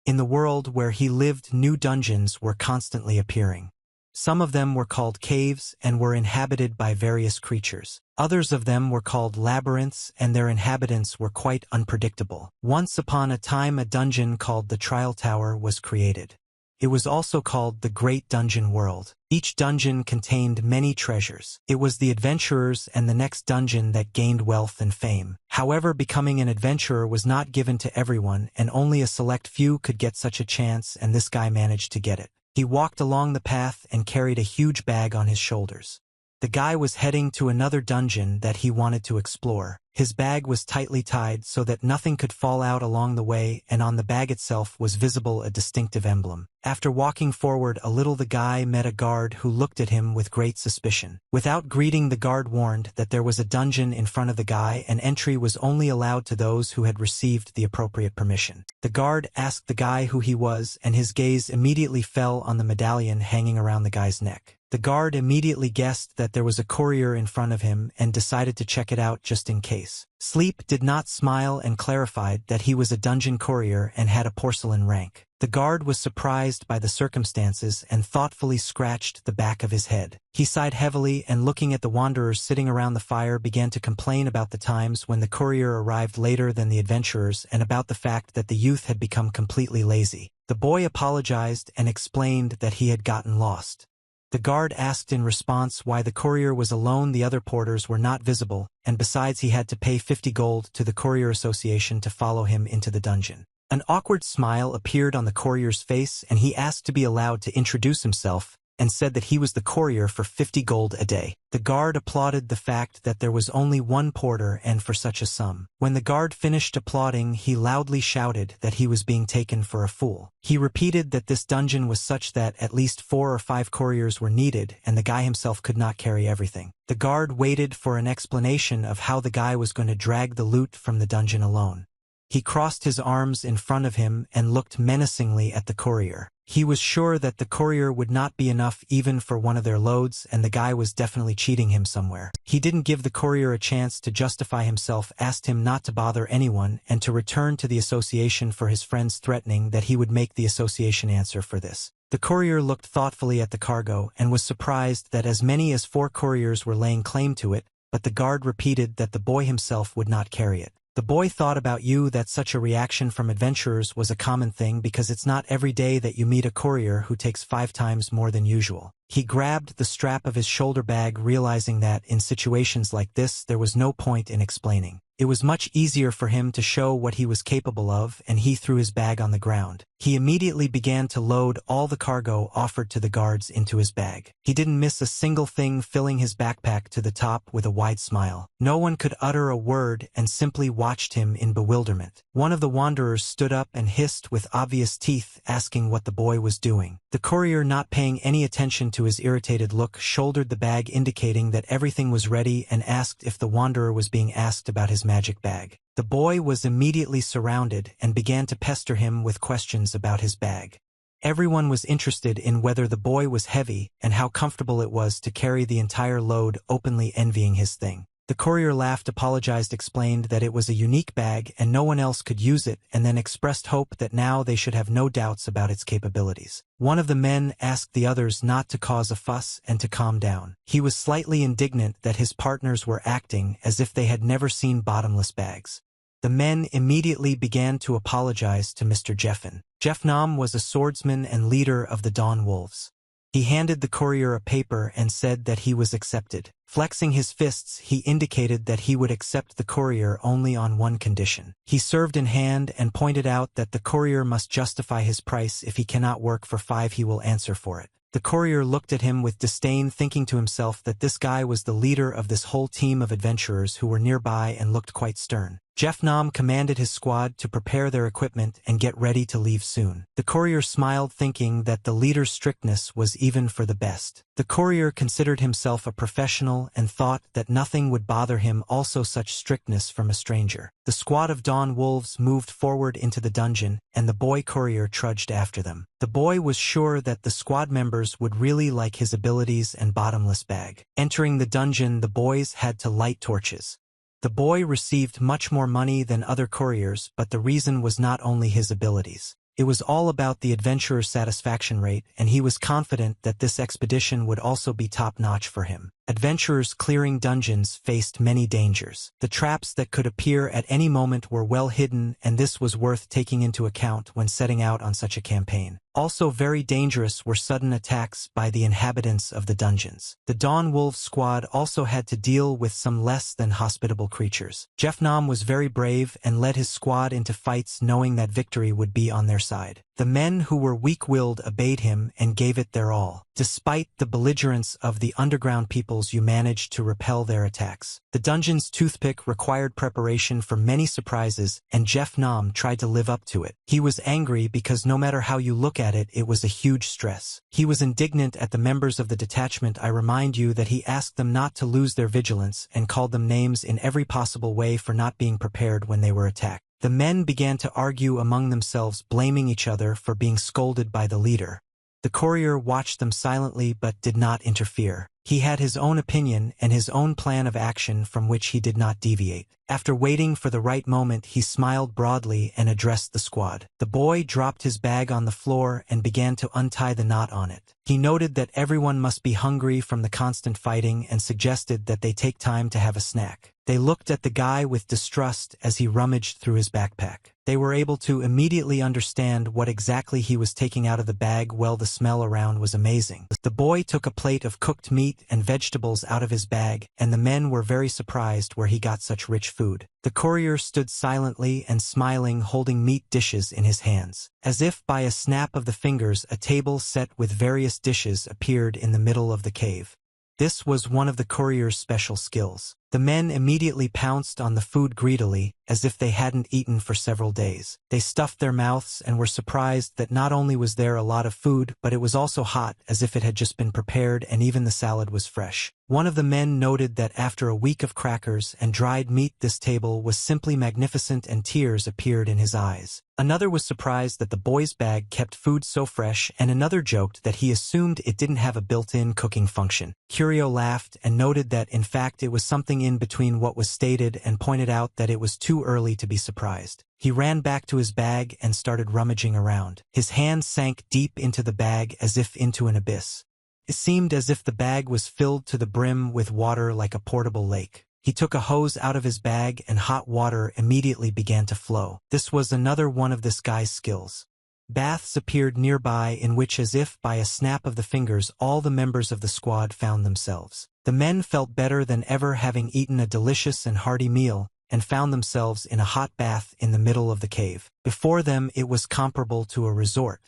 In the world where he lived, new dungeons were constantly appearing. Some of them were called caves and were inhabited by various creatures. Others of them were called labyrinths, and their inhabitants were quite unpredictable. Once upon a time, a dungeon called the Trial Tower was created. It was also called the Great Dungeon World. Each dungeon contained many treasures. It was the adventurers and the next dungeon that gained wealth and fame. However, becoming an adventurer was not given to everyone, and only a select few could get such a chance, and this guy managed to get it. He walked along the path and carried a huge bag on his shoulders. The guy was heading to another dungeon that he wanted to explore. His bag was tightly tied so that nothing could fall out along the way, and on the bag itself was visible a distinctive emblem. After walking forward a little, the guy met a guard who looked at him with great suspicion. Without greeting, the guard warned that there was a dungeon in front of the guy, and entry was only allowed to those who had received the appropriate permission. The guard asked the guy who he was, and his gaze immediately fell on the medallion hanging around the guy's neck. The guard immediately guessed that there was a courier in front of him and decided to check it out just in case. Sleep did not smile and clarified that he was a dungeon courier and had a porcelain rank. The guard was surprised by the circumstances and thoughtfully scratched the back of his head. He sighed heavily and, looking at the wanderers sitting around the fire, began to complain about the times when the courier arrived later than the adventurers and about the fact that the youth had become completely lazy. The boy apologized and explained that he had gotten lost. The guard asked in response why the courier was alone. The other porters were not visible, and besides he had to pay 50 gold to the courier association to follow him into the dungeon. An awkward smile appeared on the courier's face, and he asked to be allowed to introduce himself and said that he was the courier for 50 gold a day. The guard applauded the fact that there was only one porter and for such a sum. When the guard finished applauding, he loudly shouted that he was being taken for a fool. He repeated that this dungeon was such that at least 4 or 5 couriers were needed, and the guy himself could not carry everything. The guard waited for an explanation of how the guy was going to drag the loot from the dungeon alone. He crossed his arms in front of him and looked menacingly at the courier. He was sure that the courier would not be enough even for one of their loads, and the guy was definitely cheating him somewhere. He didn't give the courier a chance to justify himself, asked him not to bother anyone, and to return to the association for his friends, threatening that he would make the association answer for this. The courier looked thoughtfully at the cargo and was surprised that as many as 4 couriers were laying claim to it, but the guard repeated that the boy himself would not carry it. The boy thought about you that such a reaction from adventurers was a common thing, because it's not every day that you meet a courier who takes 5 times more than usual. He grabbed the strap of his shoulder bag, realizing that in situations like this there was no point in explaining. It was much easier for him to show what he was capable of, and he threw his bag on the ground. He immediately began to load all the cargo offered to the guards into his bag. He didn't miss a single thing, filling his backpack to the top with a wide smile. No one could utter a word and simply watched him in bewilderment. One of the wanderers stood up and hissed with obvious teeth, asking what the boy was doing. The courier, not paying any attention to his irritated look, shouldered the bag, indicating that everything was ready, and asked if the wanderer was being asked about his magic bag. The boy was immediately surrounded and began to pester him with questions about his bag. Everyone was interested in whether the boy was heavy and how comfortable it was to carry the entire load, openly envying his thing. The courier laughed, apologized, explained that it was a unique bag and no one else could use it, and then expressed hope that now they should have no doubts about its capabilities. One of the men asked the others not to cause a fuss and to calm down. He was slightly indignant that his partners were acting as if they had never seen bottomless bags. The men immediately began to apologize to Mr. Jeffin. Jeffnam was a swordsman and leader of the Dawn Wolves. He handed the courier a paper and said that he was accepted. Flexing his fists, he indicated that he would accept the courier only on one condition. He served in hand and pointed out that the courier must justify his price. If he cannot work for 5, he will answer for it. The courier looked at him with disdain, thinking to himself that this guy was the leader of this whole team of adventurers who were nearby, and looked quite stern. Jeffnam commanded his squad to prepare their equipment and get ready to leave soon. The courier smiled, thinking that the leader's strictness was even for the best. The courier considered himself a professional and thought that nothing would bother him, also such strictness from a stranger. The squad of Dawn Wolves moved forward into the dungeon, and the boy courier trudged after them. The boy was sure that the squad members would really like his abilities and bottomless bag. Entering the dungeon, the boys had to light torches. The boy received much more money than other couriers, but the reason was not only his abilities. It was all about the adventurer's satisfaction rate, and he was confident that this expedition would also be top-notch for him. Adventurers clearing dungeons faced many dangers. The traps that could appear at any moment were well hidden, and this was worth taking into account when setting out on such a campaign. Also very dangerous were sudden attacks by the inhabitants of the dungeons. The Dawn Wolves squad also had to deal with some less than hospitable creatures. Jeffnam was very brave and led his squad into fights knowing that victory would be on their side. The men who were weak-willed obeyed him and gave it their all. Despite the belligerence of the underground peoples, you managed to repel their attacks. The dungeon's toothpick required preparation for many surprises, and Jeffnam tried to live up to it. He was angry because no matter how you look at it, it was a huge stress. He was indignant at the members of the detachment. I remind you that he asked them not to lose their vigilance and called them names in every possible way for not being prepared when they were attacked. The men began to argue among themselves, blaming each other for being scolded by the leader. The courier watched them silently but did not interfere. He had his own opinion and his own plan of action from which he did not deviate. After waiting for the right moment, he smiled broadly and addressed the squad. The boy dropped his bag on the floor and began to untie the knot on it. He noted that everyone must be hungry from the constant fighting and suggested that they take time to have a snack. They looked at the guy with distrust as he rummaged through his backpack. They were able to immediately understand what exactly he was taking out of the bag. Well, the smell around was amazing. The boy took a plate of cooked meat and vegetables out of his bag, and the men were very surprised where he got such rich food. The courier stood silently and smiling, holding meat dishes in his hands. As if by a snap of the fingers, a table set with various dishes appeared in the middle of the cave. This was one of the courier's special skills. The men immediately pounced on the food greedily, as if they hadn't eaten for several days. They stuffed their mouths and were surprised that not only was there a lot of food, but it was also hot, as if it had just been prepared, and even the salad was fresh. One of the men noted that after a week of crackers and dried meat, this table was simply magnificent, and tears appeared in his eyes. Another was surprised that the boy's bag kept food so fresh, and another joked that he assumed it didn't have a built-in cooking function. Curio laughed and noted that in fact it was something in between what was stated, and pointed out that it was too early to be surprised. He ran back to his bag and started rummaging around. His hand sank deep into the bag as if into an abyss. It seemed as if the bag was filled to the brim with water like a portable lake. He took a hose out of his bag and hot water immediately began to flow. This was another one of this guy's skills. Baths appeared nearby in which, as if by a snap of the fingers, all the members of the squad found themselves. The men felt better than ever, having eaten a delicious and hearty meal, and found themselves in a hot bath in the middle of the cave. Before them it was comparable to a resort.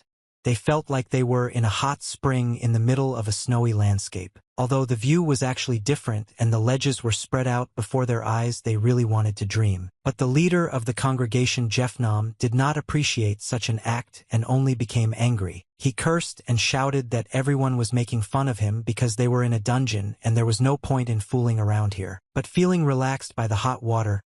They felt like they were in a hot spring in the middle of a snowy landscape. Although the view was actually different and the ledges were spread out before their eyes, they really wanted to dream. But the leader of the congregation, Jeffnam, did not appreciate such an act and only became angry. He cursed and shouted that everyone was making fun of him because they were in a dungeon and there was no point in fooling around here. But feeling relaxed by the hot water,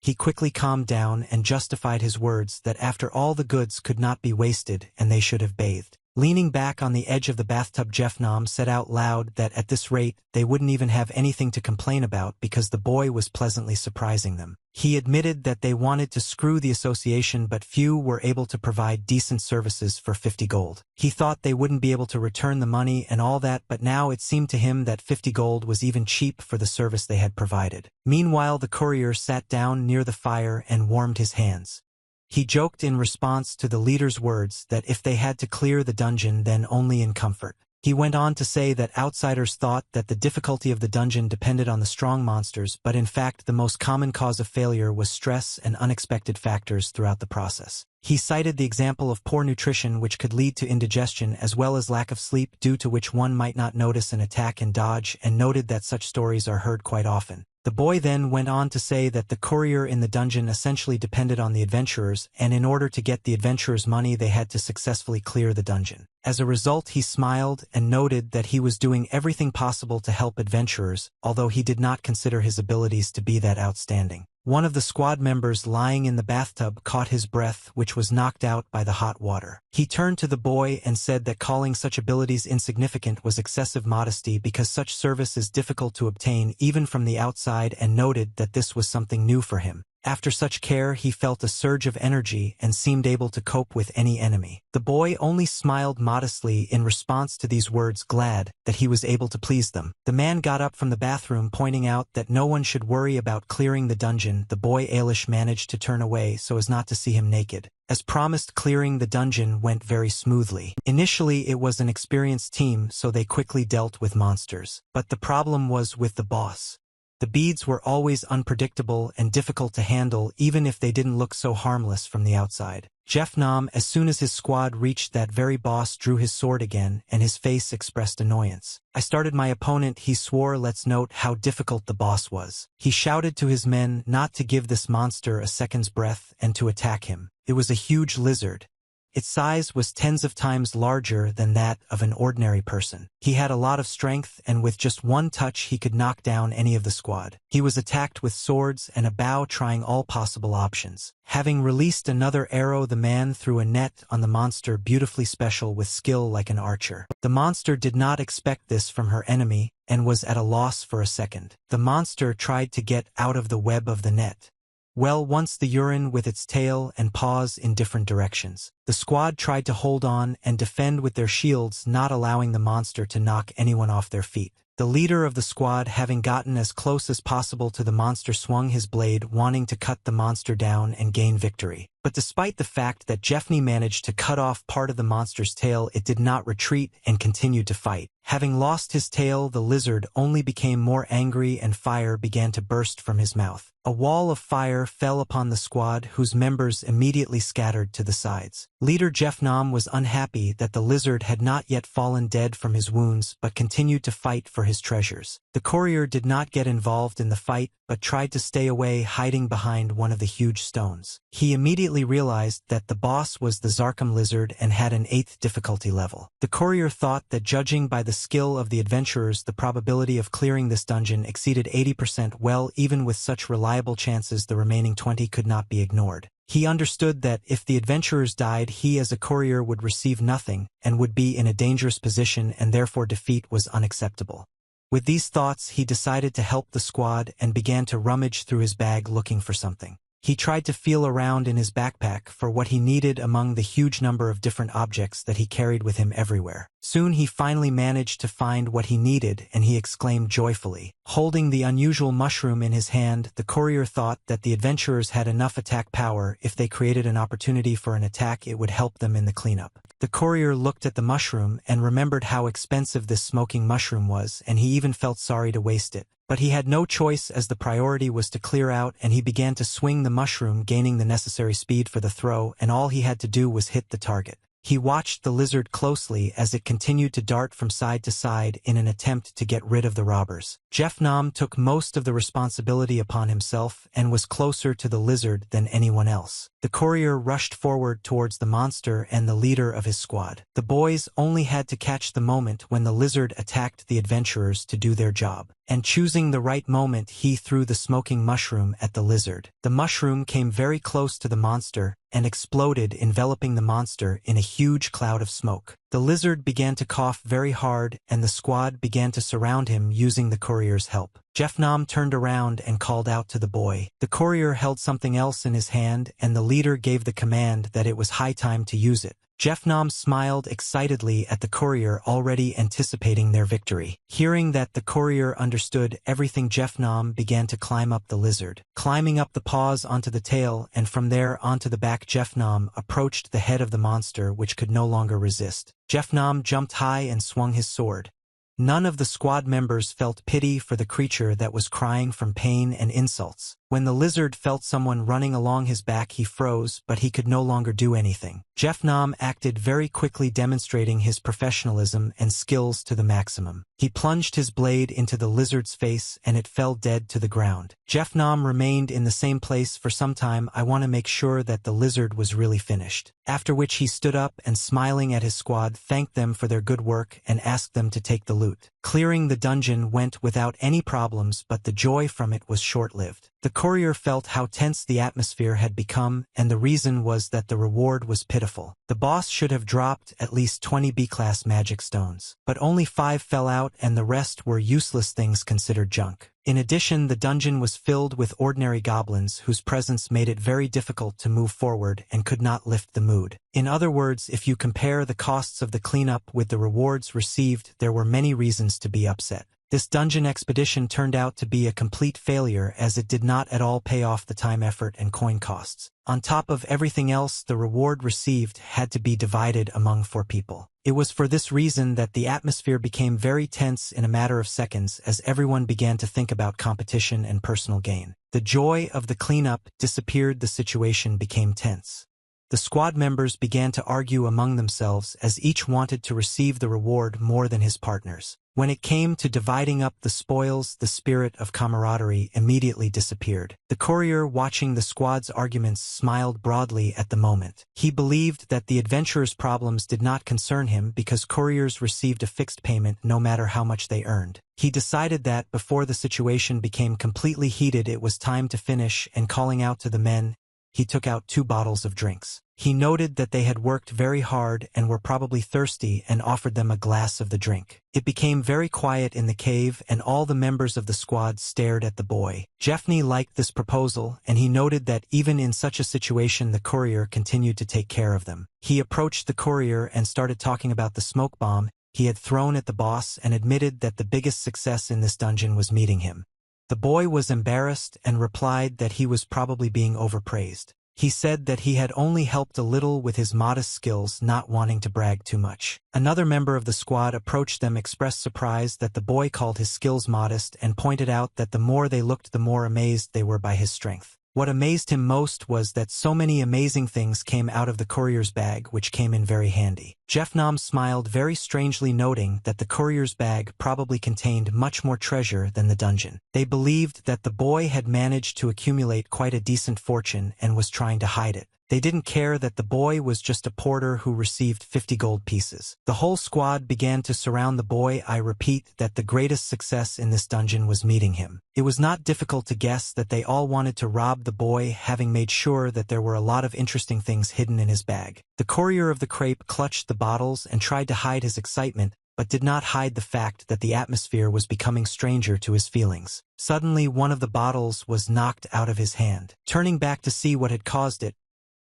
he quickly calmed down and justified his words that after all the goods could not be wasted and they should have bathed. Leaning back on the edge of the bathtub, Jeffnam said out loud that at this rate they wouldn't even have anything to complain about because the boy was pleasantly surprising them. He admitted that they wanted to screw the association, but few were able to provide decent services for 50 gold. He thought they wouldn't be able to return the money and all that, but now it seemed to him that 50 gold was even cheap for the service they had provided. Meanwhile, the courier sat down near the fire and warmed his hands. He joked in response to the leader's words that if they had to clear the dungeon, then only in comfort. He went on to say that outsiders thought that the difficulty of the dungeon depended on the strong monsters, but in fact the most common cause of failure was stress and unexpected factors throughout the process. He cited the example of poor nutrition, which could lead to indigestion, as well as lack of sleep, due to which one might not notice an attack and dodge, and noted that such stories are heard quite often. The boy then went on to say that the courier in the dungeon essentially depended on the adventurers, and in order to get the adventurers' money they had to successfully clear the dungeon. As a result, he smiled and noted that he was doing everything possible to help adventurers, although he did not consider his abilities to be that outstanding. One of the squad members lying in the bathtub caught his breath, which was knocked out by the hot water. He turned to the boy and said that calling such abilities insignificant was excessive modesty because such service is difficult to obtain even from the outside, and noted that this was something new for him. After such care, he felt a surge of energy and seemed able to cope with any enemy. The boy only smiled modestly in response to these words, glad that he was able to please them. The man got up from the bathroom, pointing out that no one should worry about clearing the dungeon. The boy Ailish managed to turn away so as not to see him naked. As promised, clearing the dungeon went very smoothly. Initially, it was an experienced team, so they quickly dealt with monsters. But the problem was with the boss. The beads were always unpredictable and difficult to handle, even if they didn't look so harmless from the outside. Jeffnam, as soon as his squad reached that very boss, drew his sword again, and his face expressed annoyance. I started my opponent, he swore. Let's note how difficult the boss was. He shouted to his men not to give this monster a second's breath and to attack him. It was a huge lizard. Its size was tens of times larger than that of an ordinary person. He had a lot of strength, and with just one touch he could knock down any of the squad. He was attacked with swords and a bow, trying all possible options. Having released another arrow, the man threw a net on the monster, beautifully special with skill like an archer. The monster did not expect this from her enemy and was at a loss for a second. The monster tried to get out of the web of the net. Well, once the urine with its tail and paws in different directions. The squad tried to hold on and defend with their shields, not allowing the monster to knock anyone off their feet. The leader of the squad, having gotten as close as possible to the monster, swung his blade, wanting to cut the monster down and gain victory. But despite the fact that Jeffney managed to cut off part of the monster's tail, it did not retreat and continued to fight. Having lost his tail, the lizard only became more angry and fire began to burst from his mouth. A wall of fire fell upon the squad, whose members immediately scattered to the sides. Leader Jeffnam was unhappy that the lizard had not yet fallen dead from his wounds, but continued to fight for his treasures. The courier did not get involved in the fight, but tried to stay away, hiding behind one of the huge stones. He immediately realized that the boss was the Zarkum lizard and had an 8th difficulty level. The courier thought that, judging by the skill of the adventurers, the probability of clearing this dungeon exceeded 80%. Well, even with such reliable chances, the remaining 20 could not be ignored. He understood that if the adventurers died, he as a courier would receive nothing and would be in a dangerous position, and therefore defeat was unacceptable. With these thoughts, he decided to help the squad and began to rummage through his bag looking for something. He tried to feel around in his backpack for what he needed among the huge number of different objects that he carried with him everywhere. Soon he finally managed to find what he needed, and he exclaimed joyfully. Holding the unusual mushroom in his hand, the courier thought that the adventurers had enough attack power. If they created an opportunity for an attack, it would help them in the cleanup. The courier looked at the mushroom and remembered how expensive this smoking mushroom was, and he even felt sorry to waste it. But he had no choice, as the priority was to clear out, and he began to swing the mushroom, gaining the necessary speed for the throw, and all he had to do was hit the target. He watched the lizard closely as it continued to dart from side to side in an attempt to get rid of the robbers. Jeffnam took most of the responsibility upon himself and was closer to the lizard than anyone else. The courier rushed forward towards the monster and the leader of his squad. The boys only had to catch the moment when the lizard attacked the adventurers to do their job. And choosing the right moment, he threw the smoking mushroom at the lizard. The mushroom came very close to the monster and exploded, enveloping the monster in a huge cloud of smoke. The lizard began to cough very hard, and the squad began to surround him using the courier's help. Jeffnam turned around and called out to the boy. The courier held something else in his hand, and the leader gave the command that it was high time to use it. Jeffnam smiled excitedly at the courier, already anticipating their victory. Hearing that the courier understood everything, Jeffnam began to climb up the lizard. Climbing up the paws onto the tail, and from there onto the back, Jeffnam approached the head of the monster, which could no longer resist. Jeffnam jumped high and swung his sword. None of the squad members felt pity for the creature that was crying from pain and insults. When the lizard felt someone running along his back, he froze, but he could no longer do anything. Jeffnam acted very quickly, demonstrating his professionalism and skills to the maximum. He plunged his blade into the lizard's face, and it fell dead to the ground. Jeffnam remained in the same place for some time. I want to make sure that the lizard was really finished. After which he stood up and, smiling at his squad, thanked them for their good work and asked them to take the loot. Clearing the dungeon went without any problems, but the joy from it was short-lived. The courier felt how tense the atmosphere had become, and the reason was that the reward was pitiful. The boss should have dropped at least 20 B-class magic stones, but only 5 fell out, and the rest were useless things considered junk. In addition, the dungeon was filled with ordinary goblins whose presence made it very difficult to move forward and could not lift the mood. In other words, if you compare the costs of the cleanup with the rewards received, there were many reasons to be upset. This dungeon expedition turned out to be a complete failure as it did not at all pay off the time, effort, and coin costs. On top of everything else, the reward received had to be divided among 4 people. It was for this reason that the atmosphere became very tense in a matter of seconds as everyone began to think about competition and personal gain. The joy of the cleanup disappeared, the situation became tense. The squad members began to argue among themselves as each wanted to receive the reward more than his partners. When it came to dividing up the spoils, the spirit of camaraderie immediately disappeared. The courier, watching the squad's arguments, smiled broadly at the moment. He believed that the adventurers' problems did not concern him because couriers received a fixed payment no matter how much they earned. He decided that before the situation became completely heated, it was time to finish, and calling out to the men, he took out 2 bottles of drinks. He noted that they had worked very hard and were probably thirsty and offered them a glass of the drink. It became very quiet in the cave and all the members of the squad stared at the boy. Jeffney liked this proposal and he noted that even in such a situation the courier continued to take care of them. He approached the courier and started talking about the smoke bomb he had thrown at the boss and admitted that the biggest success in this dungeon was meeting him. The boy was embarrassed and replied that he was probably being overpraised. He said that he had only helped a little with his modest skills, not wanting to brag too much. Another member of the squad approached them, expressed surprise that the boy called his skills modest, and pointed out that the more they looked, the more amazed they were by his strength. What amazed him most was that so many amazing things came out of the courier's bag, which came in very handy. Jeffnam smiled very strangely, noting that the courier's bag probably contained much more treasure than the dungeon. They believed that the boy had managed to accumulate quite a decent fortune and was trying to hide it. They didn't care that the boy was just a porter who received 50 gold pieces. The whole squad began to surround the boy. I repeat that the greatest success in this dungeon was meeting him. It was not difficult to guess that they all wanted to rob the boy, having made sure that there were a lot of interesting things hidden in his bag. The courier of the crepe clutched the bottles and tried to hide his excitement, but did not hide the fact that the atmosphere was becoming stranger to his feelings. Suddenly, one of the bottles was knocked out of his hand. Turning back to see what had caused it,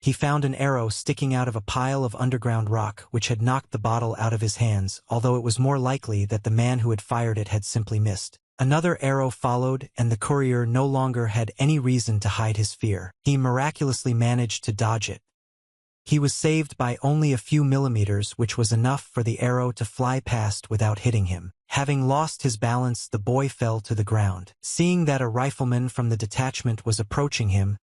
he found an arrow sticking out of a pile of underground rock which had knocked the bottle out of his hands, although it was more likely that the man who had fired it had simply missed. Another arrow followed, and the courier no longer had any reason to hide his fear. He miraculously managed to dodge it. He was saved by only a few millimeters, which was enough for the arrow to fly past without hitting him. Having lost his balance, the boy fell to the ground. Seeing that a rifleman from the detachment was approaching him,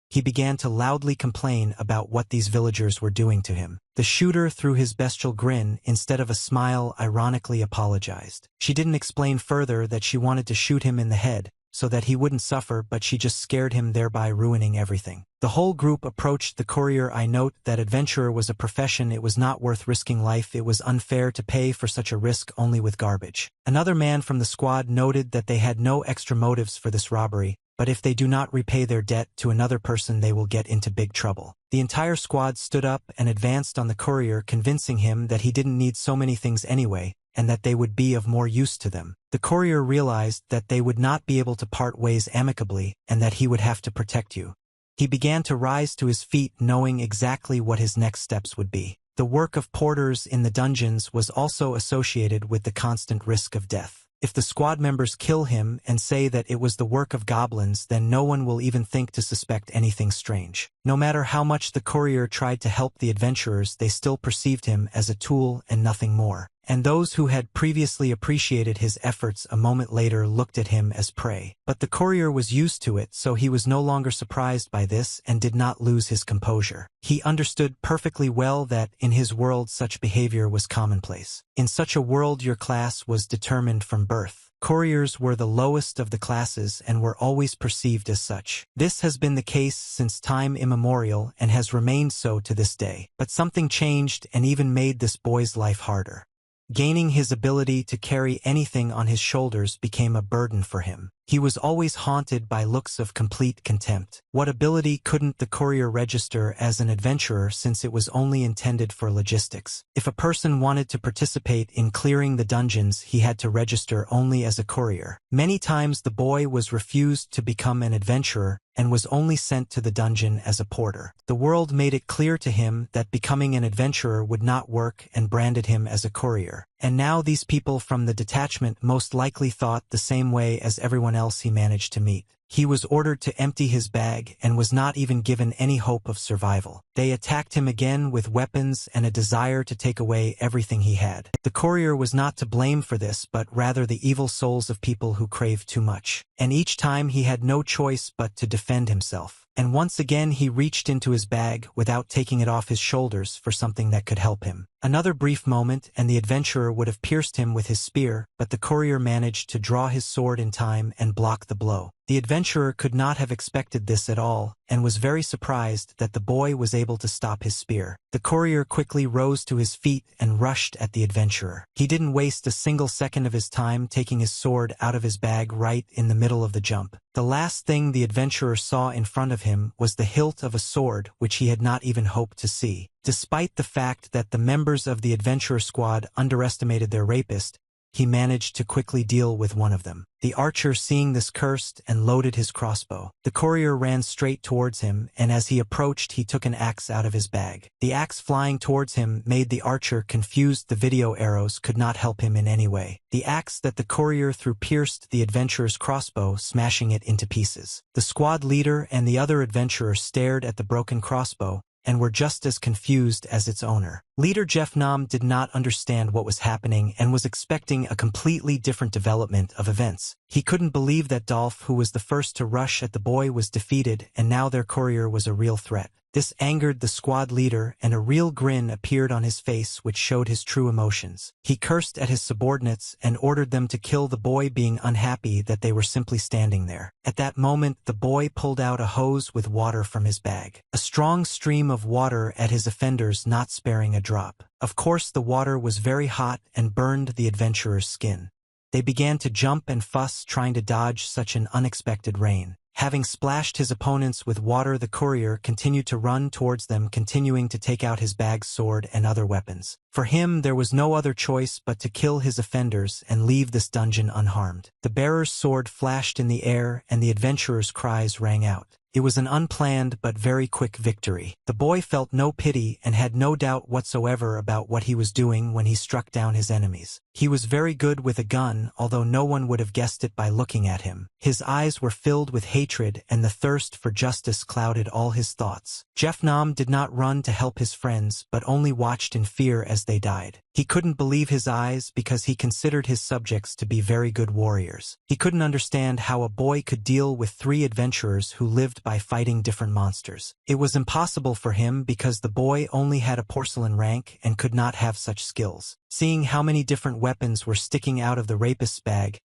he began to loudly complain about what these villagers were doing to him. The shooter, through his bestial grin, instead of a smile, ironically apologized. She didn't explain further that she wanted to shoot him in the head, so that he wouldn't suffer, but she just scared him, thereby ruining everything. The whole group approached the courier. I note that adventurer was a profession. It was not worth risking life. It was unfair to pay for such a risk only with garbage. Another man from the squad noted that they had no extra motives for this robbery, but if they do not repay their debt to another person, they will get into big trouble. The entire squad stood up and advanced on the courier, convincing him that he didn't need so many things anyway, and that they would be of more use to them. The courier realized that they would not be able to part ways amicably, and that he would have to protect you. He began to rise to his feet, knowing exactly what his next steps would be. The work of porters in the dungeons was also associated with the constant risk of death. If the squad members kill him and say that it was the work of goblins, then no one will even think to suspect anything strange. No matter how much the courier tried to help the adventurers, they still perceived him as a tool and nothing more. And those who had previously appreciated his efforts a moment later looked at him as prey. But the courier was used to it, so he was no longer surprised by this and did not lose his composure. He understood perfectly well that, in his world, such behavior was commonplace. In such a world, your class was determined from birth. Couriers were the lowest of the classes and were always perceived as such. This has been the case since time immemorial and has remained so to this day. But something changed and even made this boy's life harder. Gaining his ability to carry anything on his shoulders became a burden for him. He was always haunted by looks of complete contempt. What ability couldn't the courier register as an adventurer since it was only intended for logistics? If a person wanted to participate in clearing the dungeons, he had to register only as a courier. Many times the boy was refused to become an adventurer and was only sent to the dungeon as a porter. The world made it clear to him that becoming an adventurer would not work and branded him as a courier. And now these people from the detachment most likely thought the same way as everyone else he managed to meet. He was ordered to empty his bag and was not even given any hope of survival. They attacked him again with weapons and a desire to take away everything he had. The courier was not to blame for this, but rather the evil souls of people who craved too much. And each time he had no choice but to defend himself. And once again he reached into his bag without taking it off his shoulders for something that could help him. Another brief moment and the adventurer would have pierced him with his spear, but the courier managed to draw his sword in time and block the blow. The adventurer could not have expected this at all, and was very surprised that the boy was able to stop his spear. The courier quickly rose to his feet and rushed at the adventurer. He didn't waste a single second of his time taking his sword out of his bag right in the middle of the jump. The last thing the adventurer saw in front of him was the hilt of a sword which he had not even hoped to see. Despite the fact that the members of the adventurer squad underestimated their rapist, he managed to quickly deal with one of them. The archer, seeing this, cursed and loaded his crossbow. The courier ran straight towards him, and as he approached he took an axe out of his bag. The axe flying towards him made the archer confused. The video arrows could not help him in any way. The axe that the courier threw pierced the adventurer's crossbow, smashing it into pieces. The squad leader and the other adventurer stared at the broken crossbow and were just as confused as its owner. Leader Jeff Nam did not understand what was happening and was expecting a completely different development of events. He couldn't believe that Dolph, who was the first to rush at the boy, was defeated, and now their courier was a real threat. This angered the squad leader, and a real grin appeared on his face which showed his true emotions. He cursed at his subordinates and ordered them to kill the boy, being unhappy that they were simply standing there. At that moment, the boy pulled out a hose with water from his bag. A strong stream of water at his offenders, not sparing a drop. Of course, the water was very hot and burned the adventurer's skin. They began to jump and fuss, trying to dodge such an unexpected rain. Having splashed his opponents with water, the courier continued to run towards them, continuing to take out his bag, sword, and other weapons. For him, there was no other choice but to kill his offenders and leave this dungeon unharmed. The bearer's sword flashed in the air, and the adventurer's cries rang out. It was an unplanned but very quick victory. The boy felt no pity and had no doubt whatsoever about what he was doing when he struck down his enemies. He was very good with a gun, although no one would have guessed it by looking at him. His eyes were filled with hatred, and the thirst for justice clouded all his thoughts. Jeff Nam did not run to help his friends, but only watched in fear as they died. He couldn't believe his eyes because he considered his subjects to be very good warriors. He couldn't understand how a boy could deal with 3 adventurers who lived by fighting different monsters. It was impossible for him because the boy only had a porcelain rank and could not have such skills. Seeing how many different weapons were sticking out of the rapist's bag,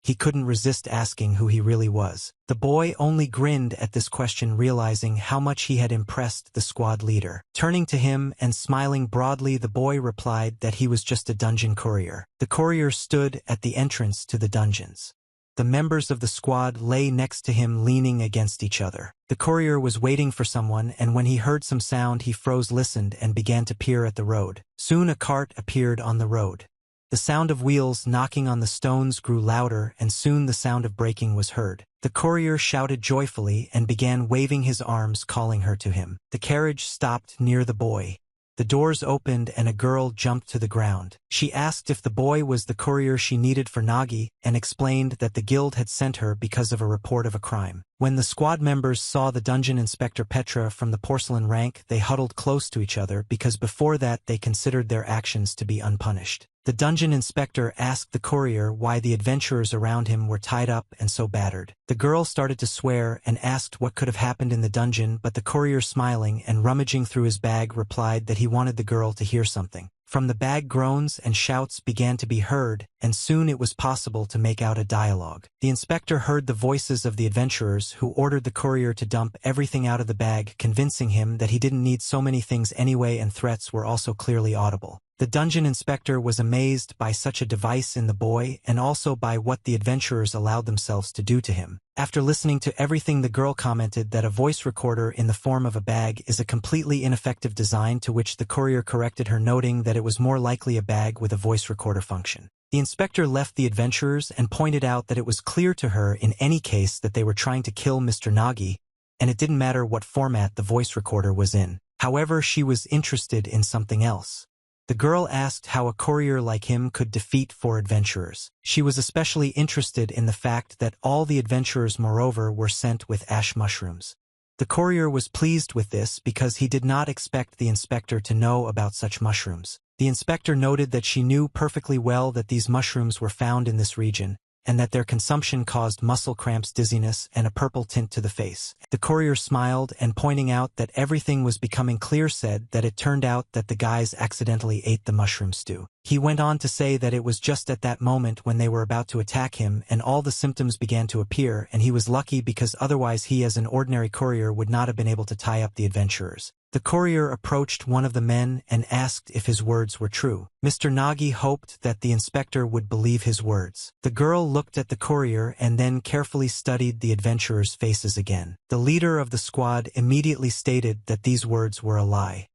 he couldn't resist asking who he really was. The boy only grinned at this question, realizing how much he had impressed the squad leader. Turning to him and smiling broadly, the boy replied that he was just a dungeon courier. The courier stood at the entrance to the dungeons. The members of the squad lay next to him, leaning against each other. The courier was waiting for someone, and when he heard some sound he froze, listened, and began to peer at the road. Soon a cart appeared on the road. The sound of wheels knocking on the stones grew louder, and soon the sound of braking was heard. The courier shouted joyfully and began waving his arms, calling her to him. The carriage stopped near the boy. The doors opened and a girl jumped to the ground. She asked if the boy was the courier she needed for Nagi, and explained that the guild had sent her because of a report of a crime. When the squad members saw the dungeon inspector Petra from the porcelain rank, they huddled close to each other because before that they considered their actions to be unpunished. The dungeon inspector asked the courier why the adventurers around him were tied up and so battered. The girl started to swear and asked what could have happened in the dungeon, but the courier, smiling and rummaging through his bag, replied that he wanted the girl to hear something. From the bag, groans and shouts began to be heard, and soon it was possible to make out a dialogue. The inspector heard the voices of the adventurers, who ordered the courier to dump everything out of the bag, convincing him that he didn't need so many things anyway, and threats were also clearly audible. The dungeon inspector was amazed by such a device in the boy and also by what the adventurers allowed themselves to do to him. After listening to everything, the girl commented that a voice recorder in the form of a bag is a completely ineffective design, to which the courier corrected her, noting that it was more likely a bag with a voice recorder function. The inspector left the adventurers and pointed out that it was clear to her in any case that they were trying to kill Mr. Nagi, and it didn't matter what format the voice recorder was in. However, she was interested in something else. The girl asked how a courier like him could defeat 4 adventurers. She was especially interested in the fact that all the adventurers, moreover, were sent with ash mushrooms. The courier was pleased with this because he did not expect the inspector to know about such mushrooms. The inspector noted that she knew perfectly well that these mushrooms were found in this region, and that their consumption caused muscle cramps, dizziness, and a purple tint to the face. The courier smiled and, pointing out that everything was becoming clear, said that it turned out that the guys accidentally ate the mushroom stew. He went on to say that it was just at that moment when they were about to attack him and all the symptoms began to appear, and he was lucky because otherwise he as an ordinary courier would not have been able to tie up the adventurers. The courier approached one of the men and asked if his words were true. Mr. Nagi hoped that the inspector would believe his words. The girl looked at the courier and then carefully studied the adventurers' faces again. The leader of the squad immediately stated that these words were a lie.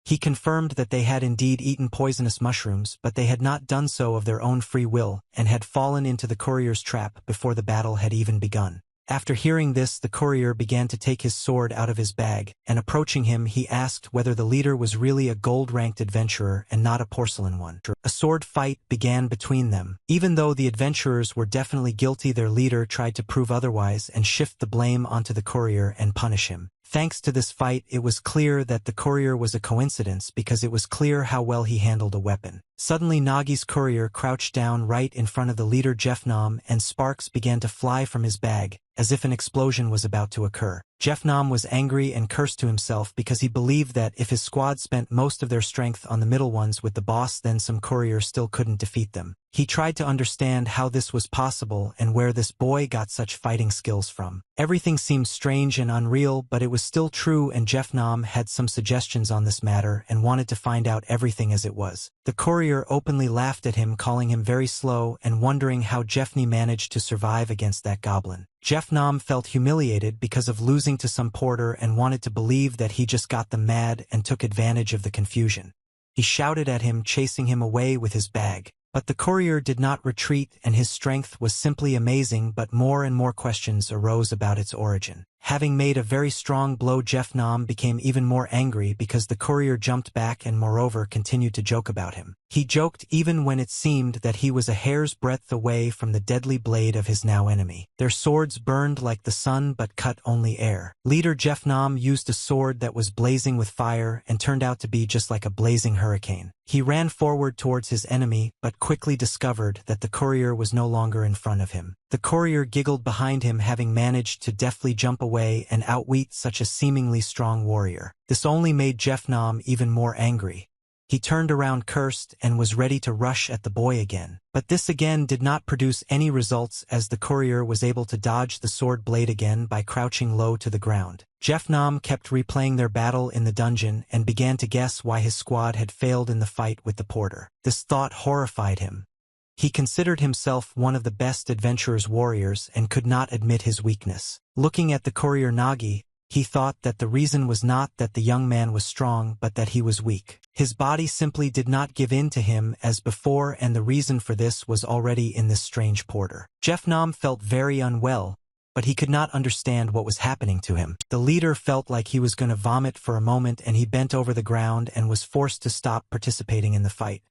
He confirmed that they had indeed eaten poisonous mushrooms, but they had not done so of their own free will, and had fallen into the courier's trap before the battle had even begun. After hearing this, the courier began to take his sword out of his bag, and approaching him he asked whether the leader was really a gold-ranked adventurer and not a porcelain one. A sword fight began between them. Even though the adventurers were definitely guilty, their leader tried to prove otherwise and shift the blame onto the courier and punish him. Thanks to this fight, it was clear that the courier was a coincidence because it was clear how well he handled a weapon. Suddenly, Nagi's courier crouched down right in front of the leader Jeffnam, and sparks began to fly from his bag, as if an explosion was about to occur. Jeffnam was angry and cursed to himself because he believed that if his squad spent most of their strength on the middle ones with the boss, then some courier still couldn't defeat them. He tried to understand how this was possible and where this boy got such fighting skills from. Everything seemed strange and unreal, but it was still true, and Jeffnam had some suggestions on this matter and wanted to find out everything as it was. The courier openly laughed at him, calling him very slow and wondering how Jeffney managed to survive against that goblin. Jeffnam felt humiliated because of losing to some porter and wanted to believe that he just got them mad and took advantage of the confusion. He shouted at him, chasing him away with his bag. But the courier did not retreat, and his strength was simply amazing, but more and more questions arose about its origin. Having made a very strong blow, Jeffnam became even more angry because the courier jumped back and moreover continued to joke about him. He joked even when it seemed that he was a hair's breadth away from the deadly blade of his now enemy. Their swords burned like the sun but cut only air. Leader Jeffnam used a sword that was blazing with fire and turned out to be just like a blazing hurricane. He ran forward towards his enemy but quickly discovered that the courier was no longer in front of him. The courier giggled behind him, having managed to deftly jump away and outwit such a seemingly strong warrior. This only made Jeffnam even more angry. He turned around, cursed, and was ready to rush at the boy again. But this again did not produce any results, as the courier was able to dodge the sword blade again by crouching low to the ground. Jeffnam kept replaying their battle in the dungeon and began to guess why his squad had failed in the fight with the porter. This thought horrified him. He considered himself one of the best adventurers' warriors and could not admit his weakness. Looking at the courier Nagi, he thought that the reason was not that the young man was strong but that he was weak. His body simply did not give in to him as before, and the reason for this was already in this strange porter. Jeffnam felt very unwell, but he could not understand what was happening to him. The leader felt like he was going to vomit for a moment, and he bent over the ground and was forced to stop participating in the fight.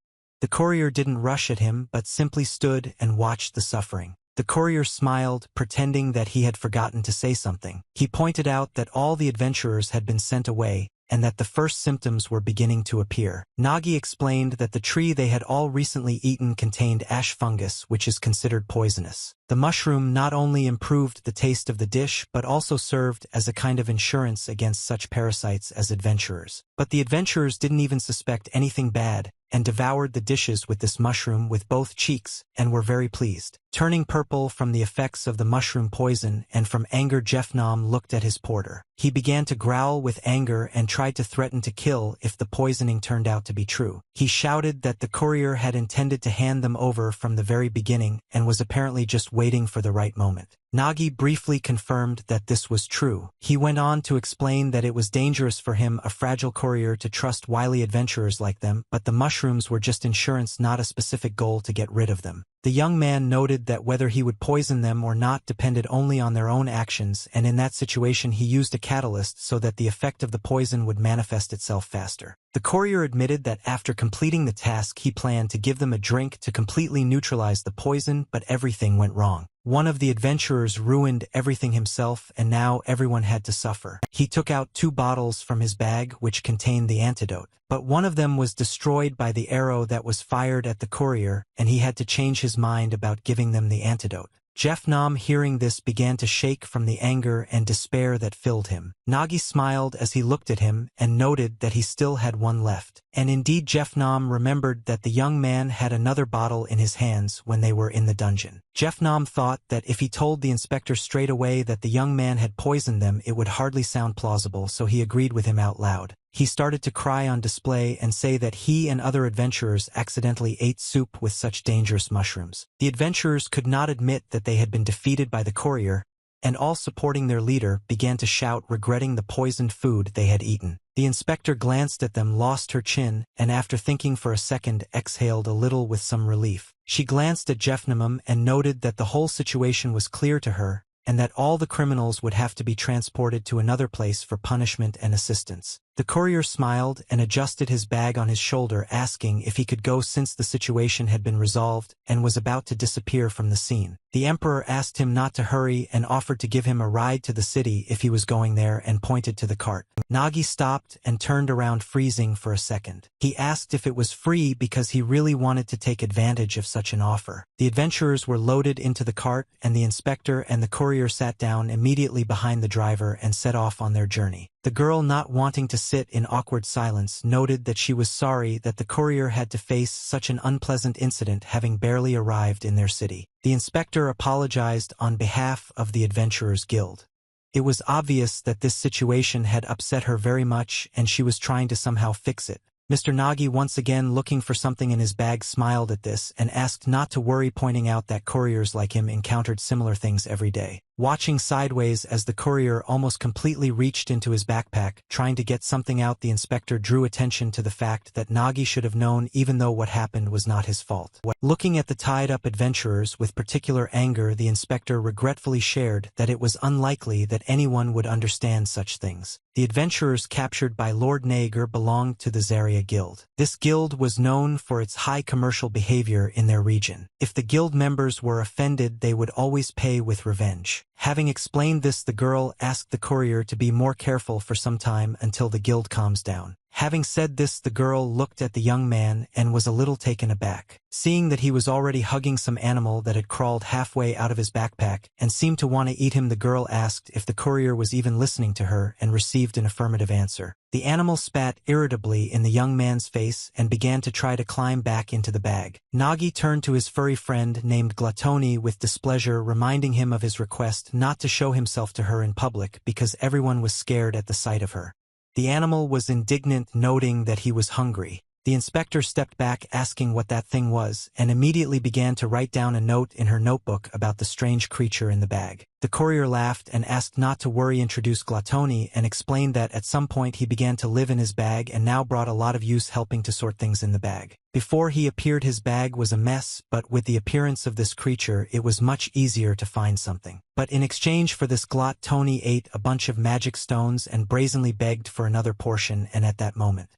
The courier didn't rush at him but simply stood and watched the suffering. The courier smiled, pretending that he had forgotten to say something. He pointed out that all the adventurers had been sent away, and that the first symptoms were beginning to appear. Nagi explained that the tree they had all recently eaten contained ash fungus, which is considered poisonous. The mushroom not only improved the taste of the dish but also served as a kind of insurance against such parasites as adventurers. But the adventurers didn't even suspect anything bad, and devoured the dishes with this mushroom with both cheeks, and were very pleased. Turning purple from the effects of the mushroom poison and from anger, Jeffnom looked at his porter. He began to growl with anger and tried to threaten to kill if the poisoning turned out to be true. He shouted that the courier had intended to hand them over from the very beginning and was apparently just waiting for the right moment. Nagi briefly confirmed that this was true. He went on to explain that it was dangerous for him, a fragile courier, to trust wily adventurers like them, but the mushrooms were just insurance, not a specific goal to get rid of them. The young man noted that whether he would poison them or not depended only on their own actions, and in that situation he used a catalyst so that the effect of the poison would manifest itself faster. The courier admitted that after completing the task he planned to give them a drink to completely neutralize the poison, but everything went wrong. One of the adventurers ruined everything himself, and now everyone had to suffer. He took out 2 bottles from his bag which contained the antidote, but one of them was destroyed by the arrow that was fired at the courier, and he had to change his mind about giving them the antidote. Jeffnom, hearing this, began to shake from the anger and despair that filled him. Nagi smiled as he looked at him and noted that he still had one left. And indeed Jeffnom remembered that the young man had another bottle in his hands when they were in the dungeon. Jeffnom thought that if he told the inspector straight away that the young man had poisoned them, it would hardly sound plausible, so he agreed with him out loud. He started to cry on display and say that he and other adventurers accidentally ate soup with such dangerous mushrooms. The adventurers could not admit that they had been defeated by the courier, and all supporting their leader began to shout, regretting the poisoned food they had eaten. The inspector glanced at them, lost her chin, and after thinking for a second exhaled a little with some relief. She glanced at Jeffnom and noted that the whole situation was clear to her, and that all the criminals would have to be transported to another place for punishment and assistance. The courier smiled and adjusted his bag on his shoulder, asking if he could go since the situation had been resolved, and was about to disappear from the scene. The emperor asked him not to hurry and offered to give him a ride to the city if he was going there, and pointed to the cart. Nagi stopped and turned around, freezing for a second. He asked if it was free because he really wanted to take advantage of such an offer. The adventurers were loaded into the cart, and the inspector and the courier sat down immediately behind the driver and set off on their journey. The girl, not wanting to sit in awkward silence, noted that she was sorry that the courier had to face such an unpleasant incident, having barely arrived in their city. The inspector apologized on behalf of the Adventurers Guild. It was obvious that this situation had upset her very much, and she was trying to somehow fix it. Mr. Nagi, once again looking for something in his bag, smiled at this and asked not to worry, pointing out that couriers like him encountered similar things every day. Watching sideways as the courier almost completely reached into his backpack, trying to get something out, the inspector drew attention to the fact that Nagi should have known, even though what happened was not his fault. Looking at the tied-up adventurers with particular anger, the inspector regretfully shared that it was unlikely that anyone would understand such things. The adventurers captured by Lord Nager belonged to the Zaria Guild. This guild was known for its high commercial behavior in their region. If the guild members were offended, they would always pay with revenge. Having explained this, the girl asked the courier to be more careful for some time until the guild calms down. Having said this, the girl looked at the young man and was a little taken aback. Seeing that he was already hugging some animal that had crawled halfway out of his backpack and seemed to want to eat him, the girl asked if the courier was even listening to her and received an affirmative answer. The animal spat irritably in the young man's face and began to try to climb back into the bag. Nagi turned to his furry friend named Glatoni with displeasure, reminding him of his request not to show himself to her in public because everyone was scared at the sight of her. The animal was indignant, noting that he was hungry. The inspector stepped back, asking what that thing was, and immediately began to write down a note in her notebook about the strange creature in the bag. The courier laughed and asked not to worry, introduced Glatoni, and explained that at some point he began to live in his bag and now brought a lot of use helping to sort things in the bag. Before he appeared, his bag was a mess, but with the appearance of this creature it was much easier to find something. But in exchange for this, Glatoni ate a bunch of magic stones and brazenly begged for another portion, and at that moment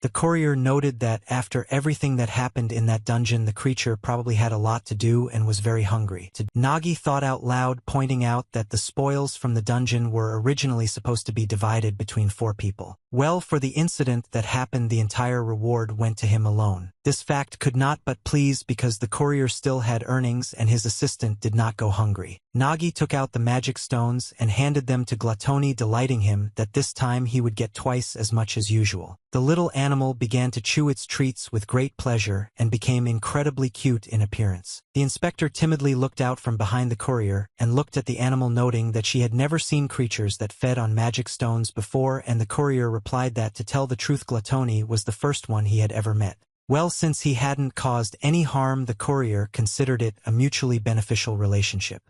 The courier noted that after everything that happened in that dungeon, the creature probably had a lot to do and was very hungry. Nagi thought out loud, pointing out that the spoils from the dungeon were originally supposed to be divided between 4 people. Well, for the incident that happened, the entire reward went to him alone. This fact could not but please, because the courier still had earnings and his assistant did not go hungry. Nagi took out the magic stones and handed them to Glatoni, delighting him that this time he would get twice as much as usual. The little animal began to chew its treats with great pleasure and became incredibly cute in appearance. The inspector timidly looked out from behind the courier and looked at the animal, noting that she had never seen creatures that fed on magic stones before, and the courier replied that, to tell the truth, Glatoni was the first one he had ever met. Well, since he hadn't caused any harm, the courier considered it a mutually beneficial relationship.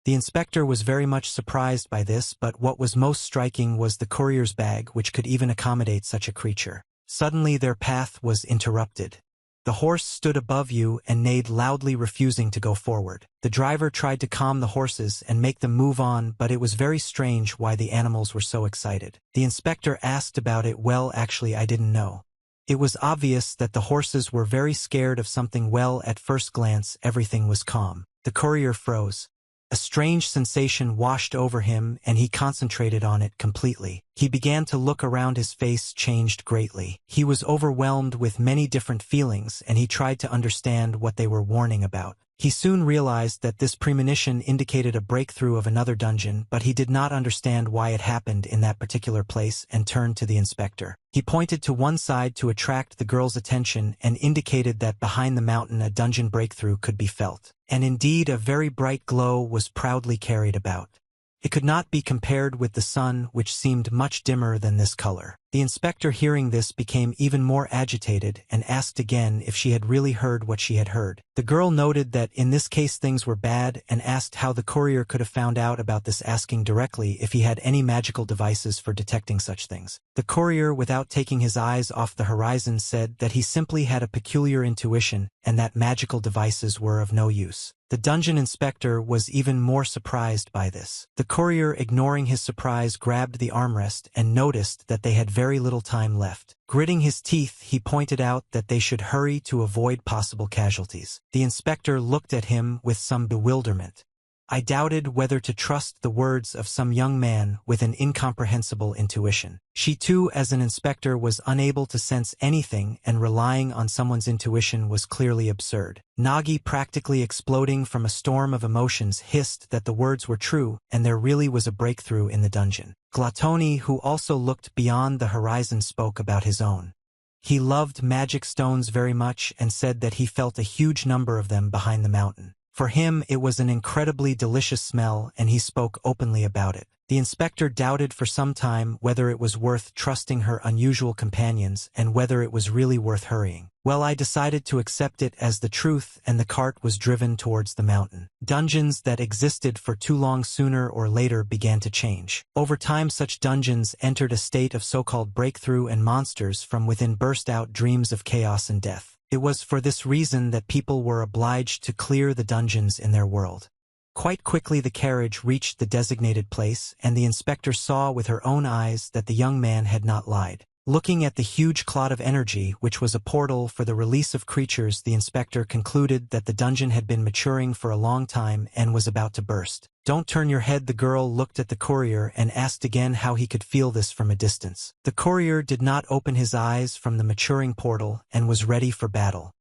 The inspector was very much surprised by this, but what was most striking was the courier's bag, which could even accommodate such a creature. Suddenly their path was interrupted. The horse stood above you and neighed loudly, refusing to go forward. The driver tried to calm the horses and make them move on, but it was very strange why the animals were so excited. The inspector asked about it. Well, actually, I didn't know. It was obvious that the horses were very scared of something. Well, at first glance, everything was calm. The courier froze. A strange sensation washed over him, and he concentrated on it completely. He began to look around. His face changed greatly. He was overwhelmed with many different feelings, and he tried to understand what they were warning about. He soon realized that this premonition indicated a breakthrough of another dungeon, but he did not understand why it happened in that particular place and turned to the inspector. He pointed to one side to attract the girl's attention and indicated that behind the mountain a dungeon breakthrough could be felt. And indeed, a very bright glow was proudly carried about. It could not be compared with the sun, which seemed much dimmer than this color. The inspector, hearing this, became even more agitated and asked again if she had really heard what she had heard. The girl noted that in this case things were bad and asked how the courier could have found out about this, asking directly if he had any magical devices for detecting such things. The courier, without taking his eyes off the horizon, said that he simply had a peculiar intuition and that magical devices were of no use. The dungeon inspector was even more surprised by this. The courier, ignoring his surprise, grabbed the armrest and noticed that they had very little time left. Gritting his teeth, he pointed out that they should hurry to avoid possible casualties. The inspector looked at him with some bewilderment. I doubted whether to trust the words of some young man with an incomprehensible intuition. She too, as an inspector, was unable to sense anything, and relying on someone's intuition was clearly absurd. Nagi, practically exploding from a storm of emotions, hissed that the words were true, and there really was a breakthrough in the dungeon. Glatoni, who also looked beyond the horizon, spoke about his own. He loved magic stones very much and said that he felt a huge number of them behind the mountain. For him, it was an incredibly delicious smell, and he spoke openly about it. The inspector doubted for some time whether it was worth trusting her unusual companions and whether it was really worth hurrying. Well, I decided to accept it as the truth, and the cart was driven towards the mountain. Dungeons that existed for too long sooner or later began to change. Over time, such dungeons entered a state of so-called breakthrough, and monsters from within burst out, dreams of chaos and death. It was for this reason that people were obliged to clear the dungeons in their world. Quite quickly the carriage reached the designated place, and the inspector saw with her own eyes that the young man had not lied. Looking at the huge clot of energy, which was a portal for the release of creatures, the inspector concluded that the dungeon had been maturing for a long time and was about to burst. Don't turn your head. The girl looked at the courier and asked again how he could feel this from a distance. The courier did not open his eyes from the maturing portal and was ready for battle.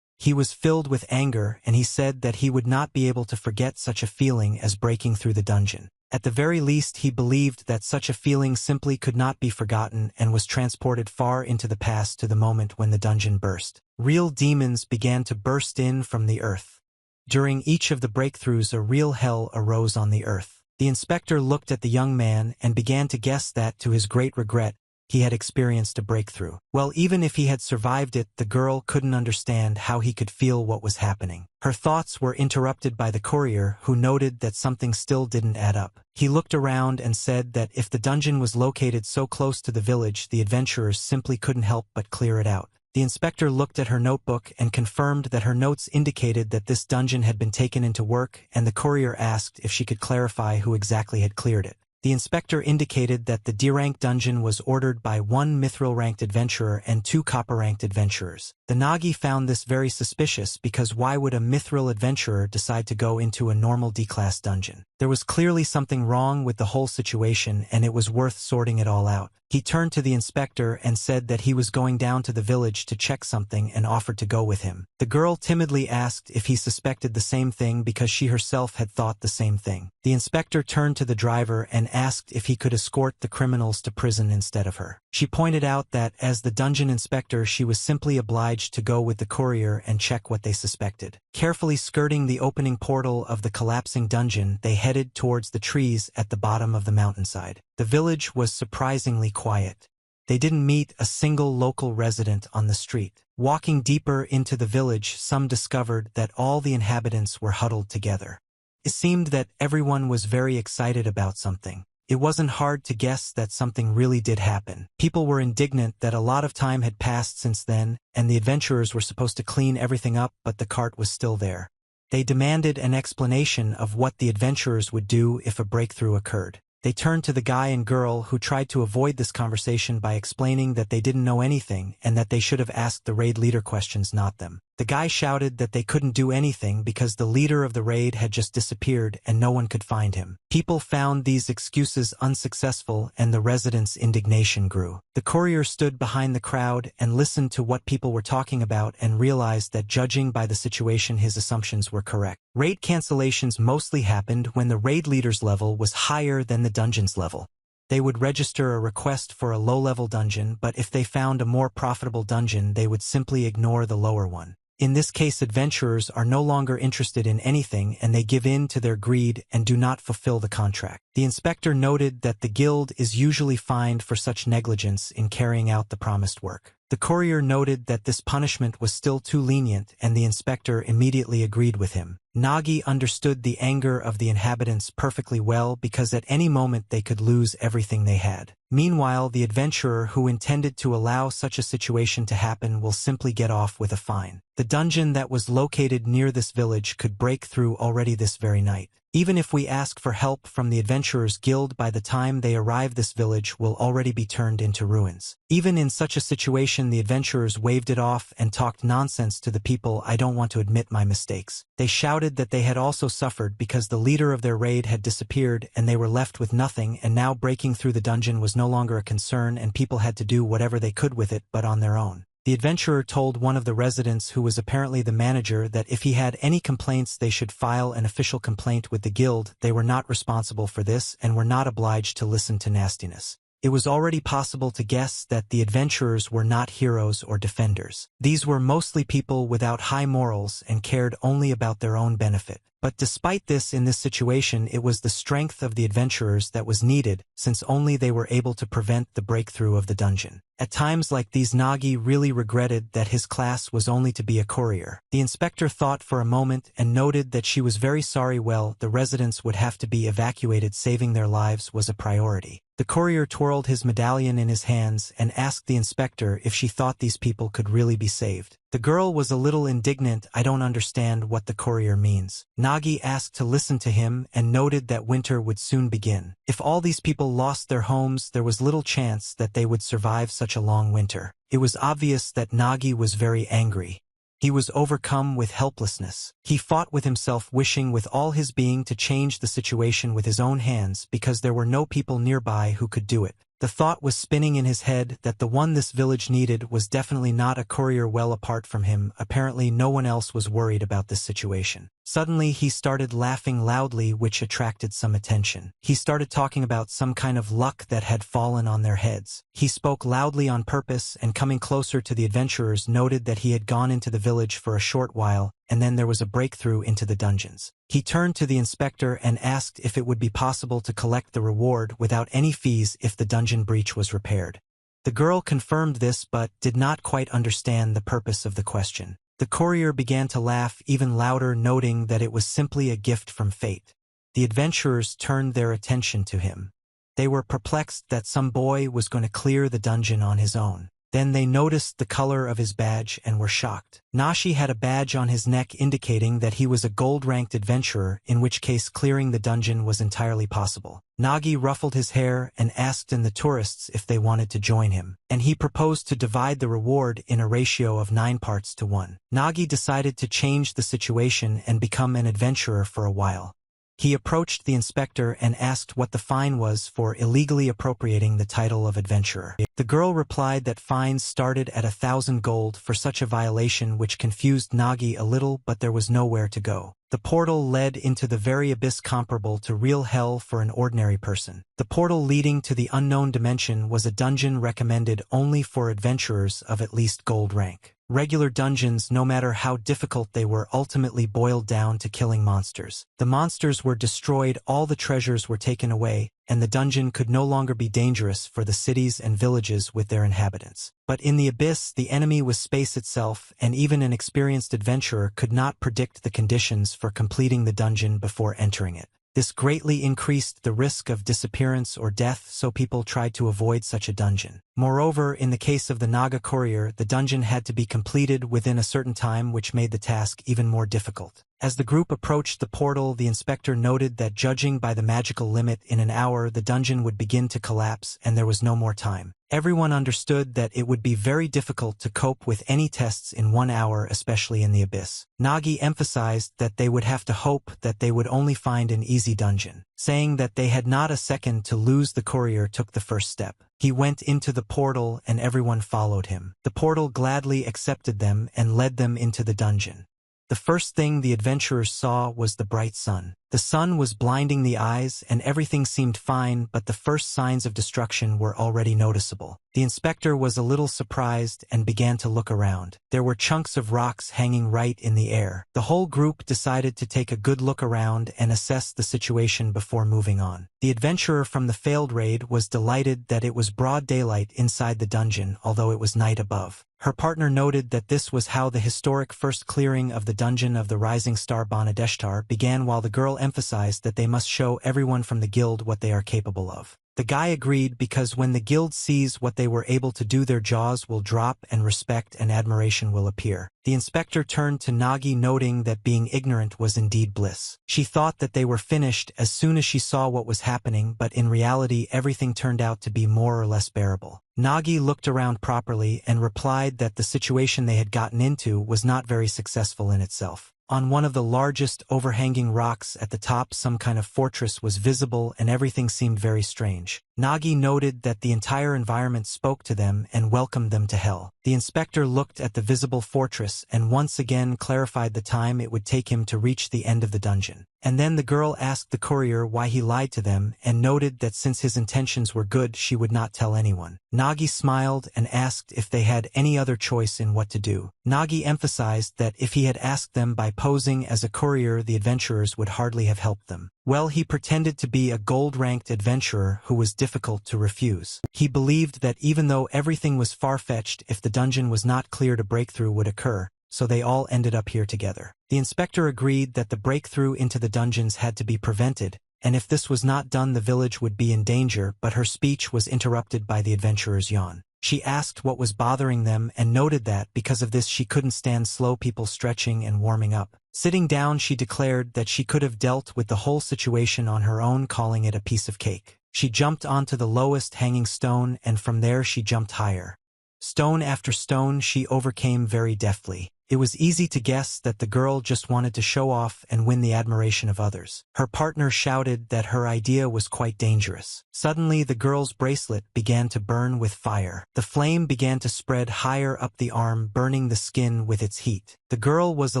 He was filled with anger, and he said that he would not be able to forget such a feeling as breaking through the dungeon. At the very least, he believed that such a feeling simply could not be forgotten and was transported far into the past to the moment when the dungeon burst. Real demons began to burst in from the earth. During each of the breakthroughs, a real hell arose on the earth. The inspector looked at the young man and began to guess that, to his great regret, he had experienced a breakthrough. Well, even if he had survived it, the girl couldn't understand how he could feel what was happening. Her thoughts were interrupted by the courier, who noted that something still didn't add up. He looked around and said that if the dungeon was located so close to the village, the adventurers simply couldn't help but clear it out. The inspector looked at her notebook and confirmed that her notes indicated that this dungeon had been taken into work, and the courier asked if she could clarify who exactly had cleared it. The inspector indicated that the D-rank dungeon was ordered by 1 mithril-ranked adventurer and 2 copper-ranked adventurers. The Nagi found this very suspicious because why would a mithril adventurer decide to go into a normal D-class dungeon? There was clearly something wrong with the whole situation and it was worth sorting it all out. He turned to the inspector and said that he was going down to the village to check something and offered to go with him. The girl timidly asked if he suspected the same thing because she herself had thought the same thing. The inspector turned to the driver and asked if he could escort the criminals to prison instead of her. She pointed out that as the dungeon inspector she was simply obliged to go with the courier and check what they suspected. Carefully skirting the opening portal of the collapsing dungeon, they headed towards the trees at the bottom of the mountainside. The village was surprisingly quiet. They didn't meet a single local resident on the street. Walking deeper into the village, some discovered that all the inhabitants were huddled together. It seemed that everyone was very excited about something. It wasn't hard to guess that something really did happen. People were indignant that a lot of time had passed since then, and the adventurers were supposed to clean everything up, but the cart was still there. They demanded an explanation of what the adventurers would do if a breakthrough occurred. They turned to the guy and girl who tried to avoid this conversation by explaining that they didn't know anything and that they should have asked the raid leader questions, not them. The guy shouted that they couldn't do anything because the leader of the raid had just disappeared and no one could find him. People found these excuses unsuccessful and the residents' indignation grew. The courier stood behind the crowd and listened to what people were talking about and realized that judging by the situation his assumptions were correct. Raid cancellations mostly happened when the raid leader's level was higher than the dungeon's level. They would register a request for a low-level dungeon, but if they found a more profitable dungeon they would simply ignore the lower one. In this case, adventurers are no longer interested in anything and they give in to their greed and do not fulfill the contract. The inspector noted that the guild is usually fined for such negligence in carrying out the promised work. The courier noted that this punishment was still too lenient and the inspector immediately agreed with him. Nagi understood the anger of the inhabitants perfectly well because at any moment they could lose everything they had. Meanwhile, the adventurer who intended to allow such a situation to happen will simply get off with a fine. The dungeon that was located near this village could break through already this very night. Even if we ask for help from the Adventurers Guild, by the time they arrive this village will already be turned into ruins. Even in such a situation the adventurers waved it off and talked nonsense to the people. I don't want to admit my mistakes. They shouted that they had also suffered because the leader of their raid had disappeared and they were left with nothing, and now breaking through the dungeon was no longer a concern and people had to do whatever they could with it but on their own. The adventurer told one of the residents, who was apparently the manager, that if he had any complaints they should file an official complaint with the guild. They were not responsible for this and were not obliged to listen to nastiness. It was already possible to guess that the adventurers were not heroes or defenders. These were mostly people without high morals and cared only about their own benefit. But despite this, in this situation it was the strength of the adventurers that was needed, since only they were able to prevent the breakthrough of the dungeon. At times like these, Nagi really regretted that his class was only to be a courier. The inspector thought for a moment and noted that she was very sorry. Well, the residents would have to be evacuated. Saving their lives was a priority. The courier twirled his medallion in his hands and asked the inspector if she thought these people could really be saved. The girl was a little indignant. I don't understand what the courier means. Nagi asked to listen to him and noted that winter would soon begin. If all these people lost their homes, there was little chance that they would survive such a long winter. It was obvious that Nagi was very angry. He was overcome with helplessness. He fought with himself, wishing with all his being to change the situation with his own hands because there were no people nearby who could do it. The thought was spinning in his head that the one this village needed was definitely not a courier. Well, apart from him, apparently no one else was worried about this situation. Suddenly he started laughing loudly, which attracted some attention. He started talking about some kind of luck that had fallen on their heads. He spoke loudly on purpose, and coming closer to the adventurers noted that he had gone into the village for a short while, and then there was a breakthrough into the dungeons. He turned to the inspector and asked if it would be possible to collect the reward without any fees if the dungeon breach was repaired. The girl confirmed this but did not quite understand the purpose of the question. The courier began to laugh even louder, noting that it was simply a gift from fate. The adventurers turned their attention to him. They were perplexed that some boy was going to clear the dungeon on his own. Then they noticed the color of his badge and were shocked. Nashi had a badge on his neck indicating that he was a gold-ranked adventurer, in which case clearing the dungeon was entirely possible. Nagi ruffled his hair and asked the tourists if they wanted to join him, and he proposed to divide the reward in a ratio of 9 parts to 1. Nagi decided to change the situation and become an adventurer for a while. He approached the inspector and asked what the fine was for illegally appropriating the title of adventurer. The girl replied that fines started at 1,000 gold for such a violation, which confused Nagi a little, but there was nowhere to go. The portal led into the very abyss comparable to real hell for an ordinary person. The portal leading to the unknown dimension was a dungeon recommended only for adventurers of at least gold rank. Regular dungeons, no matter how difficult they were, ultimately boiled down to killing monsters. The monsters were destroyed, all the treasures were taken away, and the dungeon could no longer be dangerous for the cities and villages with their inhabitants. But in the abyss, the enemy was space itself, and even an experienced adventurer could not predict the conditions for completing the dungeon before entering it. This greatly increased the risk of disappearance or death, so people tried to avoid such a dungeon. Moreover, in the case of the Naga courier, the dungeon had to be completed within a certain time, which made the task even more difficult. As the group approached the portal, the inspector noted that judging by the magical limit, in an hour the dungeon would begin to collapse and there was no more time. Everyone understood that it would be very difficult to cope with any tests in 1 hour, especially in the abyss. Nagi emphasized that they would have to hope that they would only find an easy dungeon. Saying that they had not a second to lose, the courier took the first step. He went into the portal and everyone followed him. The portal gladly accepted them and led them into the dungeon. The first thing the adventurers saw was the bright sun. The sun was blinding the eyes and everything seemed fine, but the first signs of destruction were already noticeable. The inspector was a little surprised and began to look around. There were chunks of rocks hanging right in the air. The whole group decided to take a good look around and assess the situation before moving on. The adventurer from the failed raid was delighted that it was broad daylight inside the dungeon, although it was night above. Her partner noted that this was how the historic first clearing of the dungeon of the Rising Star Banadeshtar began, while the girl emphasized that they must show everyone from the guild what they are capable of. The guy agreed, because when the guild sees what they were able to do, their jaws will drop and respect and admiration will appear. The inspector turned to Nagi, noting that being ignorant was indeed bliss. She thought that they were finished as soon as she saw what was happening, but in reality everything turned out to be more or less bearable. Nagi looked around properly and replied that the situation they had gotten into was not very successful in itself. On one of the largest overhanging rocks at the top, some kind of fortress was visible and everything seemed very strange. Nagi noted that the entire environment spoke to them and welcomed them to hell. The inspector looked at the visible fortress and once again clarified the time it would take him to reach the end of the dungeon. And then the girl asked the courier why he lied to them and noted that since his intentions were good, she would not tell anyone. Nagi smiled and asked if they had any other choice in what to do. Nagi emphasized that if he had asked them by posing as a courier, the adventurers would hardly have helped them. Well, he pretended to be a gold-ranked adventurer who was difficult to refuse. He believed that even though everything was far-fetched, if the dungeon was not cleared, a breakthrough would occur, so they all ended up here together. The inspector agreed that the breakthrough into the dungeons had to be prevented, and if this was not done the village would be in danger, but her speech was interrupted by the adventurer's yawn. She asked what was bothering them and noted that because of this she couldn't stand slow people stretching and warming up. Sitting down, she declared that she could have dealt with the whole situation on her own, calling it a piece of cake. She jumped onto the lowest hanging stone and from there she jumped higher. Stone after stone she overcame very deftly. It was easy to guess that the girl just wanted to show off and win the admiration of others. Her partner shouted that her idea was quite dangerous. Suddenly the girl's bracelet began to burn with fire. The flame began to spread higher up the arm, burning the skin with its heat. The girl was a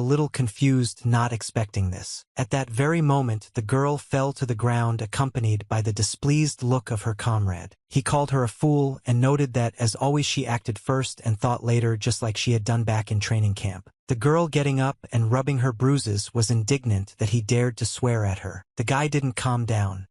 little confused, not expecting this. At that very moment the girl fell to the ground, accompanied by the displeased look of her comrade. He called her a fool and noted that as always she acted first and thought later, just like she had done back in training camp. The girl, getting up and rubbing her bruises, was indignant that he dared to swear at her. The guy didn't calm down.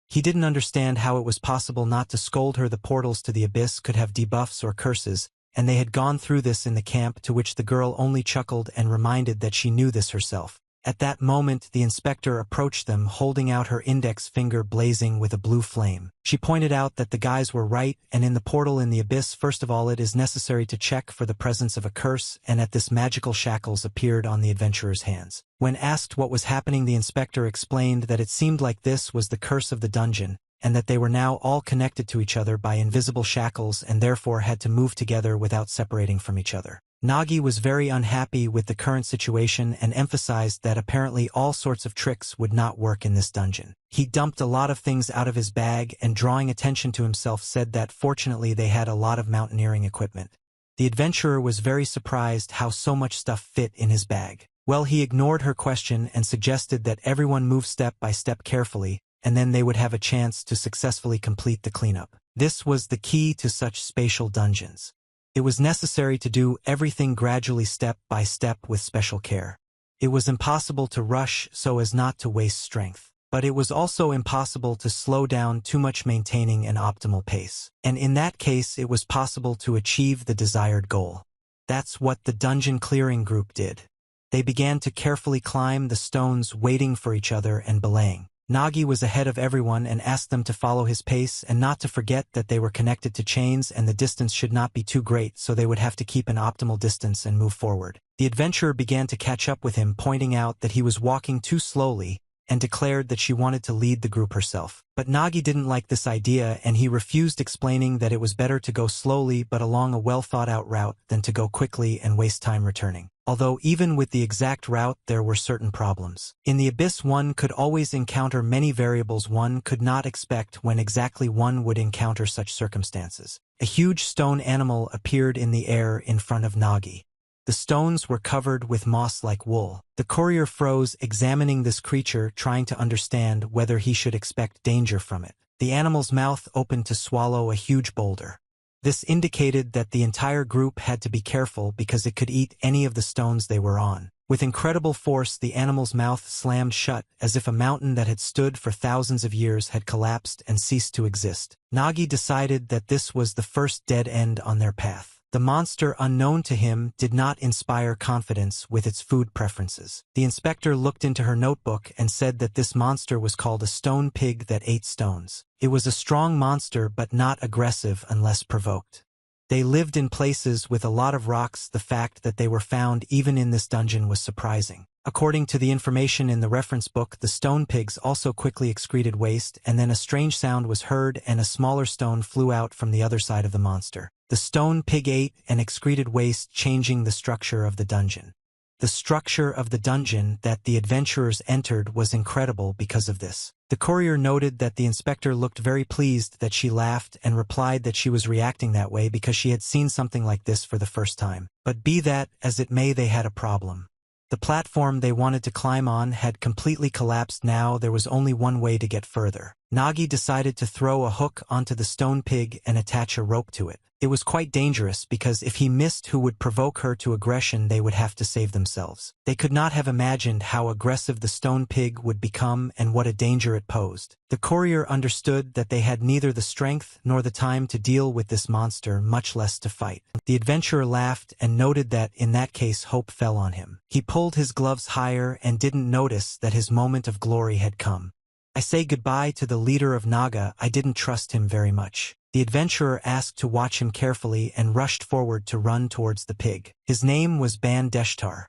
He didn't understand how it was possible not to scold her. The portals to the abyss could have debuffs or curses, and they had gone through this in the camp, to which the girl only chuckled and reminded that she knew this herself. At that moment, the inspector approached them, holding out her index finger blazing with a blue flame. She pointed out that the guys were right, and in the portal in the abyss, first of all it is necessary to check for the presence of a curse, and at this magical shackles appeared on the adventurer's hands. When asked what was happening, the inspector explained that it seemed like this was the curse of the dungeon, and that they were now all connected to each other by invisible shackles and therefore had to move together without separating from each other. Nagi was very unhappy with the current situation and emphasized that apparently all sorts of tricks would not work in this dungeon. He dumped a lot of things out of his bag and, drawing attention to himself, said that fortunately they had a lot of mountaineering equipment. The adventurer was very surprised how so much stuff fit in his bag. Well, he ignored her question and suggested that everyone move step by step carefully, and then they would have a chance to successfully complete the cleanup. This was the key to such spatial dungeons. It was necessary to do everything gradually, step by step, with special care. It was impossible to rush so as not to waste strength. But it was also impossible to slow down too much, maintaining an optimal pace. And in that case, it was possible to achieve the desired goal. That's what the dungeon clearing group did. They began to carefully climb the stones, waiting for each other and belaying. Nagi was ahead of everyone and asked them to follow his pace and not to forget that they were connected to chains and the distance should not be too great, so they would have to keep an optimal distance and move forward. The adventurer began to catch up with him, pointing out that he was walking too slowly, and declared that she wanted to lead the group herself. But Nagi didn't like this idea, and he refused, explaining that it was better to go slowly but along a well-thought-out route than to go quickly and waste time returning. Although even with the exact route there were certain problems. In the abyss one could always encounter many variables one could not expect when exactly one would encounter such circumstances. A huge stone animal appeared in the air in front of Nagi. The stones were covered with moss like wool. The courier froze, examining this creature, trying to understand whether he should expect danger from it. The animal's mouth opened to swallow a huge boulder. This indicated that the entire group had to be careful because it could eat any of the stones they were on. With incredible force, the animal's mouth slammed shut, as if a mountain that had stood for thousands of years had collapsed and ceased to exist. Nagi decided that this was the first dead end on their path. The monster, unknown to him, did not inspire confidence with its food preferences. The inspector looked into her notebook and said that this monster was called a stone pig that ate stones. It was a strong monster but not aggressive unless provoked. They lived in places with a lot of rocks. The fact that they were found even in this dungeon was surprising. According to the information in the reference book, the stone pigs also quickly excreted waste, and then a strange sound was heard and a smaller stone flew out from the other side of the monster. The stone pig ate and excreted waste, changing the structure of the dungeon. The structure of the dungeon that the adventurers entered was incredible because of this. The courier noted that the inspector looked very pleased, that she laughed and replied that she was reacting that way because she had seen something like this for the first time. But be that as it may, they had a problem. The platform they wanted to climb on had completely collapsed. Now there was only one way to get further. Nagi decided to throw a hook onto the stone pig and attach a rope to it. It was quite dangerous because if he missed who would provoke her to aggression, they would have to save themselves. They could not have imagined how aggressive the stone pig would become and what a danger it posed. The courier understood that they had neither the strength nor the time to deal with this monster, much less to fight. The adventurer laughed and noted that in that case hope fell on him. He pulled his gloves higher and didn't notice that his moment of glory had come. I say goodbye to the leader of Naga. I didn't trust him very much. The adventurer asked to watch him carefully and rushed forward to run towards the pig. His name was Ban-Deshtar.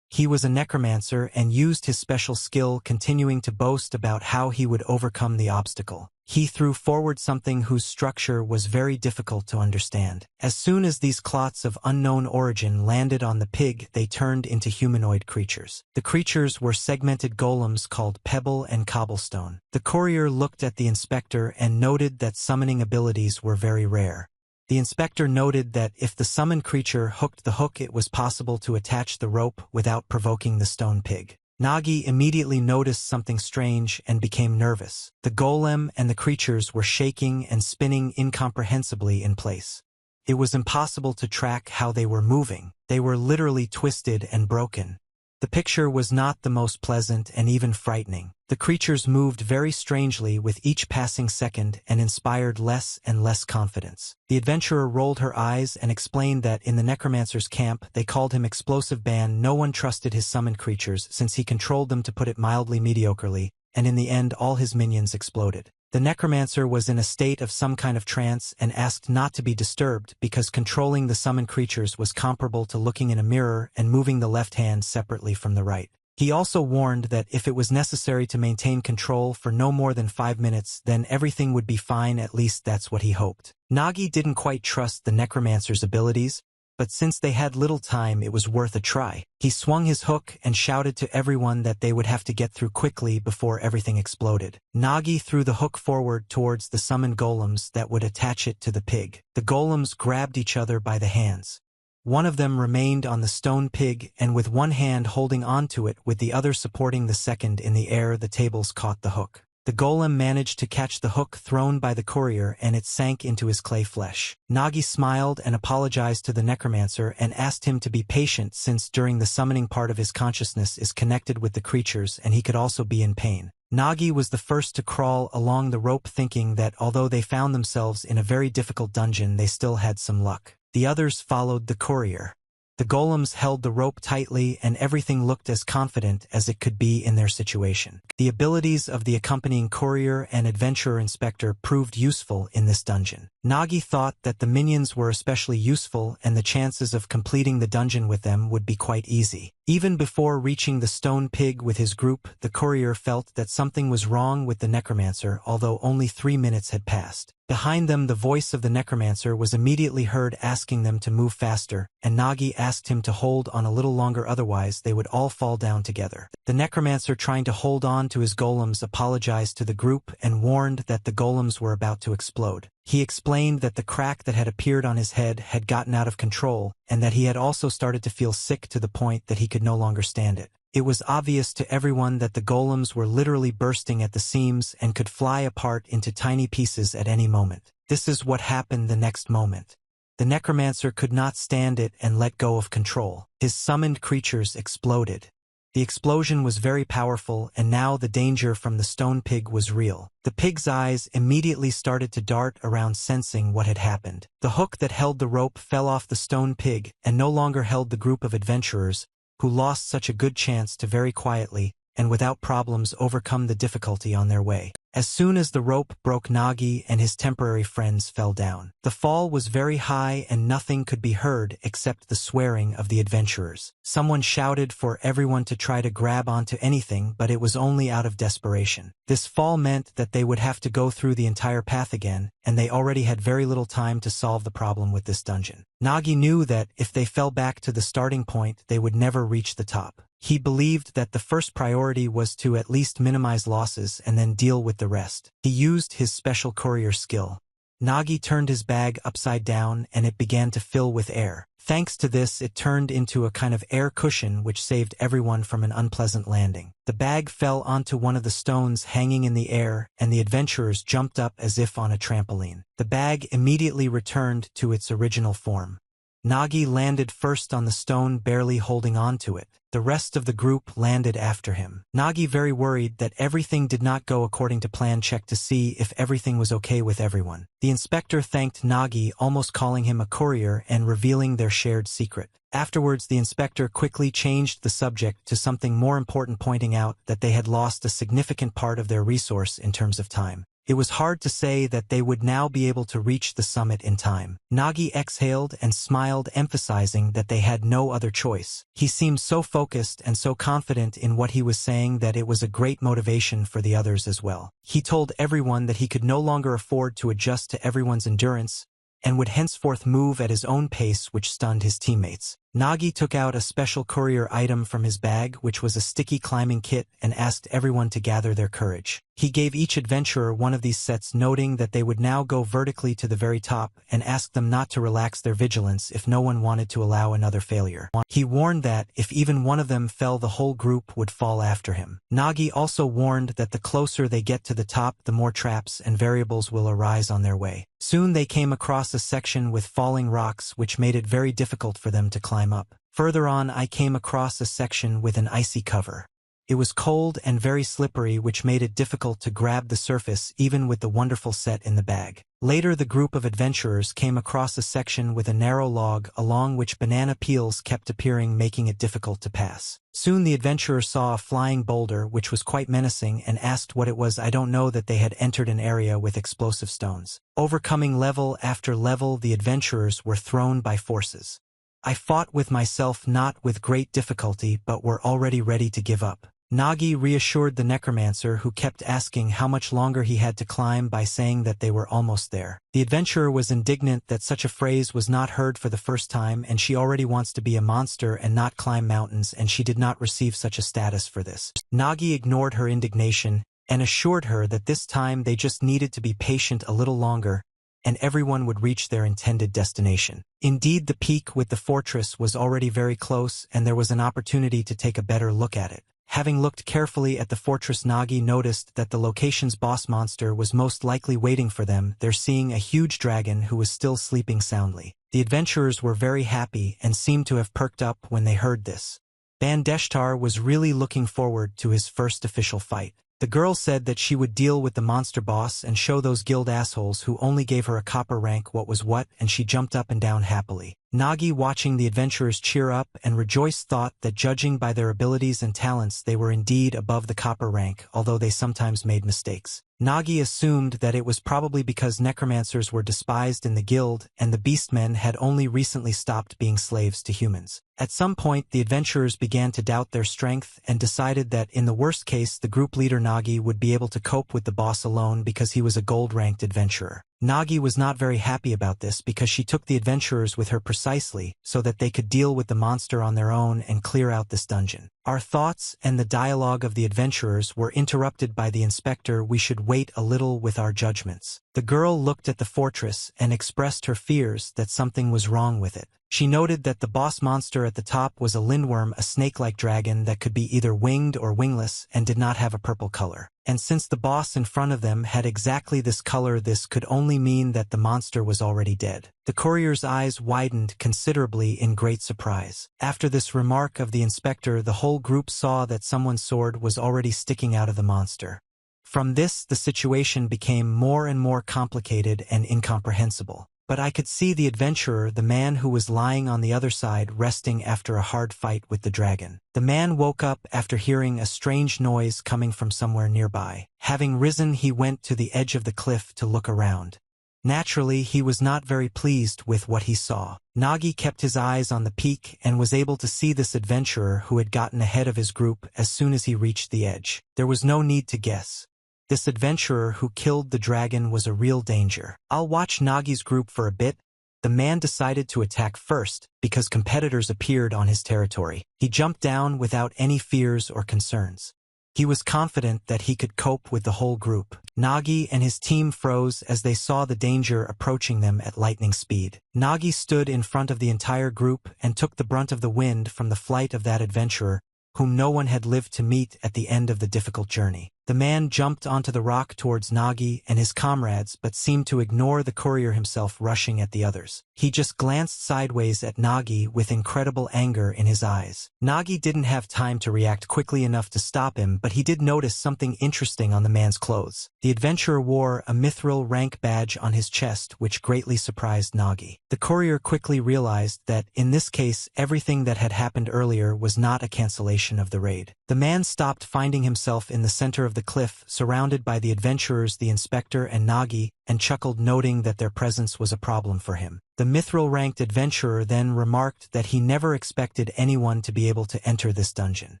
He was a necromancer and used his special skill, continuing to boast about how he would overcome the obstacle. He threw forward something whose structure was very difficult to understand. As soon as these clots of unknown origin landed on the pig, they turned into humanoid creatures. The creatures were segmented golems called Pebble and Cobblestone. The courier looked at the inspector and noted that summoning abilities were very rare. The inspector noted that if the summoned creature hooked the hook, it was possible to attach the rope without provoking the stone pig. Nagi immediately noticed something strange and became nervous. The golem and the creatures were shaking and spinning incomprehensibly in place. It was impossible to track how they were moving. They were literally twisted and broken. The picture was not the most pleasant and even frightening. The creatures moved very strangely with each passing second and inspired less and less confidence. The adventurer rolled her eyes and explained that in the Necromancer's camp they called him Explosive Ban. No one trusted his summoned creatures since he controlled them, to put it mildly, mediocrely, and in the end all his minions exploded. The Necromancer was in a state of some kind of trance and asked not to be disturbed because controlling the summoned creatures was comparable to looking in a mirror and moving the left hand separately from the right. He also warned that if it was necessary to maintain control for no more than 5 minutes, then everything would be fine. At least that's what he hoped. Nagi didn't quite trust the Necromancer's abilities, but since they had little time it was worth a try. He swung his hook and shouted to everyone that they would have to get through quickly before everything exploded. Nagi threw the hook forward towards the summoned golems that would attach it to the pig. The golems grabbed each other by the hands. One of them remained on the stone pig, and with one hand holding onto it with the other supporting the second in the air, the tables caught the hook. The golem managed to catch the hook thrown by the courier and it sank into his clay flesh. Nagi smiled and apologized to the Necromancer and asked him to be patient since during the summoning part of his consciousness is connected with the creatures and he could also be in pain. Nagi was the first to crawl along the rope, thinking that although they found themselves in a very difficult dungeon they still had some luck. The others followed the courier. The golems held the rope tightly and everything looked as confident as it could be in their situation. The abilities of the accompanying courier and adventurer inspector proved useful in this dungeon. Nagi thought that the minions were especially useful and the chances of completing the dungeon with them would be quite easy. Even before reaching the stone pig with his group, the courier felt that something was wrong with the Necromancer, although only 3 minutes had passed. Behind them, the voice of the Necromancer was immediately heard asking them to move faster, and Nagi asked him to hold on a little longer, otherwise they would all fall down together. The Necromancer, trying to hold on to his golems, apologized to the group and warned that the golems were about to explode. He explained that the crack that had appeared on his head had gotten out of control, and that he had also started to feel sick to the point that he could no longer stand it. It was obvious to everyone that the golems were literally bursting at the seams and could fly apart into tiny pieces at any moment. This is what happened the next moment. The Necromancer could not stand it and let go of control. His summoned creatures exploded. The explosion was very powerful, and now the danger from the stone pig was real. The pig's eyes immediately started to dart around, sensing what had happened. The hook that held the rope fell off the stone pig and no longer held the group of adventurers, who lost such a good chance to very quietly and without problems overcome the difficulty on their way. As soon as the rope broke, Nagi and his temporary friends fell down. The fall was very high and nothing could be heard except the swearing of the adventurers. Someone shouted for everyone to try to grab onto anything, but it was only out of desperation. This fall meant that they would have to go through the entire path again, and they already had very little time to solve the problem with this dungeon. Nagi knew that if they fell back to the starting point, they would never reach the top. He believed that the first priority was to at least minimize losses and then deal with the rest. He used his special courier skill. Nagi turned his bag upside down and it began to fill with air. Thanks to this, it turned into a kind of air cushion which saved everyone from an unpleasant landing. The bag fell onto one of the stones hanging in the air, and the adventurers jumped up as if on a trampoline. The bag immediately returned to its original form. Nagi landed first on the stone, barely holding on to it. The rest of the group landed after him. Nagi, very worried that everything did not go according to plan, checked to see if everything was okay with everyone. The inspector thanked Nagi, almost calling him a courier and revealing their shared secret. Afterwards, the inspector quickly changed the subject to something more important, pointing out that they had lost a significant part of their resource in terms of time. It was hard to say that they would now be able to reach the summit in time. Nagi exhaled and smiled, emphasizing that they had no other choice. He seemed so focused and so confident in what he was saying that it was a great motivation for the others as well. He told everyone that he could no longer afford to adjust to everyone's endurance and would henceforth move at his own pace, which stunned his teammates. Nagi took out a special courier item from his bag, which was a sticky climbing kit, and asked everyone to gather their courage. He gave each adventurer one of these sets, noting that they would now go vertically to the very top, and asked them not to relax their vigilance if no one wanted to allow another failure. He warned that if even one of them fell, the whole group would fall after him. Nagi also warned that the closer they get to the top, the more traps and variables will arise on their way. Soon they came across a section with falling rocks, which made it very difficult for them to climb up. Further on I came across a section with an icy cover. It was cold and very slippery, which made it difficult to grab the surface even with the wonderful set in the bag. Later the group of adventurers came across a section with a narrow log along which banana peels kept appearing, making it difficult to pass. Soon the adventurer saw a flying boulder which was quite menacing and asked what it was. I don't know that they had entered an area with explosive stones. Overcoming level after level, the adventurers were thrown by forces. I fought with myself, not with great difficulty, but were already ready to give up. Nagi reassured the necromancer, who kept asking how much longer he had to climb, by saying that they were almost there. The adventurer was indignant that such a phrase was not heard for the first time, and she already wants to be a monster and not climb mountains, and she did not receive such a status for this. Nagi ignored her indignation and assured her that this time they just needed to be patient a little longer, and everyone would reach their intended destination. Indeed, the peak with the fortress was already very close, and there was an opportunity to take a better look at it. Having looked carefully at the fortress, Nagi noticed that the location's boss monster was most likely waiting for them, there seeing a huge dragon who was still sleeping soundly. The adventurers were very happy and seemed to have perked up when they heard this. Bandeshtar was really looking forward to his first official fight. The girl said that she would deal with the monster boss and show those guild assholes who only gave her a copper rank what was what, and she jumped up and down happily. Nagi, watching the adventurers cheer up and rejoice, thought that judging by their abilities and talents they were indeed above the copper rank, although they sometimes made mistakes. Nagi assumed that it was probably because necromancers were despised in the guild and the beastmen had only recently stopped being slaves to humans. At some point the adventurers began to doubt their strength and decided that in the worst case the group leader Nagi would be able to cope with the boss alone because he was a gold-ranked adventurer. Nagi was not very happy about this because she took the adventurers with her precisely so that they could deal with the monster on their own and clear out this dungeon. Our thoughts and the dialogue of the adventurers were interrupted by the inspector. We should wait a little with our judgments. The girl looked at the fortress and expressed her fears that something was wrong with it. She noted that the boss monster at the top was a lindworm, a snake-like dragon that could be either winged or wingless and did not have a purple color. And since the boss in front of them had exactly this color, this could only mean that the monster was already dead. The courier's eyes widened considerably in great surprise. After this remark of the inspector, the whole group saw that someone's sword was already sticking out of the monster. From this, the situation became more and more complicated and incomprehensible. But I could see the adventurer, the man who was lying on the other side, resting after a hard fight with the dragon. The man woke up after hearing a strange noise coming from somewhere nearby. Having risen, he went to the edge of the cliff to look around. Naturally, he was not very pleased with what he saw. Nagi kept his eyes on the peak and was able to see this adventurer who had gotten ahead of his group as soon as he reached the edge. There was no need to guess. This adventurer who killed the dragon was a real danger. I'll watch Nagi's group for a bit. The man decided to attack first because competitors appeared on his territory. He jumped down without any fears or concerns. He was confident that he could cope with the whole group. Nagi and his team froze as they saw the danger approaching them at lightning speed. Nagi stood in front of the entire group and took the brunt of the wind from the flight of that adventurer, whom no one had lived to meet at the end of the difficult journey. The man jumped onto the rock towards Nagi and his comrades, but seemed to ignore the courier himself rushing at the others. He just glanced sideways at Nagi with incredible anger in his eyes. Nagi didn't have time to react quickly enough to stop him, but he did notice something interesting on the man's clothes. The adventurer wore a mithril rank badge on his chest, which greatly surprised Nagi. The courier quickly realized that, in this case, everything that had happened earlier was not a cancellation of the raid. The man stopped, finding himself in the center of the cliff, surrounded by the adventurers, the inspector, and Nagi, and chuckled, noting that their presence was a problem for him. The mithril-ranked adventurer then remarked that he never expected anyone to be able to enter this dungeon.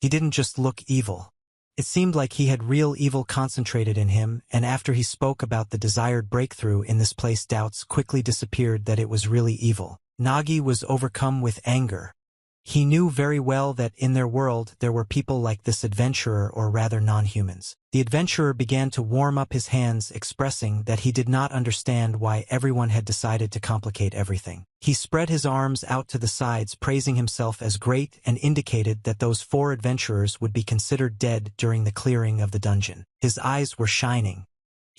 He didn't just look evil. It seemed like he had real evil concentrated in him, and after he spoke about the desired breakthrough in this place, doubts quickly disappeared that it was really evil. Nagi was overcome with anger. He knew very well that in their world there were people like this adventurer, or rather non-humans. The adventurer began to warm up his hands, expressing that he did not understand why everyone had decided to complicate everything. He spread his arms out to the sides, praising himself as great, and indicated that those 4 adventurers would be considered dead during the clearing of the dungeon. His eyes were shining.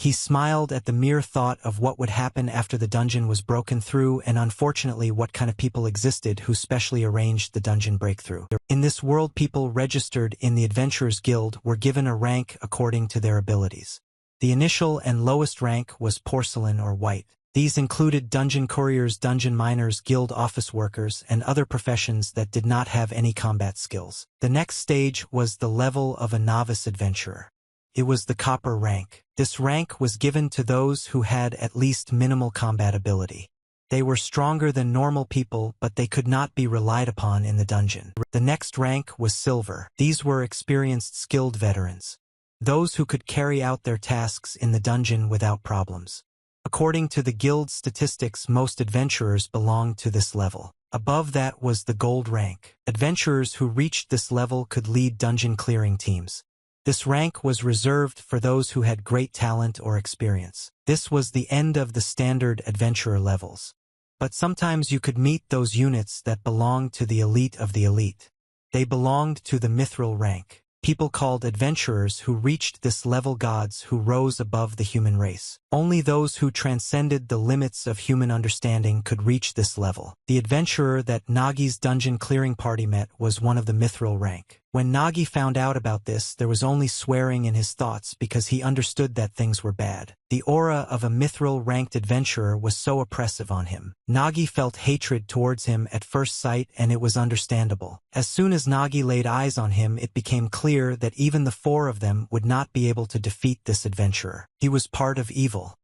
He smiled at the mere thought of what would happen after the dungeon was broken through and unfortunately what kind of people existed who specially arranged the dungeon breakthrough. In this world, people registered in the Adventurers Guild were given a rank according to their abilities. The initial and lowest rank was porcelain or white. These included dungeon couriers, dungeon miners, guild office workers, and other professions that did not have any combat skills. The next stage was the level of a novice adventurer. It was the copper rank. This rank was given to those who had at least minimal combat ability. They were stronger than normal people, but they could not be relied upon in the dungeon. The next rank was silver. These were experienced, skilled veterans. Those who could carry out their tasks in the dungeon without problems. According to the guild statistics, most adventurers belonged to this level. Above that was the gold rank. Adventurers who reached this level could lead dungeon clearing teams. This rank was reserved for those who had great talent or experience. This was the end of the standard adventurer levels. But sometimes you could meet those units that belonged to the elite of the elite. They belonged to the mithril rank. People called adventurers who reached this level gods who rose above the human race. Only those who transcended the limits of human understanding could reach this level. The adventurer that Nagi's dungeon clearing party met was one of the mithril rank. When Nagi found out about this, there was only swearing in his thoughts because he understood that things were bad. The aura of a mithril-ranked adventurer was so oppressive on him. Nagi felt hatred towards him at first sight, and it was understandable. As soon as Nagi laid eyes on him, it became clear that even the four of them would not be able to defeat this adventurer. He was part of evil.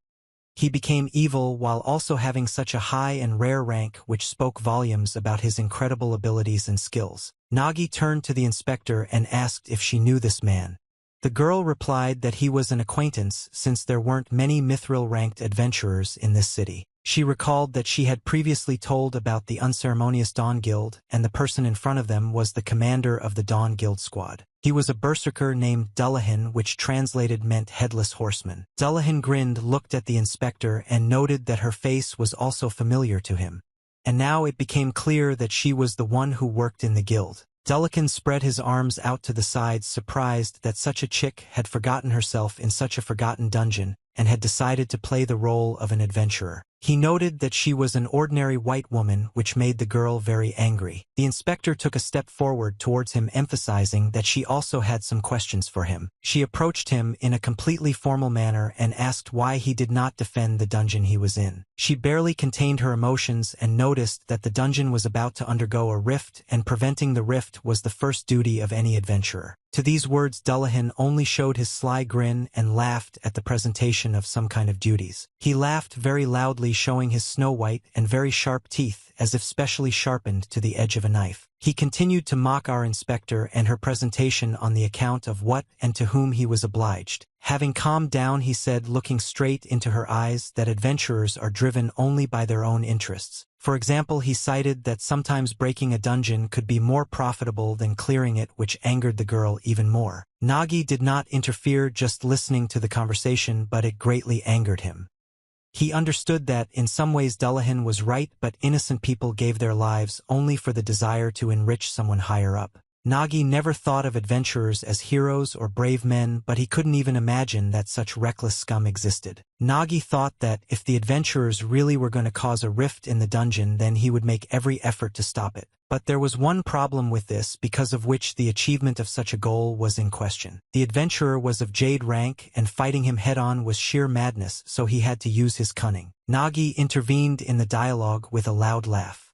He became evil while also having such a high and rare rank, which spoke volumes about his incredible abilities and skills. Nagi turned to the inspector and asked if she knew this man. The girl replied that he was an acquaintance since there weren't many mithril-ranked adventurers in this city. She recalled that she had previously told about the unceremonious Dawn Guild, and the person in front of them was the commander of the Dawn Guild squad. He was a berserker named Dullahan, which translated meant headless horseman. Dullahan grinned, looked at the inspector, and noted that her face was also familiar to him. And now it became clear that she was the one who worked in the guild. Dullahan spread his arms out to the sides, surprised that such a chick had forgotten herself in such a forgotten dungeon, and had decided to play the role of an adventurer. He noted that she was an ordinary white woman, which made the girl very angry. The inspector took a step forward towards him, emphasizing that she also had some questions for him. She approached him in a completely formal manner and asked why he did not defend the dungeon he was in. She barely contained her emotions and noticed that the dungeon was about to undergo a rift, and preventing the rift was the first duty of any adventurer. To these words, Dullahan only showed his sly grin and laughed at the presentation of some kind of duties. He laughed very loudly, showing his snow-white and very sharp teeth, as if specially sharpened to the edge of a knife. He continued to mock our inspector and her presentation on the account of what and to whom he was obliged. Having calmed down, he said, looking straight into her eyes, that adventurers are driven only by their own interests. For example, he cited that sometimes breaking a dungeon could be more profitable than clearing it, which angered the girl even more. Nagi did not interfere, just listening to the conversation, but it greatly angered him. He understood that, in some ways, Dullahan was right, but innocent people gave their lives only for the desire to enrich someone higher up. Nagi never thought of adventurers as heroes or brave men, but he couldn't even imagine that such reckless scum existed. Nagi thought that if the adventurers really were going to cause a rift in the dungeon, then he would make every effort to stop it. But there was one problem with this, because of which the achievement of such a goal was in question. The adventurer was of jade rank, and fighting him head-on was sheer madness, so he had to use his cunning. Nagi intervened in the dialogue with a loud laugh.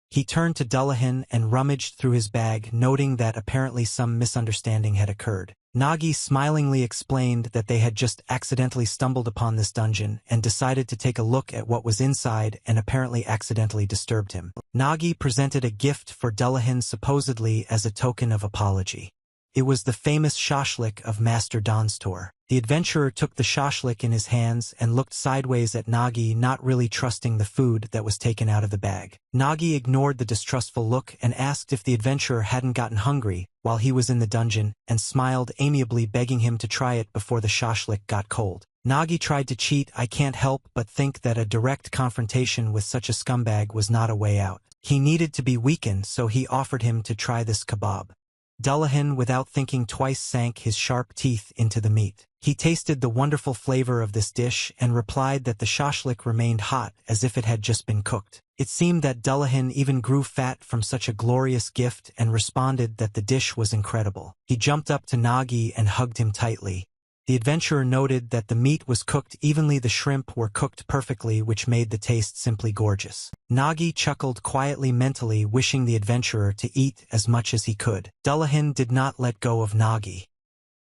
He turned to Dullahan and rummaged through his bag, noting that apparently some misunderstanding had occurred. Nagi smilingly explained that they had just accidentally stumbled upon this dungeon and decided to take a look at what was inside, and apparently accidentally disturbed him. Nagi presented a gift for Dullahan, supposedly as a token of apology. It was the famous shashlik of Master Don's tour. The adventurer took the shashlik in his hands and looked sideways at Nagi, not really trusting the food that was taken out of the bag. Nagi ignored the distrustful look and asked if the adventurer hadn't gotten hungry while he was in the dungeon, and smiled amiably, begging him to try it before the shashlik got cold. Nagi tried to cheat. I can't help but think that a direct confrontation with such a scumbag was not a way out. He needed to be weakened, so he offered him to try this kebab. Dullahan, without thinking twice, sank his sharp teeth into the meat. He tasted the wonderful flavor of this dish and replied that the shashlik remained hot as if it had just been cooked. It seemed that Dullahan even grew fat from such a glorious gift and responded that the dish was incredible. He jumped up to Nagi and hugged him tightly. The adventurer noted that the meat was cooked evenly, the shrimp were cooked perfectly, which made the taste simply gorgeous. Nagi chuckled quietly, mentally wishing the adventurer to eat as much as he could. Dullahan did not let go of Nagi.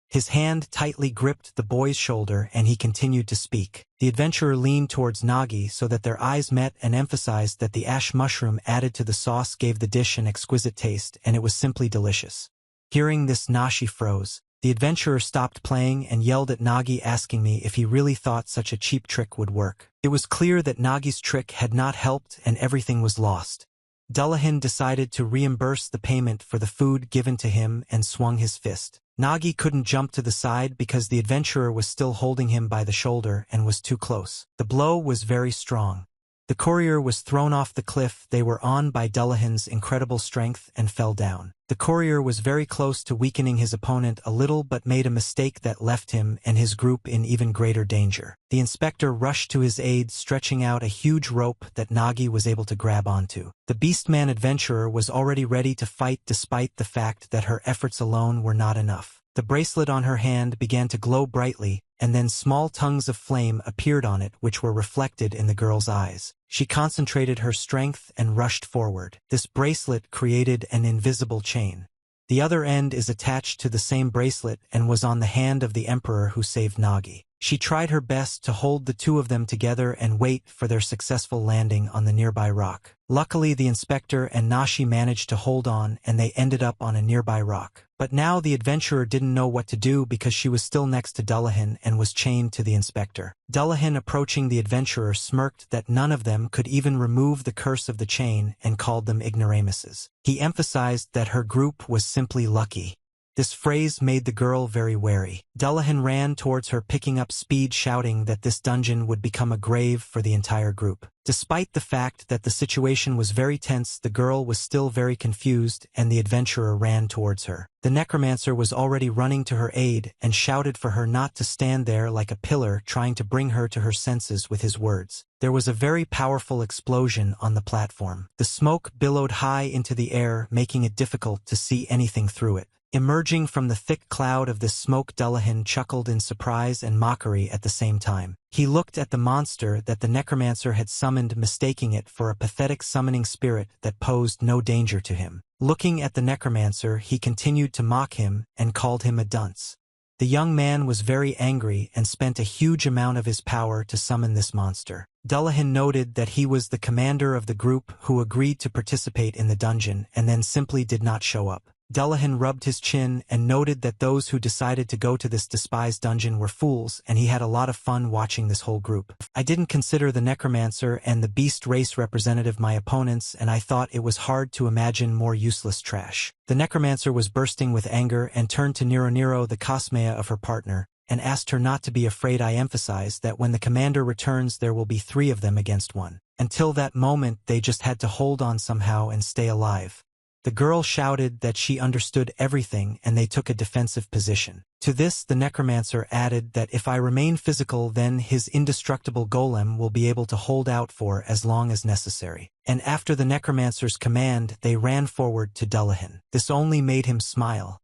His hand tightly gripped the boy's shoulder and he continued to speak. The adventurer leaned towards Nagi so that their eyes met and emphasized that the ash mushroom added to the sauce gave the dish an exquisite taste, and it was simply delicious. Hearing this, Nashi froze. The adventurer stopped playing and yelled at Nagi, asking me if he really thought such a cheap trick would work. It was clear that Nagi's trick had not helped and everything was lost. Dullahan decided to reimburse the payment for the food given to him and swung his fist. Nagi couldn't jump to the side because the adventurer was still holding him by the shoulder and was too close. The blow was very strong. The courier was thrown off the cliff they were on by Dullahan's incredible strength and fell down. The courier was very close to weakening his opponent a little, but made a mistake that left him and his group in even greater danger. The inspector rushed to his aid, stretching out a huge rope that Nagi was able to grab onto. The Beastman adventurer was already ready to fight despite the fact that her efforts alone were not enough. The bracelet on her hand began to glow brightly, and then small tongues of flame appeared on it which were reflected in the girl's eyes. She concentrated her strength and rushed forward. This bracelet created an invisible chain. The other end is attached to the same bracelet and was on the hand of the emperor who saved Nagi. She tried her best to hold the two of them together and wait for their successful landing on the nearby rock. Luckily, the inspector and Nashi managed to hold on and they ended up on a nearby rock. But now the adventurer didn't know what to do because she was still next to Dullahan and was chained to the inspector. Dullahan, approaching the adventurer, smirked that none of them could even remove the curse of the chain and called them ignoramuses. He emphasized that her group was simply lucky. This phrase made the girl very wary. Dullahan ran towards her, picking up speed, shouting that this dungeon would become a grave for the entire group. Despite the fact that the situation was very tense, the girl was still very confused and the adventurer ran towards her. The necromancer was already running to her aid and shouted for her not to stand there like a pillar, trying to bring her to her senses with his words. There was a very powerful explosion on the platform. The smoke billowed high into the air, making it difficult to see anything through it. Emerging from the thick cloud of this smoke, Dullahan chuckled in surprise and mockery at the same time. He looked at the monster that the necromancer had summoned, mistaking it for a pathetic summoning spirit that posed no danger to him. Looking at the necromancer, he continued to mock him and called him a dunce. The young man was very angry and spent a huge amount of his power to summon this monster. Dullahan noted that he was the commander of the group who agreed to participate in the dungeon and then simply did not show up. Dullahan rubbed his chin and noted that those who decided to go to this despised dungeon were fools, and he had a lot of fun watching this whole group. I didn't consider the necromancer and the beast race representative my opponents, and I thought it was hard to imagine more useless trash. The necromancer was bursting with anger and turned to Nero, the cosmea of her partner, and asked her not to be afraid. I emphasized that when the commander returns there will be 3 of them against 1. Until that moment they just had to hold on somehow and stay alive. The girl shouted that she understood everything and they took a defensive position. To this the necromancer added that if I remain physical then his indestructible golem will be able to hold out for as long as necessary. And after the necromancer's command they ran forward to Dullahan. This only made him smile.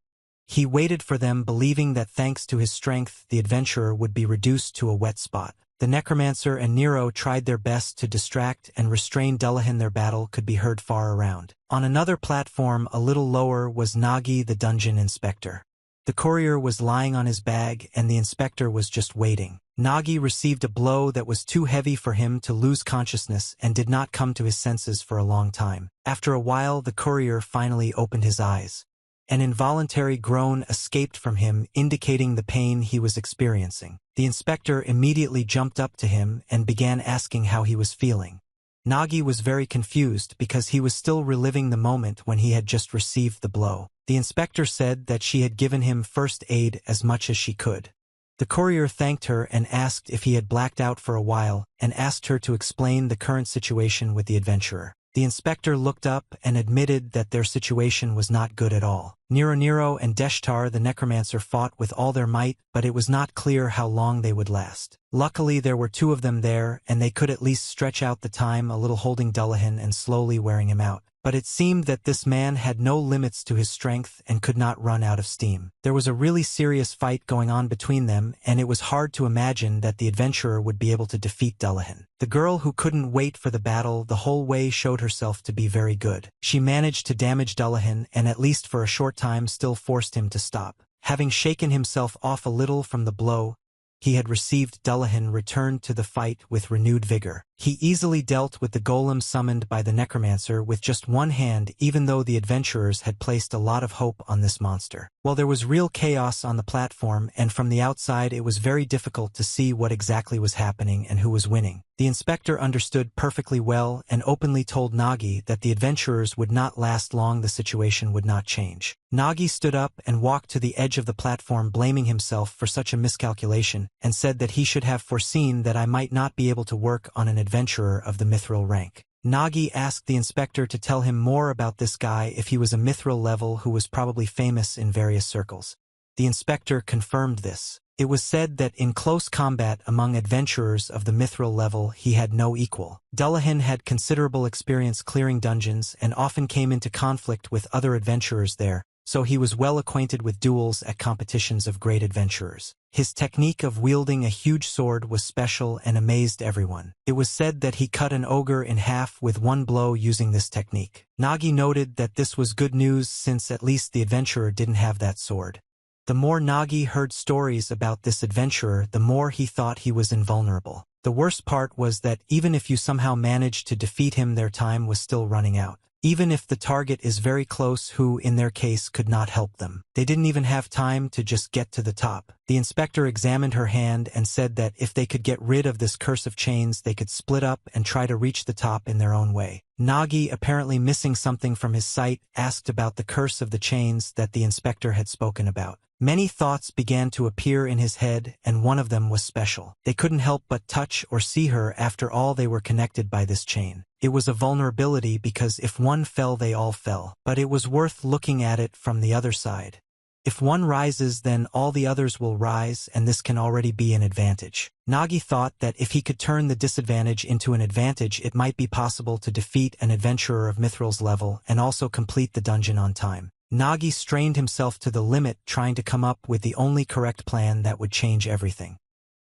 He waited for them, believing that thanks to his strength the adventurer would be reduced to a wet spot. The necromancer and Nero tried their best to distract and restrain Dullahan. Their battle could be heard far around. On another platform a little lower was Nagi, the dungeon inspector. The courier was lying on his bag and the inspector was just waiting. Nagi received a blow that was too heavy for him to lose consciousness and did not come to his senses for a long time. After a while the courier finally opened his eyes. An involuntary groan escaped from him, indicating the pain he was experiencing. The inspector immediately jumped up to him and began asking how he was feeling. Nagi was very confused because he was still reliving the moment when he had just received the blow. The inspector said that she had given him first aid as much as she could. The courier thanked her and asked if he had blacked out for a while and asked her to explain the current situation with the adventurer. The inspector looked up and admitted that their situation was not good at all. Nero and Deshtar the Necromancer fought with all their might, but it was not clear how long they would last. Luckily there were two of them there, and they could at least stretch out the time a little, holding Dullahan and slowly wearing him out. But it seemed that this man had no limits to his strength and could not run out of steam. There was a really serious fight going on between them, and it was hard to imagine that the adventurer would be able to defeat Dullahan. The girl who couldn't wait for the battle the whole way showed herself to be very good. She managed to damage Dullahan and at least for a short time still forced him to stop. Having shaken himself off a little from the blow he had received, Dullahan returned to the fight with renewed vigor. He easily dealt with the golem summoned by the Necromancer with just one hand, even though the adventurers had placed a lot of hope on this monster. While there was real chaos on the platform, and from the outside it was very difficult to see what exactly was happening and who was winning, the inspector understood perfectly well and openly told Nagi that the adventurers would not last long. The situation would not change. Nagi stood up and walked to the edge of the platform, blaming himself for such a miscalculation, and said that he should have foreseen that I might not be able to work on an adventurer of the mithril rank. Nagi asked the inspector to tell him more about this guy, if he was a mithril level who was probably famous in various circles. The inspector confirmed this. It was said that in close combat among adventurers of the mithril level he had no equal. Dullahan had considerable experience clearing dungeons and often came into conflict with other adventurers there, so he was well acquainted with duels at competitions of great adventurers. His technique of wielding a huge sword was special and amazed everyone. It was said that he cut an ogre in half with one blow using this technique. Nagi noted that this was good news, since at least the adventurer didn't have that sword. The more Nagi heard stories about this adventurer, the more he thought he was invulnerable. The worst part was that even if you somehow managed to defeat him, their time was still running out. Even if the target is very close, who in their case could not help them. They didn't even have time to just get to the top. The inspector examined her hand and said that if they could get rid of this curse of chains, they could split up and try to reach the top in their own way. Nagi, apparently missing something from his sight, asked about the curse of the chains that the inspector had spoken about. Many thoughts began to appear in his head, and one of them was special. They couldn't help but touch or see her. After all, they were connected by this chain. It was a vulnerability, because if one fell, they all fell. But it was worth looking at it from the other side. If one rises, then all the others will rise, and this can already be an advantage. Nagi thought that if he could turn the disadvantage into an advantage, it might be possible to defeat an adventurer of Mithril's level and also complete the dungeon on time. Nagi strained himself to the limit, trying to come up with the only correct plan that would change everything.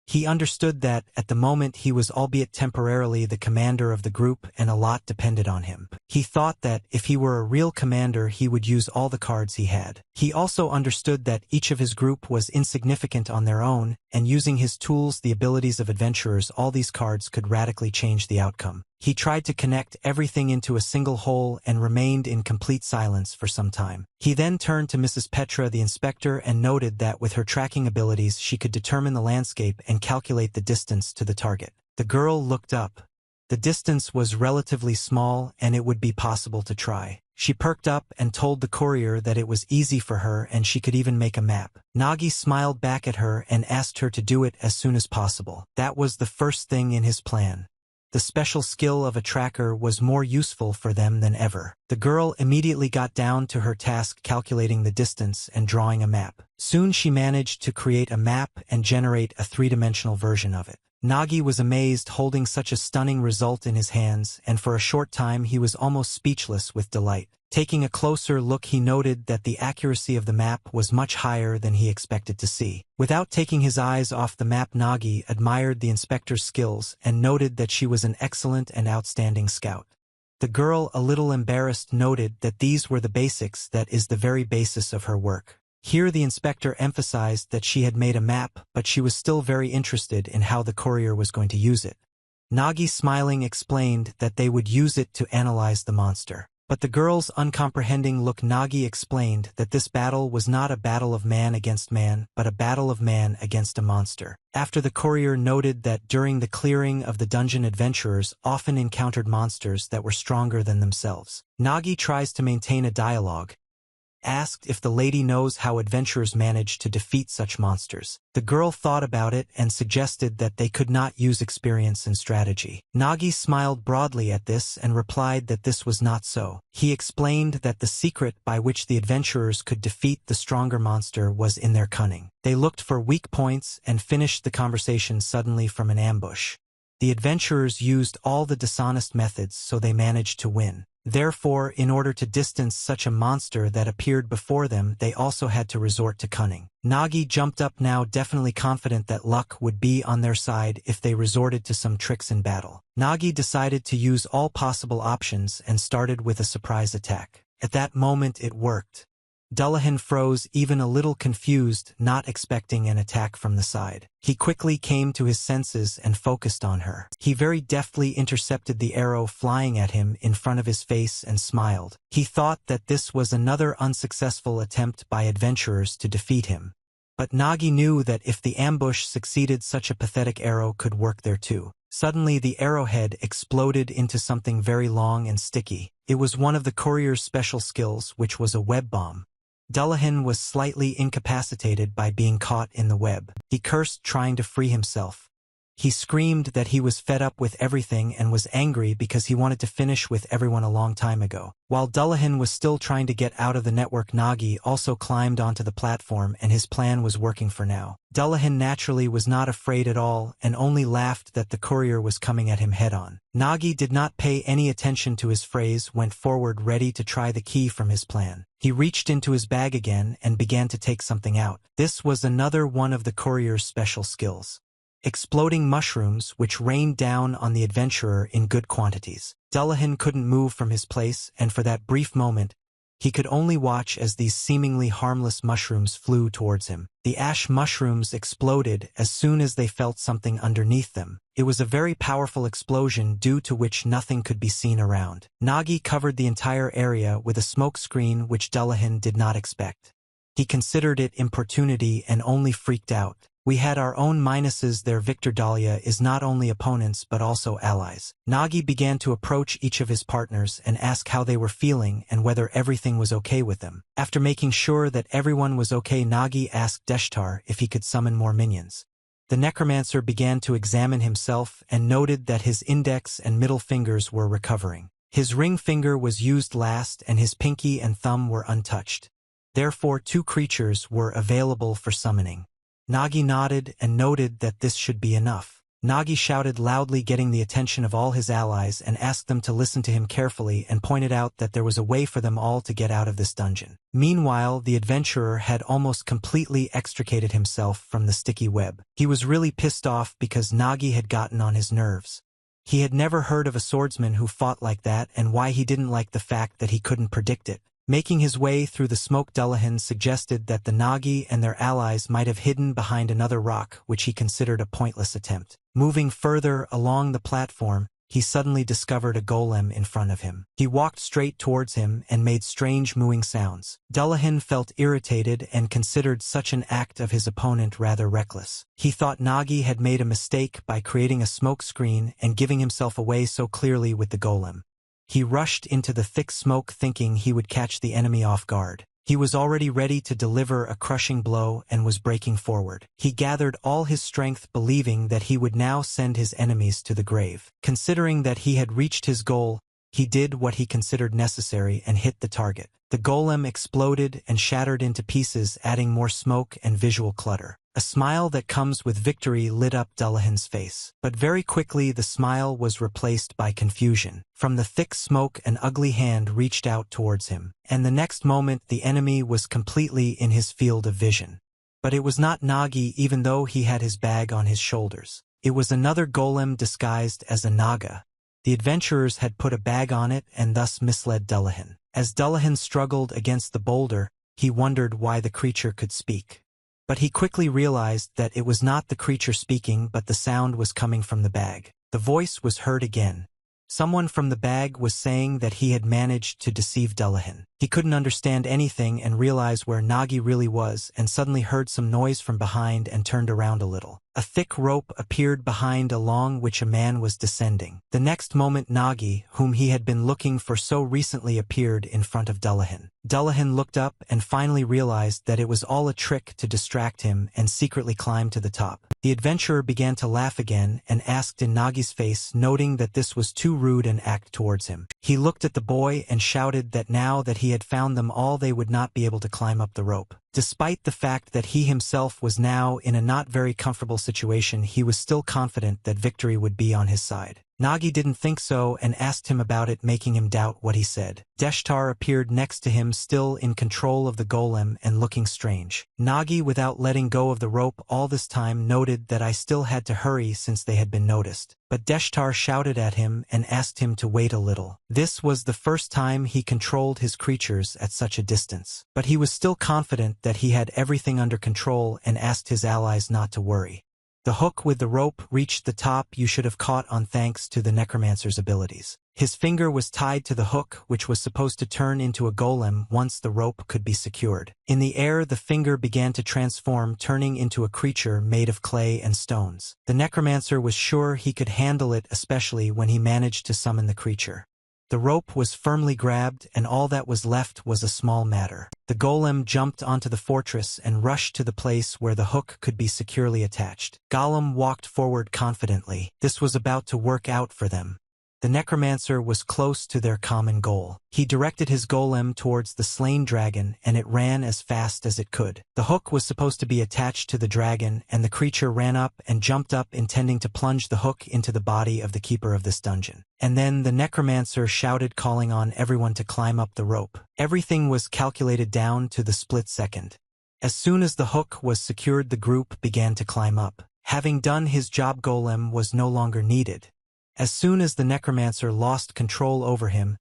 He understood that, at the moment, he was, albeit temporarily, the commander of the group, and a lot depended on him. He thought that, if he were a real commander, he would use all the cards he had. He also understood that each of his group was insignificant on their own, and using his tools, the abilities of adventurers, all these cards could radically change the outcome. He tried to connect everything into a single whole and remained in complete silence for some time. He then turned to Mrs. Petra, the inspector, and noted that with her tracking abilities she could determine the landscape and calculate the distance to the target. The girl looked up. The distance was relatively small, and it would be possible to try. She perked up and told the courier that it was easy for her and she could even make a map. Nagi smiled back at her and asked her to do it as soon as possible. That was the first thing in his plan. The special skill of a tracker was more useful for them than ever. The girl immediately got down to her task, calculating the distance and drawing a map. Soon she managed to create a map and generate a three-dimensional version of it. Nagi was amazed, holding such a stunning result in his hands, and for a short time he was almost speechless with delight. Taking a closer look, he noted that the accuracy of the map was much higher than he expected to see. Without taking his eyes off the map, Nagi admired the inspector's skills and noted that she was an excellent and outstanding scout. The girl, a little embarrassed, noted that these were the basics, that is the very basis of her work. Here the inspector emphasized that she had made a map, but she was still very interested in how the courier was going to use it. Nagi, smiling, explained that they would use it to analyze the monster. But the girl's uncomprehending look, Nagi explained that this battle was not a battle of man against man, but a battle of man against a monster. After the courier noted that during the clearing of the dungeon, adventurers often encountered monsters that were stronger than themselves. Nagi tries to maintain a dialogue. asked if the lady knows how adventurers manage to defeat such monsters. The girl thought about it and suggested that they could not use experience and strategy. Nagi smiled broadly at this and replied that this was not so. He explained that the secret by which the adventurers could defeat the stronger monster was in their cunning. They looked for weak points and finished the conversation suddenly from an ambush. The adventurers used all the dishonest methods, so they managed to win. Therefore, in order to distance such a monster that appeared before them, they also had to resort to cunning. Nagi jumped up now, definitely confident that luck would be on their side if they resorted to some tricks in battle. Nagi decided to use all possible options and started with a surprise attack. At that moment it worked. Dullahan froze, even a little confused, not expecting an attack from the side. He quickly came to his senses and focused on her. He very deftly intercepted the arrow flying at him in front of his face and smiled. He thought that this was another unsuccessful attempt by adventurers to defeat him. But Nagi knew that if the ambush succeeded, such a pathetic arrow could work there too. Suddenly the arrowhead exploded into something very long and sticky. It was one of the courier's special skills, which was a web bomb. Dullahan was slightly incapacitated by being caught in the web. He cursed, trying to free himself. He screamed that he was fed up with everything and was angry because he wanted to finish with everyone a long time ago. While Dullahan was still trying to get out of the network, Nagi also climbed onto the platform, and his plan was working for now. Dullahan naturally was not afraid at all and only laughed that the courier was coming at him head-on. Nagi did not pay any attention to his phrase, went forward ready to try the key from his plan. He reached into his bag again and began to take something out. This was another one of the courier's special skills. Exploding mushrooms, which rained down on the adventurer in good quantities. Dullahan couldn't move from his place, and for that brief moment, he could only watch as these seemingly harmless mushrooms flew towards him. The ash mushrooms exploded as soon as they felt something underneath them. It was a very powerful explosion due to which nothing could be seen around. Nagi covered the entire area with a smoke screen, which Dullahan did not expect. He considered it importunity and only freaked out. We had our own minuses there. Victor Dahlia is not only opponents but also allies. Nagi began to approach each of his partners and ask how they were feeling and whether everything was okay with them. After making sure that everyone was okay, Nagi asked Deshtar if he could summon more minions. The Necromancer began to examine himself and noted that his index and middle fingers were recovering. His ring finger was used last and his pinky and thumb were untouched. Therefore, 2 creatures were available for summoning. Nagi nodded and noted that this should be enough. Nagi shouted loudly, getting the attention of all his allies, and asked them to listen to him carefully and pointed out that there was a way for them all to get out of this dungeon. Meanwhile, the adventurer had almost completely extricated himself from the sticky web. He was really pissed off because Nagi had gotten on his nerves. He had never heard of a swordsman who fought like that, and why he didn't like the fact that he couldn't predict it. Making his way through the smoke, Dullahan suggested that the Nagi and their allies might have hidden behind another rock, which he considered a pointless attempt. Moving further along the platform, he suddenly discovered a golem in front of him. He walked straight towards him and made strange mooing sounds. Dullahan felt irritated and considered such an act of his opponent rather reckless. He thought Nagi had made a mistake by creating a smoke screen and giving himself away so clearly with the golem. He rushed into the thick smoke thinking he would catch the enemy off guard. He was already ready to deliver a crushing blow and was breaking forward. He gathered all his strength, believing that he would now send his enemies to the grave. Considering that he had reached his goal, he did what he considered necessary and hit the target. The golem exploded and shattered into pieces, adding more smoke and visual clutter. A smile that comes with victory lit up Dullahan's face. But very quickly the smile was replaced by confusion. From the thick smoke an ugly hand reached out towards him, and the next moment the enemy was completely in his field of vision. But it was not Nagi, even though he had his bag on his shoulders. It was another golem disguised as a naga. The adventurers had put a bag on it and thus misled Dullahan. As Dullahan struggled against the boulder, he wondered why the creature could speak. But he quickly realized that it was not the creature speaking, but the sound was coming from the bag. The voice was heard again. Someone from the bag was saying that he had managed to deceive Dullahan. He couldn't understand anything and realize where Nagi really was, and suddenly heard some noise from behind and turned around a little. A thick rope appeared behind along which a man was descending. The next moment Nagi, whom he had been looking for so recently, appeared in front of Dullahan. Dullahan looked up and finally realized that it was all a trick to distract him and secretly climbed to the top. The adventurer began to laugh again and asked in Nagi's face, noting that this was too rude an act towards him. He looked at the boy and shouted that now that he had found them all, they would not be able to climb up the rope. Despite the fact that he himself was now in a not very comfortable situation, he was still confident that victory would be on his side. Nagi didn't think so and asked him about it, making him doubt what he said. Deshtar appeared next to him, still in control of the golem and looking strange. Nagi, without letting go of the rope all this time, noted that I still had to hurry since they had been noticed. But Deshtar shouted at him and asked him to wait a little. This was the first time he controlled his creatures at such a distance. But he was still confident that he had everything under control and asked his allies not to worry. The hook with the rope reached the top you should have caught on thanks to the Necromancer's abilities. His finger was tied to the hook, which was supposed to turn into a golem once the rope could be secured. In the air, the finger began to transform, turning into a creature made of clay and stones. The Necromancer was sure he could handle it, especially when he managed to summon the creature. The rope was firmly grabbed, and all that was left was a small matter. The golem jumped onto the fortress and rushed to the place where the hook could be securely attached. Golem walked forward confidently. This was about to work out for them. The Necromancer was close to their common goal. He directed his golem towards the slain dragon, and it ran as fast as it could. The hook was supposed to be attached to the dragon, and the creature ran up and jumped up, intending to plunge the hook into the body of the keeper of this dungeon. And then the Necromancer shouted, calling on everyone to climb up the rope. Everything was calculated down to the split second. As soon as the hook was secured, the group began to climb up. Having done his job, golem was no longer needed. As soon as the Necromancer lost control over him,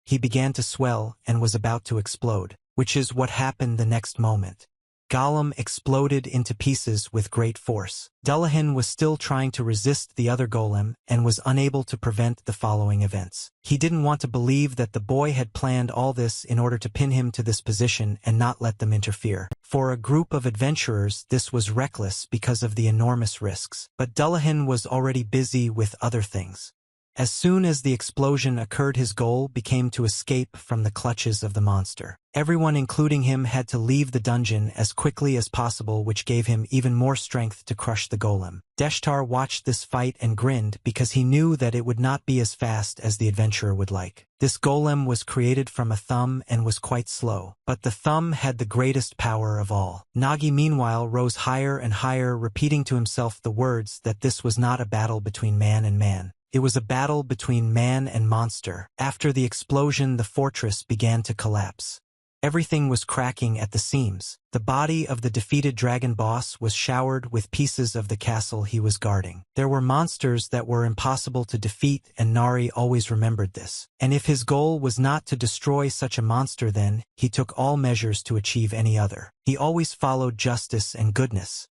he began to swell and was about to explode, which is what happened the next moment. Golem exploded into pieces with great force. Dullahan was still trying to resist the other golem and was unable to prevent the following events. He didn't want to believe that the boy had planned all this in order to pin him to this position and not let them interfere. For a group of adventurers, this was reckless because of the enormous risks. But Dullahan was already busy with other things. As soon as the explosion occurred, his goal became to escape from the clutches of the monster. Everyone, including him, had to leave the dungeon as quickly as possible, which gave him even more strength to crush the golem. Deshtar watched this fight and grinned because he knew that it would not be as fast as the adventurer would like. This golem was created from a thumb and was quite slow, but the thumb had the greatest power of all. Nagi, meanwhile, rose higher and higher, repeating to himself the words that this was not a battle between man and man. It was a battle between man and monster. After the explosion, the fortress began to collapse. Everything was cracking at the seams. The body of the defeated dragon boss was showered with pieces of the castle he was guarding. There were monsters that were impossible to defeat, and Nari always remembered this. And if his goal was not to destroy such a monster, then he took all measures to achieve any other. He always followed justice and goodness.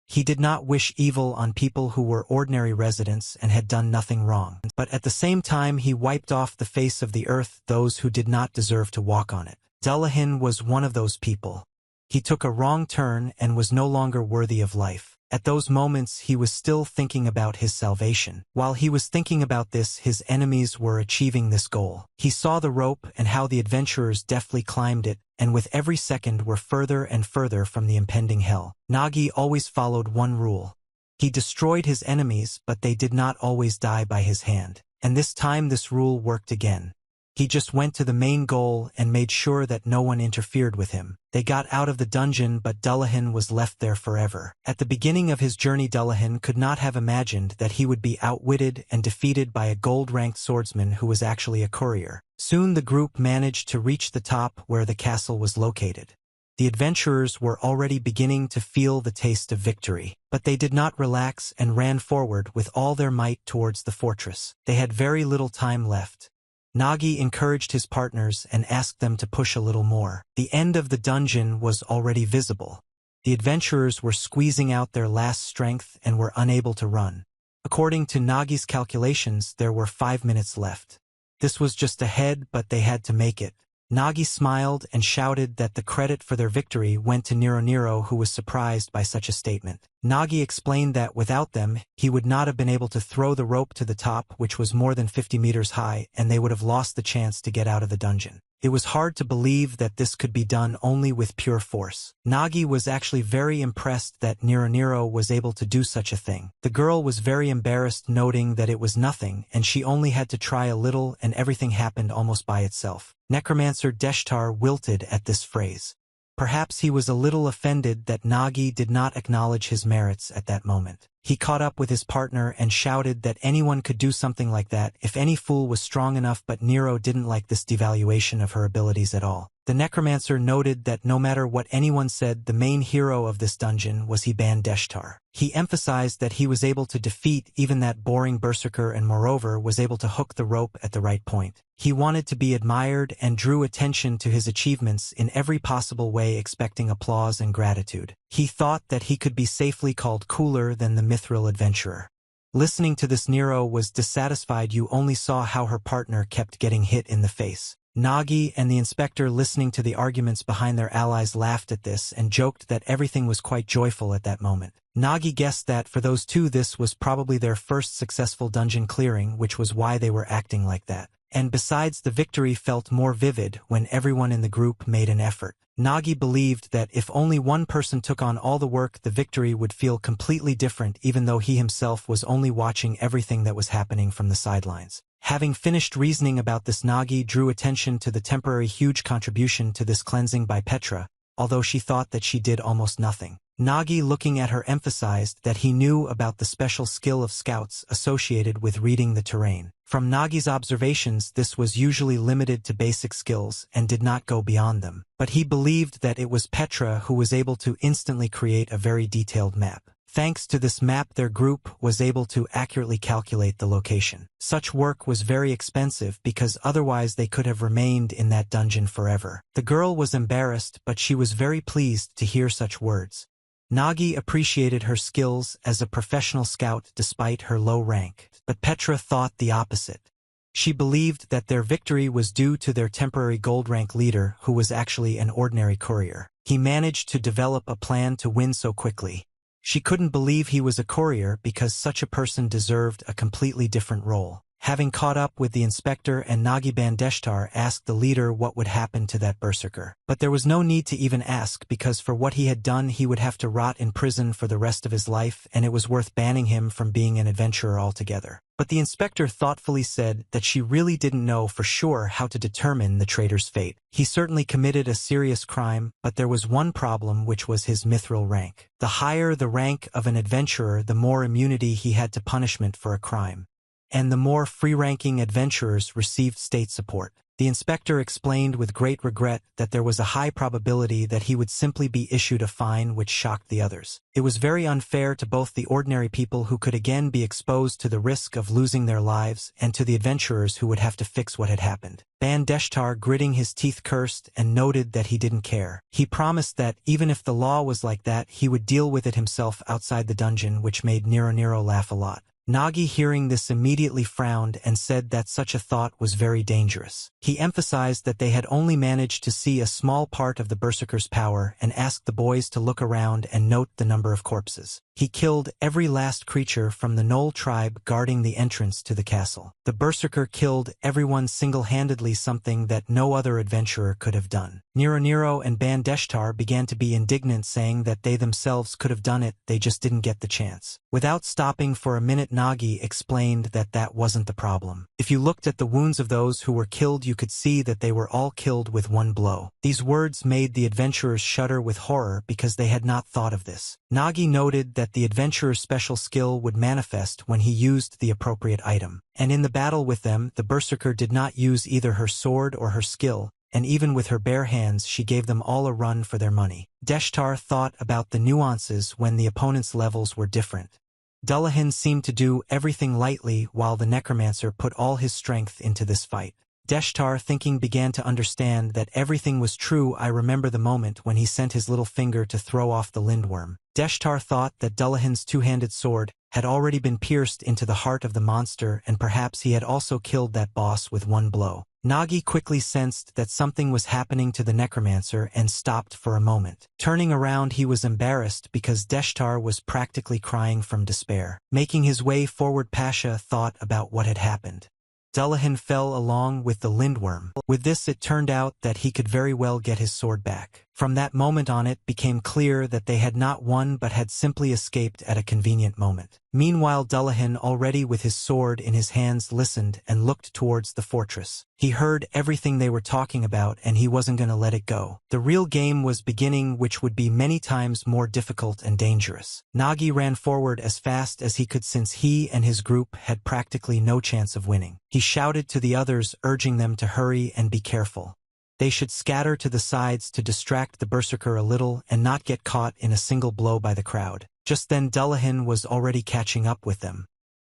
He did not wish evil on people who were ordinary residents and had done nothing wrong. But at the same time, he wiped off the face of the earth those who did not deserve to walk on it. Dullahan was one of those people. He took a wrong turn and was no longer worthy of life. At those moments, he was still thinking about his salvation. While he was thinking about this, his enemies were achieving this goal. He saw the rope and how the adventurers deftly climbed it, and with every second were further and further from the impending hell. Nagi always followed one rule. He destroyed his enemies, but they did not always die by his hand. And this time this rule worked again. He just went to the main goal and made sure that no one interfered with him. They got out of the dungeon, but Dullahan was left there forever. At the beginning of his journey, Dullahan could not have imagined that he would be outwitted and defeated by a gold-ranked swordsman who was actually a courier. Soon the group managed to reach the top where the castle was located. The adventurers were already beginning to feel the taste of victory, but they did not relax and ran forward with all their might towards the fortress. They had very little time left. Nagi encouraged his partners and asked them to push a little more. The end of the dungeon was already visible. The adventurers were squeezing out their last strength and were unable to run. According to Nagi's calculations, there were 5 minutes left. This was just ahead, but they had to make it. Nagi smiled and shouted that the credit for their victory went to Nero, who was surprised by such a statement. Nagi explained that without them, he would not have been able to throw the rope to the top, which was more than 50 meters high, and they would have lost the chance to get out of the dungeon. It was hard to believe that this could be done only with pure force. Nagi was actually very impressed that Nero was able to do such a thing. The girl was very embarrassed, noting that it was nothing and she only had to try a little and everything happened almost by itself. Necromancer Deshtar wilted at this phrase. Perhaps he was a little offended that Nagi did not acknowledge his merits at that moment. He caught up with his partner and shouted that anyone could do something like that if any fool was strong enough, but Nero didn't like this devaluation of her abilities at all. The Necromancer noted that no matter what anyone said, the main hero of this dungeon was Deshtar. He emphasized that he was able to defeat even that boring berserker and moreover was able to hook the rope at the right point. He wanted to be admired and drew attention to his achievements in every possible way, expecting applause and gratitude. He thought that he could be safely called cooler than the mithril adventurer. Listening to this, Nero was dissatisfied. You only saw how her partner kept getting hit in the face. Nagi and the inspector, listening to the arguments behind their allies, laughed at this and joked that everything was quite joyful at that moment. Nagi guessed that for those two this was probably their first successful dungeon clearing, which was why they were acting like that. And besides, the victory felt more vivid when everyone in the group made an effort. Nagi believed that if only one person took on all the work, the victory would feel completely different, even though he himself was only watching everything that was happening from the sidelines. Having finished reasoning about this, Nagi drew attention to the temporary huge contribution to this cleansing by Petra, although she thought that she did almost nothing. Nagi, looking at her, emphasized that he knew about the special skill of scouts associated with reading the terrain. From Nagi's observations, this was usually limited to basic skills and did not go beyond them, but he believed that it was Petra who was able to instantly create a very detailed map. Thanks to this map, their group was able to accurately calculate the location. Such work was very expensive because otherwise they could have remained in that dungeon forever. The girl was embarrassed, but she was very pleased to hear such words. Nagi appreciated her skills as a professional scout despite her low rank, but Petra thought the opposite. She believed that their victory was due to their temporary gold rank leader, who was actually an ordinary courier. He managed to develop a plan to win so quickly. She couldn't believe he was a courier because such a person deserved a completely different role. Having caught up with the inspector, and Nagi Deshtar asked the leader what would happen to that berserker. But there was no need to even ask, because for what he had done he would have to rot in prison for the rest of his life, and it was worth banning him from being an adventurer altogether. But the inspector thoughtfully said that she really didn't know for sure how to determine the traitor's fate. He certainly committed a serious crime, but there was one problem, which was his mithril rank. The higher the rank of an adventurer, the more immunity he had to punishment for a crime, and the more free-ranking adventurers received state support. The inspector explained with great regret that there was a high probability that he would simply be issued a fine, which shocked the others. It was very unfair to both the ordinary people who could again be exposed to the risk of losing their lives, and to the adventurers who would have to fix what had happened. Deshtar, gritting his teeth, cursed and noted that he didn't care. He promised that even if the law was like that, he would deal with it himself outside the dungeon, which made Nero laugh a lot. Nagi, hearing this, immediately frowned and said that such a thought was very dangerous. He emphasized that they had only managed to see a small part of the berserker's power and asked the boys to look around and note the number of corpses. He killed every last creature from the Knoll tribe guarding the entrance to the castle. The berserker killed everyone single-handedly, something that no other adventurer could have done. Nero and Deshtar began to be indignant, saying that they themselves could have done it, they just didn't get the chance. Without stopping for a minute, Nagi explained that that wasn't the problem. If you looked at the wounds of those who were killed, you could see that they were all killed with one blow. These words made the adventurers shudder with horror because they had not thought of this. Nagi noted that the adventurer's special skill would manifest when he used the appropriate item. And in the battle with them, the berserker did not use either her sword or her skill, and even with her bare hands she gave them all a run for their money. Deshtar thought about the nuances when the opponent's levels were different. Dullahan seemed to do everything lightly, while the Necromancer put all his strength into this fight. Deshtar, thinking, began to understand that everything was true. I remember the moment when he sent his little finger to throw off the lindworm. Deshtar thought that Dullahan's two-handed sword had already been pierced into the heart of the monster, and perhaps he had also killed that boss with one blow. Nagi quickly sensed that something was happening to the necromancer and stopped for a moment. Turning around, he was embarrassed because Deshtar was practically crying from despair. Making his way forward, Pasha thought about what had happened. Dullahan fell along with the lindworm. With this, it turned out that he could very well get his sword back. From that moment on, it became clear that they had not won but had simply escaped at a convenient moment. Meanwhile, Dullahan, already with his sword in his hands, listened and looked towards the fortress. He heard everything they were talking about and he wasn't going to let it go. The real game was beginning, which would be many times more difficult and dangerous. Nagi ran forward as fast as he could since he and his group had practically no chance of winning. He shouted to the others, urging them to hurry and be careful. They should scatter to the sides to distract the berserker a little and not get caught in a single blow by the crowd. Just then Dullahan was already catching up with them.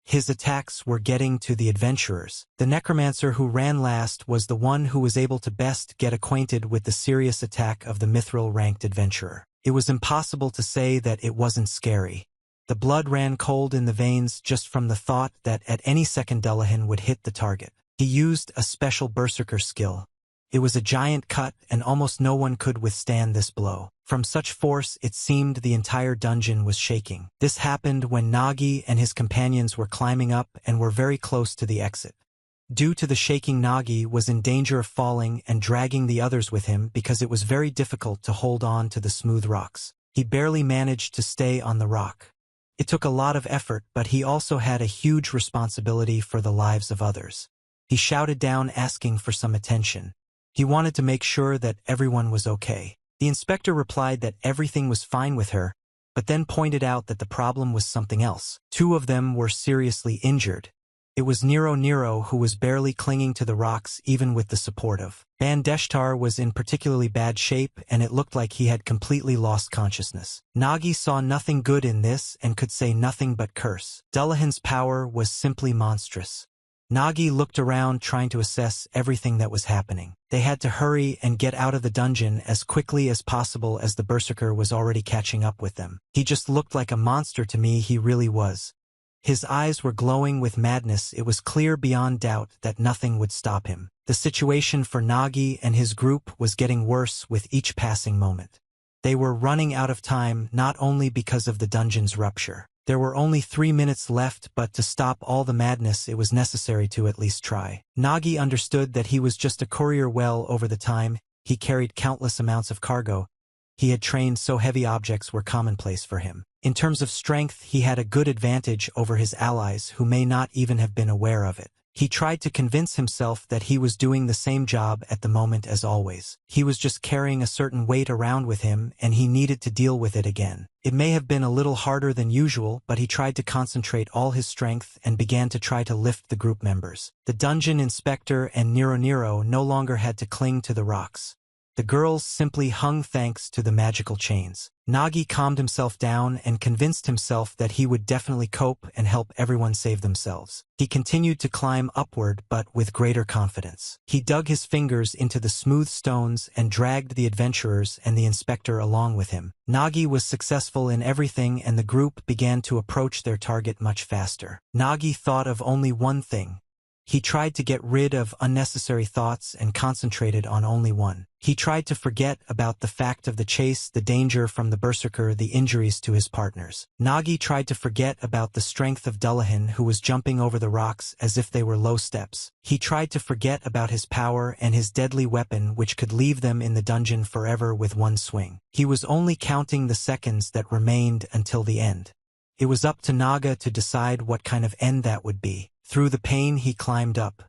His attacks were getting to the adventurers. The necromancer who ran last was the one who was able to best get acquainted with the serious attack of the mithril-ranked adventurer. It was impossible to say that it wasn't scary. The blood ran cold in the veins just from the thought that at any second Dullahan would hit the target. He used a special berserker skill. It was a giant cut, and almost no one could withstand this blow. From such force, it seemed the entire dungeon was shaking. This happened when Nagi and his companions were climbing up and were very close to the exit. Due to the shaking, Nagi was in danger of falling and dragging the others with him because it was very difficult to hold on to the smooth rocks. He barely managed to stay on the rock. It took a lot of effort, but he also had a huge responsibility for the lives of others. He shouted down, asking for some attention. He wanted to make sure that everyone was okay. The inspector replied that everything was fine with her, but then pointed out that the problem was something else. Two of them were seriously injured. It was Nero who was barely clinging to the rocks even with the support of. Deshtar was in particularly bad shape and it looked like he had completely lost consciousness. Nagi saw nothing good in this and could say nothing but curse. Dullahan's power was simply monstrous. Nagi looked around trying to assess everything that was happening. They had to hurry and get out of the dungeon as quickly as possible as the berserker was already catching up with them. He just looked like a monster to me, he really was. His eyes were glowing with madness. It was clear beyond doubt that nothing would stop him. The situation for Nagi and his group was getting worse with each passing moment. They were running out of time, not only because of the dungeon's rupture. There were only 3 minutes left, but to stop all the madness it was necessary to at least try. Nagi understood that he was just a courier. Well over the time, he carried countless amounts of cargo. He had trained so heavy objects were commonplace for him. In terms of strength, he had a good advantage over his allies who may not even have been aware of it. He tried to convince himself that he was doing the same job at the moment as always. He was just carrying a certain weight around with him and he needed to deal with it again. It may have been a little harder than usual, but he tried to concentrate all his strength and began to try to lift the group members. The dungeon inspector and Nero no longer had to cling to the rocks. The girls simply hung thanks to the magical chains. Nagi calmed himself down and convinced himself that he would definitely cope and help everyone save themselves. He continued to climb upward, but with greater confidence. He dug his fingers into the smooth stones and dragged the adventurers and the inspector along with him. Nagi was successful in everything and the group began to approach their target much faster. Nagi thought of only one thing. He tried to get rid of unnecessary thoughts and concentrated on only one. He tried to forget about the fact of the chase, the danger from the berserker, the injuries to his partners. Nagi tried to forget about the strength of Dullahan, who was jumping over the rocks as if they were low steps. He tried to forget about his power and his deadly weapon, which could leave them in the dungeon forever with one swing. He was only counting the seconds that remained until the end. It was up to Naga to decide what kind of end that would be. Through the pain he climbed up.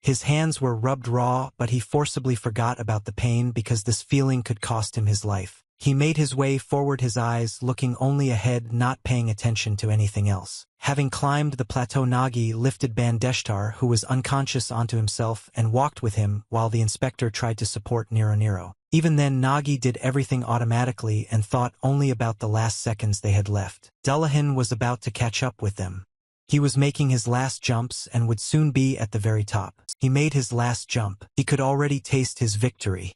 His hands were rubbed raw, but he forcibly forgot about the pain because this feeling could cost him his life. He made his way forward, his eyes looking only ahead, not paying attention to anything else. Having climbed the plateau, Nagi lifted Deshtar, who was unconscious, onto himself and walked with him while the inspector tried to support Nero. Even then, Nagi did everything automatically and thought only about the last seconds they had left. Dullahan was about to catch up with them. He was making his last jumps and would soon be at the very top. He made his last jump. He could already taste his victory.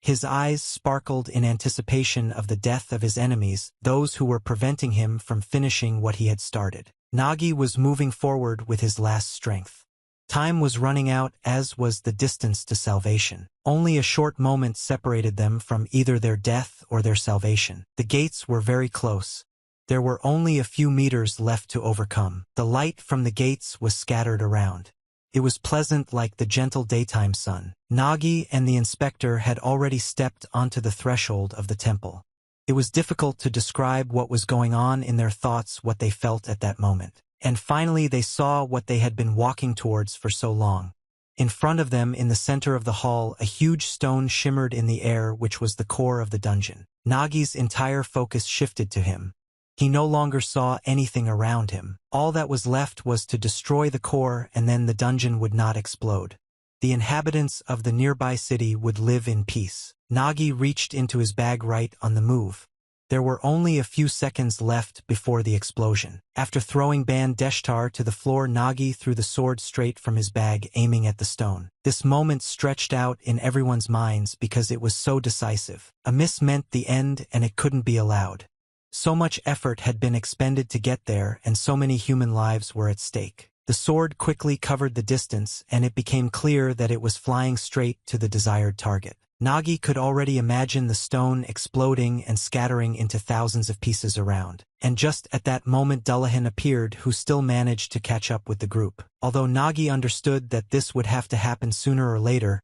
His eyes sparkled in anticipation of the death of his enemies, those who were preventing him from finishing what he had started. Nagi was moving forward with his last strength. Time was running out, as was the distance to salvation. Only a short moment separated them from either their death or their salvation. The gates were very close. There were only a few meters left to overcome. The light from the gates was scattered around. It was pleasant like the gentle daytime sun. Nagi and the inspector had already stepped onto the threshold of the temple. It was difficult to describe what was going on in their thoughts, what they felt at that moment. And finally they saw what they had been walking towards for so long. In front of them, in the center of the hall, a huge stone shimmered in the air, which was the core of the dungeon. Nagi's entire focus shifted to him. He no longer saw anything around him. All that was left was to destroy the core, and then the dungeon would not explode. The inhabitants of the nearby city would live in peace. Nagi reached into his bag, right on the move. There were only a few seconds left before the explosion. After throwing Bandeshtar to the floor, Nagi threw the sword straight from his bag, aiming at the stone. This moment stretched out in everyone's minds because it was so decisive. A miss meant the end, and it couldn't be allowed. So much effort had been expended to get there, and so many human lives were at stake. The sword quickly covered the distance, and it became clear that it was flying straight to the desired target. Nagi could already imagine the stone exploding and scattering into thousands of pieces around. And just at that moment Dullahan appeared, who still managed to catch up with the group. Although Nagi understood that this would have to happen sooner or later,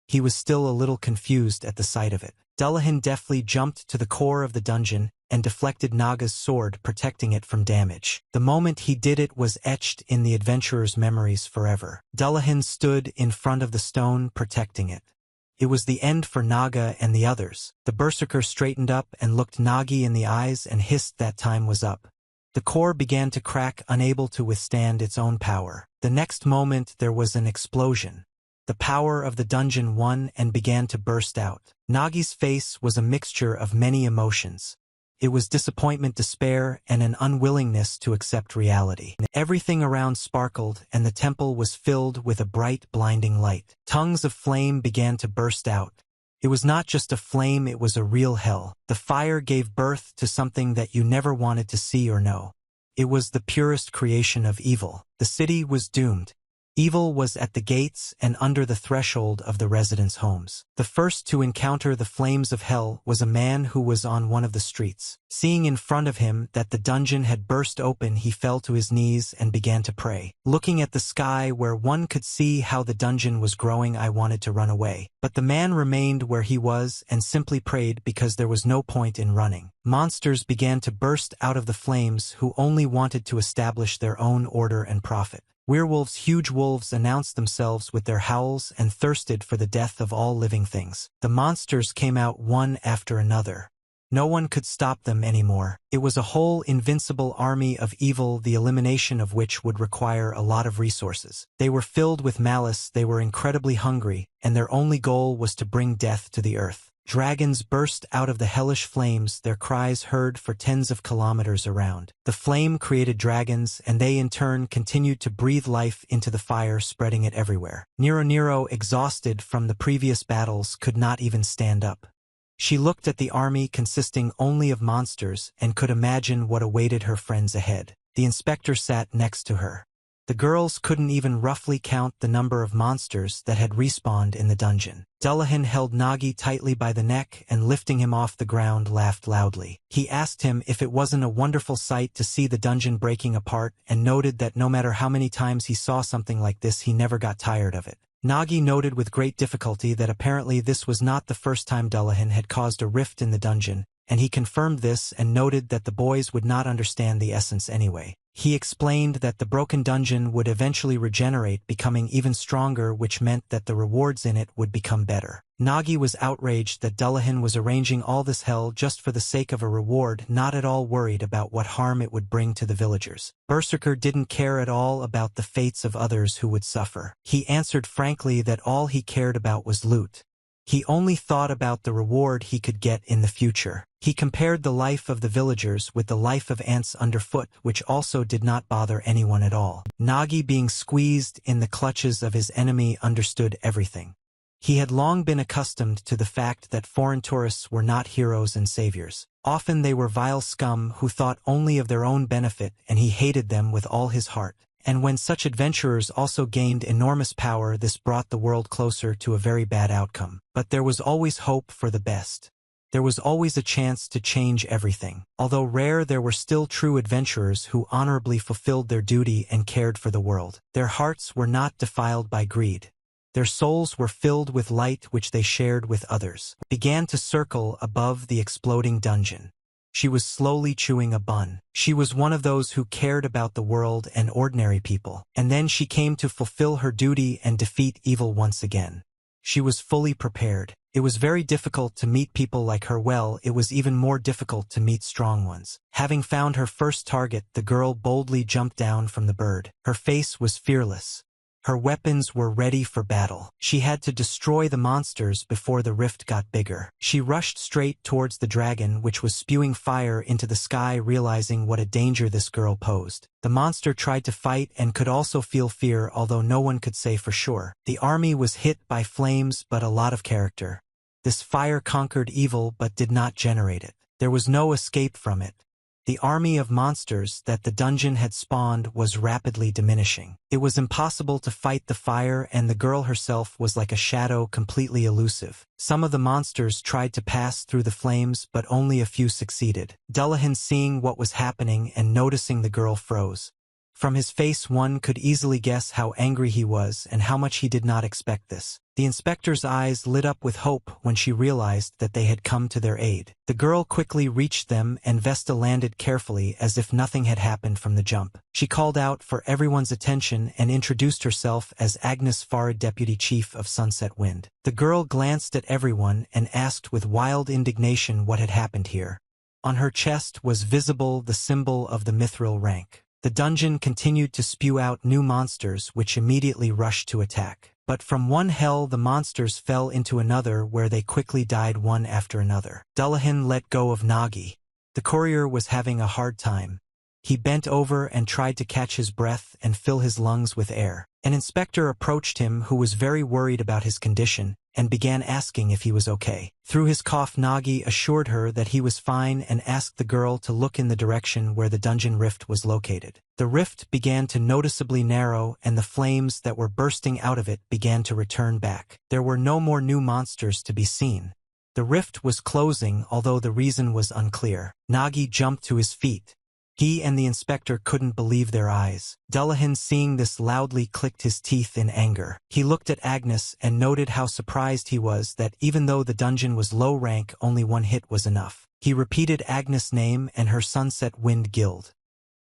he was still a little confused at the sight of it. Dullahan deftly jumped to the core of the dungeon and deflected Naga's sword, protecting it from damage. The moment he did it was etched in the adventurer's memories forever. Dullahan stood in front of the stone, protecting it. It was the end for Naga and the others. The berserker straightened up and looked Nagi in the eyes and hissed that time was up. The core began to crack, unable to withstand its own power. The next moment there was an explosion. The power of the dungeon won and began to burst out. Nagi's face was a mixture of many emotions. It was disappointment, despair, and an unwillingness to accept reality. Everything around sparkled, and the temple was filled with a bright, blinding light. Tongues of flame began to burst out. It was not just a flame, it was a real hell. The fire gave birth to something that you never wanted to see or know. It was the purest creation of evil. The city was doomed. Evil was at the gates and under the threshold of the residents' homes. The first to encounter the flames of hell was a man who was on one of the streets. Seeing in front of him that the dungeon had burst open, he fell to his knees and began to pray. Looking at the sky where one could see how the dungeon was growing, I wanted to run away. But the man remained where he was and simply prayed because there was no point in running. Monsters began to burst out of the flames who only wanted to establish their own order and profit. Werewolves, huge wolves, announced themselves with their howls and thirsted for the death of all living things. The monsters came out one after another. No one could stop them anymore. It was a whole invincible army of evil, the elimination of which would require a lot of resources. They were filled with malice, they were incredibly hungry, and their only goal was to bring death to the earth. Dragons burst out of the hellish flames, their cries heard for tens of kilometers around. The flame created dragons, and they in turn continued to breathe life into the fire, spreading it everywhere. Nero, exhausted from the previous battles, could not even stand up. She looked at the army consisting only of monsters and could imagine what awaited her friends ahead. The inspector sat next to her. The girls couldn't even roughly count the number of monsters that had respawned in the dungeon. Dullahan held Nagi tightly by the neck and, lifting him off the ground, laughed loudly. He asked him if it wasn't a wonderful sight to see the dungeon breaking apart, and noted that no matter how many times he saw something like this, he never got tired of it. Nagi noted with great difficulty that apparently this was not the first time Dullahan had caused a rift in the dungeon, and he confirmed this and noted that the boys would not understand the essence anyway. He explained that the broken dungeon would eventually regenerate, becoming even stronger, which meant that the rewards in it would become better. Nagi was outraged that Dullahan was arranging all this hell just for the sake of a reward, not at all worried about what harm it would bring to the villagers. Berserker didn't care at all about the fates of others who would suffer. He answered frankly that all he cared about was loot. He only thought about the reward he could get in the future. He compared the life of the villagers with the life of ants underfoot, which also did not bother anyone at all. Nagi, being squeezed in the clutches of his enemy, understood everything. He had long been accustomed to the fact that foreign tourists were not heroes and saviors. Often they were vile scum who thought only of their own benefit, and he hated them with all his heart. And when such adventurers also gained enormous power, this brought the world closer to a very bad outcome. But there was always hope for the best. There was always a chance to change everything. Although rare, there were still true adventurers who honorably fulfilled their duty and cared for the world. Their hearts were not defiled by greed. Their souls were filled with light which they shared with others. Began to circle above the exploding dungeon. She was slowly chewing a bun. She was one of those who cared about the world and ordinary people. And then she came to fulfill her duty and defeat evil once again. She was fully prepared. It was very difficult to meet people like her. Well, it was even more difficult to meet strong ones. Having found her first target, the girl boldly jumped down from the bird. Her face was fearless. Her weapons were ready for battle. She had to destroy the monsters before the rift got bigger. She rushed straight towards the dragon, which was spewing fire into the sky, realizing what a danger this girl posed. The monster tried to fight and could also feel fear, although no one could say for sure. The army was hit by flames, but a lot of character. This fire conquered evil but did not generate it. There was no escape from it. The army of monsters that the dungeon had spawned was rapidly diminishing. It was impossible to fight the fire, and the girl herself was like a shadow, completely elusive. Some of the monsters tried to pass through the flames, but only a few succeeded. Dullahan, seeing what was happening and noticing the girl, froze. From his face one could easily guess how angry he was and how much he did not expect this. The inspector's eyes lit up with hope when she realized that they had come to their aid. The girl quickly reached them, and Vesta landed carefully as if nothing had happened from the jump. She called out for everyone's attention and introduced herself as Agnes Farid, Deputy Chief of Sunset Wind. The girl glanced at everyone and asked with wild indignation what had happened here. On her chest was visible the symbol of the mithril rank. The dungeon continued to spew out new monsters, which immediately rushed to attack. But from one hell the monsters fell into another, where they quickly died one after another. Dullahan let go of Nagi. The courier was having a hard time. He bent over and tried to catch his breath and fill his lungs with air. An inspector approached him who was very worried about his condition and began asking if he was okay. Through his cough, Nagi assured her that he was fine and asked the girl to look in the direction where the dungeon rift was located. The rift began to noticeably narrow, and the flames that were bursting out of it began to return back. There were no more new monsters to be seen. The rift was closing, although the reason was unclear. Nagi jumped to his feet. He and the inspector couldn't believe their eyes. Dullahan, seeing this, loudly clicked his teeth in anger. He looked at Agnes and noted how surprised he was that even though the dungeon was low rank, only one hit was enough. He repeated Agnes' name and her Sunset Wind Guild.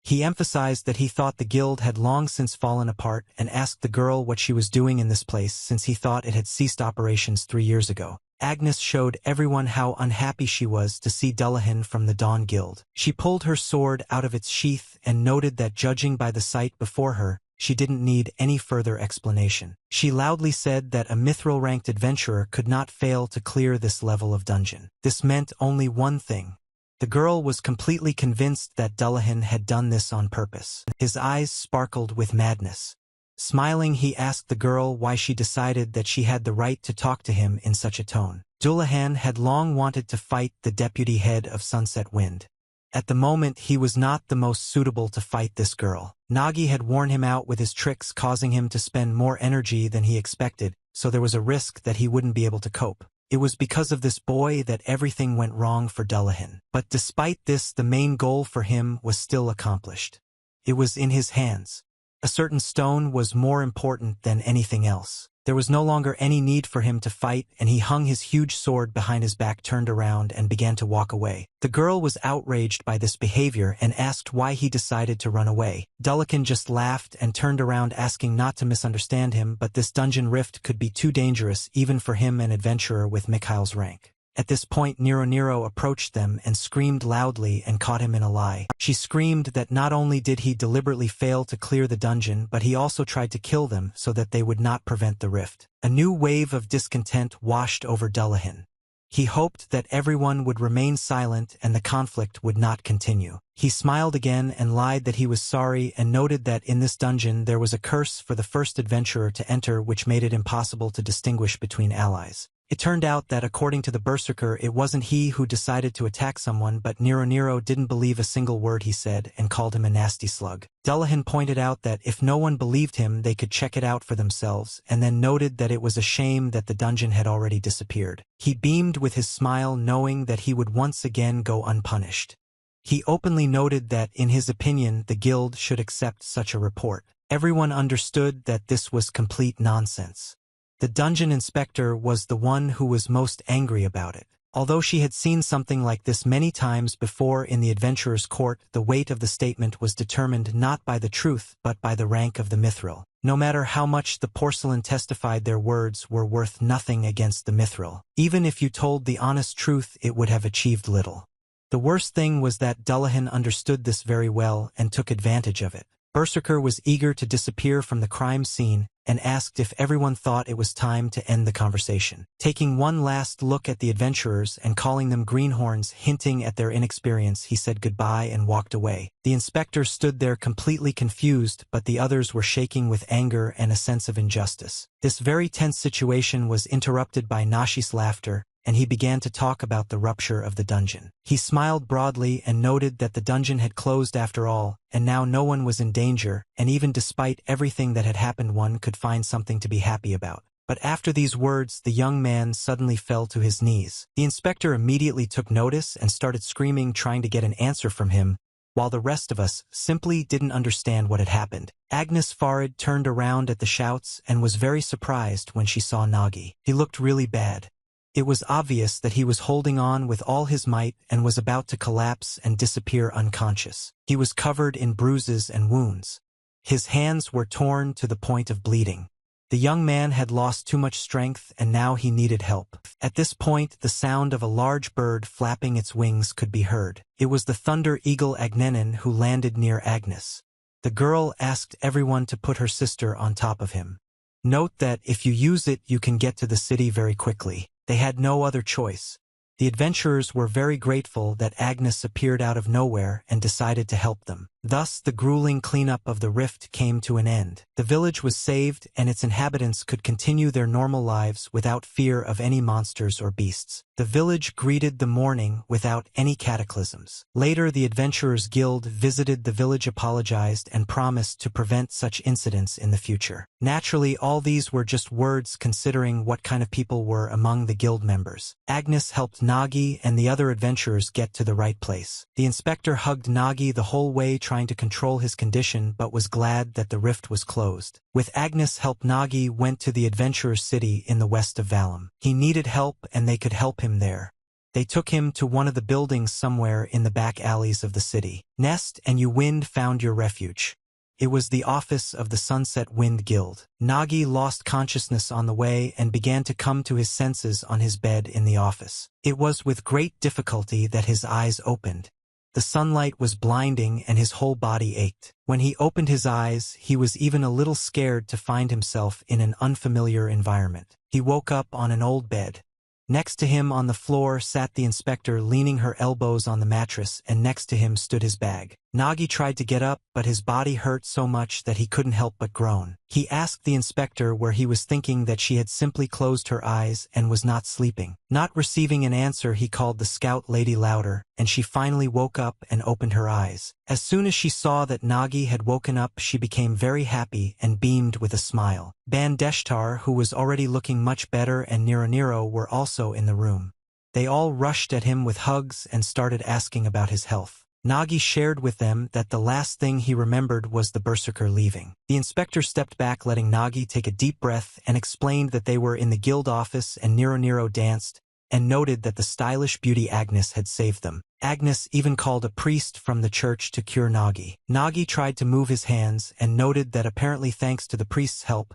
He emphasized that he thought the guild had long since fallen apart and asked the girl what she was doing in this place, since he thought it had ceased operations 3 years ago. Agnes showed everyone how unhappy she was to see Dullahan from the Dawn Guild. She pulled her sword out of its sheath and noted that, judging by the sight before her, she didn't need any further explanation. She loudly said that a mithril-ranked adventurer could not fail to clear this level of dungeon. This meant only one thing. The girl was completely convinced that Dullahan had done this on purpose. His eyes sparkled with madness. Smiling, he asked the girl why she decided that she had the right to talk to him in such a tone. Dullahan had long wanted to fight the deputy head of Sunset Wind. At the moment, he was not the most suitable to fight this girl. Nagi had worn him out with his tricks, causing him to spend more energy than he expected, so there was a risk that he wouldn't be able to cope. It was because of this boy that everything went wrong for Dullahan. But despite this, the main goal for him was still accomplished. It was in his hands. A certain stone was more important than anything else. There was no longer any need for him to fight, and he hung his huge sword behind his back, turned around, and began to walk away. The girl was outraged by this behavior and asked why he decided to run away. Dullahan just laughed and turned around, asking not to misunderstand him, but this dungeon rift could be too dangerous even for him, an adventurer with Mikhail's rank. At this point, Nero approached them and screamed loudly and caught him in a lie. She screamed that not only did he deliberately fail to clear the dungeon, but he also tried to kill them so that they would not prevent the rift. A new wave of discontent washed over Dullahan. He hoped that everyone would remain silent and the conflict would not continue. He smiled again and lied that he was sorry, and noted that in this dungeon there was a curse for the first adventurer to enter, which made it impossible to distinguish between allies. It turned out that according to the berserker it wasn't he who decided to attack someone, but Nero didn't believe a single word he said and called him a nasty slug. Dullahan pointed out that if no one believed him they could check it out for themselves, and then noted that it was a shame that the dungeon had already disappeared. He beamed with his smile, knowing that he would once again go unpunished. He openly noted that, in his opinion, the guild should accept such a report. Everyone understood that this was complete nonsense. The dungeon inspector was the one who was most angry about it. Although she had seen something like this many times before in the adventurer's court, the weight of the statement was determined not by the truth but by the rank of the mithril. No matter how much the porcelain testified, their words were worth nothing against the mithril. Even if you told the honest truth, it would have achieved little. The worst thing was that Dullahan understood this very well and took advantage of it. Berserker was eager to disappear from the crime scene and asked if everyone thought it was time to end the conversation. Taking one last look at the adventurers and calling them greenhorns, hinting at their inexperience, he said goodbye and walked away. The inspector stood there completely confused, but the others were shaking with anger and a sense of injustice. This very tense situation was interrupted by Nashi's laughter, and he began to talk about the rupture of the dungeon. He smiled broadly and noted that the dungeon had closed after all, and now no one was in danger, and even despite everything that had happened one could find something to be happy about. But after these words, the young man suddenly fell to his knees. The inspector immediately took notice and started screaming, trying to get an answer from him, while the rest of us simply didn't understand what had happened. Agnes Farid turned around at the shouts and was very surprised when she saw Nagi. He looked really bad. It was obvious that he was holding on with all his might and was about to collapse and disappear unconscious. He was covered in bruises and wounds. His hands were torn to the point of bleeding. The young man had lost too much strength and now he needed help. At this point, the sound of a large bird flapping its wings could be heard. It was the thunder eagle Agnenin who landed near Agnes. The girl asked everyone to put her sister on top of him. Note that if you use it, you can get to the city very quickly. They had no other choice. The adventurers were very grateful that Agnes appeared out of nowhere and decided to help them. Thus, the grueling cleanup of the rift came to an end. The village was saved and its inhabitants could continue their normal lives without fear of any monsters or beasts. The village greeted the morning without any cataclysms. Later, the Adventurers Guild visited the village, apologized, and promised to prevent such incidents in the future. Naturally, all these were just words considering what kind of people were among the guild members. Agnes helped Nagi and the other adventurers get to the right place. The inspector hugged Nagi the whole way, trying to control his condition, but was glad that the rift was closed. With Agnes' help, Nagi went to the adventurers' city in the west of Valum. He needed help and they could help him there. They took him to one of the buildings somewhere in the back alleys of the city. Nest and you Wind found your refuge. It was the office of the Sunset Wind Guild. Nagi lost consciousness on the way and began to come to his senses on his bed in the office. It was with great difficulty that his eyes opened. The sunlight was blinding and his whole body ached. When he opened his eyes, he was even a little scared to find himself in an unfamiliar environment. He woke up on an old bed. Next to him on the floor sat the inspector, leaning her elbows on the mattress, and next to him stood his bag. Nagi tried to get up, but his body hurt so much that he couldn't help but groan. He asked the inspector where he was, thinking that she had simply closed her eyes and was not sleeping. Not receiving an answer, he called the scout lady louder, and she finally woke up and opened her eyes. As soon as she saw that Nagi had woken up, she became very happy and beamed with a smile. Bandeshtar, who was already looking much better, and Nero were also in the room. They all rushed at him with hugs and started asking about his health. Nagi shared with them that the last thing he remembered was the berserker leaving. The inspector stepped back, letting Nagi take a deep breath, and explained that they were in the guild office and Nero danced, and noted that the stylish beauty Agnes had saved them. Agnes even called a priest from the church to cure Nagi. Nagi tried to move his hands and noted that apparently thanks to the priest's help,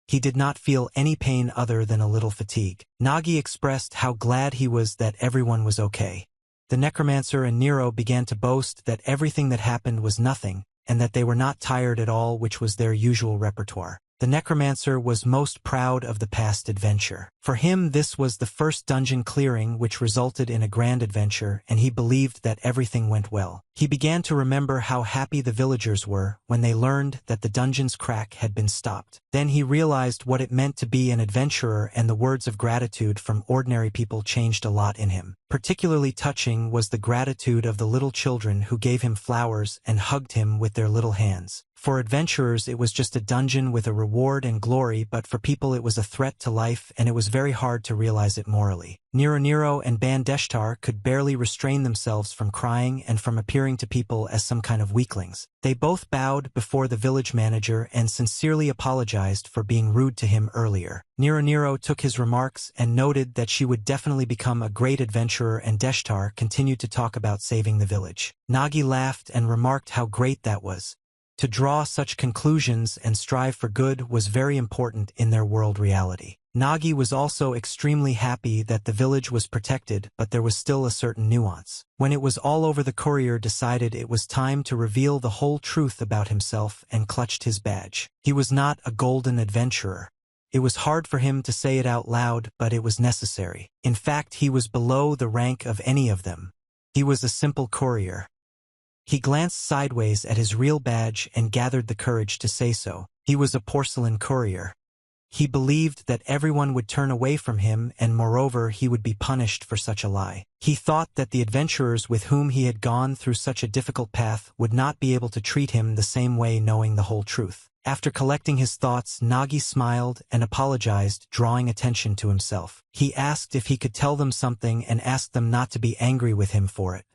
he did not feel any pain other than a little fatigue. Nagi expressed how glad he was that everyone was okay. The Necromancer and Nero began to boast that everything that happened was nothing, and that they were not tired at all, which was their usual repertoire. The Necromancer was most proud of the past adventure. For him, this was the first dungeon clearing which resulted in a grand adventure, and he believed that everything went well. He began to remember how happy the villagers were when they learned that the dungeon's crack had been stopped. Then he realized what it meant to be an adventurer, and the words of gratitude from ordinary people changed a lot in him. Particularly touching was the gratitude of the little children who gave him flowers and hugged him with their little hands. For adventurers, it was just a dungeon with a reward and glory, but for people it was a threat to life, and it was very hard to realize it morally. Nero and Bandeshtar could barely restrain themselves from crying and from appearing to people as some kind of weaklings. They both bowed before the village manager and sincerely apologized for being rude to him earlier. Nero took his remarks and noted that she would definitely become a great adventurer, and Deshtar continued to talk about saving the village. Nagi laughed and remarked how great that was. To draw such conclusions and strive for good was very important in their world reality. Nagi was also extremely happy that the village was protected, but there was still a certain nuance. When it was all over, the courier decided it was time to reveal the whole truth about himself and clutched his badge. He was not a golden adventurer. It was hard for him to say it out loud, but it was necessary. In fact, he was below the rank of any of them. He was a simple courier. He glanced sideways at his real badge and gathered the courage to say so. He was a porcelain courier. He believed that everyone would turn away from him, and moreover he would be punished for such a lie. He thought that the adventurers with whom he had gone through such a difficult path would not be able to treat him the same way, knowing the whole truth. After collecting his thoughts, Nagi smiled and apologized, drawing attention to himself. He asked if he could tell them something and asked them not to be angry with him for it.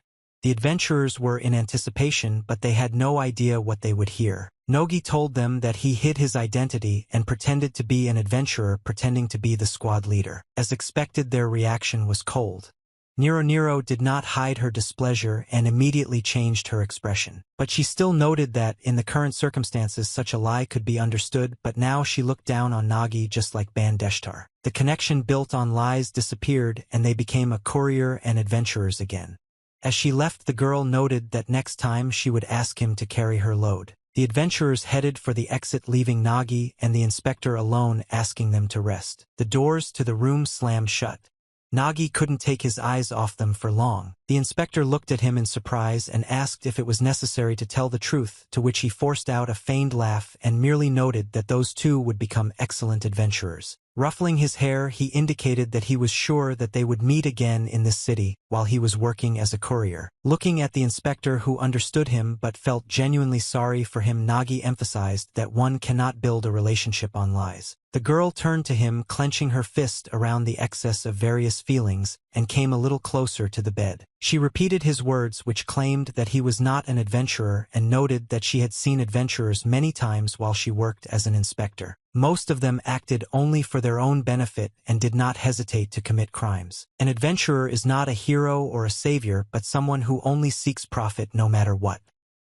The adventurers were in anticipation, but they had no idea what they would hear. Nogi told them that he hid his identity and pretended to be an adventurer, pretending to be the squad leader. As expected, their reaction was cold. Nero did not hide her displeasure and immediately changed her expression. But she still noted that, in the current circumstances, such a lie could be understood, but now she looked down on Nagi just like Bandeshtar. The connection built on lies disappeared, and they became a courier and adventurers again. As she left, the girl noted that next time she would ask him to carry her load. The adventurers headed for the exit, leaving Nagi and the inspector alone, asking them to rest. The doors to the room slammed shut. Nagi couldn't take his eyes off them for long. The inspector looked at him in surprise and asked if it was necessary to tell the truth, to which he forced out a feigned laugh and merely noted that those two would become excellent adventurers. Ruffling his hair, he indicated that he was sure that they would meet again in this city while he was working as a courier. Looking at the inspector, who understood him but felt genuinely sorry for him, Nagi emphasized that one cannot build a relationship on lies. The girl turned to him, clenching her fist around the excess of various feelings, and came a little closer to the bed. She repeated his words, which claimed that he was not an adventurer, and noted that she had seen adventurers many times while she worked as an inspector. Most of them acted only for their own benefit and did not hesitate to commit crimes. An adventurer is not a hero or a savior, but someone who only seeks profit no matter what.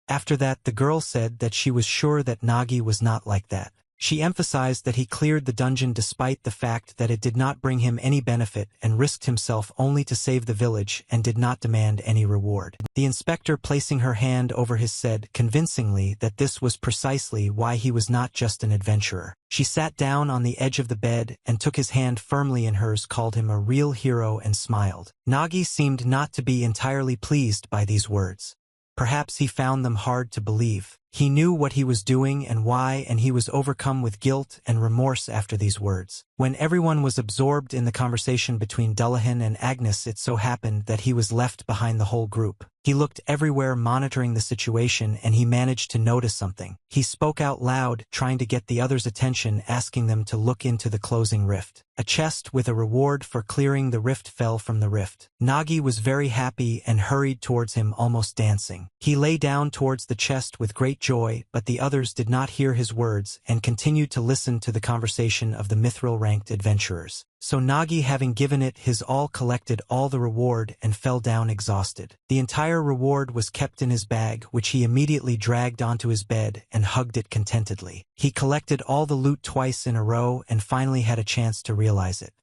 After that, the girl said that she was sure that Nagi was not like that. She emphasized that he cleared the dungeon despite the fact that it did not bring him any benefit, and risked himself only to save the village and did not demand any reward. The inspector, placing her hand over his, said convincingly that this was precisely why he was not just an adventurer. She sat down on the edge of the bed and took his hand firmly in hers, called him a real hero, and smiled. Nagi seemed not to be entirely pleased by these words. Perhaps he found them hard to believe. He knew what he was doing and why, and he was overcome with guilt and remorse after these words. When everyone was absorbed in the conversation between Dullahan and Agnes, it so happened that he was left behind the whole group. He looked everywhere, monitoring the situation, and he managed to notice something. He spoke out loud, trying to get the others' attention, asking them to look into the closing rift. A chest with a reward for clearing the rift fell from the rift. Nagi was very happy and hurried towards him, almost dancing. He lay down towards the chest with great joy, but the others did not hear his words and continued to listen to the conversation of the mithril-ranked adventurers. So Nagi, having given it his all, collected all the reward and fell down exhausted. The entire reward was kept in his bag, which he immediately dragged onto his bed and hugged it contentedly. He collected all the loot twice in a row and finally had a chance to realize it.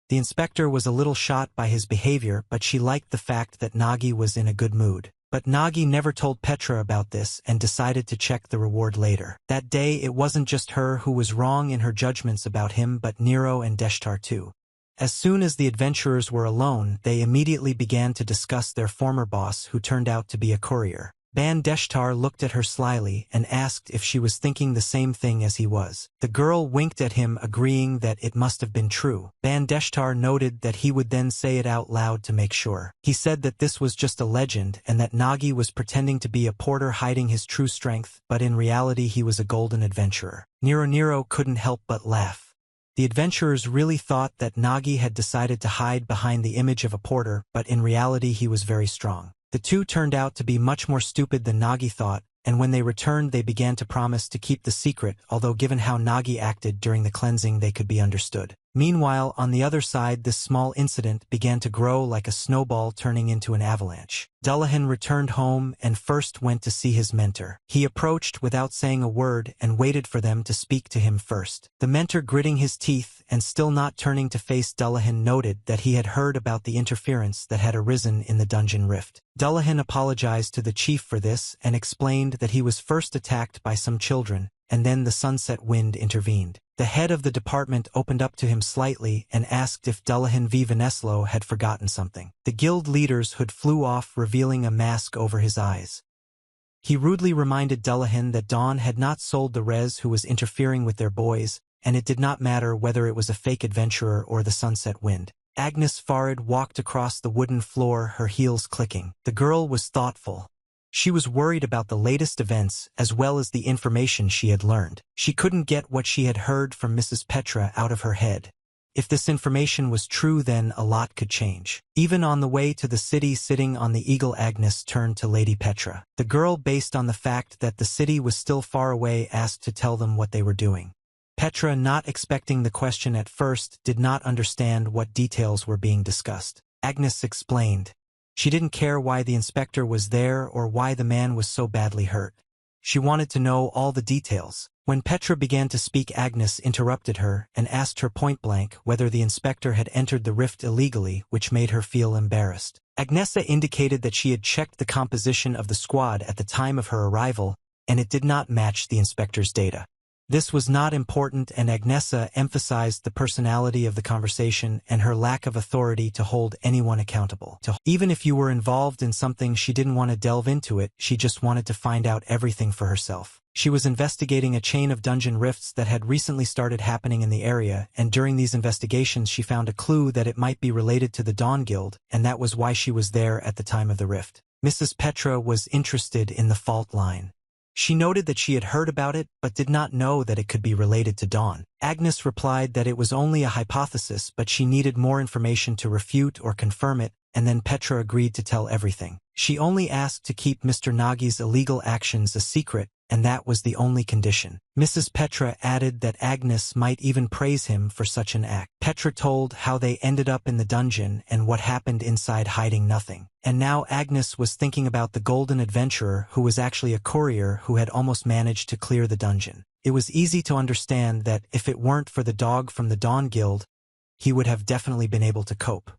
The inspector was a little shocked by his behavior, but she liked the fact that Nagi was in a good mood. But Nagi never told Petra about this and decided to check the reward later. That day it wasn't just her who was wrong in her judgments about him but Nero and Deshtar too. As soon as the adventurers were alone, they immediately began to discuss their former boss who turned out to be a courier. Ban Deshtar looked at her slyly and asked if she was thinking the same thing as he was. The girl winked at him, agreeing that it must have been true. Ban Deshtar noted that he would then say it out loud to make sure. He said that this was just a legend and that Nagi was pretending to be a porter hiding his true strength, but in reality he was a golden adventurer. Nero couldn't help but laugh. The adventurers really thought that Nagi had decided to hide behind the image of a porter, but in reality he was very strong. The two turned out to be much more stupid than Nagi thought, and when they returned they began to promise to keep the secret, although given how Nagi acted during the cleansing they could be understood. Meanwhile, on the other side, this small incident began to grow like a snowball turning into an avalanche. Dullahan returned home and first went to see his mentor. He approached without saying a word and waited for them to speak to him first. The mentor, gritting his teeth and still not turning to face Dullahan, noted that he had heard about the interference that had arisen in the dungeon rift. Dullahan apologized to the chief for this and explained that he was first attacked by some children, and then the sunset wind intervened. The head of the department opened up to him slightly and asked if Dullahan V. Veneslo had forgotten something. The guild leader's hood flew off, revealing a mask over his eyes. He rudely reminded Dullahan that Dawn had not sold the res who was interfering with their boys, and it did not matter whether it was a fake adventurer or the sunset wind. Agnes Farid walked across the wooden floor, her heels clicking. The girl was thoughtful. She was worried about the latest events as well as the information she had learned. She couldn't get what she had heard from Mrs. Petra out of her head. If this information was true, then a lot could change. Even on the way to the city sitting on the eagle, Agnes turned to Lady Petra. The girl, based on the fact that the city was still far away, asked to tell them what they were doing. Petra, not expecting the question at first, did not understand what details were being discussed. Agnes explained. She didn't care why the inspector was there or why the man was so badly hurt. She wanted to know all the details. When Petra began to speak, Agnes interrupted her and asked her point-blank whether the inspector had entered the rift illegally, which made her feel embarrassed. Agnesa indicated that she had checked the composition of the squad at the time of her arrival, and it did not match the inspector's data. This was not important, and Agnesa emphasized the personality of the conversation and her lack of authority to hold anyone accountable. Even if you were involved in something, she didn't want to delve into it, she just wanted to find out everything for herself. She was investigating a chain of dungeon rifts that had recently started happening in the area, and during these investigations she found a clue that it might be related to the Dawn Guild, and that was why she was there at the time of the rift. Mrs. Petra was interested in the fault line. She noted that she had heard about it, but did not know that it could be related to Dawn. Agnes replied that it was only a hypothesis, but she needed more information to refute or confirm it, and then Petra agreed to tell everything. She only asked to keep Mr. Nagi's illegal actions a secret, and that was the only condition. Mrs. Petra added that Agnes might even praise him for such an act. Petra told how they ended up in the dungeon and what happened inside, hiding nothing. And now Agnes was thinking about the golden adventurer who was actually a courier who had almost managed to clear the dungeon. It was easy to understand that if it weren't for the dog from the Dawn Guild, he would have definitely been able to cope.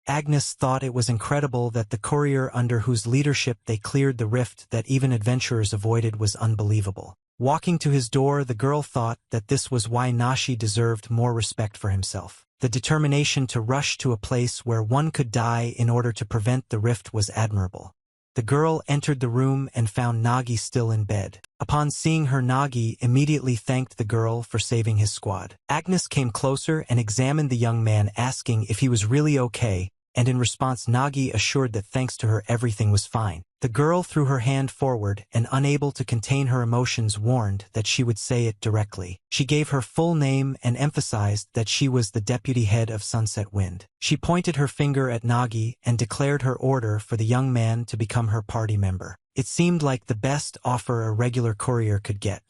Agnes thought it was incredible that the courier under whose leadership they cleared the rift that even adventurers avoided was unbelievable. Walking to his door, the girl thought that this was why Nashi deserved more respect for himself. The determination to rush to a place where one could die in order to prevent the rift was admirable. The girl entered the room and found Nagi still in bed. Upon seeing her, Nagi immediately thanked the girl for saving his squad. Agnes came closer and examined the young man, asking if he was really okay, and in response Nagi assured that thanks to her everything was fine. The girl threw her hand forward and, unable to contain her emotions, warned that she would say it directly. She gave her full name and emphasized that she was the deputy head of Sunset Wind. She pointed her finger at Nagi and declared her order for the young man to become her party member. It seemed like the best offer a regular courier could get.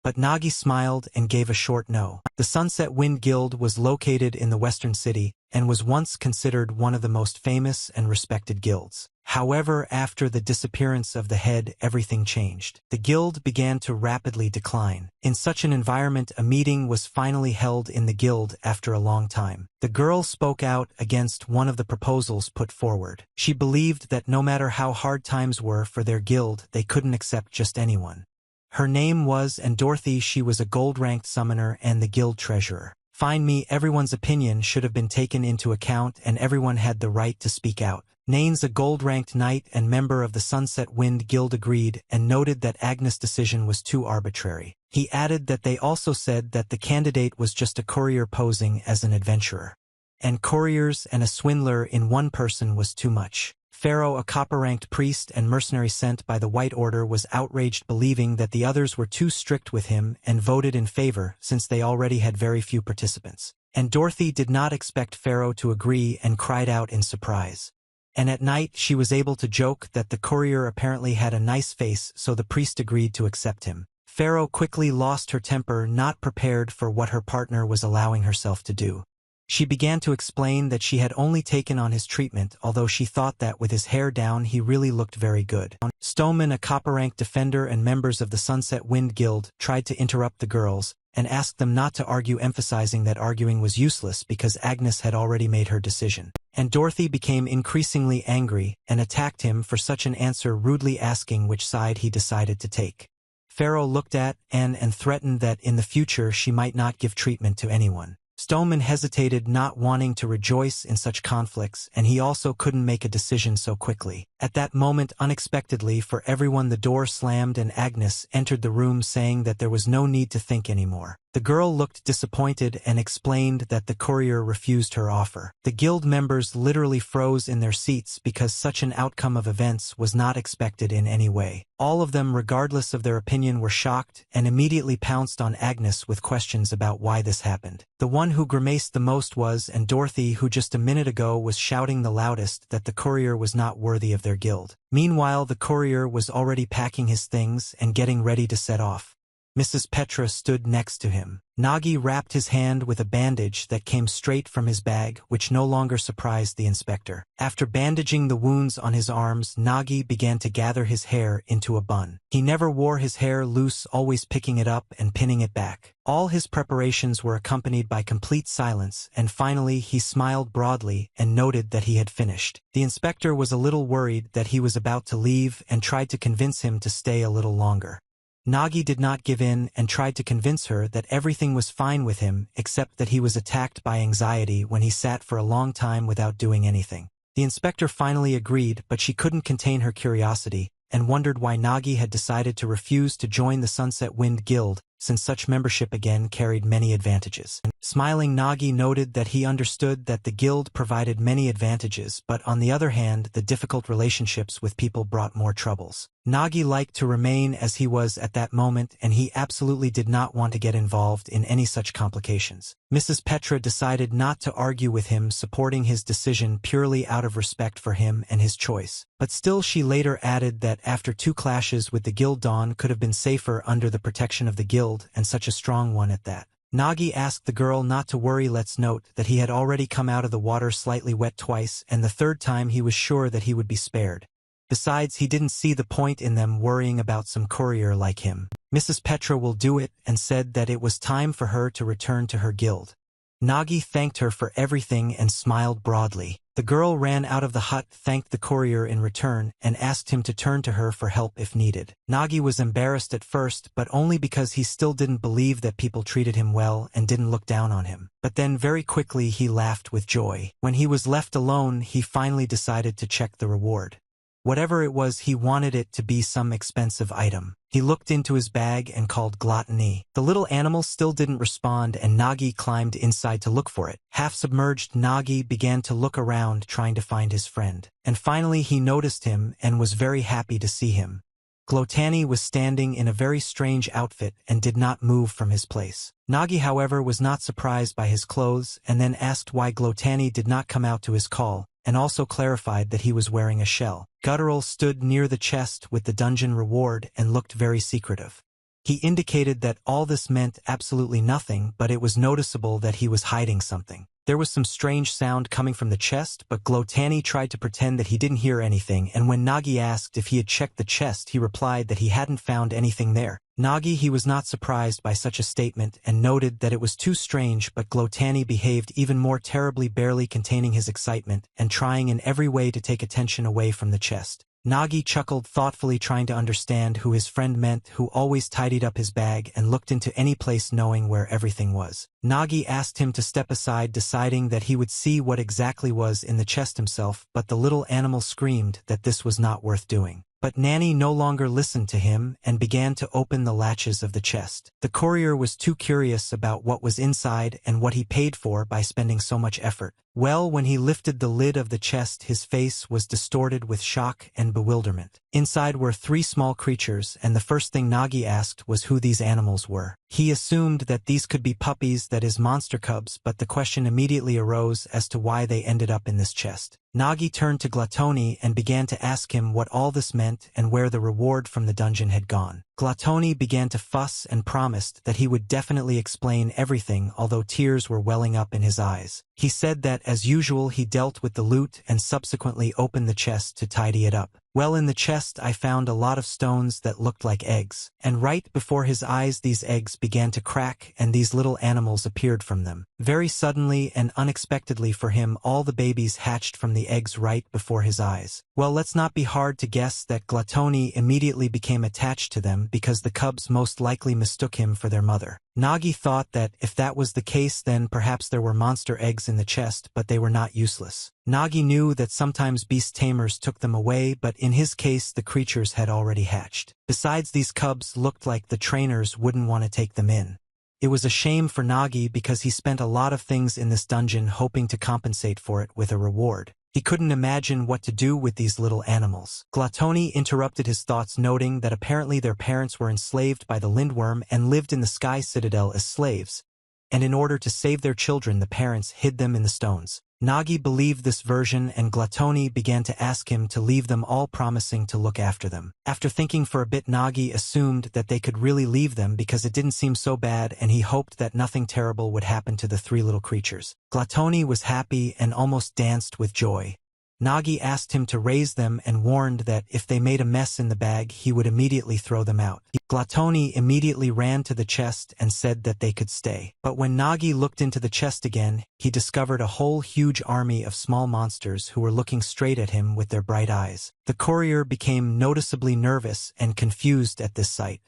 but Nagi smiled and gave a short no. The Sunset Wind Guild was located in the western city and was once considered one of the most famous and respected guilds. However, after the disappearance of the head, everything changed. The guild began to rapidly decline. In such an environment, a meeting was finally held in the guild after a long time. The girl spoke out against one of the proposals put forward. She believed that no matter how hard times were for their guild, they couldn't accept just anyone. Her name was Dorothy. She was a gold-ranked summoner and the guild treasurer. Find me, everyone's opinion should have been taken into account and everyone had the right to speak out. Naines, a gold-ranked knight and member of the Sunset Wind Guild, agreed and noted that Agnes' decision was too arbitrary. He added that they also said that the candidate was just a courier posing as an adventurer. And couriers and a swindler in one person was too much. Pharaoh, a copper-ranked priest and mercenary sent by the White Order, was outraged, believing that the others were too strict with him, and voted in favor since they already had very few participants. And Dorothy did not expect Pharaoh to agree and cried out in surprise. And at night she was able to joke that the courier apparently had a nice face, so the priest agreed to accept him. Pharaoh quickly lost her temper, not prepared for what her partner was allowing herself to do. She began to explain that she had only taken on his treatment, although she thought that with his hair down he really looked very good. Stoneman, a copper-ranked defender and members of the Sunset Wind Guild, tried to interrupt the girls and asked them not to argue, emphasizing that arguing was useless because Agnes had already made her decision. And Dorothy became increasingly angry and attacked him for such an answer, rudely asking which side he decided to take. Pharaoh looked at Anne and threatened that in the future she might not give treatment to anyone. Stoneman hesitated, not wanting to rejoice in such conflicts, and he also couldn't make a decision so quickly. At that moment, unexpectedly for everyone, the door slammed and Agnes entered the room, saying that there was no need to think anymore. The girl looked disappointed and explained that the courier refused her offer. The guild members literally froze in their seats because such an outcome of events was not expected in any way. All of them, regardless of their opinion, were shocked and immediately pounced on Agnes with questions about why this happened. The one who grimaced the most was Dorothy, who just a minute ago was shouting the loudest that the courier was not worthy of their guild. Meanwhile, the courier was already packing his things and getting ready to set off. Mrs. Petra stood next to him. Nagi wrapped his hand with a bandage that came straight from his bag, which no longer surprised the inspector. After bandaging the wounds on his arms, Nagi began to gather his hair into a bun. He never wore his hair loose, always picking it up and pinning it back. All his preparations were accompanied by complete silence, and finally he smiled broadly and noted that he had finished. The inspector was a little worried that he was about to leave and tried to convince him to stay a little longer. Nagi did not give in and tried to convince her that everything was fine with him, except that he was attacked by anxiety when he sat for a long time without doing anything. The inspector finally agreed, but she couldn't contain her curiosity and wondered why Nagi had decided to refuse to join the Sunset Wind Guild, since such membership again carried many advantages. Smiling, Nagi noted that he understood that the guild provided many advantages, but on the other hand, the difficult relationships with people brought more troubles. Nagi liked to remain as he was at that moment, and he absolutely did not want to get involved in any such complications. Mrs. Petra decided not to argue with him, supporting his decision purely out of respect for him and his choice. But still, she later added that after 2 clashes with the guild, Dawn could have been safer under the protection of the guild, and such a strong one at that. Nagi asked the girl not to worry. Let's note that he had already come out of the water slightly wet twice, and the third time he was sure that he would be spared. Besides, he didn't see the point in them worrying about some courier like him. Mrs. Petra will do it and said that it was time for her to return to her guild. Nagi thanked her for everything and smiled broadly. The girl ran out of the hut, thanked the courier in return, and asked him to turn to her for help if needed. Nagi was embarrassed at first, but only because he still didn't believe that people treated him well and didn't look down on him. But then very quickly he laughed with joy. When he was left alone, he finally decided to check the reward. Whatever it was, he wanted it to be some expensive item. He looked into his bag and called Glatoni. The little animal still didn't respond, and Nagi climbed inside to look for it. Half-submerged, Nagi began to look around, trying to find his friend. And finally he noticed him and was very happy to see him. Glatoni was standing in a very strange outfit and did not move from his place. Nagi, however, was not surprised by his clothes and then asked why Glatoni did not come out to his call, and also clarified that he was wearing a shell. Guttural stood near the chest with the dungeon reward and looked very secretive. He indicated that all this meant absolutely nothing, but it was noticeable that he was hiding something. There was some strange sound coming from the chest, but Glatoni tried to pretend that he didn't hear anything, and when Nagi asked if he had checked the chest, he replied that he hadn't found anything there. Nagi, he was not surprised by such a statement and noted that it was too strange, but Glatoni behaved even more terribly, barely containing his excitement and trying in every way to take attention away from the chest. Nagi chuckled thoughtfully, trying to understand who his friend meant, who always tidied up his bag and looked into any place knowing where everything was. Nagi asked him to step aside, deciding that he would see what exactly was in the chest himself, but the little animal screamed that this was not worth doing. But Nanny no longer listened to him and began to open the latches of the chest. The courier was too curious about what was inside and what he paid for by spending so much effort. Well, when he lifted the lid of the chest, his face was distorted with shock and bewilderment. Inside were 3 small creatures, and the first thing Nagi asked was who these animals were. He assumed that these could be puppies, that is, monster cubs, but the question immediately arose as to why they ended up in this chest. Nagi turned to Glatoni and began to ask him what all this meant and where the reward from the dungeon had gone. Glatoni began to fuss and promised that he would definitely explain everything, although tears were welling up in his eyes. He said that, as usual, he dealt with the loot and subsequently opened the chest to tidy it up. Well, in the chest I found a lot of stones that looked like eggs, and right before his eyes these eggs began to crack and these little animals appeared from them. Very suddenly and unexpectedly for him, all the babies hatched from the eggs right before his eyes. Well, let's not be hard to guess that Glatoni immediately became attached to them because the cubs most likely mistook him for their mother. Nagi thought that if that was the case, then perhaps there were monster eggs in the chest, but they were not useless. Nagi knew that sometimes beast tamers took them away, but in his case the creatures had already hatched. Besides, these cubs looked like the trainers wouldn't want to take them in. It was a shame for Nagi because he spent a lot of things in this dungeon hoping to compensate for it with a reward. He couldn't imagine what to do with these little animals. Glatoni interrupted his thoughts, noting that apparently their parents were enslaved by the Lindworm and lived in the Sky Citadel as slaves, and in order to save their children the parents hid them in the stones. Nagi believed this version, and Glatoni began to ask him to leave them all, promising to look after them. After thinking for a bit, Nagi assumed that they could really leave them because it didn't seem so bad, and he hoped that nothing terrible would happen to the 3 little creatures. Glatoni was happy and almost danced with joy. Nagi asked him to raise them and warned that if they made a mess in the bag, he would immediately throw them out. Glatoni immediately ran to the chest and said that they could stay. But when Nagi looked into the chest again, he discovered a whole huge army of small monsters who were looking straight at him with their bright eyes. The courier became noticeably nervous and confused at this sight.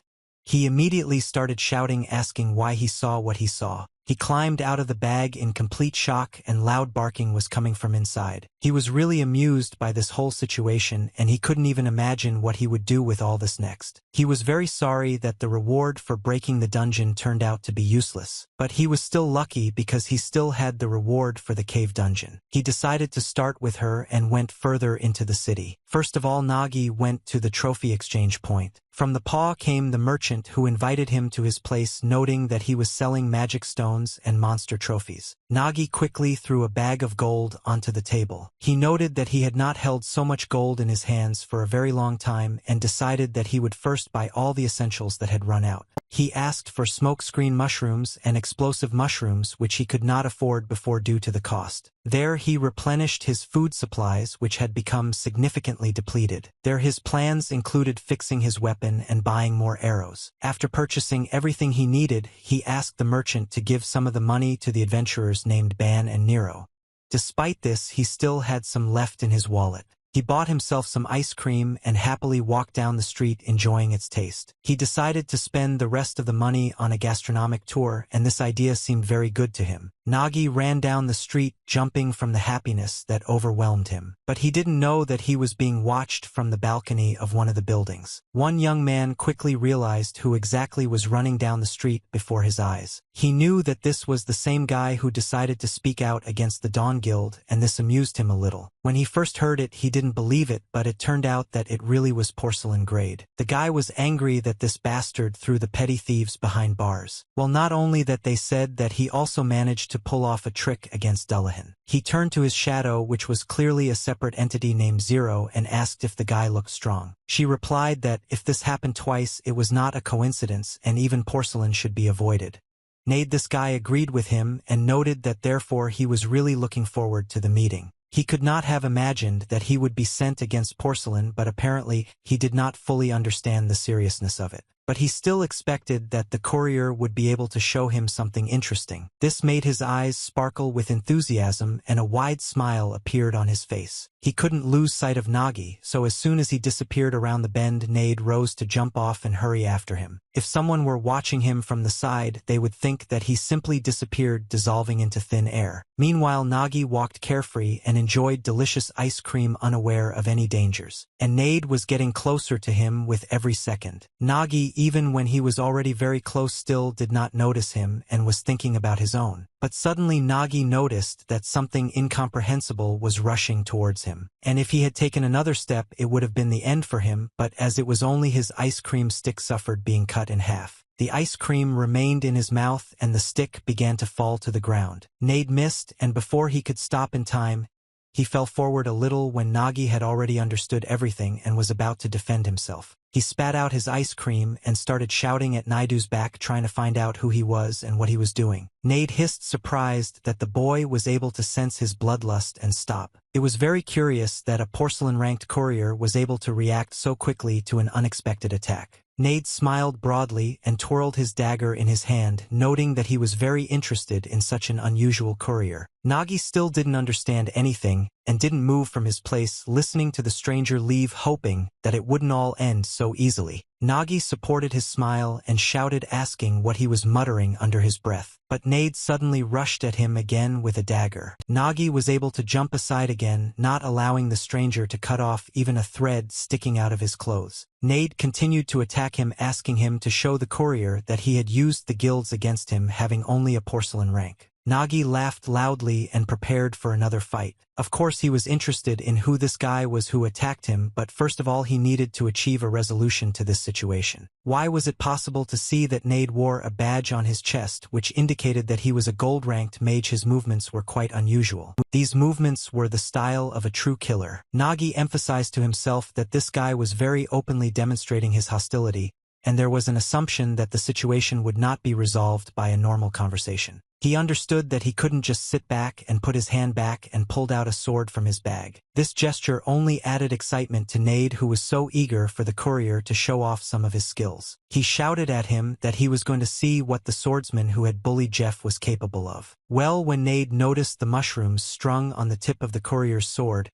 He immediately started shouting, asking why he saw what he saw. He climbed out of the bag in complete shock, and loud barking was coming from inside. He was really amused by this whole situation, and he couldn't even imagine what he would do with all this next. He was very sorry that the reward for breaking the dungeon turned out to be useless, but he was still lucky because he still had the reward for the cave dungeon. He decided to start with her and went further into the city. First of all, Nagi went to the trophy exchange point. From the paw came the merchant who invited him to his place, noting that he was selling magic stones and monster trophies. Nagi quickly threw a bag of gold onto the table. He noted that he had not held so much gold in his hands for a very long time and decided that he would first buy all the essentials that had run out. He asked for smokescreen mushrooms and explosive mushrooms, which he could not afford before due to the cost. There he replenished his food supplies, which had become significantly depleted. There his plans included fixing his weapon and buying more arrows. After purchasing everything he needed, he asked the merchant to give some of the money to the adventurers named Ban and Nero. Despite this, he still had some left in his wallet. He bought himself some ice cream and happily walked down the street enjoying its taste. He decided to spend the rest of the money on a gastronomic tour, and this idea seemed very good to him. Nagi ran down the street, jumping from the happiness that overwhelmed him. But he didn't know that he was being watched from the balcony of one of the buildings. One young man quickly realized who exactly was running down the street before his eyes. He knew that this was the same guy who decided to speak out against the Dawn Guild, and this amused him a little. When he first heard it, he didn't believe it, but it turned out that it really was porcelain grade. The guy was angry that this bastard threw the petty thieves behind bars. Well, not only that, they said that he also managed to to pull off a trick against Dullahan. He turned to his shadow, which was clearly a separate entity named Zero, and asked if the guy looked strong. She replied that if this happened twice, it was not a coincidence and even porcelain should be avoided. This guy agreed with him and noted that therefore he was really looking forward to the meeting. He could not have imagined that he would be sent against porcelain, but apparently he did not fully understand the seriousness of it. But he still expected that the courier would be able to show him something interesting. This made his eyes sparkle with enthusiasm and a wide smile appeared on his face. He couldn't lose sight of Nagi, so as soon as he disappeared around the bend, Nade rose to jump off and hurry after him. If someone were watching him from the side, they would think that he simply disappeared, dissolving into thin air. Meanwhile, Nagi walked carefree and enjoyed delicious ice cream, unaware of any dangers. And Nade was getting closer to him with every second. Nagi, even when he was already very close, still did not notice him and was thinking about his own. But suddenly Nagi noticed that something incomprehensible was rushing towards him. And if he had taken another step, it would have been the end for him, but as it was only his ice cream stick suffered being cut in half. The ice cream remained in his mouth and the stick began to fall to the ground. Nade missed, and before he could stop in time, he fell forward a little when Nagi had already understood everything and was about to defend himself. He spat out his ice cream and started shouting at Naidu's back, trying to find out who he was and what he was doing. Nade hissed, surprised that the boy was able to sense his bloodlust and stop. It was very curious that a porcelain-ranked courier was able to react so quickly to an unexpected attack. Nade smiled broadly and twirled his dagger in his hand, noting that he was very interested in such an unusual courier. Nagi still didn't understand anything and didn't move from his place, listening to the stranger leave, hoping that it wouldn't all end so easily. Nagi supported his smile and shouted, asking what he was muttering under his breath. But Nade suddenly rushed at him again with a dagger. Nagi was able to jump aside again, not allowing the stranger to cut off even a thread sticking out of his clothes. Nade continued to attack him, asking him to show the courier that he had used the guilds against him, having only a porcelain rank. Nagi laughed loudly and prepared for another fight. Of course he was interested in who this guy was who attacked him, but first of all he needed to achieve a resolution to this situation. Why was it possible to see that Nade wore a badge on his chest which indicated that he was a gold-ranked mage? His movements were quite unusual. These movements were the style of a true killer. Nagi emphasized to himself that this guy was very openly demonstrating his hostility, and there was an assumption that the situation would not be resolved by a normal conversation. He understood that he couldn't just sit back and put his hand back and pulled out a sword from his bag. This gesture only added excitement to Nade, who was so eager for the courier to show off some of his skills. He shouted at him that he was going to see what the swordsman who had bullied Jeff was capable of. Well, when Nade noticed the mushrooms strung on the tip of the courier's sword,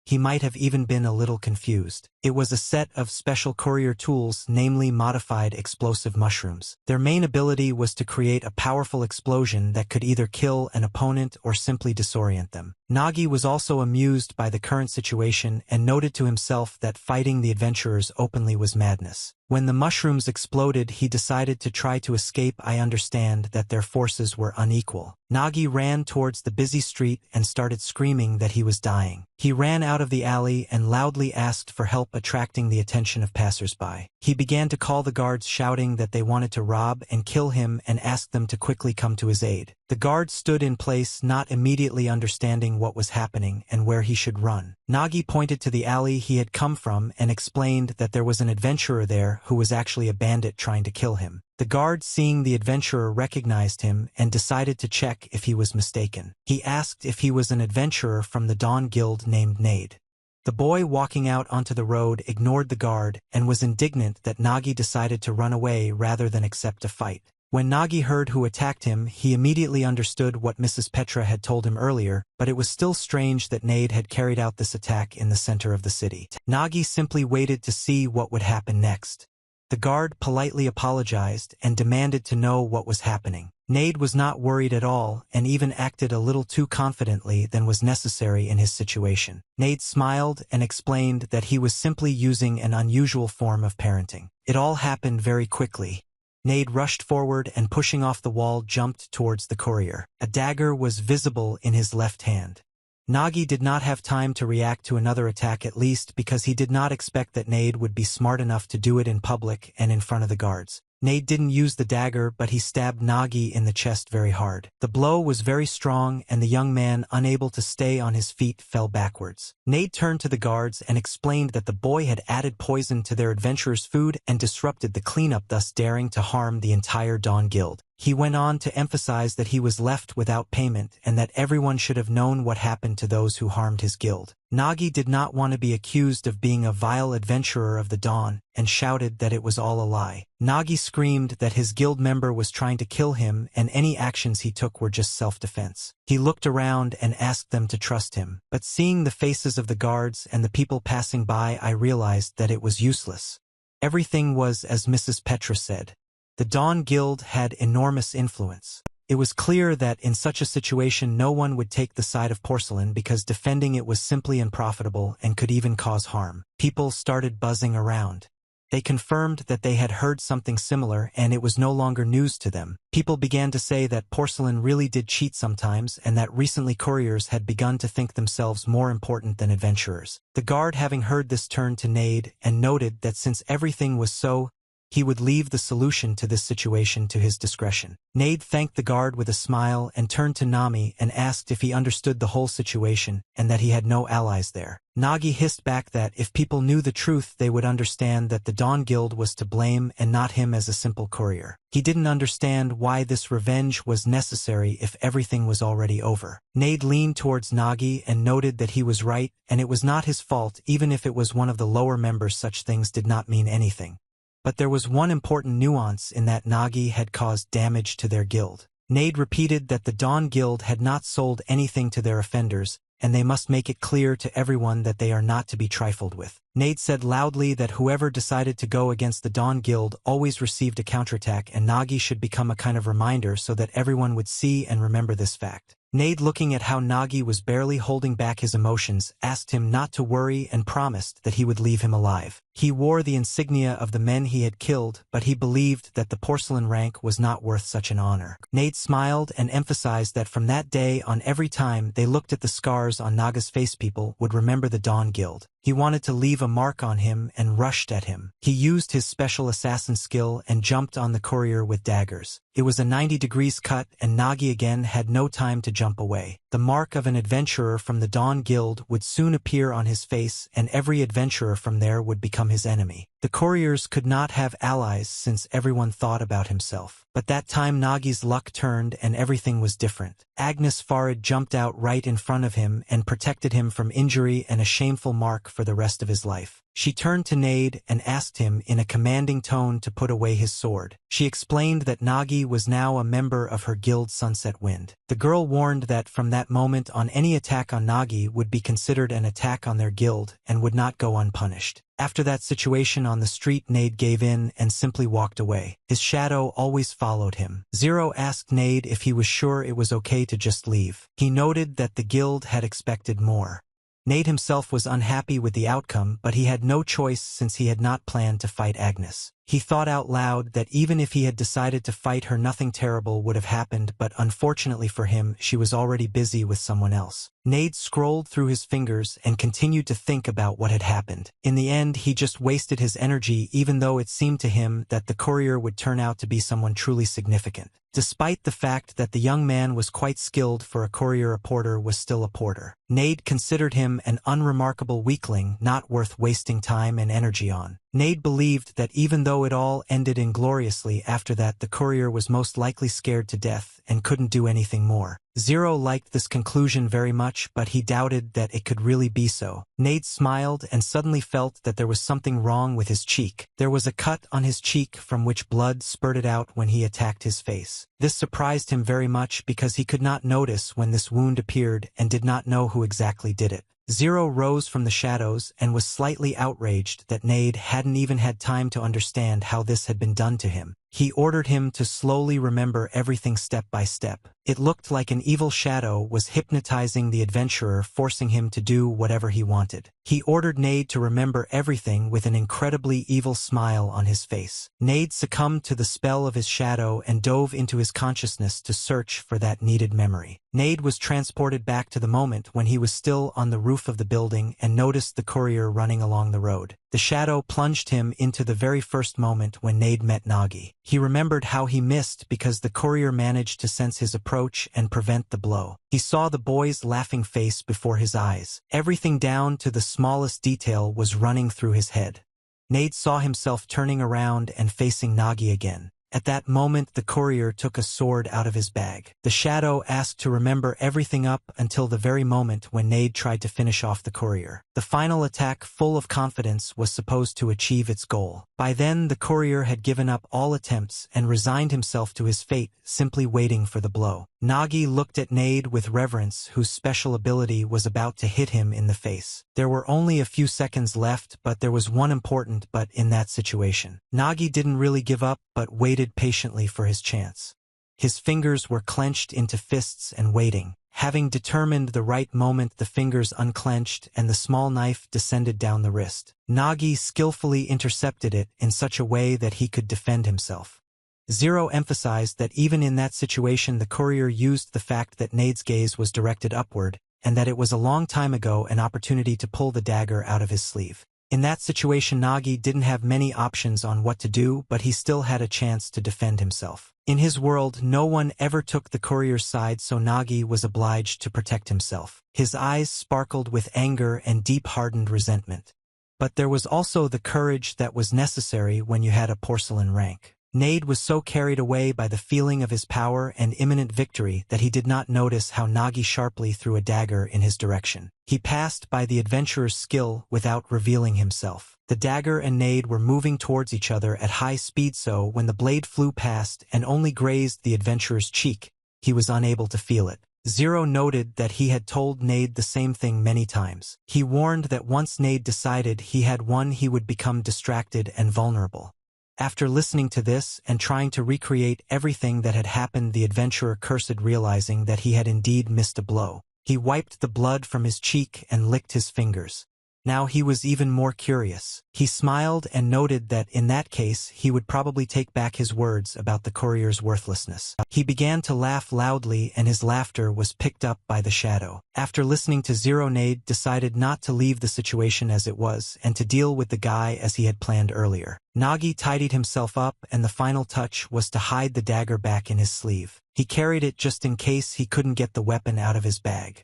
he might have even been a little confused. It was a set of special courier tools, namely modified explosive mushrooms. Their main ability was to create a powerful explosion that could either kill an opponent or simply disorient them. Nagi was also amused by the current situation and noted to himself that fighting the adventurers openly was madness. When the mushrooms exploded, he decided to try to escape. I understand that their forces were unequal. Nagi ran towards the busy street and started screaming that he was dying. He ran out of the alley and loudly asked for help, attracting the attention of passers-by. He began to call the guards, shouting that they wanted to rob and kill him and asked them to quickly come to his aid. The guards stood in place, not immediately understanding what was happening and where he should run. Nagi pointed to the alley he had come from and explained that there was an adventurer there who was actually a bandit trying to kill him. The guard, seeing the adventurer, recognized him and decided to check if he was mistaken. He asked if he was an adventurer from the Dawn Guild named Nade. The boy walking out onto the road ignored the guard and was indignant that Nagi decided to run away rather than accept a fight. When Nagi heard who attacked him, he immediately understood what Mrs. Petra had told him earlier, but it was still strange that Nade had carried out this attack in the center of the city. Nagi simply waited to see what would happen next. The guard politely apologized and demanded to know what was happening. Nade was not worried at all and even acted a little too confidently than was necessary in his situation. Nade smiled and explained that he was simply using an unusual form of parenting. It all happened very quickly. Nade rushed forward and, pushing off the wall, jumped towards the courier. A dagger was visible in his left hand. Nagi did not have time to react to another attack, at least because he did not expect that Nade would be smart enough to do it in public and in front of the guards. Nade didn't use the dagger, but he stabbed Nagi in the chest very hard. The blow was very strong, and the young man, unable to stay on his feet, fell backwards. Nade turned to the guards and explained that the boy had added poison to their adventurers' food and disrupted the cleanup, thus daring to harm the entire Dawn Guild. He went on to emphasize that he was left without payment and that everyone should have known what happened to those who harmed his guild. Nagi did not want to be accused of being a vile adventurer of the dawn and shouted that it was all a lie. Nagi screamed that his guild member was trying to kill him and any actions he took were just self-defense. He looked around and asked them to trust him, but seeing the faces of the guards and the people passing by, I realized that it was useless. Everything was as Mrs. Petra said. The Dawn Guild had enormous influence. It was clear that in such a situation no one would take the side of porcelain because defending it was simply unprofitable and could even cause harm. People started buzzing around. They confirmed that they had heard something similar and it was no longer news to them. People began to say that porcelain really did cheat sometimes and that recently couriers had begun to think themselves more important than adventurers. The guard, having heard this, turned to Nade and noted that since everything was so, he would leave the solution to this situation to his discretion. Nade thanked the guard with a smile and turned to Nami and asked if he understood the whole situation and that he had no allies there. Nagi hissed back that if people knew the truth they would understand that the Dawn Guild was to blame and not him as a simple courier. He didn't understand why this revenge was necessary if everything was already over. Nade leaned towards Nagi and noted that he was right and it was not his fault. Even if it was one of the lower members, such things did not mean anything. But there was one important nuance in that Nagi had caused damage to their guild. Nade repeated that the Dawn Guild had not sold anything to their offenders, and they must make it clear to everyone that they are not to be trifled with. Nade said loudly that whoever decided to go against the Dawn Guild always received a counterattack, and Nagi should become a kind of reminder so that everyone would see and remember this fact. Nade, looking at how Nagi was barely holding back his emotions, asked him not to worry and promised that he would leave him alive. He wore the insignia of the men he had killed, but he believed that the porcelain rank was not worth such an honor. Nade smiled and emphasized that from that day on, every time they looked at the scars on Naga's face, people would remember the Dawn Guild. He wanted to leave a mark on him and rushed at him. He used his special assassin skill and jumped on the courier with daggers. It was a 90 degrees cut and Nagi again had no time to jump away. The mark of an adventurer from the Dawn Guild would soon appear on his face and every adventurer from there would become his enemy. The couriers could not have allies since everyone thought about himself. But that time Nagi's luck turned and everything was different. Agnes Farid jumped out right in front of him and protected him from injury and a shameful mark for the rest of his life. She turned to Nade and asked him in a commanding tone to put away his sword. She explained that Nagi was now a member of her guild, Sunset Wind. The girl warned that from that moment on, any attack on Nagi would be considered an attack on their guild and would not go unpunished. After that situation on the street, Nade gave in and simply walked away. His shadow always followed him. Zero asked Nade if he was sure it was okay to just leave. He noted that the guild had expected more. Nade himself was unhappy with the outcome, but he had no choice since he had not planned to fight Agnes. He thought out loud that even if he had decided to fight her, nothing terrible would have happened, but unfortunately for him, she was already busy with someone else. Nade scrolled through his fingers and continued to think about what had happened. In the end, he just wasted his energy, even though it seemed to him that the courier would turn out to be someone truly significant. Despite the fact that the young man was quite skilled for a courier, a porter was still a porter. Nade considered him an unremarkable weakling, not worth wasting time and energy on. Nade believed that even though it all ended ingloriously after that, the courier was most likely scared to death and couldn't do anything more. Zero liked this conclusion very much, but he doubted that it could really be so. Nade smiled and suddenly felt that there was something wrong with his cheek. There was a cut on his cheek from which blood spurted out when he attacked his face. This surprised him very much because he could not notice when this wound appeared and did not know who exactly did it. Zero rose from the shadows and was slightly outraged that Nade hadn't even had time to understand how this had been done to him. He ordered him to slowly remember everything step by step. It looked like an evil shadow was hypnotizing the adventurer, forcing him to do whatever he wanted. He ordered Nade to remember everything with an incredibly evil smile on his face. Nade succumbed to the spell of his shadow and dove into his consciousness to search for that needed memory. Nade was transported back to the moment when he was still on the roof of the building and noticed the courier running along the road. The shadow plunged him into the very first moment when Nade met Nagi. He remembered how he missed because the courier managed to sense his approach and prevent the blow. He saw the boy's laughing face before his eyes. Everything down to the smallest detail was running through his head. Nade saw himself turning around and facing Nagi again. At that moment the courier took a sword out of his bag. The shadow asked to remember everything up until the very moment when Nade tried to finish off the courier. The final attack, full of confidence, was supposed to achieve its goal. By then the courier had given up all attempts and resigned himself to his fate, simply waiting for the blow. Nagi looked at Nade with reverence, whose special ability was about to hit him in the face. There were only a few seconds left, but there was one important but in that situation. Nagi didn't really give up, but waited patiently for his chance. His fingers were clenched into fists and waiting. Having determined the right moment, the fingers unclenched and the small knife descended down the wrist. Nagi skillfully intercepted it in such a way that he could defend himself. Zero emphasized that even in that situation the courier used the fact that Nade's gaze was directed upward, and that it was a long time ago an opportunity to pull the dagger out of his sleeve. In that situation Nagi didn't have many options on what to do, but he still had a chance to defend himself. In his world no one ever took the courier's side, so Nagi was obliged to protect himself. His eyes sparkled with anger and deep-hardened resentment. But there was also the courage that was necessary when you had a porcelain rank. Nade was so carried away by the feeling of his power and imminent victory that he did not notice how Nagi sharply threw a dagger in his direction. He passed by the adventurer's skill without revealing himself. The dagger and Nade were moving towards each other at high speed, so when the blade flew past and only grazed the adventurer's cheek, he was unable to feel it. Zero noted that he had told Nade the same thing many times. He warned that once Nade decided he had won, he would become distracted and vulnerable. After listening to this and trying to recreate everything that had happened, the adventurer cursed, realizing that he had indeed missed a blow. He wiped the blood from his cheek and licked his fingers. Now he was even more curious. He smiled and noted that in that case he would probably take back his words about the courier's worthlessness. He began to laugh loudly, and his laughter was picked up by the shadow. After listening to Zero, Nade decided not to leave the situation as it was and to deal with the guy as he had planned earlier. Nagi tidied himself up, and the final touch was to hide the dagger back in his sleeve. He carried it just in case he couldn't get the weapon out of his bag.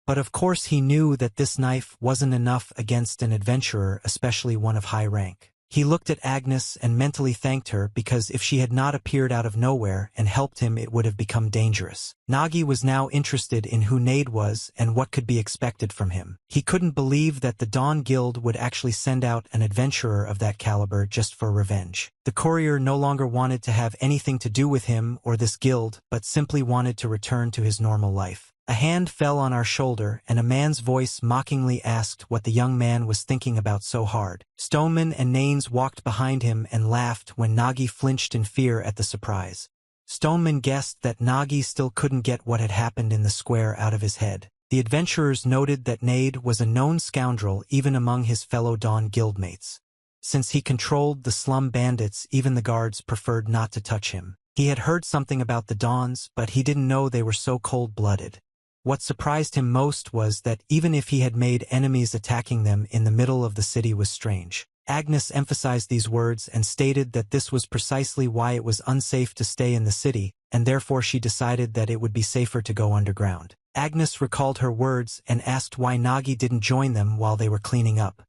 But of course he knew that this knife wasn't enough against an adventurer, especially one of high rank. He looked at Agnes and mentally thanked her, because if she had not appeared out of nowhere and helped him, it would have become dangerous. Nagi was now interested in who Nade was and what could be expected from him. He couldn't believe that the Dawn Guild would actually send out an adventurer of that caliber just for revenge. The courier no longer wanted to have anything to do with him or this guild, but simply wanted to return to his normal life. A hand fell on our shoulder, and a man's voice mockingly asked what the young man was thinking about so hard. Stoneman and Naines walked behind him and laughed when Nagi flinched in fear at the surprise. Stoneman guessed that Nagi still couldn't get what had happened in the square out of his head. The adventurers noted that Nade was a known scoundrel even among his fellow Dawn guildmates. Since he controlled the slum bandits, even the guards preferred not to touch him. He had heard something about the Dawns, but he didn't know they were so cold-blooded. What surprised him most was that even if he had made enemies, attacking them in the middle of the city was strange. Agnes emphasized these words and stated that this was precisely why it was unsafe to stay in the city, and therefore she decided that it would be safer to go underground. Agnes recalled her words and asked why Nagi didn't join them while they were cleaning up.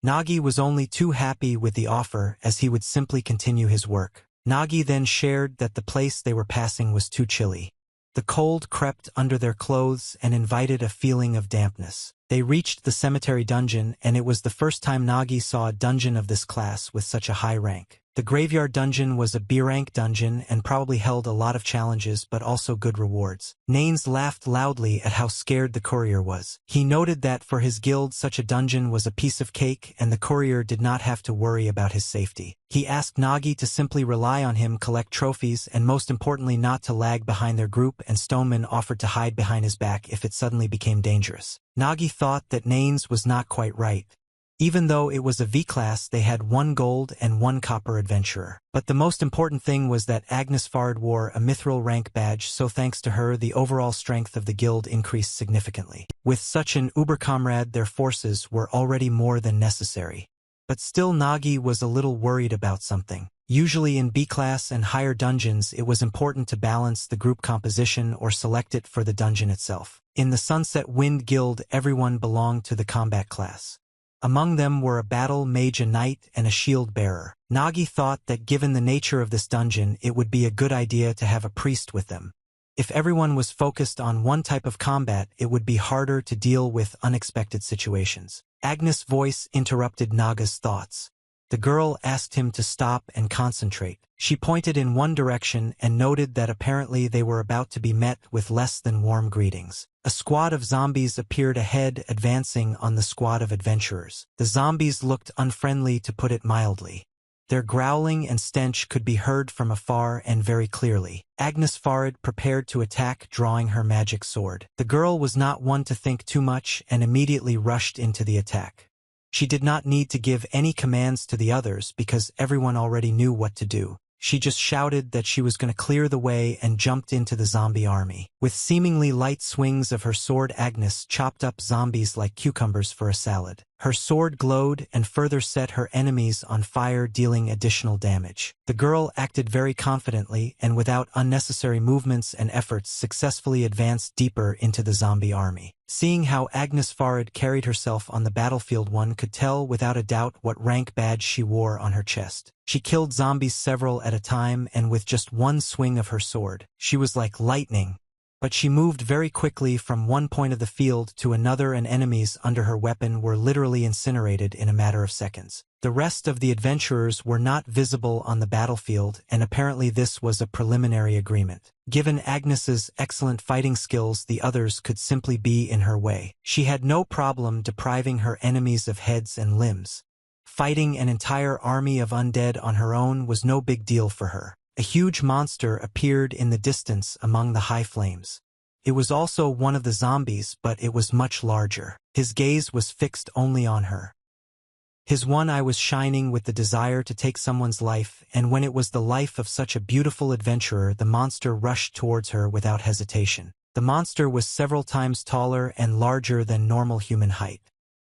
Nagi was only too happy with the offer, as he would simply continue his work. Nagi then shared that the place they were passing was too chilly. The cold crept under their clothes and invited a feeling of dampness. They reached the cemetery dungeon, and it was the first time Nagi saw a dungeon of this class with such a high rank. The graveyard dungeon was a B-rank dungeon and probably held a lot of challenges but also good rewards. Naines laughed loudly at how scared the courier was. He noted that for his guild such a dungeon was a piece of cake, and the courier did not have to worry about his safety. He asked Nagi to simply rely on him, collect trophies, and most importantly not to lag behind their group, and Stoneman offered to hide behind his back if it suddenly became dangerous. Nagi thought that Naines was not quite right. Even though it was a V-class, they had 1 gold and 1 copper adventurer. But the most important thing was that Agnes Fard wore a mithril rank badge, so thanks to her the overall strength of the guild increased significantly. With such an uber comrade, their forces were already more than necessary. But still Nagi was a little worried about something. Usually in B-class and higher dungeons it was important to balance the group composition or select it for the dungeon itself. In the Sunset Wind Guild everyone belonged to the combat class. Among them were a battle mage, a knight, and a shield bearer. Nagi thought that given the nature of this dungeon it would be a good idea to have a priest with them. If everyone was focused on one type of combat it would be harder to deal with unexpected situations. Agnes' voice interrupted Naga's thoughts. The girl asked him to stop and concentrate. She pointed in one direction and noted that apparently they were about to be met with less than warm greetings. A squad of zombies appeared ahead, advancing on the squad of adventurers. The zombies looked unfriendly, to put it mildly. Their growling and stench could be heard from afar and very clearly. Agnes Farid prepared to attack, drawing her magic sword. The girl was not one to think too much and immediately rushed into the attack. She did not need to give any commands to the others because everyone already knew what to do. She just shouted that she was going to clear the way and jumped into the zombie army. With seemingly light swings of her sword, Agnes chopped up zombies like cucumbers for a salad. Her sword glowed and further set her enemies on fire, dealing additional damage. The girl acted very confidently and without unnecessary movements and efforts successfully advanced deeper into the zombie army. Seeing how Agnes Farid carried herself on the battlefield, one could tell without a doubt what rank badge she wore on her chest. She killed zombies several at a time and with just one swing of her sword. She was like lightning. But she moved very quickly from one point of the field to another and enemies under her weapon were literally incinerated in a matter of seconds. The rest of the adventurers were not visible on the battlefield and apparently this was a preliminary agreement. Given Agnes's excellent fighting skills, the others could simply be in her way. She had no problem depriving her enemies of heads and limbs. Fighting an entire army of undead on her own was no big deal for her. A huge monster appeared in the distance among the high flames. It was also one of the zombies, but it was much larger. His gaze was fixed only on her. His one eye was shining with the desire to take someone's life, and when it was the life of such a beautiful adventurer, the monster rushed towards her without hesitation. The monster was several times taller and larger than normal human height.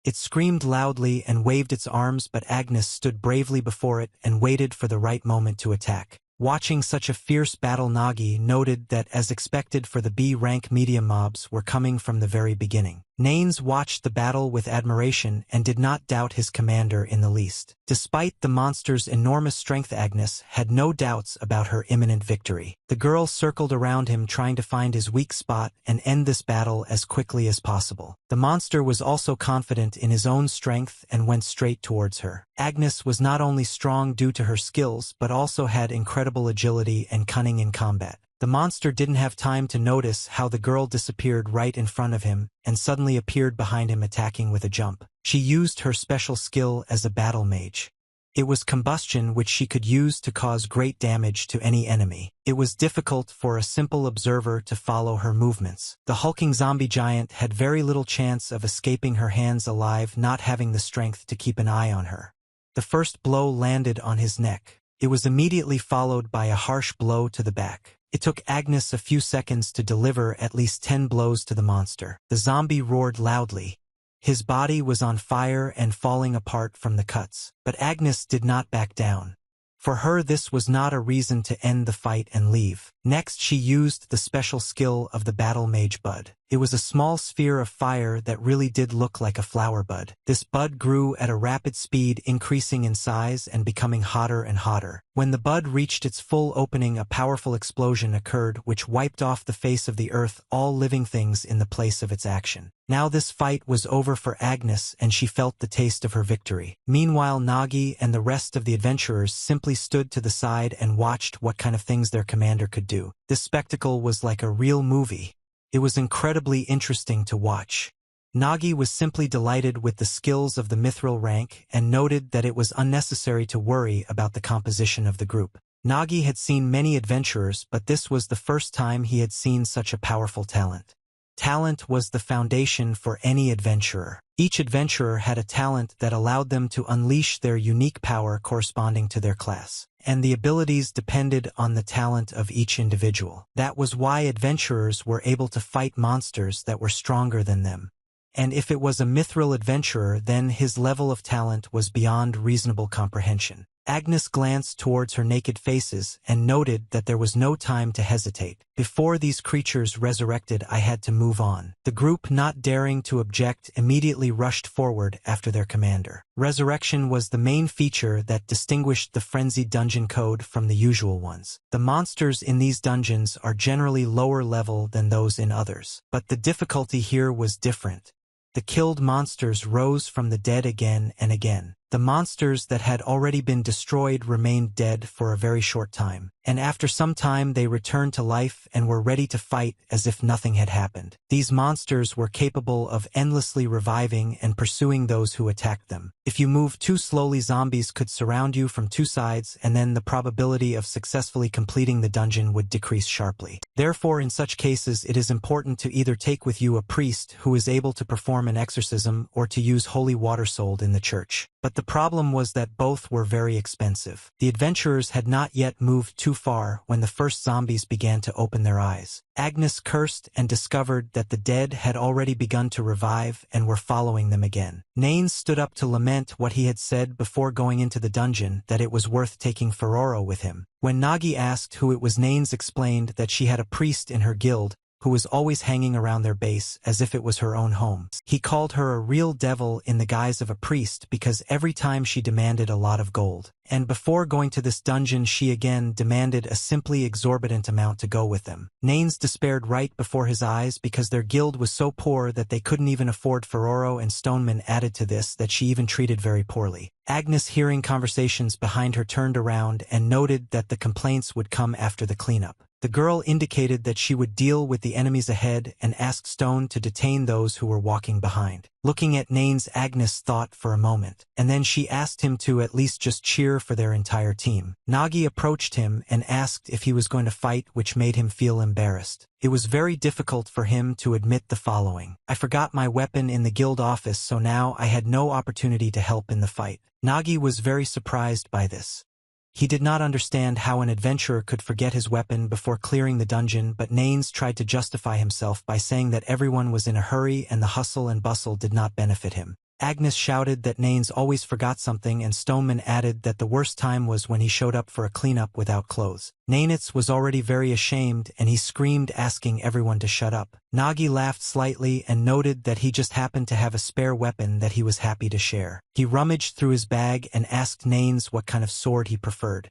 It screamed loudly and waved its arms, but Agnes stood bravely before it and waited for the right moment to attack. Watching such a fierce battle, Nagi noted that, as expected for the B-rank medium mobs, were coming from the very beginning. Naines watched the battle with admiration and did not doubt his commander in the least. Despite the monster's enormous strength, Agnes had no doubts about her imminent victory. The girl circled around him, trying to find his weak spot and end this battle as quickly as possible. The monster was also confident in his own strength and went straight towards her. Agnes was not only strong due to her skills, but also had incredible agility and cunning in combat. The monster didn't have time to notice how the girl disappeared right in front of him and suddenly appeared behind him, attacking with a jump. She used her special skill as a battle mage. It was combustion, which she could use to cause great damage to any enemy. It was difficult for a simple observer to follow her movements. The hulking zombie giant had very little chance of escaping her hands alive, not having the strength to keep an eye on her. The first blow landed on his neck. It was immediately followed by a harsh blow to the back. It took Agnes a few seconds to deliver at least 10 blows to the monster. The zombie roared loudly. His body was on fire and falling apart from the cuts. But Agnes did not back down. For her, this was not a reason to end the fight and leave. Next, she used the special skill of the battle mage bud. It was a small sphere of fire that really did look like a flower bud. This bud grew at a rapid speed, increasing in size and becoming hotter and hotter. When the bud reached its full opening, a powerful explosion occurred which wiped off the face of the earth all living things in the place of its action. Now this fight was over for Agnes and she felt the taste of her victory. Meanwhile, Nagi and the rest of the adventurers simply stood to the side and watched what kind of things their commander could do. This spectacle was like a real movie. It was incredibly interesting to watch. Nagi was simply delighted with the skills of the mithril rank and noted that it was unnecessary to worry about the composition of the group. Nagi had seen many adventurers, but this was the first time he had seen such a powerful talent. Talent was the foundation for any adventurer. Each adventurer had a talent that allowed them to unleash their unique power corresponding to their class, and the abilities depended on the talent of each individual. That was why adventurers were able to fight monsters that were stronger than them. and if it was a mithril adventurer then his level of talent was beyond reasonable comprehension. Agnes glanced towards her naked faces and noted that there was no time to hesitate. Before these creatures resurrected, I had to move on. The group, not daring to object, immediately rushed forward after their commander. Resurrection was the main feature that distinguished the frenzied dungeon code from the usual ones. The monsters in these dungeons are generally lower level than those in others, but the difficulty here was different. The killed monsters rose from the dead again and again. The monsters that had already been destroyed remained dead for a very short time, and after some time they returned to life and were ready to fight as if nothing had happened. These monsters were capable of endlessly reviving and pursuing those who attacked them. If you moved too slowly, zombies could surround you from two sides, and then the probability of successfully completing the dungeon would decrease sharply. Therefore, in such cases, it is important to either take with you a priest who is able to perform an exorcism or to use holy water sold in the church. But the problem was that both were very expensive. The adventurers had not yet moved too far when the first zombies began to open their eyes. Agnes cursed and discovered that the dead had already begun to revive and were following them again. Naines stood up to lament what he had said before going into the dungeon, that it was worth taking Ferroro with him. When Nagi asked who it was, Naines explained that she had a priest in her guild who was always hanging around their base as if it was her own home. He called her a real devil in the guise of a priest because every time she demanded a lot of gold. And before going to this dungeon she again demanded a simply exorbitant amount to go with them. Naines despaired right before his eyes because their guild was so poor that they couldn't even afford Ferroro, and Stoneman added to this that she even treated very poorly. Agnes, hearing conversations behind her, turned around and noted that the complaints would come after the cleanup. The girl indicated that she would deal with the enemies ahead and asked Stone to detain those who were walking behind. Looking at Naines, Agnes thought for a moment, and then she asked him to at least just cheer for their entire team. Nagi approached him and asked if he was going to fight, which made him feel embarrassed. It was very difficult for him to admit the following: "I forgot my weapon in the guild office, so now I had no opportunity to help in the fight." Nagi was very surprised by this. He did not understand how an adventurer could forget his weapon before clearing the dungeon, but Naines tried to justify himself by saying that everyone was in a hurry and the hustle and bustle did not benefit him. Agnes shouted that Naines always forgot something, and Stoneman added that the worst time was when he showed up for a cleanup without clothes. Naines was already very ashamed and he screamed, asking everyone to shut up. Nagi laughed slightly and noted that he just happened to have a spare weapon that he was happy to share. He rummaged through his bag and asked Naines what kind of sword he preferred.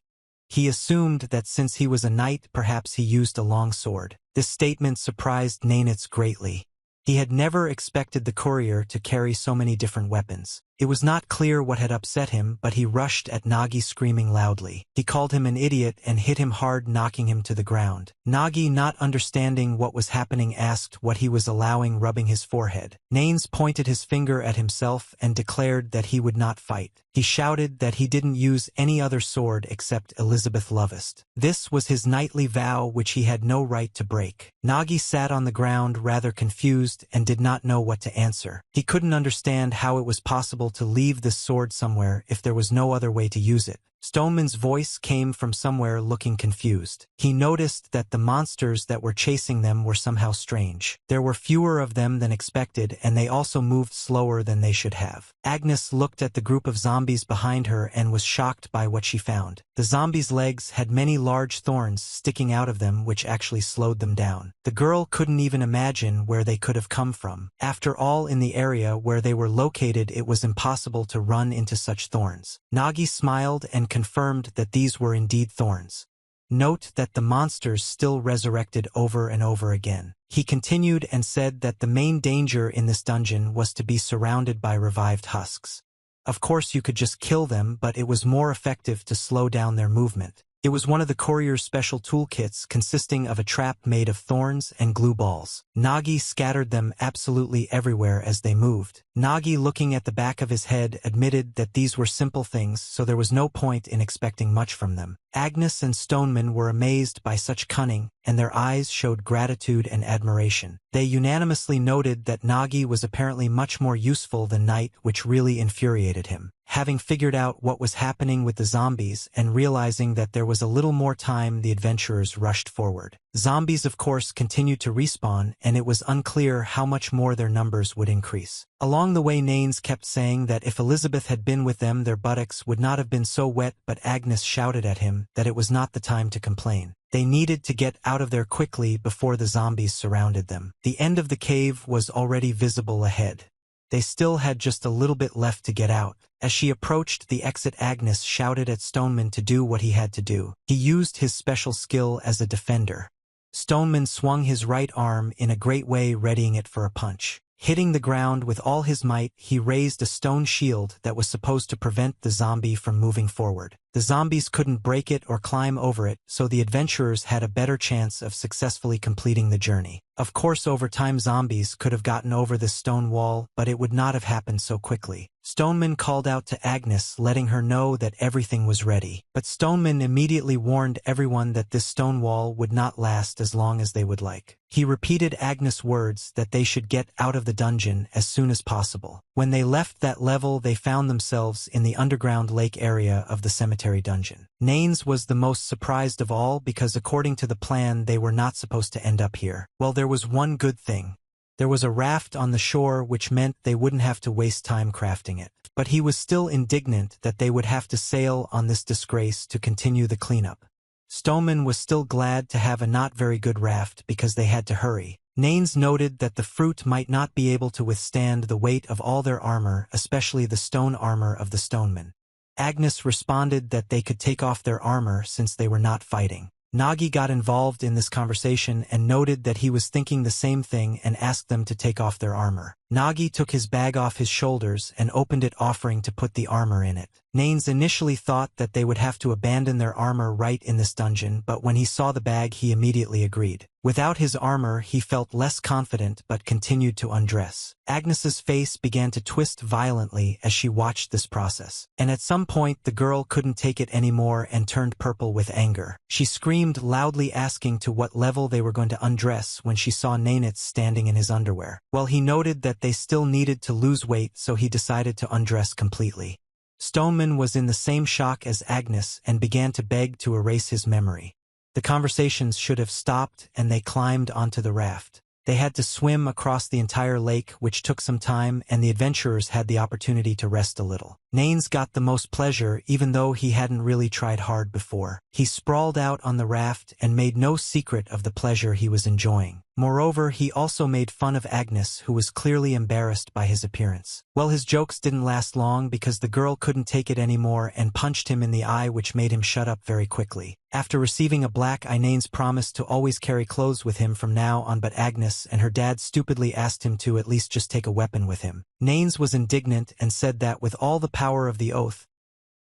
He assumed that since he was a knight, perhaps he used a long sword. This statement surprised Naines greatly. He had never expected the courier to carry so many different weapons. It was not clear what had upset him, but he rushed at Nagi screaming loudly. He called him an idiot and hit him hard, knocking him to the ground. Nagi, not understanding what was happening, asked what he was allowing, rubbing his forehead. Naines pointed his finger at himself and declared that he would not fight. He shouted that he didn't use any other sword except Elizabeth Lovest. This was his knightly vow, which he had no right to break. Nagi sat on the ground rather confused and did not know what to answer. He couldn't understand how it was possible to leave this sword somewhere if there was no other way to use it. Stoneman's voice came from somewhere, looking confused. He noticed that the monsters that were chasing them were somehow strange. There were fewer of them than expected, and they also moved slower than they should have. Agnes looked at the group of zombies behind her and was shocked by what she found. The zombies' legs had many large thorns sticking out of them, which actually slowed them down. The girl couldn't even imagine where they could have come from. After all, in the area where they were located, it was impossible to run into such thorns. Nagi smiled and confirmed that these were indeed thorns. Note that the monsters still resurrected over and over again. He continued and said that the main danger in this dungeon was to be surrounded by revived husks. Of course, you could just kill them, but it was more effective to slow down their movement. It was one of the courier's special toolkits, consisting of a trap made of thorns and glue balls. Nagi scattered them absolutely everywhere as they moved. Nagi, looking at the back of his head, admitted that these were simple things, so there was no point in expecting much from them. Agnes and Stoneman were amazed by such cunning, and their eyes showed gratitude and admiration. They unanimously noted that Nagi was apparently much more useful than Knight, which really infuriated him. Having figured out what was happening with the zombies and realizing that there was a little more time, the adventurers rushed forward. Zombies, of course, continued to respawn, and it was unclear how much more their numbers would increase. Along the way, Nanes kept saying that if Elizabeth had been with them, their buttocks would not have been so wet, but Agnes shouted at him that it was not the time to complain. They needed to get out of there quickly before the zombies surrounded them. The end of the cave was already visible ahead. They still had just a little bit left to get out. As she approached the exit, Agnes shouted at Stoneman to do what he had to do. He used his special skill as a defender. Stoneman swung his right arm in a great way, readying it for a punch. Hitting the ground with all his might, he raised a stone shield that was supposed to prevent the zombie from moving forward. The zombies couldn't break it or climb over it, so the adventurers had a better chance of successfully completing the journey. Of course, over time zombies could have gotten over this stone wall, but it would not have happened so quickly. Stoneman called out to Agnes, letting her know that everything was ready. But Stoneman immediately warned everyone that this stone wall would not last as long as they would like. He repeated Agnes' words that they should get out of the dungeon as soon as possible. When they left that level, they found themselves in the underground lake area of the cemetery dungeon. Nanes was the most surprised of all because according to the plan, they were not supposed to end up here. Well, there was one good thing. There was a raft on the shore, which meant they wouldn't have to waste time crafting it. But he was still indignant that they would have to sail on this disgrace to continue the cleanup. Stoneman was still glad to have a not very good raft because they had to hurry. Nanes noted that the fruit might not be able to withstand the weight of all their armor, especially the stone armor of the stonemen. Agnes responded that they could take off their armor since they were not fighting. Nagi got involved in this conversation and noted that he was thinking the same thing and asked them to take off their armor. Nagi took his bag off his shoulders and opened it, offering to put the armor in it. Nanes initially thought that they would have to abandon their armor right in this dungeon, but when he saw the bag he immediately agreed. Without his armor he felt less confident but continued to undress. Agnes's face began to twist violently as she watched this process, and at some point the girl couldn't take it anymore and turned purple with anger. She screamed loudly, asking to what level they were going to undress when she saw Nanitz standing in his underwear. Well, he noted that they still needed to lose weight, so he decided to undress completely. Stoneman was in the same shock as Agnes and began to beg to erase his memory. The conversations should have stopped and they climbed onto the raft. They had to swim across the entire lake, which took some time, and the adventurers had the opportunity to rest a little. Nanes got the most pleasure, even though he hadn't really tried hard before. He sprawled out on the raft and made no secret of the pleasure he was enjoying. Moreover, he also made fun of Agnes, who was clearly embarrassed by his appearance. Well, his jokes didn't last long because the girl couldn't take it anymore and punched him in the eye, which made him shut up very quickly. After receiving a black eye, Nanes promised to always carry clothes with him from now on, but Agnes and her dad stupidly asked him to at least just take a weapon with him. Nanes was indignant and said that with all the power of the oath,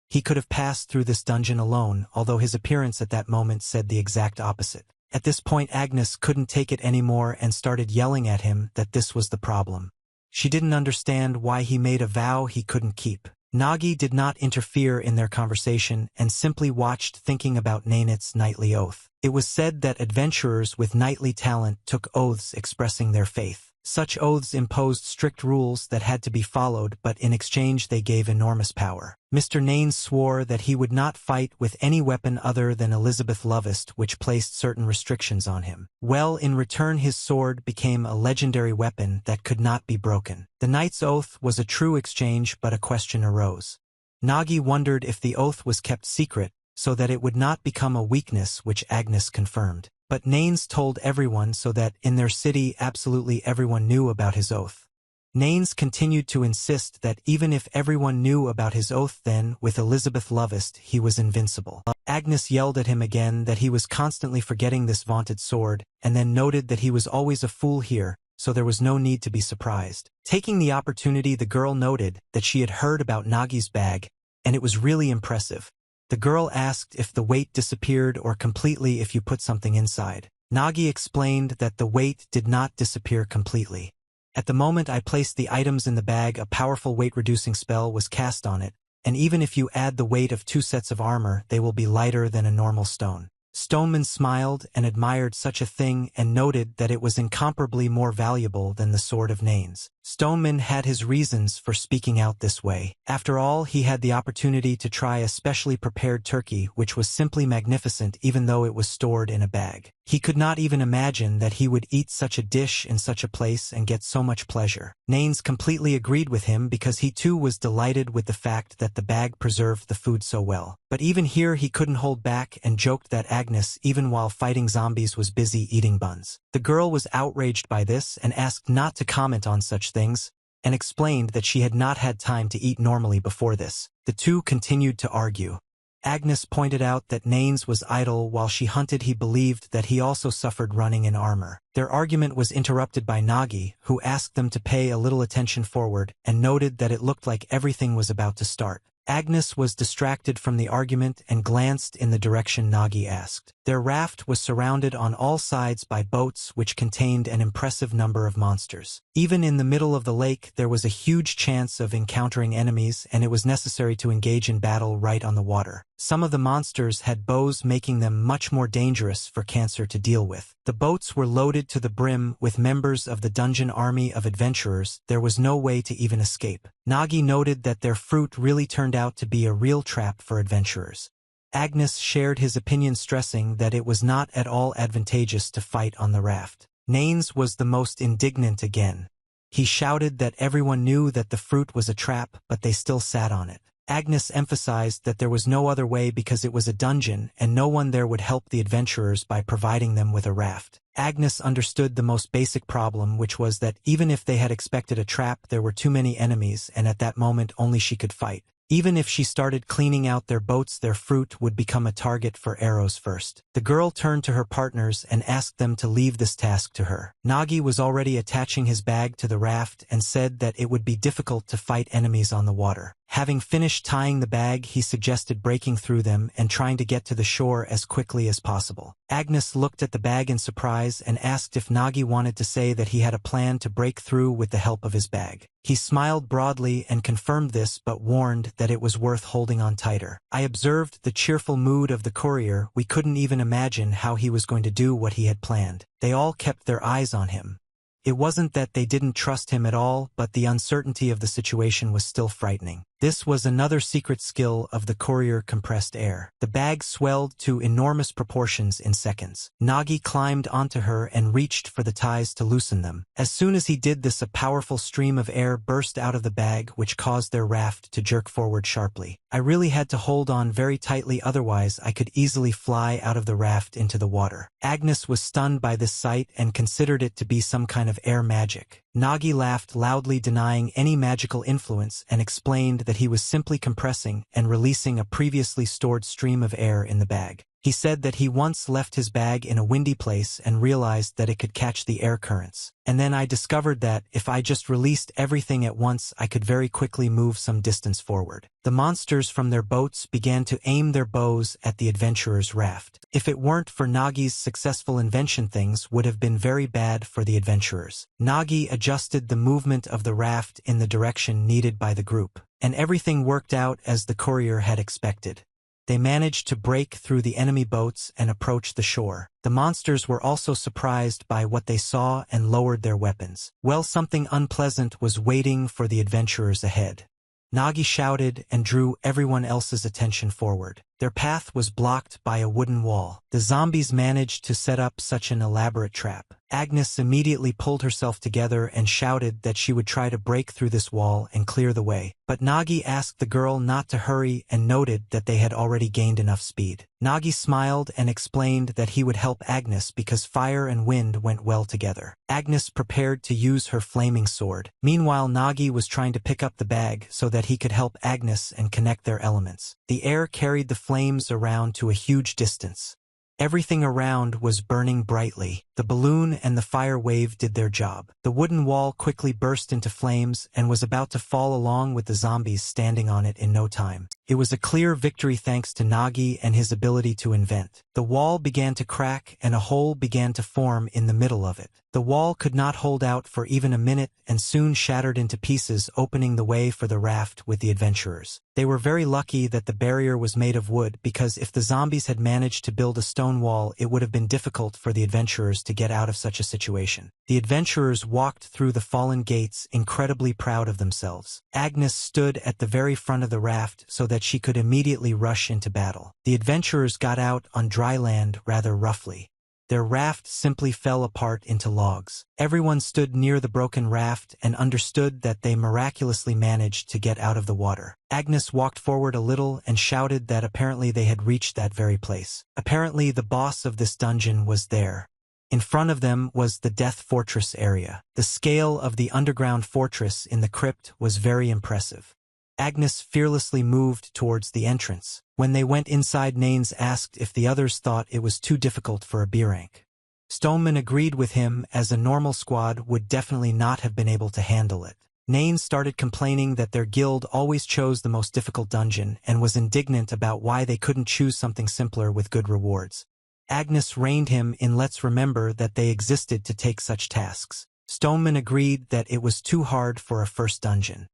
he could have passed through this dungeon alone, although his appearance at that moment said the exact opposite. At this point, Agnes couldn't take it anymore and started yelling at him that this was the problem. She didn't understand why he made a vow he couldn't keep. Nagi did not interfere in their conversation and simply watched, thinking about Nanitz's knightly oath. It was said that adventurers with knightly talent took oaths expressing their faith. Such oaths imposed strict rules that had to be followed, but in exchange they gave enormous power. Mr. Nanes swore that he would not fight with any weapon other than Elizabeth Lovest, which placed certain restrictions on him. Well, in return his sword became a legendary weapon that could not be broken. The knight's oath was a true exchange, but a question arose. Nagi wondered if the oath was kept secret, so that it would not become a weakness, which Agnes confirmed. But Nanes told everyone so that in their city absolutely everyone knew about his oath. Nanes continued to insist that even if everyone knew about his oath, then, with Elizabeth Lovest, he was invincible. Agnes yelled at him again that he was constantly forgetting this vaunted sword, and then noted that he was always a fool here, so there was no need to be surprised. Taking the opportunity, the girl noted that she had heard about Nagi's bag, and it was really impressive. The girl asked if the weight disappeared or completely if you put something inside. Nagi explained that the weight did not disappear completely. At the moment I placed the items in the bag, a powerful weight-reducing spell was cast on it, and even if you add the weight of 2 sets of armor, they will be lighter than a normal stone. Stoneman smiled and admired such a thing and noted that it was incomparably more valuable than the sword of Nanes. Stoneman had his reasons for speaking out this way. After all, he had the opportunity to try a specially prepared turkey which was simply magnificent even though it was stored in a bag. He could not even imagine that he would eat such a dish in such a place and get so much pleasure. Naines completely agreed with him because he too was delighted with the fact that the bag preserved the food so well. But even here he couldn't hold back and joked that Agnes, even while fighting zombies, was busy eating buns. The girl was outraged by this and asked not to comment on such things, and explained that she had not had time to eat normally before this. The two continued to argue. Agnes pointed out that Naines was idle while she hunted. He believed that he also suffered running in armor. Their argument was interrupted by Nagi, who asked them to pay a little attention forward and noted that it looked like everything was about to start. Agnes was distracted from the argument and glanced in the direction Nagi asked. Their raft was surrounded on all sides by boats which contained an impressive number of monsters. Even in the middle of the lake there was a huge chance of encountering enemies, and it was necessary to engage in battle right on the water. Some of the monsters had bows, making them much more dangerous for Cancer to deal with. The boats were loaded to the brim with members of the dungeon army of adventurers. There was no way to even escape. Nagi noted that their fruit really turned out to be a real trap for adventurers. Agnes shared his opinion, stressing that it was not at all advantageous to fight on the raft. Naines was the most indignant again. He shouted that everyone knew that the fruit was a trap, but they still sat on it. Agnes emphasized that there was no other way because it was a dungeon and no one there would help the adventurers by providing them with a raft. Agnes understood the most basic problem, which was that even if they had expected a trap, there were too many enemies, and at that moment only she could fight. Even if she started cleaning out their boats, their fruit would become a target for arrows first. The girl turned to her partners and asked them to leave this task to her. Nagi was already attaching his bag to the raft and said that it would be difficult to fight enemies on the water. Having finished tying the bag, he suggested breaking through them and trying to get to the shore as quickly as possible. Agnes looked at the bag in surprise and asked if Nagi wanted to say that he had a plan to break through with the help of his bag. He smiled broadly and confirmed this, but warned that it was worth holding on tighter. I observed the cheerful mood of the courier. We couldn't even imagine how he was going to do what he had planned. They all kept their eyes on him. It wasn't that they didn't trust him at all, but the uncertainty of the situation was still frightening. This was another secret skill of the courier: compressed air. The bag swelled to enormous proportions in seconds. Nagi climbed onto her and reached for the ties to loosen them. As soon as he did this, a powerful stream of air burst out of the bag, which caused their raft to jerk forward sharply. I really had to hold on very tightly, otherwise I could easily fly out of the raft into the water. Agnes was stunned by this sight and considered it to be some kind of air magic. Nagi laughed loudly, denying any magical influence, and explained that he was simply compressing and releasing a previously stored stream of air in the bag. He said that he once left his bag in a windy place and realized that it could catch the air currents. And then I discovered that if I just released everything at once, I could very quickly move some distance forward. The monsters from their boats began to aim their bows at the adventurers' raft. If it weren't for Nagi's successful invention, things would have been very bad for the adventurers. Nagi adjusted the movement of the raft in the direction needed by the group, and everything worked out as the courier had expected. They managed to break through the enemy boats and approach the shore. The monsters were also surprised by what they saw and lowered their weapons. Well, something unpleasant was waiting for the adventurers ahead. Nagi shouted and drew everyone else's attention forward. Their path was blocked by a wooden wall. The zombies managed to set up such an elaborate trap. Agnes immediately pulled herself together and shouted that she would try to break through this wall and clear the way. But Nagi asked the girl not to hurry and noted that they had already gained enough speed. Nagi smiled and explained that he would help Agnes because fire and wind went well together. Agnes prepared to use her flaming sword. Meanwhile, Nagi was trying to pick up the bag so that he could help Agnes and connect their elements. The air carried the flames around to a huge distance. Everything around was burning brightly. The balloon and the fire wave did their job. The wooden wall quickly burst into flames and was about to fall along with the zombies standing on it in no time. It was a clear victory thanks to Nagi and his ability to invent. The wall began to crack and a hole began to form in the middle of it. The wall could not hold out for even a minute and soon shattered into pieces, opening the way for the raft with the adventurers. They were very lucky that the barrier was made of wood, because if the zombies had managed to build a stone wall, it would have been difficult for the adventurers to get out of such a situation. The adventurers walked through the fallen gates, incredibly proud of themselves. Agnes stood at the very front of the raft so that she could immediately rush into battle. The adventurers got out on dry land rather roughly. Their raft simply fell apart into logs. Everyone stood near the broken raft and understood that they miraculously managed to get out of the water. Agnes walked forward a little and shouted that apparently they had reached that very place. Apparently the boss of this dungeon was there. In front of them was the Death Fortress area. The scale of the underground fortress in the crypt was very impressive. Agnes fearlessly moved towards the entrance. When they went inside, Nanes asked if the others thought it was too difficult for a B rank. Stoneman agreed with him, as a normal squad would definitely not have been able to handle it. Nanes started complaining that their guild always chose the most difficult dungeon and was indignant about why they couldn't choose something simpler with good rewards. Agnes reined him in. Let's remember that they existed to take such tasks. Stoneman agreed that it was too hard for a first dungeon.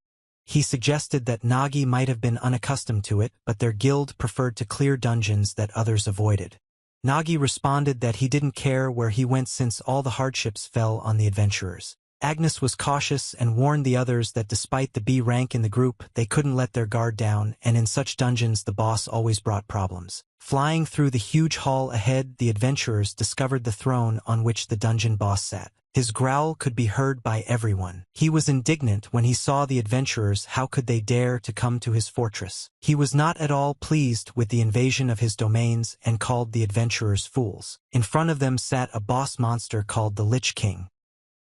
He suggested that Nagi might have been unaccustomed to it, but their guild preferred to clear dungeons that others avoided. Nagi responded that he didn't care where he went since all the hardships fell on the adventurers. Agnes was cautious and warned the others that despite the B rank in the group, they couldn't let their guard down, and in such dungeons the boss always brought problems. Flying through the huge hall ahead, the adventurers discovered the throne on which the dungeon boss sat. His growl could be heard by everyone. He was indignant when he saw the adventurers. How could they dare to come to his fortress? He was not at all pleased with the invasion of his domains and called the adventurers fools. In front of them sat a boss monster called the Lich King.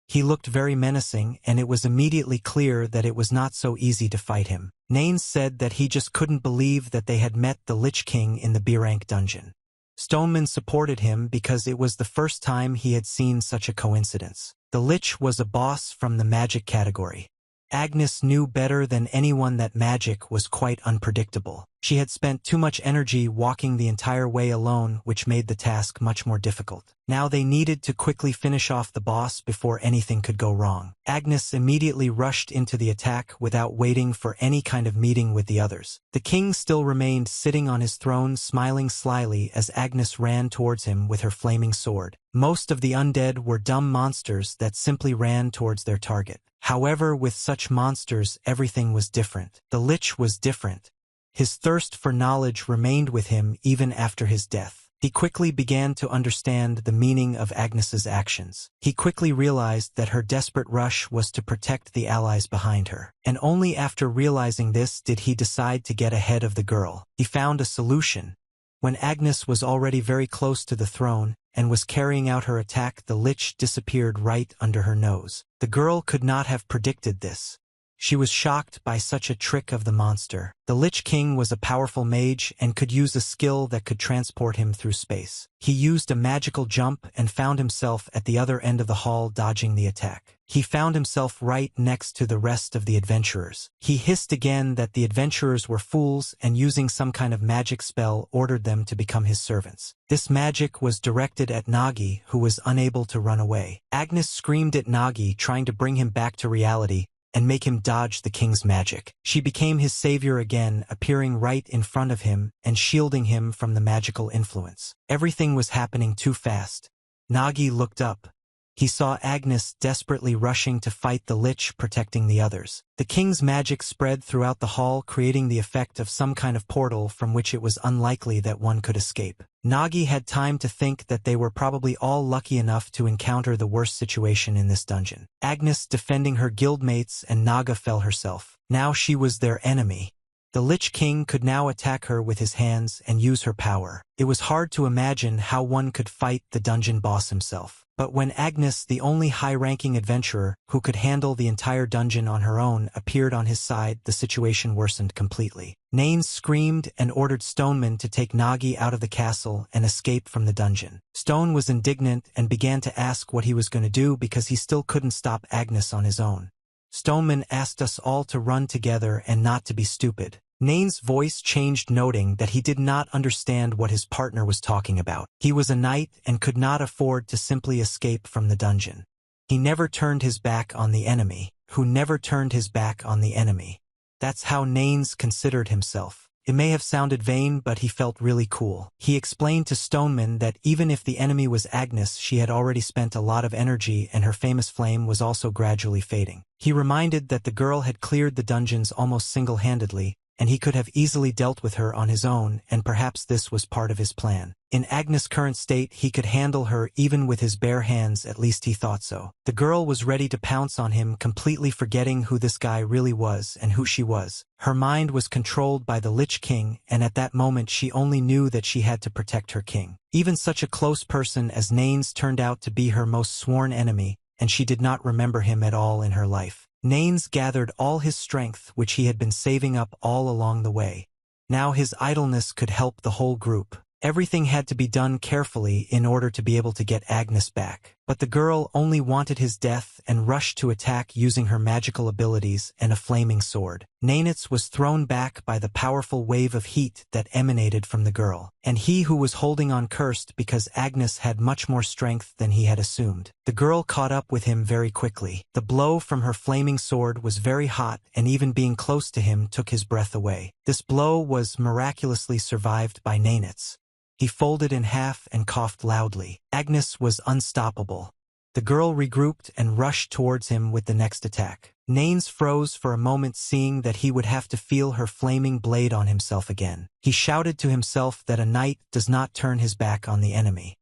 He looked very menacing, and it was immediately clear that it was not so easy to fight him. Nanes said that he just couldn't believe that they had met the Lich King in the B-rank dungeon. Stoneman supported him because it was the first time he had seen such a coincidence. The Lich was a boss from the magic category. Agnes knew better than anyone that magic was quite unpredictable. She had spent too much energy walking the entire way alone, which made the task much more difficult. Now they needed to quickly finish off the boss before anything could go wrong. Agnes immediately rushed into the attack without waiting for any kind of meeting with the others. The king still remained sitting on his throne, smiling slyly as Agnes ran towards him with her flaming sword. Most of the undead were dumb monsters that simply ran towards their target. However, with such monsters, everything was different. The Lich was different. His thirst for knowledge remained with him even after his death. He quickly began to understand the meaning of Agnes's actions. He quickly realized that her desperate rush was to protect the allies behind her. And only after realizing this did he decide to get ahead of the girl. He found a solution. When Agnes was already very close to the throne and was carrying out her attack, the Lich disappeared right under her nose. The girl could not have predicted this. She was shocked by such a trick of the monster. The Lich King was a powerful mage and could use a skill that could transport him through space. He used a magical jump and found himself at the other end of the hall, dodging the attack. He found himself right next to the rest of the adventurers. He hissed again that the adventurers were fools and, using some kind of magic spell, ordered them to become his servants. This magic was directed at Nagi, who was unable to run away. Agnes screamed at Nagi, trying to bring him back to reality and make him dodge the king's magic. She became his savior again, appearing right in front of him and shielding him from the magical influence. Everything was happening too fast. Nagi looked up. He saw Agnes desperately rushing to fight the Lich, protecting the others. The king's magic spread throughout the hall, creating the effect of some kind of portal from which it was unlikely that one could escape. Nagi had time to think that they were probably all lucky enough to encounter the worst situation in this dungeon. Agnes defending her guildmates, and Naga fell herself. Now she was their enemy. The Lich King could now attack her with his hands and use her power. It was hard to imagine how one could fight the dungeon boss himself. But when Agnes, the only high-ranking adventurer who could handle the entire dungeon on her own, appeared on his side, the situation worsened completely. Nanes screamed and ordered Stoneman to take Nagi out of the castle and escape from the dungeon. Stone was indignant and began to ask what he was going to do because he still couldn't stop Agnes on his own. Stoneman asked us all to run together and not to be stupid. Nane's voice changed, noting that he did not understand what his partner was talking about. He was a knight and could not afford to simply escape from the dungeon. He never turned his back on the enemy, who never turned his back on the enemy. That's how Naines considered himself. It may have sounded vain, but he felt really cool. He explained to Stoneman that even if the enemy was Agnes, she had already spent a lot of energy and her famous flame was also gradually fading. He reminded that the girl had cleared the dungeons almost single-handedly, and he could have easily dealt with her on his own, and perhaps this was part of his plan. In Agnes' current state, he could handle her even with his bare hands, at least he thought so. The girl was ready to pounce on him, completely forgetting who this guy really was and who she was. Her mind was controlled by the Lich King, and at that moment she only knew that she had to protect her king. Even such a close person as Naines turned out to be her most sworn enemy, and she did not remember him at all in her life. Naines gathered all his strength, which he had been saving up all along the way. Now his idleness could help the whole group. Everything had to be done carefully in order to be able to get Agnes back. But the girl only wanted his death and rushed to attack using her magical abilities and a flaming sword. Naines was thrown back by the powerful wave of heat that emanated from the girl, and he who was holding on cursed because Agnes had much more strength than he had assumed. The girl caught up with him very quickly. The blow from her flaming sword was very hot, and even being close to him took his breath away. This blow was miraculously survived by Naines. He folded in half and coughed loudly. Agnes was unstoppable. The girl regrouped and rushed towards him with the next attack. Naines froze for a moment, seeing that he would have to feel her flaming blade on himself again. He shouted to himself that a knight does not turn his back on the enemy.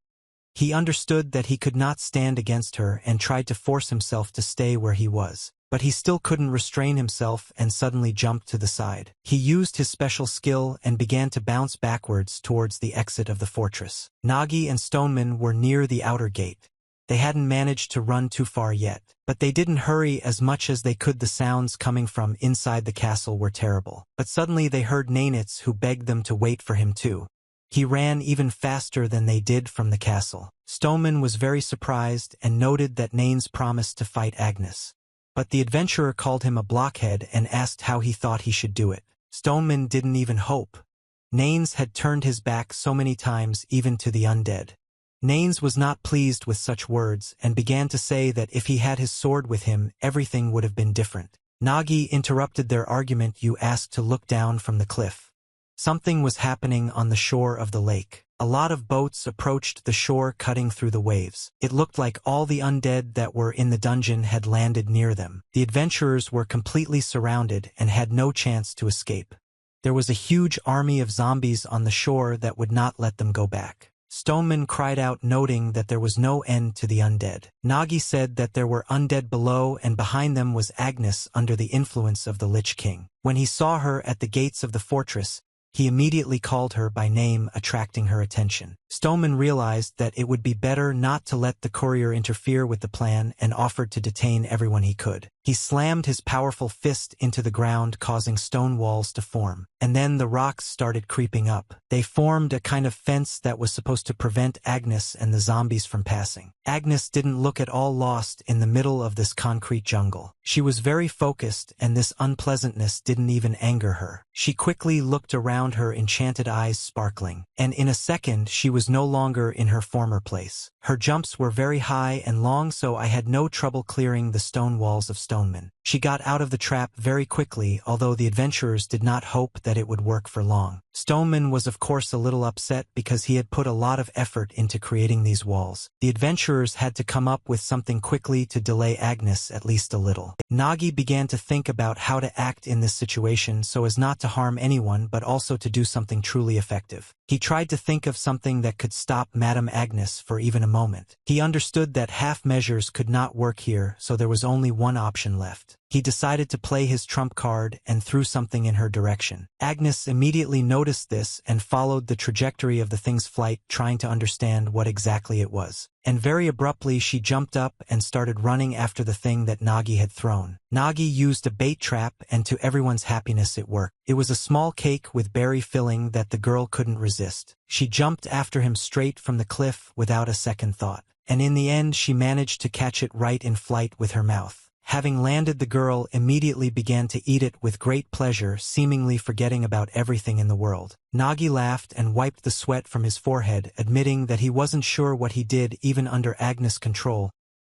He understood that he could not stand against her and tried to force himself to stay where he was. But he still couldn't restrain himself and suddenly jumped to the side. He used his special skill and began to bounce backwards towards the exit of the fortress. Nagi and Stoneman were near the outer gate. They hadn't managed to run too far yet, but they didn't hurry as much as they could. The sounds coming from inside the castle were terrible. But suddenly they heard Naines, who begged them to wait for him too. He ran even faster than they did from the castle. Stoneman was very surprised and noted that Naines promised to fight Agnes. But the adventurer called him a blockhead and asked how he thought he should do it. Stoneman didn't even hope. Naines had turned his back so many times, even to the undead. Naines was not pleased with such words and began to say that if he had his sword with him, everything would have been different. Nagi interrupted their argument. You asked to look down from the cliff. Something was happening on the shore of the lake. A lot of boats approached the shore, cutting through the waves. It looked like all the undead that were in the dungeon had landed near them. The adventurers were completely surrounded and had no chance to escape. There was a huge army of zombies on the shore that would not let them go back. Stoneman cried out, noting that there was no end to the undead. Nagi said that there were undead below, and behind them was Agnes under the influence of the Lich King. When he saw her at the gates of the fortress, he immediately called her by name, attracting her attention. Stoneman realized that it would be better not to let the courier interfere with the plan and offered to detain everyone he could. He slammed his powerful fist into the ground, causing stone walls to form. And then the rocks started creeping up. They formed a kind of fence that was supposed to prevent Agnes and the zombies from passing. Agnes didn't look at all lost in the middle of this concrete jungle. She was very focused, and this unpleasantness didn't even anger her. She quickly looked around, her enchanted eyes sparkling, and in a second she was no longer in her former place. Her jumps were very high and long, so I had no trouble clearing the stone walls of Stoneman. She got out of the trap very quickly, although the adventurers did not hope that it would work for long. Stoneman was of course a little upset because he had put a lot of effort into creating these walls. The adventurers had to come up with something quickly to delay Agnes at least a little. Nagi began to think about how to act in this situation so as not to harm anyone but also to do something truly effective. He tried to think of something that could stop Madame Agnes for even a moment. He understood that half measures could not work here, so there was only one option left. He decided to play his trump card and threw something in her direction. Agnes immediately noticed this and followed the trajectory of the thing's flight, trying to understand what exactly it was. And very abruptly she jumped up and started running after the thing that Nagi had thrown. Nagi used a bait trap, and to everyone's happiness it worked. It was a small cake with berry filling that the girl couldn't resist. She jumped after him straight from the cliff without a second thought. And in the end she managed to catch it right in flight with her mouth. Having landed, the girl immediately began to eat it with great pleasure, seemingly forgetting about everything in the world. Nagi laughed and wiped the sweat from his forehead, admitting that he wasn't sure what he did even under Agnes' control.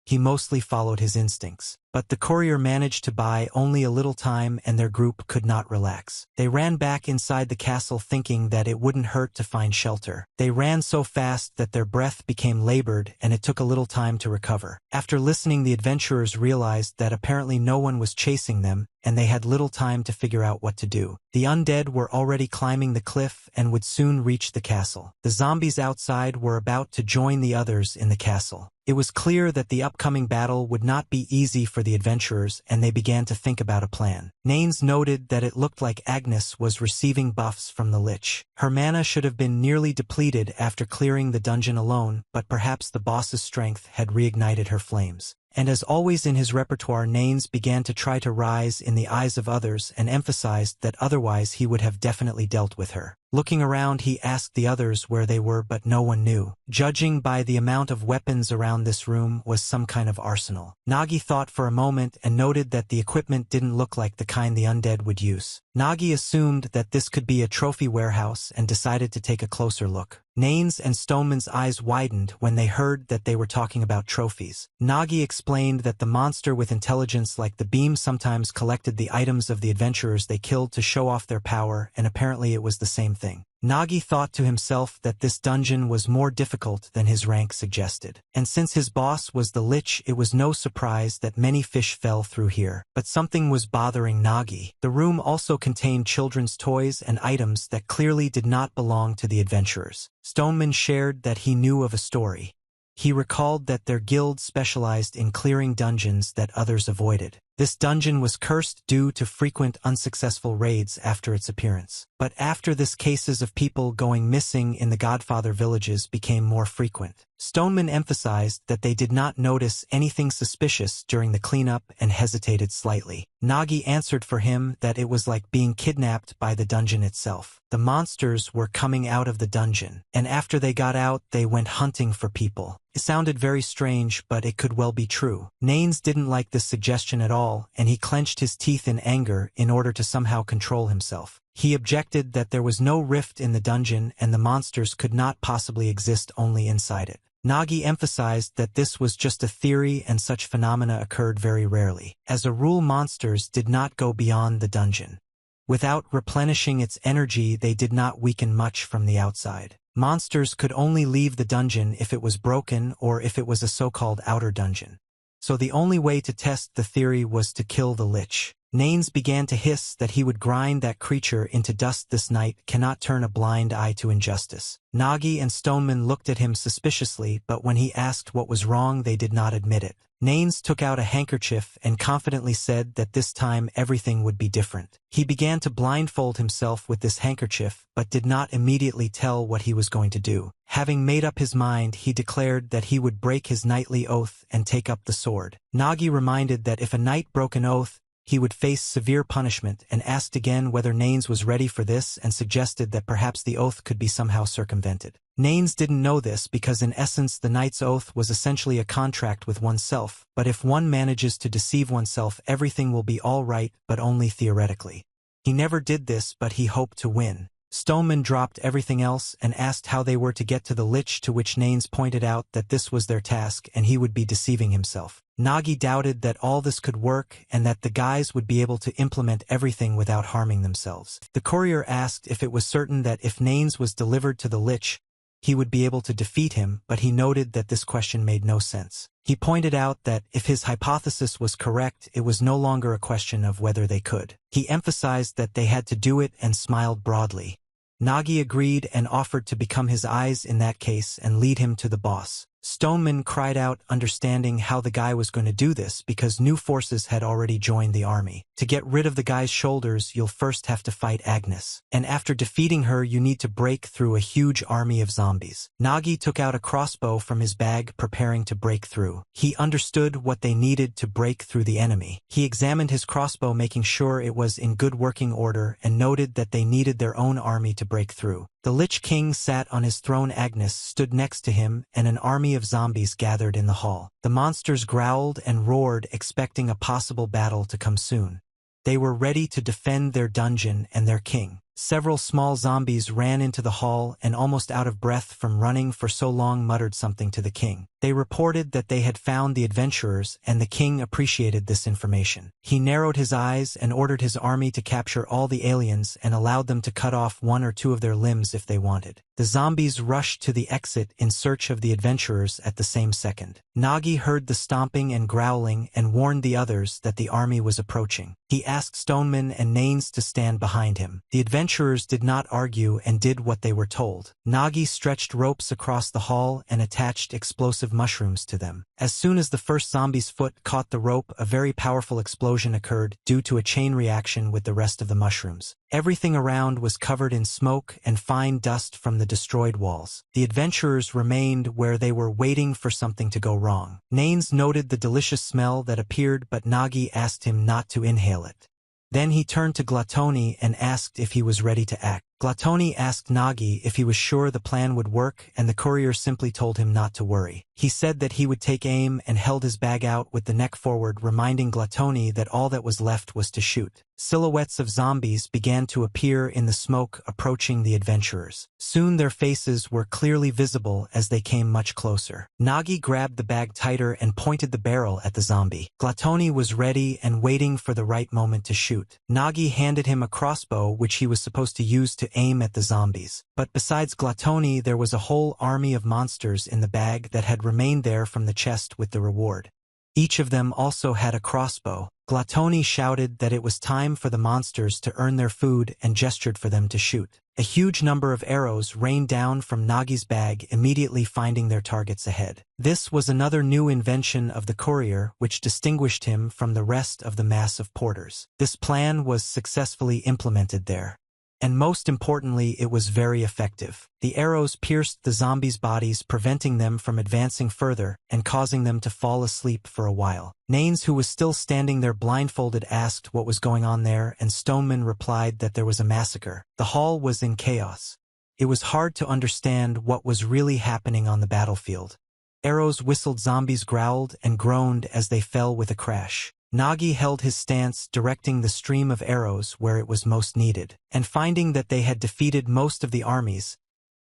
he mostly followed his instincts. But the courier managed to buy only a little time and their group could not relax. They ran back inside the castle thinking that it wouldn't hurt to find shelter. They ran so fast that their breath became labored and it took a little time to recover. After listening, the adventurers realized that apparently no one was chasing them and they had little time to figure out what to do. The undead were already climbing the cliff and would soon reach the castle. The zombies outside were about to join the others in the castle. It was clear that the upcoming battle would not be easy for the adventurers, and they began to think about a plan. Naines noted that it looked like Agnes was receiving buffs from the Lich. Her mana should have been nearly depleted after clearing the dungeon alone, but perhaps the boss's strength had reignited her flames. And as always in his repertoire, Naines began to try to rise in the eyes of others and emphasized that otherwise he would have definitely dealt with her. Looking around, he asked the others where they were, but no one knew. Judging by the amount of weapons around this room was some kind of arsenal. Nagi thought for a moment and noted that the equipment didn't look like the kind the undead would use. Nagi assumed that this could be a trophy warehouse and decided to take a closer look. Naines and Stoneman's eyes widened when they heard that they were talking about trophies. Nagi explained that the monster with intelligence like the beam sometimes collected the items of the adventurers they killed to show off their power, and apparently it was the same thing. Nagi thought to himself that this dungeon was more difficult than his rank suggested. And since his boss was the Lich, it was no surprise that many fish fell through here. But something was bothering Nagi. The room also contained children's toys and items that clearly did not belong to the adventurers. Stoneman shared that he knew of a story. He recalled that their guild specialized in clearing dungeons that others avoided. This dungeon was cursed due to frequent unsuccessful raids after its appearance. But after this, cases of people going missing in the Godfather villages became more frequent. Stoneman emphasized that they did not notice anything suspicious during the cleanup and hesitated slightly. Nagi answered for him that it was like being kidnapped by the dungeon itself. The monsters were coming out of the dungeon, and after they got out, they went hunting for people. It sounded very strange, but it could well be true. Naines didn't like this suggestion at all, and he clenched his teeth in anger in order to somehow control himself. He objected that there was no rift in the dungeon and the monsters could not possibly exist only inside it. Nagi emphasized that this was just a theory and such phenomena occurred very rarely. As a rule, monsters did not go beyond the dungeon. Without replenishing its energy, they did not weaken much from the outside. Monsters could only leave the dungeon if it was broken or if it was a so-called outer dungeon. So the only way to test the theory was to kill the Lich. Naines began to hiss that he would grind that creature into dust this night, cannot turn a blind eye to injustice. Nagi and Stoneman looked at him suspiciously, but when he asked what was wrong, they did not admit it. Naines took out a handkerchief and confidently said that this time everything would be different. He began to blindfold himself with this handkerchief, but did not immediately tell what he was going to do. Having made up his mind, he declared that he would break his knightly oath and take up the sword. Nagi reminded that if a knight broke an oath, he would face severe punishment, and asked again whether Naines was ready for this and suggested that perhaps the oath could be somehow circumvented. Naines didn't know this because in essence the knight's oath was essentially a contract with oneself, but if one manages to deceive oneself, everything will be all right, but only theoretically. He never did this, but he hoped to win. Stoneman dropped everything else and asked how they were to get to the Lich, to which Naines pointed out that this was their task and he would be deceiving himself. Nagi doubted that all this could work and that the guys would be able to implement everything without harming themselves. The courier asked if it was certain that if Naines was delivered to the Lich, he would be able to defeat him, but he noted that this question made no sense. He pointed out that if his hypothesis was correct, it was no longer a question of whether they could. He emphasized that they had to do it and smiled broadly. Nagi agreed and offered to become his eyes in that case and lead him to the boss. Stoneman cried out, understanding how the guy was going to do this because new forces had already joined the army. To get rid of the guy's shoulders, you'll first have to fight Agnes. And after defeating her, you need to break through a huge army of zombies. Nagi took out a crossbow from his bag, preparing to break through. He understood what they needed to break through the enemy. He examined his crossbow, making sure it was in good working order, and noted that they needed their own army to break through. The Lich King sat on his throne. Agnes stood next to him, and an army of zombies gathered in the hall. The monsters growled and roared, expecting a possible battle to come soon. They were ready to defend their dungeon and their king. Several small zombies ran into the hall and, almost out of breath from running for so long, muttered something to the king. They reported that they had found the adventurers, and the king appreciated this information. He narrowed his eyes and ordered his army to capture all the aliens and allowed them to cut off one or two of their limbs if they wanted. The zombies rushed to the exit in search of the adventurers at the same second. Nagi heard the stomping and growling and warned the others that the army was approaching. He asked Stoneman and Nanes to stand behind him. The adventurers did not argue and did what they were told. Nagi stretched ropes across the hall and attached explosive mushrooms to them. As soon as the first zombie's foot caught the rope, a very powerful explosion occurred due to a chain reaction with the rest of the mushrooms. Everything around was covered in smoke and fine dust from the destroyed walls. The adventurers remained where they were, waiting for something to go wrong. Nanes noted the delicious smell that appeared, but Nagi asked him not to inhale it. Then he turned to Glatoni and asked if he was ready to act. Glatoni asked Nagi if he was sure the plan would work, and the courier simply told him not to worry. He said that he would take aim and held his bag out with the neck forward, reminding Glatoni that all that was left was to shoot. Silhouettes of zombies began to appear in the smoke, approaching the adventurers. Soon their faces were clearly visible as they came much closer. Nagi grabbed the bag tighter and pointed the barrel at the zombie. Glatoni was ready and waiting for the right moment to shoot. Nagi handed him a crossbow, which he was supposed to use to aim at the zombies. But besides Glatoni, there was a whole army of monsters in the bag that had remained there from the chest with the reward. Each of them also had a crossbow. Glatoni shouted that it was time for the monsters to earn their food and gestured for them to shoot. A huge number of arrows rained down from Nagi's bag, immediately finding their targets ahead. This was another new invention of the courier, which distinguished him from the rest of the mass of porters. This plan was successfully implemented there. And most importantly, it was very effective. The arrows pierced the zombies' bodies, preventing them from advancing further and causing them to fall asleep for a while. Nanes, who was still standing there blindfolded, asked what was going on there, and Stoneman replied that there was a massacre. The hall was in chaos. It was hard to understand what was really happening on the battlefield. Arrows whistled, zombies growled and groaned as they fell with a crash. Nagi held his stance, directing the stream of arrows where it was most needed. And finding that they had defeated most of the armies,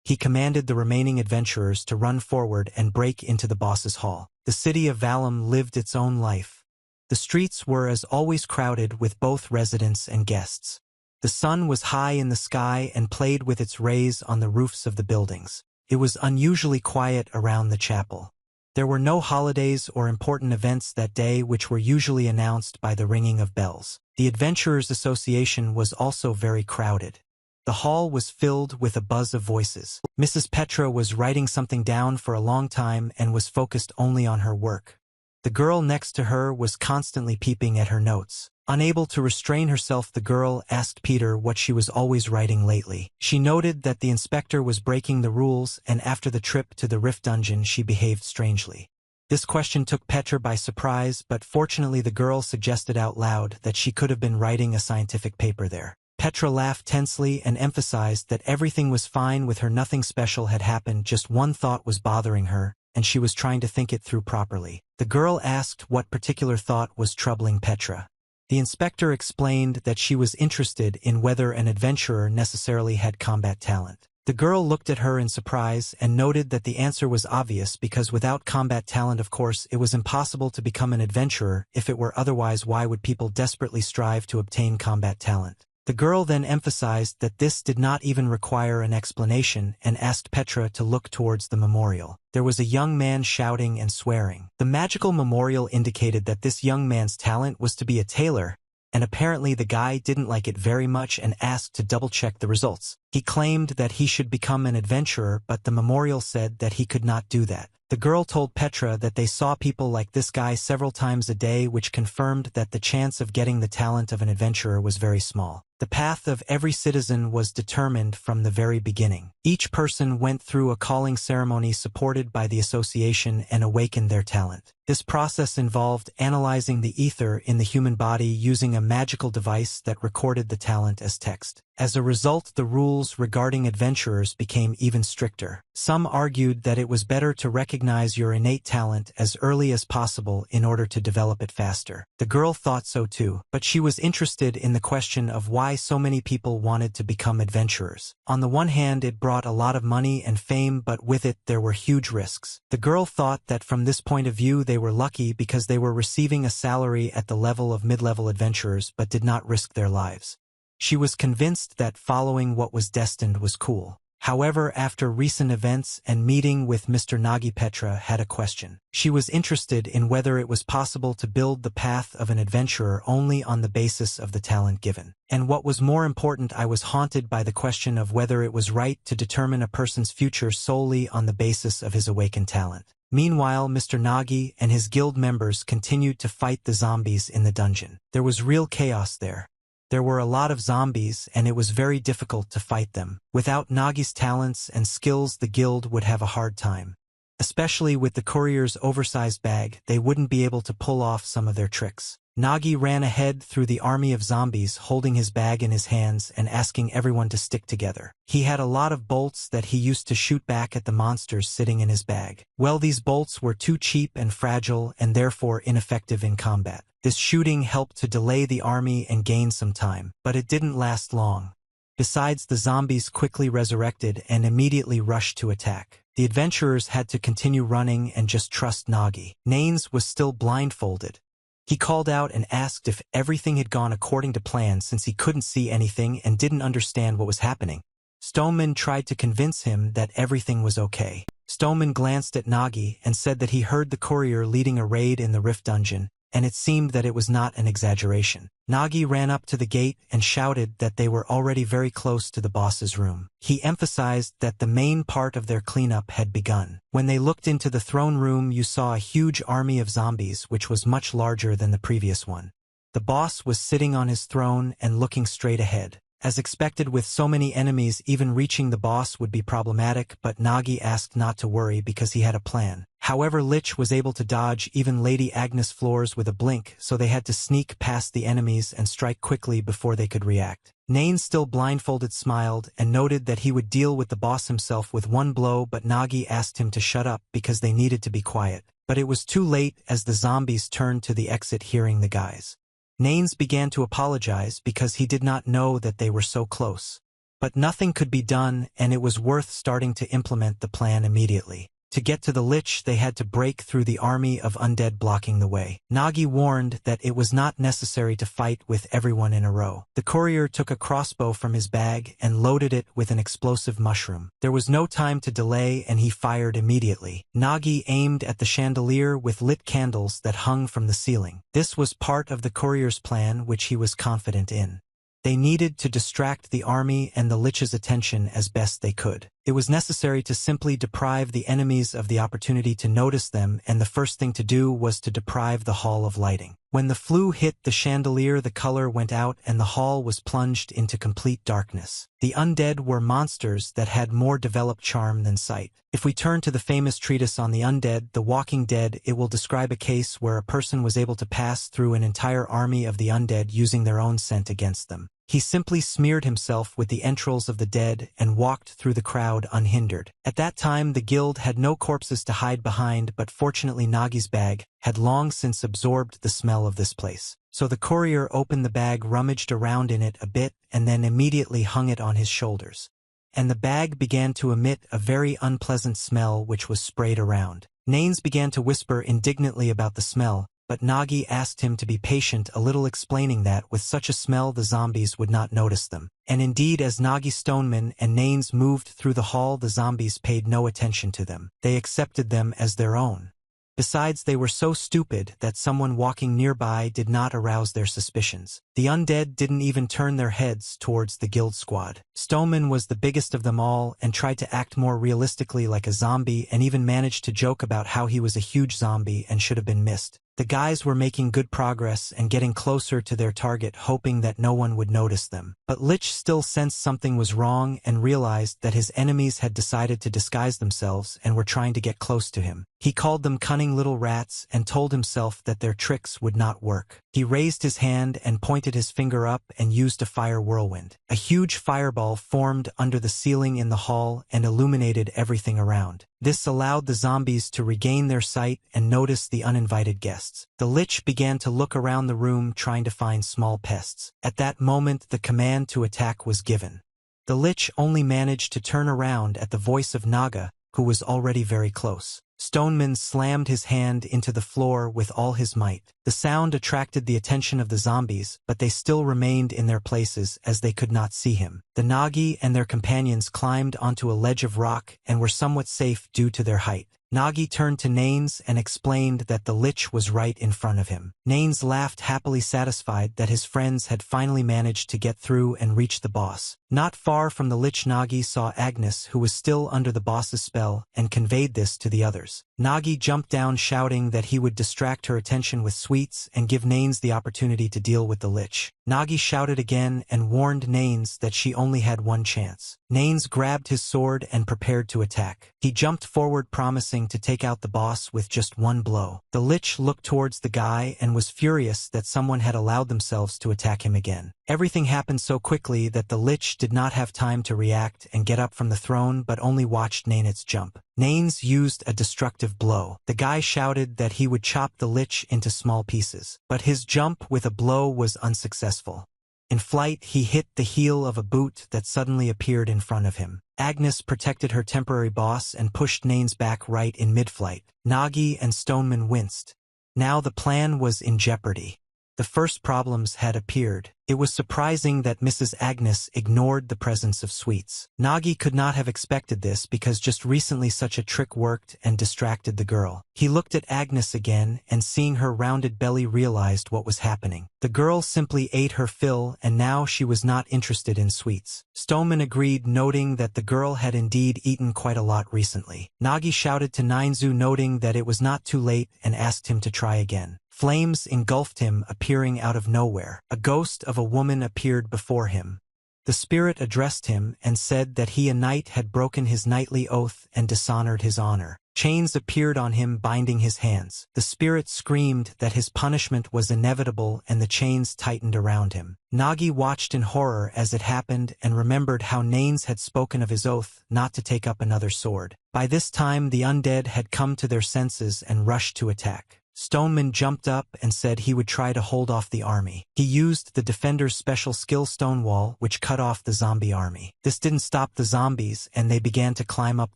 he commanded the remaining adventurers to run forward and break into the boss's hall. The city of Valum lived its own life. The streets were as always crowded with both residents and guests. The sun was high in the sky and played with its rays on the roofs of the buildings. It was unusually quiet around the chapel. There were no holidays or important events that day, which were usually announced by the ringing of bells. The Adventurers Association was also very crowded. The hall was filled with a buzz of voices. Mrs. Petra was writing something down for a long time and was focused only on her work. The girl next to her was constantly peeping at her notes. Unable to restrain herself, the girl asked Peter what she was always writing lately. She noted that the inspector was breaking the rules, and after the trip to the Rift Dungeon she behaved strangely. This question took Petra by surprise, but fortunately the girl suggested out loud that she could have been writing a scientific paper there. Petra laughed tensely and emphasized that everything was fine with her, nothing special had happened, just one thought was bothering her, and she was trying to think it through properly. The girl asked what particular thought was troubling Petra. The inspector explained that she was interested in whether an adventurer necessarily had combat talent. The girl looked at her in surprise and noted that the answer was obvious, because without combat talent, of course, it was impossible to become an adventurer. If it were otherwise, why would people desperately strive to obtain combat talent? The girl then emphasized that this did not even require an explanation and asked Petra to look towards the memorial. There was a young man shouting and swearing. The magical memorial indicated that this young man's talent was to be a tailor, and apparently the guy didn't like it very much and asked to double-check the results. He claimed that he should become an adventurer, but the memorial said that he could not do that. The girl told Petra that they saw people like this guy several times a day, which confirmed that the chance of getting the talent of an adventurer was very small. The path of every citizen was determined from the very beginning. Each person went through a calling ceremony supported by the association and awakened their talent. This process involved analyzing the ether in the human body using a magical device that recorded the talent as text. As a result, the rules regarding adventurers became even stricter. Some argued that it was better to recognize your innate talent as early as possible in order to develop it faster. The girl thought so too, but she was interested in the question of why so many people wanted to become adventurers. On the one hand, it brought a lot of money and fame, but with it there were huge risks. The girl thought that from this point of view they were lucky because they were receiving a salary at the level of mid-level adventurers but did not risk their lives. She was convinced that following what was destined was cool. However, after recent events and meeting with Mr. Nagi, Petra had a question. She was interested in whether it was possible to build the path of an adventurer only on the basis of the talent given. And what was more important, I was haunted by the question of whether it was right to determine a person's future solely on the basis of his awakened talent. Meanwhile, Mr. Nagi and his guild members continued to fight the zombies in the dungeon. There was real chaos there. There were a lot of zombies, and it was very difficult to fight them. Without Nagi's talents and skills, the guild would have a hard time. Especially with the courier's oversized bag, they wouldn't be able to pull off some of their tricks. Nagi ran ahead through the army of zombies, holding his bag in his hands and asking everyone to stick together. He had a lot of bolts that he used to shoot back at the monsters sitting in his bag. Well, these bolts were too cheap and fragile and therefore ineffective in combat. This shooting helped to delay the army and gain some time, but it didn't last long. Besides, the zombies quickly resurrected and immediately rushed to attack. The adventurers had to continue running and just trust Nagi. Naines was still blindfolded. He called out and asked if everything had gone according to plan since he couldn't see anything and didn't understand what was happening. Stoneman tried to convince him that everything was okay. Stoneman glanced at Nagi and said that he heard the courier leading a raid in the Rift Dungeon, and it seemed that it was not an exaggeration. Nagi ran up to the gate and shouted that they were already very close to the boss's room. He emphasized that the main part of their cleanup had begun. When they looked into the throne room, you saw a huge army of zombies, which was much larger than the previous one. The boss was sitting on his throne and looking straight ahead. As expected, with so many enemies, even reaching the boss would be problematic, but Nagi asked not to worry because he had a plan. However, Lich was able to dodge even Lady Agnes' floors with a blink, so they had to sneak past the enemies and strike quickly before they could react. Nain, still blindfolded, smiled and noted that he would deal with the boss himself with one blow, but Nagi asked him to shut up because they needed to be quiet. But it was too late as the zombies turned to the exit hearing the guys. Naines began to apologize because he did not know that they were so close. But nothing could be done, and it was worth starting to implement the plan immediately. To get to the Lich, they had to break through the army of undead blocking the way. Nagi warned that it was not necessary to fight with everyone in a row. The courier took a crossbow from his bag and loaded it with an explosive mushroom. There was no time to delay, and he fired immediately. Nagi aimed at the chandelier with lit candles that hung from the ceiling. This was part of the courier's plan, which he was confident in. They needed to distract the army and the Lich's attention as best they could. It was necessary to simply deprive the enemies of the opportunity to notice them, and the first thing to do was to deprive the hall of lighting. When the flue hit the chandelier, the color went out and the hall was plunged into complete darkness. The undead were monsters that had more developed charm than sight. If we turn to the famous treatise on the undead, The Walking Dead, it will describe a case where a person was able to pass through an entire army of the undead using their own scent against them. He simply smeared himself with the entrails of the dead and walked through the crowd unhindered. At that time, the guild had no corpses to hide behind, but fortunately Nagi's bag had long since absorbed the smell of this place. So the courier opened the bag, rummaged around in it a bit, and then immediately hung it on his shoulders. And the bag began to emit a very unpleasant smell which was sprayed around. Naines began to whisper indignantly about the smell, but Nagi asked him to be patient a little, explaining that with such a smell the zombies would not notice them. And indeed, as Nagi, Stoneman, and Naines moved through the hall, the zombies paid no attention to them. They accepted them as their own. Besides, they were so stupid that someone walking nearby did not arouse their suspicions. The undead didn't even turn their heads towards the guild squad. Stoneman was the biggest of them all and tried to act more realistically like a zombie, and even managed to joke about how he was a huge zombie and should have been missed. The guys were making good progress and getting closer to their target, hoping that no one would notice them. But Lich still sensed something was wrong and realized that his enemies had decided to disguise themselves and were trying to get close to him. He called them cunning little rats and told himself that their tricks would not work. He raised his hand and pointed his finger up and used a fire whirlwind. A huge fireball formed under the ceiling in the hall and illuminated everything around. This allowed the zombies to regain their sight and notice the uninvited guests. The Lich began to look around the room trying to find small pests. At that moment, the command to attack was given. The Lich only managed to turn around at the voice of Naga, who was already very close. Stoneman slammed his hand into the floor with all his might. The sound attracted the attention of the zombies, but they still remained in their places as they could not see him. The Nagi and their companions climbed onto a ledge of rock and were somewhat safe due to their height. Nagi turned to Nanes and explained that the Lich was right in front of him. Nanes laughed, happily satisfied that his friends had finally managed to get through and reach the boss. Not far from the Lich, Nagi saw Agnes, who was still under the boss's spell, and conveyed this to the others. Nagi jumped down, shouting that he would distract her attention with sweets and give Nanes the opportunity to deal with the Lich. Nagi shouted again and warned Nanes that she only had one chance. Nanes grabbed his sword and prepared to attack. He jumped forward, promising to take out the boss with just one blow. The Lich looked towards the guy and was furious that someone had allowed themselves to attack him again. Everything happened so quickly that the Lich did not have time to react and get up from the throne, but only watched Nanes jump. Nanes used a destructive blow. The guy shouted that he would chop the Lich into small pieces, but his jump with a blow was unsuccessful. In flight, he hit the heel of a boot that suddenly appeared in front of him. Agnes protected her temporary boss and pushed Nanes back right in mid-flight. Nagi and Stoneman winced. Now the plan was in jeopardy. The first problems had appeared. It was surprising that Mrs. Agnes ignored the presence of sweets. Nagi could not have expected this because just recently such a trick worked and distracted the girl. He looked at Agnes again and, seeing her rounded belly, realized what was happening. The girl simply ate her fill and now she was not interested in sweets. Stoneman agreed, noting that the girl had indeed eaten quite a lot recently. Nagi shouted to Ninzu, noting that it was not too late, and asked him to try again. Flames engulfed him, appearing out of nowhere. A ghost of a woman appeared before him. The spirit addressed him and said that he, a knight, had broken his knightly oath and dishonored his honor. Chains appeared on him, binding his hands. The spirit screamed that his punishment was inevitable and the chains tightened around him. Nagi watched in horror as it happened and remembered how Nanes had spoken of his oath not to take up another sword. By this time the undead had come to their senses and rushed to attack. Stoneman jumped up and said he would try to hold off the army. He used the defender's special skill, Stonewall, which cut off the zombie army. This didn't stop the zombies, and they began to climb up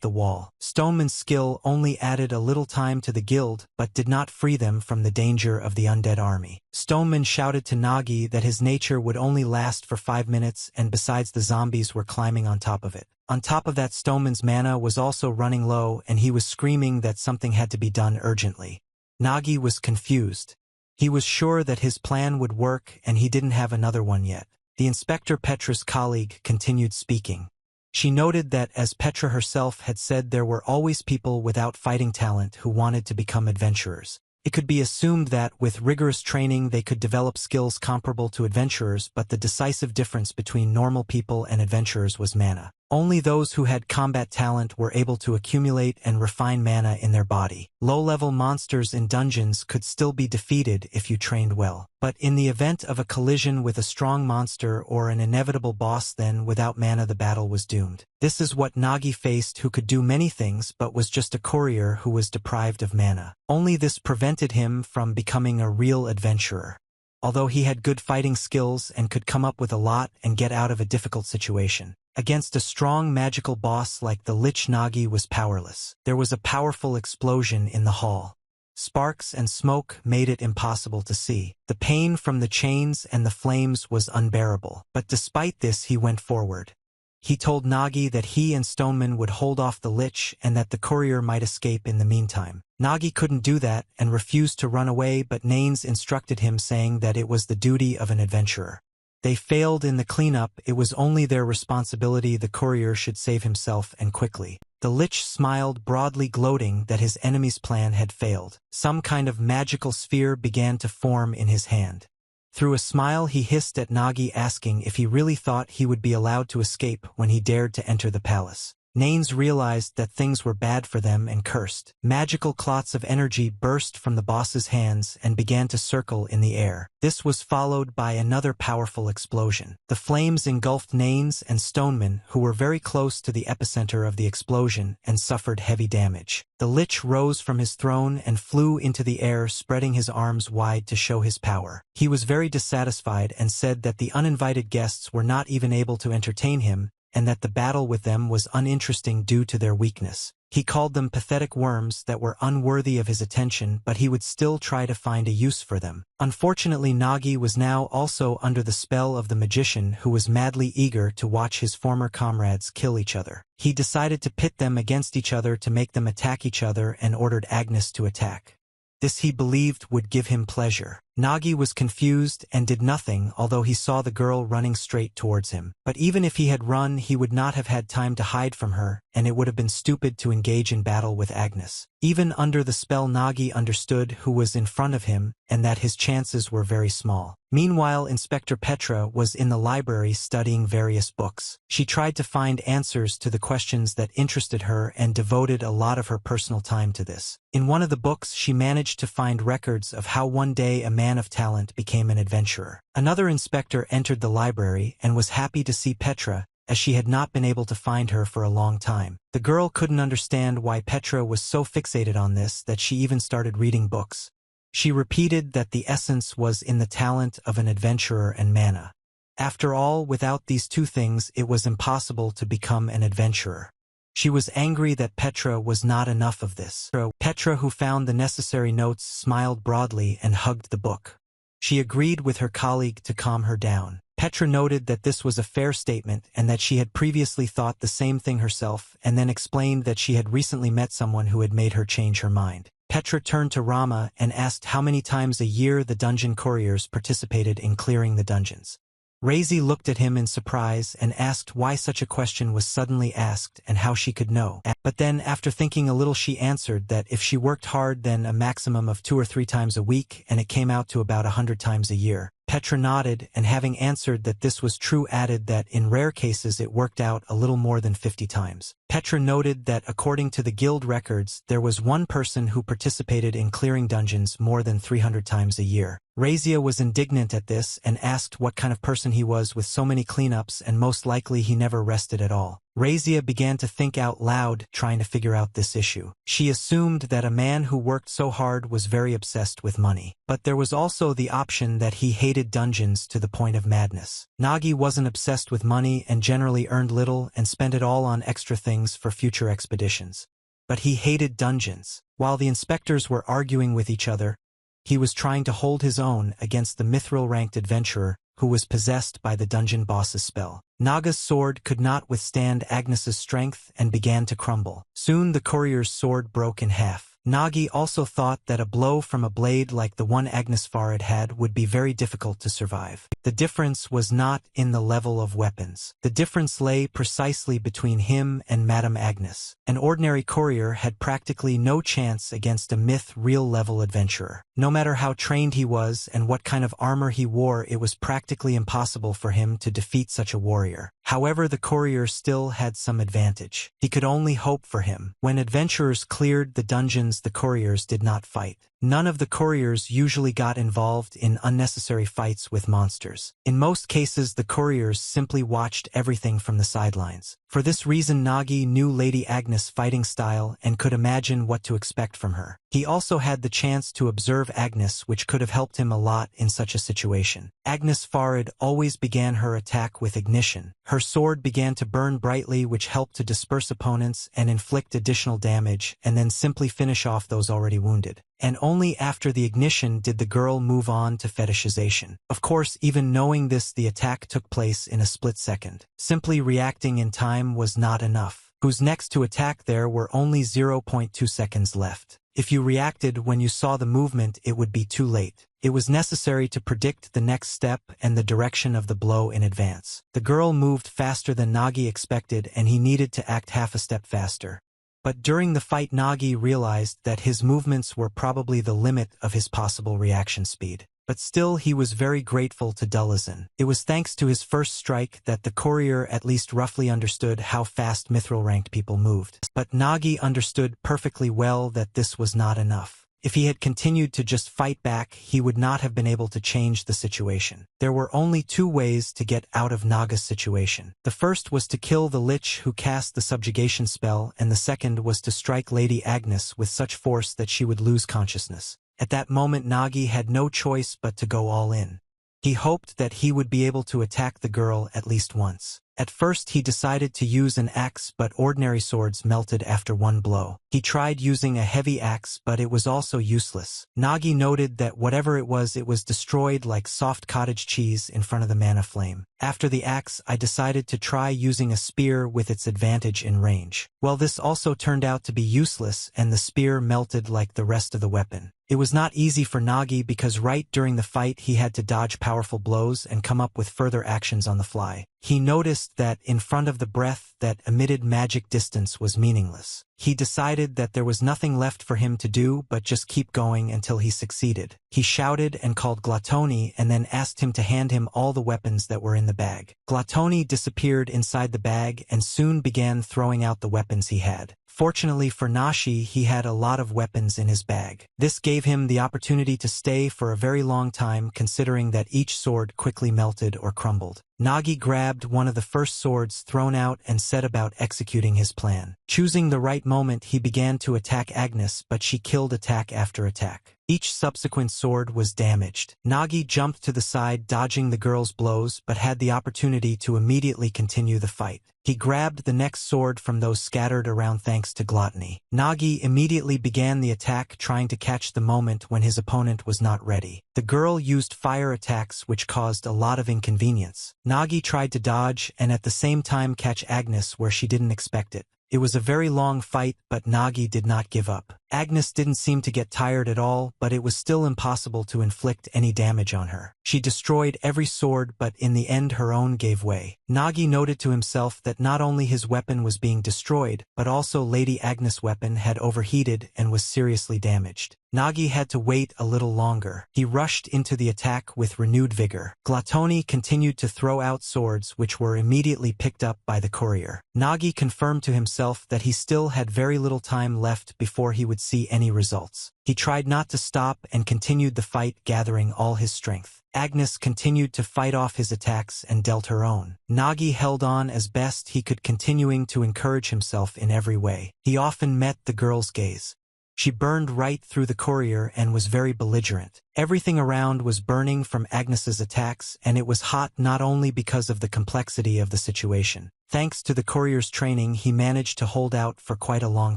the wall. Stoneman's skill only added a little time to the guild, but did not free them from the danger of the undead army. Stoneman shouted to Nagi that his nature would only last for 5 minutes, and besides, the zombies were climbing on top of it. On top of that, Stoneman's mana was also running low, and he was screaming that something had to be done urgently. Nagi was confused. He was sure that his plan would work, and he didn't have another one yet. The Inspector Petra's colleague continued speaking. She noted that, as Petra herself had said, there were always people without fighting talent who wanted to become adventurers. It could be assumed that, with rigorous training, they could develop skills comparable to adventurers, but the decisive difference between normal people and adventurers was mana. Only those who had combat talent were able to accumulate and refine mana in their body. Low-level monsters in dungeons could still be defeated if you trained well. But in the event of a collision with a strong monster or an inevitable boss, then without mana the battle was doomed. This is what Nagi faced, who could do many things but was just a courier who was deprived of mana. Only this prevented him from becoming a real adventurer. Although he had good fighting skills and could come up with a lot and get out of a difficult situation. Against a strong magical boss like the Lich, Nagi was powerless. There was a powerful explosion in the hall. Sparks and smoke made it impossible to see. The pain from the chains and the flames was unbearable. But despite this, he went forward. He told Nagi that he and Stoneman would hold off the Lich and that the courier might escape in the meantime. Nagi couldn't do that and refused to run away, but Nanes instructed him, saying that it was the duty of an adventurer. They failed in the cleanup, it was only their responsibility, the courier should save himself and quickly. The Lich smiled broadly, gloating that his enemy's plan had failed. Some kind of magical sphere began to form in his hand. Through a smile he hissed at Nagi, asking if he really thought he would be allowed to escape when he dared to enter the palace. Nanes realized that things were bad for them and cursed. Magical clots of energy burst from the boss's hands and began to circle in the air. This was followed by another powerful explosion. The flames engulfed Nanes and Stoneman, who were very close to the epicenter of the explosion, and suffered heavy damage. The Lich rose from his throne and flew into the air, spreading his arms wide to show his power. He was very dissatisfied and said that the uninvited guests were not even able to entertain him, and that the battle with them was uninteresting due to their weakness. He called them pathetic worms that were unworthy of his attention, but he would still try to find a use for them. Unfortunately, Nagi was now also under the spell of the magician, who was madly eager to watch his former comrades kill each other. He decided to pit them against each other to make them attack each other and ordered Agnes to attack. This he believed would give him pleasure. Nagi was confused and did nothing, although he saw the girl running straight towards him. But even if he had run, he would not have had time to hide from her, and it would have been stupid to engage in battle with Agnes. Even under the spell, Nagi understood who was in front of him, and that his chances were very small. Meanwhile, Inspector Petra was in the library studying various books. She tried to find answers to the questions that interested her and devoted a lot of her personal time to this. In one of the books, she managed to find records of how one day a man of talent became an adventurer. Another inspector entered the library and was happy to see Petra, as she had not been able to find her for a long time. The girl couldn't understand why Petra was so fixated on this that she even started reading books. She repeated that the essence was in the talent of an adventurer and mana. After all, without these two things, it was impossible to become an adventurer. She was angry that Petra was not enough of this. Petra, who found the necessary notes, smiled broadly and hugged the book. She agreed with her colleague to calm her down. Petra noted that this was a fair statement and that she had previously thought the same thing herself, and then explained that she had recently met someone who had made her change her mind. Petra turned to Rama and asked how many times a year the dungeon couriers participated in clearing the dungeons. Razi looked at him in surprise and asked why such a question was suddenly asked and how she could know. But then, after thinking a little, she answered that if she worked hard, then a maximum of 2 or 3 times a week, and it came out to about 100 times a year. Petra nodded, and having answered that this was true, added that in rare cases it worked out a little more than 50 times. Petra noted that according to the guild records, there was one person who participated in clearing dungeons more than 300 times a year. Razia was indignant at this and asked what kind of person he was with so many cleanups, and most likely he never rested at all. Razia began to think out loud, trying to figure out this issue. She assumed that a man who worked so hard was very obsessed with money. But there was also the option that he hated dungeons to the point of madness. Nagi wasn't obsessed with money and generally earned little and spent it all on extra things for future expeditions. But he hated dungeons. While the inspectors were arguing with each other, he was trying to hold his own against the mithril-ranked adventurer who was possessed by the dungeon boss's spell. Naga's sword could not withstand Agnes's strength and began to crumble. Soon the courier's sword broke in half. Nagi also thought that a blow from a blade like the one Agnes Farad had would be very difficult to survive. The difference was not in the level of weapons. The difference lay precisely between him and Madame Agnes. An ordinary courier had practically no chance against a myth-real level adventurer. No matter how trained he was and what kind of armor he wore, it was practically impossible for him to defeat such a warrior. However, the courier still had some advantage. He could only hope for him. When adventurers cleared the dungeons, the couriers did not fight. None of the couriers usually got involved in unnecessary fights with monsters. In most cases, the couriers simply watched everything from the sidelines. For this reason, Nagi knew Lady Agnes' fighting style and could imagine what to expect from her. He also had the chance to observe Agnes, which could have helped him a lot in such a situation. Agnes Farad always began her attack with ignition. Her sword began to burn brightly, which helped to disperse opponents and inflict additional damage, and then simply finish off those already wounded. And only after the ignition did the girl move on to fetishization. Of course, even knowing this, the attack took place in a split second. Simply reacting in time was not enough. Who's next to attack? There were only 0.2 seconds left. If you reacted when you saw the movement, it would be too late. It was necessary to predict the next step and the direction of the blow in advance. The girl moved faster than Nagi expected, and he needed to act half a step faster. But during the fight, Nagi realized that his movements were probably the limit of his possible reaction speed. But still, he was very grateful to Dullazin. It was thanks to his first strike that the courier at least roughly understood how fast mithril-ranked people moved. But Nagi understood perfectly well that this was not enough. If he had continued to just fight back, he would not have been able to change the situation. There were only two ways to get out of Naga's situation. The first was to kill the lich who cast the subjugation spell, and the second was to strike Lady Agnes with such force that she would lose consciousness. At that moment, Nagi had no choice but to go all in. He hoped that he would be able to attack the girl at least once. At first he decided to use an axe, but ordinary swords melted after one blow. He tried using a heavy axe, but it was also useless. Nagi noted that whatever it was destroyed like soft cottage cheese in front of the mana flame. After the axe, I decided to try using a spear with its advantage in range. Well, this also turned out to be useless, and the spear melted like the rest of the weapon. It was not easy for Nagi because right during the fight he had to dodge powerful blows and come up with further actions on the fly. He noticed that in front of the breath that emitted magic distance was meaningless. He decided that there was nothing left for him to do but just keep going until he succeeded. He shouted and called Glatoni and then asked him to hand him all the weapons that were in the bag. Glatoni disappeared inside the bag and soon began throwing out the weapons he had. Fortunately for Nashi, he had a lot of weapons in his bag. This gave him the opportunity to stay for a very long time, considering that each sword quickly melted or crumbled. Nagi grabbed one of the first swords thrown out and set about executing his plan. Choosing the right moment, he began to attack Agnes, but she killed attack after attack. Each subsequent sword was damaged. Nagi jumped to the side, dodging the girl's blows, but had the opportunity to immediately continue the fight. He grabbed the next sword from those scattered around thanks to Glatoni. Nagi immediately began the attack, trying to catch the moment when his opponent was not ready. The girl used fire attacks, which caused a lot of inconvenience. Nagi tried to dodge and at the same time catch Agnes where she didn't expect it. It was a very long fight, but Nagi did not give up. Agnes didn't seem to get tired at all, but it was still impossible to inflict any damage on her. She destroyed every sword, but in the end her own gave way. Nagi noted to himself that not only his weapon was being destroyed, but also Lady Agnes' weapon had overheated and was seriously damaged. Nagi had to wait a little longer. He rushed into the attack with renewed vigor. Glatoni continued to throw out swords, which were immediately picked up by the courier. Nagi confirmed to himself that he still had very little time left before he would see any results. He tried not to stop and continued the fight, gathering all his strength. Agnes continued to fight off his attacks and dealt her own. Nagi held on as best he could, continuing to encourage himself in every way. He often met the girl's gaze. She burned right through the courier and was very belligerent. Everything around was burning from Agnes's attacks, and it was hot not only because of the complexity of the situation. Thanks to the courier's training, he managed to hold out for quite a long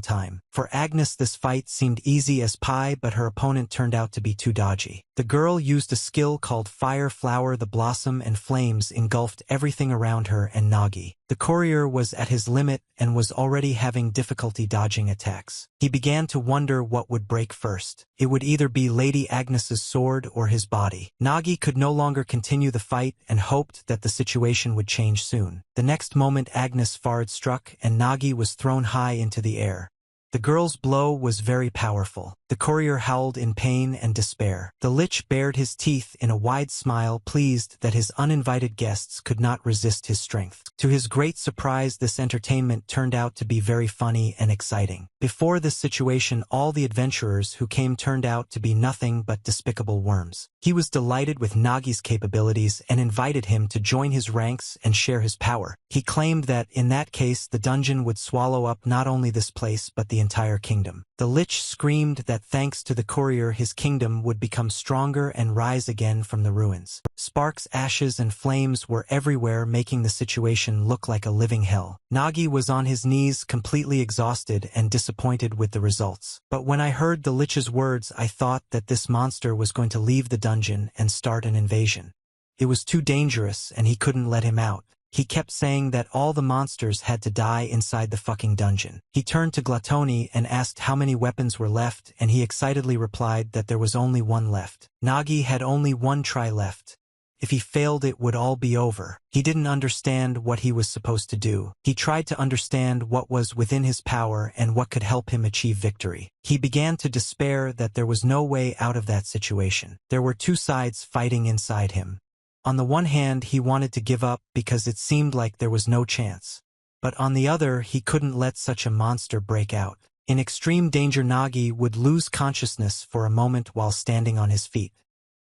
time. For Agnes, this fight seemed easy as pie, but her opponent turned out to be too dodgy. The girl used a skill called Fire Flower. The blossom and flames engulfed everything around her and Nagi. The courier was at his limit and was already having difficulty dodging attacks. He began to wonder what would break first. It would either be Lady Agnes's sword or his body. Nagi could no longer continue the fight and hoped that the situation would change soon. The next moment, Agnes' Fard struck and Nagi was thrown high into the air. The girl's blow was very powerful. The courier howled in pain and despair. The lich bared his teeth in a wide smile, pleased that his uninvited guests could not resist his strength. To his great surprise, this entertainment turned out to be very funny and exciting. Before this situation, all the adventurers who came turned out to be nothing but despicable worms. He was delighted with Nagi's capabilities and invited him to join his ranks and share his power. He claimed that, in that case, the dungeon would swallow up not only this place but the entire kingdom. The lich screamed that thanks to the courier his kingdom would become stronger and rise again from the ruins. Sparks, ashes, and flames were everywhere, making the situation look like a living hell. Nagi was on his knees, completely exhausted and disappointed with the results. But when I heard the lich's words, I thought that this monster was going to leave the dungeon and start an invasion. It was too dangerous and he couldn't let him out. He kept saying that all the monsters had to die inside the fucking dungeon. He turned to Glatoni and asked how many weapons were left, and he excitedly replied that there was only one left. Nagi had only one try left. If he failed, it would all be over. He didn't understand what he was supposed to do. He tried to understand what was within his power and what could help him achieve victory. He began to despair that there was no way out of that situation. There were two sides fighting inside him. On the one hand, he wanted to give up because it seemed like there was no chance. But on the other, he couldn't let such a monster break out. In extreme danger, Nagi would lose consciousness for a moment while standing on his feet.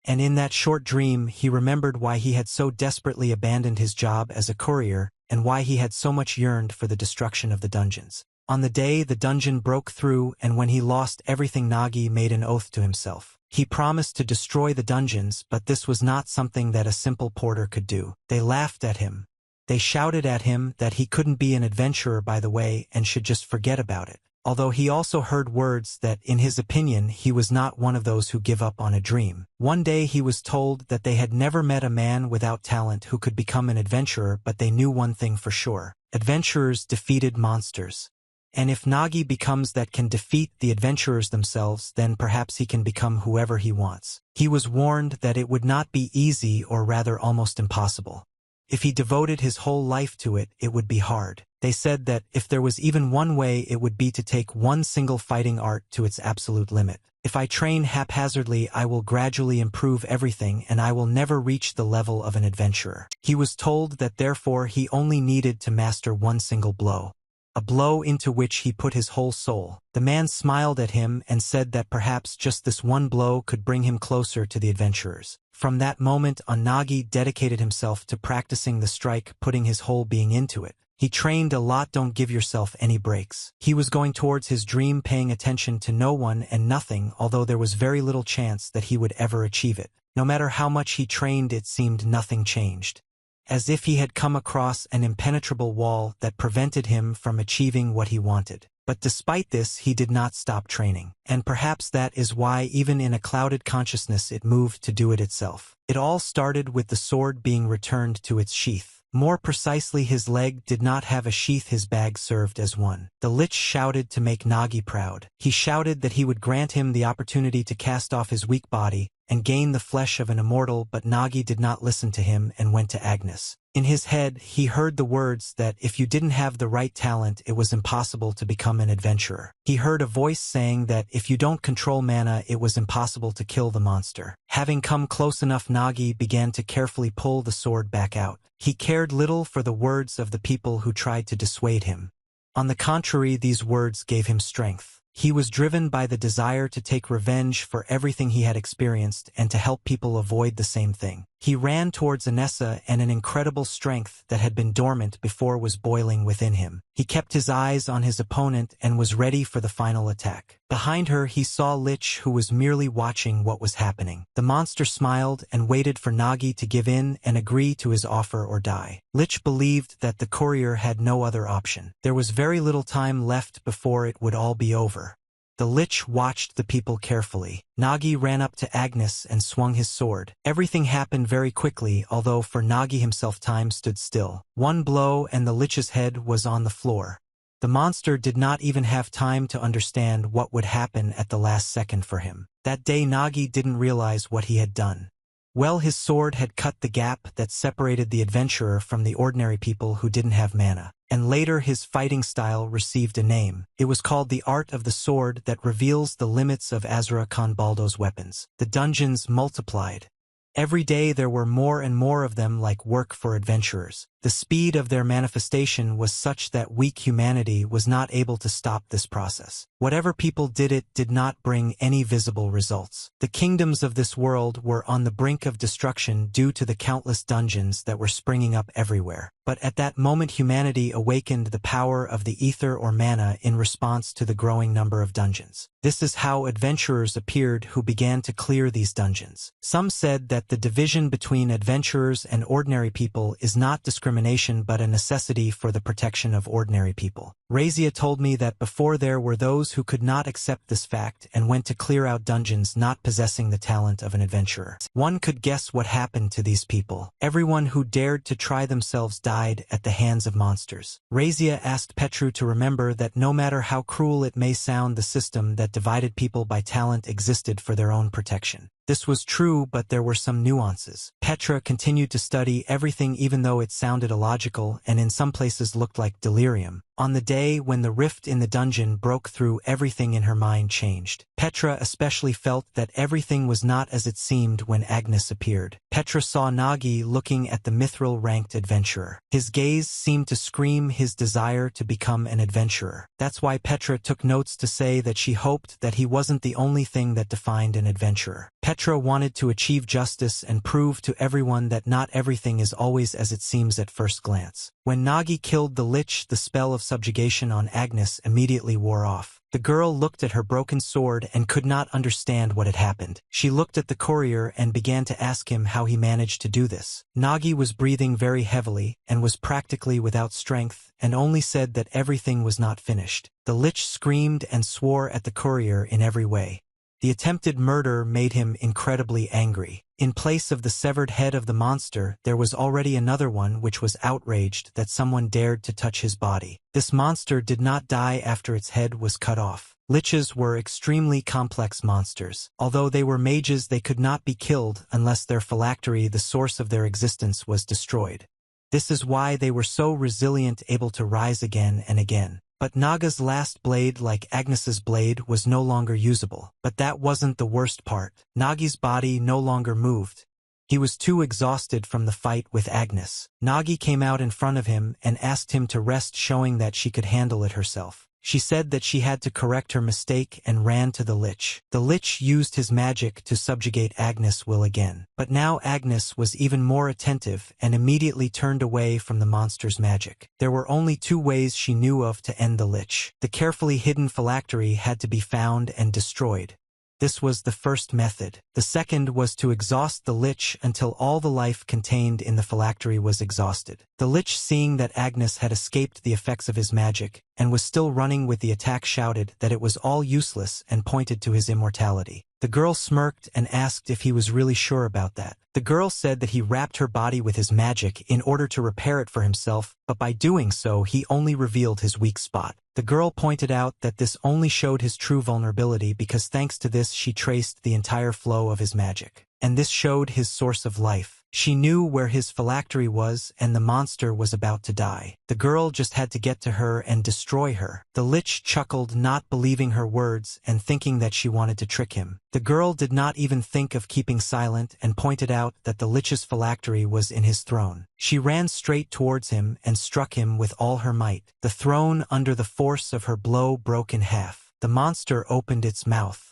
And in that short dream, he remembered why he had so desperately abandoned his job as a courier and why he had so much yearned for the destruction of the dungeons. On the day the dungeon broke through and when he lost everything, Nagi made an oath to himself. He promised to destroy the dungeons, but this was not something that a simple porter could do. They laughed at him. They shouted at him that he couldn't be an adventurer, by the way, and should just forget about it. Although he also heard words that, in his opinion, he was not one of those who give up on a dream. One day he was told that they had never met a man without talent who could become an adventurer, but they knew one thing for sure. Adventurers defeated monsters. And if Nagi becomes that can defeat the adventurers themselves, then perhaps he can become whoever he wants. He was warned that it would not be easy, or rather almost impossible. If he devoted his whole life to it, it would be hard. They said that if there was even one way, it would be to take one single fighting art to its absolute limit. If I train haphazardly, I will gradually improve everything and I will never reach the level of an adventurer. He was told that therefore he only needed to master one single blow. A blow into which he put his whole soul. The man smiled at him and said that perhaps just this one blow could bring him closer to the adventurers. From that moment on, Nagi dedicated himself to practicing the strike, putting his whole being into it. He trained a lot. Don't give yourself any breaks. He was going towards his dream, paying attention to no one and nothing, although there was very little chance that he would ever achieve it. No matter how much he trained, it seemed nothing changed. As if he had come across an impenetrable wall that prevented him from achieving what he wanted. But despite this, he did not stop training. And perhaps that is why even in a clouded consciousness it moved to do it itself. It all started with the sword being returned to its sheath. More precisely, his leg did not have a sheath, his bag served as one. The Lich shouted to make Nagi proud. He shouted that he would grant him the opportunity to cast off his weak body and gain the flesh of an immortal, but Nagi did not listen to him and went to Agnes. In his head, he heard the words that if you didn't have the right talent, it was impossible to become an adventurer. He heard a voice saying that if you don't control mana, it was impossible to kill the monster. Having come close enough, Nagi began to carefully pull the sword back out. He cared little for the words of the people who tried to dissuade him. On the contrary, these words gave him strength. He was driven by the desire to take revenge for everything he had experienced and to help people avoid the same thing. He ran towards Anessa, and an incredible strength that had been dormant before was boiling within him. He kept his eyes on his opponent and was ready for the final attack. Behind her, he saw Lich, who was merely watching what was happening. The monster smiled and waited for Nagi to give in and agree to his offer or die. Lich believed that the courier had no other option. There was very little time left before it would all be over. The Lich watched the people carefully. Nagi ran up to Agnes and swung his sword. Everything happened very quickly, although for Nagi himself time stood still. One blow and the Lich's head was on the floor. The monster did not even have time to understand what would happen at the last second for him. That day Nagi didn't realize what he had done. Well, his sword had cut the gap that separated the adventurer from the ordinary people who didn't have mana. And later his fighting style received a name. It was called the Art of the Sword, that reveals the limits of Azra Khan Baldo's weapons. The dungeons multiplied. Every day there were more and more of them, like work for adventurers. The speed of their manifestation was such that weak humanity was not able to stop this process. Whatever people did, it did not bring any visible results. The kingdoms of this world were on the brink of destruction due to the countless dungeons that were springing up everywhere. But at that moment humanity awakened the power of the ether or mana in response to the growing number of dungeons. This is how adventurers appeared who began to clear these dungeons. Some said that the division between adventurers and ordinary people is not discrimination but a necessity for the protection of ordinary people. Razia told me that before there were those who could not accept this fact and went to clear out dungeons not possessing the talent of an adventurer. One could guess what happened to these people. Everyone who dared to try themselves died at the hands of monsters. Razia asked Petru to remember that no matter how cruel it may sound, the system that divided people by talent existed for their own protection. This was true, but there were some nuances. Petra continued to study everything even though it sounded illogical and in some places looked like delirium. On the day when the rift in the dungeon broke through, everything in her mind changed. Petra especially felt that everything was not as it seemed when Agnes appeared. Petra saw Nagi looking at the mithril-ranked adventurer. His gaze seemed to scream his desire to become an adventurer. That's why Petra took notes to say that she hoped that he wasn't the only thing that defined an adventurer. Petra wanted to achieve justice and prove to everyone that not everything is always as it seems at first glance. When Nagi killed the lich, the spell of subjugation on Agnes immediately wore off. The girl looked at her broken sword and could not understand what had happened. She looked at the courier and began to ask him how he managed to do this. Nagi was breathing very heavily and was practically without strength and only said that everything was not finished. The lich screamed and swore at the courier in every way. The attempted murder made him incredibly angry. In place of the severed head of the monster, there was already another one which was outraged that someone dared to touch his body. This monster did not die after its head was cut off. Liches were extremely complex monsters. Although they were mages, they could not be killed unless their phylactery, the source of their existence, was destroyed. This is why they were so resilient, able to rise again and again. But Naga's last blade, like Agnes's blade, was no longer usable. But that wasn't the worst part. Nagi's body no longer moved. He was too exhausted from the fight with Agnes. Nagi came out in front of him and asked him to rest, showing that she could handle it herself. She said that she had to correct her mistake and ran to the lich. The lich used his magic to subjugate Agnes' will again. But now Agnes was even more attentive and immediately turned away from the monster's magic. There were only two ways she knew of to end the lich. The carefully hidden phylactery had to be found and destroyed. This was the first method. The second was to exhaust the lich until all the life contained in the phylactery was exhausted. The lich, seeing that Agnes had escaped the effects of his magic and was still running with the attack, shouted that it was all useless and pointed to his immortality. The girl smirked and asked if he was really sure about that. The girl said that he wrapped her body with his magic in order to repair it for himself, but by doing so he only revealed his weak spot. The girl pointed out that this only showed his true vulnerability because thanks to this she traced the entire flow of his magic. And this showed his source of life. She knew where his phylactery was and the monster was about to die. The girl just had to get to her and destroy her. The lich chuckled, not believing her words and thinking that she wanted to trick him. The girl did not even think of keeping silent and pointed out that the lich's phylactery was in his throne. She ran straight towards him and struck him with all her might. The throne, under the force of her blow, broke in half. The monster opened its mouth.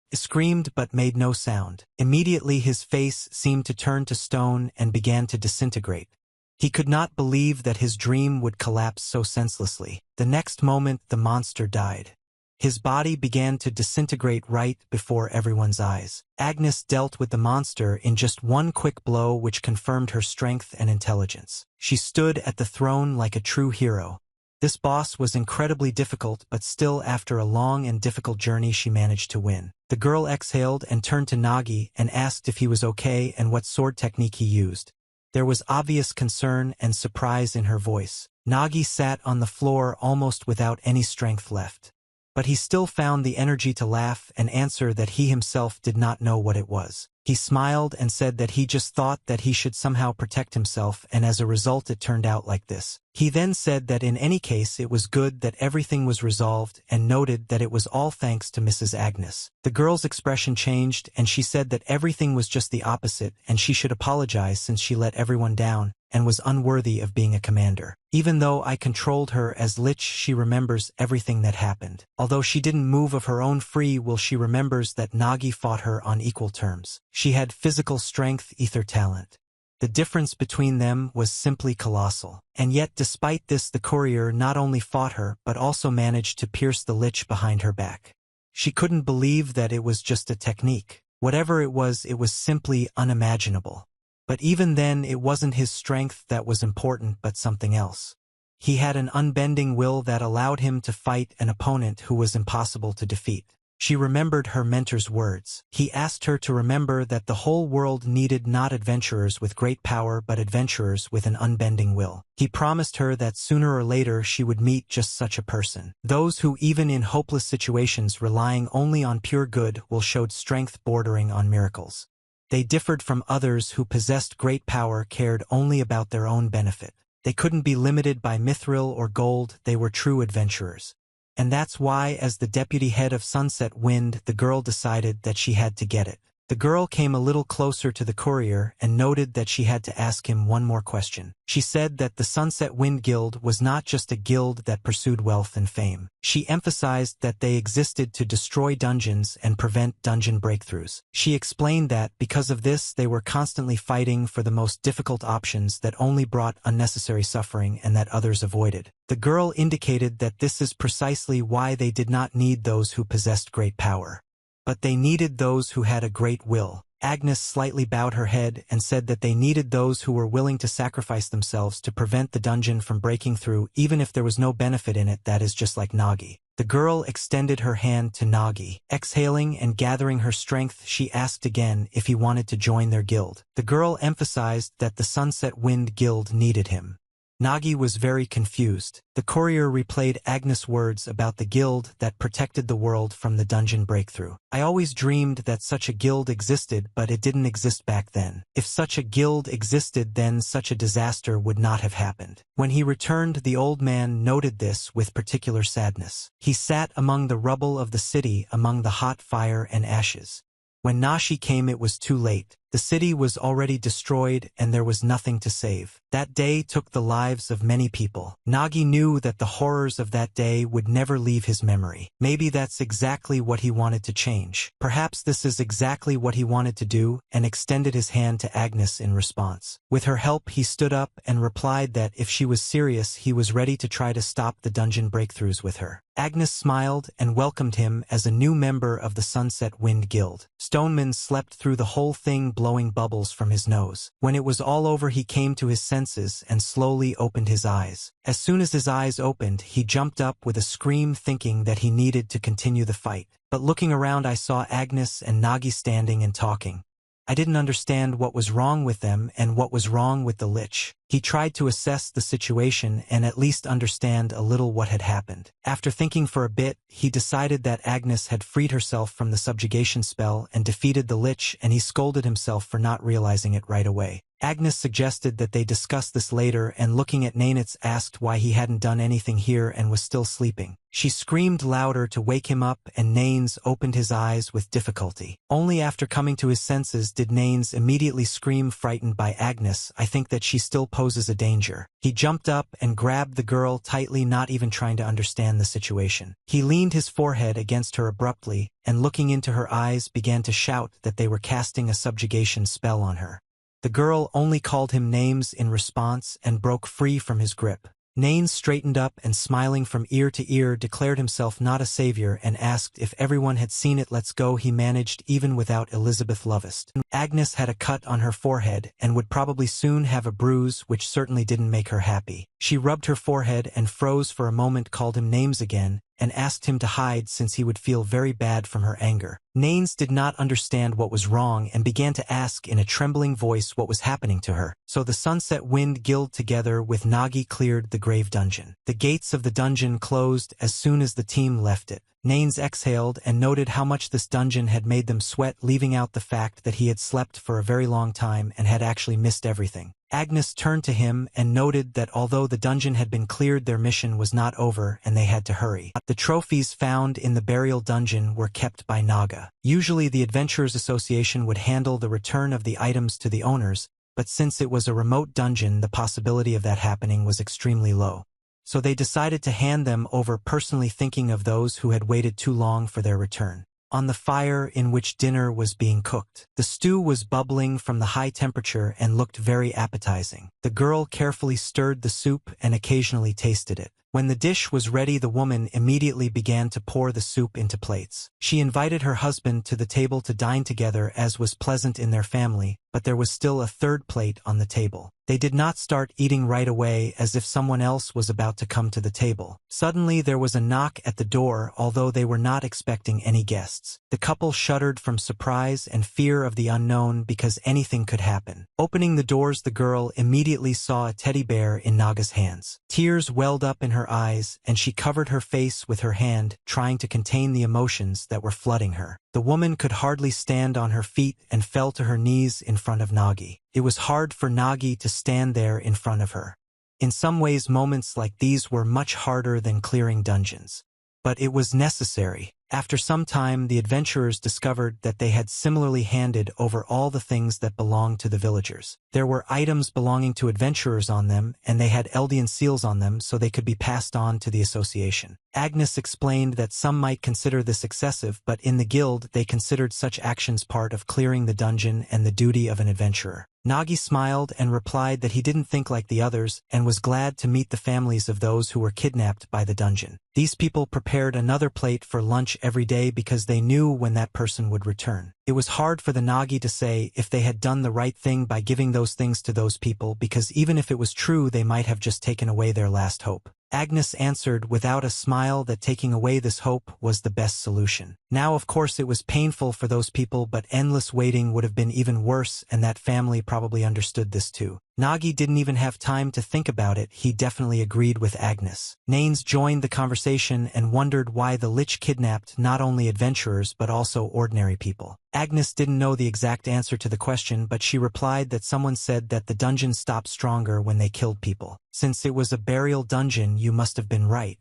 It screamed but made no sound. Immediately his face seemed to turn to stone and began to disintegrate. He could not believe that his dream would collapse so senselessly. The next moment the monster died. His body began to disintegrate right before everyone's eyes. Agnes dealt with the monster in just one quick blow, which confirmed her strength and intelligence. She stood at the throne like a true hero. This boss was incredibly difficult, but still, after a long and difficult journey, she managed to win. The girl exhaled and turned to Nagi and asked if he was okay and what sword technique he used. There was obvious concern and surprise in her voice. Nagi sat on the floor almost without any strength left. But he still found the energy to laugh and answer that he himself did not know what it was. He smiled and said that he just thought that he should somehow protect himself, and as a result it turned out like this. He then said that in any case it was good that everything was resolved and noted that it was all thanks to Mrs. Agnes. The girl's expression changed and she said that everything was just the opposite and she should apologize since she let everyone down and was unworthy of being a commander. Even though I controlled her as lich, she remembers everything that happened. Although she didn't move of her own free will, she remembers that Nagi fought her on equal terms. She had physical strength, ether talent. The difference between them was simply colossal. And yet, despite this, the courier not only fought her, but also managed to pierce the lich behind her back. She couldn't believe that it was just a technique. Whatever it was simply unimaginable. But even then, it wasn't his strength that was important, but something else. He had an unbending will that allowed him to fight an opponent who was impossible to defeat. She remembered her mentor's words. He asked her to remember that the whole world needed not adventurers with great power but adventurers with an unbending will. He promised her that sooner or later she would meet just such a person. Those who, even in hopeless situations relying only on pure good, will showed strength bordering on miracles. They differed from others who possessed great power, cared only about their own benefit. They couldn't be limited by mithril or gold, they were true adventurers. And that's why, as the deputy head of Sunset Wind, the girl decided that she had to get it. The girl came a little closer to the courier and noted that she had to ask him one more question. She said that the Sunset Wind Guild was not just a guild that pursued wealth and fame. She emphasized that they existed to destroy dungeons and prevent dungeon breakthroughs. She explained that, because of this, they were constantly fighting for the most difficult options that only brought unnecessary suffering and that others avoided. The girl indicated that this is precisely why they did not need those who possessed great power. But they needed those who had a great will. Agnes slightly bowed her head and said that they needed those who were willing to sacrifice themselves to prevent the dungeon from breaking through, even if there was no benefit in it. That is just like Nagi. The girl extended her hand to Nagi. Exhaling and gathering her strength, she asked again if he wanted to join their guild. The girl emphasized that the Sunset Wind Guild needed him. Nagi was very confused. The courier replayed Agnes' words about the guild that protected the world from the dungeon breakthrough. I always dreamed that such a guild existed, but it didn't exist back then. If such a guild existed, then such a disaster would not have happened. When he returned, the old man noted this with particular sadness. He sat among the rubble of the city, among the hot fire and ashes. When Nashi came, it was too late. The city was already destroyed and there was nothing to save. That day took the lives of many people. Nagi knew that the horrors of that day would never leave his memory. Maybe that's exactly what he wanted to change. Perhaps this is exactly what he wanted to do, and extended his hand to Agnes in response. With her help, he stood up and replied that if she was serious, he was ready to try to stop the dungeon breakthroughs with her. Agnes smiled and welcomed him as a new member of the Sunset Wind Guild. Stoneman slept through the whole thing, blowing bubbles from his nose. When it was all over, he came to his senses and slowly opened his eyes. As soon as his eyes opened, he jumped up with a scream, thinking that he needed to continue the fight. But looking around, I saw Agnes and Nagi standing and talking. I didn't understand what was wrong with them and what was wrong with the Lich. He tried to assess the situation and at least understand a little what had happened. After thinking for a bit, he decided that Agnes had freed herself from the subjugation spell and defeated the Lich, and he scolded himself for not realizing it right away. Agnes suggested that they discuss this later, and looking at Nanitz asked why he hadn't done anything here and was still sleeping. She screamed louder to wake him up, and Nanes opened his eyes with difficulty. Only after coming to his senses did Nanes immediately scream, frightened by Agnes. I think that she still poses a danger. He jumped up and grabbed the girl tightly, not even trying to understand the situation. He leaned his forehead against her abruptly, and looking into her eyes began to shout that they were casting a subjugation spell on her. The girl only called him names in response and broke free from his grip. Nanes straightened up and, smiling from ear to ear, declared himself not a savior and asked if everyone had seen it. Let's go, he managed, even without Elizabeth Lovest. Agnes had a cut on her forehead and would probably soon have a bruise, which certainly didn't make her happy. She rubbed her forehead and froze for a moment, called him names again, and asked him to hide since he would feel very bad from her anger. Nanes did not understand what was wrong and began to ask in a trembling voice what was happening to her. So the Sunset Wind Guild together with Nagi cleared the grave dungeon. The gates of the dungeon closed as soon as the team left it. Nanes exhaled and noted how much this dungeon had made them sweat, leaving out the fact that he had slept for a very long time and had actually missed everything. Agnes turned to him and noted that although the dungeon had been cleared, their mission was not over and they had to hurry. The trophies found in the burial dungeon were kept by Naga. Usually the Adventurers Association would handle the return of the items to the owners, but since it was a remote dungeon, the possibility of that happening was extremely low. So they decided to hand them over personally, thinking of those who had waited too long for their return. On the fire in which dinner was being cooked, the stew was bubbling from the high temperature and looked very appetizing. The girl carefully stirred the soup and occasionally tasted it. When the dish was ready, the woman immediately began to pour the soup into plates. She invited her husband to the table to dine together, as was pleasant in their family, but there was still a third plate on the table. They did not start eating right away, as if someone else was about to come to the table. Suddenly there was a knock at the door, although they were not expecting any guests. The couple shuddered from surprise and fear of the unknown, because anything could happen. Opening the doors, the girl immediately saw a teddy bear in Naga's hands. Tears welled up in her eyes, and she covered her face with her hand, trying to contain the emotions that were flooding her. The woman could hardly stand on her feet and fell to her knees in front of Nagi. It was hard for Nagi to stand there in front of her. In some ways, moments like these were much harder than clearing dungeons. But it was necessary. After some time, the adventurers discovered that they had similarly handed over all the things that belonged to the villagers. There were items belonging to adventurers on them, and they had Eldian seals on them, so they could be passed on to the association. Agnes explained that some might consider this excessive, but in the guild they considered such actions part of clearing the dungeon and the duty of an adventurer. Nagi smiled and replied that he didn't think like the others and was glad to meet the families of those who were kidnapped by the dungeon. These people prepared another plate for lunch every day because they knew when that person would return. It was hard for the Nagi to say if they had done the right thing by giving those things to those people, because even if it was true, they might have just taken away their last hope. Agnes answered without a smile that taking away this hope was the best solution. Now, of course, it was painful for those people, but endless waiting would have been even worse, and that family probably understood this too. Nagi didn't even have time to think about it. He definitely agreed with Agnes. Naines joined the conversation and wondered why the Lich kidnapped not only adventurers but also ordinary people. Agnes didn't know the exact answer to the question, but she replied that someone said that the dungeon stopped stronger when they killed people. Since it was a burial dungeon, you must have been right.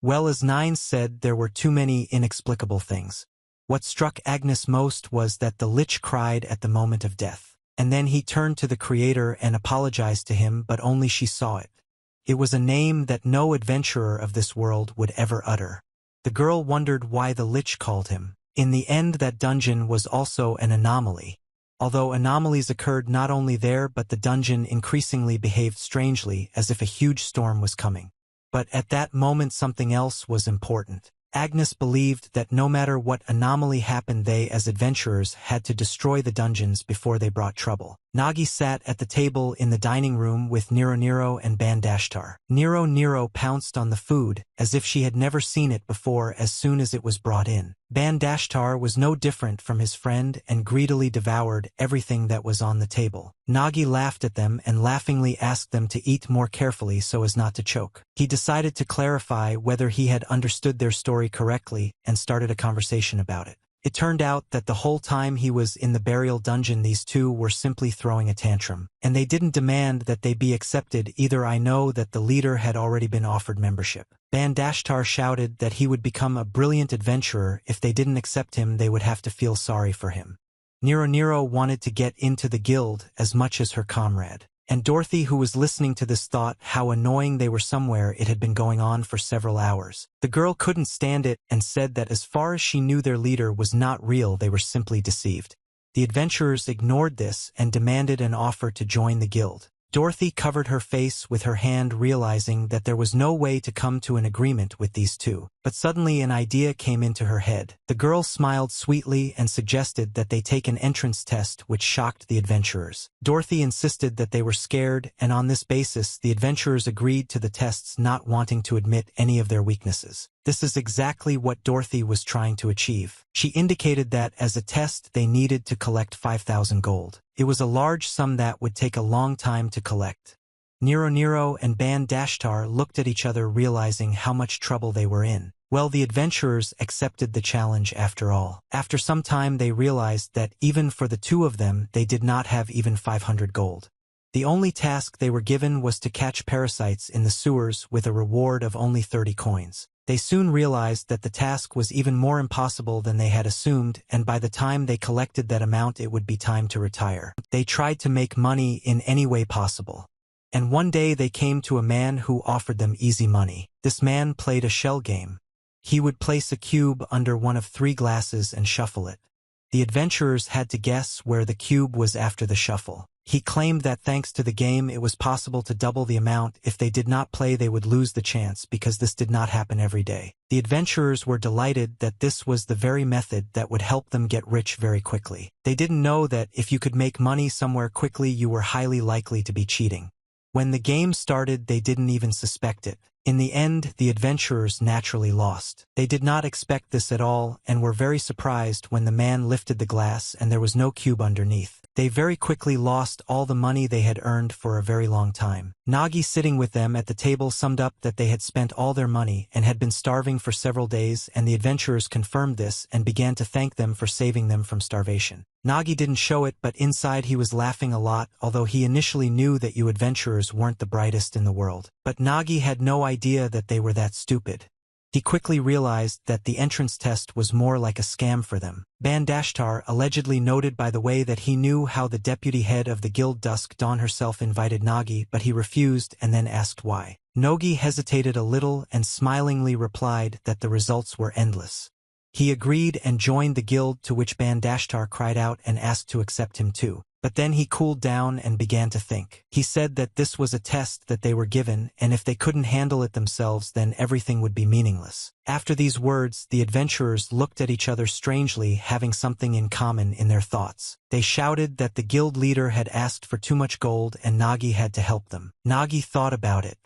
Well, as Naines said, there were too many inexplicable things. What struck Agnes most was that the Lich cried at the moment of death. And then he turned to the creator and apologized to him, but only she saw it. It was a name that no adventurer of this world would ever utter. The girl wondered why the Lich called him. In the end, that dungeon was also an anomaly. Although anomalies occurred not only there, but the dungeon increasingly behaved strangely, as if a huge storm was coming. But at that moment something else was important. Agnes believed that no matter what anomaly happened, they as adventurers had to destroy the dungeons before they brought trouble. Nagi sat at the table in the dining room with Nero and Bandashtar. Nero pounced on the food, as if she had never seen it before as soon as it was brought in. Bandashtar was no different from his friend and greedily devoured everything that was on the table. Nagi laughed at them and laughingly asked them to eat more carefully so as not to choke. He decided to clarify whether he had understood their story correctly and started a conversation about it. It turned out that the whole time he was in the burial dungeon, these two were simply throwing a tantrum, and they didn't demand that they be accepted either. I know that the leader had already been offered membership. Bandashtar shouted that he would become a brilliant adventurer. If they didn't accept him, they would have to feel sorry for him. Nero wanted to get into the guild as much as her comrade. And Dorothy, who was listening to this, thought how annoying they were. Somewhere it had been going on for several hours. The girl couldn't stand it and said that as far as she knew, their leader was not real, they were simply deceived. The adventurers ignored this and demanded an offer to join the guild. Dorothy covered her face with her hand, realizing that there was no way to come to an agreement with these two. But suddenly an idea came into her head. The girl smiled sweetly and suggested that they take an entrance test, which shocked the adventurers. Dorothy insisted that they were scared, and on this basis the adventurers agreed to the tests, not wanting to admit any of their weaknesses. This is exactly what Dorothy was trying to achieve. She indicated that as a test they needed to collect 5,000 gold. It was a large sum that would take a long time to collect. Nero and Bandashtar looked at each other, realizing how much trouble they were in. Well, the adventurers accepted the challenge after all. After some time they realized that even for the two of them, they did not have even 500 gold. The only task they were given was to catch parasites in the sewers with a reward of only 30 coins. They soon realized that the task was even more impossible than they had assumed, and by the time they collected that amount, it would be time to retire. They tried to make money in any way possible. And one day they came to a man who offered them easy money. This man played a shell game. He would place a cube under one of 3 glasses and shuffle it. The adventurers had to guess where the cube was after the shuffle. He claimed that thanks to the game it was possible to double the amount. If they did not play they would lose the chance because this did not happen every day. The adventurers were delighted that this was the very method that would help them get rich very quickly. They didn't know that if you could make money somewhere quickly you were highly likely to be cheating. When the game started they didn't even suspect it. In the end, the adventurers naturally lost. They did not expect this at all and were very surprised when the man lifted the glass and there was no cube underneath. They very quickly lost all the money they had earned for a very long time. Nagi, sitting with them at the table, summed up that they had spent all their money and had been starving for several days, and the adventurers confirmed this and began to thank them for saving them from starvation. Nagi didn't show it, but inside he was laughing a lot, although he initially knew that you adventurers weren't the brightest in the world. But Nagi had no idea that they were that stupid. He quickly realized that the entrance test was more like a scam for them. Bandashtar allegedly noted by the way that he knew how the deputy head of the guild Dusk Dawn herself invited Nagi, but he refused and then asked why. Nogi hesitated a little and smilingly replied that the results were endless. He agreed and joined the guild, to which Bandashtar cried out and asked to accept him too. But then he cooled down and began to think. He said that this was a test that they were given, and if they couldn't handle it themselves then everything would be meaningless. After these words, the adventurers looked at each other strangely, having something in common in their thoughts. They shouted that the guild leader had asked for too much gold and Nagi had to help them. Nagi thought about it.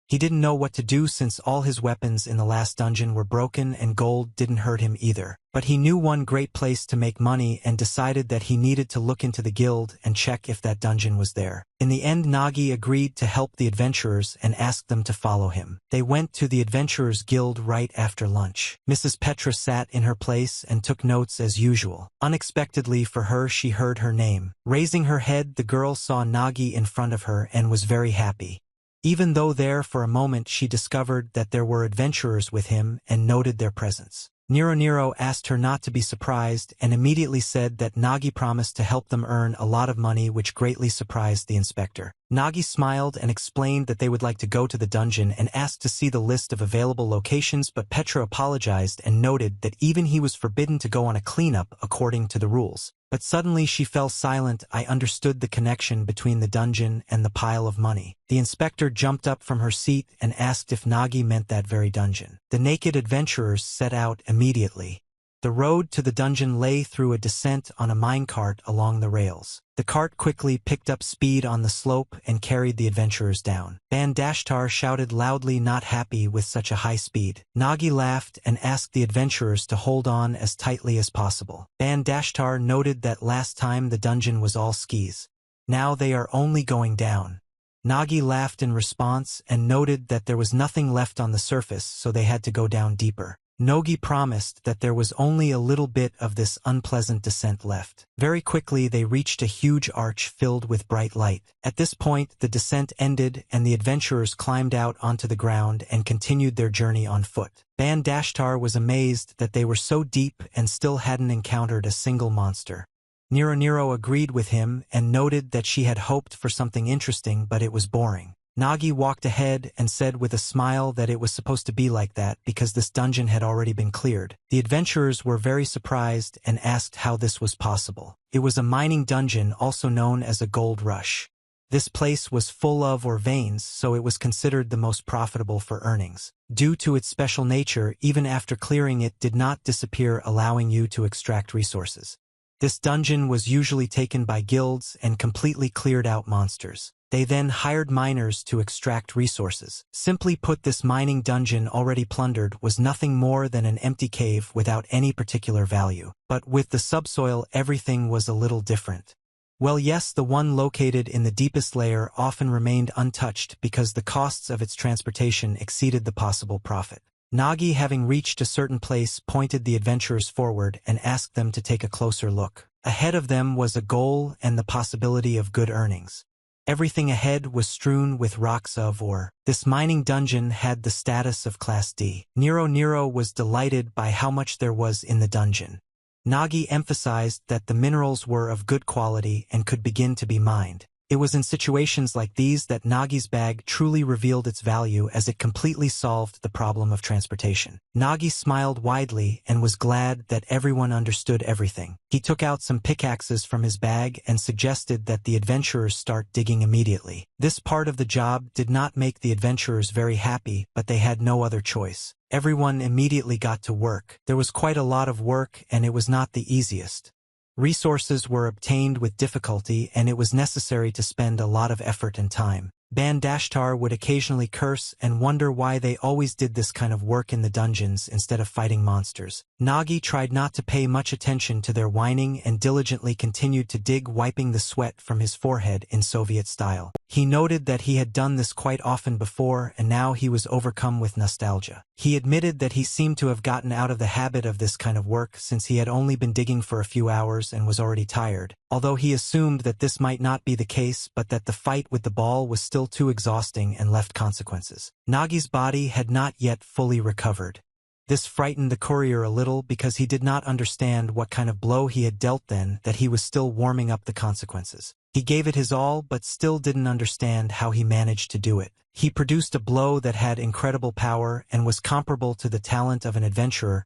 He didn't know what to do since all his weapons in the last dungeon were broken and gold didn't hurt him either. But he knew one great place to make money and decided that he needed to look into the guild and check if that dungeon was there. In the end, Nagi agreed to help the adventurers and asked them to follow him. They went to the adventurers guild right after lunch. Mrs. Petra sat in her place and took notes as usual. Unexpectedly for her, she heard her name. Raising her head, the girl saw Nagi in front of her and was very happy. Even though there for a moment she discovered that there were adventurers with him and noted their presence. Nero asked her not to be surprised and immediately said that Nagi promised to help them earn a lot of money, which greatly surprised the inspector. Nagi smiled and explained that they would like to go to the dungeon and asked to see the list of available locations, but Petra apologized and noted that even he was forbidden to go on a cleanup according to the rules. But suddenly she fell silent. I understood the connection between the dungeon and the pile of money. The inspector jumped up from her seat and asked if Nagi meant that very dungeon. The naked adventurers set out immediately. The road to the dungeon lay through a descent on a minecart along the rails. The cart quickly picked up speed on the slope and carried the adventurers down. Bandashtar shouted loudly, not happy with such a high speed. Nagi laughed and asked the adventurers to hold on as tightly as possible. Bandashtar noted that last time the dungeon was all skis. Now they are only going down. Nagi laughed in response and noted that there was nothing left on the surface, so they had to go down deeper. Nogi promised that there was only a little bit of this unpleasant descent left. Very quickly they reached a huge arch filled with bright light. At this point the descent ended and the adventurers climbed out onto the ground and continued their journey on foot. Bandashtar was amazed that they were so deep and still hadn't encountered a single monster. Nero agreed with him and noted that she had hoped for something interesting, but it was boring. Nagi walked ahead and said with a smile that it was supposed to be like that because this dungeon had already been cleared. The adventurers were very surprised and asked how this was possible. It was a mining dungeon, also known as a gold rush. This place was full of veins, so it was considered the most profitable for earnings. Due to its special nature, even after clearing it did not disappear, allowing you to extract resources. This dungeon was usually taken by guilds and completely cleared out monsters. They then hired miners to extract resources. Simply put, this mining dungeon already plundered was nothing more than an empty cave without any particular value. But with the subsoil, everything was a little different. Well, yes, the one located in the deepest layer often remained untouched because the costs of its transportation exceeded the possible profit. Nagi, having reached a certain place, pointed the adventurers forward and asked them to take a closer look. Ahead of them was a goal and the possibility of good earnings. Everything ahead was strewn with rocks of ore. This mining dungeon had the status of Class D. Nero was delighted by how much there was in the dungeon. Nagi emphasized that the minerals were of good quality and could begin to be mined. It was in situations like these that Nagi's bag truly revealed its value as it completely solved the problem of transportation. Nagi smiled widely and was glad that everyone understood everything. He took out some pickaxes from his bag and suggested that the adventurers start digging immediately. This part of the job did not make the adventurers very happy, but they had no other choice. Everyone immediately got to work. There was quite a lot of work, and it was not the easiest. Resources were obtained with difficulty, and it was necessary to spend a lot of effort and time. Ban-Dashtar would occasionally curse and wonder why they always did this kind of work in the dungeons instead of fighting monsters. Nagi tried not to pay much attention to their whining and diligently continued to dig, wiping the sweat from his forehead in Soviet style. He noted that he had done this quite often before, and now he was overcome with nostalgia. He admitted that he seemed to have gotten out of the habit of this kind of work since he had only been digging for a few hours and was already tired, although he assumed that this might not be the case but that the fight with the ball was still too exhausting and left consequences. Nagi's body had not yet fully recovered. This frightened the courier a little because he did not understand what kind of blow he had dealt then, that he was still warming up the consequences. He gave it his all but still didn't understand how he managed to do it. He produced a blow that had incredible power and was comparable to the talent of an adventurer.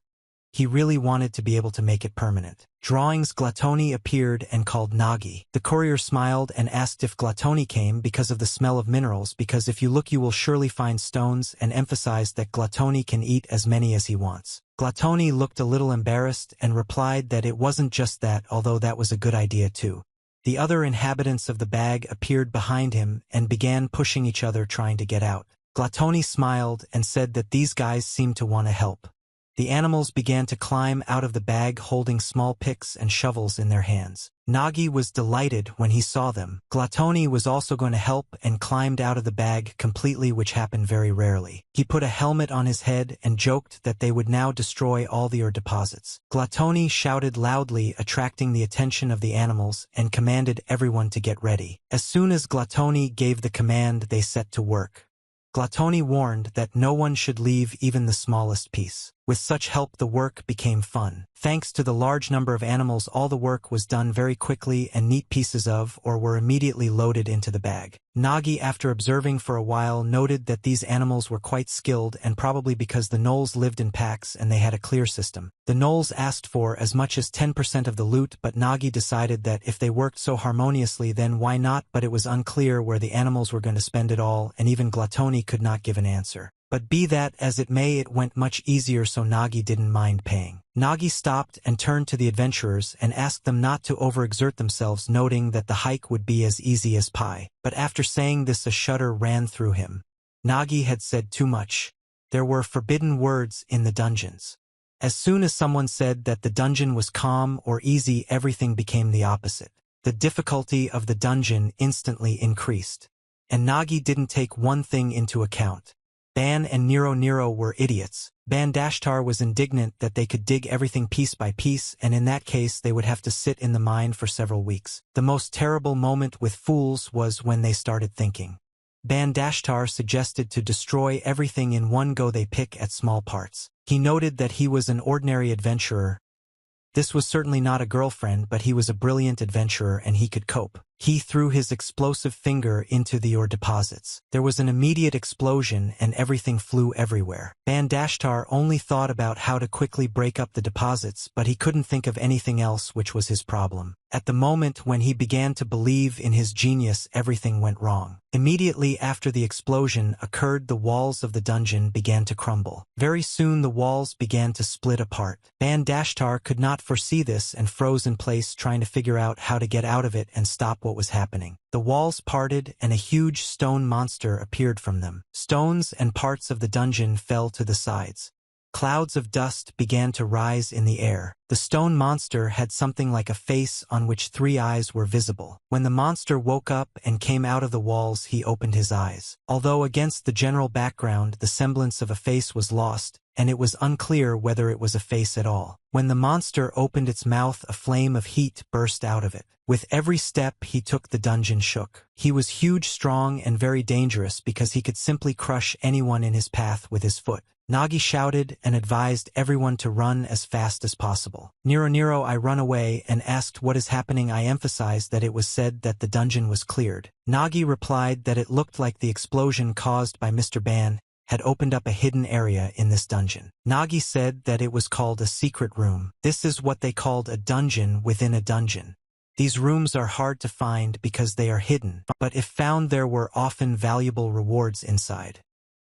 He really wanted to be able to make it permanent. Drawings. Glatoni appeared and called Nagi. The courier smiled and asked if Glatoni came because of the smell of minerals, because if you look you will surely find stones, and emphasized that Glatoni can eat as many as he wants. Glatoni looked a little embarrassed and replied that it wasn't just that, although that was a good idea too. The other inhabitants of the bag appeared behind him and began pushing each other, trying to get out. Glatoni smiled and said that these guys seemed to want to help. The animals began to climb out of the bag holding small picks and shovels in their hands. Nagi was delighted when he saw them. Glatoni was also going to help and climbed out of the bag completely, which happened very rarely. He put a helmet on his head and joked that they would now destroy all the ore deposits. Glatoni shouted loudly, attracting the attention of the animals, and commanded everyone to get ready. As soon as Glatoni gave the command, they set to work. Glatoni warned that no one should leave even the smallest piece. With such help the work became fun. Thanks to the large number of animals, all the work was done very quickly and neat pieces of or were immediately loaded into the bag. Nagi, after observing for a while, noted that these animals were quite skilled, and probably because the gnolls lived in packs and they had a clear system. The gnolls asked for as much as 10% of the loot, but Nagi decided that if they worked so harmoniously then why not, but it was unclear where the animals were going to spend it all, and even Glatoni could not give an answer. But be that as it may, it went much easier, so Nagi didn't mind paying. Nagi stopped and turned to the adventurers and asked them not to overexert themselves, noting that the hike would be as easy as pie. But after saying this, a shudder ran through him. Nagi had said too much. There were forbidden words in the dungeons. As soon as someone said that the dungeon was calm or easy, everything became the opposite. The difficulty of the dungeon instantly increased. And Nagi didn't take one thing into account. Ban and Nero were idiots. Ban-Dashtar was indignant that they could dig everything piece by piece, and in that case they would have to sit in the mine for several weeks. The most terrible moment with fools was when they started thinking. Ban-Dashtar suggested to destroy everything in one go. They pick at small parts. He noted that he was an ordinary adventurer. This was certainly not a girlfriend, but he was a brilliant adventurer and he could cope. He threw his explosive finger into the ore deposits. There was an immediate explosion and everything flew everywhere. Ban-Dashtar only thought about how to quickly break up the deposits, but he couldn't think of anything else, which was his problem. At the moment when he began to believe in his genius, everything went wrong. Immediately after the explosion occurred, the walls of the dungeon began to crumble. Very soon the walls began to split apart. Ban-Dashtar could not foresee this and froze in place, trying to figure out how to get out of it and stop what was happening. The walls parted and a huge stone monster appeared from them. Stones and parts of the dungeon fell to the sides. Clouds of dust began to rise in the air. The stone monster had something like a face on which 3 eyes were visible. When the monster woke up and came out of the walls, he opened his eyes. Although against the general background the semblance of a face was lost, and it was unclear whether it was a face at all. When the monster opened its mouth, a flame of heat burst out of it. With every step he took, the dungeon shook. He was huge, strong, and very dangerous because he could simply crush anyone in his path with his foot. Nagi shouted and advised everyone to run as fast as possible. Nero, I run away and asked what is happening. I emphasized that it was said that the dungeon was cleared. Nagi replied that it looked like the explosion caused by Mr. Ban had opened up a hidden area in this dungeon. Nagi said that it was called a secret room. This is what they called a dungeon within a dungeon. These rooms are hard to find because they are hidden, but if found there were often valuable rewards inside.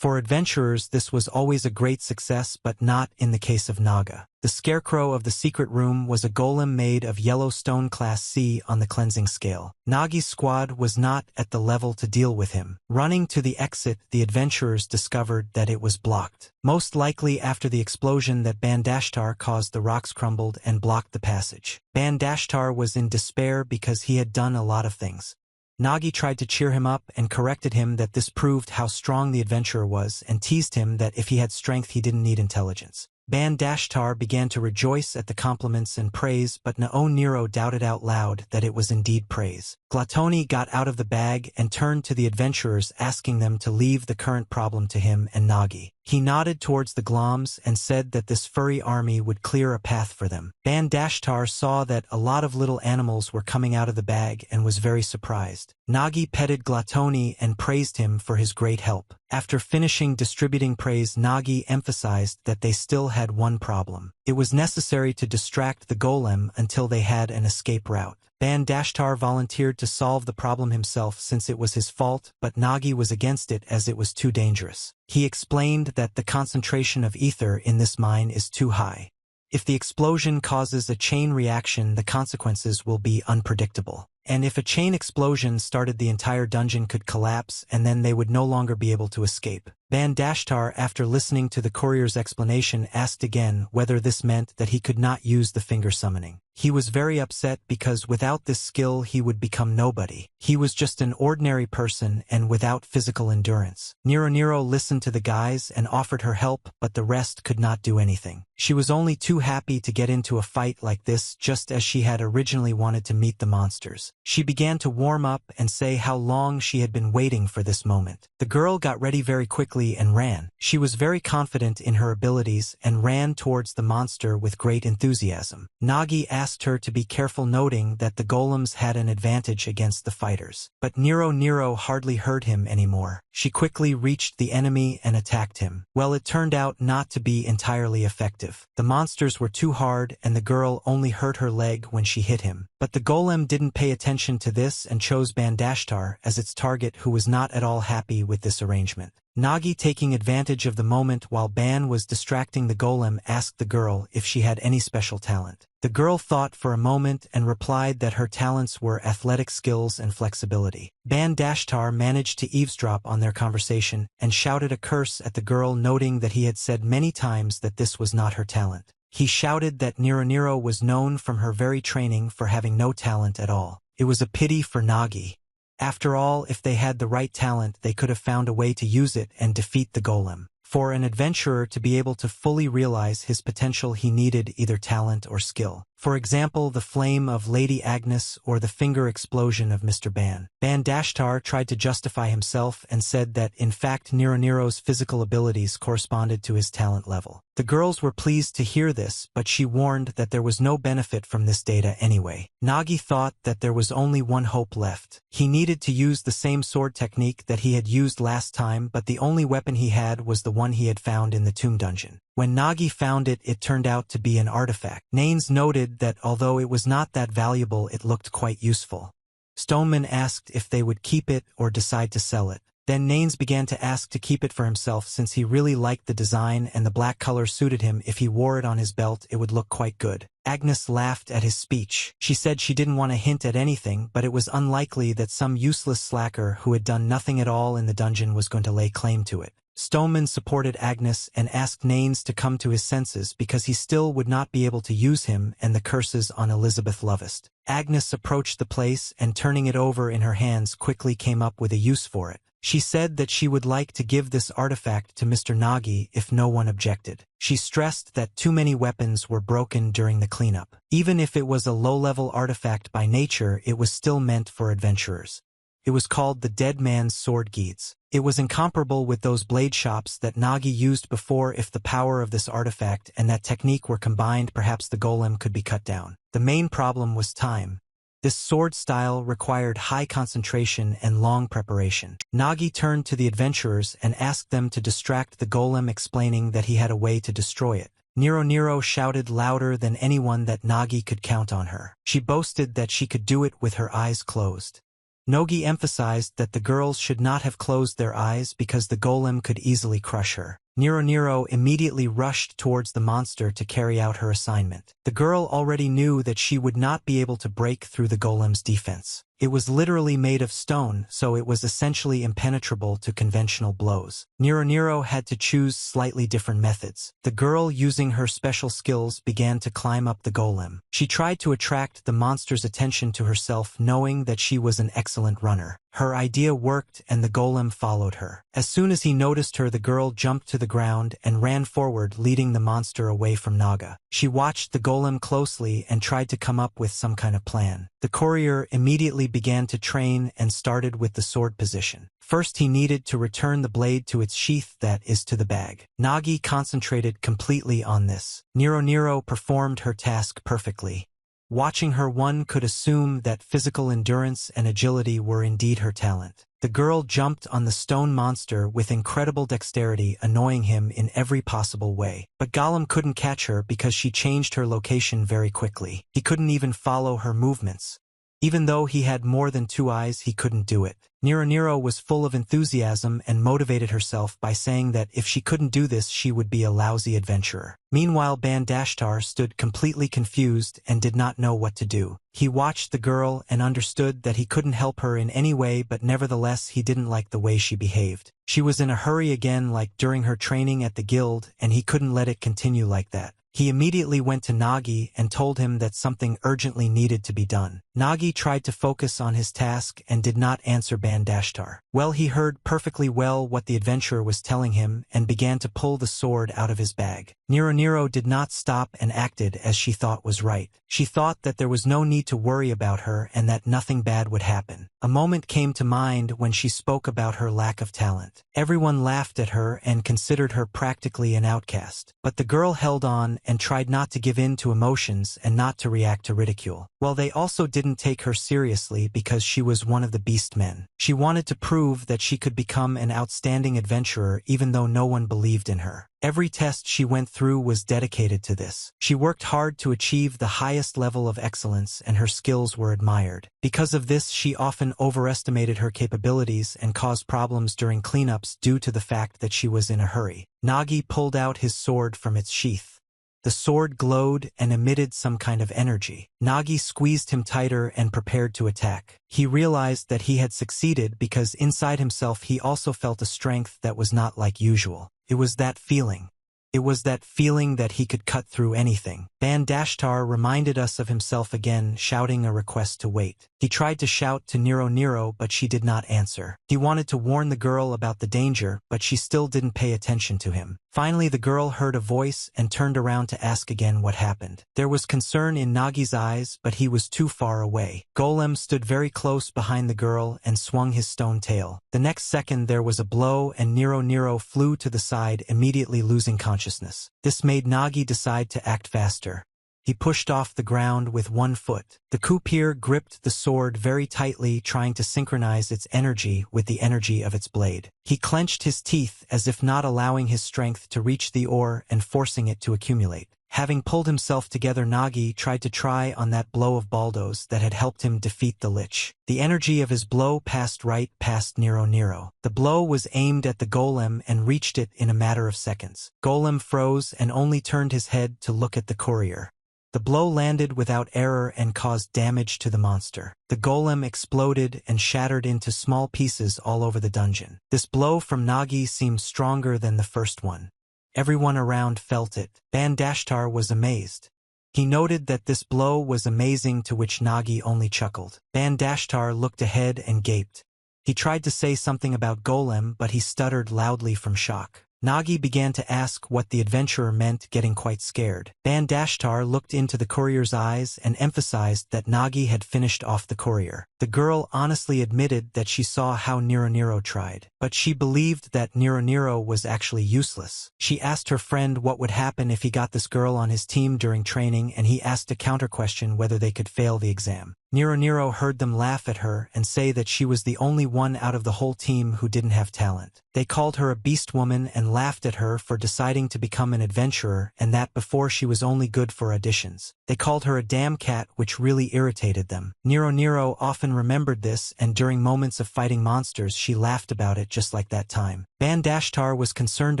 For adventurers this was always a great success, but not in the case of Naga. The scarecrow of the secret room was a golem made of yellow stone class C on the cleansing scale. Nagi's squad was not at the level to deal with him. Running to the exit, the adventurers discovered that it was blocked. Most likely after the explosion that Bandashtar caused, the rocks crumbled and blocked the passage. Bandashtar was in despair because he had done a lot of things. Nagi tried to cheer him up and corrected him that this proved how strong the adventurer was and teased him that if he had strength he didn't need intelligence. Bandashtar began to rejoice at the compliments and praise, but Nero doubted out loud that it was indeed praise. Glatoni got out of the bag and turned to the adventurers, asking them to leave the current problem to him and Nagi. He nodded towards the gloms and said that this furry army would clear a path for them. Bandashtar saw that a lot of little animals were coming out of the bag and was very surprised. Nagi petted Glatoni and praised him for his great help. After finishing distributing praise, Nagi emphasized that they still had one problem. It was necessary to distract the golem until they had an escape route. Bandashtar volunteered to solve the problem himself since it was his fault, but Nagi was against it as it was too dangerous. He explained that the concentration of ether in this mine is too high. If the explosion causes a chain reaction, the consequences will be unpredictable. And if a chain explosion started, the entire dungeon could collapse and then they would no longer be able to escape. Bandashtar, after listening to the courier's explanation, asked again whether this meant that he could not use the finger summoning. He was very upset because without this skill he would become nobody. He was just an ordinary person and without physical endurance. Nero listened to the guys and offered her help, but the rest could not do anything. She was only too happy to get into a fight like this, just as she had originally wanted to meet the monsters. She began to warm up and say how long she had been waiting for this moment. The girl got ready very quickly and ran. She was very confident in her abilities and ran towards the monster with great enthusiasm. Nagi asked her to be careful, noting that the golems had an advantage against the fighters. But Nero hardly heard him anymore. She quickly reached the enemy and attacked him. Well, it turned out not to be entirely effective. The monsters were too hard and the girl only hurt her leg when she hit him. But the golem didn't pay attention to this and chose Bandashtar as its target, who was not at all happy with this arrangement. Nagi, taking advantage of the moment while Ban was distracting the golem, asked the girl if she had any special talent. The girl thought for a moment and replied that her talents were athletic skills and flexibility. Bandashtar managed to eavesdrop on their conversation and shouted a curse at the girl, noting that he had said many times that this was not her talent. He shouted that Nero was known from her very training for having no talent at all. It was a pity for Nagi. After all, if they had the right talent, they could have found a way to use it and defeat the golem. For an adventurer to be able to fully realize his potential, he needed either talent or skill. For example, the flame of Lady Agnes or the finger explosion of Mr. Ban. Bandashtar tried to justify himself and said that, in fact, Nero's physical abilities corresponded to his talent level. The girls were pleased to hear this, but she warned that there was no benefit from this data anyway. Nagi thought that there was only one hope left. He needed to use the same sword technique that he had used last time, but the only weapon he had was the one he had found in the tomb dungeon. When Nagi found it, it turned out to be an artifact. Nanes noted that although it was not that valuable, it looked quite useful. Stoneman asked if they would keep it or decide to sell it. Then Nanes began to ask to keep it for himself since he really liked the design and the black color suited him. If he wore it on his belt, it would look quite good. Agnes laughed at his speech. She said she didn't want to hint at anything, but it was unlikely that some useless slacker who had done nothing at all in the dungeon was going to lay claim to it. Stoneman supported Agnes and asked Nanes to come to his senses because he still would not be able to use him and the curses on Elizabeth Lovest. Agnes approached the place and, turning it over in her hands, quickly came up with a use for it. She said that she would like to give this artifact to Mr. Nagi if no one objected. She stressed that too many weapons were broken during the cleanup. Even if it was a low-level artifact by nature, it was still meant for adventurers. It was called the Dead Man's Sword Geats. It was incomparable with those blade shops that Nagi used before. If the power of this artifact and that technique were combined, perhaps the golem could be cut down. The main problem was time. This sword style required high concentration and long preparation. Nagi turned to the adventurers and asked them to distract the golem, explaining that he had a way to destroy it. Nero shouted louder than anyone that Nagi could count on her. She boasted that she could do it with her eyes closed. Nagi emphasized that the girls should not have closed their eyes because the golem could easily crush her. Nero immediately rushed towards the monster to carry out her assignment. The girl already knew that she would not be able to break through the golem's defense. It was literally made of stone, so it was essentially impenetrable to conventional blows. Nero had to choose slightly different methods. The girl, using her special skills, began to climb up the golem. She tried to attract the monster's attention to herself, knowing that she was an excellent runner. Her idea worked, and the golem followed her. As soon as he noticed her, the girl jumped to the ground and ran forward, leading the monster away from Naga. She watched the golem closely and tried to come up with some kind of plan. The courier immediately began to train and started with the sword position. First, he needed to return the blade to its sheath, that is, to the bag. Nagi concentrated completely on this. Nero performed her task perfectly. Watching her, one could assume that physical endurance and agility were indeed her talent. The girl jumped on the stone monster with incredible dexterity, annoying him in every possible way. But Golem couldn't catch her because she changed her location very quickly. He couldn't even follow her movements. Even though he had more than two eyes, he couldn't do it. Nero was full of enthusiasm and motivated herself by saying that if she couldn't do this, she would be a lousy adventurer. Meanwhile, Bandashtar stood completely confused and did not know what to do. He watched the girl and understood that he couldn't help her in any way, but nevertheless he didn't like the way she behaved. She was in a hurry again, like during her training at the guild, and he couldn't let it continue like that. He immediately went to Nagi and told him that something urgently needed to be done. Nagi tried to focus on his task and did not answer Bandashtar. Well, he heard perfectly well what the adventurer was telling him and began to pull the sword out of his bag. Nero did not stop and acted as she thought was right. She thought that there was no need to worry about her and that nothing bad would happen. A moment came to mind when she spoke about her lack of talent. Everyone laughed at her and considered her practically an outcast. But the girl held on and tried not to give in to emotions and not to react to ridicule. While they also didn't take her seriously because she was one of the beast men. She wanted to prove that she could become an outstanding adventurer even though no one believed in her. Every test she went through was dedicated to this. She worked hard to achieve the highest level of excellence, and her skills were admired. Because of this, she often overestimated her capabilities and caused problems during cleanups due to the fact that she was in a hurry. Nagi pulled out his sword from its sheath. The sword glowed and emitted some kind of energy. Nagi squeezed him tighter and prepared to attack. He realized that he had succeeded because inside himself he also felt a strength that was not like usual. It was that feeling. It was that feeling that he could cut through anything. Bandashtar reminded us of himself again, shouting a request to wait. He tried to shout to Nero, but she did not answer. He wanted to warn the girl about the danger, but she still didn't pay attention to him. Finally, the girl heard a voice and turned around to ask again what happened. There was concern in Nagi's eyes, but he was too far away. Golem stood very close behind the girl and swung his stone tail. The next second there was a blow and Nero flew to the side, immediately losing consciousness. This made Nagi decide to act faster. He pushed off the ground with one foot. The croupier gripped the sword very tightly, trying to synchronize its energy with the energy of its blade. He clenched his teeth as if not allowing his strength to reach the ore and forcing it to accumulate. Having pulled himself together, Nagi tried to try on that blow of Baldo's that had helped him defeat the Lich. The energy of his blow passed right past Nero. The blow was aimed at the golem and reached it in a matter of seconds. Golem froze and only turned his head to look at the courier. The blow landed without error and caused damage to the monster. The golem exploded and shattered into small pieces all over the dungeon. This blow from Nagi seemed stronger than the first one. Everyone around felt it. Bandashtar was amazed. He noted that this blow was amazing, to which Nagi only chuckled. Bandashtar looked ahead and gaped. He tried to say something about golem, but he stuttered loudly from shock. Nagi began to ask what the adventurer meant, getting quite scared. Bandashtar looked into the courier's eyes and emphasized that Nagi had finished off the courier. The girl honestly admitted that she saw how Nero tried, but she believed that Nero was actually useless. She asked her friend what would happen if he got this girl on his team during training, and he asked a counter question whether they could fail the exam. Nero heard them laugh at her and say that she was the only one out of the whole team who didn't have talent. They called her a beast woman and laughed at her for deciding to become an adventurer, and that before she was only good for auditions. They called her a damn cat, which really irritated them. Nero often remembered this, and during moments of fighting monsters she laughed about it just like that time. Bandashtar was concerned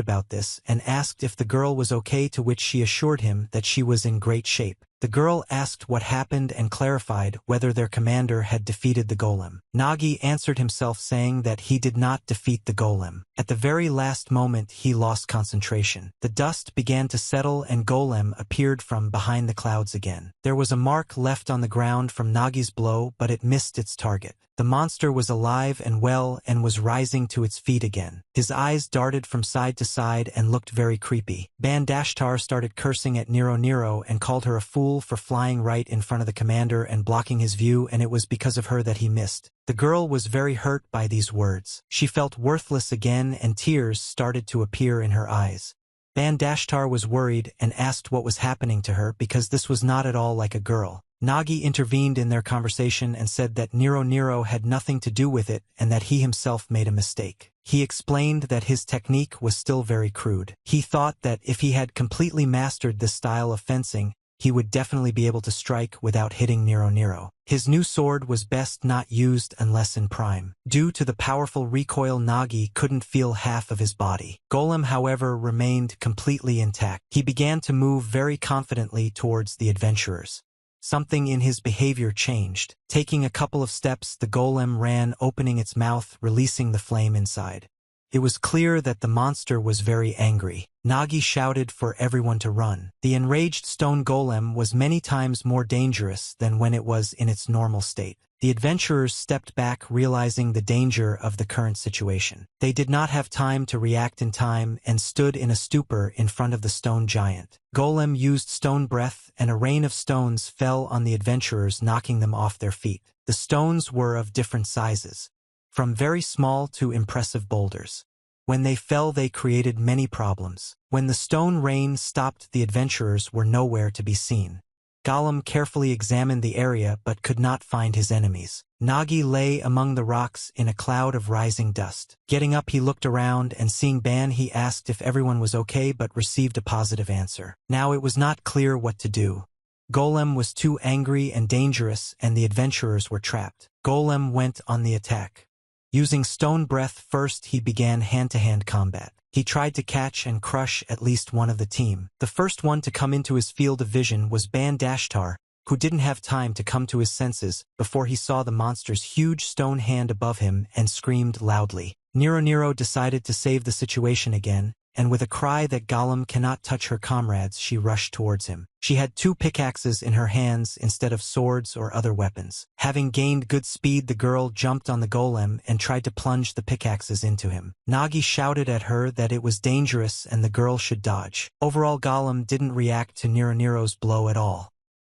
about this and asked if the girl was okay, to which she assured him that she was in great shape. The girl asked what happened and clarified whether their commander had defeated the golem. Nagi answered himself, saying that he did not defeat the golem. At the very last moment he lost concentration. The dust began to settle and golem appeared from behind the clouds again. There was a mark left on the ground from Nagi's blow, but it missed its target. The monster was alive and well and was rising to its feet again. His eyes darted from side to side and looked very creepy. Bandashtar started cursing at Nero and called her a fool for flying right in front of the commander and blocking his view, and it was because of her that he missed. The girl was very hurt by these words. She felt worthless again and tears started to appear in her eyes. Bandashtar was worried and asked what was happening to her, because this was not at all like a girl. Nagi intervened in their conversation and said that Nero had nothing to do with it and that he himself made a mistake. He explained that his technique was still very crude. He thought that if he had completely mastered this style of fencing, he would definitely be able to strike without hitting Nero. His new sword was best not used unless in prime. Due to the powerful recoil, Nagi couldn't feel half of his body. Golem, however, remained completely intact. He began to move very confidently towards the adventurers. Something in his behavior changed. Taking a couple of steps, the golem ran, opening its mouth, releasing the flame inside. It was clear that the monster was very angry. Nagi shouted for everyone to run. The enraged stone golem was many times more dangerous than when it was in its normal state. The adventurers stepped back, realizing the danger of the current situation. They did not have time to react in time and stood in a stupor in front of the stone giant. Golem used stone breath and a rain of stones fell on the adventurers, knocking them off their feet. The stones were of different sizes, from very small to impressive boulders. When they fell, they created many problems. When the stone rain stopped, the adventurers were nowhere to be seen. Golem carefully examined the area but could not find his enemies. Nagi lay among the rocks in a cloud of rising dust. Getting up, he looked around and seeing Ban, he asked if everyone was okay but received a positive answer. Now it was not clear what to do. Golem was too angry and dangerous and the adventurers were trapped. Golem went on the attack. Using stone breath first, he began hand-to-hand combat. He tried to catch and crush at least one of the team. The first one to come into his field of vision was Bandashtar, who didn't have time to come to his senses before he saw the monster's huge stone hand above him and screamed loudly. Nero decided to save the situation again, and with a cry that Golem cannot touch her comrades, she rushed towards him. She had 2 pickaxes in her hands instead of swords or other weapons. Having gained good speed, the girl jumped on the golem and tried to plunge the pickaxes into him. Nagi shouted at her that it was dangerous and the girl should dodge. Overall, Golem didn't react to Nero's blow at all.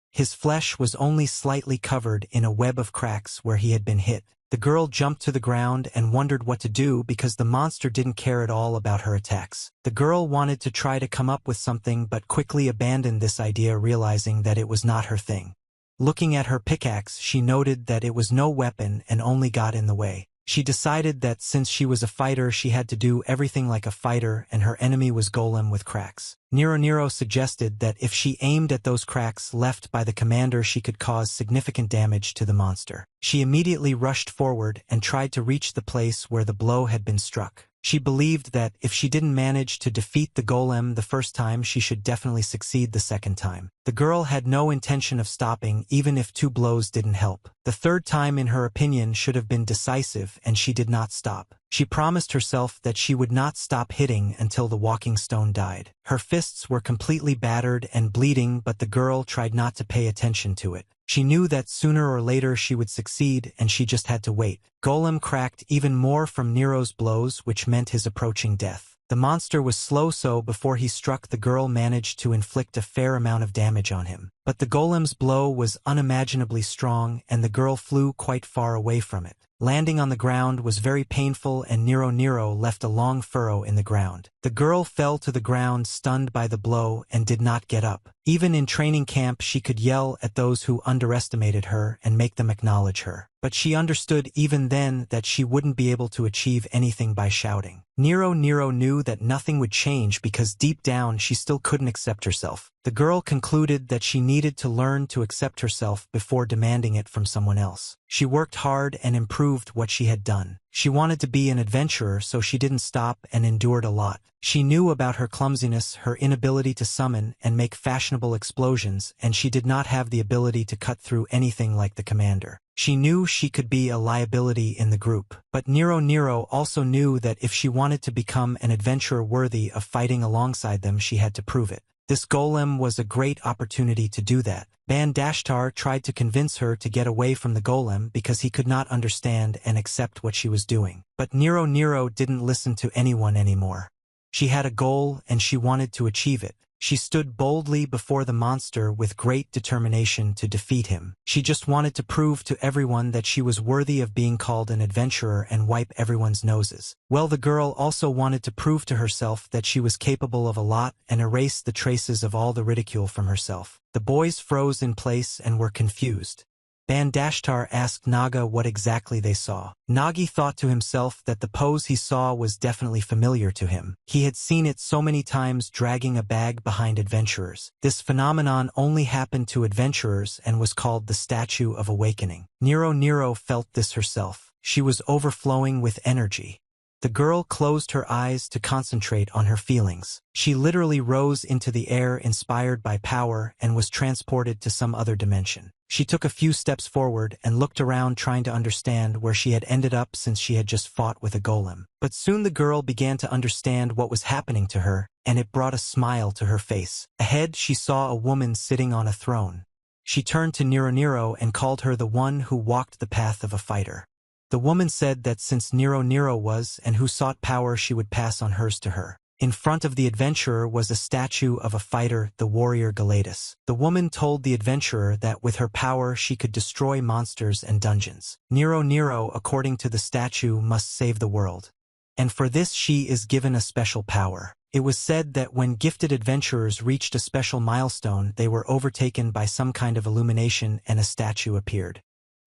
His flesh was only slightly covered in a web of cracks where he had been hit. The girl jumped to the ground and wondered what to do because the monster didn't care at all about her attacks. The girl wanted to try to come up with something but quickly abandoned this idea, realizing that it was not her thing. Looking at her pickaxe, she noted that it was no weapon and only got in the way. She decided that since she was a fighter, she had to do everything like a fighter, and her enemy was Golem with cracks. Nero suggested that if she aimed at those cracks left by the commander, she could cause significant damage to the monster. She immediately rushed forward and tried to reach the place where the blow had been struck. She believed that if she didn't manage to defeat the golem the first time, she should definitely succeed the second time. The girl had no intention of stopping, even if 2 blows didn't help. The third time, in her opinion, should have been decisive, and she did not stop. She promised herself that she would not stop hitting until the walking stone died. Her fists were completely battered and bleeding, but the girl tried not to pay attention to it. She knew that sooner or later she would succeed, and she just had to wait. Golem cracked even more from Nero's blows, which meant his approaching death. The monster was slow, so before he struck, the girl managed to inflict a fair amount of damage on him. But the golem's blow was unimaginably strong, and the girl flew quite far away from it. Landing on the ground was very painful, and Nero left a long furrow in the ground. The girl fell to the ground stunned by the blow and did not get up. Even in training camp, she could yell at those who underestimated her and make them acknowledge her. But she understood even then that she wouldn't be able to achieve anything by shouting. Nero knew that nothing would change because deep down she still couldn't accept herself. The girl concluded that she needed to learn to accept herself before demanding it from someone else. She worked hard and improved what she had done. She wanted to be an adventurer, so she didn't stop and endured a lot. She knew about her clumsiness, her inability to summon and make fashionable explosions, and she did not have the ability to cut through anything like the commander. She knew she could be a liability in the group. But Nero also knew that if she wanted to become an adventurer worthy of fighting alongside them, she had to prove it. This golem was a great opportunity to do that. Bandashtar tried to convince her to get away from the golem because he could not understand and accept what she was doing. But Nero didn't listen to anyone anymore. She had a goal and she wanted to achieve it. She stood boldly before the monster with great determination to defeat him. She just wanted to prove to everyone that she was worthy of being called an adventurer and wipe everyone's noses. Well, the girl also wanted to prove to herself that she was capable of a lot and erase the traces of all the ridicule from herself. The boys froze in place and were confused. Bandashtar asked Naga what exactly they saw. Nagi thought to himself that the pose he saw was definitely familiar to him. He had seen it so many times dragging a bag behind adventurers. This phenomenon only happened to adventurers and was called the Statue of Awakening. Nero felt this herself. She was overflowing with energy. The girl closed her eyes to concentrate on her feelings. She literally rose into the air inspired by power and was transported to some other dimension. She took a few steps forward and looked around, trying to understand where she had ended up since she had just fought with a golem. But soon the girl began to understand what was happening to her, and it brought a smile to her face. Ahead she saw a woman sitting on a throne. She turned to Nero and called her the one who walked the path of a fighter. The woman said that since Nero was and who sought power, she would pass on hers to her. In front of the adventurer was a statue of a fighter, the warrior Galatus. The woman told the adventurer that with her power she could destroy monsters and dungeons. Nero, according to the statue, must save the world. And for this she is given a special power. It was said that when gifted adventurers reached a special milestone, they were overtaken by some kind of illumination and a statue appeared.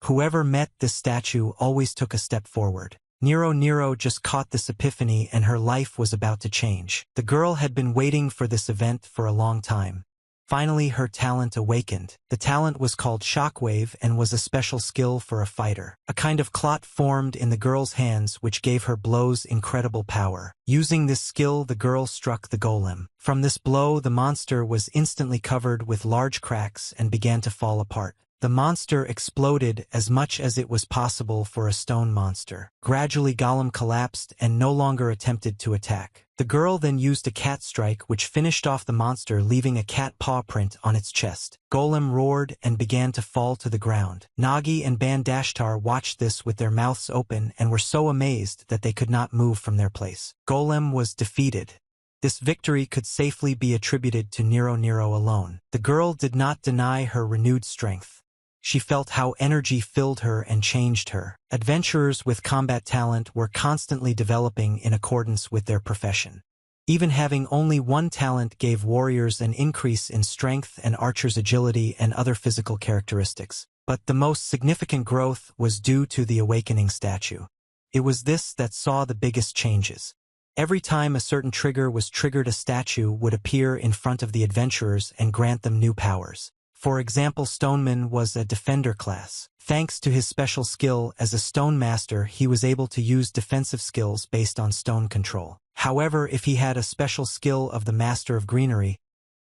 Whoever met this statue always took a step forward. Nero just caught this epiphany and her life was about to change. The girl had been waiting for this event for a long time. Finally, her talent awakened. The talent was called Shockwave and was a special skill for a fighter. A kind of clot formed in the girl's hands which gave her blows incredible power. Using this skill, the girl struck the golem. From this blow, the monster was instantly covered with large cracks and began to fall apart. The monster exploded as much as it was possible for a stone monster. Gradually, Golem collapsed and no longer attempted to attack. The girl then used a cat strike which finished off the monster, leaving a cat paw print on its chest. Golem roared and began to fall to the ground. Nagi and Bandashtar watched this with their mouths open and were so amazed that they could not move from their place. Golem was defeated. This victory could safely be attributed to Nero alone. The girl did not deny her renewed strength. She felt how energy filled her and changed her. Adventurers with combat talent were constantly developing in accordance with their profession. Even having only one talent gave warriors an increase in strength and archers agility and other physical characteristics. But the most significant growth was due to the awakening statue. It was this that saw the biggest changes. Every time a certain trigger was triggered, a statue would appear in front of the adventurers and grant them new powers. For example, Stoneman was a defender class. Thanks to his special skill as a stone master, he was able to use defensive skills based on stone control. However, if he had a special skill of the master of greenery,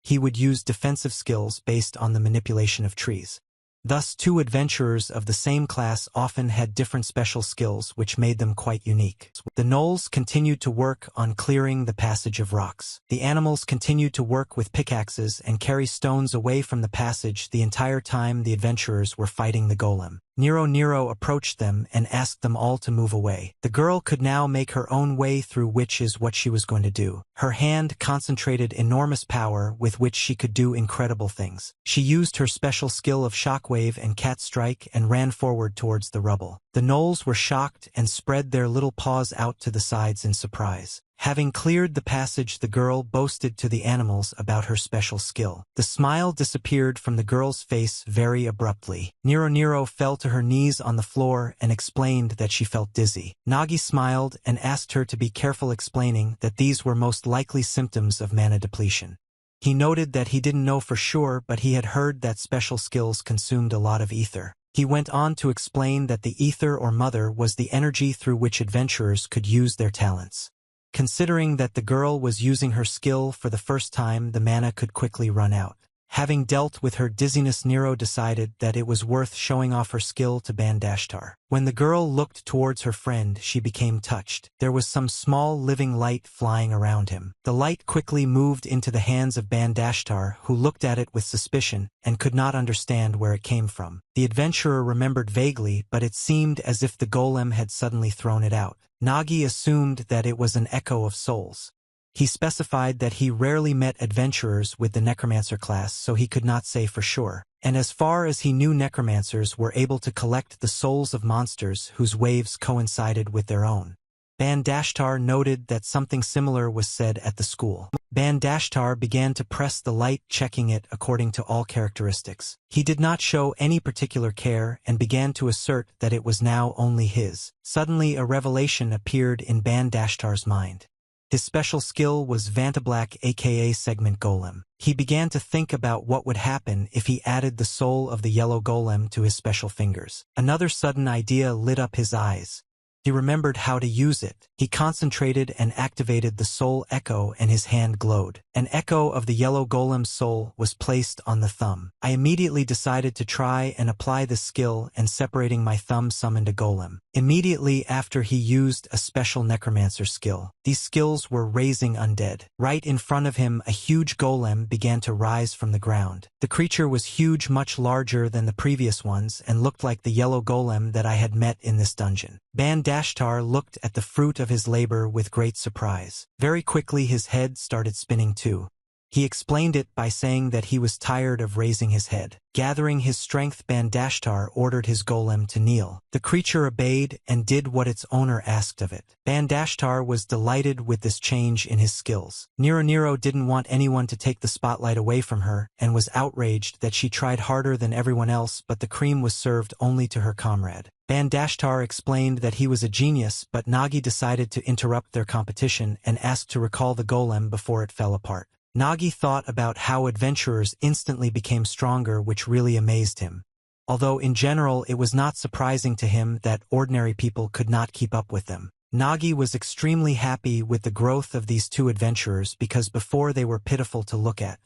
he would use defensive skills based on the manipulation of trees. Thus, two adventurers of the same class often had different special skills which made them quite unique. The gnolls continued to work on clearing the passage of rocks. The animals continued to work with pickaxes and carry stones away from the passage the entire time the adventurers were fighting the golem. Nero approached them and asked them all to move away. The girl could now make her own way through, which is what she was going to do. Her hand concentrated enormous power with which she could do incredible things. She used her special skill of shockwave and cat strike and ran forward towards the rubble. The gnolls were shocked and spread their little paws out to the sides in surprise. Having cleared the passage, the girl boasted to the animals about her special skill. The smile disappeared from the girl's face very abruptly. Nero fell to her knees on the floor and explained that she felt dizzy. Nagi smiled and asked her to be careful, explaining that these were most likely symptoms of mana depletion. He noted that he didn't know for sure, but he had heard that special skills consumed a lot of ether. He went on to explain that the ether or mother was the energy through which adventurers could use their talents. Considering that the girl was using her skill for the first time, the mana could quickly run out. Having dealt with her dizziness, Nero decided that it was worth showing off her skill to Bandashtar. When the girl looked towards her friend, she became touched. There was some small living light flying around him. The light quickly moved into the hands of Bandashtar, who looked at it with suspicion and could not understand where it came from. The adventurer remembered vaguely, but it seemed as if the golem had suddenly thrown it out. Nagi assumed that it was an echo of souls. He specified that he rarely met adventurers with the Necromancer class, so he could not say for sure. And as far as he knew, Necromancers were able to collect the souls of monsters whose waves coincided with their own. Bandashtar noted that something similar was said at the school. Bandashtar began to press the light, checking it according to all characteristics. He did not show any particular care and began to assert that it was now only his. Suddenly a revelation appeared in Bandashtar's mind. His special skill was Vantablack, aka Segment Golem. He began to think about what would happen if he added the soul of the yellow golem to his special fingers. Another sudden idea lit up his eyes. He remembered how to use it. He concentrated and activated the soul echo, and his hand glowed. An echo of the yellow golem's soul was placed on the thumb. I immediately decided to try and apply the skill, and separating my thumb summoned a golem. Immediately after, he used a special necromancer skill. These skills were raising undead. Right in front of him, a huge golem began to rise from the ground. The creature was huge, much larger than the previous ones, and looked like the yellow golem that I had met in this dungeon. Bandashtar looked at the fruit of his labor with great surprise. Very quickly his head started spinning too. He explained it by saying that he was tired of raising his head. Gathering his strength, Bandashtar ordered his golem to kneel. The creature obeyed and did what its owner asked of it. Bandashtar was delighted with this change in his skills. Nero didn't want anyone to take the spotlight away from her, and was outraged that she tried harder than everyone else, but the cream was served only to her comrade. Bandashtar explained that he was a genius, but Nagi decided to interrupt their competition and asked to recall the golem before it fell apart. Nagi thought about how adventurers instantly became stronger, which really amazed him. Although in general it was not surprising to him that ordinary people could not keep up with them. Nagi was extremely happy with the growth of these two adventurers because before they were pitiful to look at.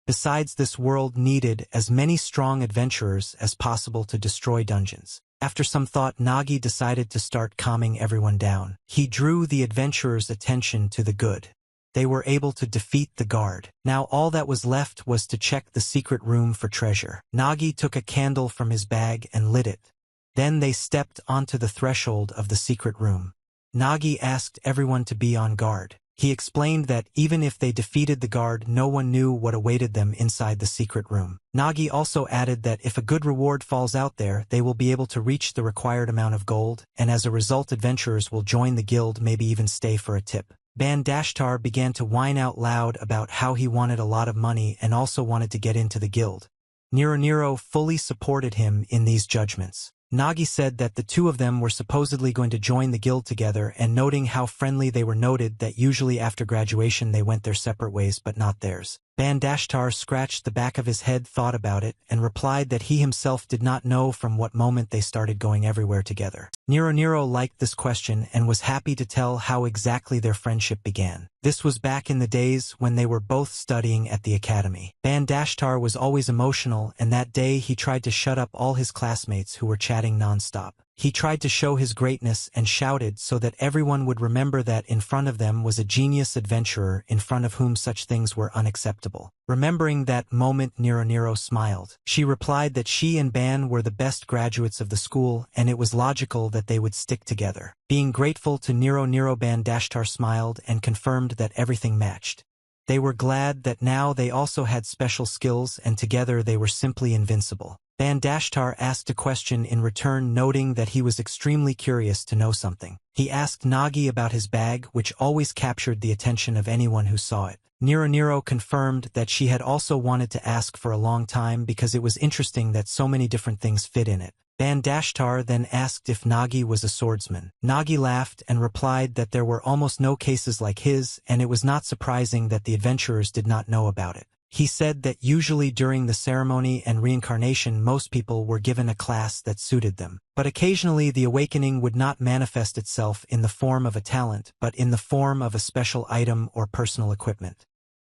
Besides, this world needed as many strong adventurers as possible to destroy dungeons. After some thought, Nagi decided to start calming everyone down. He drew the adventurers' attention to the good. They were able to defeat the guard. Now all that was left was to check the secret room for treasure. Nagi took a candle from his bag and lit it. Then they stepped onto the threshold of the secret room. Nagi asked everyone to be on guard. He explained that even if they defeated the guard, no one knew what awaited them inside the secret room. Nagi also added that if a good reward falls out there, they will be able to reach the required amount of gold, and as a result adventurers will join the guild, maybe even stay for a tip. Bandashtar began to whine out loud about how he wanted a lot of money and also wanted to get into the guild. Nero fully supported him in these judgments. Nagi said that the two of them were supposedly going to join the guild together, and noting how friendly they were, noted that usually after graduation they went their separate ways, but not theirs. Bandashtar scratched the back of his head, thought about it, and replied that he himself did not know from what moment they started going everywhere together. Nero liked this question and was happy to tell how exactly their friendship began. This was back in the days when they were both studying at the academy. Bandashtar was always emotional, and that day he tried to shut up all his classmates who were chatting non-stop. He tried to show his greatness and shouted so that everyone would remember that in front of them was a genius adventurer in front of whom such things were unacceptable. Remembering that moment, Nero smiled. She replied that she and Ban were the best graduates of the school and it was logical that they would stick together. Being grateful to Nero, Ban smiled and confirmed that everything matched. They were glad that now they also had special skills and together they were simply invincible. Ban asked a question in return, noting that he was extremely curious to know something. He asked Nagi about his bag, which always captured the attention of anyone who saw it. Nero confirmed that she had also wanted to ask for a long time because it was interesting that so many different things fit in it. Ban then asked if Nagi was a swordsman. Nagi laughed and replied that there were almost no cases like his, and it was not surprising that the adventurers did not know about it. He said that usually during the ceremony and reincarnation most people were given a class that suited them, but occasionally the awakening would not manifest itself in the form of a talent but in the form of a special item or personal equipment.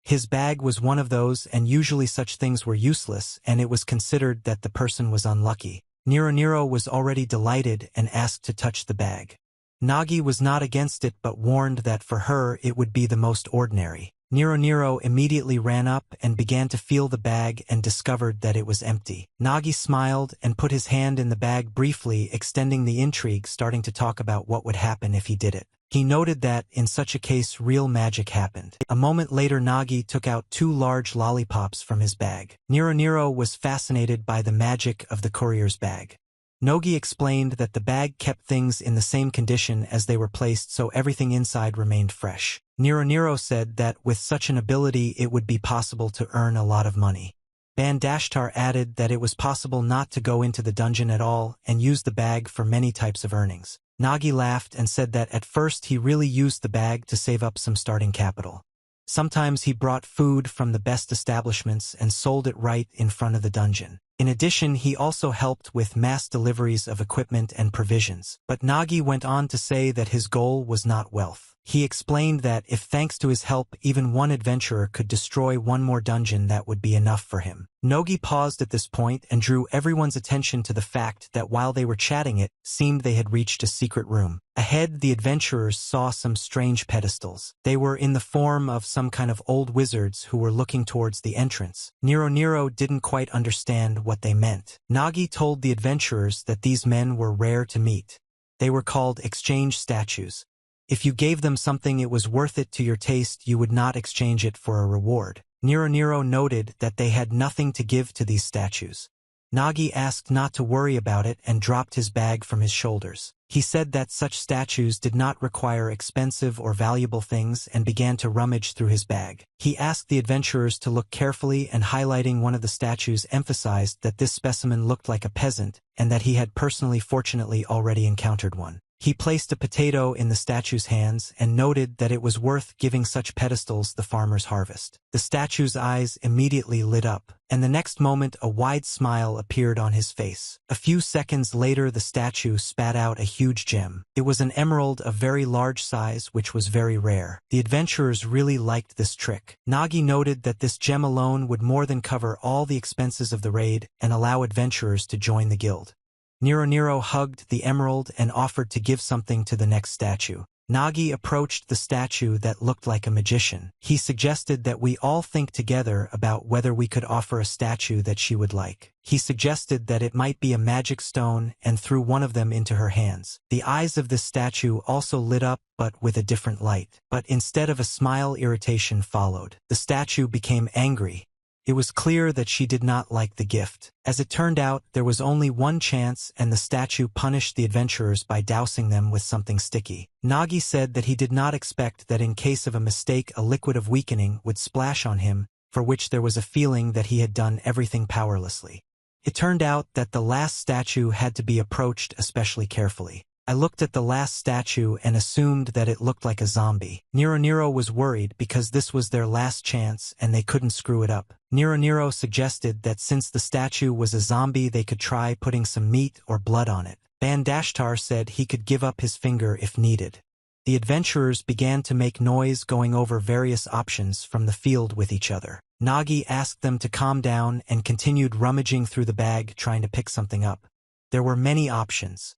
His bag was one of those, and usually such things were useless and it was considered that the person was unlucky. Nero was already delighted and asked to touch the bag. Nagi was not against it but warned that for her it would be the most ordinary. Nero immediately ran up and began to feel the bag and discovered that it was empty. Nagi smiled and put his hand in the bag briefly, extending the intrigue, starting to talk about what would happen if he did it. He noted that, in such a case, real magic happened. A moment later Nagi took out 2 large lollipops from his bag. Nero was fascinated by the magic of the courier's bag. Nogi explained that the bag kept things in the same condition as they were placed so everything inside remained fresh. Nero said that with such an ability it would be possible to earn a lot of money. Ban added that it was possible not to go into the dungeon at all and use the bag for many types of earnings. Nagi laughed and said that at first he really used the bag to save up some starting capital. Sometimes he brought food from the best establishments and sold it right in front of the dungeon. In addition, he also helped with mass deliveries of equipment and provisions. But Nagi went on to say that his goal was not wealth. He explained that if thanks to his help even one adventurer could destroy one more dungeon, that would be enough for him. Nogi paused at this point and drew everyone's attention to the fact that while they were chatting it seemed they had reached a secret room. Ahead the adventurers saw some strange pedestals. They were in the form of some kind of old wizards who were looking towards the entrance. Nero didn't quite understand what they meant. Nagi told the adventurers that these men were rare to meet. They were called exchange statues. If you gave them something it was worth it to your taste, you would not exchange it for a reward. Nero noted that they had nothing to give to these statues. Nagi asked not to worry about it and dropped his bag from his shoulders. He said that such statues did not require expensive or valuable things and began to rummage through his bag. He asked the adventurers to look carefully and highlighting one of the statues emphasized that this specimen looked like a peasant and that he had personally fortunately already encountered one. He placed a potato in the statue's hands and noted that it was worth giving such pedestals the farmer's harvest. The statue's eyes immediately lit up, and the next moment a wide smile appeared on his face. A few seconds later the statue spat out a huge gem. It was an emerald of very large size which was very rare. The adventurers really liked this trick. Nagi noted that this gem alone would more than cover all the expenses of the raid and allow adventurers to join the guild. Nero hugged the emerald and offered to give something to the next statue. Nagi approached the statue that looked like a magician. He suggested that we all think together about whether we could offer a statue that she would like. He suggested that it might be a magic stone and threw one of them into her hands. The eyes of this statue also lit up but with a different light. But instead of a smile, irritation followed. The statue became angry. It was clear that she did not like the gift. As it turned out, there was only one chance and the statue punished the adventurers by dousing them with something sticky. Nagi said that he did not expect that in case of a mistake a liquid of weakening would splash on him, for which there was a feeling that he had done everything powerlessly. It turned out that the last statue had to be approached especially carefully. I looked at the last statue and assumed that it looked like a zombie. Nero was worried because this was their last chance and they couldn't screw it up. Nero suggested that since the statue was a zombie they could try putting some meat or blood on it. Ban said he could give up his finger if needed. The adventurers began to make noise going over various options from the field with each other. Nagi asked them to calm down and continued rummaging through the bag trying to pick something up. There were many options.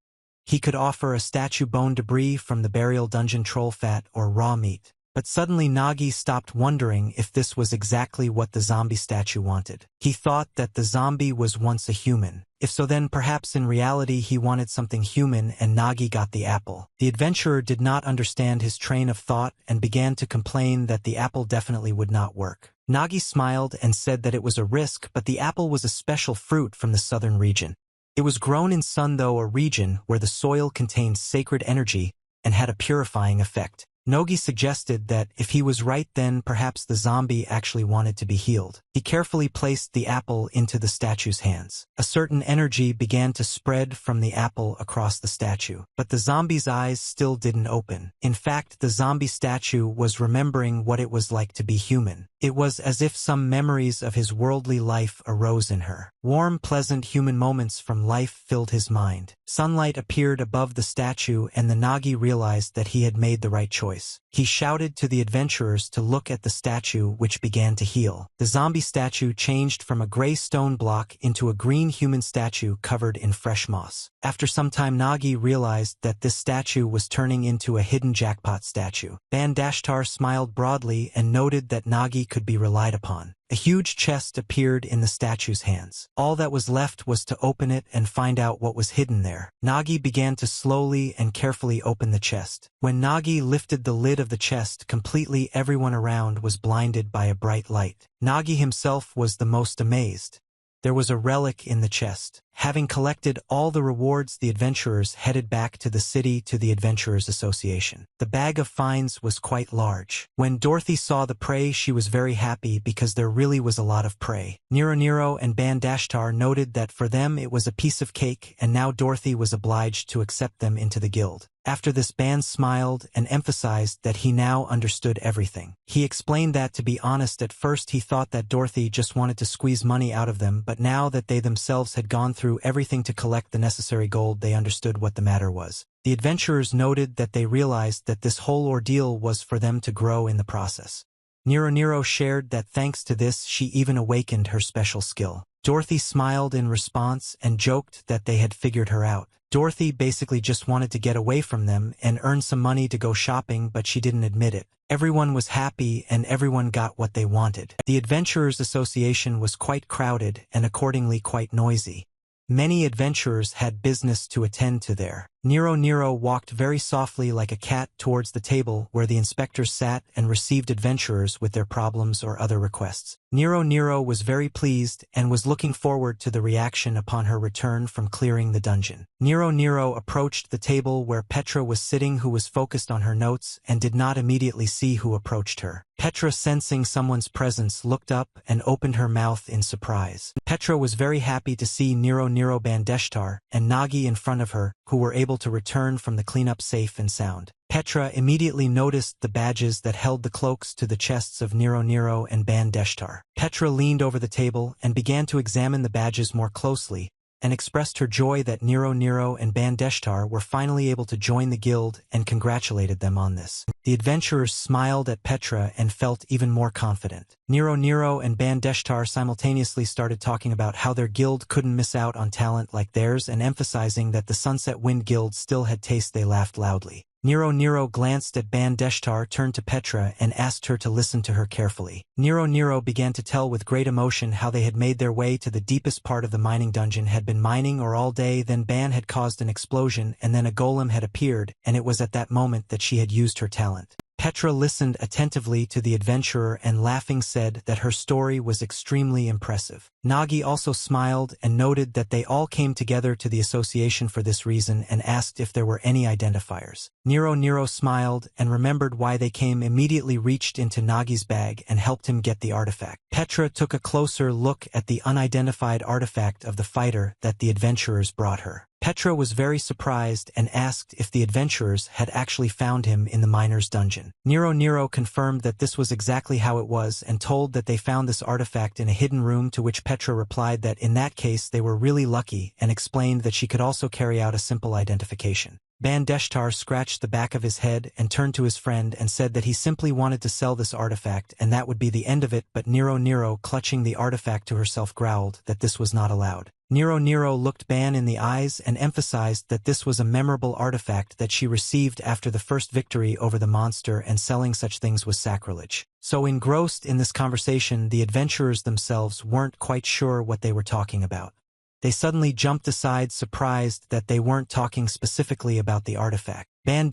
He could offer a statue bone debris from the burial dungeon, troll fat, or raw meat. But suddenly Nagi stopped wondering if this was exactly what the zombie statue wanted. He thought that the zombie was once a human. If so, then perhaps in reality he wanted something human and Nagi got the apple. The adventurer did not understand his train of thought and began to complain that the apple definitely would not work. Nagi smiled and said that it was a risk, but the apple was a special fruit from the southern region. It was grown in Sundo, a region where the soil contained sacred energy and had a purifying effect. Nagi suggested that if he was right, then perhaps the zombie actually wanted to be healed. He carefully placed the apple into the statue's hands. A certain energy began to spread from the apple across the statue, but the zombie's eyes still didn't open. In fact, the zombie statue was remembering what it was like to be human. It was as if some memories of his worldly life arose in her. Warm, pleasant human moments from life filled his mind. Sunlight appeared above the statue and the Nagi realized that he had made the right choice. He shouted to the adventurers to look at the statue, which began to heal. The zombie statue changed from a gray stone block into a green human statue covered in fresh moss. After some time, Nagi realized that this statue was turning into a hidden jackpot statue. Bandashtar smiled broadly and noted that Nagi could be relied upon. A huge chest appeared in the statue's hands. All that was left was to open it and find out what was hidden there. Nagi began to slowly and carefully open the chest. When Nagi lifted the lid of the chest completely, everyone around was blinded by a bright light. Nagi himself was the most amazed. There was a relic in the chest. Having collected all the rewards, the adventurers headed back to the city to the Adventurers Association. The bag of fines was quite large. When Dorothy saw the prey, she was very happy because there really was a lot of prey. Nero and Bandashtar noted that for them it was a piece of cake, and now Dorothy was obliged to accept them into the guild. After this, Ban smiled and emphasized that he now understood everything. He explained that, to be honest, at first he thought that Dorothy just wanted to squeeze money out of them, but now that they themselves had gone through everything to collect the necessary gold, they understood what the matter was. The adventurers noted that they realized that this whole ordeal was for them to grow in the process. Nero shared that thanks to this, she even awakened her special skill. Dorothy smiled in response and joked that they had figured her out. Dorothy basically just wanted to get away from them and earn some money to go shopping, but she didn't admit it. Everyone was happy and everyone got what they wanted. The Adventurers Association was quite crowded and accordingly quite noisy. Many adventurers had business to attend to there. Nero walked very softly like a cat towards the table where the inspectors sat and received adventurers with their problems or other requests. Nero was very pleased and was looking forward to the reaction upon her return from clearing the dungeon. Nero approached the table where Petra was sitting, who was focused on her notes and did not immediately see who approached her. Petra, sensing someone's presence, looked up and opened her mouth in surprise. Petra was very happy to see Nero, Bandeshtar, and Nagi in front of her, who were able to return from the cleanup safe and sound. Petra immediately noticed the badges that held the cloaks to the chests of Nero and Bandeshtar. Petra leaned over the table and began to examine the badges more closely, and expressed her joy that Nero and Bandeshtar were finally able to join the guild and congratulated them on this. The adventurers smiled at Petra and felt even more confident. Nero and Bandeshtar simultaneously started talking about how their guild couldn't miss out on talent like theirs, and emphasizing that the Sunset Wind Guild still had taste. They laughed loudly. Nero glanced at Bandeshtar, turned to Petra, and asked her to listen to her carefully. Nero began to tell with great emotion how they had made their way to the deepest part of the mining dungeon, had been mining all day, then Ban had caused an explosion, and then a golem had appeared, and it was at that moment that she had used her talent. Petra listened attentively to the adventurer and laughing said that her story was extremely impressive. Nagi also smiled and noted that they all came together to the association for this reason and asked if there were any identifiers. Nero smiled and remembered why they came, immediately reached into Nagi's bag and helped him get the artifact. Petra took a closer look at the unidentified artifact of the fighter that the adventurers brought her. Petra was very surprised and asked if the adventurers had actually found him in the miner's dungeon. Nero confirmed that this was exactly how it was and told that they found this artifact in a hidden room, to which Petra replied that in that case they were really lucky, and explained that she could also carry out a simple identification. Bandeshtar scratched the back of his head and turned to his friend and said that he simply wanted to sell this artifact and that would be the end of it, but Nero, clutching the artifact to herself, growled that this was not allowed. Nero looked Ban in the eyes and emphasized that this was a memorable artifact that she received after the first victory over the monster, and selling such things was sacrilege. So engrossed in this conversation, the adventurers themselves weren't quite sure what they were talking about. They suddenly jumped aside, surprised that they weren't talking specifically about the artifact. Ban,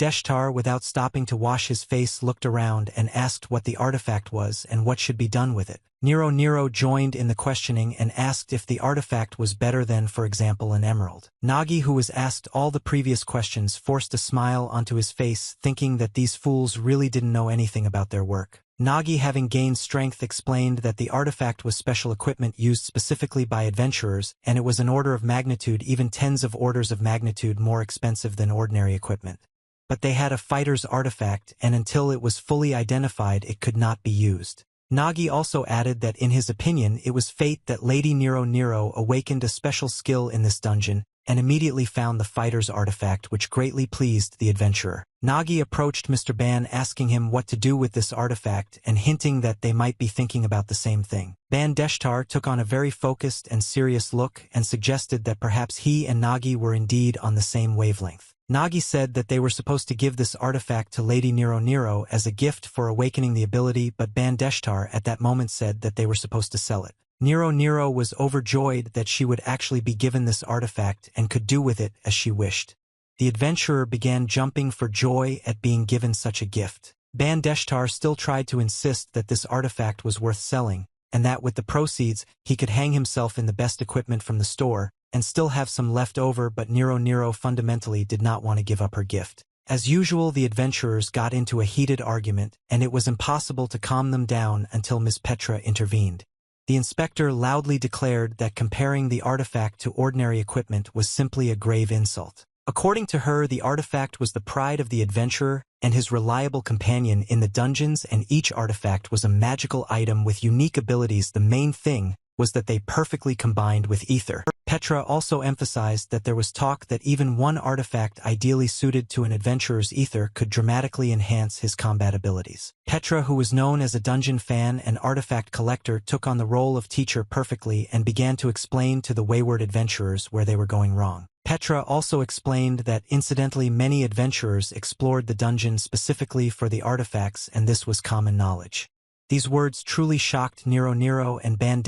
without stopping to wash his face, looked around and asked what the artifact was and what should be done with it. Nero joined in the questioning and asked if the artifact was better than, for example, an emerald. Nagi, who was asked all the previous questions, forced a smile onto his face, thinking that these fools really didn't know anything about their work. Nagi, having gained strength, explained that the artifact was special equipment used specifically by adventurers, and it was an order of magnitude, even tens of orders of magnitude, more expensive than ordinary equipment. But they had a fighter's artifact, and until it was fully identified, it could not be used. Nagi also added that in his opinion it was fate that Lady Nero awakened a special skill in this dungeon, and immediately found the fighter's artifact, which greatly pleased the adventurer. Nagi approached Mr. Ban, asking him what to do with this artifact and hinting that they might be thinking about the same thing. Ban took on a very focused and serious look and suggested that perhaps he and Nagi were indeed on the same wavelength. Nagi said that they were supposed to give this artifact to Lady Nero as a gift for awakening the ability, but Ban at that moment said that they were supposed to sell it. Nero was overjoyed that she would actually be given this artifact and could do with it as she wished. The adventurer began jumping for joy at being given such a gift. Ban still tried to insist that this artifact was worth selling, and that with the proceeds he could hang himself in the best equipment from the store and still have some left over, but Nero fundamentally did not want to give up her gift. As usual, the adventurers got into a heated argument, and it was impossible to calm them down until Miss Petra intervened. The inspector loudly declared that comparing the artifact to ordinary equipment was simply a grave insult. According to her, the artifact was the pride of the adventurer and his reliable companion in the dungeons, and each artifact was a magical item with unique abilities. The main thing was that they perfectly combined with ether. Petra also emphasized that there was talk that even one artifact ideally suited to an adventurer's ether could dramatically enhance his combat abilities. Petra, who was known as a dungeon fan and artifact collector, took on the role of teacher perfectly and began to explain to the wayward adventurers where they were going wrong. Petra also explained that incidentally many adventurers explored the dungeon specifically for the artifacts, and this was common knowledge. These words truly shocked Nero and Ban,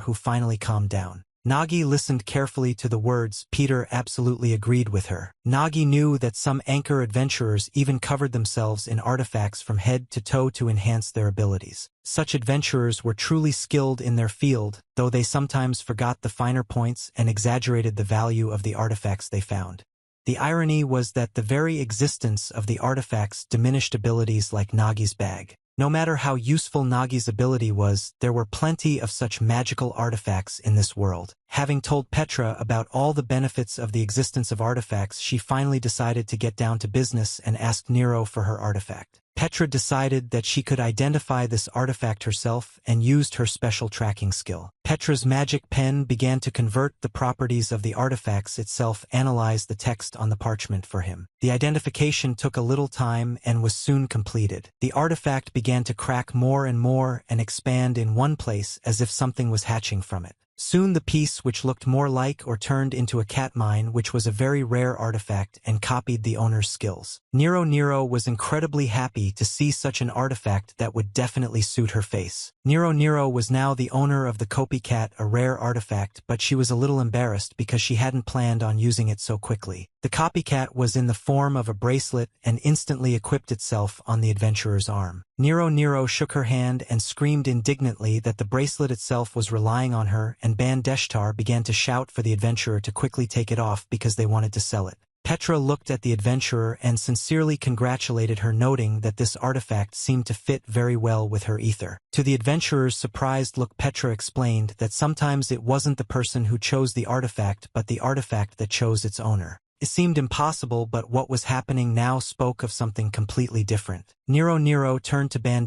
who finally calmed down. Nagi listened carefully to the words. Peter absolutely agreed with her. Nagi knew that some anchor adventurers even covered themselves in artifacts from head to toe to enhance their abilities. Such adventurers were truly skilled in their field, though they sometimes forgot the finer points and exaggerated the value of the artifacts they found. The irony was that the very existence of the artifacts diminished abilities like Nagi's bag. No matter how useful Nagi's ability was, there were plenty of such magical artifacts in this world. Having told Petra about all the benefits of the existence of artifacts, she finally decided to get down to business and asked Nero for her artifact. Petra decided that she could identify this artifact herself and used her special tracking skill. Petra's magic pen began to convert the properties of the artifacts itself, analyze the text on the parchment for him. The identification took a little time and was soon completed. The artifact began to crack more and more and expand in one place as if something was hatching from it. Soon the piece, which looked more like or turned into a cat mine, which was a very rare artifact, and copied the owner's skills. Nero was incredibly happy to see such an artifact that would definitely suit her face. Nero was now the owner of the copycat, a rare artifact, but she was a little embarrassed because she hadn't planned on using it so quickly. The copycat was in the form of a bracelet and instantly equipped itself on the adventurer's arm. Nero shook her hand and screamed indignantly that the bracelet itself was relying on her, and Ban began to shout for the adventurer to quickly take it off because they wanted to sell it. Petra looked at the adventurer and sincerely congratulated her, noting that this artifact seemed to fit very well with her ether. To the adventurer's surprised look, Petra explained that sometimes it wasn't the person who chose the artifact but the artifact that chose its owner. It seemed impossible, but what was happening now spoke of something completely different. Nero turned to Ban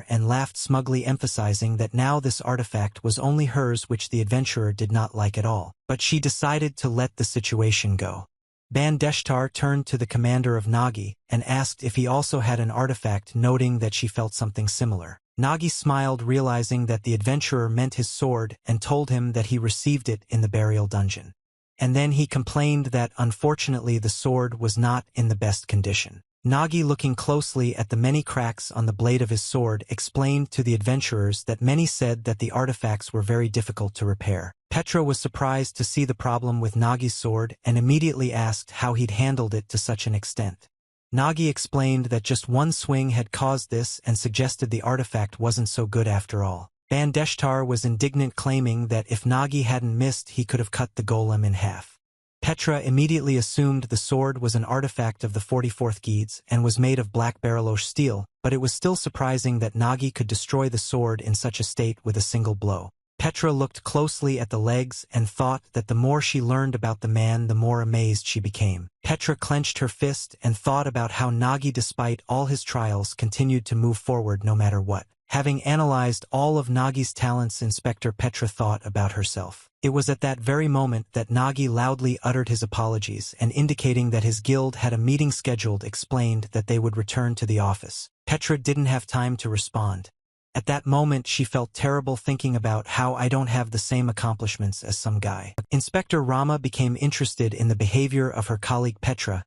and laughed smugly, emphasizing that now this artifact was only hers, which the adventurer did not like at all. But she decided to let the situation go. Bandeshtar turned to the commander of Nagi and asked if he also had an artifact, noting that she felt something similar. Nagi smiled, realizing that the adventurer meant his sword, and told him that he received it in the burial dungeon. And then he complained that unfortunately the sword was not in the best condition. Nagi, looking closely at the many cracks on the blade of his sword, explained to the adventurers that many said that the artifacts were very difficult to repair. Petra was surprised to see the problem with Nagi's sword and immediately asked how he'd handled it to such an extent. Nagi explained that just one swing had caused this and suggested the artifact wasn't so good after all. Bandeshtar was indignant, claiming that if Nagi hadn't missed, he could have cut the golem in half. Petra immediately assumed the sword was an artifact of the 44th Guilds and was made of black barreloche steel, but it was still surprising that Nagi could destroy the sword in such a state with a single blow. Petra looked closely at the legs and thought that the more she learned about the man, the more amazed she became. Petra clenched her fist and thought about how Nagi, despite all his trials, continued to move forward no matter what. Having analyzed all of Nagi's talents, Inspector Petra thought about herself. It was at that very moment that Nagi loudly uttered his apologies and, indicating that his guild had a meeting scheduled, explained that they would return to the office. Petra didn't have time to respond. At that moment she felt terrible, thinking about how I don't have the same accomplishments as some guy. Inspector Rama became interested in the behavior of her colleague Petra,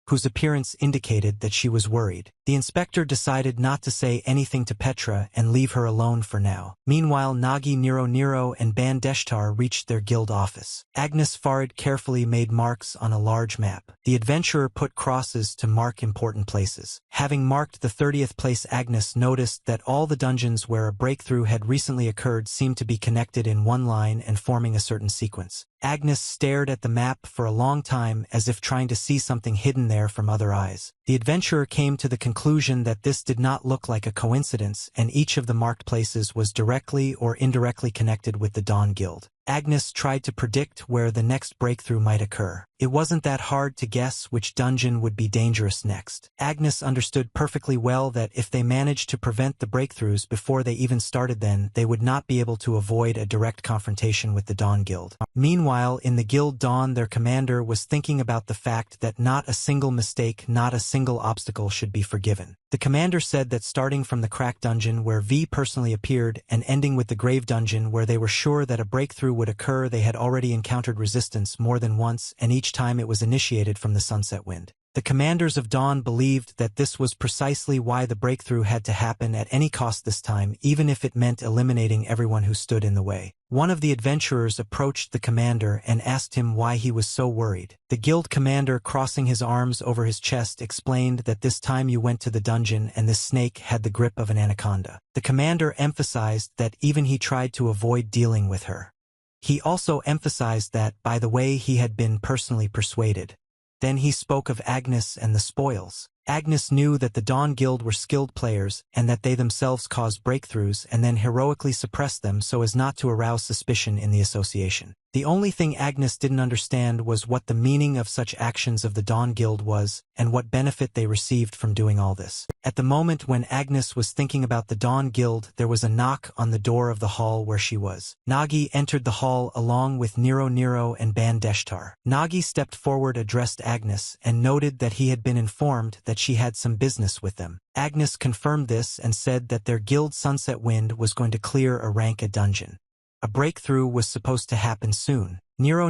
whose appearance indicated that she was worried. The inspector decided not to say anything to Petra and leave her alone for now. Meanwhile, Nagi, Nero, and Bandeshtar reached their guild office. Agnes Farid carefully made marks on a large map. The adventurer put crosses to mark important places. Having marked the 30th place, Agnes noticed that all the dungeons where a breakthrough had recently occurred seemed to be connected in one line and forming a certain sequence. Agnes stared at the map for a long time, as if trying to see something hidden there from other eyes. The adventurer came to the conclusion that this did not look like a coincidence, and each of the marked places was directly or indirectly connected with the Dawn Guild. Agnes tried to predict where the next breakthrough might occur. It wasn't that hard to guess which dungeon would be dangerous next. Agnes understood perfectly well that if they managed to prevent the breakthroughs before they even started, then they would not be able to avoid a direct confrontation with the Dawn Guild. Meanwhile, in the Guild Dawn, their commander was thinking about the fact that not a single mistake, not a single obstacle should be forgiven. The commander said that starting from the Crack Dungeon, where V personally appeared, and ending with the Grave Dungeon, where they were sure that a breakthrough would occur, they had already encountered resistance more than once, and each time it was initiated from the Sunset Wind. The commanders of Dawn believed that this was precisely why the breakthrough had to happen at any cost this time, even if it meant eliminating everyone who stood in the way. One of the adventurers approached the commander and asked him why he was so worried. The guild commander, crossing his arms over his chest, explained that this time you went to the dungeon and this snake had the grip of an anaconda. The commander emphasized that even he tried to avoid dealing with her. He also emphasized that, by the way, he had been personally persuaded. Then he spoke of Agnes and the spoils. Agnes knew that the Dawn Guild were skilled players and that they themselves caused breakthroughs and then heroically suppressed them so as not to arouse suspicion in the association. The only thing Agnes didn't understand was what the meaning of such actions of the Dawn Guild was and what benefit they received from doing all this. At the moment when Agnes was thinking about the Dawn Guild, there was a knock on the door of the hall where she was. Nagi entered the hall along with Nero and Bandeshtar. Nagi stepped forward, addressed Agnes, and noted that he had been informed that she had some business with them. Agnes confirmed this and said that their guild Sunset Wind was going to clear a rank dungeon. A breakthrough was supposed to happen soon. Nero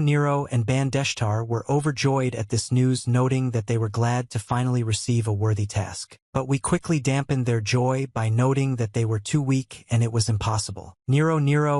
and Bandeshtar were overjoyed at this news, noting that they were glad to finally receive a worthy task. But we quickly dampened their joy by noting that they were too weak and it was impossible. Nero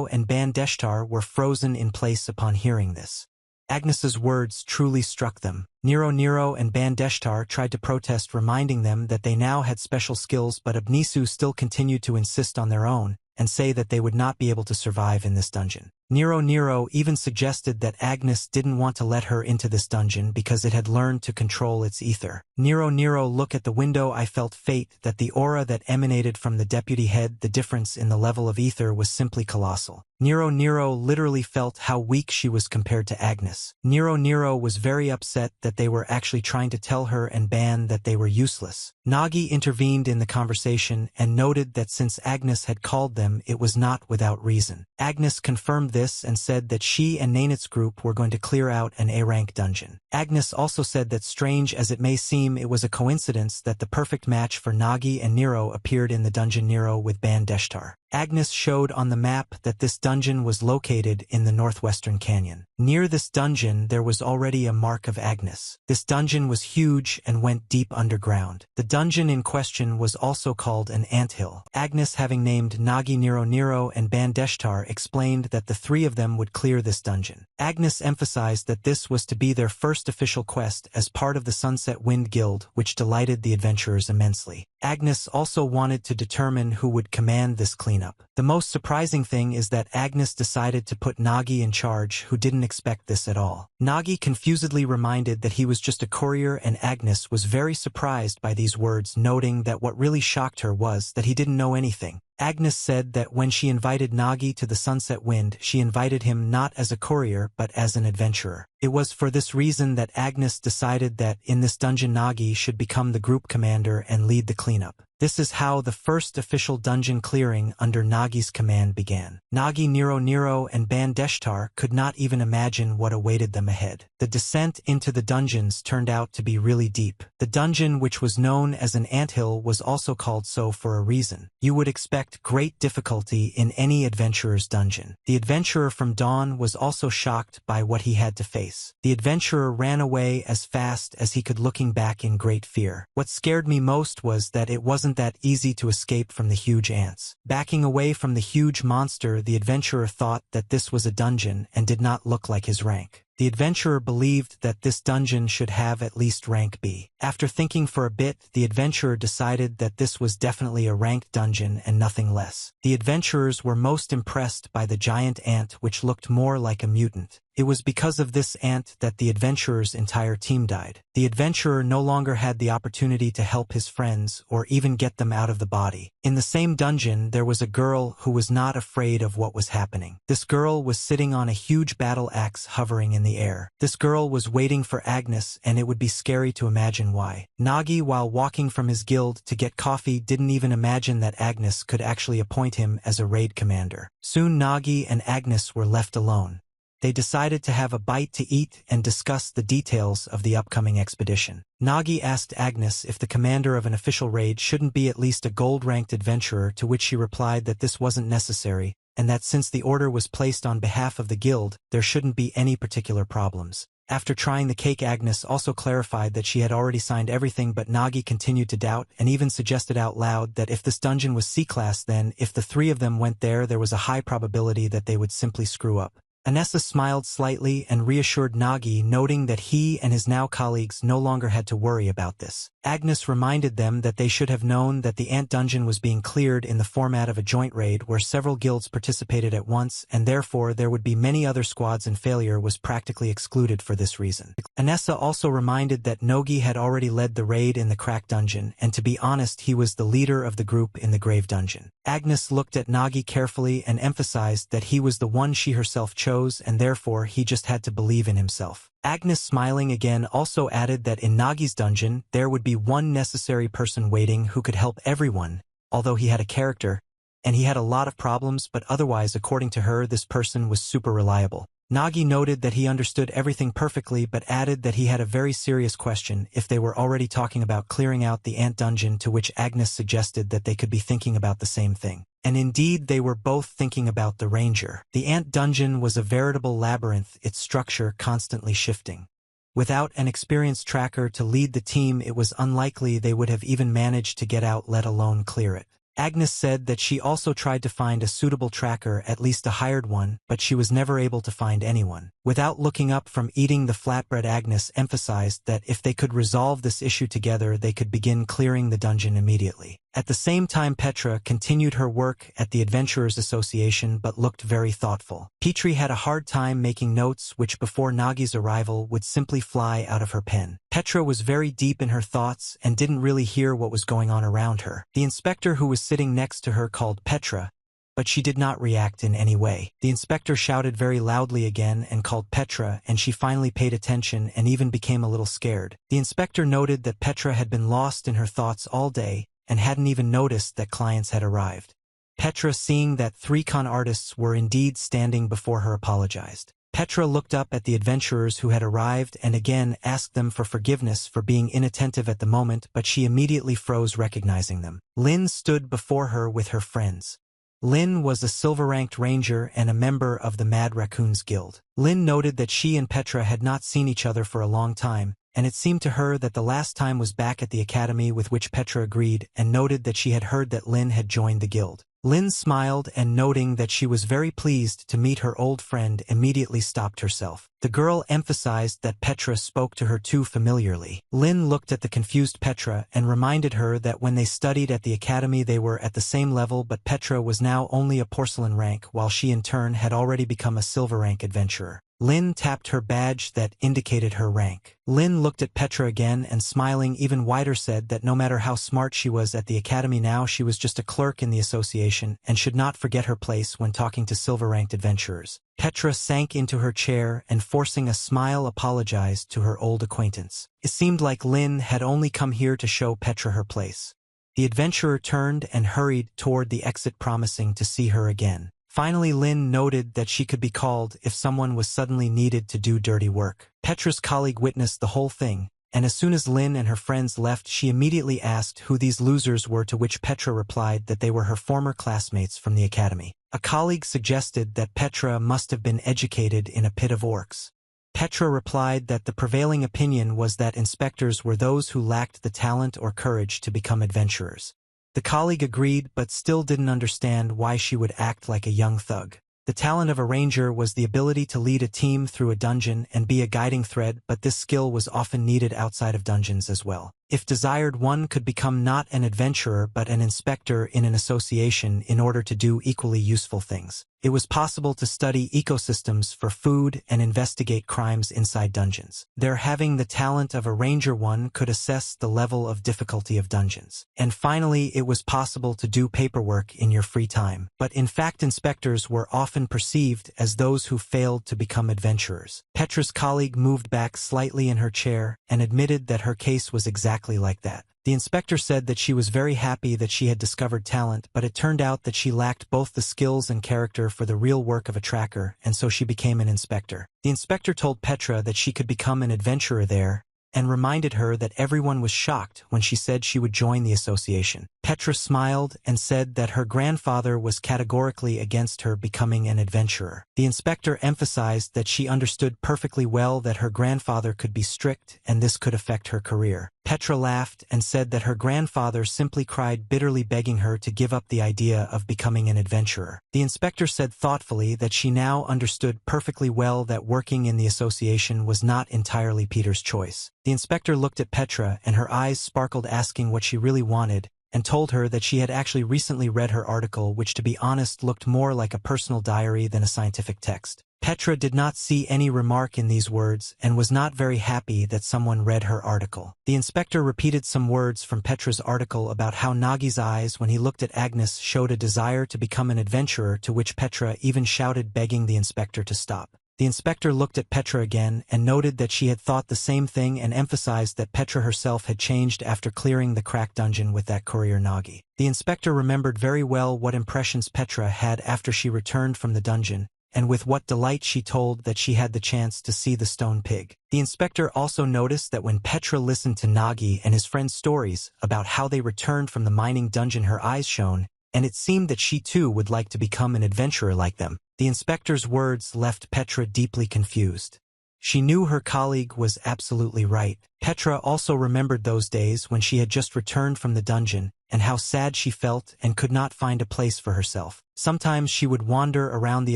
and Bandeshtar were frozen in place upon hearing this. Agnes's words truly struck them. Nero and Bandeshtar tried to protest, reminding them that they now had special skills, but Abnisu still continued to insist on their own and say that they would not be able to survive in this dungeon. Nero even suggested that Agnes didn't want to let her into this dungeon because it had learned to control its ether. Nero, look at the window. I felt fate, that the aura that emanated from the deputy head, the difference in the level of ether was simply colossal. Nero literally felt how weak she was compared to Agnes. Nero was very upset that they were actually trying to tell her and Ban that they were useless. Nagi intervened in the conversation and noted that since Agnes had called them, it was not without reason. Agnes confirmed this this and said that she and Nanit's group were going to clear out an A-rank dungeon. Agnes also said that, strange as it may seem, it was a coincidence that the perfect match for Nagi and Nero appeared in the dungeon Nero with Bandeshtar. Agnes showed on the map that this dungeon was located in the northwestern canyon. Near this dungeon there was already a mark of Agnes. This dungeon was huge and went deep underground. The dungeon in question was also called an anthill. Agnes, having named Nagi, Nero, and Bandeshtar, explained that the three of them would clear this dungeon. Agnes emphasized that this was to be their first official quest as part of the Sunset Wind Guild, which delighted the adventurers immensely. Agnes also wanted to determine who would command this cleanup. The most surprising thing is that Agnes decided to put Nagi in charge, who didn't expect this at all. Nagi confusedly reminded that he was just a courier, and Agnes was very surprised by these words, noting that what really shocked her was that he didn't know anything. Agnes said that when she invited Nagi to the Sunset Wind, she invited him not as a courier but as an adventurer. It was for this reason that Agnes decided that in this dungeon Nagi should become the group commander and lead the cleanup. This is how the first official dungeon clearing under Nagi's command began. Nagi, Nero, and Bandeshtar could not even imagine what awaited them ahead. The descent into the dungeons turned out to be really deep. The dungeon, which was known as an anthill, was also called so for a reason. You would expect great difficulty in any adventurer's dungeon. The adventurer from Dawn was also shocked by what he had to face. The adventurer ran away as fast as he could, looking back in great fear. What scared me most was that it wasn't that easy to escape from the huge ants. Backing away from the huge monster, the adventurer thought that this was a dungeon and did not look like his rank. The adventurer believed that this dungeon should have at least rank B. After thinking for a bit, the adventurer decided that this was definitely a ranked dungeon and nothing less. The adventurers were most impressed by the giant ant, which looked more like a mutant. It was because of this ant that the adventurer's entire team died. The adventurer no longer had the opportunity to help his friends or even get them out of the body. In the same dungeon, there was a girl who was not afraid of what was happening. This girl was sitting on a huge battle axe hovering in the air. This girl was waiting for Agnes, and it would be scary to imagine why. Nagi, while walking from his guild to get coffee, didn't even imagine that Agnes could actually appoint him as a raid commander. Soon Nagi and Agnes were left alone. They decided to have a bite to eat and discuss the details of the upcoming expedition. Nagi asked Agnes if the commander of an official raid shouldn't be at least a gold-ranked adventurer, to which she replied that this wasn't necessary, and that since the order was placed on behalf of the guild, there shouldn't be any particular problems. After trying the cake, Agnes also clarified that she had already signed everything, but Nagi continued to doubt and even suggested out loud that if this dungeon was C-class, then if the three of them went there was a high probability that they would simply screw up. Anessa smiled slightly and reassured Nagi, noting that he and his now colleagues no longer had to worry about this. Agnes reminded them that they should have known that the ant dungeon was being cleared in the format of a joint raid where several guilds participated at once, and therefore there would be many other squads, and failure was practically excluded for this reason. Anessa also reminded that Nogi had already led the raid in the crack dungeon, and to be honest, he was the leader of the group in the grave dungeon. Agnes looked at Nagi carefully and emphasized that he was the one she herself chose, and therefore he just had to believe in himself. Agnes, smiling again, also added that in Nagi's dungeon there would be one necessary person waiting who could help everyone, although he had a character, and he had a lot of problems, but otherwise, according to her, this person was super reliable. Nagi noted that he understood everything perfectly, but added that he had a very serious question if they were already talking about clearing out the ant dungeon, to which Agnes suggested that they could be thinking about the same thing. And indeed, they were both thinking about the ranger. The ant dungeon was a veritable labyrinth, its structure constantly shifting. Without an experienced tracker to lead the team, it was unlikely they would have even managed to get out, let alone clear it. Agnes said that she also tried to find a suitable tracker, at least a hired one, but she was never able to find anyone. Without looking up from eating the flatbread, Agnes emphasized that if they could resolve this issue together, they could begin clearing the dungeon immediately. At the same time, Petra continued her work at the Adventurers Association but looked very thoughtful. Petrie had a hard time making notes which before Nagi's arrival would simply fly out of her pen. Petra was very deep in her thoughts and didn't really hear what was going on around her. The inspector who was sitting next to her called Petra, but she did not react in any way. The inspector shouted very loudly again and called Petra, and she finally paid attention and even became a little scared. The inspector noted that Petra had been lost in her thoughts all day and hadn't even noticed that clients had arrived. Petra, seeing that 3 con artists were indeed standing before her, apologized. Petra looked up at the adventurers who had arrived and again asked them for forgiveness for being inattentive at the moment, but she immediately froze, recognizing them. Lin stood before her with her friends. Lin was a silver-ranked ranger and a member of the Mad Raccoons Guild. Lin noted that she and Petra had not seen each other for a long time, and it seemed to her that the last time was back at the academy, with which Petra agreed and noted that she had heard that Lin had joined the guild. Lin smiled and, noting that she was very pleased to meet her old friend, immediately stopped herself. The girl emphasized that Petra spoke to her too familiarly. Lin looked at the confused Petra and reminded her that when they studied at the academy they were at the same level, but Petra was now only a porcelain rank while she in turn had already become a silver rank adventurer. Lin tapped her badge that indicated her rank. Lin looked at Petra again and, smiling even wider, said that no matter how smart she was at the academy now, she was just a clerk in the association and should not forget her place when talking to silver-ranked adventurers. Petra sank into her chair and, forcing a smile, apologized to her old acquaintance. It seemed like Lin had only come here to show Petra her place. The adventurer turned and hurried toward the exit, promising to see her again. Finally, Lin noted that she could be called if someone was suddenly needed to do dirty work. Petra's colleague witnessed the whole thing, and as soon as Lin and her friends left, she immediately asked who these losers were, to which Petra replied that they were her former classmates from the academy. A colleague suggested that Petra must have been educated in a pit of orcs. Petra replied that the prevailing opinion was that inspectors were those who lacked the talent or courage to become adventurers. The colleague agreed, but still didn't understand why she would act like a young thug. The talent of a ranger was the ability to lead a team through a dungeon and be a guiding thread, but this skill was often needed outside of dungeons as well. If desired, one could become not an adventurer but an inspector in an association in order to do equally useful things. It was possible to study ecosystems for food and investigate crimes inside dungeons. There, having the talent of a ranger, one could assess the level of difficulty of dungeons. And finally, it was possible to do paperwork in your free time. But in fact, inspectors were often perceived as those who failed to become adventurers. Petra's colleague moved back slightly in her chair and admitted that her case was exactly like that. The inspector said that she was very happy that she had discovered talent, but it turned out that she lacked both the skills and character for the real work of a tracker, and so she became an inspector. The inspector told Petra that she could become an adventurer there, and reminded her that everyone was shocked when she said she would join the association. Petra smiled and said that her grandfather was categorically against her becoming an adventurer. The inspector emphasized that she understood perfectly well that her grandfather could be strict and this could affect her career. Petra laughed and said that her grandfather simply cried bitterly, begging her to give up the idea of becoming an adventurer. The inspector said thoughtfully that she now understood perfectly well that working in the association was not entirely Peter's choice. The inspector looked at Petra and her eyes sparkled, asking what she really wanted, and told her that she had actually recently read her article, which to be honest looked more like a personal diary than a scientific text. Petra did not see any remark in these words and was not very happy that someone read her article. The inspector repeated some words from Petra's article about how Nagi's eyes when he looked at Agnes showed a desire to become an adventurer, to which Petra even shouted, begging the inspector to stop. The inspector looked at Petra again and noted that she had thought the same thing, and emphasized that Petra herself had changed after clearing the crack dungeon with that courier Nagi. The inspector remembered very well what impressions Petra had after she returned from the dungeon, and with what delight she told that she had the chance to see the stone pig. The inspector also noticed that when Petra listened to Nagi and his friend's stories about how they returned from the mining dungeon, her eyes shone, and it seemed that she too would like to become an adventurer like them. The inspector's words left Petra deeply confused. She knew her colleague was absolutely right. Petra also remembered those days when she had just returned from the dungeon, and how sad she felt and could not find a place for herself. Sometimes she would wander around the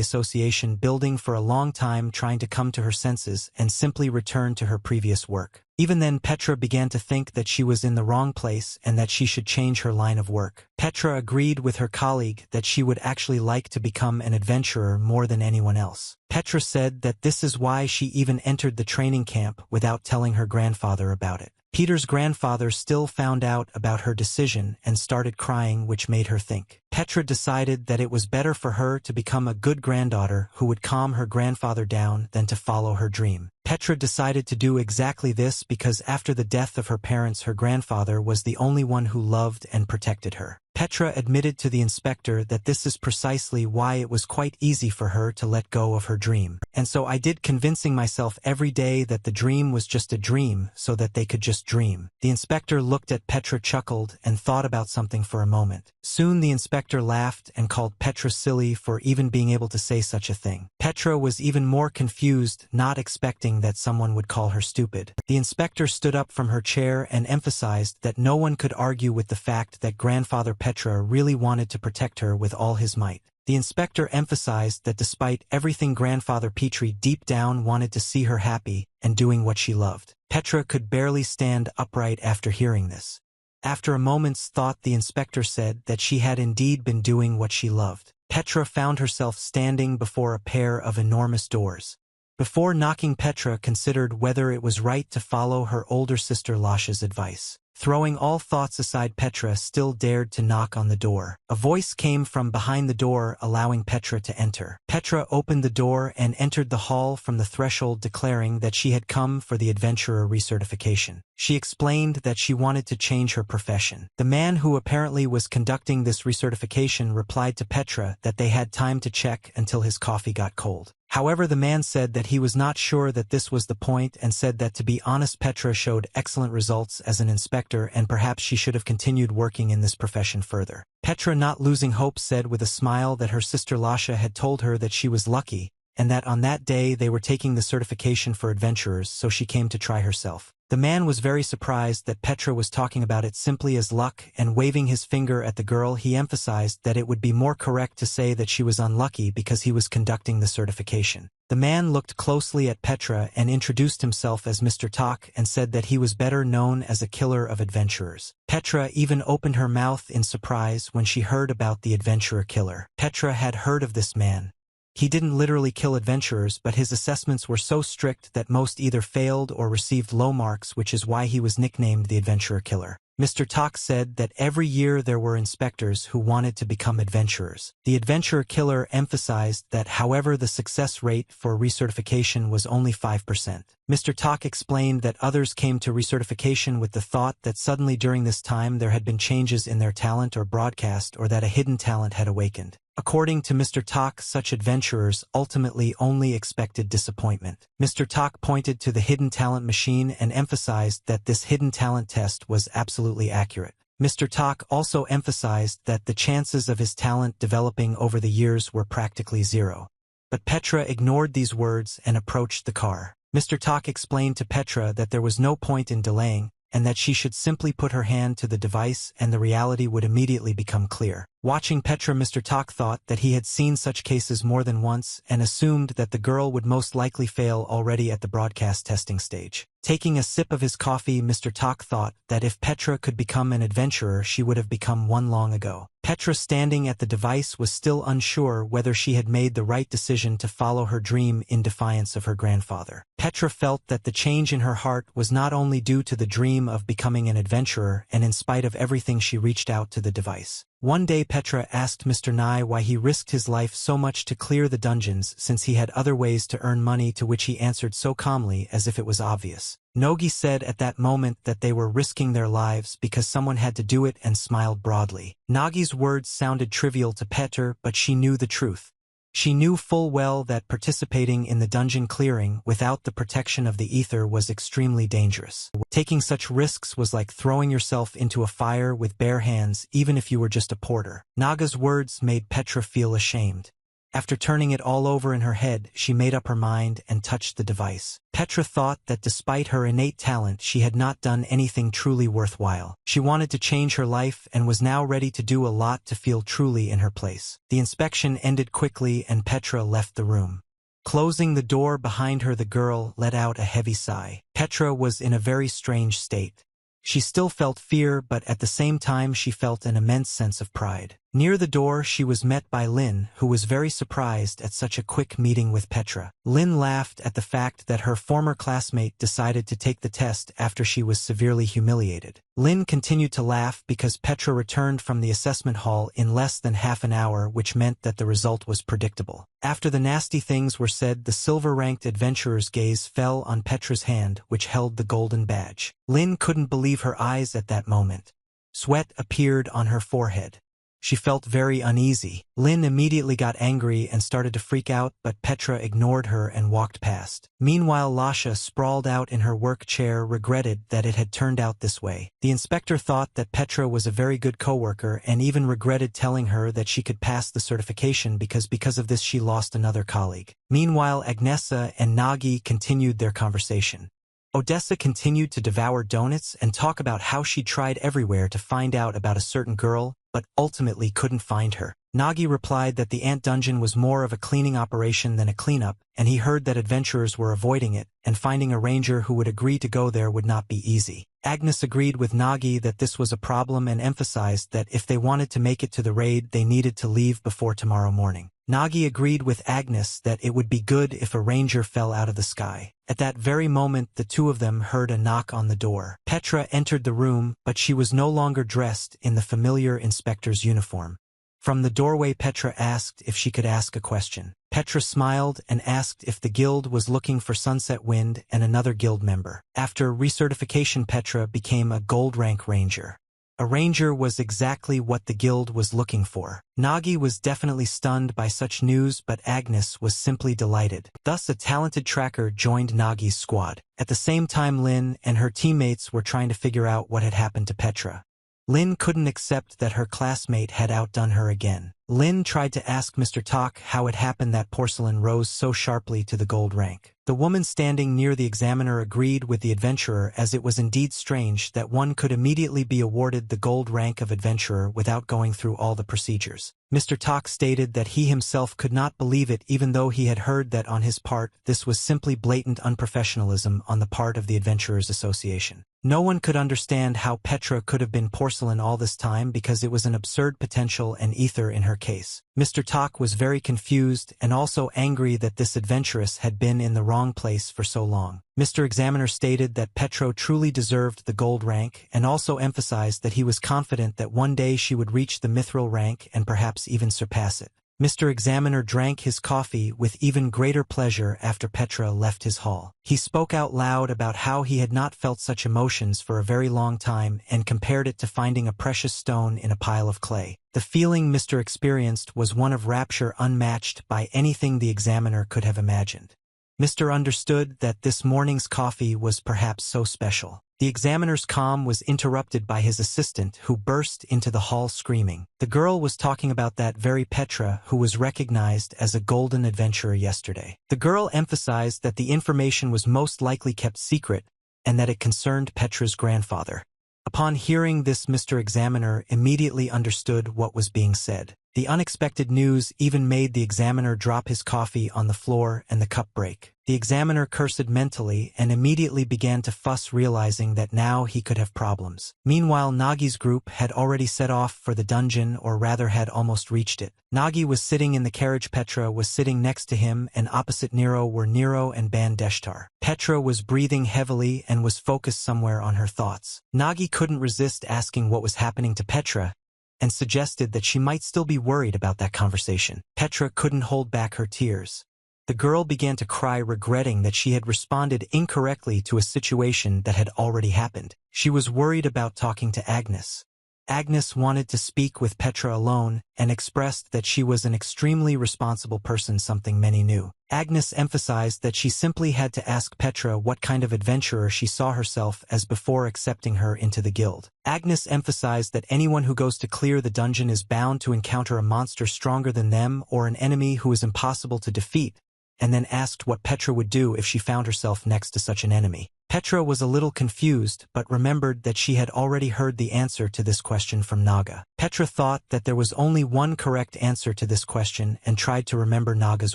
association building for a long time, trying to come to her senses and simply return to her previous work. Even then, Petra began to think that she was in the wrong place and that she should change her line of work. Petra agreed with her colleague that she would actually like to become an adventurer more than anyone else. Petra said that this is why she even entered the training camp without telling her grandfather about it. Peter's grandfather still found out about her decision and started crying, which made her think. Petra decided that it was better for her to become a good granddaughter who would calm her grandfather down than to follow her dream. Petra decided to do exactly this because after the death of her parents, her grandfather was the only one who loved and protected her. Petra admitted to the inspector that this is precisely why it was quite easy for her to let go of her dream. And so I did, convincing myself every day that the dream was just a dream so that they could just dream. The inspector looked at Petra, chuckled, and thought about something for a moment. Soon the inspector laughed and called Petra silly for even being able to say such a thing. Petra was even more confused, not expecting that someone would call her stupid. The inspector stood up from her chair and emphasized that no one could argue with the fact that Grandfather Petra really wanted to protect her with all his might. The inspector emphasized that despite everything, Grandfather Petrie deep down wanted to see her happy and doing what she loved. Petra could barely stand upright after hearing this. After a moment's thought, the inspector said that she had indeed been doing what she loved. Petra found herself standing before a pair of enormous doors. Before knocking, Petra considered whether it was right to follow her older sister Lasha's advice. Throwing all thoughts aside, Petra still dared to knock on the door. A voice came from behind the door, allowing Petra to enter. Petra opened the door and entered the hall from the threshold, declaring that she had come for the adventurer recertification. She explained that she wanted to change her profession. The man who apparently was conducting this recertification replied to Petra that they had time to check until his coffee got cold. However, the man said that he was not sure that this was the point, and said that, to be honest, Petra showed excellent results as an inspector and perhaps she should have continued working in this profession further. Petra, not losing hope, said with a smile that her sister Lasha had told her that she was lucky and that on that day they were taking the certification for adventurers, so she came to try herself. The man was very surprised that Petra was talking about it simply as luck, and waving his finger at the girl, he emphasized that it would be more correct to say that she was unlucky because he was conducting the certification. The man looked closely at Petra and introduced himself as Mr. Tak and said that he was better known as a killer of adventurers. Petra even opened her mouth in surprise when she heard about the adventurer killer. Petra had heard of this man. He didn't literally kill adventurers, but his assessments were so strict that most either failed or received low marks, which is why he was nicknamed the adventurer killer. Mr. Tak said that every year there were inspectors who wanted to become adventurers. The adventurer killer emphasized that, however, the success rate for recertification was only 5%. Mr. Tak explained that others came to recertification with the thought that suddenly during this time there had been changes in their talent or broadcast, or that a hidden talent had awakened. According to Mr. Tak, such adventurers ultimately only expected disappointment. Mr. Tak pointed to the hidden talent machine and emphasized that this hidden talent test was absolutely accurate. Mr. Tak also emphasized that the chances of his talent developing over the years were practically zero. But Petra ignored these words and approached the car. Mr. Tak explained to Petra that there was no point in delaying, and that she should simply put her hand to the device and the reality would immediately become clear. Watching Petra, Mr. Tak thought that he had seen such cases more than once and assumed that the girl would most likely fail already at the broadcast testing stage. Taking a sip of his coffee, Mr. Tak thought that if Petra could become an adventurer, she would have become one long ago. Petra, standing at the device, was still unsure whether she had made the right decision to follow her dream in defiance of her grandfather. Petra felt that the change in her heart was not only due to the dream of becoming an adventurer, and in spite of everything she reached out to the device. One day Petra asked Mr. Nai why he risked his life so much to clear the dungeons since he had other ways to earn money, to which he answered so calmly as if it was obvious. Nagi said at that moment that they were risking their lives because someone had to do it, and smiled broadly. Nagi's words sounded trivial to Petra, but she knew the truth. She knew full well that participating in the dungeon clearing without the protection of the ether was extremely dangerous. Taking such risks was like throwing yourself into a fire with bare hands, even if you were just a porter. Naga's words made Petra feel ashamed. After turning it all over in her head, she made up her mind and touched the device. Petra thought that despite her innate talent, she had not done anything truly worthwhile. She wanted to change her life and was now ready to do a lot to feel truly in her place. The inspection ended quickly and Petra left the room. Closing the door behind her, the girl let out a heavy sigh. Petra was in a very strange state. She still felt fear, but at the same time she felt an immense sense of pride. Near the door she was met by Lin, who was very surprised at such a quick meeting with Petra. Lin laughed at the fact that her former classmate decided to take the test after she was severely humiliated. Lin continued to laugh because Petra returned from the assessment hall in less than half an hour, which meant that the result was predictable. After the nasty things were said, the silver-ranked adventurer's gaze fell on Petra's hand, which held the golden badge. Lin couldn't believe her eyes at that moment. Sweat appeared on her forehead. She felt very uneasy. Lin immediately got angry and started to freak out, but Petra ignored her and walked past. Meanwhile, Lasha, sprawled out in her work chair, regretted that it had turned out this way. The inspector thought that Petra was a very good coworker and even regretted telling her that she could pass the certification because of this she lost another colleague. Meanwhile, Agnesa and Nagi continued their conversation. Odessa continued to devour donuts and talk about how she tried everywhere to find out about a certain girl, but ultimately couldn't find her. Nagi replied that the ant dungeon was more of a cleaning operation than a cleanup, and he heard that adventurers were avoiding it, and finding a ranger who would agree to go there would not be easy. Agnes agreed with Nagi that this was a problem and emphasized that if they wanted to make it to the raid, they needed to leave before tomorrow morning. Nagi agreed with Agnes that it would be good if a ranger fell out of the sky. At that very moment, the two of them heard a knock on the door. Petra entered the room, but she was no longer dressed in the familiar inspector's uniform. From the doorway, Petra asked if she could ask a question. Petra smiled and asked if the guild was looking for Sunset Wind and another guild member. After recertification, Petra became a gold rank ranger. A ranger was exactly what the guild was looking for. Nagi was definitely stunned by such news, but Agnes was simply delighted. Thus, a talented tracker joined Nagi's squad. At the same time, Lin and her teammates were trying to figure out what had happened to Petra. Lin couldn't accept that her classmate had outdone her again. Lin tried to ask Mr. Tak how it happened that porcelain rose so sharply to the gold rank. The woman standing near the examiner agreed with the adventurer, as it was indeed strange that one could immediately be awarded the gold rank of adventurer without going through all the procedures. Mr. Tak stated that he himself could not believe it, even though he had heard that on his part this was simply blatant unprofessionalism on the part of the Adventurers Association. No one could understand how Petra could have been porcelain all this time, because it was an absurd potential and ether in her case. Mr. Tak was very confused and also angry that this adventuress had been in the wrong place for so long. Mr. Examiner stated that Petra truly deserved the gold rank and also emphasized that he was confident that one day she would reach the mithril rank and perhaps even surpass it. Mr. Examiner drank his coffee with even greater pleasure after Petra left his hall. He spoke out loud about how he had not felt such emotions for a very long time and compared it to finding a precious stone in a pile of clay. The feeling Mr. experienced was one of rapture unmatched by anything the examiner could have imagined. Mr. understood that this morning's coffee was perhaps so special. The examiner's calm was interrupted by his assistant, who burst into the hall screaming. The girl was talking about that very Petra who was recognized as a golden adventurer yesterday. The girl emphasized that the information was most likely kept secret and that it concerned Petra's grandfather. Upon hearing this, Mr. Examiner immediately understood what was being said. The unexpected news even made the examiner drop his coffee on the floor and the cup break. The examiner cursed mentally and immediately began to fuss, realizing that now he could have problems. Meanwhile, Nagi's group had already set off for the dungeon, or rather had almost reached it. Nagi was sitting in the carriage. Petra was sitting next to him, and opposite Nero were Nero and Bandeshtar. Petra was breathing heavily and was focused somewhere on her thoughts. Nagi couldn't resist asking what was happening to Petra, and suggested that she might still be worried about that conversation. Petra couldn't hold back her tears. The girl began to cry, regretting that she had responded incorrectly to a situation that had already happened. She was worried about talking to Agnes. Agnes wanted to speak with Petra alone and expressed that she was an extremely responsible person, something many knew. Agnes emphasized that she simply had to ask Petra what kind of adventurer she saw herself as before accepting her into the guild. Agnes emphasized that anyone who goes to clear the dungeon is bound to encounter a monster stronger than them or an enemy who is impossible to defeat, and then asked what Petra would do if she found herself next to such an enemy. Petra was a little confused, but remembered that she had already heard the answer to this question from Naga. Petra thought that there was only one correct answer to this question and tried to remember Naga's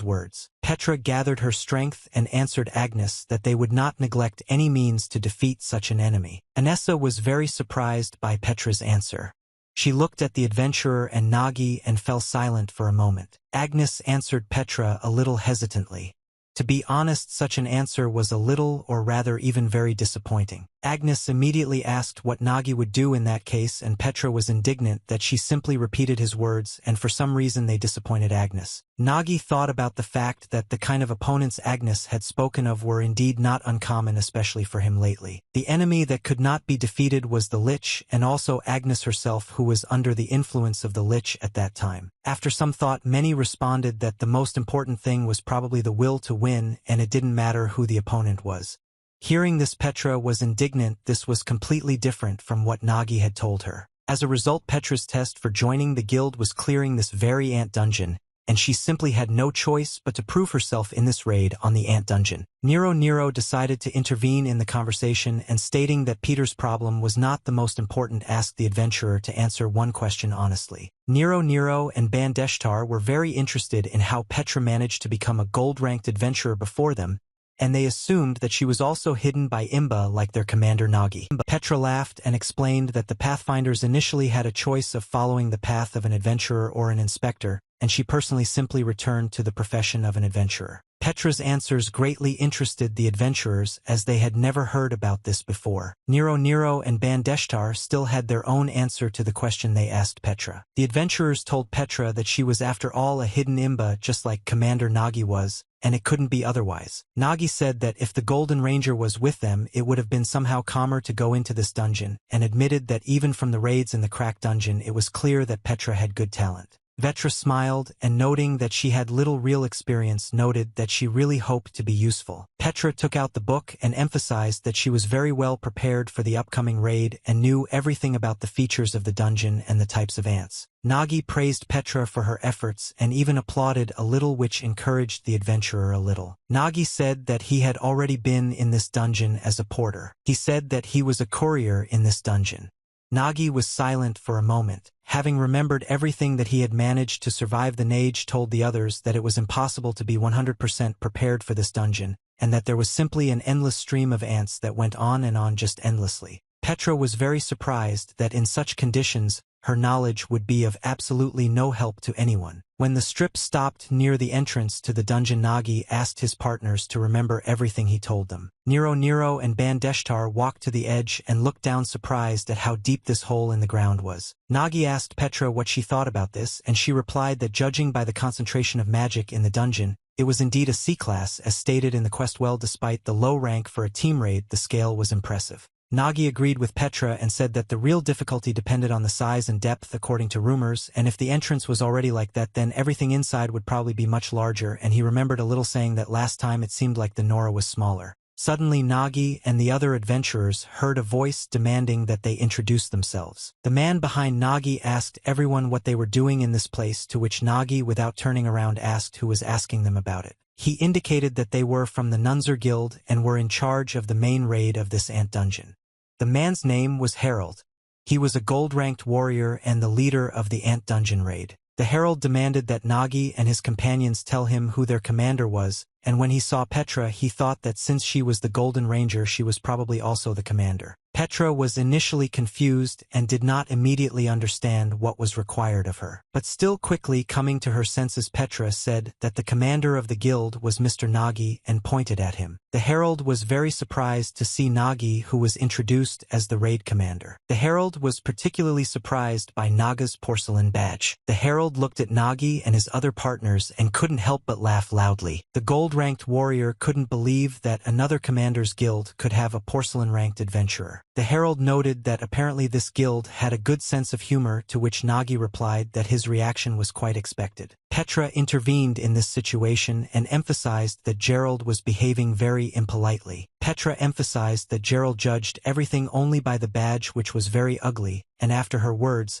words. Petra gathered her strength and answered Agnes that they would not neglect any means to defeat such an enemy. Anessa was very surprised by Petra's answer. She looked at the adventurer and Nagi and fell silent for a moment. Agnes answered Petra a little hesitantly. To be honest, such an answer was a little, or rather even very disappointing. Agnes immediately asked what Nagi would do in that case, and Petra was indignant that she simply repeated his words, and for some reason they disappointed Agnes. Nagi thought about the fact that the kind of opponents Agnes had spoken of were indeed not uncommon, especially for him lately. The enemy that could not be defeated was the Lich, and also Agnes herself, who was under the influence of the Lich at that time. After some thought, many responded that the most important thing was probably the will to win, and it didn't matter who the opponent was. Hearing this, Petra was indignant. This was completely different from what Nagi had told her. As a result, Petra's test for joining the guild was clearing this very ant dungeon, and she simply had no choice but to prove herself in this raid on the ant dungeon. Nero decided to intervene in the conversation, and stating that Peter's problem was not the most important, asked the adventurer to answer one question honestly. Nero and Bandeshtar were very interested in how Petra managed to become a gold-ranked adventurer before them, and they assumed that she was also hidden by Imba like their commander Nagi. Petra laughed and explained that the Pathfinders initially had a choice of following the path of an adventurer or an inspector, and she personally simply returned to the profession of an adventurer. Petra's answers greatly interested the adventurers, as they had never heard about this before. Nero and Bandeshtar still had their own answer to the question they asked Petra. The adventurers told Petra that she was after all a hidden Imba, just like Commander Nagi was, and it couldn't be otherwise. Nagi said that if the Golden Ranger was with them, it would have been somehow calmer to go into this dungeon, and admitted that even from the raids in the crack dungeon it was clear that Petra had good talent. Vetra smiled, and noting that she had little real experience, noted that she really hoped to be useful. Petra took out the book and emphasized that she was very well prepared for the upcoming raid and knew everything about the features of the dungeon and the types of ants. Nagi praised Petra for her efforts and even applauded a little, which encouraged the adventurer a little. Nagi said that he had already been in this dungeon as a porter. He said that he was a courier in this dungeon. Nagi was silent for a moment. Having remembered everything that he had managed to survive, the Nage told the others that it was impossible to be 100% prepared for this dungeon, and that there was simply an endless stream of ants that went on and on just endlessly. Petra was very surprised that in such conditions, her knowledge would be of absolutely no help to anyone. When the strip stopped near the entrance to the dungeon, Nagi asked his partners to remember everything he told them. Nero and Bandeshtar walked to the edge and looked down, surprised at how deep this hole in the ground was. Nagi asked Petra what she thought about this, and she replied that judging by the concentration of magic in the dungeon, it was indeed a C-class, as stated in the quest. Well, despite the low rank for a team raid, the scale was impressive. Nagi agreed with Petra and said that the real difficulty depended on the size and depth according to rumors, and if the entrance was already like that, then everything inside would probably be much larger, and he remembered a little saying that last time it seemed like the Nora was smaller. Suddenly Nagi and the other adventurers heard a voice demanding that they introduce themselves. The man behind Nagi asked everyone what they were doing in this place, to which Nagi, without turning around, asked who was asking them about it. He indicated that they were from the Nunzer Guild and were in charge of the main raid of this ant dungeon. The man's name was Harold. He was a gold-ranked warrior and the leader of the ant dungeon raid. The herald demanded that Nagi and his companions tell him who their commander was, and when he saw Petra, he thought that since she was the Golden Ranger, she was probably also the commander. Petra was initially confused and did not immediately understand what was required of her. But still quickly coming to her senses, Petra said that the commander of the guild was Mr. Nagi and pointed at him. The herald was very surprised to see Nagi, who was introduced as the raid commander. The herald was particularly surprised by Naga's porcelain badge. The herald looked at Nagi and his other partners and couldn't help but laugh loudly. The gold-ranked warrior couldn't believe that another commander's guild could have a porcelain-ranked adventurer. The herald noted that apparently this guild had a good sense of humor, to which Nagi replied that his reaction was quite expected. Petra intervened in this situation and emphasized that Gerald was behaving very impolitely. Petra emphasized that Gerald judged everything only by the badge, which was very ugly, and after her words,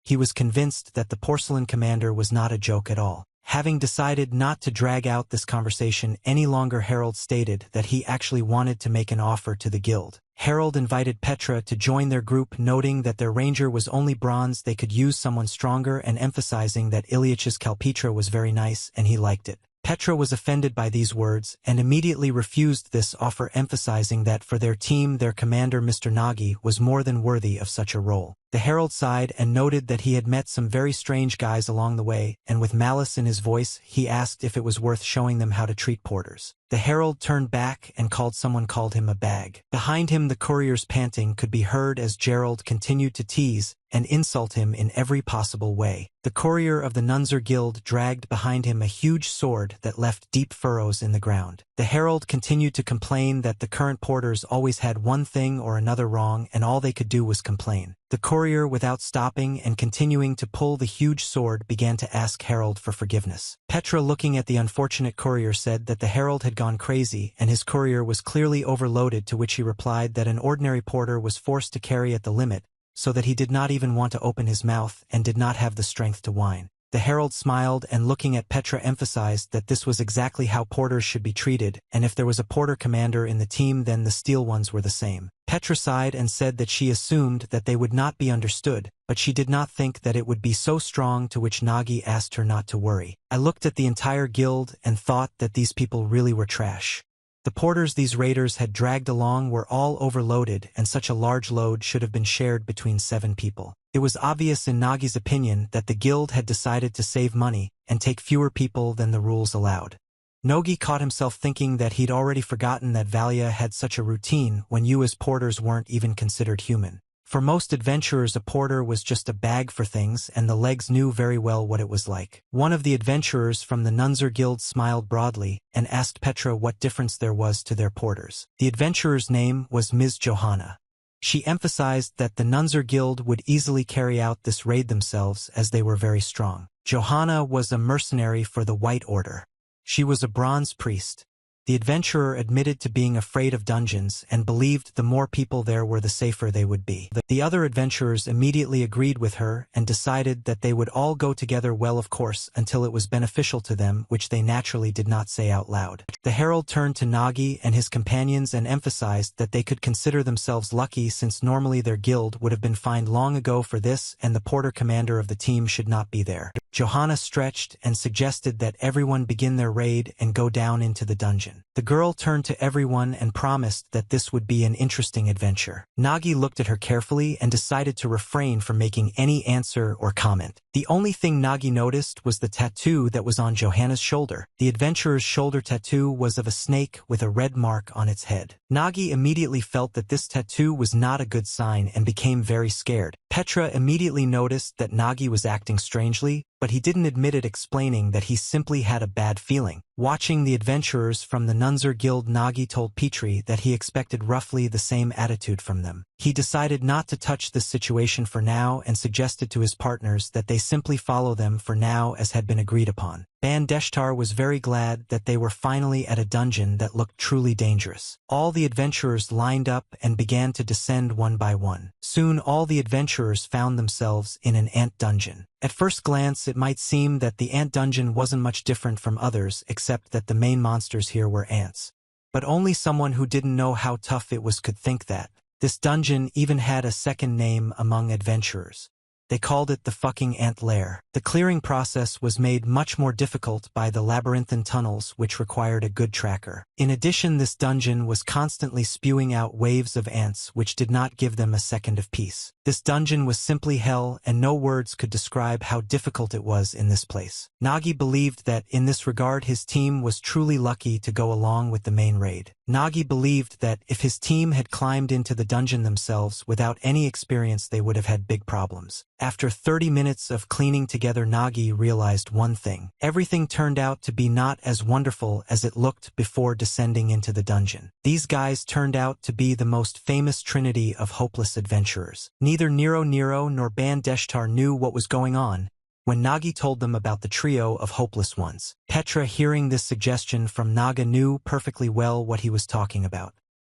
he was convinced that the porcelain commander was not a joke at all. Having decided not to drag out this conversation any longer, Harold stated that he actually wanted to make an offer to the guild. Harold invited Petra to join their group, noting that their ranger was only bronze, they could use someone stronger, and emphasizing that Ilyach's Kalpitra was very nice and he liked it. Petra was offended by these words and immediately refused this offer, emphasizing that for their team, their commander Mr. Nagi was more than worthy of such a role. The herald sighed and noted that he had met some very strange guys along the way, and with malice in his voice, he asked if it was worth showing them how to treat porters. The herald turned back and someone called him a bag. Behind him, the courier's panting could be heard as Gerald continued to tease and insult him in every possible way. The courier of the Nunzer Guild dragged behind him a huge sword that left deep furrows in the ground. The herald continued to complain that the current porters always had one thing or another wrong and all they could do was complain. The courier, without stopping and continuing to pull the huge sword, began to ask Harold for forgiveness. Petra, looking at the unfortunate courier, said that the herald had gone crazy and his courier was clearly overloaded, to which he replied that an ordinary porter was forced to carry at the limit, so that he did not even want to open his mouth and did not have the strength to whine. The herald smiled and, looking at Petra, emphasized that this was exactly how porters should be treated, and if there was a porter commander in the team, then the steel ones were the same. Petra sighed and said that she assumed that they would not be understood, but she did not think that it would be so strong, to which Nagi asked her not to worry. I looked at the entire guild and thought that these people really were trash. The porters these raiders had dragged along were all overloaded, and such a large load should have been shared between 7 people. It was obvious in Nagi's opinion that the guild had decided to save money and take fewer people than the rules allowed. Nogi caught himself thinking that he'd already forgotten that Valia had such a routine when you as porters weren't even considered human. For most adventurers, a porter was just a bag for things, and the legs knew very well what it was like. One of the adventurers from the Nunzer Guild smiled broadly and asked Petra what difference there was to their porters. The adventurer's name was Ms. Johanna. She emphasized that the Nunzer Guild would easily carry out this raid themselves as they were very strong. Johanna was a mercenary for the White Order. She was a bronze priest. The adventurer admitted to being afraid of dungeons and believed the more people there were, the safer they would be. The other adventurers immediately agreed with her and decided that they would all go together, well, of course, until it was beneficial to them, which they naturally did not say out loud. The herald turned to Nagi and his companions and emphasized that they could consider themselves lucky, since normally their guild would have been fined long ago for this, and the porter commander of the team should not be there. Johanna stretched and suggested that everyone begin their raid and go down into the dungeon. The girl turned to everyone and promised that this would be an interesting adventure. Nagi looked at her carefully and decided to refrain from making any answer or comment. The only thing Nagi noticed was the tattoo that was on Johanna's shoulder. The adventurer's shoulder tattoo was of a snake with a red mark on its head. Nagi immediately felt that this tattoo was not a good sign and became very scared. Petra immediately noticed that Nagi was acting strangely, but he didn't admit it, explaining that he simply had a bad feeling. Watching the adventurers from the Nunzer Guild, Nagi told Petri that he expected roughly the same attitude from them. He decided not to touch this situation for now and suggested to his partners that they simply follow them for now, as had been agreed upon. Bandeshtar was very glad that they were finally at a dungeon that looked truly dangerous. All the adventurers lined up and began to descend one by one. Soon all the adventurers found themselves in an ant dungeon. At first glance, it might seem that the ant dungeon wasn't much different from others, except that the main monsters here were ants. But only someone who didn't know how tough it was could think that. This dungeon even had a second name among adventurers. They called it the fucking ant lair. The clearing process was made much more difficult by the labyrinthine tunnels, which required a good tracker. In addition, this dungeon was constantly spewing out waves of ants, which did not give them a second of peace. This dungeon was simply hell, and no words could describe how difficult it was in this place. Nagi believed that, in this regard, his team was truly lucky to go along with the main raid. Nagi believed that if his team had climbed into the dungeon themselves without any experience, they would have had big problems. After 30 minutes of cleaning together, Nagi realized one thing. Everything turned out to be not as wonderful as it looked before descending into the dungeon. These guys turned out to be the most famous trinity of hopeless adventurers. Neither Nero nor Bandeshtar knew what was going on when Nagi told them about the trio of hopeless ones. Petra, hearing this suggestion from Naga, knew perfectly well what he was talking about.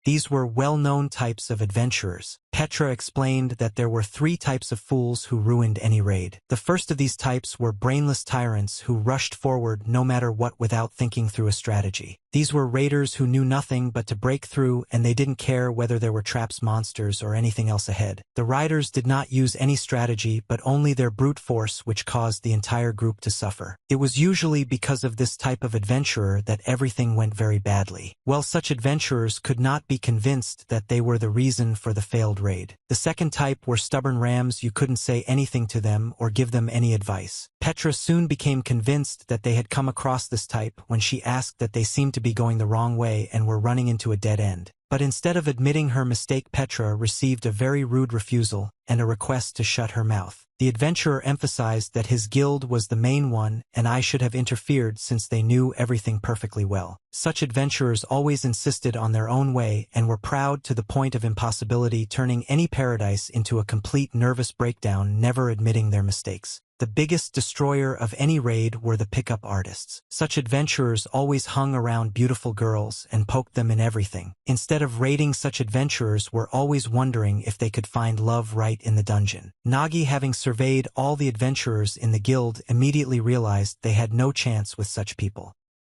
These were well-known types of adventurers. Petra explained that there were 3 types of fools who ruined any raid. The first of these types were brainless tyrants who rushed forward no matter what without thinking through a strategy. These were raiders who knew nothing but to break through, and they didn't care whether there were traps, monsters, or anything else ahead. The riders did not use any strategy but only their brute force, which caused the entire group to suffer. It was usually because of this type of adventurer that everything went very badly. Well, such adventurers could not be convinced that they were the reason for the failed raid. The second type were stubborn rams. You couldn't say anything to them or give them any advice. Petra soon became convinced that they had come across this type when she asked that they seemed to be going the wrong way and were running into a dead end. But instead of admitting her mistake, Petra received a very rude refusal and a request to shut her mouth. The adventurer emphasized that his guild was the main one and I should have interfered since they knew everything perfectly well. Such adventurers always insisted on their own way and were proud to the point of impossibility, turning any paradise into a complete nervous breakdown, never admitting their mistakes. The biggest destroyer of any raid were the pickup artists. Such adventurers always hung around beautiful girls and poked them in everything. Instead of raiding, such adventurers were always wondering if they could find love right in the dungeon. Nagi, having surveyed all the adventurers in the guild, immediately realized they had no chance with such people.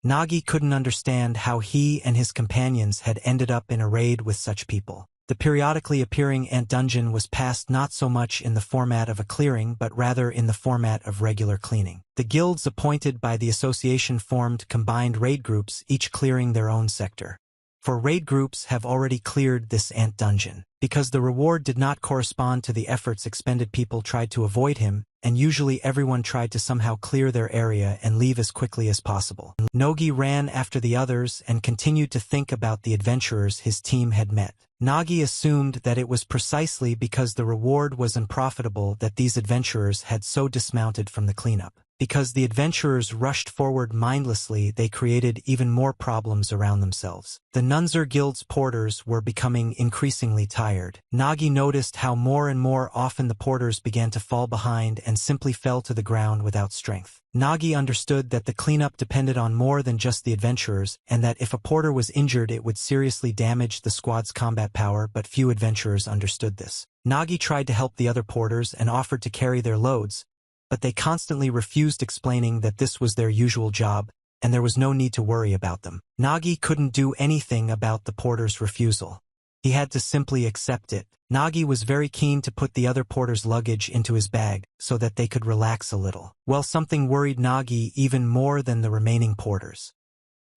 Nagi couldn't understand how he and his companions had ended up in a raid with such people. The periodically appearing ant dungeon was passed not so much in the format of a clearing but rather in the format of regular cleaning. The guilds appointed by the association formed combined raid groups, each clearing their own sector. For raid groups have already cleared this ant dungeon. Because the reward did not correspond to the efforts expended, people tried to avoid him, and usually everyone tried to somehow clear their area and leave as quickly as possible. Nagi ran after the others and continued to think about the adventurers his team had met. Nagi assumed that it was precisely because the reward was unprofitable that these adventurers had so dismounted from the cleanup. Because the adventurers rushed forward mindlessly, they created even more problems around themselves. The Nunzer Guild's porters were becoming increasingly tired. Nagi noticed how more and more often the porters began to fall behind and simply fell to the ground without strength. Nagi understood that the cleanup depended on more than just the adventurers, and that if a porter was injured it would seriously damage the squad's combat power, but few adventurers understood this. Nagi tried to help the other porters and offered to carry their loads, but they constantly refused, explaining that this was their usual job, and there was no need to worry about them. Nagi couldn't do anything about the porter's refusal. He had to simply accept it. Nagi was very keen to put the other porter's luggage into his bag, so that they could relax a little. Well, something worried Nagi even more than the remaining porters.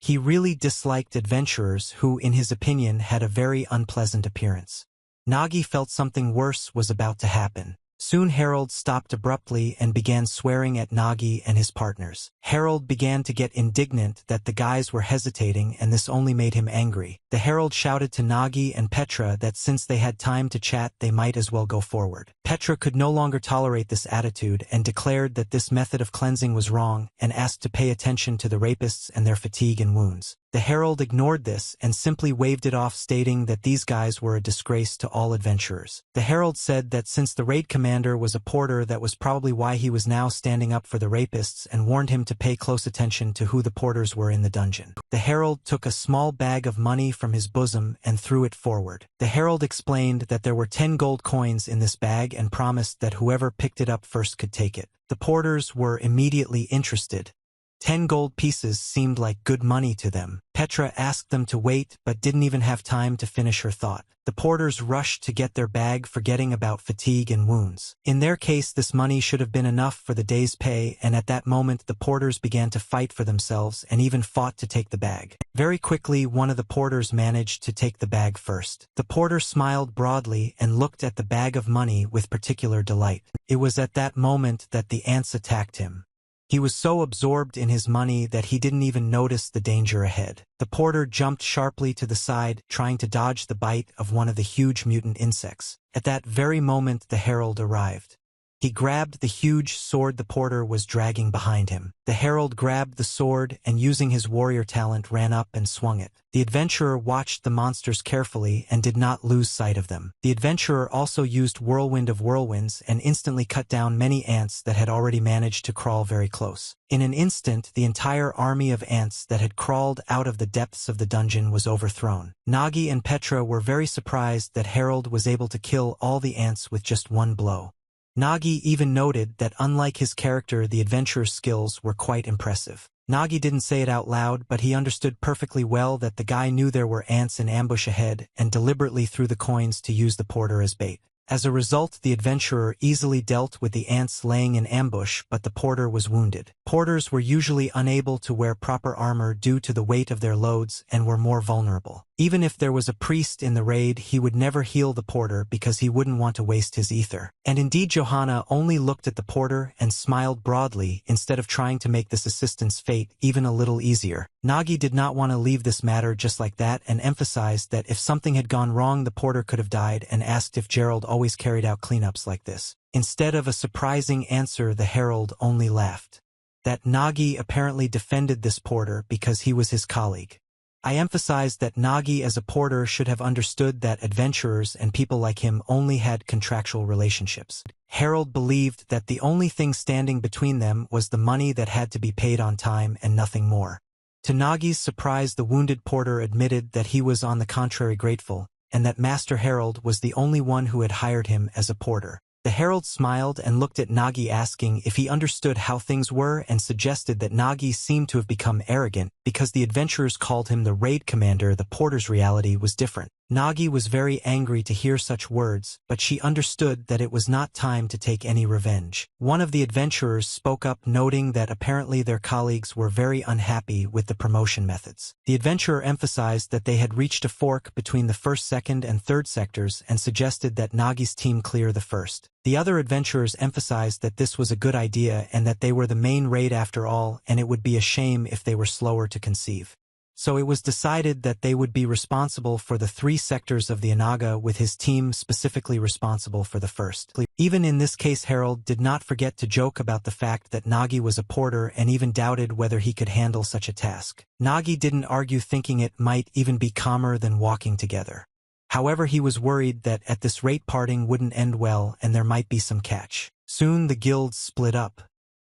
He really disliked adventurers who, in his opinion, had a very unpleasant appearance. Nagi felt something worse was about to happen. Soon Harold stopped abruptly and began swearing at Nagi and his partners. Harold began to get indignant that the guys were hesitating, and this only made him angry. The Herald shouted to Nagi and Petra that since they had time to chat they might as well go forward. Petra could no longer tolerate this attitude and declared that this method of cleansing was wrong and asked to pay attention to the rapists and their fatigue and wounds. The Herald ignored this and simply waved it off, stating that these guys were a disgrace to all adventurers. The Herald said that since the raid commander was a porter, that was probably why he was now standing up for the rapists, and warned him to pay close attention to who the porters were in the dungeon. The Herald took a small bag of money from his bosom and threw it forward. The Herald explained that there were 10 gold coins in this bag and promised that whoever picked it up first could take it. The porters were immediately interested. 10 gold pieces seemed like good money to them. Petra asked them to wait, but didn't even have time to finish her thought. The porters rushed to get their bag, forgetting about fatigue and wounds. In their case, this money should have been enough for the day's pay, and at that moment the porters began to fight for themselves and even fought to take the bag. Very quickly, one of the porters managed to take the bag first. The porter smiled broadly and looked at the bag of money with particular delight. It was at that moment that the ants attacked him. He was so absorbed in his money that he didn't even notice the danger ahead. The porter jumped sharply to the side, trying to dodge the bite of one of the huge mutant insects. At that very moment, the Herald arrived. He grabbed the huge sword the porter was dragging behind him. The Herald grabbed the sword and, using his warrior talent, ran up and swung it. The adventurer watched the monsters carefully and did not lose sight of them. The adventurer also used Whirlwind of Whirlwinds and instantly cut down many ants that had already managed to crawl very close. In an instant, the entire army of ants that had crawled out of the depths of the dungeon was overthrown. Nagi and Petra were very surprised that Harold was able to kill all the ants with just one blow. Nagi even noted that unlike his character, the adventurer's skills were quite impressive. Nagi didn't say it out loud, but he understood perfectly well that the guy knew there were ants in ambush ahead and deliberately threw the coins to use the porter as bait. As a result, the adventurer easily dealt with the ants laying in ambush, but the porter was wounded. Porters were usually unable to wear proper armor due to the weight of their loads and were more vulnerable. Even if there was a priest in the raid, he would never heal the porter because he wouldn't want to waste his ether. And indeed, Johanna only looked at the porter and smiled broadly instead of trying to make this assistant's fate even a little easier. Nagi did not want to leave this matter just like that and emphasized that if something had gone wrong, the porter could have died, and asked if Gerald always carried out cleanups like this. Instead of a surprising answer, the herald only laughed. That Nagi apparently defended this porter because he was his colleague. I emphasized that Nagi as a porter should have understood that adventurers and people like him only had contractual relationships. Harold believed that the only thing standing between them was the money that had to be paid on time and nothing more. To Nagi's surprise, the wounded porter admitted that he was on the contrary grateful, and that Master Harold was the only one who had hired him as a porter. The herald smiled and looked at Nagi, asking if he understood how things were, and suggested that Nagi seemed to have become arrogant because the adventurers called him the raid commander. The porter's reality was different. Nagi was very angry to hear such words, but she understood that it was not time to take any revenge. One of the adventurers spoke up, noting that apparently their colleagues were very unhappy with the promotion methods. The adventurer emphasized that they had reached a fork between the first, second, and third sectors and suggested that Nagi's team clear the first. The other adventurers emphasized that this was a good idea and that they were the main raid after all, and it would be a shame if they were slower to conceive. So it was decided that they would be responsible for the 3 sectors of the Anaga, with his team specifically responsible for the first. Even in this case, Harold did not forget to joke about the fact that Nagi was a porter and even doubted whether he could handle such a task. Nagi didn't argue, thinking it might even be calmer than walking together. However, he was worried that at this rate parting wouldn't end well and there might be some catch. Soon the guilds split up.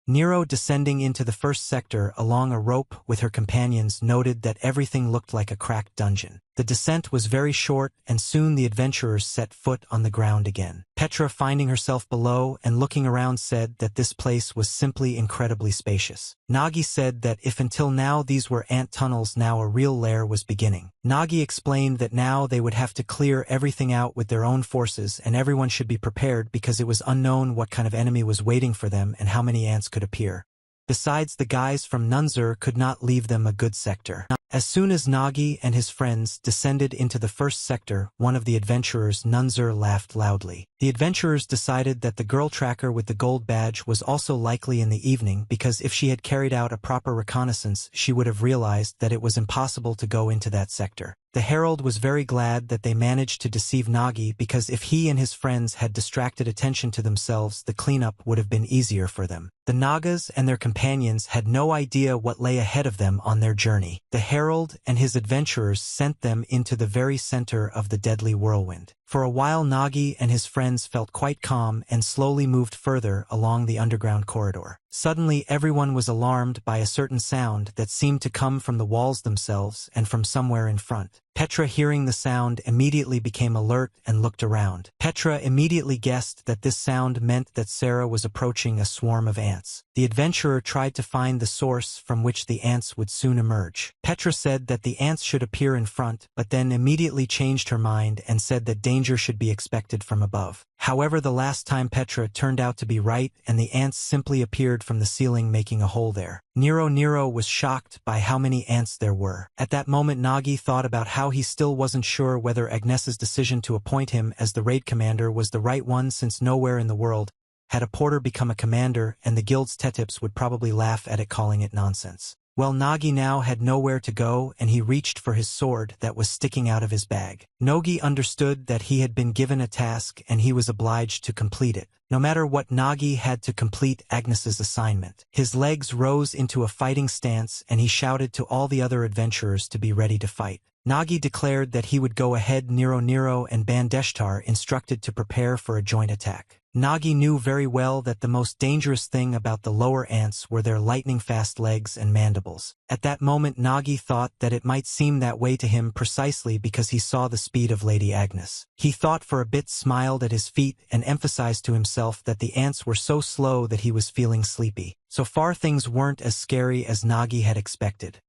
Nero, descending into the first sector along a rope with her companions, noted that everything looked like a cracked dungeon. The descent was very short, and soon the adventurers set foot on the ground again. Petra, finding herself below and looking around, said that this place was simply incredibly spacious. Nagi said that if until now these were ant tunnels, now a real lair was beginning. Nagi explained that now they would have to clear everything out with their own forces, and everyone should be prepared because it was unknown what kind of enemy was waiting for them and how many ants could appear. Besides, the guys from Nunzer could not leave them a good sector. As soon as Nagi and his friends descended into the first sector, one of the adventurers, Nunzer, laughed loudly. The adventurers decided that the girl tracker with the gold badge was also likely in the evening, because if she had carried out a proper reconnaissance, she would have realized that it was impossible to go into that sector. The herald was very glad that they managed to deceive Nagi, because if he and his friends had distracted attention to themselves, the cleanup would have been easier for them. The Nagas and their companions had no idea what lay ahead of them on their journey. The herald and his adventurers sent them into the very center of the deadly whirlwind. For a while, Nagi and his friends felt quite calm and slowly moved further along the underground corridor. Suddenly, everyone was alarmed by a certain sound that seemed to come from the walls themselves and from somewhere in front. Petra, hearing the sound, immediately became alert and looked around. Petra immediately guessed that this sound meant that Sarah was approaching a swarm of ants. The adventurer tried to find the source from which the ants would soon emerge. Petra said that the ants should appear in front, but then immediately changed her mind and said that danger should be expected from above. However, the last time Petra turned out to be right, and the ants simply appeared from the ceiling, making a hole there. Nero was shocked by how many ants there were. At that moment, Nagi thought about how he still wasn't sure whether Agnes's decision to appoint him as the raid commander was the right one, since nowhere in the world had a porter become a commander, and the guild's tetips would probably laugh at it, calling it nonsense. Well, Nagi now had nowhere to go, and he reached for his sword that was sticking out of his bag. Nagi understood that he had been given a task and he was obliged to complete it. No matter what, Nagi had to complete Agnes's assignment. His legs rose into a fighting stance and he shouted to all the other adventurers to be ready to fight. Nagi declared that he would go ahead. Nero and Bandeshtar instructed to prepare for a joint attack. Nagi knew very well that the most dangerous thing about the lower ants were their lightning-fast legs and mandibles. At that moment, Nagi thought that it might seem that way to him precisely because he saw the speed of Lady Agnes. He thought for a bit, smiled at his feet, and emphasized to himself that the ants were so slow that he was feeling sleepy. So far, things weren't as scary as Nagi had expected.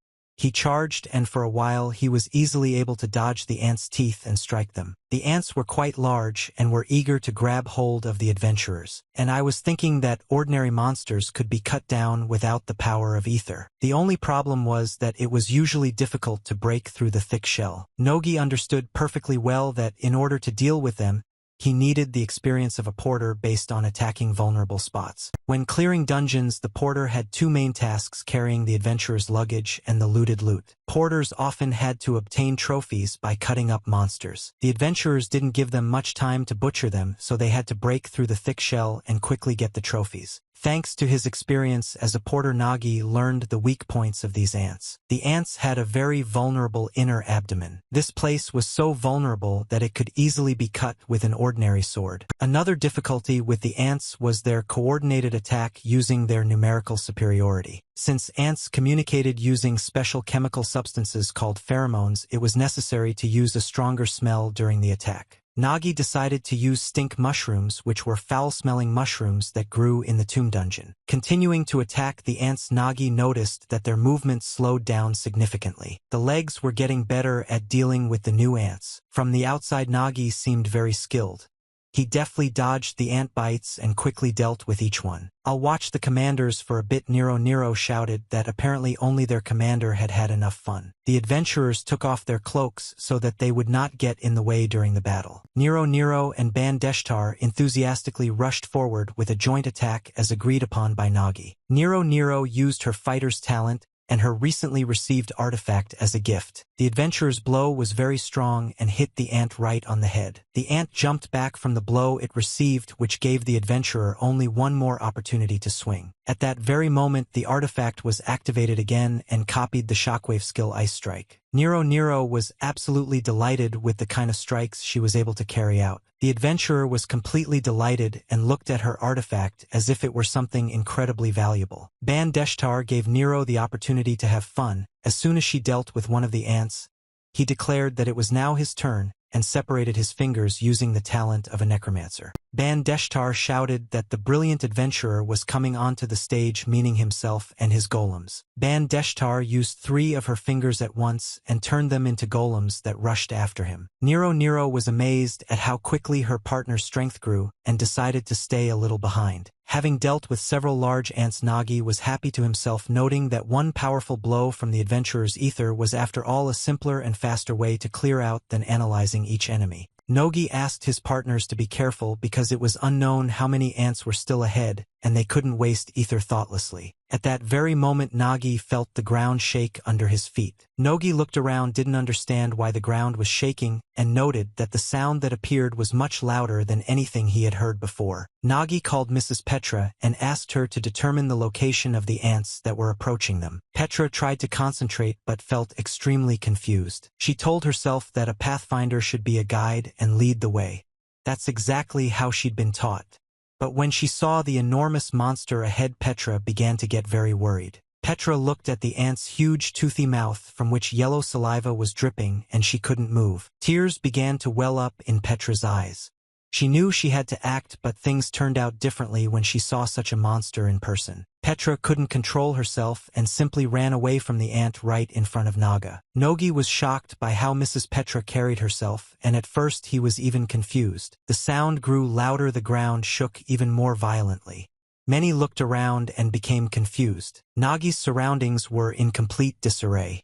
He charged, and for a while he was easily able to dodge the ants' teeth and strike them. The ants were quite large and were eager to grab hold of the adventurers, and I was thinking that ordinary monsters could be cut down without the power of ether. The only problem was that it was usually difficult to break through the thick shell. Nogi understood perfectly well that in order to deal with them, he needed the experience of a porter based on attacking vulnerable spots. When clearing dungeons, the porter had two main tasks: carrying the adventurer's luggage and the looted loot. Porters often had to obtain trophies by cutting up monsters. The adventurers didn't give them much time to butcher them, so they had to break through the thick shell and quickly get the trophies. Thanks to his experience as a porter, Nagi learned the weak points of these ants. The ants had a very vulnerable inner abdomen. This place was so vulnerable that it could easily be cut with an ordinary sword. Another difficulty with the ants was their coordinated attack using their numerical superiority. Since ants communicated using special chemical substances called pheromones, it was necessary to use a stronger smell during the attack. Nagi decided to use stink mushrooms, which were foul-smelling mushrooms that grew in the tomb dungeon. Continuing to attack the ants, Nagi noticed that their movement slowed down significantly. The legs were getting better at dealing with the new ants. From the outside, Nagi seemed very skilled. He deftly dodged the ant bites and quickly dealt with each one. "I'll watch the commanders for a bit," Nero shouted that apparently only their commander had had enough fun. The adventurers took off their cloaks so that they would not get in the way during the battle. Nero and Bandeshtar enthusiastically rushed forward with a joint attack as agreed upon by Nagi. Nero used her fighter's talent and her recently received artifact as a gift. The adventurer's blow was very strong and hit the ant right on the head. The ant jumped back from the blow it received, which gave the adventurer only one more opportunity to swing. At that very moment, the artifact was activated again and copied the shockwave skill Ice Strike. Nero was absolutely delighted with the kind of strikes she was able to carry out. The adventurer was completely delighted and looked at her artifact as if it were something incredibly valuable. Bandeshtar gave Nero the opportunity to have fun. As soon as she dealt with one of the ants, he declared that it was now his turn and separated his fingers using the talent of a necromancer. Bandeshtar shouted that the brilliant adventurer was coming onto the stage, meaning himself and his golems. Bandeshtar used 3 of her fingers at once and turned them into golems that rushed after him. Nero was amazed at how quickly her partner's strength grew and decided to stay a little behind. Having dealt with several large ants, Nagi was happy to himself, noting that one powerful blow from the adventurer's ether was after all a simpler and faster way to clear out than analyzing each enemy. Nogi asked his partners to be careful because it was unknown how many ants were still ahead, and they couldn't waste ether thoughtlessly. At that very moment, Nagi felt the ground shake under his feet. Nogi looked around, didn't understand why the ground was shaking, and noted that the sound that appeared was much louder than anything he had heard before. Nagi called Mrs. Petra and asked her to determine the location of the ants that were approaching them. Petra tried to concentrate but felt extremely confused. She told herself that a pathfinder should be a guide and lead the way. That's exactly how she'd been taught. But when she saw the enormous monster ahead, Petra began to get very worried. Petra looked at the ant's huge toothy mouth from which yellow saliva was dripping, and she couldn't move. Tears began to well up in Petra's eyes. She knew she had to act, but things turned out differently when she saw such a monster in person. Petra couldn't control herself and simply ran away from the ant right in front of Naga. Nogi was shocked by how Mrs. Petra carried herself, and at first he was even confused. The sound grew louder, the ground shook even more violently. Many looked around and became confused. Nagi's surroundings were in complete disarray.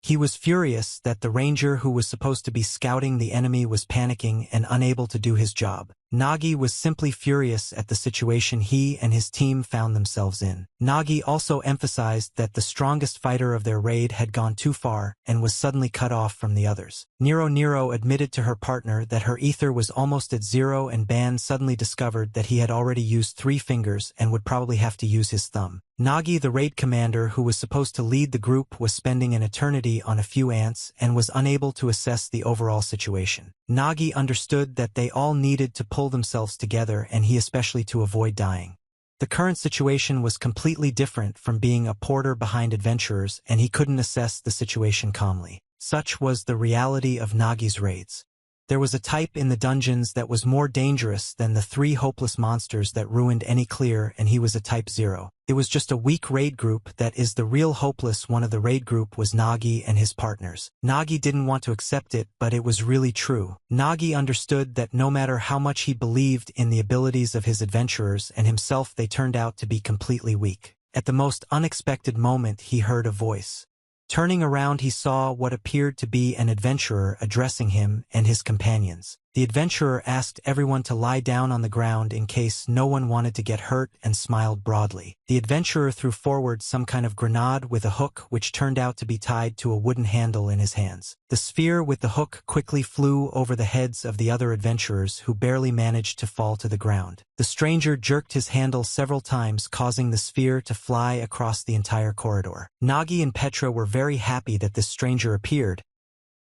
He was furious that the ranger who was supposed to be scouting the enemy was panicking and unable to do his job. Nagi was simply furious at the situation he and his team found themselves in. Nagi also emphasized that the strongest fighter of their raid had gone too far and was suddenly cut off from the others. Nero admitted to her partner that her ether was almost at 0, and Ban suddenly discovered that he had already used 3 fingers and would probably have to use his thumb. Nagi, the raid commander who was supposed to lead the group, was spending an eternity on a few ants and was unable to assess the overall situation. Nagi understood that they all needed to pull themselves together, and he especially, to avoid dying. The current situation was completely different from being a porter behind adventurers, and he couldn't assess the situation calmly. Such was the reality of Nagi's raids. There was a type in the dungeons that was more dangerous than the 3 hopeless monsters that ruined any clear, and he was a type 0. It was just a weak raid group that is the real hopeless. One of the raid group was Nagi and his partners. Nagi didn't want to accept it, but it was really true. Nagi understood that no matter how much he believed in the abilities of his adventurers and himself, they turned out to be completely weak. At the most unexpected moment, he heard a voice. Turning around, he saw what appeared to be an adventurer addressing him and his companions. The adventurer asked everyone to lie down on the ground in case no one wanted to get hurt and smiled broadly. The adventurer threw forward some kind of grenade with a hook which turned out to be tied to a wooden handle in his hands. The sphere with the hook quickly flew over the heads of the other adventurers who barely managed to fall to the ground. The stranger jerked his handle several times, causing the sphere to fly across the entire corridor. Nagi and Petra were very happy that this stranger appeared,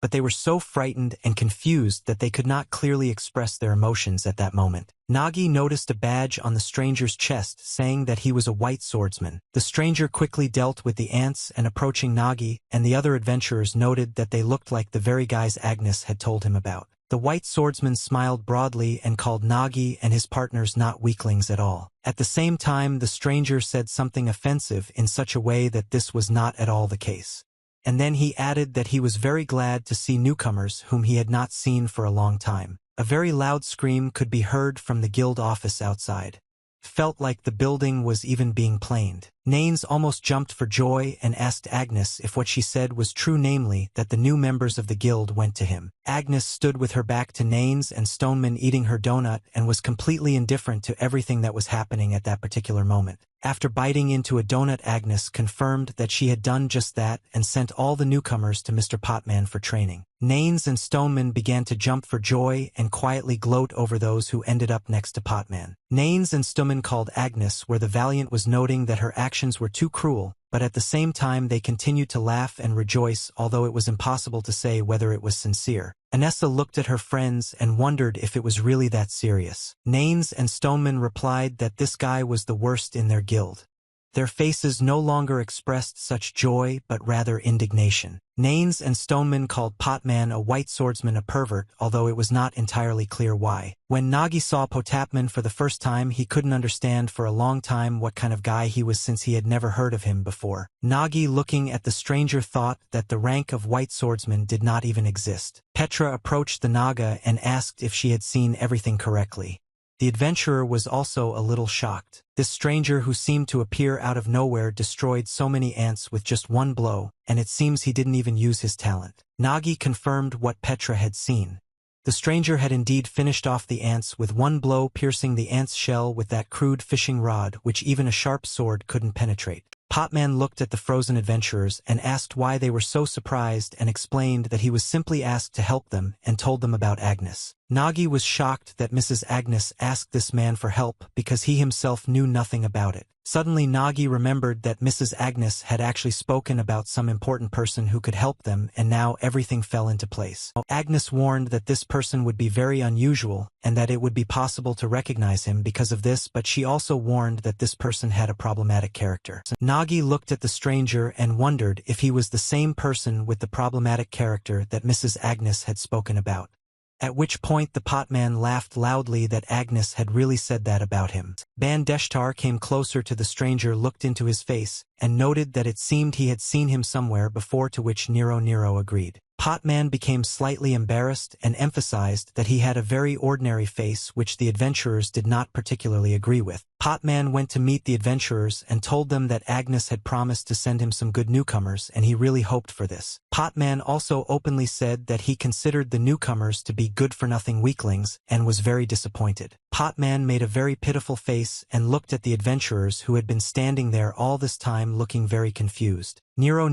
but they were so frightened and confused that they could not clearly express their emotions at that moment. Nagi noticed a badge on the stranger's chest saying that he was a white swordsman. The stranger quickly dealt with the ants and approaching Nagi, and the other adventurers noted that they looked like the very guys Agnes had told him about. The white swordsman smiled broadly and called Nagi and his partners not weaklings at all. At the same time, the stranger said something offensive in such a way that this was not at all the case. And then he added that he was very glad to see newcomers whom he had not seen for a long time. A very loud scream could be heard from the guild office outside. Felt like the building was even being planed. Naines almost jumped for joy and asked Agnes if what she said was true, namely that the new members of the guild went to him. Agnes stood with her back to Naines and Stoneman eating her donut and was completely indifferent to everything that was happening at that particular moment. After biting into a donut, Agnes confirmed that she had done just that and sent all the newcomers to Mr. Potman for training. Naines and Stoneman began to jump for joy and quietly gloat over those who ended up next to Potman. Naines and Stoneman called Agnes, where the Valiant was noting that her actions were too cruel, but at the same time they continued to laugh and rejoice, although it was impossible to say whether it was sincere. Anessa looked at her friends and wondered if it was really that serious. Naines and Stoneman replied that this guy was the worst in their guild. Their faces no longer expressed such joy, but rather indignation. Naines and Stoneman called Potman a white swordsman a pervert, although it was not entirely clear why. When Nagi saw Potapman for the first time, he couldn't understand for a long time what kind of guy he was, since he had never heard of him before. Nagi, looking at the stranger, thought that the rank of white swordsman did not even exist. Petra approached the Naga and asked if she had seen everything correctly. The adventurer was also a little shocked. This stranger, who seemed to appear out of nowhere, destroyed so many ants with just one blow, and it seems he didn't even use his talent. Nagi confirmed what Petra had seen. The stranger had indeed finished off the ants with one blow, piercing the ant's shell with that crude fishing rod which even a sharp sword couldn't penetrate. Potman looked at the frozen adventurers and asked why they were so surprised, and explained that he was simply asked to help them and told them about Agnes. Nagi was shocked that Mrs. Agnes asked this man for help because he himself knew nothing about it. Suddenly Nagi remembered that Mrs. Agnes had actually spoken about some important person who could help them, and now everything fell into place. Agnes warned that this person would be very unusual and that it would be possible to recognize him because of this, but she also warned that this person had a problematic character. Nagi looked at the stranger and wondered if he was the same person with the problematic character that Mrs. Agnes had spoken about. At which point the Potman laughed loudly that Agnes had really said that about him. Bandeshtar came closer to the stranger, looked into his face, and noted that it seemed he had seen him somewhere before, to which Nero agreed. Potman became slightly embarrassed and emphasized that he had a very ordinary face, which the adventurers did not particularly agree with. Potman went to meet the adventurers and told them that Agnes had promised to send him some good newcomers, and he really hoped for this. Potman also openly said that he considered the newcomers to be good-for-nothing weaklings and was very disappointed. Potman made a very pitiful face and looked at the adventurers, who had been standing there all this time looking very confused. Nero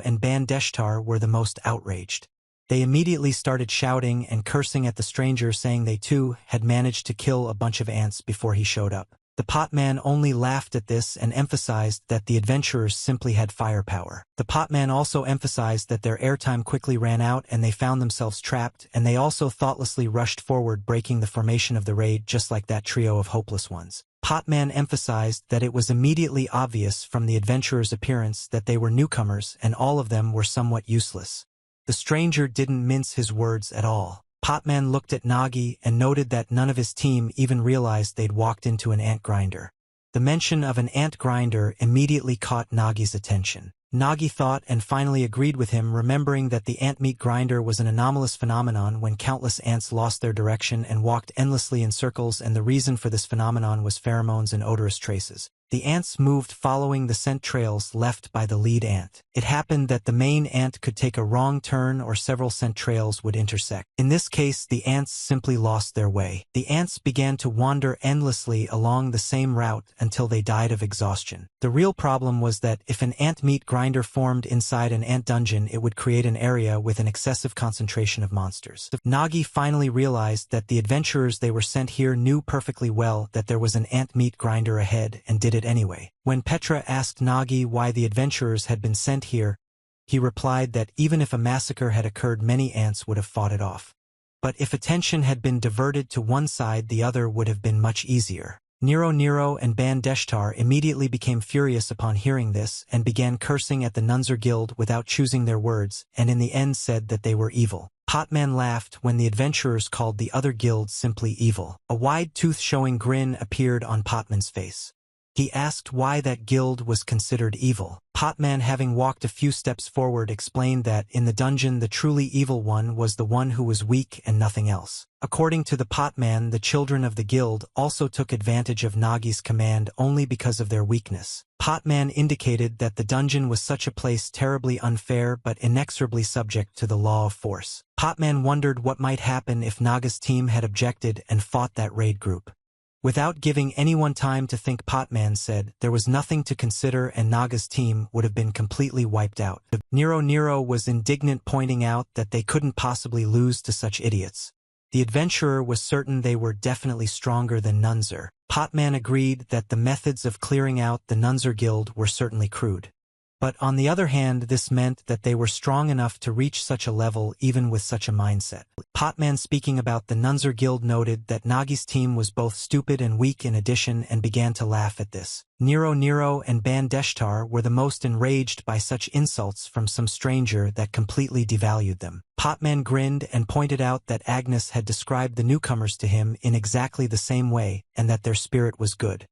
and Bandeshtar were the most outraged. They immediately started shouting and cursing at the stranger, saying they too had managed to kill a bunch of ants before he showed up. The Potman only laughed at this and emphasized that the adventurers simply had firepower. The Potman also emphasized that their airtime quickly ran out and they found themselves trapped, and they also thoughtlessly rushed forward, breaking the formation of the raid just like that trio of hopeless ones. Potman emphasized that it was immediately obvious from the adventurers' appearance that they were newcomers and all of them were somewhat useless. The stranger didn't mince his words at all. Potman looked at Nagi and noted that none of his team even realized they'd walked into an ant grinder. The mention of an ant grinder immediately caught Nagi's attention. Nagi thought and finally agreed with him, remembering that the ant meat grinder was an anomalous phenomenon when countless ants lost their direction and walked endlessly in circles, and the reason for this phenomenon was pheromones and odorous traces. The ants moved following the scent trails left by the lead ant. It happened that the main ant could take a wrong turn or several scent trails would intersect. In this case, the ants simply lost their way. The ants began to wander endlessly along the same route until they died of exhaustion. The real problem was that if an ant meat grinder formed inside an ant dungeon, it would create an area with an excessive concentration of monsters. Nagi finally realized that the adventurers they were sent here knew perfectly well that there was an ant meat grinder ahead and did it anyway. When Petra asked Nagi why the adventurers had been sent here, he replied that even if a massacre had occurred, many ants would have fought it off. But if attention had been diverted to one side, the other would have been much easier. Nero and Bandeshtar immediately became furious upon hearing this and began cursing at the Nunzer Guild without choosing their words, and in the end said that they were evil. Potman laughed when the adventurers called the other guild simply evil. A wide tooth-showing grin appeared on Potman's face. He asked why that guild was considered evil. Potman, having walked a few steps forward, explained that in the dungeon the truly evil one was the one who was weak and nothing else. According to the Potman, the children of the guild also took advantage of Nagi's command only because of their weakness. Potman indicated that the dungeon was such a place terribly unfair but inexorably subject to the law of force. Potman wondered what might happen if Naga's team had objected and fought that raid group. Without giving anyone time to think, Potman said there was nothing to consider and Naga's team would have been completely wiped out. Nero was indignant, pointing out that they couldn't possibly lose to such idiots. The adventurer was certain they were definitely stronger than Nunzer. Potman agreed that the methods of clearing out the Nunzer Guild were certainly crude. But on the other hand, this meant that they were strong enough to reach such a level even with such a mindset. Potman, speaking about the Nunzer Guild, noted that Nagi's team was both stupid and weak in addition and began to laugh at this. Nero and Bandeshtar were the most enraged by such insults from some stranger that completely devalued them. Potman grinned and pointed out that Agnes had described the newcomers to him in exactly the same way and that their spirit was good.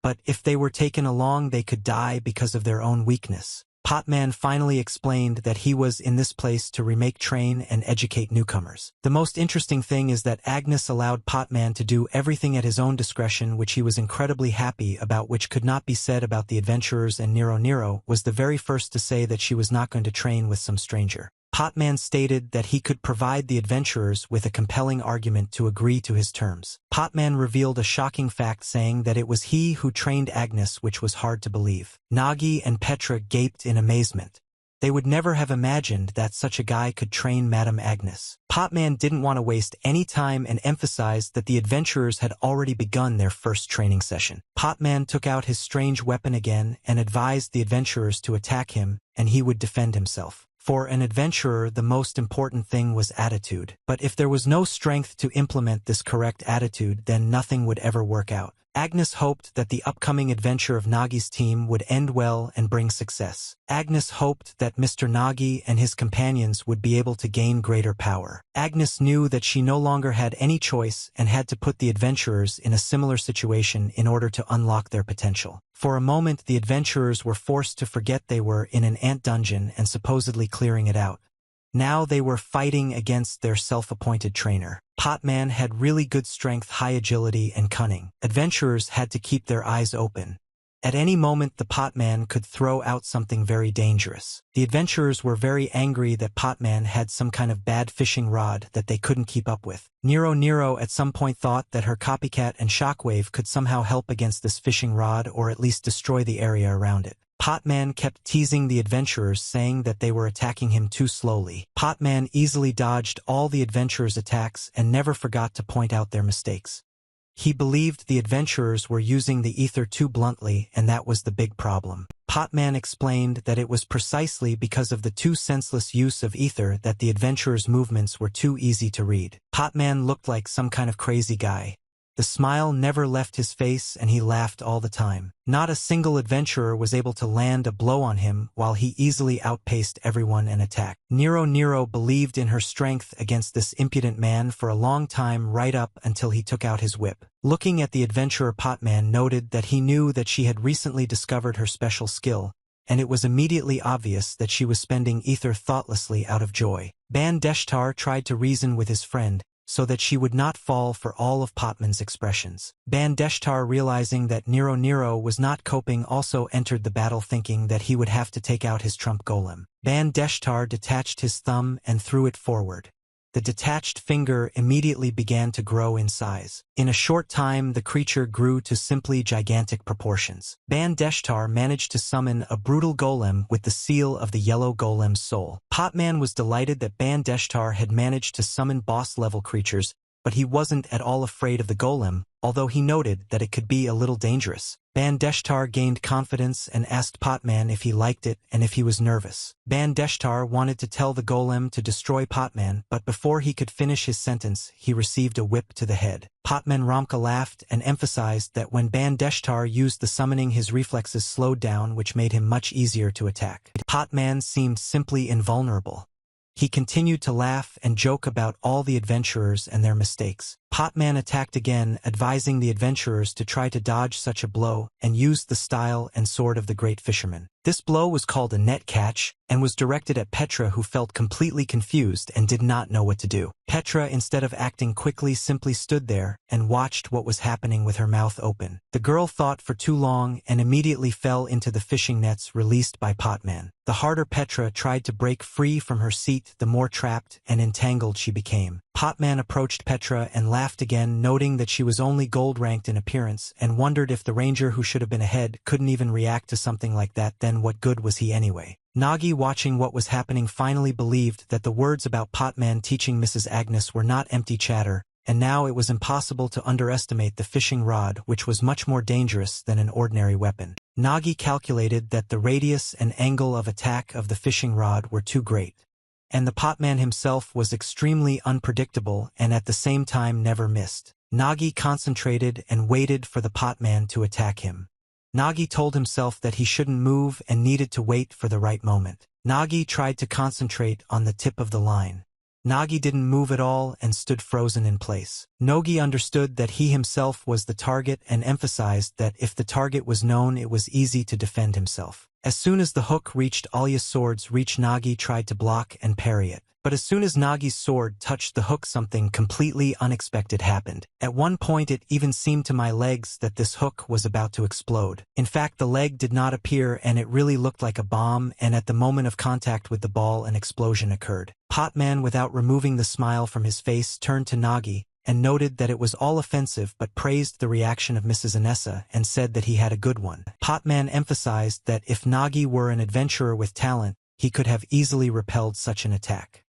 But if they were taken along, they could die because of their own weakness. Potman finally explained that he was in this place to remake, train, and educate newcomers. The most interesting thing is that Agnes allowed Potman to do everything at his own discretion, which he was incredibly happy about, which could not be said about the adventurers, and Nero was the very first to say that she was not going to train with some stranger. Potman stated that he could provide the adventurers with a compelling argument to agree to his terms. Potman revealed a shocking fact, saying that it was he who trained Agnes, which was hard to believe. Nagi and Petra gaped in amazement. They would never have imagined that such a guy could train Madame Agnes. Potman didn't want to waste any time and emphasized that the adventurers had already begun their first training session. Potman took out his strange weapon again and advised the adventurers to attack him, and he would defend himself. For an adventurer, the most important thing was attitude. But if there was no strength to implement this correct attitude, then nothing would ever work out. Agnes hoped that the upcoming adventure of Nagi's team would end well and bring success. Agnes hoped that Mr. Nagi and his companions would be able to gain greater power. Agnes knew that she no longer had any choice and had to put the adventurers in a similar situation in order to unlock their potential. For a moment, the adventurers were forced to forget they were in an ant dungeon and supposedly clearing it out. Now they were fighting against their self-appointed trainer. Potman had really good strength, high agility, and cunning. Adventurers had to keep their eyes open. At any moment, the Potman could throw out something very dangerous. The adventurers were very angry that Potman had some kind of bad fishing rod that they couldn't keep up with. Nero at some point thought that her copycat and Shockwave could somehow help against this fishing rod, or at least destroy the area around it. Potman kept teasing the adventurers, saying that they were attacking him too slowly. Potman easily dodged all the adventurers' attacks and never forgot to point out their mistakes. He believed the adventurers were using the ether too bluntly, and that was the big problem. Potman explained that it was precisely because of the too senseless use of ether that the adventurers' movements were too easy to read. Potman looked like some kind of crazy guy. The smile never left his face and he laughed all the time. Not a single adventurer was able to land a blow on him while he easily outpaced everyone and attacked. Nero believed in her strength against this impudent man for a long time, right up until he took out his whip. Looking at the adventurer, Potman noted that he knew that she had recently discovered her special skill, and it was immediately obvious that she was spending ether thoughtlessly out of joy. Bandeshtar tried to reason with his friend, so that she would not fall for all of Potman's expressions. Bandeshtar, realizing that Nero was not coping, also entered the battle thinking that he would have to take out his trump golem. Bandeshtar detached his thumb and threw it forward. The detached finger immediately began to grow in size. In a short time, the creature grew to simply gigantic proportions. Bandeshtar managed to summon a brutal golem with the seal of the yellow golem's soul. Potman was delighted that Bandeshtar had managed to summon boss-level creatures, but he wasn't at all afraid of the golem, although he noted that it could be a little dangerous. Bandeshtar gained confidence and asked Potman if he liked it and if he was nervous. Bandeshtar wanted to tell the golem to destroy Potman, but before he could finish his sentence, he received a whip to the head. Potman Ramka laughed and emphasized that when Bandeshtar used the summoning, his reflexes slowed down, which made him much easier to attack. Potman seemed simply invulnerable. He continued to laugh and joke about all the adventurers and their mistakes. Potman attacked again, advising the adventurers to try to dodge such a blow, and used the style and sword of the great fisherman. This blow was called a net catch, and was directed at Petra, who felt completely confused and did not know what to do. Petra, instead of acting quickly, simply stood there and watched what was happening with her mouth open. The girl thought for too long and immediately fell into the fishing nets released by Potman. The harder Petra tried to break free from her seat, the more trapped and entangled she became. Potman approached Petra and laughed again, noting that she was only gold-ranked in appearance, and wondered if the ranger who should have been ahead couldn't even react to something like that. Then what good was he anyway? Nagi, watching what was happening, finally believed that the words about Potman teaching Mrs. Agnes were not empty chatter, and now it was impossible to underestimate the fishing rod, which was much more dangerous than an ordinary weapon. Nagi calculated that the radius and angle of attack of the fishing rod were too great, and the Potman himself was extremely unpredictable and at the same time never missed. Nagi concentrated and waited for the Potman to attack him. Nagi told himself that he shouldn't move and needed to wait for the right moment. Nagi tried to concentrate on the tip of the line. Nagi didn't move at all and stood frozen in place. Nogi understood that he himself was the target and emphasized that if the target was known, it was easy to defend himself. As soon as the hook reached Alya's sword's reach, Nagi tried to block and parry it. But as soon as Nagi's sword touched the hook, something completely unexpected happened. At one point it even seemed to my legs that this hook was about to explode. In fact, the leg did not appear and it really looked like a bomb, and at the moment of contact with the ball an explosion occurred. Potman, without removing the smile from his face, turned to Nagi and noted that it was all offensive, but praised the reaction of Mrs. Anessa and said that he had a good one. Potman emphasized that if Nagi were an adventurer with talent, he could have easily repelled such an attack.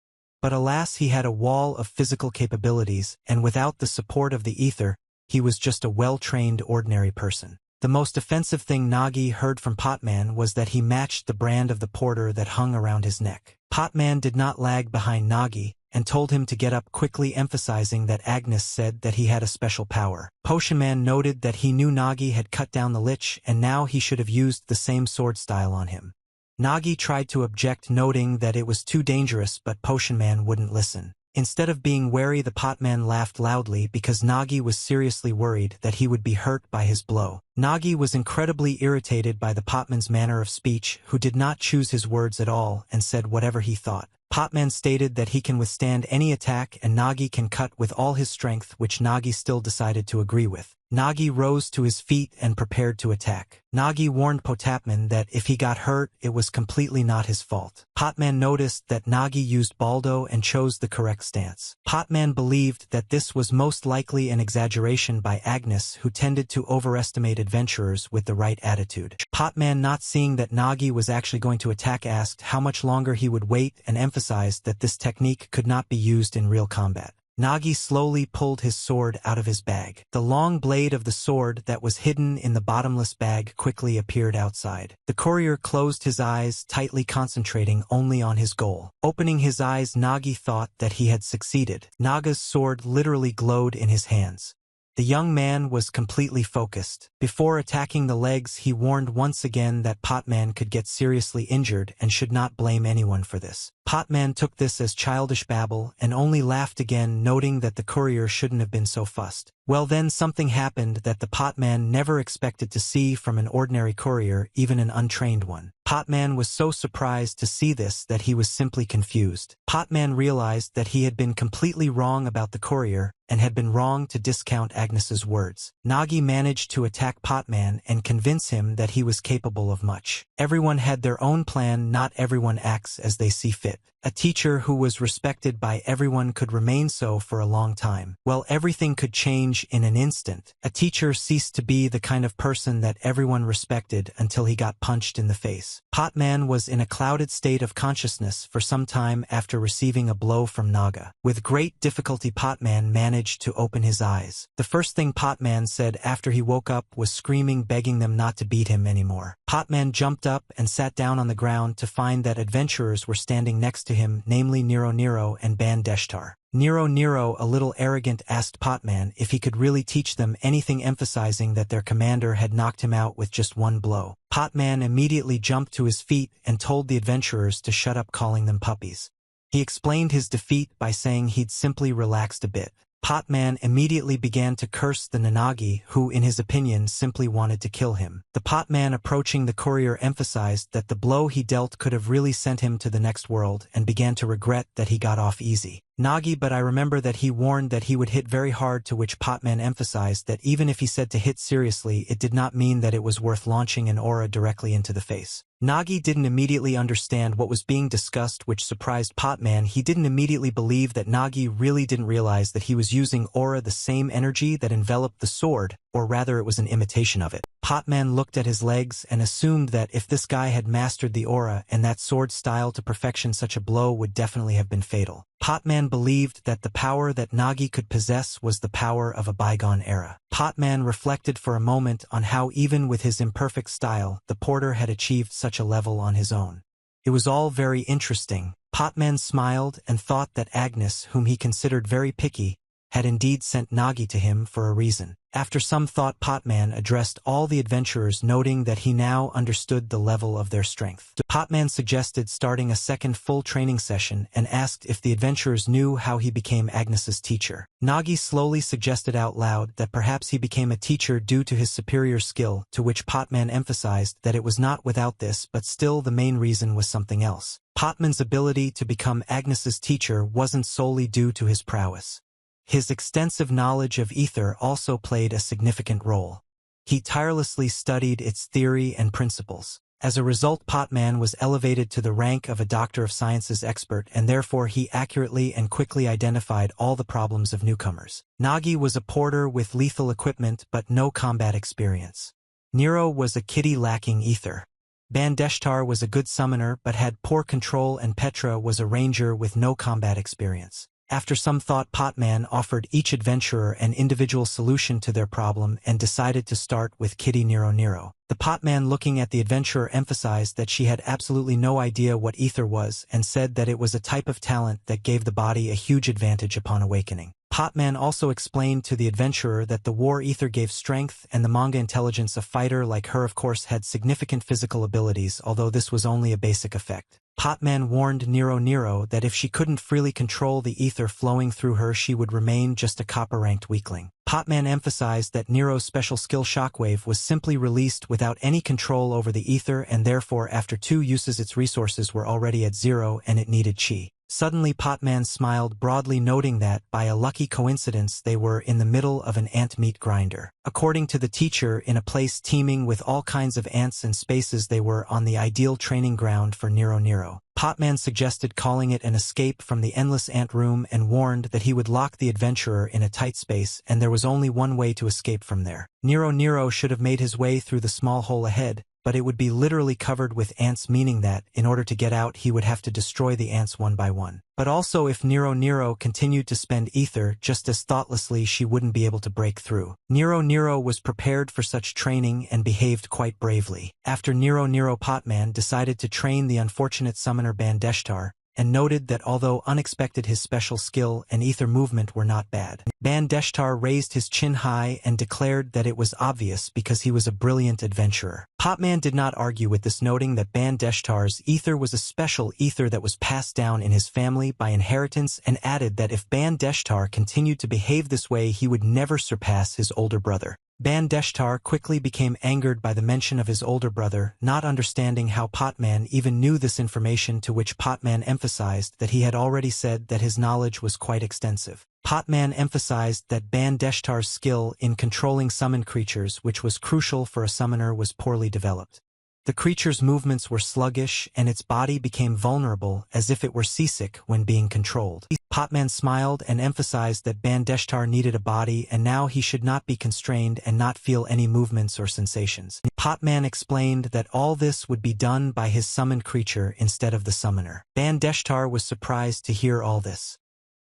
But alas, he had a wall of physical capabilities, and without the support of the ether, he was just a well-trained ordinary person. The most offensive thing Nagi heard from Potman was that he matched the brand of the porter that hung around his neck. Potman did not lag behind Nagi, and told him to get up quickly, emphasizing that Agnes said that he had a special power. Potionman noted that he knew Nagi had cut down the lich, and now he should have used the same sword style on him. Nagi tried to object, noting that it was too dangerous, but Potionman wouldn't listen. Instead of being wary, the Potman laughed loudly because Nagi was seriously worried that he would be hurt by his blow. Nagi was incredibly irritated by the Potman's manner of speech, who did not choose his words at all and said whatever he thought. Potman stated that he can withstand any attack and Nagi can cut with all his strength, which Nagi still decided to agree with. Nagi rose to his feet and prepared to attack. Nagi warned Potapman that if he got hurt, it was completely not his fault. Potman noticed that Nagi used Baldo and chose the correct stance. Potman believed that this was most likely an exaggeration by Agnes, who tended to overestimate adventurers with the right attitude. Potman, not seeing that Nagi was actually going to attack, asked how much longer he would wait and emphasized that this technique could not be used in real combat. Nagi slowly pulled his sword out of his bag. The long blade of the sword that was hidden in the bottomless bag quickly appeared outside. The courier closed his eyes, tightly concentrating only on his goal. Opening his eyes, Nagi thought that he had succeeded. Naga's sword literally glowed in his hands. The young man was completely focused. Before attacking the legs, he warned once again that Potman could get seriously injured and should not blame anyone for this. Potman took this as childish babble and only laughed again, noting that the courier shouldn't have been so fussed. Well, then something happened that the Potman never expected to see from an ordinary courier, even an untrained one. Potman was so surprised to see this that he was simply confused. Potman realized that he had been completely wrong about the courier and had been wrong to discount Agnes's words. Nagi managed to attack Potman and convince him that he was capable of much. Everyone had their own plan, not everyone acts as they see fit. A teacher who was respected by everyone could remain so for a long time. Well, everything could change in an instant. A teacher ceased to be the kind of person that everyone respected until he got punched in the face. Potman was in a clouded state of consciousness for some time after receiving a blow from Naga. With great difficulty, Potman managed to open his eyes. The first thing Potman said after he woke up was screaming, begging them not to beat him anymore. Potman jumped up and sat down on the ground to find that adventurers were standing next to him, namely Nero and Bandeshtar. Nero, a little arrogant, asked Potman if he could really teach them anything, emphasizing that their commander had knocked him out with just one blow. Potman immediately jumped to his feet and told the adventurers to shut up calling them puppies. He explained his defeat by saying he'd simply relaxed a bit. Potman immediately began to curse the Nagi, who in his opinion simply wanted to kill him. The Potman approaching the courier emphasized that the blow he dealt could have really sent him to the next world and began to regret that he got off easy. Nagi, but I remember that he warned that he would hit very hard, to which Potman emphasized that even if he said to hit seriously, it did not mean that it was worth launching an aura directly into the face. Nagi didn't immediately understand what was being discussed, which surprised Potman. He didn't immediately believe that Nagi really didn't realize that he was using aura, the same energy that enveloped the sword, or rather it was an imitation of it. Potman looked at his legs and assumed that if this guy had mastered the aura and that sword style to perfection, such a blow would definitely have been fatal. Potman believed that the power that Nagi could possess was the power of a bygone era. Potman reflected for a moment on how even with his imperfect style, the porter had achieved such a level on his own. It was all very interesting. Potman smiled and thought that Agnes, whom he considered very picky, had indeed sent Nagi to him for a reason. After some thought, Potman addressed all the adventurers, noting that he now understood the level of their strength. Potman suggested starting a second full training session and asked if the adventurers knew how he became Agnes's teacher. Nagi slowly suggested out loud that perhaps he became a teacher due to his superior skill, to which Potman emphasized that it was not without this, but still the main reason was something else. Potman's ability to become Agnes's teacher wasn't solely due to his prowess. His extensive knowledge of ether also played a significant role. He tirelessly studied its theory and principles. As a result, Potman was elevated to the rank of a Doctor of Sciences expert, and therefore he accurately and quickly identified all the problems of newcomers. Nagi was a porter with lethal equipment but no combat experience. Nero was a kitty lacking ether. Bandeshtar was a good summoner but had poor control, and Petra was a ranger with no combat experience. After some thought, Potman offered each adventurer an individual solution to their problem and decided to start with Kitty Nero. The Potman, looking at the adventurer, emphasized that she had absolutely no idea what ether was and said that it was a type of talent that gave the body a huge advantage upon awakening. Potman also explained to the adventurer that the war ether gave strength and the manga intelligence. A fighter like her, of course, had significant physical abilities, although this was only a basic effect. Potman warned Nero that if she couldn't freely control the ether flowing through her, she would remain just a copper-ranked weakling. Potman emphasized that Nero's special skill Shockwave was simply released without any control over the ether, and therefore after 2 uses its resources were already at 0 and it needed chi. Suddenly Potman smiled broadly, noting that, by a lucky coincidence, they were in the middle of an ant meat grinder. According to the teacher, in a place teeming with all kinds of ants and spaces, they were on the ideal training ground for Nero. Potman suggested calling it an escape from the endless ant room and warned that he would lock the adventurer in a tight space, and there was only one way to escape from there. Nero should have made his way through the small hole ahead, but it would be literally covered with ants, meaning that, in order to get out, he would have to destroy the ants one by one. But also, if Nero continued to spend ether just as thoughtlessly, she wouldn't be able to break through. Nero was prepared for such training and behaved quite bravely. After Nero, Potman decided to train the unfortunate summoner Bandeshtar, and noted that although unexpected his special skill and ether movement were not bad. Ban-Deshtar raised his chin high and declared that it was obvious because he was a brilliant adventurer. Potman did not argue with this, noting that Ban-Deshtar's ether was a special ether that was passed down in his family by inheritance, and added that if Ban-Deshtar continued to behave this way he would never surpass his older brother. Ban-Deshtar quickly became angered by the mention of his older brother, not understanding how Potman even knew this information, to which Potman emphasized that he had already said that his knowledge was quite extensive. Potman emphasized that Ban-Deshtar's skill in controlling summoned creatures, which was crucial for a summoner, was poorly developed. The creature's movements were sluggish and its body became vulnerable as if it were seasick when being controlled. Potman smiled and emphasized that Ban-Deshtar needed a body and now he should not be constrained and not feel any movements or sensations. Potman explained that all this would be done by his summoned creature instead of the summoner. Ban-Deshtar was surprised to hear all this.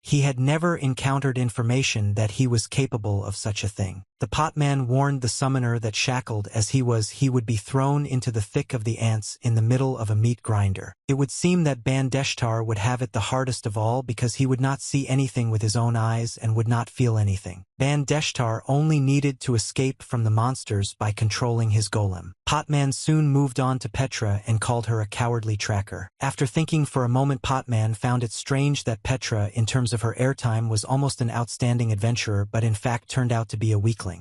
He had never encountered information that he was capable of such a thing. The Potman warned the summoner that shackled as he would be thrown into the thick of the ants in the middle of a meat grinder. It would seem that Ban-Deshtar would have it the hardest of all because he would not see anything with his own eyes and would not feel anything. Ban-Deshtar only needed to escape from the monsters by controlling his golem. Potman soon moved on to Petra and called her a cowardly tracker. After thinking for a moment, Potman found it strange that Petra, in terms of her airtime, was almost an outstanding adventurer but in fact turned out to be a weakling.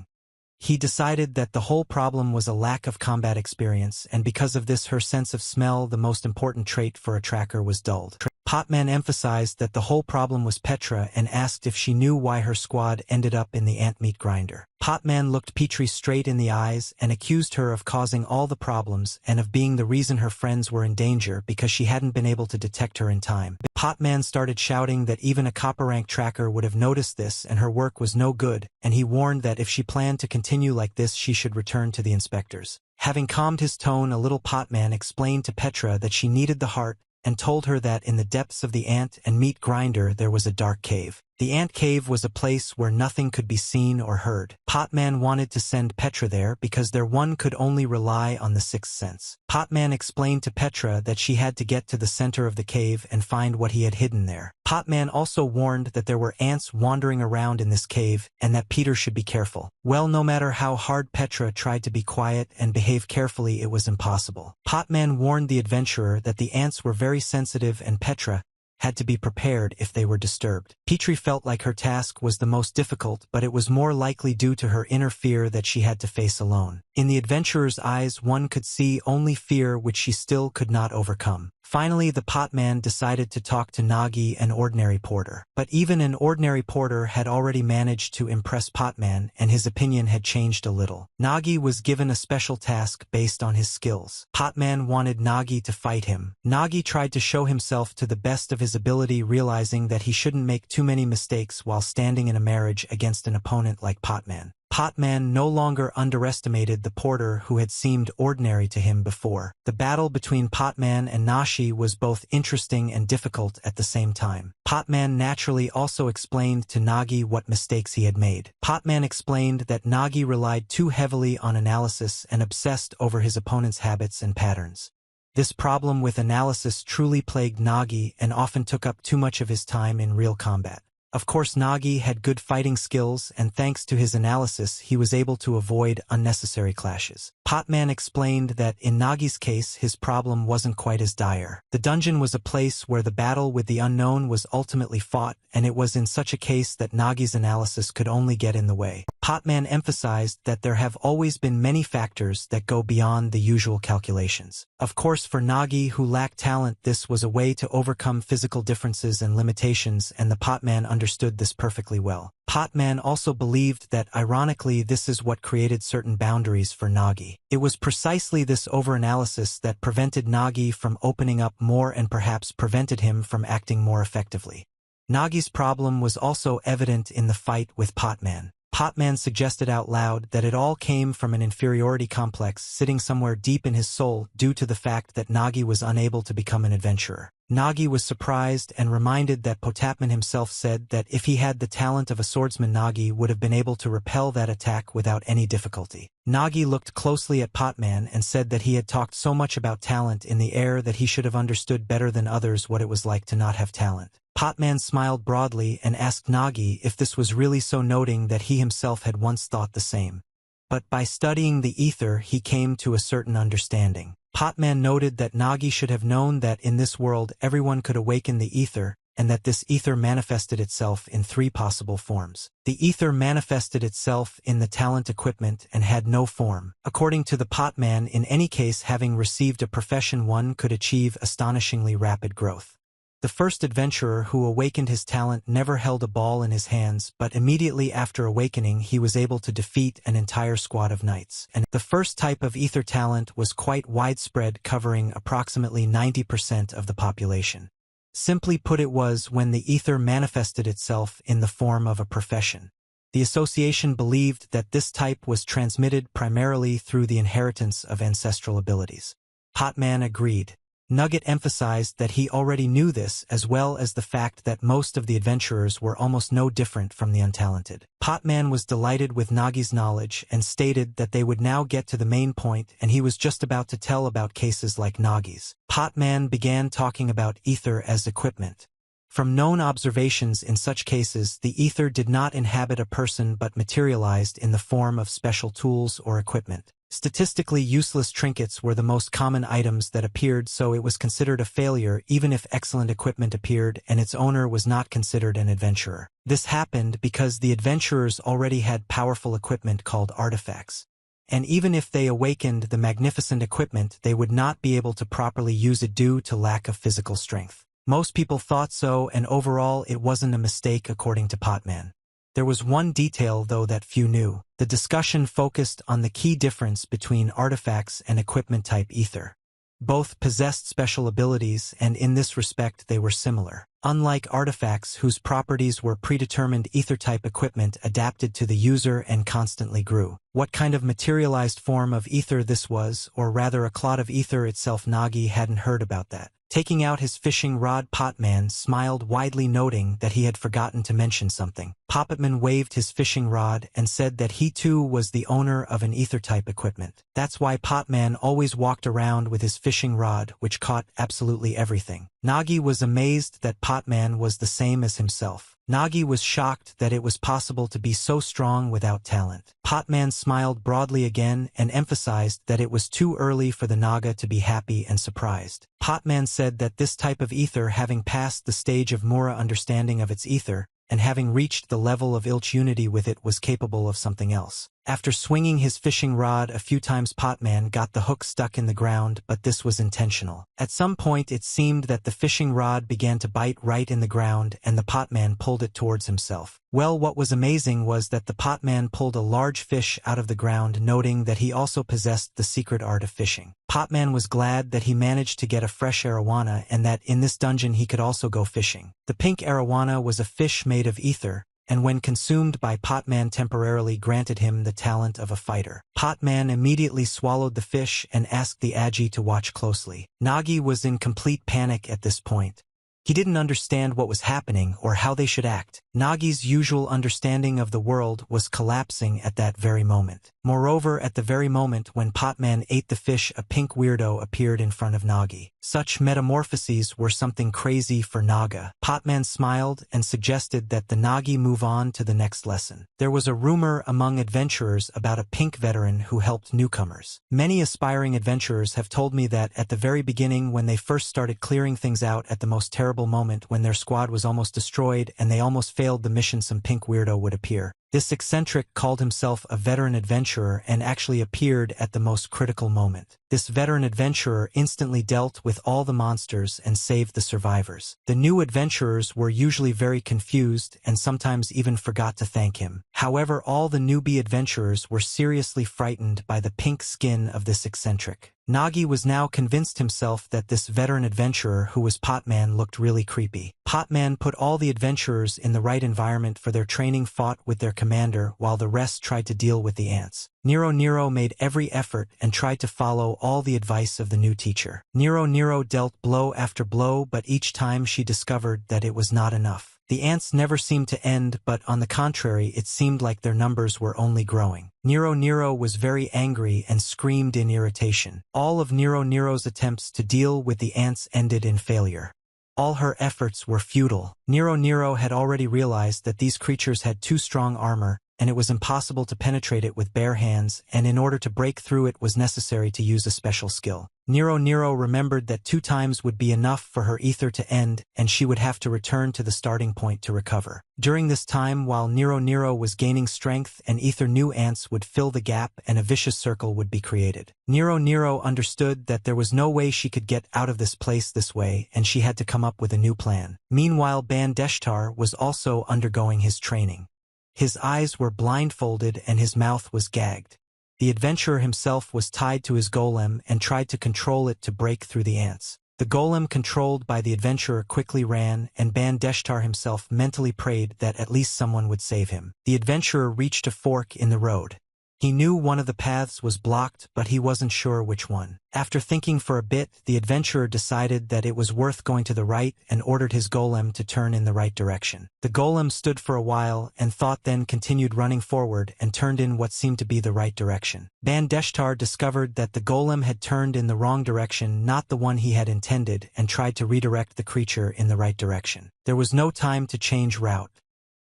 He decided that the whole problem was a lack of combat experience, and because of this her sense of smell, the most important trait for a tracker, was dulled. Potman emphasized that the whole problem was Petra and asked if she knew why her squad ended up in the ant meat grinder. Potman looked Petrie straight in the eyes and accused her of causing all the problems and of being the reason her friends were in danger because she hadn't been able to detect her in time. Potman started shouting that even a copper rank tracker would have noticed this and her work was no good, and he warned that if she planned to continue like this she should return to the inspectors. Having calmed his tone a little, Potman explained to Petra that she needed the heart and told her that in the depths of the ant and meat grinder there was a dark cave. The ant cave was a place where nothing could be seen or heard. Potman wanted to send Petra there because there one could only rely on the sixth sense. Potman explained to Petra that she had to get to the center of the cave and find what he had hidden there. Potman also warned that there were ants wandering around in this cave and that Peter should be careful. Well, no matter how hard Petra tried to be quiet and behave carefully, it was impossible. Potman warned the adventurer that the ants were very sensitive and Petra had to be prepared if they were disturbed. Petrie felt like her task was the most difficult, but it was more likely due to her inner fear that she had to face alone. In the adventurer's eyes one could see only fear which she still could not overcome. Finally, the Potman decided to talk to Nagi, an ordinary porter. But even an ordinary porter had already managed to impress Potman, and his opinion had changed a little. Nagi was given a special task based on his skills. Potman wanted Nagi to fight him. Nagi tried to show himself to the best of his ability, realizing that he shouldn't make too many mistakes while standing in a marriage against an opponent like Potman. Potman no longer underestimated the porter who had seemed ordinary to him before. The battle between Potman and Nashi was both interesting and difficult at the same time. Potman naturally also explained to Nagi what mistakes he had made. Potman explained that Nagi relied too heavily on analysis and obsessed over his opponent's habits and patterns. This problem with analysis truly plagued Nagi and often took up too much of his time in real combat. Of course, Nagi had good fighting skills, and thanks to his analysis he was able to avoid unnecessary clashes. Potman explained that in Nagi's case his problem wasn't quite as dire. The dungeon was a place where the battle with the unknown was ultimately fought, and it was in such a case that Nagi's analysis could only get in the way. Potman emphasized that there have always been many factors that go beyond the usual calculations. Of course, for Nagi, who lacked talent, this was a way to overcome physical differences and limitations, and the Potman understood this perfectly well. Potman also believed that, ironically, this is what created certain boundaries for Nagi. It was precisely this overanalysis that prevented Nagi from opening up more and perhaps prevented him from acting more effectively. Nagi's problem was also evident in the fight with Potman. Potman suggested out loud that it all came from an inferiority complex sitting somewhere deep in his soul due to the fact that Nagi was unable to become an adventurer. Nagi was surprised and reminded that Potapman himself said that if he had the talent of a swordsman, Nagi would have been able to repel that attack without any difficulty. Nagi looked closely at Potman and said that he had talked so much about talent in the air that he should have understood better than others what it was like to not have talent. Potman smiled broadly and asked Nagi if this was really so, noting that he himself had once thought the same. But by studying the ether he came to a certain understanding. Potman noted that Nagi should have known that in this world everyone could awaken the ether, and that this ether manifested itself in 3 possible forms. The ether manifested itself in the talent equipment and had no form. According to the Potman, in any case having received a profession, one could achieve astonishingly rapid growth. The first adventurer who awakened his talent never held a ball in his hands, but immediately after awakening he was able to defeat an entire squad of knights. And the first type of ether talent was quite widespread, covering approximately 90% of the population. Simply put, it was when the ether manifested itself in the form of a profession. The association believed that this type was transmitted primarily through the inheritance of ancestral abilities. Potman agreed. Nugget emphasized that he already knew this, as well as the fact that most of the adventurers were almost no different from the untalented. Potman was delighted with Nagi's knowledge and stated that they would now get to the main point, and he was just about to tell about cases like Nagi's. Potman began talking about ether as equipment. From known observations in such cases, the ether did not inhabit a person but materialized in the form of special tools or equipment. Statistically useless trinkets were the most common items that appeared, so it was considered a failure even if excellent equipment appeared and its owner was not considered an adventurer. This happened because the adventurers already had powerful equipment called artifacts. And even if they awakened the magnificent equipment, they would not be able to properly use it due to lack of physical strength. Most people thought so, and overall it wasn't a mistake according to Potman. There was one detail, though, that few knew. The discussion focused on the key difference between artifacts and equipment type ether. Both possessed special abilities, and in this respect they were similar. Unlike artifacts whose properties were predetermined, ether-type equipment adapted to the user and constantly grew. What kind of materialized form of ether this was, or rather a clot of ether itself, Nagi hadn't heard about that. Taking out his fishing rod, Potman smiled widely, noting that he had forgotten to mention something. Potman waved his fishing rod and said that he too was the owner of an ether-type equipment. That's why Potman always walked around with his fishing rod, which caught absolutely everything. Nagi was amazed that Potman was the same as himself. Nagi was shocked that it was possible to be so strong without talent. Potman smiled broadly again and emphasized that it was too early for the Naga to be happy and surprised. Potman said that this type of ether, having passed the stage of Mura understanding of its ether, and having reached the level of Ilch unity with it, was capable of something else. After swinging his fishing rod a few times, Potman got the hook stuck in the ground, but this was intentional. At some point it seemed that the fishing rod began to bite right in the ground, and the Potman pulled it towards himself. Well, what was amazing was that the Potman pulled a large fish out of the ground, noting that he also possessed the secret art of fishing. Potman was glad that he managed to get a fresh arowana, and that in this dungeon he could also go fishing. The pink arowana was a fish made of ether, and when consumed by Potman temporarily granted him the talent of a fighter. Potman immediately swallowed the fish and asked the Agi to watch closely. Nagi was in complete panic at this point. He didn't understand what was happening or how they should act. Nagi's usual understanding of the world was collapsing at that very moment. Moreover, at the very moment when Potman ate the fish, a pink weirdo appeared in front of Nagi. Such metamorphoses were something crazy for Naga. Potman smiled and suggested that the Nagi move on to the next lesson. There was a rumor among adventurers about a pink veteran who helped newcomers. Many aspiring adventurers have told me that at the very beginning, when they first started clearing things out at the most terrible moment, when their squad was almost destroyed and they almost failed the mission, some pink weirdo would appear. This eccentric called himself a veteran adventurer and actually appeared at the most critical moment. This veteran adventurer instantly dealt with all the monsters and saved the survivors. The new adventurers were usually very confused and sometimes even forgot to thank him. However, all the newbie adventurers were seriously frightened by the pink skin of this eccentric. Nagi was now convinced himself that this veteran adventurer who was Potman looked really creepy. Potman put all the adventurers in the right environment for their training, fought with their commander while the rest tried to deal with the ants. Nero made every effort and tried to follow all the advice of the new teacher. Nero dealt blow after blow, but each time she discovered that it was not enough. The ants never seemed to end, but on the contrary it seemed like their numbers were only growing. Nero was very angry and screamed in irritation. All of Nero's attempts to deal with the ants ended in failure. All her efforts were futile. Nero had already realized that these creatures had too strong armor, and it was impossible to penetrate it with bare hands, and in order to break through it was necessary to use a special skill. Nero remembered that 2 times would be enough for her ether to end, and she would have to return to the starting point to recover. During this time, while Nero was gaining strength and ether, new ants would fill the gap and a vicious circle would be created. Nero understood that there was no way she could get out of this place this way, and she had to come up with a new plan. Meanwhile, Bandeshtar was also undergoing his training. His eyes were blindfolded and his mouth was gagged. The adventurer himself was tied to his golem and tried to control it to break through the ants. The golem, controlled by the adventurer, quickly ran, and Bandeshtar himself mentally prayed that at least someone would save him. The adventurer reached a fork in the road. He knew one of the paths was blocked, but he wasn't sure which one. After thinking for a bit, the adventurer decided that it was worth going to the right and ordered his golem to turn in the right direction. The golem stood for a while and thought, then continued running forward and turned in what seemed to be the right direction. Bandeshtar discovered that the golem had turned in the wrong direction, not the one he had intended, and tried to redirect the creature in the right direction. There was no time to change route.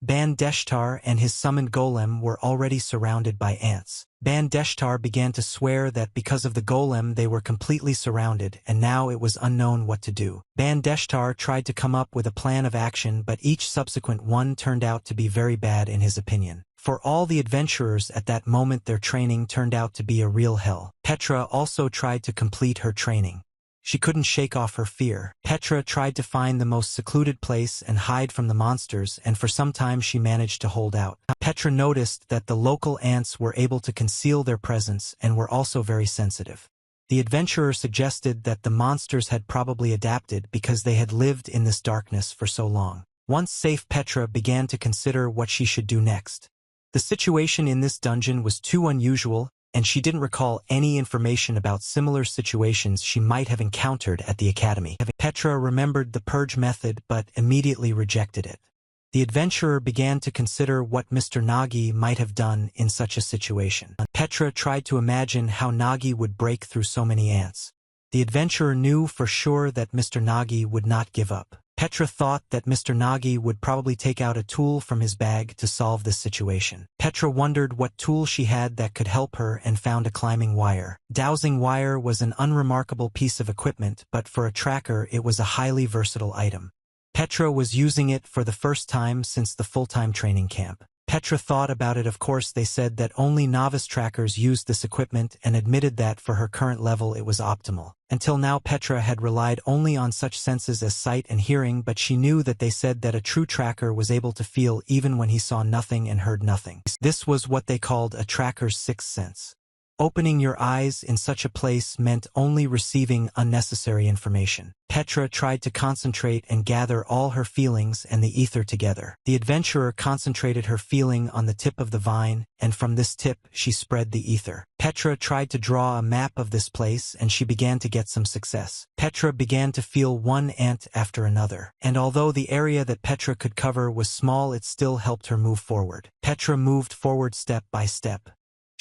Bandeshtar and his summoned golem were already surrounded by ants. Bandeshtar began to swear that because of the golem they were completely surrounded, and now it was unknown what to do. Bandeshtar tried to come up with a plan of action, but each subsequent one turned out to be very bad in his opinion. For all the adventurers at that moment, their training turned out to be a real hell. Petra also tried to complete her training. She couldn't shake off her fear. Petra tried to find the most secluded place and hide from the monsters, and for some time she managed to hold out. Petra noticed that the local ants were able to conceal their presence and were also very sensitive. The adventurer suggested that the monsters had probably adapted because they had lived in this darkness for so long. Once safe, Petra began to consider what she should do next. The situation in this dungeon was too unusual, and she didn't recall any information about similar situations she might have encountered at the academy. Petra remembered the purge method but immediately rejected it. The adventurer began to consider what Mr. Nagi might have done in such a situation. Petra tried to imagine how Nagi would break through so many ants. The adventurer knew for sure that Mr. Nagi would not give up. Petra thought that Mr. Nagi would probably take out a tool from his bag to solve this situation. Petra wondered what tool she had that could help her and found a climbing wire. Dowsing wire was an unremarkable piece of equipment, but for a tracker it was a highly versatile item. Petra was using it for the first time since the full-time training camp. Petra thought about it. Of course, they said that only novice trackers used this equipment and admitted that for her current level it was optimal. Until now, Petra had relied only on such senses as sight and hearing, but she knew that they said that a true tracker was able to feel even when he saw nothing and heard nothing. This was what they called a tracker's sixth sense. Opening your eyes in such a place meant only receiving unnecessary information. Petra tried to concentrate and gather all her feelings and the ether together. The adventurer concentrated her feeling on the tip of the vine, and from this tip she spread the ether. Petra tried to draw a map of this place, and she began to get some success. Petra began to feel one ant after another, and although the area that Petra could cover was small, it still helped her move forward. Petra moved forward step by step.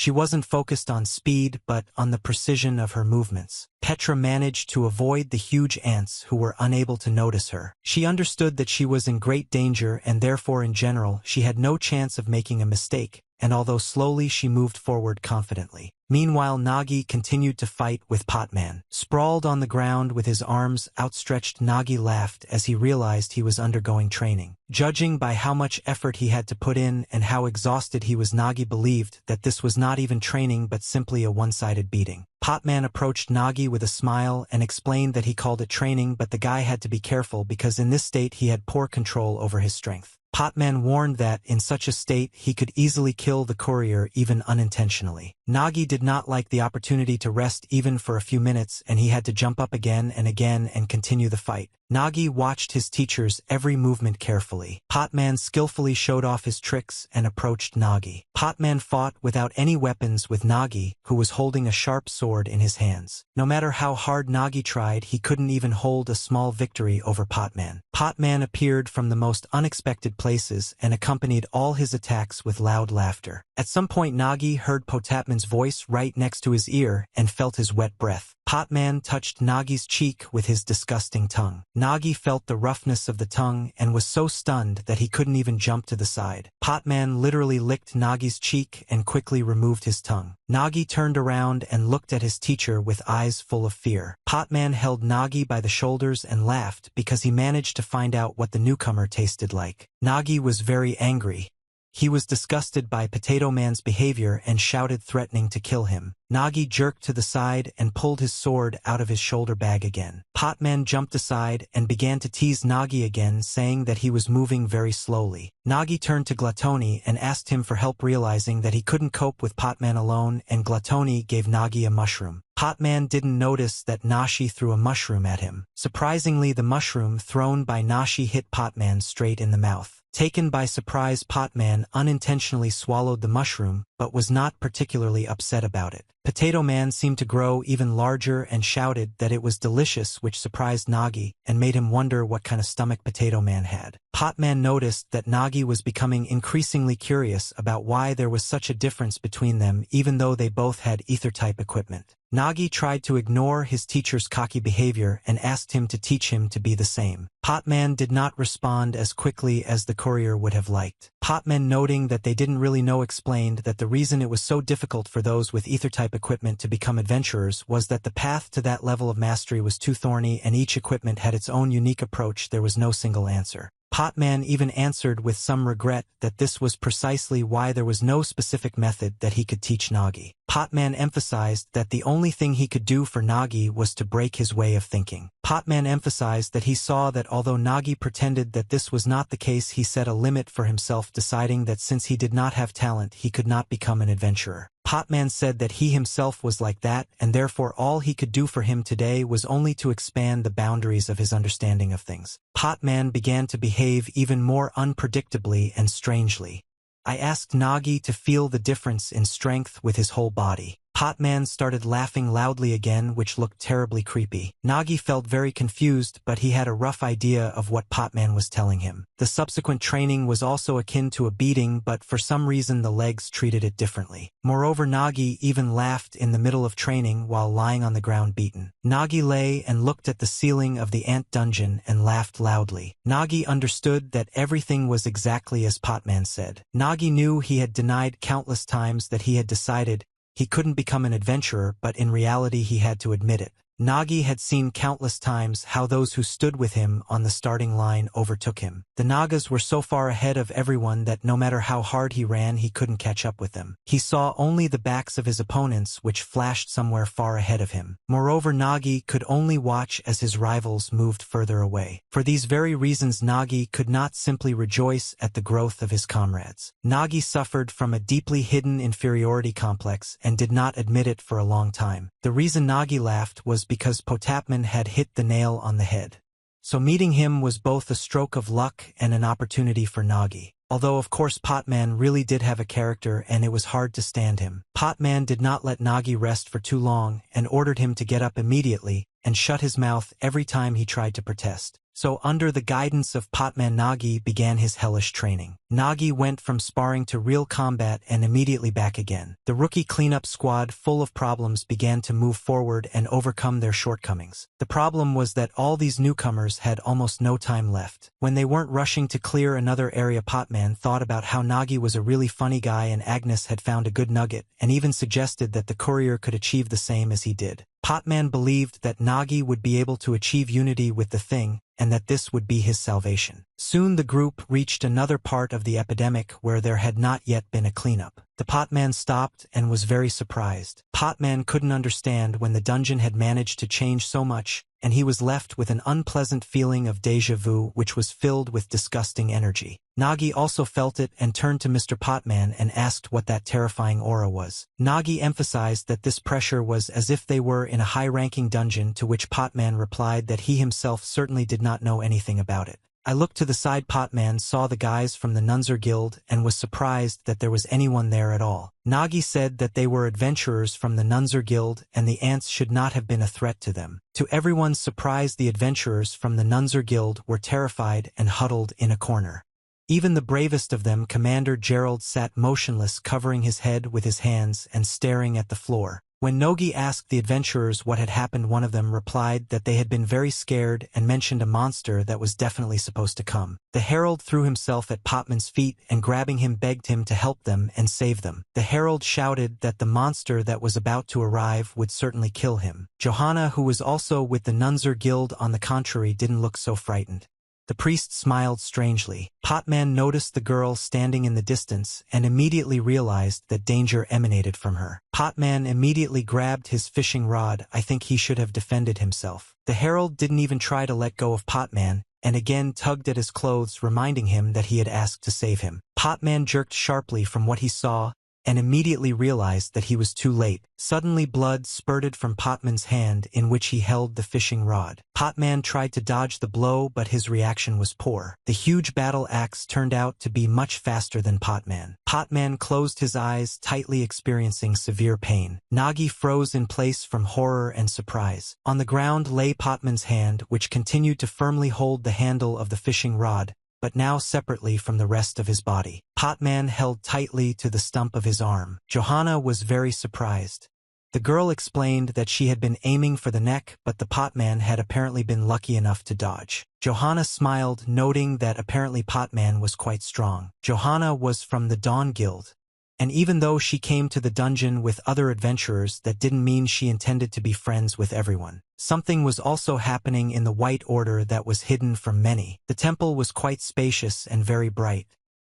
She wasn't focused on speed, but on the precision of her movements. Petra managed to avoid the huge ants who were unable to notice her. She understood that she was in great danger, and therefore in general she had no chance of making a mistake, and although slowly she moved forward confidently. Meanwhile, Nagi continued to fight with Potman. Sprawled on the ground with his arms outstretched, Nagi laughed as he realized he was undergoing training. Judging by how much effort he had to put in and how exhausted he was, Nagi believed that this was not even training but simply a one-sided beating. Potman approached Nagi with a smile and explained that he called it training, but the guy had to be careful because in this state he had poor control over his strength. Potman warned that, in such a state, he could easily kill the courier even unintentionally. Nagi did not like the opportunity to rest even for a few minutes, and he had to jump up again and continue the fight. Nagi watched his teacher's every movement carefully. Potman skillfully showed off his tricks and approached Nagi. Potman fought without any weapons with Nagi, who was holding a sharp sword in his hands. No matter how hard Nagi tried, he couldn't even hold a small victory over Potman. Potman appeared from the most unexpected places and accompanied all his attacks with loud laughter. At some point, Nagi heard Potman's voice right next to his ear and felt his wet breath. Potman touched Nagi's cheek with his disgusting tongue. Nagi felt the roughness of the tongue and was so stunned that he couldn't even jump to the side. Potman literally licked Nagi's cheek and quickly removed his tongue. Nagi turned around and looked at his teacher with eyes full of fear. Potman held Nagi by the shoulders and laughed because he managed to find out what the newcomer tasted like. Nagi was very angry. He was disgusted by Potato Man's behavior and shouted, threatening to kill him. Nagi jerked to the side and pulled his sword out of his shoulder bag again. Potman jumped aside and began to tease Nagi again, saying that he was moving very slowly. Nagi turned to Glatoni and asked him for help, realizing that he couldn't cope with Potman alone, and Glatoni gave Nagi a mushroom. Potman didn't notice that Nashi threw a mushroom at him. Surprisingly, the mushroom thrown by Nashi hit Potman straight in the mouth. Taken by surprise, Potman unintentionally swallowed the mushroom, but was not particularly upset about it. Potato Man seemed to grow even larger and shouted that it was delicious, which surprised Nagi and made him wonder what kind of stomach Potato Man had. Potman noticed that Nagi was becoming increasingly curious about why there was such a difference between them, even though they both had ether-type equipment. Nagi tried to ignore his teacher's cocky behavior and asked him to teach him to be the same. Potman did not respond as quickly as the courier would have liked. Potman, noting that they didn't really know, explained that the reason it was so difficult for those with ether-type equipment to become adventurers was that the path to that level of mastery was too thorny and each equipment had its own unique approach. There was no single answer. Potman even answered with some regret that this was precisely why there was no specific method that he could teach Nagi. Potman emphasized that the only thing he could do for Nagi was to break his way of thinking. Potman emphasized that he saw that although Nagi pretended that this was not the case, he set a limit for himself, deciding that since he did not have talent, he could not become an adventurer. Potman said that he himself was like that, and therefore all he could do for him today was only to expand the boundaries of his understanding of things. Potman began to behave even more unpredictably and strangely. I asked Nagi to feel the difference in strength with his whole body. Potman started laughing loudly again, which looked terribly creepy. Nagi felt very confused, but he had a rough idea of what Potman was telling him. The subsequent training was also akin to a beating, but for some reason the legs treated it differently. Moreover, Nagi even laughed in the middle of training while lying on the ground beaten. Nagi lay and looked at the ceiling of the ant dungeon and laughed loudly. Nagi understood that everything was exactly as Potman said. Nagi knew he had denied countless times that he had decided he couldn't become an adventurer, but in reality he had to admit it. Nagi had seen countless times how those who stood with him on the starting line overtook him. The Nagas were so far ahead of everyone that no matter how hard he ran, he couldn't catch up with them. He saw only the backs of his opponents, which flashed somewhere far ahead of him. Moreover, Nagi could only watch as his rivals moved further away. For these very reasons, Nagi could not simply rejoice at the growth of his comrades. Nagi suffered from a deeply hidden inferiority complex and did not admit it for a long time. The reason Nagi laughed was because Potapman had hit the nail on the head. So meeting him was both a stroke of luck and an opportunity for Nagi. Although of course Potman really did have a character and it was hard to stand him. Potman did not let Nagi rest for too long and ordered him to get up immediately and shut his mouth every time he tried to protest. So under the guidance of Potman, Nagi began his hellish training. Nagi went from sparring to real combat and immediately back again. The rookie cleanup squad, full of problems, began to move forward and overcome their shortcomings. The problem was that all these newcomers had almost no time left. When they weren't rushing to clear another area, Potman thought about how Nagi was a really funny guy and Agnes had found a good nugget, and even suggested that the courier could achieve the same as he did. Potman believed that Nagi would be able to achieve unity with the thing, and that this would be his salvation. Soon the group reached another part of the epidemic where there had not yet been a cleanup. The Potman stopped and was very surprised. Potman couldn't understand when the dungeon had managed to change so much, and he was left with an unpleasant feeling of déjà vu which was filled with disgusting energy. Nagi also felt it and turned to Mr. Potman and asked what that terrifying aura was. Nagi emphasized that this pressure was as if they were in a high-ranking dungeon, to which Potman replied that he himself certainly did not know anything about it. I looked to the side. Potman saw the guys from the Nunzer Guild and was surprised that there was anyone there at all. Nagi said that they were adventurers from the Nunzer Guild and the ants should not have been a threat to them. To everyone's surprise, the adventurers from the Nunzer Guild were terrified and huddled in a corner. Even the bravest of them, Commander Gerald, sat motionless, covering his head with his hands and staring at the floor. When Nogi asked the adventurers what had happened, one of them replied that they had been very scared and mentioned a monster that was definitely supposed to come. The herald threw himself at Potman's feet and, grabbing him, begged him to help them and save them. The herald shouted that the monster that was about to arrive would certainly kill him. Johanna, who was also with the Nunzer Guild, on the contrary, didn't look so frightened. The priest smiled strangely. Potman noticed the girl standing in the distance and immediately realized that danger emanated from her. Potman immediately grabbed his fishing rod. I think he should have defended himself. The herald didn't even try to let go of Potman, and again tugged at his clothes, reminding him that he had asked to save him. Potman jerked sharply from what he saw and immediately realized that he was too late. Suddenly blood spurted from Potman's hand in which he held the fishing rod. Potman tried to dodge the blow, but his reaction was poor. The huge battle axe turned out to be much faster than Potman. Potman closed his eyes tightly, experiencing severe pain. Nagi froze in place from horror and surprise. On the ground lay Potman's hand, which continued to firmly hold the handle of the fishing rod, but now separately from the rest of his body. Potman held tightly to the stump of his arm. Johanna was very surprised. The girl explained that she had been aiming for the neck, but the Potman had apparently been lucky enough to dodge. Johanna smiled, noting that apparently Potman was quite strong. Johanna was from the Dawn Guild, and even though she came to the dungeon with other adventurers, that didn't mean she intended to be friends with everyone. Something was also happening in the White Order that was hidden from many. The temple was quite spacious and very bright.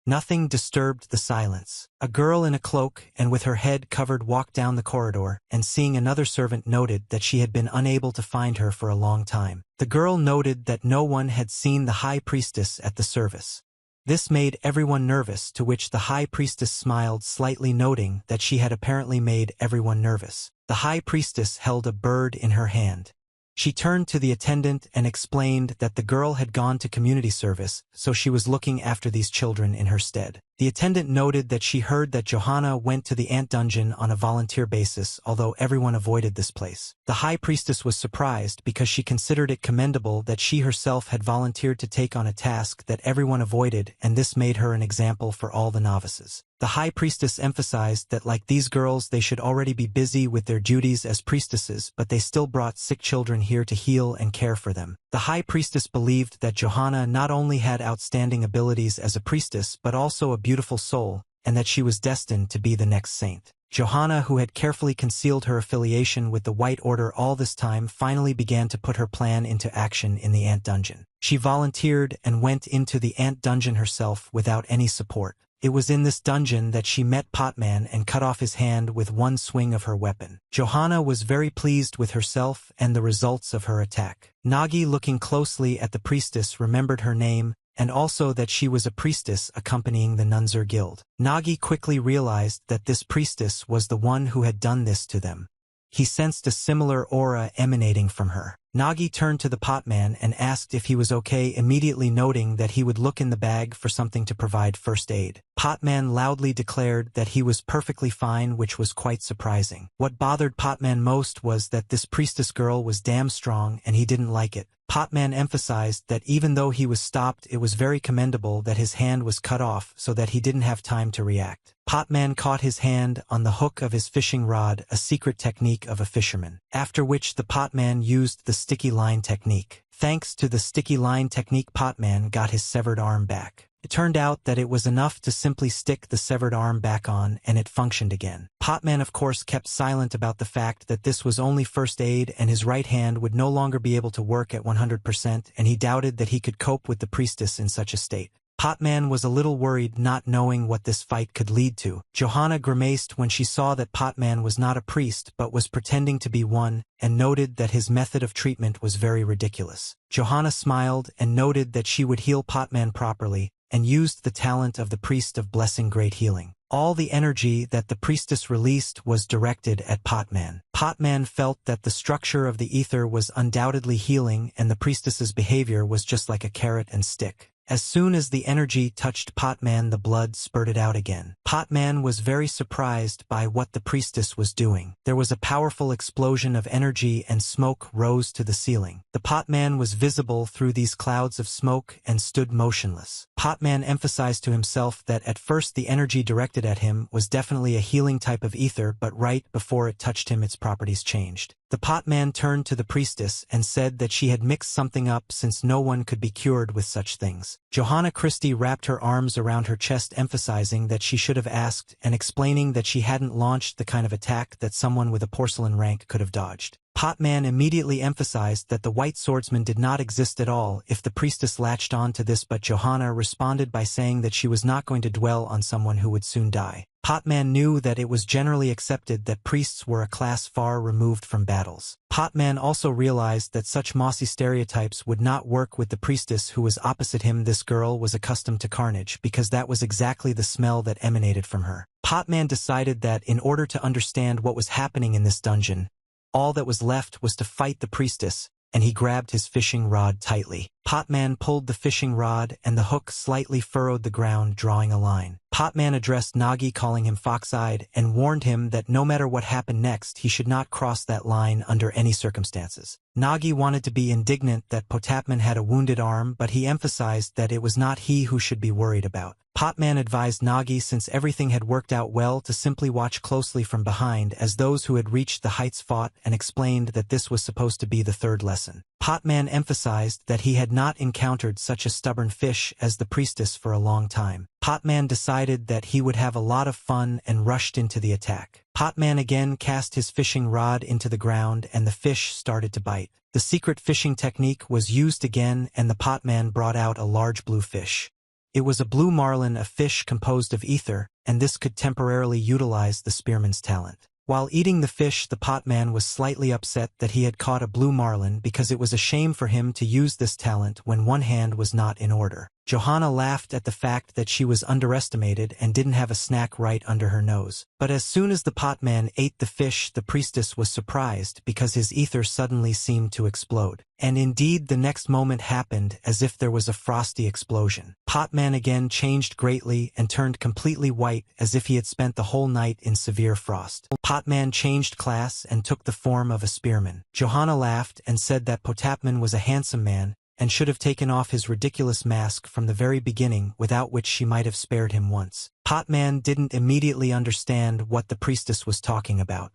Nothing disturbed the silence. A girl in a cloak and with her head covered walked down the corridor, and seeing another servant noted that she had been unable to find her for a long time. The girl noted that no one had seen the High Priestess at the service. This made everyone nervous, to which the High Priestess smiled slightly, noting that she had apparently made everyone nervous. The High Priestess held a bird in her hand. She turned to the attendant and explained that the girl had gone to community service, so she was looking after these children in her stead. The attendant noted that she heard that Johanna went to the ant dungeon on a volunteer basis, although everyone avoided this place. The High Priestess was surprised because she considered it commendable that she herself had volunteered to take on a task that everyone avoided, and this made her an example for all the novices. The High Priestess emphasized that, like these girls, they should already be busy with their duties as priestesses, but they still brought sick children here to heal and care for them. The High Priestess believed that Johanna not only had outstanding abilities as a priestess, but also a beautiful soul, and that she was destined to be the next saint. Johanna, who had carefully concealed her affiliation with the White Order all this time, finally began to put her plan into action in the ant dungeon. She volunteered and went into the ant dungeon herself without any support. It was in this dungeon that she met Potman and cut off his hand with one swing of her weapon. Johanna was very pleased with herself and the results of her attack. Nagi, looking closely at the priestess, remembered her name, and also that she was a priestess accompanying the Nunzer Guild. Nagi quickly realized that this priestess was the one who had done this to them. He sensed a similar aura emanating from her. Nagi turned to the potman and asked if he was okay, immediately noting that he would look in the bag for something to provide first aid. Potman loudly declared that he was perfectly fine, which was quite surprising. What bothered Potman most was that this priestess girl was damn strong and he didn't like it. Potman emphasized that even though he was stopped, it was very commendable that his hand was cut off so that he didn't have time to react. Potman caught his hand on the hook of his fishing rod, a secret technique of a fisherman, after which the potman used the sticky line technique. Thanks to the sticky line technique, Potman got his severed arm back. It turned out that it was enough to simply stick the severed arm back on and it functioned again. Potman of course kept silent about the fact that this was only first aid and his right hand would no longer be able to work at 100%, and he doubted that he could cope with the priestess in such a state. Potman was a little worried, not knowing what this fight could lead to. Johanna grimaced when she saw that Potman was not a priest but was pretending to be one, and noted that his method of treatment was very ridiculous. Johanna smiled and noted that she would heal Potman properly, and used the talent of the priest of blessing great healing. All the energy that the priestess released was directed at Potman. Potman felt that the structure of the ether was undoubtedly healing and the priestess's behavior was just like a carrot and stick. As soon as the energy touched Potman, the blood spurted out again. Potman was very surprised by what the priestess was doing. There was a powerful explosion of energy and smoke rose to the ceiling. The Potman was visible through these clouds of smoke and stood motionless. Potman emphasized to himself that at first the energy directed at him was definitely a healing type of ether, but right before it touched him its properties changed. The potman turned to the priestess and said that she had mixed something up since no one could be cured with such things. Johanna Christie wrapped her arms around her chest, emphasizing that she should have asked and explaining that she hadn't launched the kind of attack that someone with a porcelain rank could have dodged. Potman immediately emphasized that the white swordsman did not exist at all if the priestess latched on to this, but Johanna responded by saying that she was not going to dwell on someone who would soon die. Potman knew that it was generally accepted that priests were a class far removed from battles. Potman also realized that such mossy stereotypes would not work with the priestess who was opposite him. This girl was accustomed to carnage because that was exactly the smell that emanated from her. Potman decided that in order to understand what was happening in this dungeon, all that was left was to fight the priestess, and he grabbed his fishing rod tightly. Potman pulled the fishing rod and the hook slightly furrowed the ground, drawing a line. Potman addressed Nagi, calling him fox-eyed, and warned him that no matter what happened next, he should not cross that line under any circumstances. Nagi wanted to be indignant that Potapman had a wounded arm, but he emphasized that it was not he who should be worried about. Potman advised Nagi, since everything had worked out well, to simply watch closely from behind as those who had reached the heights fought, and explained that this was supposed to be the third lesson. Potman emphasized that he had not encountered such a stubborn fish as the priestess for a long time. Potman decided that he would have a lot of fun and rushed into the attack. Potman again cast his fishing rod into the ground and the fish started to bite. The secret fishing technique was used again and the potman brought out a large blue fish. It was a blue marlin, a fish composed of ether, and this could temporarily utilize the spearman's talent. While eating the fish, the potman was slightly upset that he had caught a blue marlin because it was a shame for him to use this talent when one hand was not in order. Johanna laughed at the fact that she was underestimated and didn't have a snack right under her nose. But as soon as the potman ate the fish, the priestess was surprised because his ether suddenly seemed to explode. And indeed, the next moment happened as if there was a frosty explosion. Potman again changed greatly and turned completely white as if he had spent the whole night in severe frost. Potman changed class and took the form of a spearman. Johanna laughed and said that Potapman was a handsome man and should have taken off his ridiculous mask from the very beginning, without which she might have spared him once. Potman didn't immediately understand what the priestess was talking about.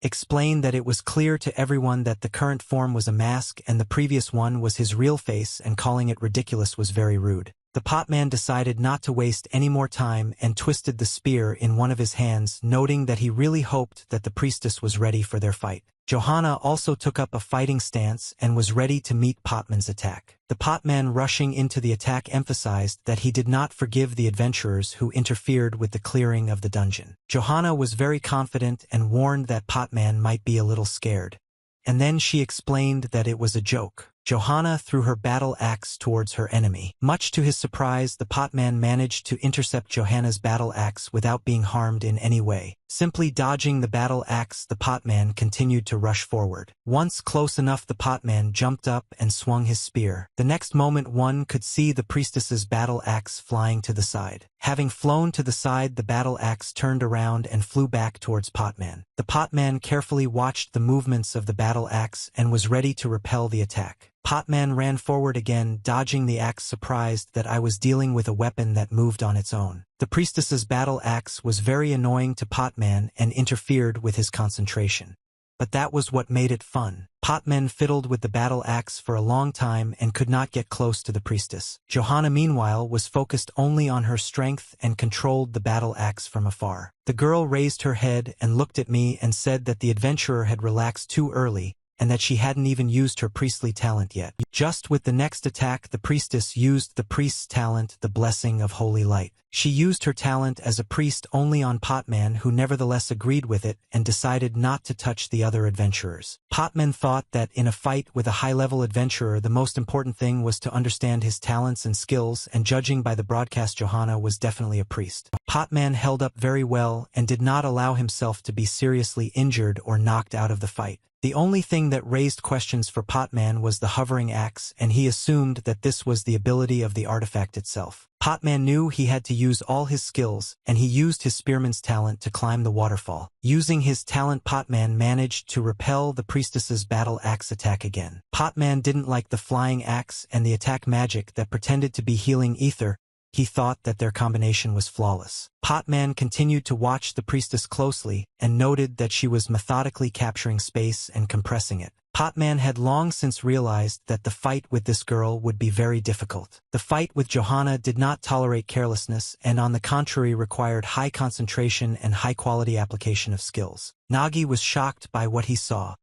Explained that it was clear to everyone that the current form was a mask and the previous one was his real face, and calling it ridiculous was very rude. The potman decided not to waste any more time and twisted the spear in one of his hands, noting that he really hoped that the priestess was ready for their fight. Johanna also took up a fighting stance and was ready to meet Potman's attack. The potman rushing into the attack emphasized that he did not forgive the adventurers who interfered with the clearing of the dungeon. Johanna was very confident and warned that Potman might be a little scared. And then she explained that it was a joke. Johanna threw her battle axe towards her enemy. Much to his surprise, the potman managed to intercept Johanna's battle axe without being harmed in any way. Simply dodging the battle axe, the potman continued to rush forward. Once close enough, the potman jumped up and swung his spear. The next moment one could see the priestess's battle axe flying to the side. Having flown to the side, the battle axe turned around and flew back towards potman. The potman carefully watched the movements of the battle axe and was ready to repel the attack. Potman ran forward again, dodging the axe, surprised that I was dealing with a weapon that moved on its own. The priestess's battle axe was very annoying to Potman and interfered with his concentration. But that was what made it fun. Potman fiddled with the battle axe for a long time and could not get close to the priestess. Johanna, meanwhile, was focused only on her strength and controlled the battle axe from afar. The girl raised her head and looked at me and said that the adventurer had relaxed too early, and that she hadn't even used her priestly talent yet. Just with the next attack, the priestess used the priest's talent, the blessing of holy light. She used her talent as a priest only on Potman, who nevertheless agreed with it and decided not to touch the other adventurers. Potman thought that in a fight with a high-level adventurer, the most important thing was to understand his talents and skills, and judging by the broadcast, Johanna was definitely a priest. Potman held up very well and did not allow himself to be seriously injured or knocked out of the fight. The only thing that raised questions for Potman was the hovering axe, and he assumed that this was the ability of the artifact itself. Potman knew he had to use all his skills, and he used his spearman's talent to climb the waterfall. Using his talent, Potman managed to repel the priestess's battle axe attack again. Potman didn't like the flying axe and the attack magic that pretended to be healing ether. He thought that their combination was flawless. Potman continued to watch the priestess closely and noted that she was methodically capturing space and compressing it. Potman had long since realized that the fight with this girl would be very difficult. The fight with Johanna did not tolerate carelessness and on the contrary required high concentration and high-quality application of skills. Nagi was shocked by what he saw.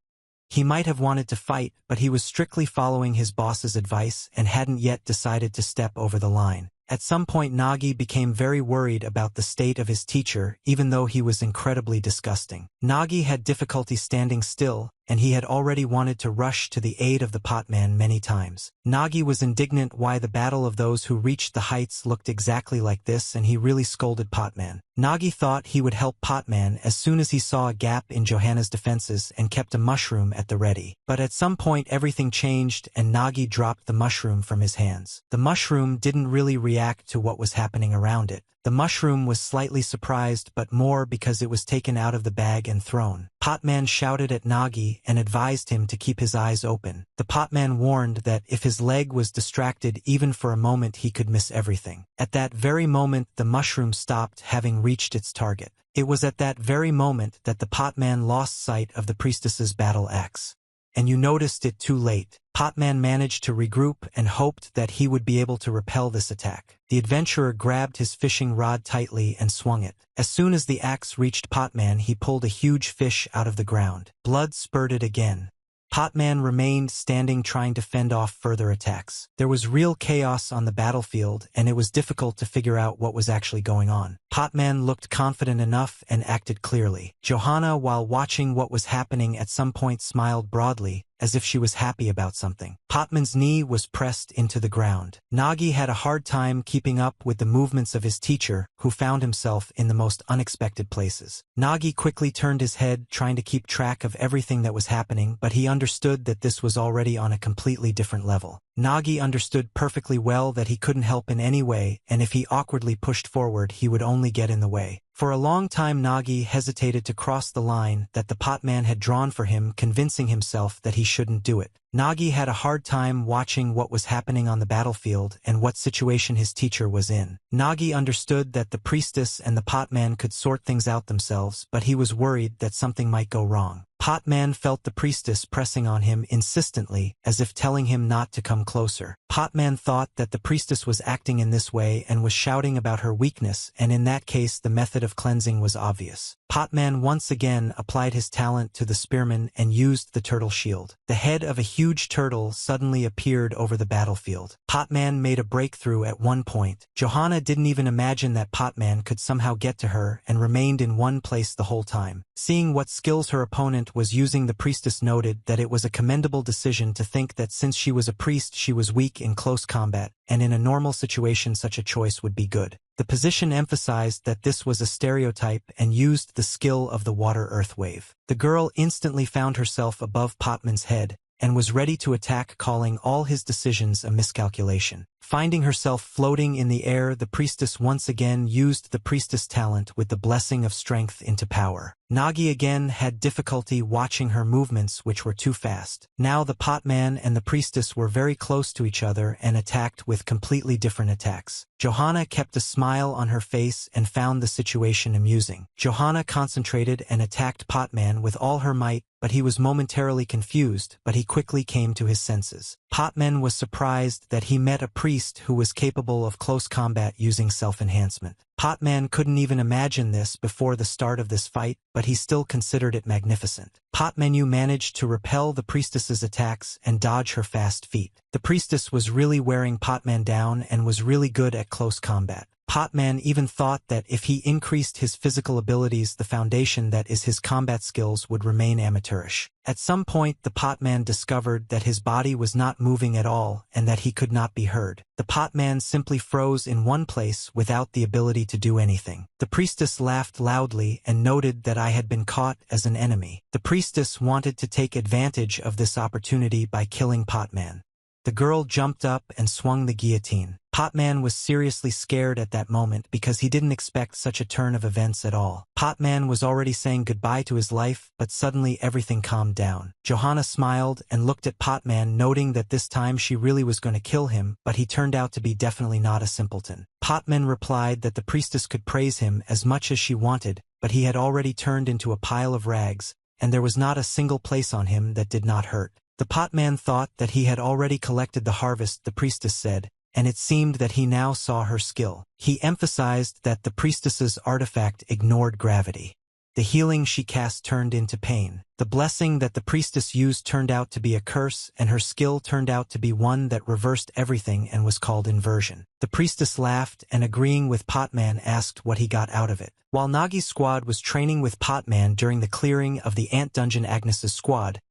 He might have wanted to fight, but he was strictly following his boss's advice and hadn't yet decided to step over the line. At some point, Nagi became very worried about the state of his teacher, even though he was incredibly disgusting. Nagi had difficulty standing still, and he had already wanted to rush to the aid of the potman many times. Nagi was indignant why the battle of those who reached the heights looked exactly like this, and he really scolded Potman. Nagi thought he would help Potman as soon as he saw a gap in Johanna's defenses and kept a mushroom at the ready. But at some point everything changed and Nagi dropped the mushroom from his hands. The mushroom didn't really react to what was happening around it. The mushroom was slightly surprised, but more because it was taken out of the bag and thrown. Potman shouted at Nagi and advised him to keep his eyes open. The potman warned that if his leg was distracted even for a moment he could miss everything. At that very moment the mushroom stopped, having reached its target. It was at that very moment that the potman lost sight of the priestess's battle axe. And you noticed it too late. Potman managed to regroup and hoped that he would be able to repel this attack. The adventurer grabbed his fishing rod tightly and swung it. As soon as the axe reached Potman, he pulled a huge fish out of the ground. Blood spurted again. Potman remained standing, trying to fend off further attacks. There was real chaos on the battlefield, and it was difficult to figure out what was actually going on. Potman looked confident enough and acted clearly. Johanna, while watching what was happening, at some point smiled broadly, as if she was happy about something. Potman's knee was pressed into the ground. Nagi had a hard time keeping up with the movements of his teacher, who found himself in the most unexpected places. Nagi quickly turned his head, trying to keep track of everything that was happening, but he understood that this was already on a completely different level. Nagi understood perfectly well that he couldn't help in any way, and if he awkwardly pushed forward, he would only get in the way. For a long time Nagi hesitated to cross the line that the potman had drawn for him, convincing himself that he shouldn't do it. Nagi had a hard time watching what was happening on the battlefield and what situation his teacher was in. Nagi understood that the priestess and the potman could sort things out themselves, but he was worried that something might go wrong. Potman felt the priestess pressing on him insistently, as if telling him not to come closer. Potman thought that the priestess was acting in this way and was shouting about her weakness, and in that case the method of cleansing was obvious. Potman once again applied his talent to the spearman and used the turtle shield. The head of a huge turtle suddenly appeared over the battlefield. Potman made a breakthrough at one point. Johanna didn't even imagine that Potman could somehow get to her and remained in one place the whole time. Seeing what skills her opponent was using, the priestess noted that it was a commendable decision to think that since she was a priest she was weak in close combat, and in a normal situation such a choice would be good. The position emphasized that this was a stereotype and used the skill of the water-earth wave. The girl instantly found herself above Potman's head, and was ready to attack, calling all his decisions a miscalculation. Finding herself floating in the air, the priestess once again used the priestess talent with the blessing of strength into power. Nagi again had difficulty watching her movements, which were too fast. Now the potman and the priestess were very close to each other and attacked with completely different attacks. Johanna kept a smile on her face and found the situation amusing. Johanna concentrated and attacked Potman with all her might, but he was momentarily confused, but he quickly came to his senses. Potman was surprised that he met a priest who was capable of close combat using self-enhancement. Potman couldn't even imagine this before the start of this fight, but he still considered it magnificent. Potmanu managed to repel the priestess's attacks and dodge her fast feet. The priestess was really wearing Potman down and was really good at close combat. Potman even thought that if he increased his physical abilities, the foundation that is his combat skills would remain amateurish. At some point, the Potman discovered that his body was not moving at all and that he could not be heard. The Potman simply froze in one place without the ability to do anything. The priestess laughed loudly and noted that I had been caught as an enemy. The priestess wanted to take advantage of this opportunity by killing Potman. The girl jumped up and swung the guillotine. Potman was seriously scared at that moment because he didn't expect such a turn of events at all. Potman was already saying goodbye to his life, but suddenly everything calmed down. Johanna smiled and looked at Potman, noting that this time she really was going to kill him, but he turned out to be definitely not a simpleton. Potman replied that the priestess could praise him as much as she wanted, but he had already turned into a pile of rags, and there was not a single place on him that did not hurt. The Potman thought that he had already collected the harvest, the priestess said, and it seemed that he now saw her skill. He emphasized that the priestess's artifact ignored gravity. The healing she cast turned into pain. The blessing that the priestess used turned out to be a curse, and her skill turned out to be one that reversed everything and was called inversion. The priestess laughed and, agreeing with Potman, asked what he got out of it. While Nagi's squad was training with Potman during the clearing of the ant dungeon, Agnes's squad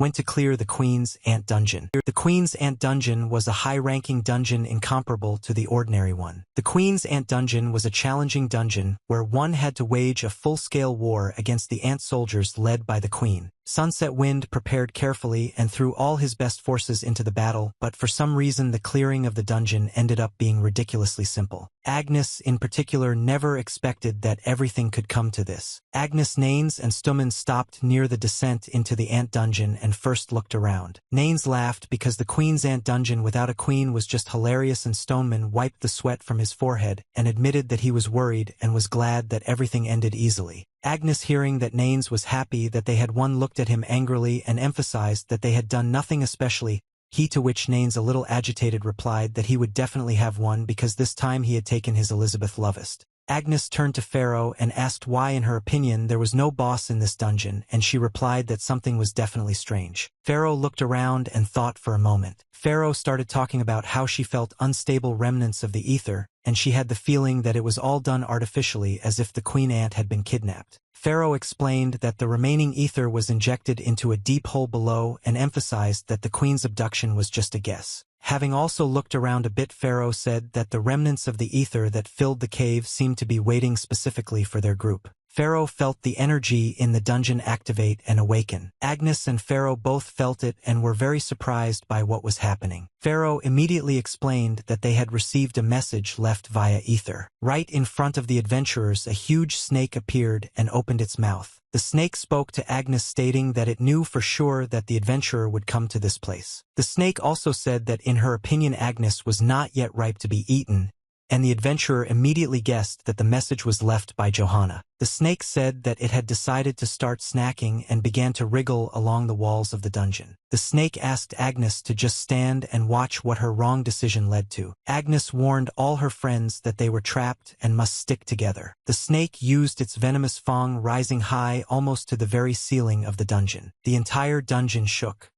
went to clear the Queen's Ant Dungeon. The Queen's Ant Dungeon was a high-ranking dungeon incomparable to the ordinary one. The Queen's Ant Dungeon was a challenging dungeon where one had to wage a full-scale war against the ant soldiers led by the Queen. Sunset Wind prepared carefully and threw all his best forces into the battle, but for some reason the clearing of the dungeon ended up being ridiculously simple. Agnes, in particular, never expected that everything could come to this. Agnes, Naines, and Stummen stopped near the descent into the ant dungeon and first looked around. Naines laughed because the Queen's Ant Dungeon without a queen was just hilarious, and Stoneman wiped the sweat from his forehead and admitted that he was worried and was glad that everything ended easily. Agnes, hearing that Naines was happy that they had won, looked at him angrily and emphasized that they had done nothing especially. He, to which Naines, a little agitated, replied that he would definitely have won because this time he had taken his Elizabeth Lovest. Agnes turned to Pharaoh and asked why, in her opinion, there was no boss in this dungeon, and she replied that something was definitely strange. Pharaoh looked around and thought for a moment. Pharaoh started talking about how she felt unstable remnants of the ether, and she had the feeling that it was all done artificially, as if the Queen Ant had been kidnapped. Pharaoh explained that the remaining ether was injected into a deep hole below and emphasized that the Queen's abduction was just a guess. Having also looked around a bit, Pharaoh said that the remnants of the ether that filled the cave seemed to be waiting specifically for their group. Pharaoh felt the energy in the dungeon activate and awaken. Agnes and Pharaoh both felt it and were very surprised by what was happening. Pharaoh immediately explained that they had received a message left via ether. Right in front of the adventurers, a huge snake appeared and opened its mouth. The snake spoke to Agnes, stating that it knew for sure that the adventurer would come to this place. The snake also said that in her opinion Agnes was not yet ripe to be eaten, and the adventurer immediately guessed that the message was left by Johanna. The snake said that it had decided to start snacking and began to wriggle along the walls of the dungeon. The snake asked Agnes to just stand and watch what her wrong decision led to. Agnes warned all her friends that they were trapped and must stick together. The snake used its venomous fang, rising high almost to the very ceiling of the dungeon. The entire dungeon shook.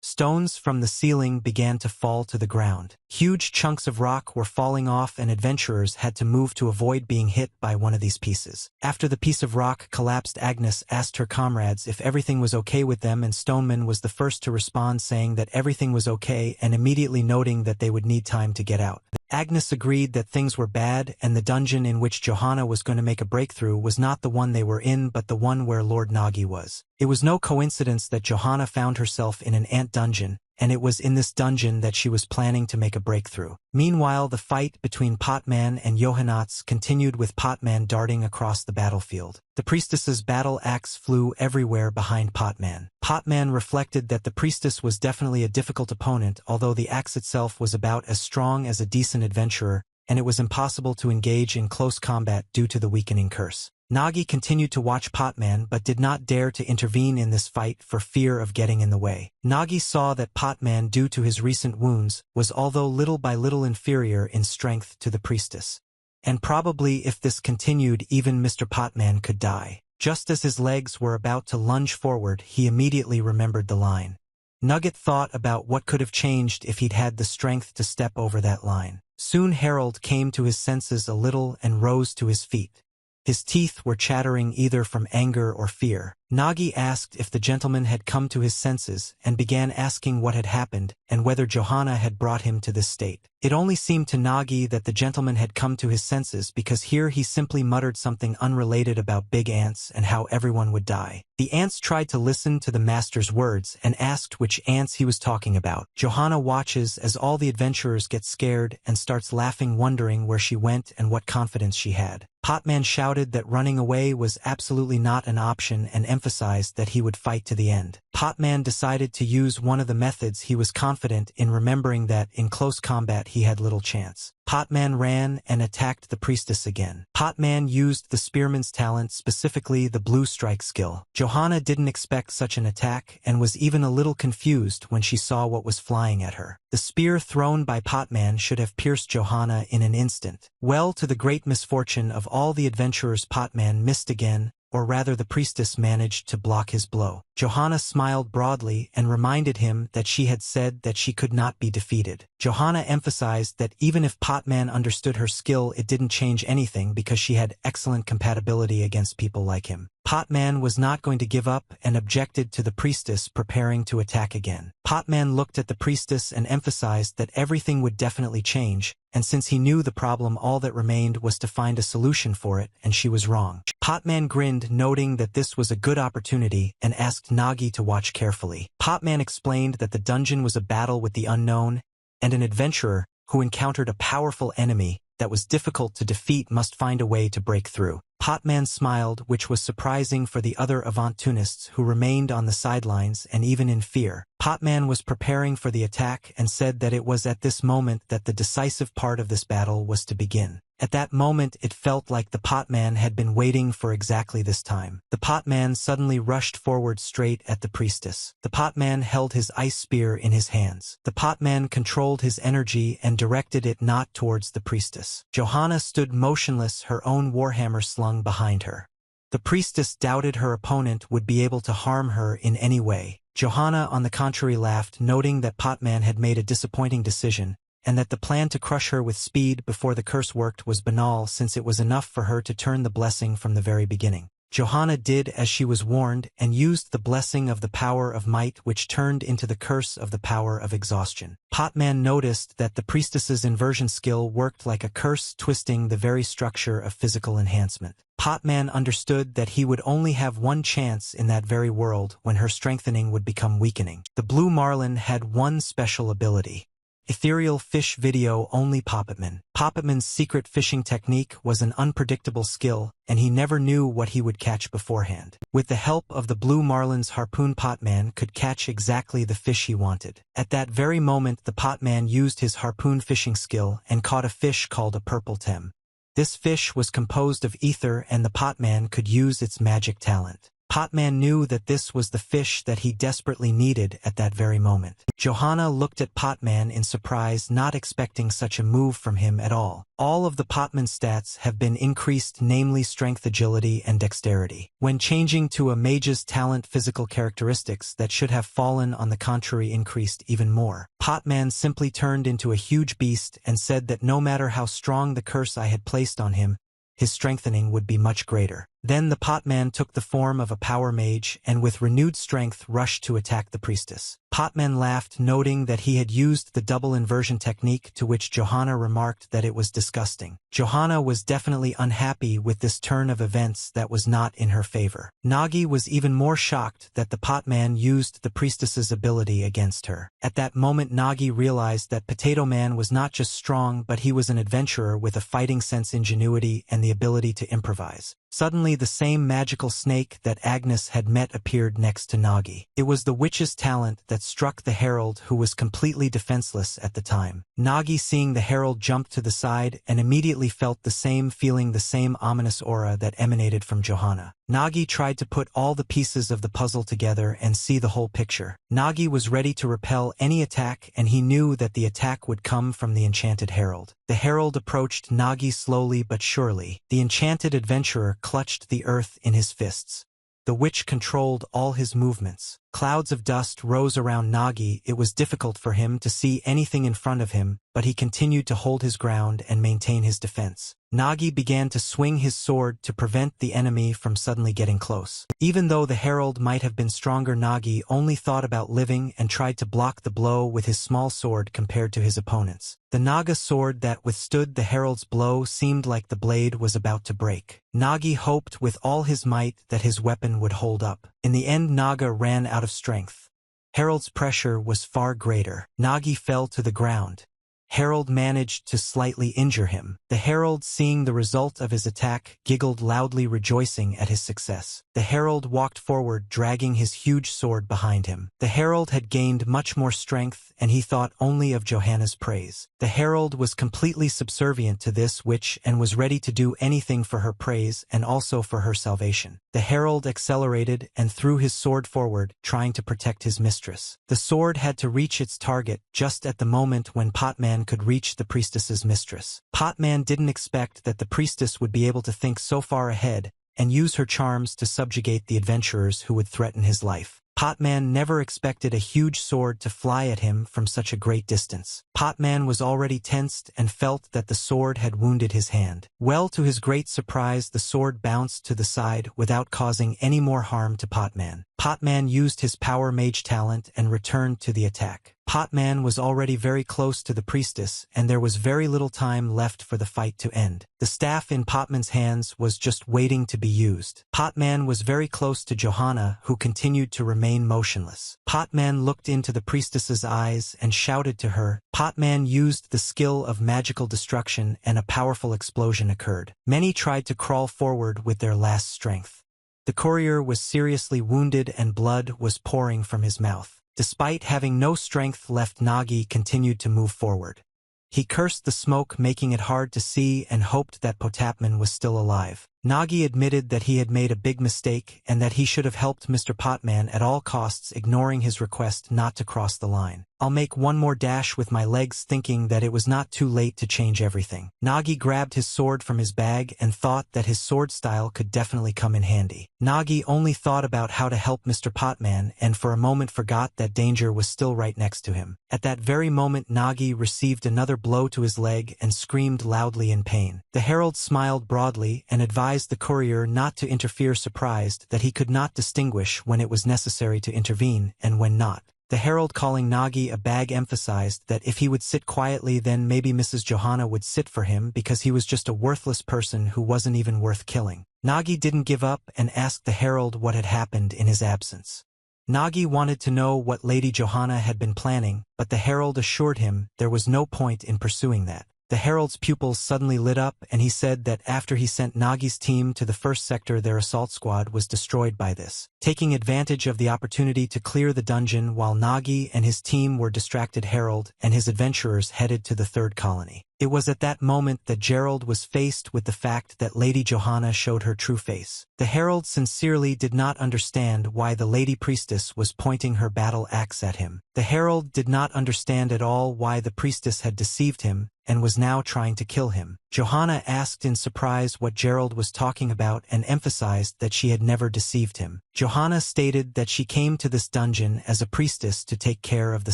Stones from the ceiling began to fall to the ground. Huge chunks of rock were falling off and adventurers had to move to avoid being hit by one of these pieces. After the piece of rock collapsed, Agnes asked her comrades if everything was okay with them, and Stoneman was the first to respond, saying that everything was okay and immediately noting that they would need time to get out. Agnes agreed that things were bad and the dungeon in which Johanna was going to make a breakthrough was not the one they were in but the one where Lord Nagi was. It was no coincidence that Johanna found herself in an ant dungeon, and it was in this dungeon that she was planning to make a breakthrough. Meanwhile, the fight between Potman and Johannats continued, with Potman darting across the battlefield. The priestess's battle axe flew everywhere behind Potman. Potman reflected that the priestess was definitely a difficult opponent, although the axe itself was about as strong as a decent adventurer, and it was impossible to engage in close combat due to the weakening curse. Nagi continued to watch Potman but did not dare to intervene in this fight for fear of getting in the way. Nagi saw that Potman, due to his recent wounds, was although little by little inferior in strength to the priestess. And probably if this continued, even Mr. Potman could die. Just as his legs were about to lunge forward, he immediately remembered the line. Nugget thought about what could have changed if he'd had the strength to step over that line. Soon Harold came to his senses a little and rose to his feet. His teeth were chattering either from anger or fear. Nagi asked if the gentleman had come to his senses and began asking what had happened and whether Johanna had brought him to this state. It only seemed to Nagi that the gentleman had come to his senses because here he simply muttered something unrelated about big ants and how everyone would die. The ants tried to listen to the master's words and asked which ants he was talking about. Johanna watches as all the adventurers get scared and starts laughing, wondering where she went and what confidence she had. Potman shouted that running away was absolutely not an option and emphasized that he would fight to the end. Potman decided to use one of the methods he was confident in, remembering that in close combat he had little chance. Potman ran and attacked the priestess again. Potman used the spearman's talent, specifically the blue strike skill. Johanna didn't expect such an attack and was even a little confused when she saw what was flying at her. The spear thrown by Potman should have pierced Johanna in an instant. Well, to the great misfortune of all the adventurers, Potman missed again, or rather the priestess managed to block his blow. Johanna smiled broadly and reminded him that she had said that she could not be defeated. Johanna emphasized that even if Potman understood her skill, it didn't change anything because she had excellent compatibility against people like him. Potman was not going to give up and objected to the priestess preparing to attack again. Potman looked at the priestess and emphasized that everything would definitely change, and since he knew the problem, all that remained was to find a solution for it, and she was wrong. Potman grinned, noting that this was a good opportunity, and asked Nagi to watch carefully. Potman explained that the dungeon was a battle with the unknown, and an adventurer who encountered a powerful enemy that was difficult to defeat must find a way to break through. Potman smiled, which was surprising for the other avantunists who remained on the sidelines and even in fear. Potman was preparing for the attack and said that it was at this moment that the decisive part of this battle was to begin. At that moment, it felt like the Potman had been waiting for exactly this time. The Potman suddenly rushed forward straight at the priestess. The Potman held his ice spear in his hands. The Potman controlled his energy and directed it not towards the priestess. Johanna stood motionless, her own warhammer slung behind her. The priestess doubted her opponent would be able to harm her in any way. Johanna, on the contrary, laughed, noting that Potman had made a disappointing decision, and that the plan to crush her with speed before the curse worked was banal, since it was enough for her to turn the blessing from the very beginning. Johanna did as she was warned and used the blessing of the power of might, which turned into the curse of the power of exhaustion. Potman noticed that the priestess's inversion skill worked like a curse, twisting the very structure of physical enhancement. Potman understood that he would only have one chance in that very world when her strengthening would become weakening. The Blue Marlin had one special ability. Ethereal fish video only Potman. Potman's secret fishing technique was an unpredictable skill, and he never knew what he would catch beforehand. With the help of the Blue Marlin's harpoon, Potman could catch exactly the fish he wanted. At that very moment, the Potman used his harpoon fishing skill and caught a fish called a purple tem. This fish was composed of ether, and the Potman could use its magic talent. Potman knew that this was the fish that he desperately needed at that very moment. Johanna looked at Potman in surprise, not expecting such a move from him at all. All of the Potman stats have been increased, namely strength, agility, and dexterity. When changing to a mage's talent, physical characteristics that should have fallen on the contrary increased even more. Potman simply turned into a huge beast and said that no matter how strong the curse I had placed on him, his strengthening would be much greater. Then the Potman took the form of a power mage and with renewed strength rushed to attack the priestess. Potman laughed, noting that he had used the double inversion technique, to which Johanna remarked that it was disgusting. Johanna was definitely unhappy with this turn of events that was not in her favor. Nagi was even more shocked that the Potman used the priestess's ability against her. At that moment Nagi realized that Potato Man was not just strong, but he was an adventurer with a fighting sense, ingenuity, and the ability to improvise. Suddenly the same magical snake that Agnes had met appeared next to Nagi. It was the witch's talent that struck the herald, who was completely defenseless at the time. Nagi, seeing the herald, jumped to the side and immediately felt the same feeling, the same ominous aura that emanated from Johanna. Nagi tried to put all the pieces of the puzzle together and see the whole picture. Nagi was ready to repel any attack, and he knew that the attack would come from the enchanted herald. The herald approached Nagi slowly but surely. The enchanted adventurer clutched the earth in his fists. The witch controlled all his movements. Clouds of dust rose around Nagi. It was difficult for him to see anything in front of him, but he continued to hold his ground and maintain his defense. Nagi began to swing his sword to prevent the enemy from suddenly getting close. Even though the herald might have been stronger, Nagi only thought about living and tried to block the blow with his small sword compared to his opponents. The Naga sword that withstood the herald's blow seemed like the blade was about to break. Nagi hoped with all his might that his weapon would hold up. In the end, Naga ran out of strength. Herald's pressure was far greater. Nagi fell to the ground. Herald managed to slightly injure him. The herald, seeing the result of his attack, giggled loudly, rejoicing at his success. The herald walked forward, dragging his huge sword behind him. The herald had gained much more strength, and he thought only of Johanna's praise. The herald was completely subservient to this witch and was ready to do anything for her praise and also for her salvation. The herald accelerated and threw his sword forward, trying to protect his mistress. The sword had to reach its target just at the moment when Potman could reach the priestess's mistress. Potman didn't expect that the priestess would be able to think so far ahead and use her charms to subjugate the adventurers who would threaten his life. Potman never expected a huge sword to fly at him from such a great distance. Potman was already tensed and felt that the sword had wounded his hand. Well, to his great surprise, the sword bounced to the side without causing any more harm to Potman. Potman used his power mage talent and returned to the attack. Potman was already very close to the priestess, and there was very little time left for the fight to end. The staff in Potman's hands was just waiting to be used. Potman was very close to Johanna, who continued to remain motionless. Potman looked into the priestess's eyes and shouted to her. Potman used the skill of magical destruction, and a powerful explosion occurred. Many tried to crawl forward with their last strength. The courier was seriously wounded and blood was pouring from his mouth. Despite having no strength left, Nagi continued to move forward. He cursed the smoke, making it hard to see, and hoped that Potapman was still alive. Nagi admitted that he had made a big mistake and that he should have helped Mr. Potman at all costs, ignoring his request not to cross the line. I'll make one more dash with my legs, thinking that it was not too late to change everything. Nagi grabbed his sword from his bag and thought that his sword style could definitely come in handy. Nagi only thought about how to help Mr. Potman and for a moment forgot that danger was still right next to him. At that very moment, Nagi received another blow to his leg and screamed loudly in pain. The herald smiled broadly and advised the courier not to interfere, surprised that he could not distinguish when it was necessary to intervene and when not. The herald, calling Nagi a bag, emphasized that if he would sit quietly, then maybe Mrs. Johanna would sit for him, because he was just a worthless person who wasn't even worth killing. Nagi didn't give up and asked the herald what had happened in his absence. Nagi wanted to know what Lady Johanna had been planning, but the herald assured him there was no point in pursuing that. The herald's pupils suddenly lit up, and he said that after he sent Nagi's team to the first sector, their assault squad was destroyed by this. Taking advantage of the opportunity to clear the dungeon while Nagi and his team were distracted, Herald and his adventurers headed to the third colony. It was at that moment that Gerald was faced with the fact that Lady Johanna showed her true face. The herald sincerely did not understand why the lady priestess was pointing her battle axe at him. The herald did not understand at all why the priestess had deceived him and was now trying to kill him. Johanna asked in surprise what Gerald was talking about and emphasized that she had never deceived him. Johanna stated that she came to this dungeon as a priestess to take care of the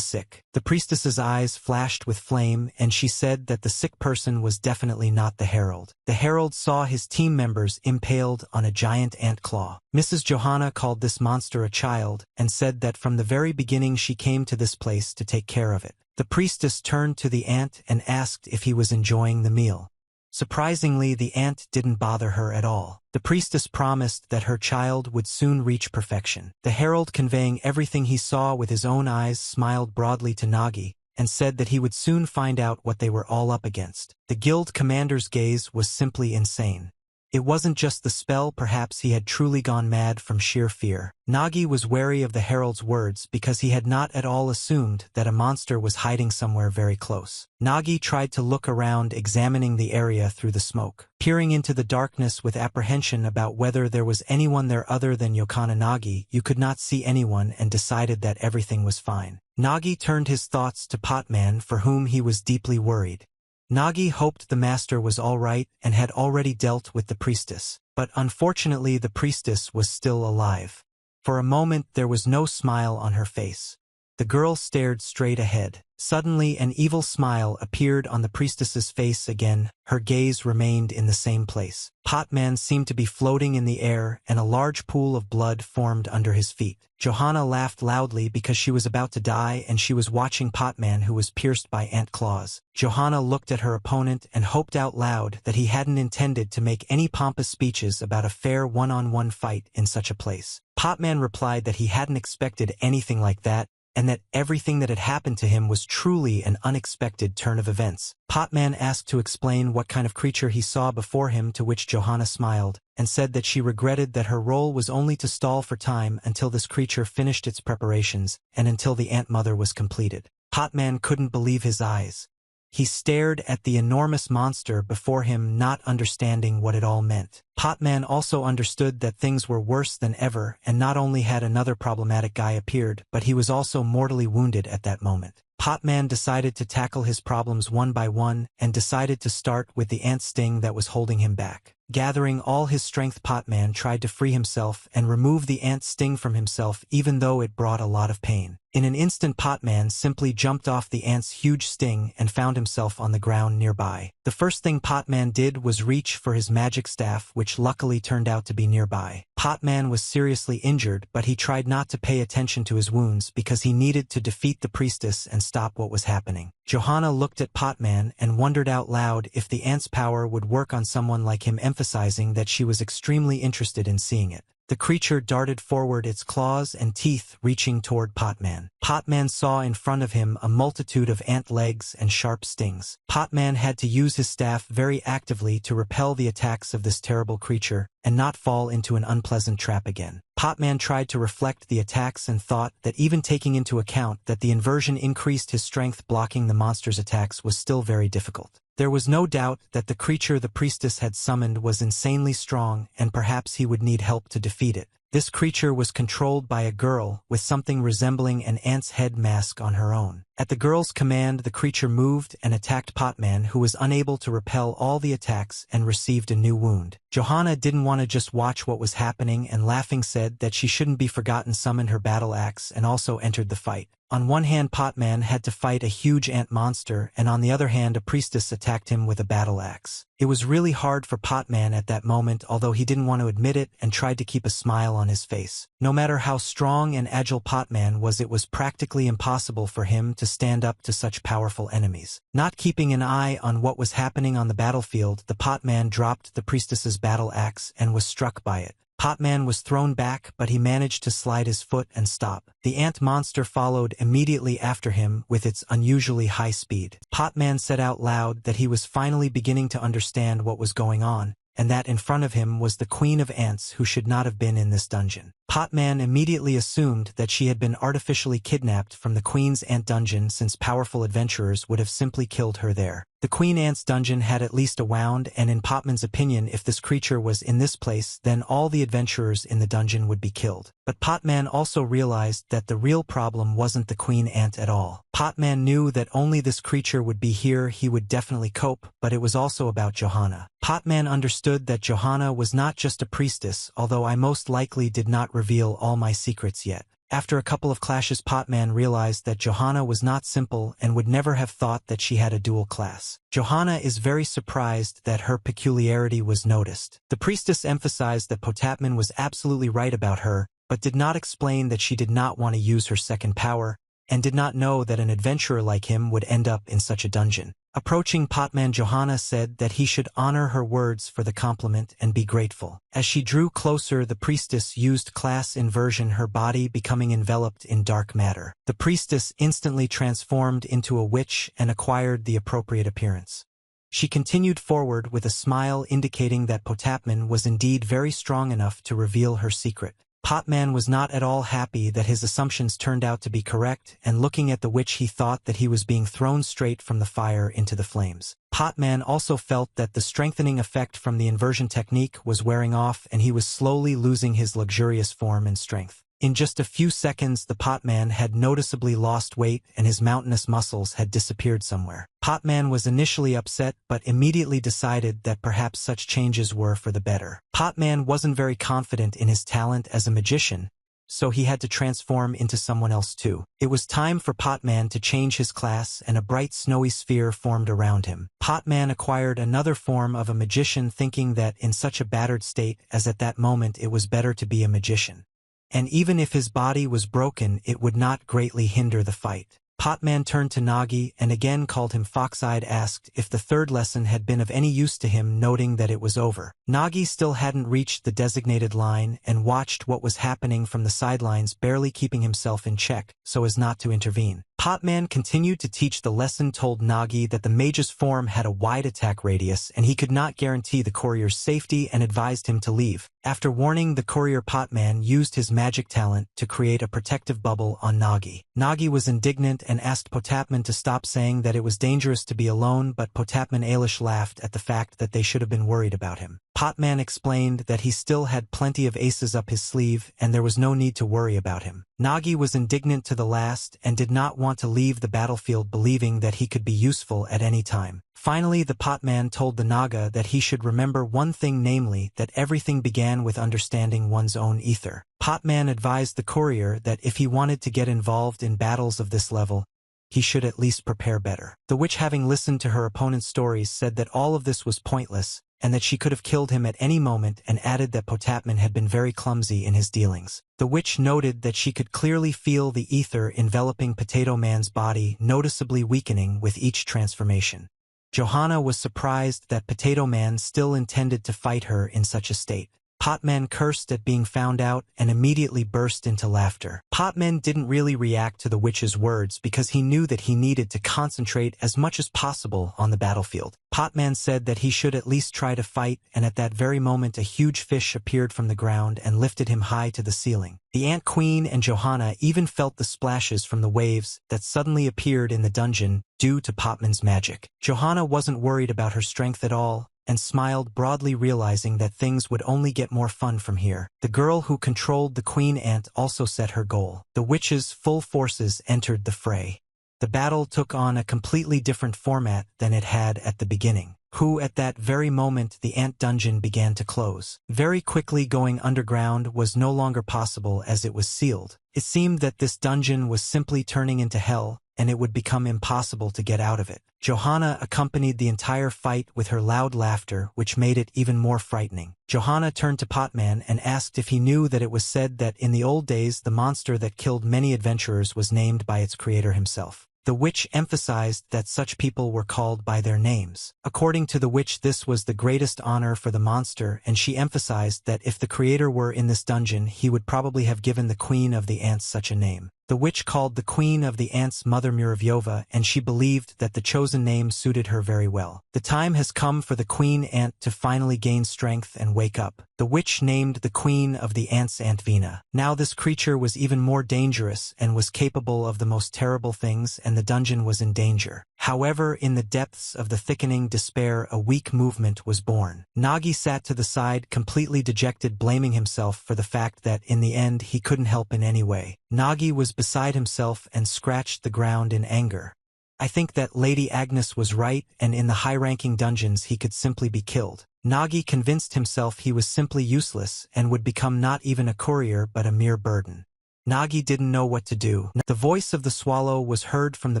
sick. The priestess's eyes flashed with flame, and she said that the sick person was definitely not the herald. The herald saw his team members impaled on a giant ant claw. Mrs. Johanna called this monster a child and said that from the very beginning she came to this place to take care of it. The priestess turned to the ant and asked if he was enjoying the meal. Surprisingly, the ant didn't bother her at all. The priestess promised that her child would soon reach perfection. The herald, conveying everything he saw with his own eyes, smiled broadly to Nagi and said that he would soon find out what they were all up against. The guild commander's gaze was simply insane. It wasn't just the spell, perhaps he had truly gone mad from sheer fear. Nagi was wary of the herald's words because he had not at all assumed that a monster was hiding somewhere very close. Nagi tried to look around, examining the area through the smoke, peering into the darkness with apprehension about whether there was anyone there other than Yokana. Nagi, you could not see anyone, and decided that everything was fine. Nagi turned his thoughts to Potman, for whom he was deeply worried. Nagi hoped the master was all right and had already dealt with the priestess, but unfortunately the priestess was still alive. For a moment there was no smile on her face. The girl stared straight ahead. Suddenly an evil smile appeared on the priestess's face again. Her gaze remained in the same place. Potman seemed to be floating in the air, and a large pool of blood formed under his feet. Johanna laughed loudly because she was about to die, and she was watching Potman, who was pierced by ant claws. Johanna looked at her opponent and hoped out loud that he hadn't intended to make any pompous speeches about a fair one-on-one fight in such a place. Potman replied that he hadn't expected anything like that, and that everything that had happened to him was truly an unexpected turn of events. Potman asked to explain what kind of creature he saw before him, to which Johanna smiled, and said that she regretted that her role was only to stall for time until this creature finished its preparations, and until the ant mother was completed. Potman couldn't believe his eyes. He stared at the enormous monster before him, not understanding what it all meant. Potman also understood that things were worse than ever, and not only had another problematic guy appeared, but he was also mortally wounded at that moment. Potman decided to tackle his problems one by one, and decided to start with the ant sting that was holding him back. Gathering all his strength, Potman tried to free himself and remove the ant sting from himself, even though it brought a lot of pain. In an instant, Potman simply jumped off the ant's huge sting and found himself on the ground nearby. The first thing Potman did was reach for his magic staff, which luckily turned out to be nearby. Potman was seriously injured, but he tried not to pay attention to his wounds because he needed to defeat the priestess and stop what was happening. Johanna looked at Potman and wondered out loud if the ant's power would work on someone like him, emphasizing that she was extremely interested in seeing it. The creature darted forward, its claws and teeth reaching toward Potman. Potman saw in front of him a multitude of ant legs and sharp stings. Potman had to use his staff very actively to repel the attacks of this terrible creature and not fall into an unpleasant trap again. Potman tried to reflect the attacks and thought that even taking into account that the inversion increased his strength, blocking the monster's attacks was still very difficult. There was no doubt that the creature the priestess had summoned was insanely strong, and perhaps he would need help to defeat it. This creature was controlled by a girl with something resembling an ant's head mask on her own. At the girl's command, the creature moved and attacked Potman, who was unable to repel all the attacks and received a new wound. Johanna didn't want to just watch what was happening, and laughing said that she shouldn't be forgotten, summoned her battle axe and also entered the fight. On one hand, Potman had to fight a huge ant monster, and on the other hand, a priestess attacked him with a battle axe. It was really hard for Potman at that moment, although he didn't want to admit it and tried to keep a smile on his face. No matter how strong and agile Potman was, it was practically impossible for him to stand up to such powerful enemies. Not keeping an eye on what was happening on the battlefield, the Potman dropped the priestess's battle axe and was struck by it. Potman was thrown back, but he managed to slide his foot and stop. The ant monster followed immediately after him with its unusually high speed. Potman said out loud that he was finally beginning to understand what was going on, and that in front of him was the queen of ants who should not have been in this dungeon. Potman immediately assumed that she had been artificially kidnapped from the queen's ant dungeon, since powerful adventurers would have simply killed her there. The queen ant's dungeon had at least a wound, and in Potman's opinion, if this creature was in this place, then all the adventurers in the dungeon would be killed. But Potman also realized that the real problem wasn't the queen ant at all. Potman knew that only this creature would be here, he would definitely cope, but it was also about Johanna. Potman understood that Johanna was not just a priestess, although I most likely did not reveal all my secrets yet. After a couple of clashes, Potman realized that Johanna was not simple and would never have thought that she had a dual class. Johanna is very surprised that her peculiarity was noticed. The priestess emphasized that Potman was absolutely right about her, but did not explain that she did not want to use her second power, and did not know that an adventurer like him would end up in such a dungeon. Approaching Potman, Johanna said that he should honor her words for the compliment and be grateful. As she drew closer, the priestess used class inversion, her body becoming enveloped in dark matter. The priestess instantly transformed into a witch and acquired the appropriate appearance. She continued forward with a smile indicating that Potman was indeed very strong enough to reveal her secret. Potman was not at all happy that his assumptions turned out to be correct, and looking at the witch he thought that he was being thrown straight from the fire into the flames. Potman also felt that the strengthening effect from the inversion technique was wearing off, and he was slowly losing his luxurious form and strength. In just a few seconds, the Potman had noticeably lost weight and his mountainous muscles had disappeared somewhere. Potman was initially upset, but immediately decided that perhaps such changes were for the better. Potman wasn't very confident in his talent as a magician, so he had to transform into someone else too. It was time for Potman to change his class, and a bright snowy sphere formed around him. Potman acquired another form of a magician, thinking that in such a battered state as at that moment it was better to be a magician. And even if his body was broken, it would not greatly hinder the fight. Potman turned to Nagi and again called him fox-eyed, asked if the third lesson had been of any use to him, noting that it was over. Nagi still hadn't reached the designated line and watched what was happening from the sidelines, barely keeping himself in check so as not to intervene. Potman continued to teach the lesson, told Nagi that the mage's form had a wide attack radius and he could not guarantee the courier's safety, and advised him to leave. After warning the courier, Potman used his magic talent to create a protective bubble on Nagi. Nagi was indignant and asked Potman to stop, saying that it was dangerous to be alone, but Potman Ailish laughed at the fact that they should have been worried about him. Potman explained that he still had plenty of aces up his sleeve and there was no need to worry about him. Nagi was indignant to the last and did not want to leave the battlefield, believing that he could be useful at any time. Finally, the Potman told the Naga that he should remember one thing, namely that everything began with understanding one's own ether. Potman advised the courier that if he wanted to get involved in battles of this level, he should at least prepare better. The witch, having listened to her opponent's stories, said that all of this was pointless, and that she could have killed him at any moment, and added that Potman had been very clumsy in his dealings. The witch noted that she could clearly feel the ether enveloping Potato Man's body, noticeably weakening with each transformation. Johanna was surprised that Potato Man still intended to fight her in such a state. Potman cursed at being found out and immediately burst into laughter. Potman didn't really react to the witch's words because he knew that he needed to concentrate as much as possible on the battlefield. Potman said that he should at least try to fight, and at that very moment a huge fish appeared from the ground and lifted him high to the ceiling. The Ant Queen and Johanna even felt the splashes from the waves that suddenly appeared in the dungeon due to Potman's magic. Johanna wasn't worried about her strength at all, and smiled broadly, realizing that things would only get more fun from here. The girl who controlled the queen ant also set her goal. The witch's full forces entered the fray. The battle took on a completely different format than it had at the beginning. At that very moment, the ant dungeon began to close. Very quickly, going underground was no longer possible as it was sealed. It seemed that this dungeon was simply turning into hell, and it would become impossible to get out of it. Johanna accompanied the entire fight with her loud laughter, which made it even more frightening. Johanna turned to Potman and asked if he knew that it was said that in the old days the monster that killed many adventurers was named by its creator himself. The witch emphasized that such people were called by their names. According to the witch, this was the greatest honor for the monster, and she emphasized that if the creator were in this dungeon, he would probably have given the queen of the ants such a name. The witch called the queen of the ants Mother Muravyova, and she believed that the chosen name suited her very well. The time has come for the queen ant to finally gain strength and wake up. The witch named the queen of the ants Antvina. Now this creature was even more dangerous and was capable of the most terrible things, and the dungeon was in danger. However, in the depths of the thickening despair, a weak movement was born. Nagi sat to the side, completely dejected, blaming himself for the fact that, in the end, he couldn't help in any way. Nagi was beside himself and scratched the ground in anger. I think that Lady Agnes was right, and in the high-ranking dungeons he could simply be killed. Nagi convinced himself he was simply useless and would become not even a courier but a mere burden. Nagi didn't know what to do. The voice of the swallow was heard from the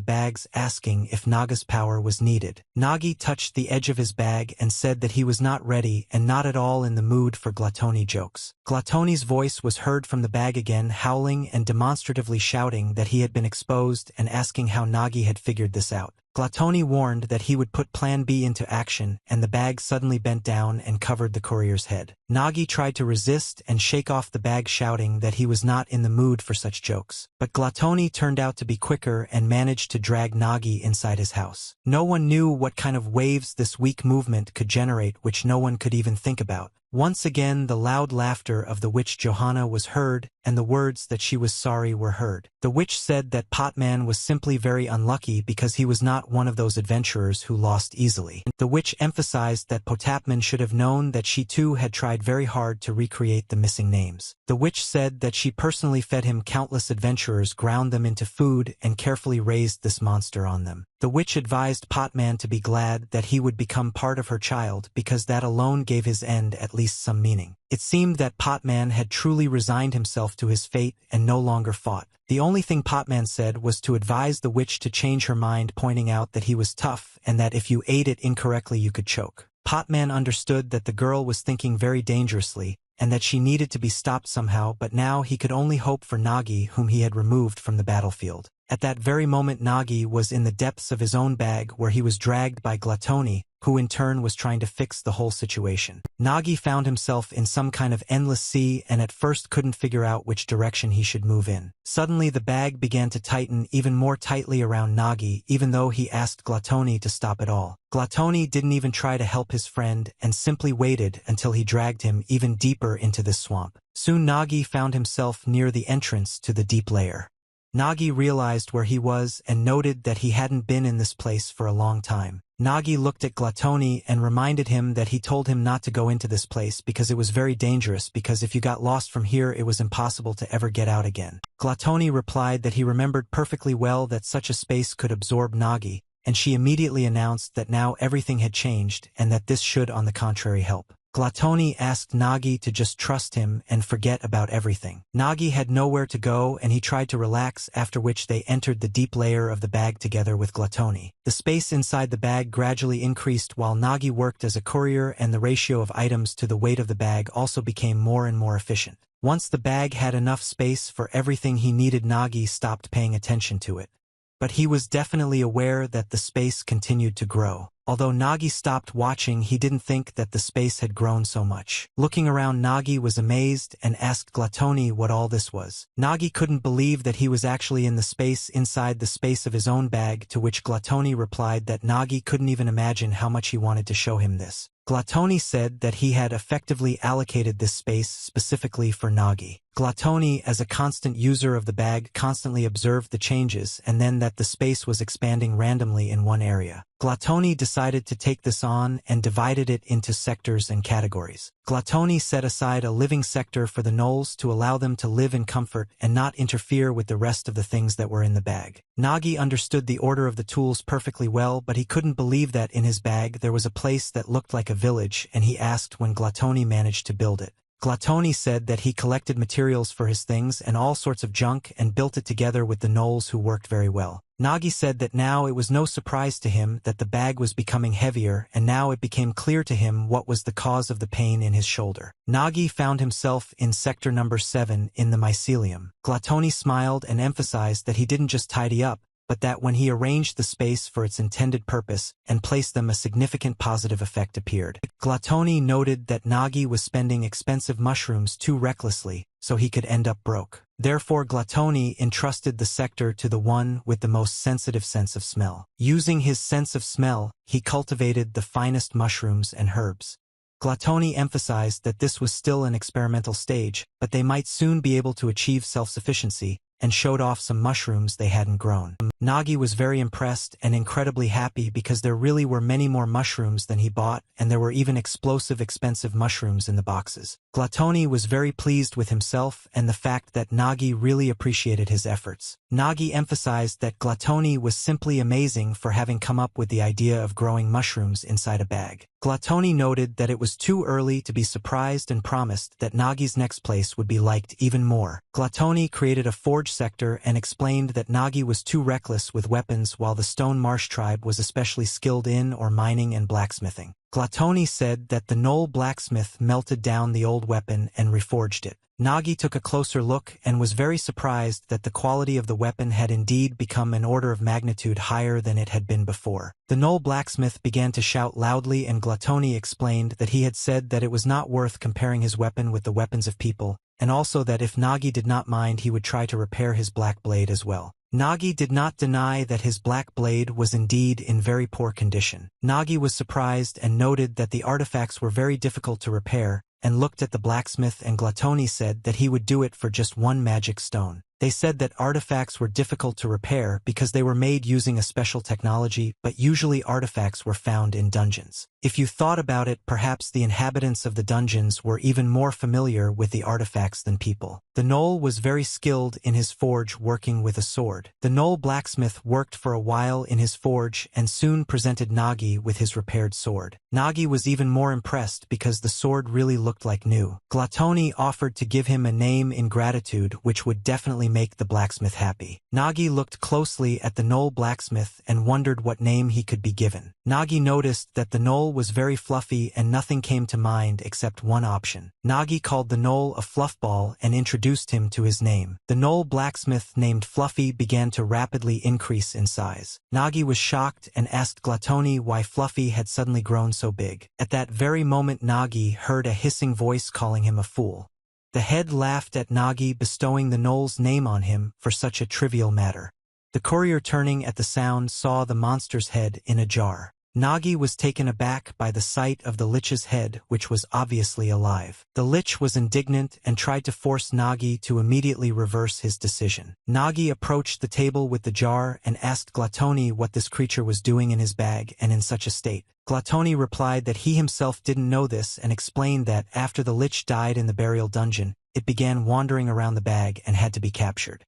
bags, asking if Naga's power was needed. Nagi touched the edge of his bag and said that he was not ready and not at all in the mood for Glatoni jokes. Glatoni's voice was heard from the bag again, howling and demonstratively shouting that he had been exposed and asking how Nagi had figured this out. Glatoni warned that he would put Plan B into action, and the bag suddenly bent down and covered the courier's head. Nagi tried to resist and shake off the bag, shouting that he was not in the mood for such jokes. But Glatoni turned out to be quicker and managed to drag Nagi inside his house. No one knew what kind of waves this weak movement could generate, which no one could even think about. Once again, the loud laughter of the witch Johanna was heard, and the words that she was sorry were heard. The witch said that Potman was simply very unlucky because he was not one of those adventurers who lost easily. The witch emphasized that Potapman should have known that she too had tried very hard to recreate the missing names. The witch said that she personally fed him countless adventurers, ground them into food, and carefully raised this monster on them. The witch advised Potman to be glad that he would become part of her child, because that alone gave his end at least some meaning. It seemed that Potman had truly resigned himself to his fate and no longer fought. The only thing Potman said was to advise the witch to change her mind, pointing out that he was tough and that if you ate it incorrectly you could choke. Potman understood that the girl was thinking very dangerously and that she needed to be stopped somehow, but now he could only hope for Nagi, whom he had removed from the battlefield. At that very moment, Nagi was in the depths of his own bag, where he was dragged by Glatoni, who in turn was trying to fix the whole situation. Nagi found himself in some kind of endless sea and at first couldn't figure out which direction he should move in. Suddenly the bag began to tighten even more tightly around Nagi, even though he asked Glatoni to stop it all. Glatoni didn't even try to help his friend and simply waited until he dragged him even deeper into this swamp. Soon Nagi found himself near the entrance to the deep lair. Nagi realized where he was and noted that he hadn't been in this place for a long time. Nagi looked at Glatoni and reminded him that he told him not to go into this place because it was very dangerous, because if you got lost from here it was impossible to ever get out again. Glatoni replied that he remembered perfectly well that such a space could absorb Nagi, and she immediately announced that now everything had changed and that this should on the contrary help. Glatoni asked Nagi to just trust him and forget about everything. Nagi had nowhere to go and he tried to relax, after which they entered the deep layer of the bag together with Glatoni. The space inside the bag gradually increased while Nagi worked as a courier, and the ratio of items to the weight of the bag also became more and more efficient. Once the bag had enough space for everything he needed, Nagi stopped paying attention to it. But he was definitely aware that the space continued to grow. Although Nagi stopped watching, he didn't think that the space had grown so much. Looking around, Nagi was amazed and asked Glatoni what all this was. Nagi couldn't believe that he was actually in the space inside the space of his own bag, to which Glatoni replied that Nagi couldn't even imagine how much he wanted to show him this. Glatoni said that he had effectively allocated this space specifically for Nagi. Glatoni, as a constant user of the bag, constantly observed the changes, and then that the space was expanding randomly in one area. Glatoni decided to take this on and divided it into sectors and categories. Glatoni set aside a living sector for the gnolls to allow them to live in comfort and not interfere with the rest of the things that were in the bag. Nagi understood the order of the tools perfectly well, but he couldn't believe that in his bag there was a place that looked like a village, and he asked when Glatoni managed to build it. Glatoni said that he collected materials for his things and all sorts of junk and built it together with the gnolls, who worked very well. Nagi said that now it was no surprise to him that the bag was becoming heavier, and now it became clear to him what was the cause of the pain in his shoulder. Nagi found himself in sector number 7 in the mycelium. Glatoni smiled and emphasized that he didn't just tidy up, but that when he arranged the space for its intended purpose and placed them a significant positive effect appeared. Glatoni noted that Nagi was spending expensive mushrooms too recklessly, so he could end up broke. Therefore Glatoni entrusted the sector to the one with the most sensitive sense of smell. Using his sense of smell, he cultivated the finest mushrooms and herbs. Glatoni emphasized that this was still an experimental stage, but they might soon be able to achieve self-sufficiency, and showed off some mushrooms they hadn't grown. Nagi was very impressed and incredibly happy because there really were many more mushrooms than he bought, and there were even expensive mushrooms in the boxes. Glatoni was very pleased with himself and the fact that Nagi really appreciated his efforts. Nagi emphasized that Glatoni was simply amazing for having come up with the idea of growing mushrooms inside a bag. Glatoni noted that it was too early to be surprised and promised that Nagi's next place would be liked even more. Glatoni created a forge sector and explained that Nagi was too reckless with weapons while the Stone Marsh tribe was especially skilled in or mining and blacksmithing. Glatoni said that the Knoll blacksmith melted down the old weapon and reforged it. Nagi took a closer look and was very surprised that the quality of the weapon had indeed become an order of magnitude higher than it had been before. The Knoll blacksmith began to shout loudly, and Glatoni explained that he had said that it was not worth comparing his weapon with the weapons of people, and also that if Nagi did not mind he would try to repair his black blade as well. Nagi did not deny that his black blade was indeed in very poor condition. Nagi was surprised and noted that the artifacts were very difficult to repair, and looked at the blacksmith, and Glatoni said that he would do it for just one magic stone. They said that artifacts were difficult to repair because they were made using a special technology, but usually artifacts were found in dungeons. If you thought about it, perhaps the inhabitants of the dungeons were even more familiar with the artifacts than people. The Knoll was very skilled in his forge, working with a sword. The Knoll blacksmith worked for a while in his forge and soon presented Nagi with his repaired sword. Nagi was even more impressed because the sword really looked like new. Glatoni offered to give him a name in gratitude, which would definitely make the blacksmith happy. Nagi looked closely at the Knoll blacksmith and wondered what name he could be given. Nagi noticed that the Knoll was very fluffy and nothing came to mind except one option. Nagi called the Knoll a fluffball and introduced him to his name. The Knoll blacksmith named Fluffy began to rapidly increase in size. Nagi was shocked and asked Glatoni why Fluffy had suddenly grown so big. At that very moment Nagi heard a hissing voice calling him a fool. The head laughed at Nagi, bestowing the Knoll's name on him for such a trivial matter. The courier, turning at the sound, saw the monster's head in a jar. Nagi was taken aback by the sight of the lich's head, which was obviously alive. The lich was indignant and tried to force Nagi to immediately reverse his decision. Nagi approached the table with the jar and asked Glatoni what this creature was doing in his bag and in such a state. Glatoni replied that he himself didn't know this and explained that after the lich died in the burial dungeon, it began wandering around the bag and had to be captured.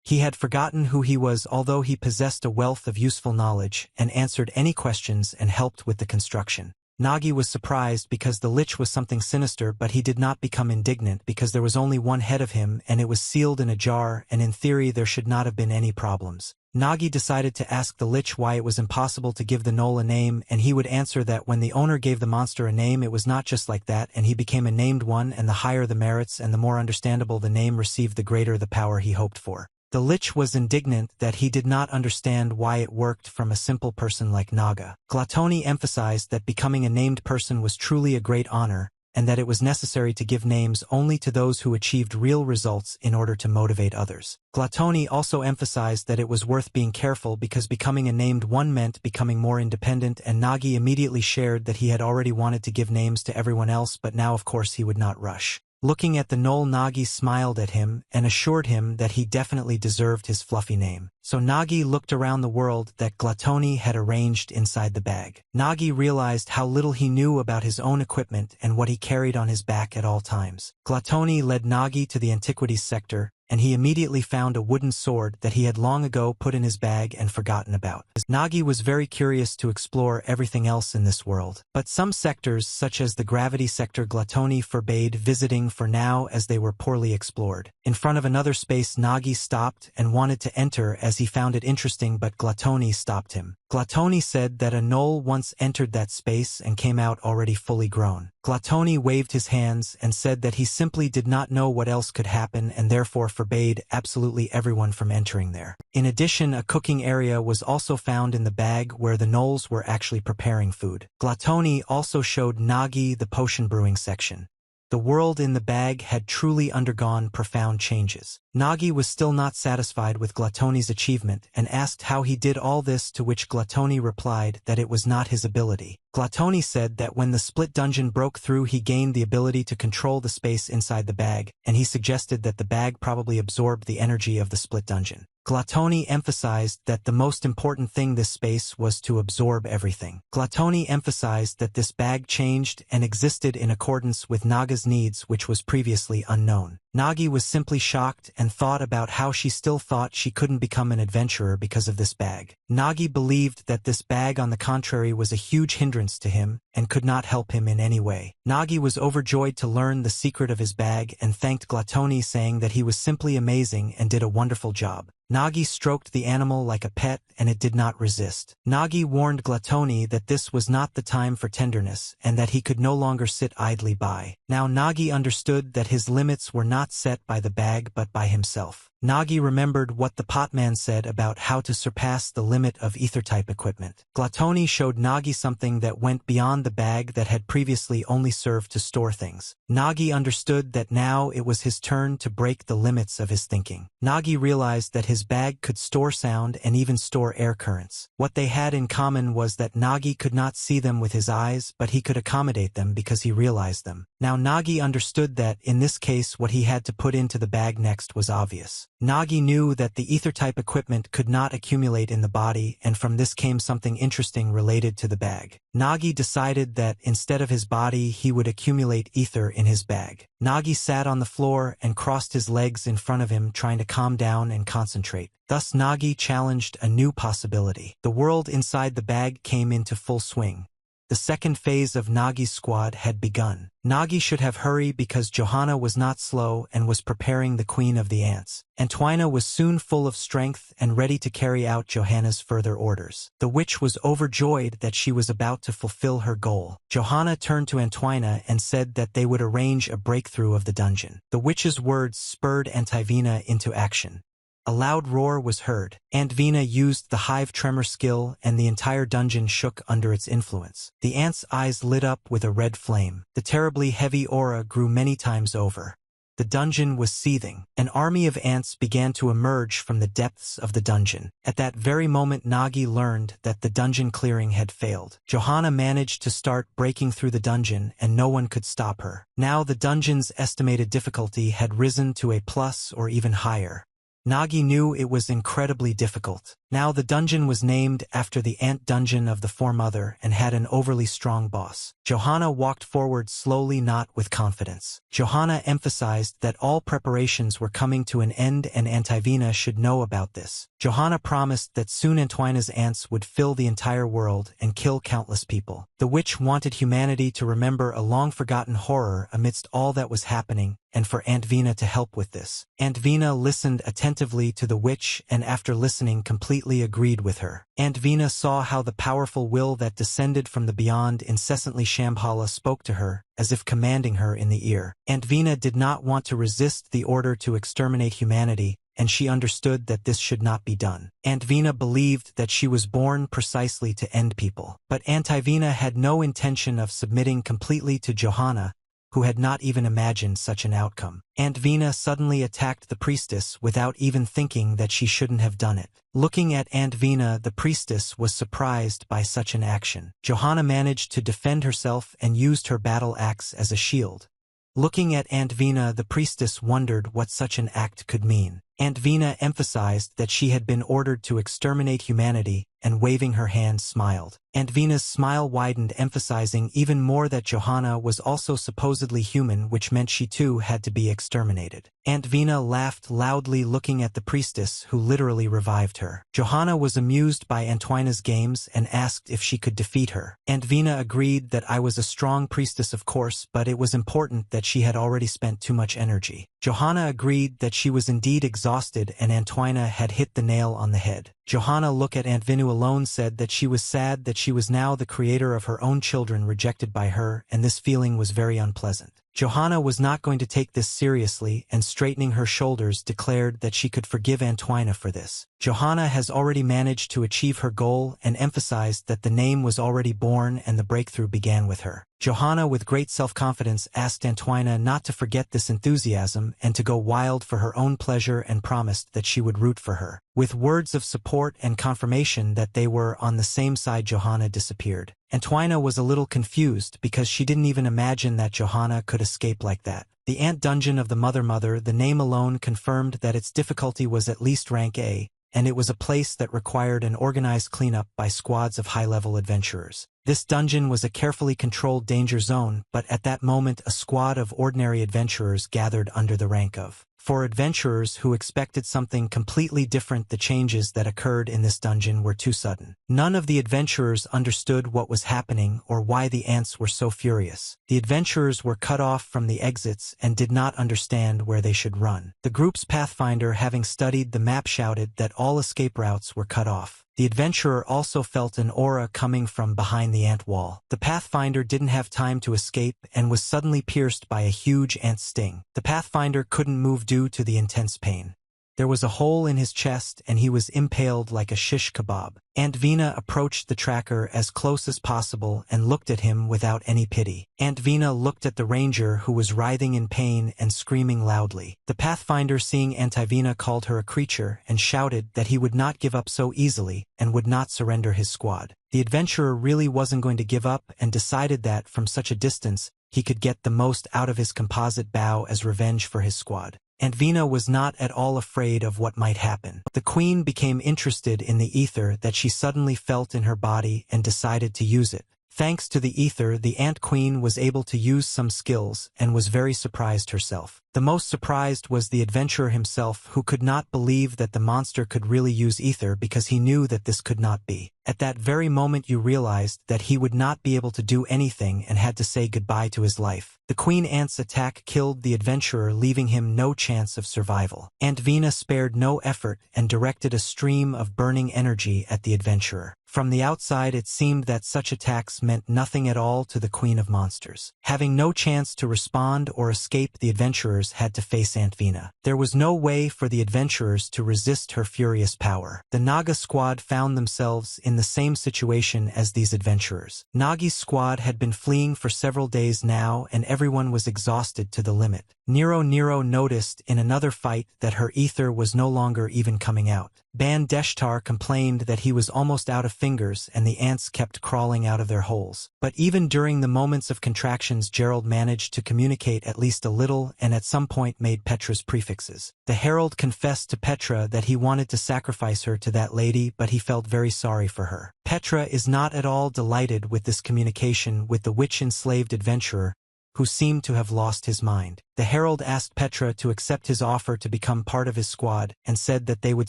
He had forgotten who he was, although he possessed a wealth of useful knowledge and answered any questions and helped with the construction. Nagi was surprised because the lich was something sinister, but he did not become indignant because there was only one head of him and it was sealed in a jar, and in theory there should not have been any problems. Nagi decided to ask the lich why it was impossible to give the Knoll a name, and he would answer that when the owner gave the monster a name it was not just like that, and he became a named one, and the higher the merits and the more understandable the name received, the greater the power he hoped for. The lich was indignant that he did not understand why it worked from a simple person like Naga. Glatoni emphasized that becoming a named person was truly a great honor, and that it was necessary to give names only to those who achieved real results in order to motivate others. Glatoni also emphasized that it was worth being careful because becoming a named one meant becoming more independent, and Nagi immediately shared that he had already wanted to give names to everyone else, but now of course he would not rush. Looking at the Knoll, Nagi smiled at him and assured him that he definitely deserved his fluffy name. So Nagi looked around the world that Glatoni had arranged inside the bag. Nagi realized how little he knew about his own equipment and what he carried on his back at all times. Glatoni led Nagi to the antiquities sector, and he immediately found a wooden sword that he had long ago put in his bag and forgotten about. Nagi was very curious to explore everything else in this world, but some sectors, such as the gravity sector, Glatoni forbade visiting for now as they were poorly explored. In front of another space, Nagi stopped and wanted to enter as he found it interesting, but Glatoni stopped him. Glatoni said that a Knoll once entered that space and came out already fully grown. Glatoni waved his hands and said that he simply did not know what else could happen and therefore forbade absolutely everyone from entering there. In addition, a cooking area was also found in the bag where the gnolls were actually preparing food. Glatoni also showed Nagi the potion brewing section. The world in the bag had truly undergone profound changes. Nagi was still not satisfied with Glatoni's achievement and asked how he did all this, to which Glatoni replied that it was not his ability. Glatoni said that when the split dungeon broke through, he gained the ability to control the space inside the bag, and he suggested that the bag probably absorbed the energy of the split dungeon. Glatoni emphasized that the most important thing this space was to absorb everything. Glatoni emphasized that this bag changed and existed in accordance with Naga's needs, which was previously unknown. Nagi was simply shocked and thought about how she still thought she couldn't become an adventurer because of this bag. Nagi believed that this bag, on the contrary, was a huge hindrance to him and could not help him in any way. Nagi was overjoyed to learn the secret of his bag and thanked Glatoni, saying that he was simply amazing and did a wonderful job. Nagi stroked the animal like a pet, and it did not resist. Nagi warned Glatoni that this was not the time for tenderness and that he could no longer sit idly by. Now Nagi understood that his limits were not set by the bag but by himself. Nagi remembered what the potman said about how to surpass the limit of ether-type equipment. Glatoni showed Nagi something that went beyond the bag that had previously only served to store things. Nagi understood that now it was his turn to break the limits of his thinking. Nagi realized that his bag could store sound and even store air currents. What they had in common was that Nagi could not see them with his eyes, but he could accommodate them because he realized them. Now Nagi understood that, in this case, what he had to put into the bag next was obvious. Nagi knew that the ether-type equipment could not accumulate in the body, and from this came something interesting related to the bag. Nagi decided that, instead of his body, he would accumulate ether in his bag. Nagi sat on the floor and crossed his legs in front of him, trying to calm down and concentrate. Thus Nagi challenged a new possibility. The world inside the bag came into full swing. The second phase of Nagi's squad had begun. Nagi should have hurried because Johanna was not slow and was preparing the Queen of the Ants. Antoina was soon full of strength and ready to carry out Johanna's further orders. The witch was overjoyed that she was about to fulfill her goal. Johanna turned to Antoina and said that they would arrange a breakthrough of the dungeon. The witch's words spurred Antivina into action. A loud roar was heard. Antvina used the hive tremor skill, and the entire dungeon shook under its influence. The ant's eyes lit up with a red flame. The terribly heavy aura grew many times over. The dungeon was seething. An army of ants began to emerge from the depths of the dungeon. At that very moment, Nagi learned that the dungeon clearing had failed. Johanna managed to start breaking through the dungeon, and no one could stop her. Now the dungeon's estimated difficulty had risen to a plus or even higher. Nagi knew it was incredibly difficult. Now the dungeon was named after the ant dungeon of the Foremother and had an overly strong boss. Johanna walked forward slowly, not with confidence. Johanna emphasized that all preparations were coming to an end and Antivina should know about this. Johanna promised that soon Antoina's ants would fill the entire world and kill countless people. The witch wanted humanity to remember a long-forgotten horror amidst all that was happening, and for Antvina to help with this. Antvina listened attentively to the witch and, after listening, completely agreed with her. Antvina saw how the powerful will that descended from the beyond incessantly Shambhala spoke to her, as if commanding her in the ear. Antvina did not want to resist the order to exterminate humanity, and she understood that this should not be done. Antvina believed that she was born precisely to end people. But Antivina had no intention of submitting completely to Johanna, who had not even imagined such an outcome. Antvina suddenly attacked the priestess without even thinking that she shouldn't have done it. Looking at Antvina, the priestess was surprised by such an action. Johanna managed to defend herself and used her battle axe as a shield. Looking at Antvina, the priestess wondered what such an act could mean. Antvina emphasized that she had been ordered to exterminate humanity, and waving her hand smiled. Antvina's smile widened, emphasizing even more that Johanna was also supposedly human, which meant she too had to be exterminated. Antvina laughed loudly, looking at the priestess, who literally revived her. Johanna was amused by Antoina's games and asked if she could defeat her. Antvina agreed that I was a strong priestess, of course, but it was important that she had already spent too much energy. Johanna agreed that she was indeed exhausted, and Antoina had hit the nail on the head. Johanna, look at Antvina alone, said that she was sad that she was now the creator of her own children rejected by her, and this feeling was very unpleasant. Johanna was not going to take this seriously and straightening her shoulders declared that she could forgive Antoina for this. Johanna has already managed to achieve her goal and emphasized that the name was already born and the breakthrough began with her. Johanna with great self-confidence asked Antoina not to forget this enthusiasm and to go wild for her own pleasure and promised that she would root for her. With words of support and confirmation that they were on the same side, Johanna disappeared. Antoina was a little confused because she didn't even imagine that Johanna could escape like that. The ant dungeon of the Mother, the name alone confirmed that its difficulty was at least rank A, and it was a place that required an organized cleanup by squads of high-level adventurers. This dungeon was a carefully controlled danger zone, but at that moment a squad of ordinary adventurers gathered under the rank of. For adventurers who expected something completely different, the changes that occurred in this dungeon were too sudden. None of the adventurers understood what was happening or why the ants were so furious. The adventurers were cut off from the exits and did not understand where they should run. The group's pathfinder, having studied the map, shouted that all escape routes were cut off. The adventurer also felt an aura coming from behind the ant wall. The pathfinder didn't have time to escape and was suddenly pierced by a huge ant sting. The pathfinder couldn't move due to the intense pain. There was a hole in his chest and he was impaled like a shish kebab. Aunt Vina approached the tracker as close as possible and looked at him without any pity. Aunt Vina looked at the ranger who was writhing in pain and screaming loudly. The pathfinder, seeing Aunt Vina, called her a creature and shouted that he would not give up so easily and would not surrender his squad. The adventurer really wasn't going to give up and decided that from such a distance he could get the most out of his composite bow as revenge for his squad. Aunt Vina was not at all afraid of what might happen. The queen became interested in the ether that she suddenly felt in her body and decided to use it. Thanks to the ether, the ant queen was able to use some skills and was very surprised herself. The most surprised was the adventurer himself, who could not believe that the monster could really use ether because he knew that this could not be. At that very moment you realized that he would not be able to do anything and had to say goodbye to his life. The queen ant's attack killed the adventurer, leaving him no chance of survival. Aunt Vina spared no effort and directed a stream of burning energy at the adventurer. From the outside it seemed that such attacks meant nothing at all to the Queen of Monsters. Having no chance to respond or escape, the adventurers had to face Aunt Vina. There was no way for the adventurers to resist her furious power. The Naga squad found themselves in the same situation as these adventurers. Nagi's squad had been fleeing for several days now and everyone was exhausted to the limit. Nero noticed in another fight that her ether was no longer even coming out. Ban Deshtar complained that he was almost out of fingers and the ants kept crawling out of their holes. But even during the moments of contractions, Gerald managed to communicate at least a little and at some point made Petra's prefixes. The herald confessed to Petra that he wanted to sacrifice her to that lady, but he felt very sorry for her. Petra is not at all delighted with this communication with the witch-enslaved adventurer, who seemed to have lost his mind. The herald asked Petra to accept his offer to become part of his squad and said that they would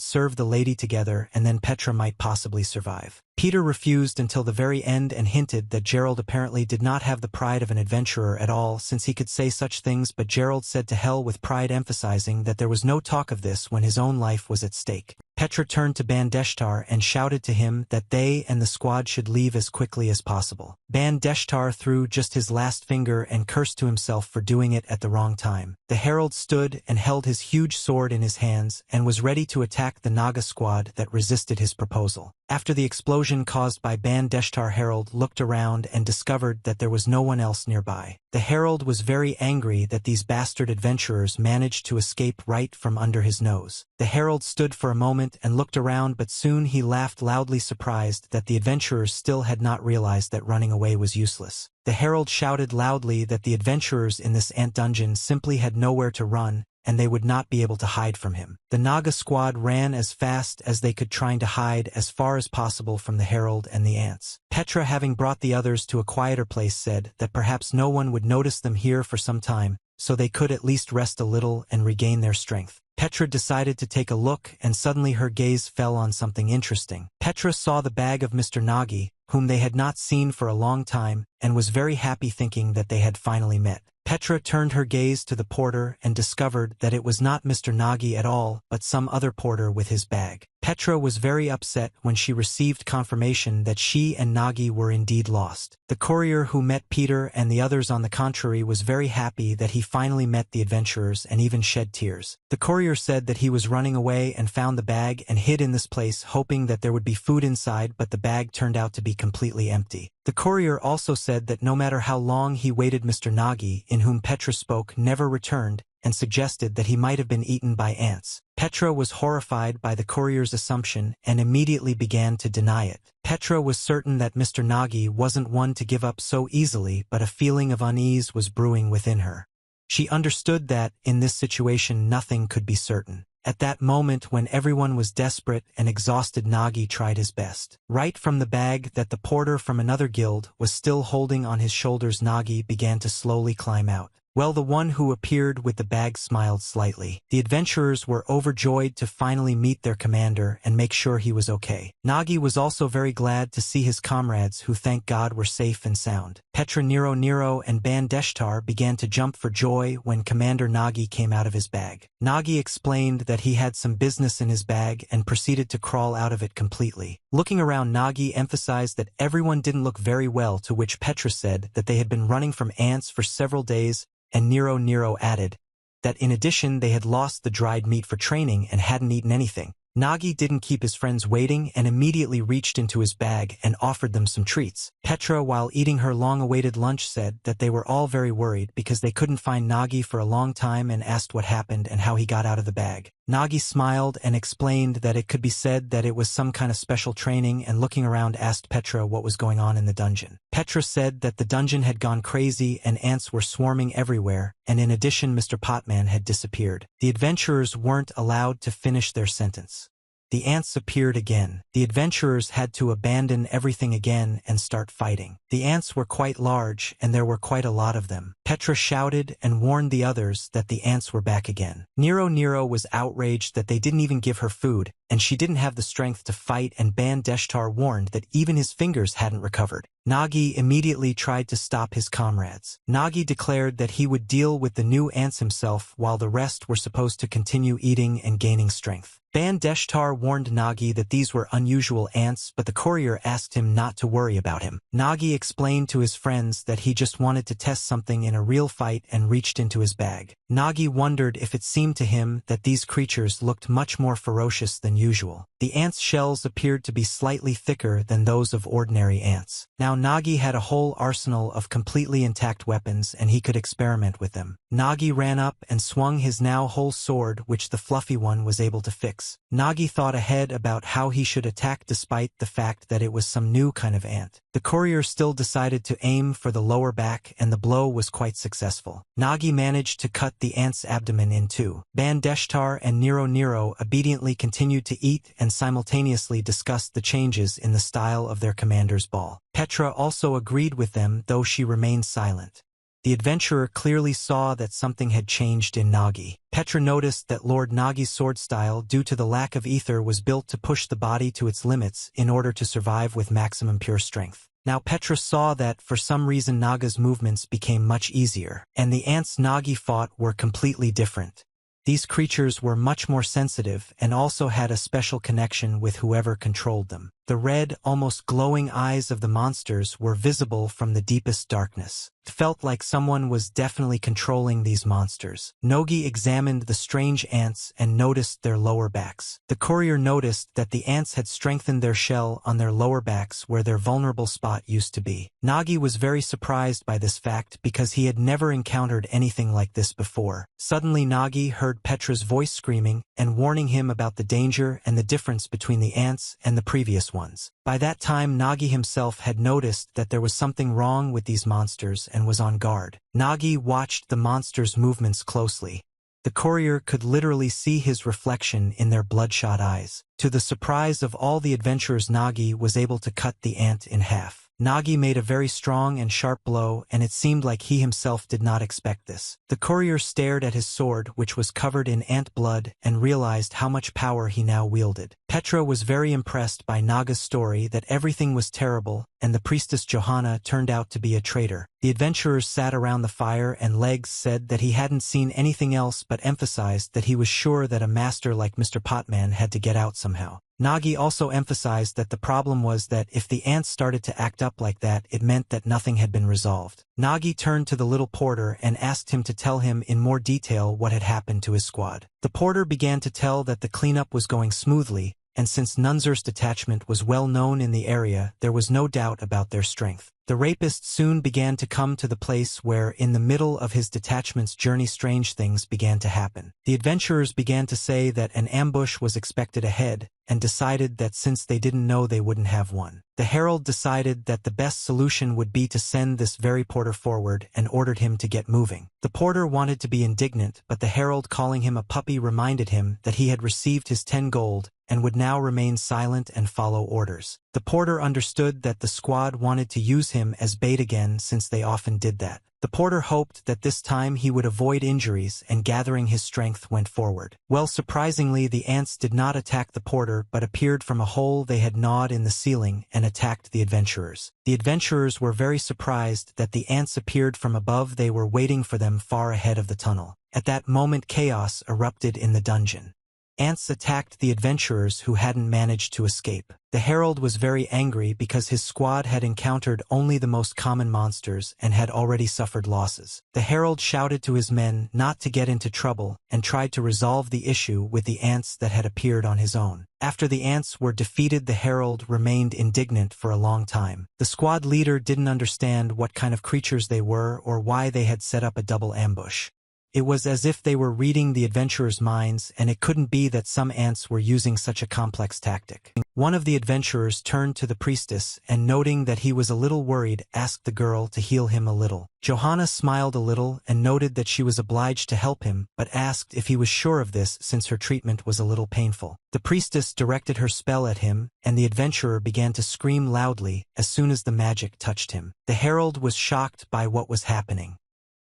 serve the lady together and then Petra might possibly survive. Peter refused until the very end and hinted that Gerald apparently did not have the pride of an adventurer at all, since he could say such things, but Gerald said to hell with pride, emphasizing that there was no talk of this when his own life was at stake. Petra turned to Ban Deshtar and shouted to him that they and the squad should leave as quickly as possible. Ban Deshtar threw just his last finger and cursed to himself for doing it at the wrong time. The herald stood and held his huge sword in his hands and was ready to attack the Naga squad that resisted his proposal. After the explosion caused by Ban Deshtar, Herald looked around and discovered that there was no one else nearby. The herald was very angry that these bastard adventurers managed to escape right from under his nose. The herald stood for a moment and looked around, but soon he laughed loudly, surprised that the adventurers still had not realized that running away was useless. The herald shouted loudly that the adventurers in this ant dungeon simply had nowhere to run, and they would not be able to hide from him. The Naga squad ran as fast as they could, trying to hide as far as possible from the herald and the ants. Petra, having brought the others to a quieter place, said that perhaps no one would notice them here for some time, so they could at least rest a little and regain their strength. Petra decided to take a look, and suddenly her gaze fell on something interesting. Petra saw the bag of Mr. Nagi, whom they had not seen for a long time, and was very happy, thinking that they had finally met. Petra turned her gaze to the porter and discovered that it was not Mr. Nagi at all, but some other porter with his bag. Petra was very upset when she received confirmation that she and Nagi were indeed lost. The courier who met Peter and the others on the contrary was very happy that he finally met the adventurers and even shed tears. The courier said that he was running away and found the bag and hid in this place hoping that there would be food inside, but the bag turned out to be completely empty. The courier also said that no matter how long he waited, Mr. Nagi, in whom Petra spoke, never returned, and suggested that he might have been eaten by ants. Petra was horrified by the courier's assumption and immediately began to deny it. Petra was certain that Mr. Nagi wasn't one to give up so easily, but a feeling of unease was brewing within her. She understood that, in this situation, nothing could be certain. At that moment when everyone was desperate and exhausted, Nagi tried his best. Right from the bag that the porter from another guild was still holding on his shoulders, Nagi began to slowly climb out. Well, the one who appeared with the bag smiled slightly. The adventurers were overjoyed to finally meet their commander and make sure he was okay. Nagi was also very glad to see his comrades, who thank God were safe and sound. Petra, Nero, and Bandeshtar began to jump for joy when Commander Nagi came out of his bag. Nagi explained that he had some business in his bag and proceeded to crawl out of it completely. Looking around, Nagi emphasized that everyone didn't look very well, to which Petra said that they had been running from ants for several days, and Nero added that in addition they had lost the dried meat for training and hadn't eaten anything. Nagi didn't keep his friends waiting and immediately reached into his bag and offered them some treats. Petra, while eating her long-awaited lunch, said that they were all very worried because they couldn't find Nagi for a long time and asked what happened and how he got out of the bag. Nagi smiled and explained that it could be said that it was some kind of special training, and looking around asked Petra what was going on in the dungeon. Petra said that the dungeon had gone crazy and ants were swarming everywhere, and in addition Mr. Potman had disappeared. The adventurers weren't allowed to finish their sentence. The ants appeared again. The adventurers had to abandon everything again and start fighting. The ants were quite large, and there were quite a lot of them. Petra shouted and warned the others that the ants were back again. Nero was outraged that they didn't even give her food, and she didn't have the strength to fight, and Bandeshtar warned that even his fingers hadn't recovered. Nagi immediately tried to stop his comrades. Nagi declared that he would deal with the new ants himself, while the rest were supposed to continue eating and gaining strength. Bandeshtar warned Nagi that these were unusual ants, but the courier asked him not to worry about him. Nagi explained to his friends that he just wanted to test something in a real fight and reached into his bag. Nagi wondered if it seemed to him that these creatures looked much more ferocious than usual. The ants' shells appeared to be slightly thicker than those of ordinary ants. Now Nagi had a whole arsenal of completely intact weapons, and he could experiment with them. Nagi ran up and swung his now whole sword, which the fluffy one was able to fix. Nagi thought ahead about how he should attack despite the fact that it was some new kind of ant. The courier still decided to aim for the lower back, and the blow was quite successful. Nagi managed to cut the ant's abdomen in two. Bandeshtar and Nero obediently continued to eat and simultaneously discussed the changes in the style of their commander's ball. Petra also agreed with them, though she remained silent. The adventurer clearly saw that something had changed in Nagi. Petra noticed that Lord Nagi's sword style, due to the lack of ether, was built to push the body to its limits in order to survive with maximum pure strength. Now Petra saw that for some reason Naga's movements became much easier, and the ants Nagi fought were completely different. These creatures were much more sensitive and also had a special connection with whoever controlled them. The red, almost glowing eyes of the monsters were visible from the deepest darkness. It felt like someone was definitely controlling these monsters. Nogi examined the strange ants and noticed their lower backs. The courier noticed that the ants had strengthened their shell on their lower backs where their vulnerable spot used to be. Nagi was very surprised by this fact because he had never encountered anything like this before. Suddenly Nagi heard Petra's voice screaming and warning him about the danger and the difference between the ants and the previous ones. By that time Nagi himself had noticed that there was something wrong with these monsters and was on guard. Nagi watched the monsters' movements closely. The courier could literally see his reflection in their bloodshot eyes. To the surprise of all the adventurers, Nagi was able to cut the ant in half. Nagi made a very strong and sharp blow, and it seemed like he himself did not expect this. The courier stared at his sword, which was covered in ant blood, and realized how much power he now wielded. Petra was very impressed by Naga's story that everything was terrible, and the priestess Johanna turned out to be a traitor. The adventurers sat around the fire, and Legs said that he hadn't seen anything else but emphasized that he was sure that a master like Mr. Potman had to get out somehow. Nagi also emphasized that the problem was that if the ants started to act up like that, it meant that nothing had been resolved. Nagi turned to the little porter and asked him to tell him in more detail what had happened to his squad. The porter began to tell that the cleanup was going smoothly, and since Nunzur's detachment was well known in the area, there was no doubt about their strength. The rapist soon began to come to the place where, in the middle of his detachment's journey, strange things began to happen. The adventurers began to say that an ambush was expected ahead, and decided that since they didn't know, they wouldn't have one. The herald decided that the best solution would be to send this very porter forward and ordered him to get moving. The porter wanted to be indignant, but the herald, calling him a puppy, reminded him that he had received his 10 gold and would now remain silent and follow orders. The porter understood that the squad wanted to use him as bait again, since they often did that. The porter hoped that this time he would avoid injuries, and gathering his strength went forward. Well, surprisingly, the ants did not attack the porter but appeared from a hole they had gnawed in the ceiling and attacked the adventurers. The adventurers were very surprised that the ants appeared from above. They were waiting for them far ahead of the tunnel. At that moment, chaos erupted in the dungeon. Ants attacked the adventurers who hadn't managed to escape. The herald was very angry because his squad had encountered only the most common monsters and had already suffered losses. The herald shouted to his men not to get into trouble and tried to resolve the issue with the ants that had appeared on his own. After the ants were defeated, the herald remained indignant for a long time. The squad leader didn't understand what kind of creatures they were or why they had set up a double ambush. It was as if they were reading the adventurers' minds, and it couldn't be that some ants were using such a complex tactic. One of the adventurers turned to the priestess and, noting that he was a little worried, asked the girl to heal him a little. Johanna smiled a little and noted that she was obliged to help him, but asked if he was sure of this since her treatment was a little painful. The priestess directed her spell at him, and the adventurer began to scream loudly as soon as the magic touched him. The herald was shocked by what was happening.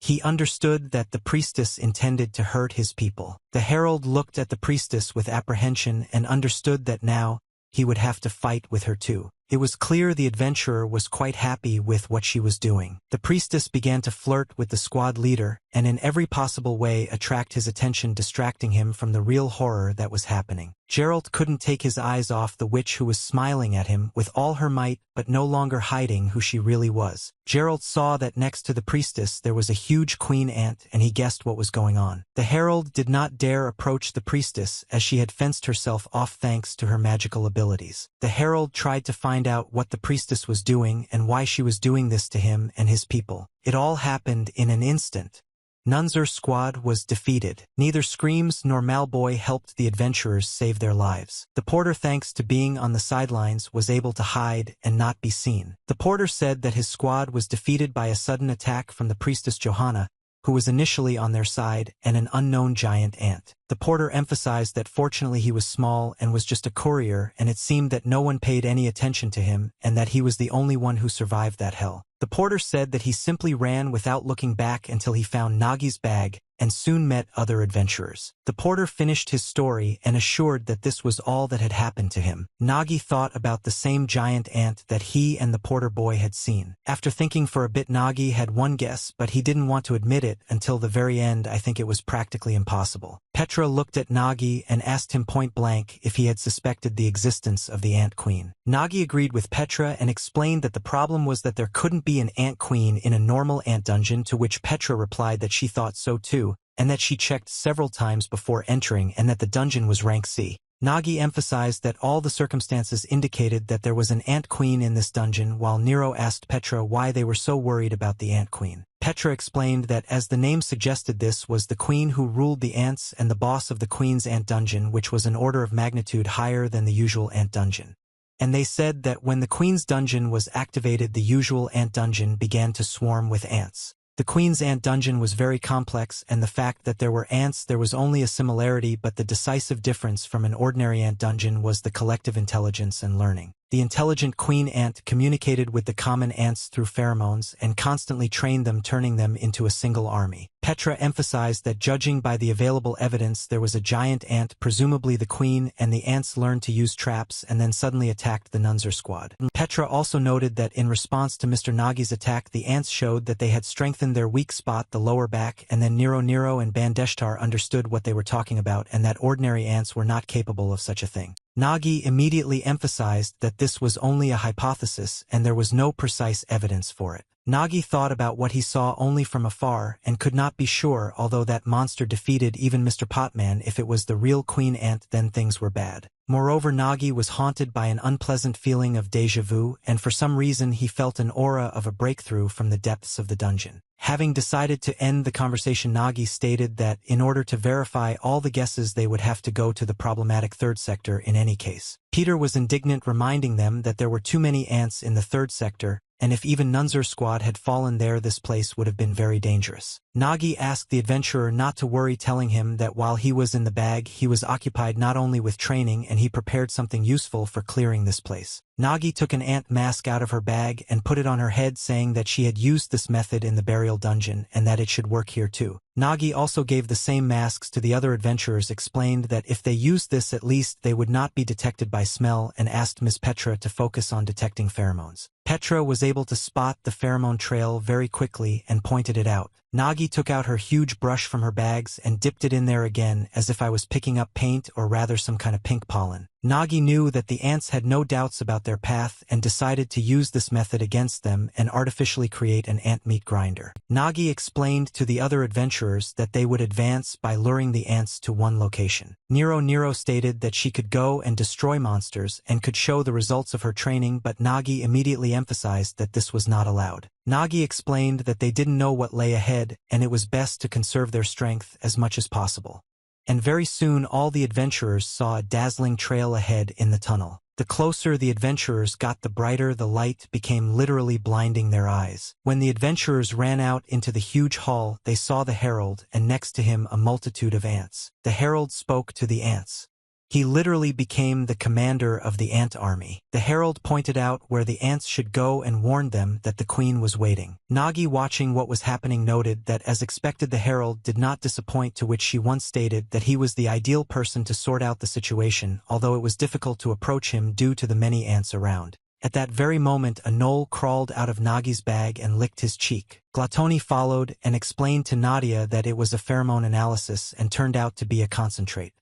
He understood that the priestess intended to hurt his people. The herald looked at the priestess with apprehension and understood that now he would have to fight with her too. It was clear the adventurer was quite happy with what she was doing. The priestess began to flirt with the squad leader and in every possible way attract his attention, distracting him from the real horror that was happening. Geralt couldn't take his eyes off the witch, who was smiling at him with all her might but no longer hiding who she really was. Geralt saw that next to the priestess there was a huge queen ant, and he guessed what was going on. The herald did not dare approach the priestess as she had fenced herself off thanks to her magical abilities. The herald tried to find out what the priestess was doing and why she was doing this to him and his people. It all happened in an instant. Nunzur's squad was defeated. Neither Screams nor Malboy helped the adventurers save their lives. The porter, thanks to being on the sidelines, was able to hide and not be seen. The porter said that his squad was defeated by a sudden attack from the priestess Johanna, who was initially on their side, and an unknown giant ant. The porter emphasized that fortunately he was small and was just a courier, and it seemed that no one paid any attention to him and that he was the only one who survived that hell. The porter said that he simply ran without looking back until he found Nagi's bag and soon met other adventurers. The porter finished his story and assured that this was all that had happened to him. Nagi thought about the same giant ant that he and the porter boy had seen. After thinking for a bit, Nagi had one guess, but he didn't want to admit it until the very end. I think it was practically impossible. Petra looked at Nagi and asked him point blank if he had suspected the existence of the Ant Queen. Nagi agreed with Petra and explained that the problem was that there couldn't be an Ant Queen in a normal ant dungeon, to which Petra replied that she thought so too, and that she checked several times before entering and that the dungeon was rank C. Nagi emphasized that all the circumstances indicated that there was an Ant Queen in this dungeon, while Nero asked Petra why they were so worried about the Ant Queen. Petra explained that, as the name suggested, this was the queen who ruled the ants and the boss of the Queen's Ant Dungeon, which was an order of magnitude higher than the usual ant dungeon. And they said that when the Queen's Dungeon was activated, the usual ant dungeon began to swarm with ants. The Queen's Ant Dungeon was very complex, and the fact that there were ants, there was only a similarity, but the decisive difference from an ordinary ant dungeon was the collective intelligence and learning. The intelligent queen ant communicated with the common ants through pheromones and constantly trained them, turning them into a single army. Petra emphasized that, judging by the available evidence, there was a giant ant, presumably the queen, and the ants learned to use traps and then suddenly attacked the Nunzur squad. Petra also noted that in response to Mr. Nagi's attack, the ants showed that they had strengthened their weak spot, the lower back, and then Nero and Bandeshtar understood what they were talking about and that ordinary ants were not capable of such a thing. Nagi immediately emphasized that this was only a hypothesis and there was no precise evidence for it. Nagi thought about what he saw only from afar and could not be sure, although that monster defeated even Mr. Potman. If it was the real queen ant, then things were bad. Moreover, Nagi was haunted by an unpleasant feeling of déjà vu, and for some reason he felt an aura of a breakthrough from the depths of the dungeon. Having decided to end the conversation, Nagi stated that in order to verify all the guesses they would have to go to the problematic third sector in any case. Peter was indignant, reminding them that there were too many ants in the third sector, and if even Nunzer's squad had fallen there, this place would have been very dangerous. Nagi asked the adventurer not to worry, telling him that while he was in the bag, he was occupied not only with training, and he prepared something useful for clearing this place. Nagi took an ant mask out of her bag and put it on her head, saying that she had used this method in the burial dungeon and that it should work here too. Nagi also gave the same masks to the other adventurers, explained that if they used this at least they would not be detected by smell, and asked Ms. Petra to focus on detecting pheromones. Petra was able to spot the pheromone trail very quickly and pointed it out. Nagi took out her huge brush from her bags and dipped it in there again, as if I was picking up paint, or rather some kind of pink pollen. Nagi knew that the ants had no doubts about their path and decided to use this method against them and artificially create an ant meat grinder. Nagi explained to the other adventurers that they would advance by luring the ants to one location. Nero stated that she could go and destroy monsters and could show the results of her training, but Nagi immediately emphasized that this was not allowed. Nagi explained that they didn't know what lay ahead and it was best to conserve their strength as much as possible. And very soon all the adventurers saw a dazzling trail ahead in the tunnel. The closer the adventurers got, the brighter the light became, literally blinding their eyes. When the adventurers ran out into the huge hall, they saw the herald, and next to him a multitude of ants. The herald spoke to the ants. He literally became the commander of the ant army. The herald pointed out where the ants should go and warned them that the queen was waiting. Nagi, watching what was happening, noted that as expected the herald did not disappoint, to which she once stated that he was the ideal person to sort out the situation, although it was difficult to approach him due to the many ants around. At that very moment a gnoll crawled out of Nagi's bag and licked his cheek. Glatoni followed and explained to Nadia that it was a pheromone analysis and turned out to be a concentrate.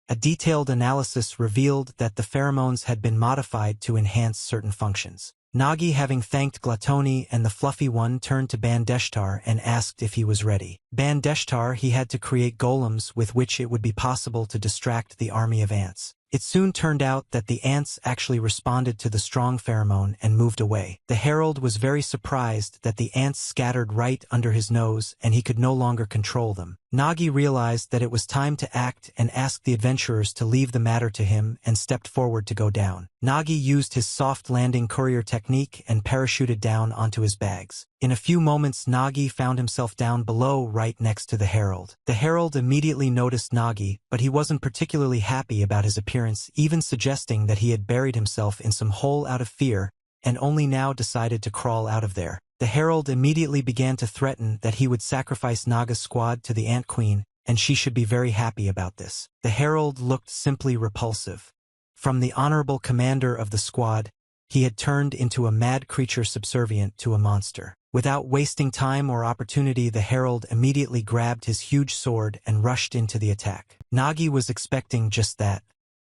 A detailed analysis revealed that the pheromones had been modified to enhance certain functions. Nagi, having thanked Glatoni and the fluffy one, turned to Bandeshtar and asked if he was ready. Bandeshtar, he had to create golems with which it would be possible to distract the army of ants. It soon turned out that the ants actually responded to the strong pheromone and moved away. The herald was very surprised that the ants scattered right under his nose and he could no longer control them. Nagi realized that it was time to act and asked the adventurers to leave the matter to him and stepped forward to go down. Nagi used his soft landing courier technique and parachuted down onto his bags. In a few moments Nagi found himself down below right next to the herald. The herald immediately noticed Nagi, but he wasn't particularly happy about his appearance, even suggesting that he had buried himself in some hole out of fear and only now decided to crawl out of there. The herald immediately began to threaten that he would sacrifice Naga's squad to the Ant Queen, and she should be very happy about this. The herald looked simply repulsive. From the honorable commander of the squad, he had turned into a mad creature subservient to a monster. Without wasting time or opportunity, the herald immediately grabbed his huge sword and rushed into the attack. Nagi was expecting just that.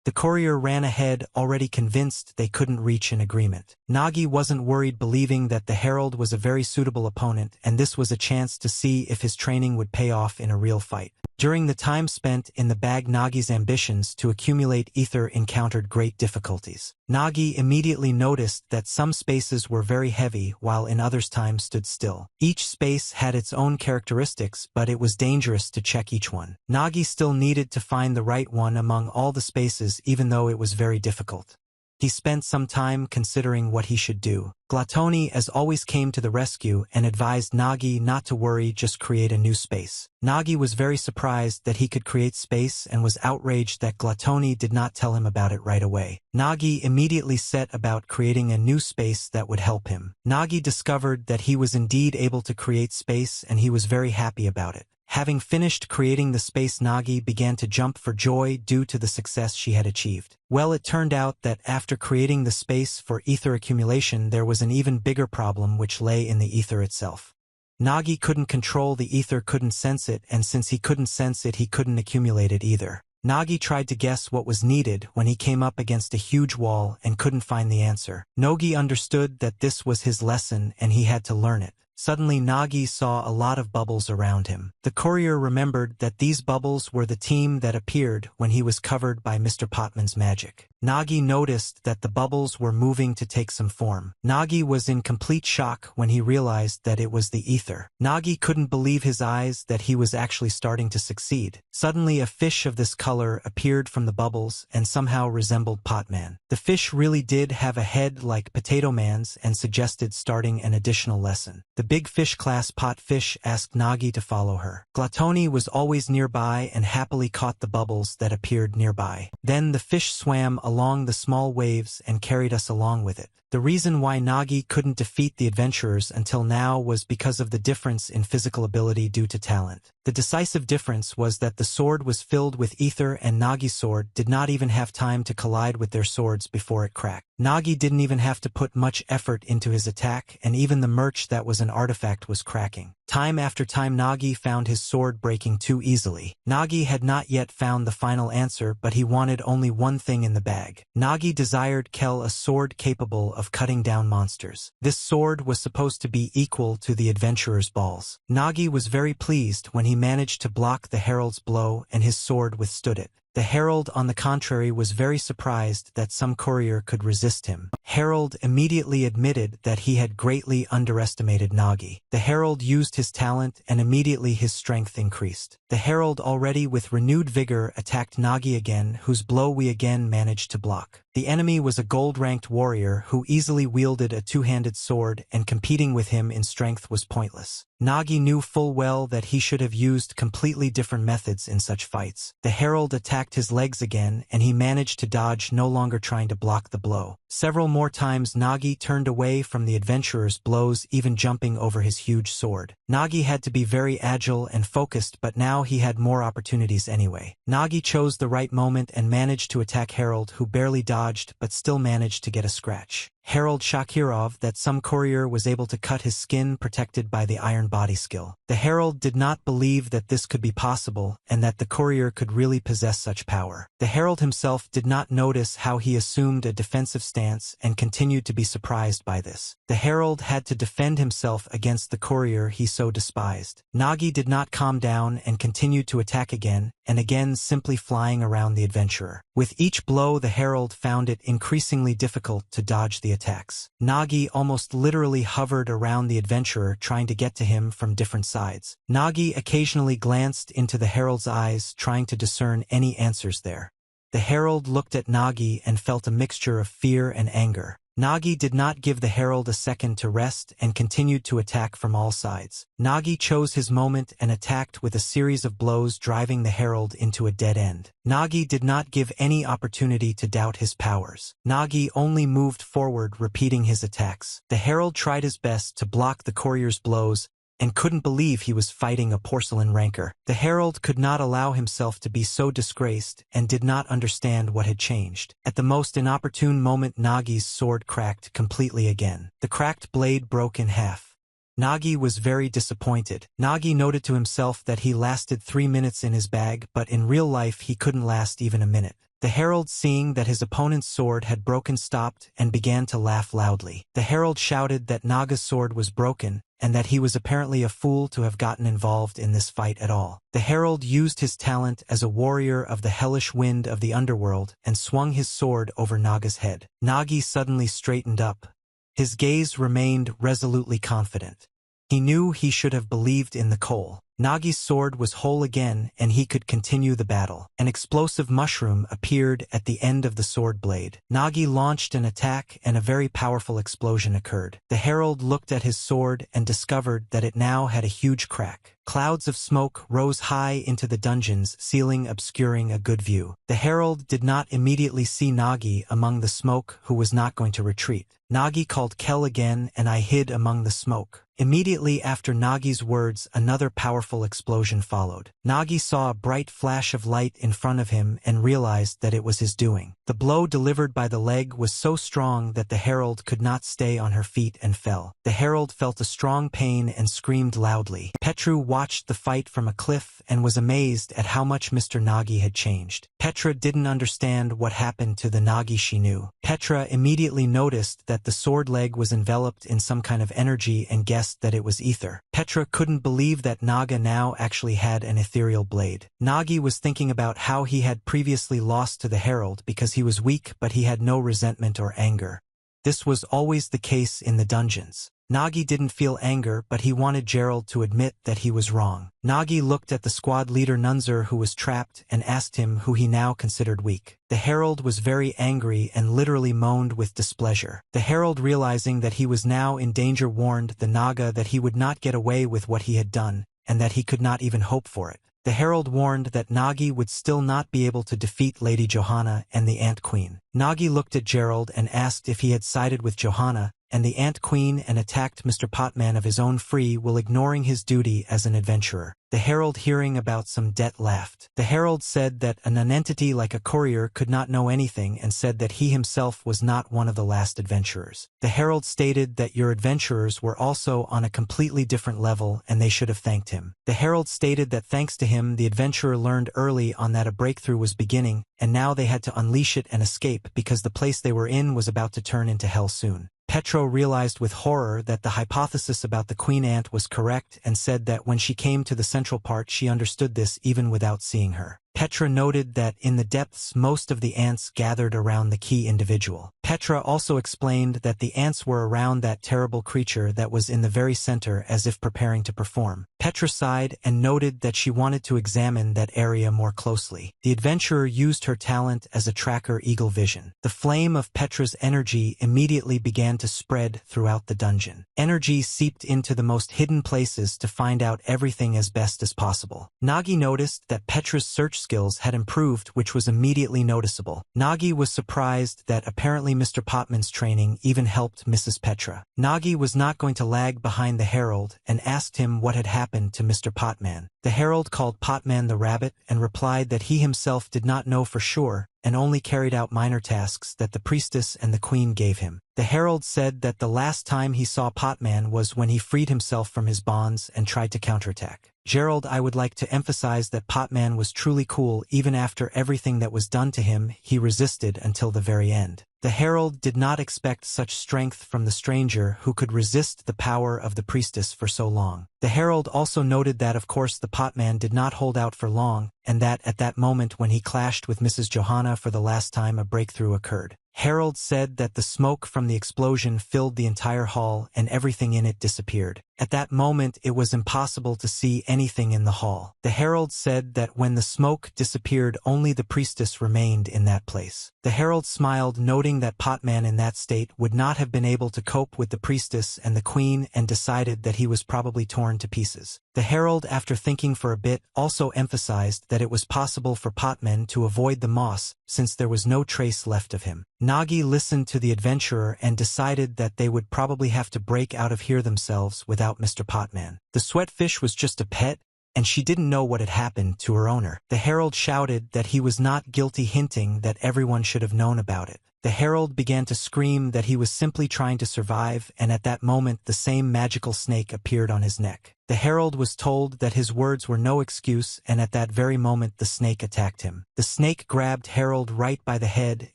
The courier ran ahead, already convinced they couldn't reach an agreement. Nagi wasn't worried, believing that the herald was a very suitable opponent, and this was a chance to see if his training would pay off in a real fight. During the time spent in the bag, Nagi's ambitions to accumulate ether encountered great difficulties. Nagi immediately noticed that some spaces were very heavy, while in others time stood still. Each space had its own characteristics, but it was dangerous to check each one. Nagi still needed to find the right one among all the spaces, even though it was very difficult. He spent some time considering what he should do. Glatoni, as always, came to the rescue and advised Nagi not to worry, just create a new space. Nagi was very surprised that he could create space and was outraged that Glatoni did not tell him about it right away. Nagi immediately set about creating a new space that would help him. Nagi discovered that he was indeed able to create space, and he was very happy about it. Having finished creating the space, Nagi began to jump for joy due to the success she had achieved. Well, it turned out that after creating the space for ether accumulation, there was an even bigger problem, which lay in the ether itself. Nagi couldn't control the ether, couldn't sense it, and since he couldn't sense it, he couldn't accumulate it either. Nagi tried to guess what was needed when he came up against a huge wall and couldn't find the answer. Nogi understood that this was his lesson and he had to learn it. Suddenly Nagi saw a lot of bubbles around him. The courier remembered that these bubbles were the team that appeared when he was covered by Mr. Potman's magic. Nagi noticed that the bubbles were moving to take some form. Nagi was in complete shock when he realized that it was the ether. Nagi couldn't believe his eyes that he was actually starting to succeed. Suddenly a fish of this color appeared from the bubbles and somehow resembled Potman. The fish really did have a head like Potato Man's and suggested starting an additional lesson. The big fish class pot fish asked Nagi to follow her. Glatoni was always nearby and happily caught the bubbles that appeared nearby. Then the fish swam along the small waves and carried us along with it. The reason why Nagi couldn't defeat the adventurers until now was because of the difference in physical ability due to talent. The decisive difference was that the sword was filled with ether and Nagi's sword did not even have time to collide with their swords before it cracked. Nagi didn't even have to put much effort into his attack, and even the merch that was an artifact was cracking. Time after time Nagi found his sword breaking too easily. Nagi had not yet found the final answer, but he wanted only one thing in the bag. Nagi desired Kel a sword capable of cutting down monsters. This sword was supposed to be equal to the adventurer's balls. Nagi was very pleased when he managed to block the herald's blow and his sword withstood it. The herald, on the contrary, was very surprised that some courier could resist him. Herald immediately admitted that he had greatly underestimated Nagi. The herald used his talent and immediately his strength increased. The herald, already with renewed vigor, attacked Nagi again, whose blow we again managed to block. The enemy was a gold-ranked warrior who easily wielded a two-handed sword, and competing with him in strength was pointless. Nagi knew full well that he should have used completely different methods in such fights. The herald attacked his legs again, and he managed to dodge, no longer trying to block the blow. Several more times Nagi turned away from the adventurer's blows, even jumping over his huge sword. Nagi had to be very agile and focused, but now he had more opportunities anyway. Nagi chose the right moment and managed to attack Herald, who barely dodged but still managed to get a scratch. Herald Shakirov that some courier was able to cut his skin protected by the iron body skill. The herald did not believe that this could be possible and that the courier could really possess such power. The herald himself did not notice how he assumed a defensive stance and continued to be surprised by this. The herald had to defend himself against the courier he so despised. Nagi did not calm down and continued to attack again and again, simply flying around the adventurer. With each blow, the herald found it increasingly difficult to dodge the attacks. Nagi almost literally hovered around the adventurer, trying to get to him from different sides. Nagi occasionally glanced into the herald's eyes, trying to discern any answers there. The herald looked at Nagi and felt a mixture of fear and anger. Nagi did not give the herald a second to rest and continued to attack from all sides. Nagi chose his moment and attacked with a series of blows, driving the herald into a dead end. Nagi did not give any opportunity to doubt his powers. Nagi only moved forward, repeating his attacks. The herald tried his best to block the courier's blows and couldn't believe he was fighting a porcelain rancor. The herald could not allow himself to be so disgraced and did not understand what had changed. At the most inopportune moment, Nagi's sword cracked completely again. The cracked blade broke in half. Nagi was very disappointed. Nagi noted to himself that he lasted 3 minutes in his bag, but in real life he couldn't last even a minute. The herald, seeing that his opponent's sword had broken, stopped and began to laugh loudly. The herald shouted that Naga's sword was broken and that he was apparently a fool to have gotten involved in this fight at all. The herald used his talent as a warrior of the hellish wind of the underworld and swung his sword over Naga's head. Nagi suddenly straightened up. His gaze remained resolutely confident. He knew he should have believed in the coal. Nagi's sword was whole again, and he could continue the battle. An explosive mushroom appeared at the end of the sword blade. Nagi launched an attack, and a very powerful explosion occurred. The herald looked at his sword and discovered that it now had a huge crack. Clouds of smoke rose high into the dungeon's ceiling, obscuring a good view. The herald did not immediately see Nagi among the smoke, who was not going to retreat. Nagi called Kel again, and I hid among the smoke. Immediately after Nagi's words, another powerful explosion followed. Nagi saw a bright flash of light in front of him and realized that it was his doing. The blow delivered by the leg was so strong that the herald could not stay on her feet and fell. The herald felt a strong pain and screamed loudly. Petru watched the fight from a cliff and was amazed at how much Mr. Nagi had changed. Petra didn't understand what happened to the Nagi she knew. Petra immediately noticed that the sword leg was enveloped in some kind of energy and guessed that it was ether. Petra couldn't believe that Naga now actually had an ethereal blade. Nagi was thinking about how he had previously lost to the Herald because he was weak but he had no resentment or anger. This was always the case in the dungeons. Nagi didn't feel anger, but he wanted Gerald to admit that he was wrong. Nagi looked at the squad leader Nunzer who was trapped and asked him who he now considered weak. The Herald was very angry and literally moaned with displeasure. The Herald, realizing that he was now in danger, warned the Naga that he would not get away with what he had done, and that he could not even hope for it. The Herald warned that Nagi would still not be able to defeat Lady Johanna and the Ant Queen. Nagi looked at Gerald and asked if he had sided with Johanna and the Ant Queen and attacked Mr. Potman of his own free will, ignoring his duty as an adventurer. The Herald, hearing about some debt, laughed. The Herald said that a nonentity like a courier could not know anything and said that he himself was not one of the last adventurers. The Herald stated that your adventurers were also on a completely different level and they should have thanked him. The Herald stated that thanks to him the adventurer learned early on that a breakthrough was beginning and now they had to unleash it and escape because the place they were in was about to turn into hell soon. Petro realized with horror that the hypothesis about the Queen Ant was correct and said that when she came to the central part she understood this even without seeing her. Petra noted that in the depths most of the ants gathered around the key individual. Petra also explained that the ants were around that terrible creature that was in the very center as if preparing to perform. Petra sighed and noted that she wanted to examine that area more closely. The adventurer used her talent as a tracker eagle vision. The flame of Petra's energy immediately began to spread throughout the dungeon. Energy seeped into the most hidden places to find out everything as best as possible. Nagi noticed that Petra's search skills had improved, which was immediately noticeable. Nagi was surprised that apparently Mr. Potman's training even helped Mrs. Petra. Nagi was not going to lag behind the Herald and asked him what had happened to Mr. Potman. The Herald called Potman the rabbit and replied that he himself did not know for sure and only carried out minor tasks that the priestess and the queen gave him. The Herald said that the last time he saw Potman was when he freed himself from his bonds and tried to counterattack. Gerald, I would like to emphasize that Potman was truly cool. Even after everything that was done to him, he resisted until the very end. The Herald did not expect such strength from the stranger who could resist the power of the priestess for so long. The Herald also noted that of course the Potman did not hold out for long, and that at that moment when he clashed with Mrs. Johanna for the last time a breakthrough occurred. Herald said that the smoke from the explosion filled the entire hall and everything in it disappeared. At that moment it was impossible to see anything in the hall. The Herald said that when the smoke disappeared only the priestess remained in that place. The Herald smiled, noting that Potman in that state would not have been able to cope with the priestess and the queen, and decided that he was probably torn to pieces. The Herald, after thinking for a bit, also emphasized that it was possible for Potman to avoid the moss since there was no trace left of him. Nagi listened to the adventurer and decided that they would probably have to break out of here themselves without Mr. Potman. The sweatfish was just a pet, and she didn't know what had happened to her owner. The Herald shouted that he was not guilty, hinting that everyone should have known about it. The Herald began to scream that he was simply trying to survive, and at that moment the same magical snake appeared on his neck. The Herald was told that his words were no excuse, and at that very moment the snake attacked him. The snake grabbed Herald right by the head,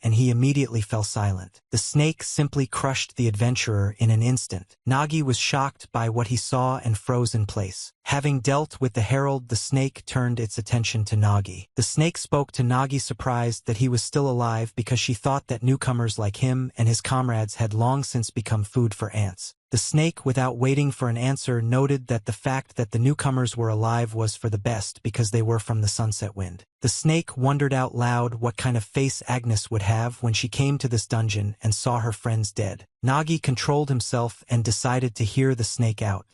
and he immediately fell silent. The snake simply crushed the adventurer in an instant. Nagi was shocked by what he saw and froze in place. Having dealt with the Herald, the snake turned its attention to Nagi. The snake spoke to Nagi, surprised that he was still alive because she thought that newcomers like him and his comrades had long since become food for ants. The snake, without waiting for an answer, noted that the fact that the newcomers were alive was for the best because they were from the sunset wind. The snake wondered out loud what kind of face Agnes would have when she came to this dungeon and saw her friends dead. Nagi controlled himself and decided to hear the snake out.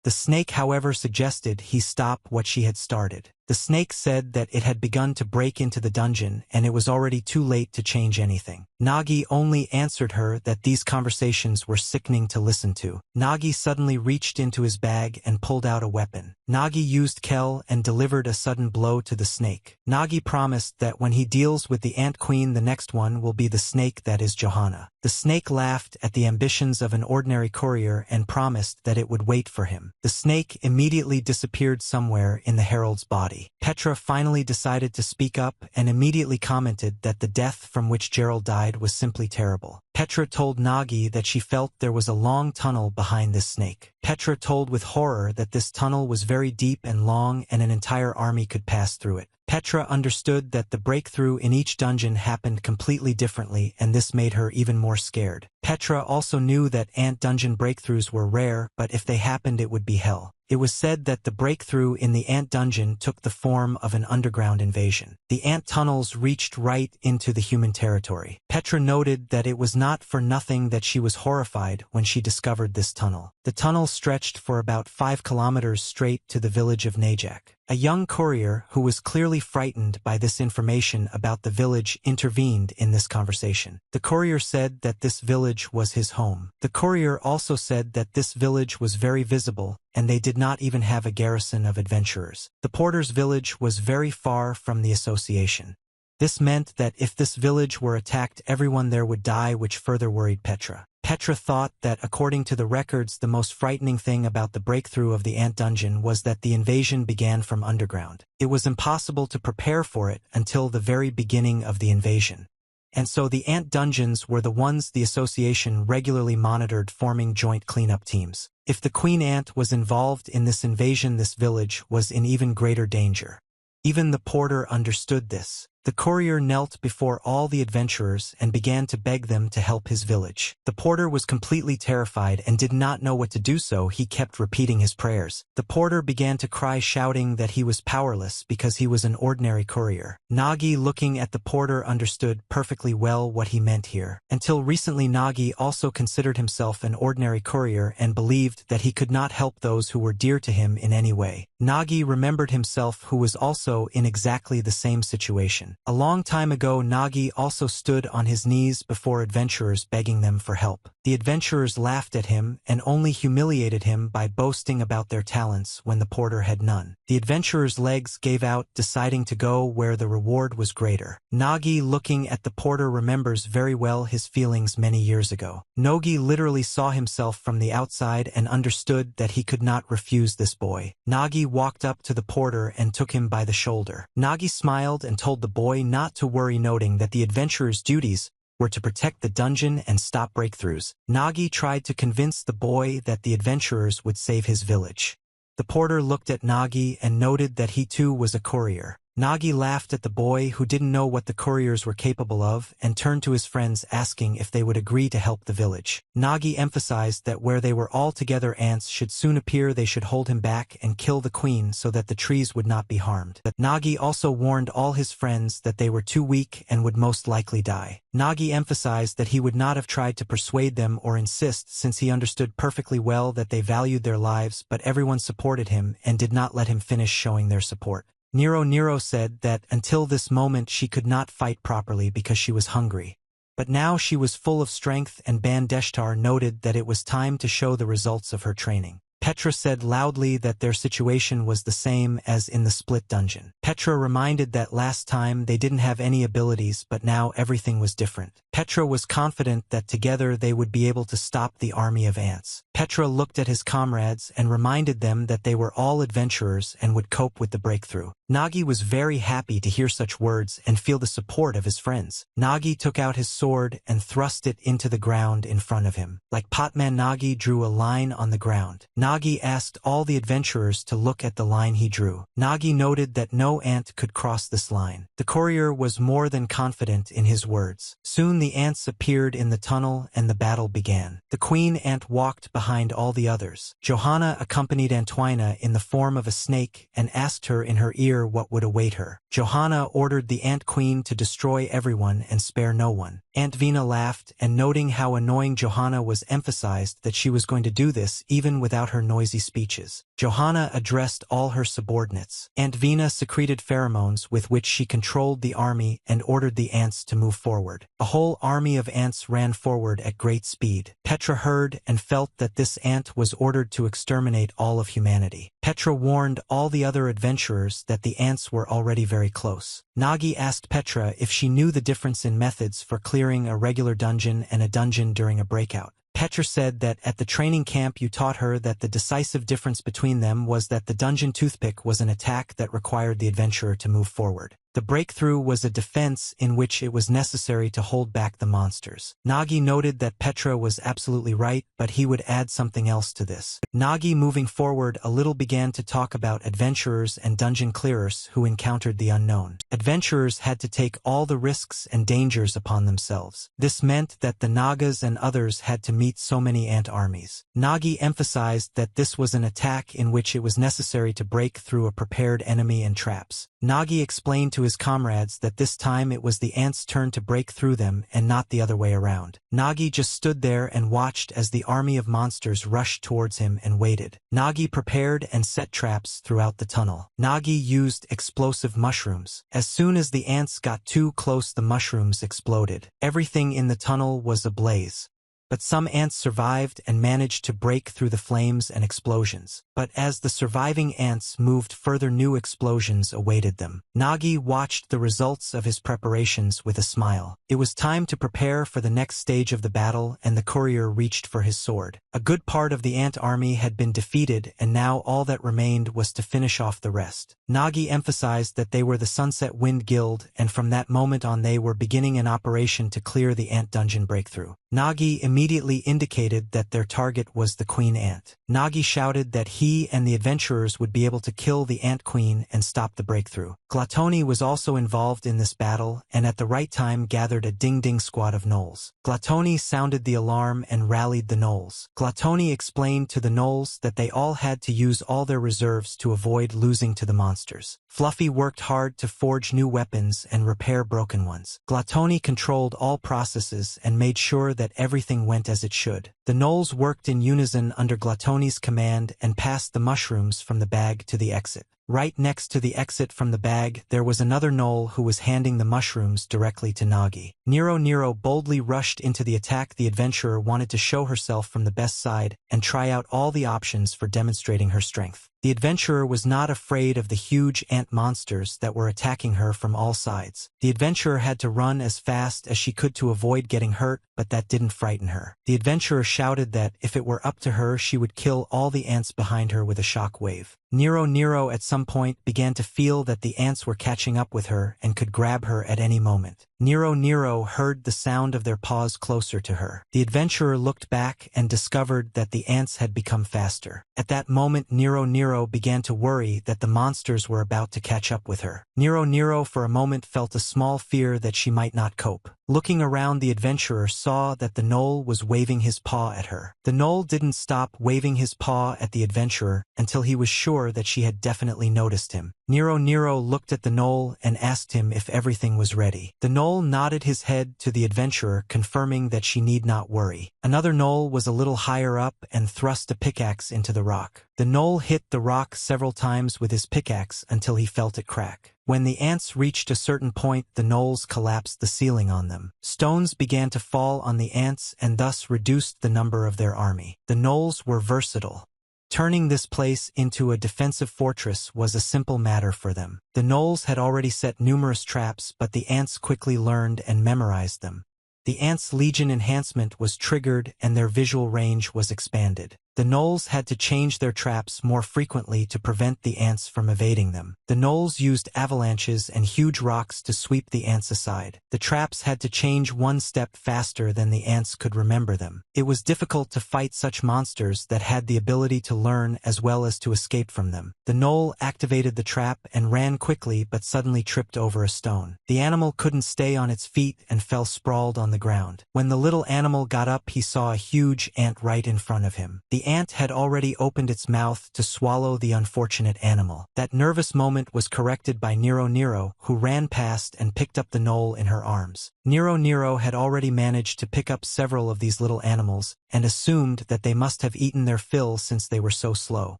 The snake, however, suggested he stop what she had started. The snake said that it had begun to break into the dungeon and it was already too late to change anything. Nagi only answered her that these conversations were sickening to listen to. Nagi suddenly reached into his bag and pulled out a weapon. Nagi used Kel and delivered a sudden blow to the snake. Nagi promised that when he deals with the Ant Queen, the next one will be the snake that is Johanna. The snake laughed at the ambitions of an ordinary courier and promised that it would wait for him. The snake immediately disappeared somewhere in the Herald's body. reality. Petra finally decided to speak up and immediately commented that the death from which Gerald died was simply terrible. Petra told Nagi that she felt there was a long tunnel behind this snake. Petra told with horror that this tunnel was very deep and long and an entire army could pass through it. Petra understood that the breakthrough in each dungeon happened completely differently, and this made her even more scared. Petra also knew that ant dungeon breakthroughs were rare, but if they happened it would be hell. It was said that the breakthrough in the ant dungeon took the form of an underground invasion. The ant tunnels reached right into the human territory. Petra noted that it was not for nothing that she was horrified when she discovered this tunnel. The tunnel stretched for about 5 kilometers straight to the village of Najak. A young courier who was clearly frightened by this information about the village intervened in this conversation. The courier said that this village was his home. The courier also said that this village was very visible, and they did not even have a garrison of adventurers. The porter's village was very far from the association. This meant that if this village were attacked, everyone there would die, which further worried Petra. Petra thought that, according to the records, the most frightening thing about the breakthrough of the ant dungeon was that the invasion began from underground. It was impossible to prepare for it until the very beginning of the invasion. And so the ant dungeons were the ones the association regularly monitored, forming joint cleanup teams. If the queen ant was involved in this invasion, this village was in even greater danger. Even the porter understood this. The courier knelt before all the adventurers and began to beg them to help his village. The porter was completely terrified and did not know what to do, so he kept repeating his prayers. The porter began to cry, shouting that he was powerless because he was an ordinary courier. Nagi, looking at the porter, understood perfectly well what he meant here. Until recently, Nagi also considered himself an ordinary courier and believed that he could not help those who were dear to him in any way. Nagi remembered himself, who was also in exactly the same situation. A long time ago, Nagi also stood on his knees before adventurers, begging them for help. The adventurers laughed at him and only humiliated him by boasting about their talents when the porter had none. The adventurers' legs gave out, deciding to go where the reward was greater. Nagi, looking at the porter, remembers very well his feelings many years ago. Nagi literally saw himself from the outside and understood that he could not refuse this boy. Nagi walked up to the porter and took him by the shoulder. Nagi smiled and told the boy not to worry, noting that the adventurers' duties were to protect the dungeon and stop breakthroughs. Nagi tried to convince the boy that the adventurers would save his village. The porter looked at Nagi and noted that he too was a courier. Nagi laughed at the boy, who didn't know what the couriers were capable of, and turned to his friends, asking if they would agree to help the village. Nagi emphasized that where they were all together, ants should soon appear. They should hold him back and kill the queen so that the trees would not be harmed. But Nagi also warned all his friends that they were too weak and would most likely die. Nagi emphasized that he would not have tried to persuade them or insist, since he understood perfectly well that they valued their lives, but everyone supported him and did not let him finish showing their support. Nero said that until this moment she could not fight properly because she was hungry. But now she was full of strength, and Bandeshtar noted that it was time to show the results of her training. Petra said loudly that their situation was the same as in the split dungeon. Petra reminded that last time they didn't have any abilities, but now everything was different. Petra was confident that together they would be able to stop the army of ants. Petra looked at his comrades and reminded them that they were all adventurers and would cope with the breakthrough. Nagi was very happy to hear such words and feel the support of his friends. Nagi took out his sword and thrust it into the ground in front of him. Like Potman, Nagi drew a line on the ground. Nagi asked all the adventurers to look at the line he drew. Nagi noted that no ant could cross this line. The courier was more than confident in his words. Soon the ants appeared in the tunnel and the battle began. The queen ant walked behind all the others. Johanna accompanied Antoina in the form of a snake and asked her in her ear what would await her. Johanna ordered the ant queen to destroy everyone and spare no one. Aunt Vina laughed, and noting how annoying Johanna was, emphasized that she was going to do this even without her noisy speeches. Johanna addressed all her subordinates. Aunt Vina secreted pheromones with which she controlled the army and ordered the ants to move forward. A whole army of ants ran forward at great speed. Petra heard and felt that this ant was ordered to exterminate all of humanity. Petra warned all the other adventurers that the ants were already very close. Nagi asked Petra if she knew the difference in methods for clearing a regular dungeon and a dungeon during a breakout. Petra said that at the training camp you taught her that the decisive difference between them was that the dungeon toothpick was an attack that required the adventurer to move forward. The breakthrough was a defense in which it was necessary to hold back the monsters. Nagi noted that Petra was absolutely right, but he would add something else to this. Nagi, moving forward a little, began to talk about adventurers and dungeon clearers who encountered the unknown. Adventurers had to take all the risks and dangers upon themselves. This meant that the Nagas and others had to meet so many ant armies. Nagi emphasized that this was an attack in which it was necessary to break through a prepared enemy and traps. Nagi explained to his comrades that this time it was the ants' turn to break through them and not the other way around. Nagi just stood there and watched as the army of monsters rushed towards him and waited. Nagi prepared and set traps throughout the tunnel. Nagi used explosive mushrooms. As soon as the ants got too close, the mushrooms exploded. Everything in the tunnel was ablaze. But some ants survived and managed to break through the flames and explosions. But as the surviving ants moved further, new explosions awaited them. Nagi watched the results of his preparations with a smile. It was time to prepare for the next stage of the battle, and the courier reached for his sword. A good part of the ant army had been defeated, and now all that remained was to finish off the rest. Nagi emphasized that they were the Sunset Wind Guild, and from that moment on they were beginning an operation to clear the ant dungeon breakthrough. Nagi immediately indicated that their target was the Queen Ant. Nagi shouted that he and the adventurers would be able to kill the Ant Queen and stop the breakthrough. Glatoni was also involved in this battle and at the right time gathered a ding-ding squad of gnolls. Glatoni sounded the alarm and rallied the gnolls. Glatoni explained to the gnolls that they all had to use all their reserves to avoid losing to the monsters. Fluffy worked hard to forge new weapons and repair broken ones. Glatoni controlled all processes and made sure that everything went as it should. The gnolls worked in unison under Glatoni's command and passed the mushrooms from the bag to the exit. Right next to the exit from the bag, there was another gnoll who was handing the mushrooms directly to Nagi. Nero boldly rushed into the attack. The adventurer wanted to show herself from the best side and try out all the options for demonstrating her strength. The adventurer was not afraid of the huge ant monsters that were attacking her from all sides. The adventurer had to run as fast as she could to avoid getting hurt, but that didn't frighten her. The adventurer shouted that if it were up to her, she would kill all the ants behind her with a shock wave. Nero at some point began to feel that the ants were catching up with her and could grab her at any moment. Nero heard the sound of their paws closer to her. The adventurer looked back and discovered that the ants had become faster. At that moment, Nero began to worry that the monsters were about to catch up with her. Nero for a moment felt a small fear that she might not cope. Looking around, the adventurer saw that the gnoll was waving his paw at her. The gnoll didn't stop waving his paw at the adventurer until he was sure that she had definitely noticed him. Nero looked at the gnoll and asked him if everything was ready. The gnoll nodded his head to the adventurer, confirming that she need not worry. Another gnoll was a little higher up and thrust a pickaxe into the rock. The gnoll hit the rock several times with his pickaxe until he felt it crack. When the ants reached a certain point, the gnolls collapsed the ceiling on them. Stones began to fall on the ants and thus reduced the number of their army. The gnolls were versatile. Turning this place into a defensive fortress was a simple matter for them. The gnolls had already set numerous traps, but the ants quickly learned and memorized them. The ants' legion enhancement was triggered and their visual range was expanded. The gnolls had to change their traps more frequently to prevent the ants from evading them. The gnolls used avalanches and huge rocks to sweep the ants aside. The traps had to change one step faster than the ants could remember them. It was difficult to fight such monsters that had the ability to learn as well as to escape from them. The gnoll activated the trap and ran quickly, but suddenly tripped over a stone. The animal couldn't stay on its feet and fell sprawled on the ground. When the little animal got up, he saw a huge ant right in front of him. The ant had already opened its mouth to swallow the unfortunate animal. That nervous moment was corrected by Nero, who ran past and picked up the gnoll in her arms. Nero had already managed to pick up several of these little animals and assumed that they must have eaten their fill since they were so slow.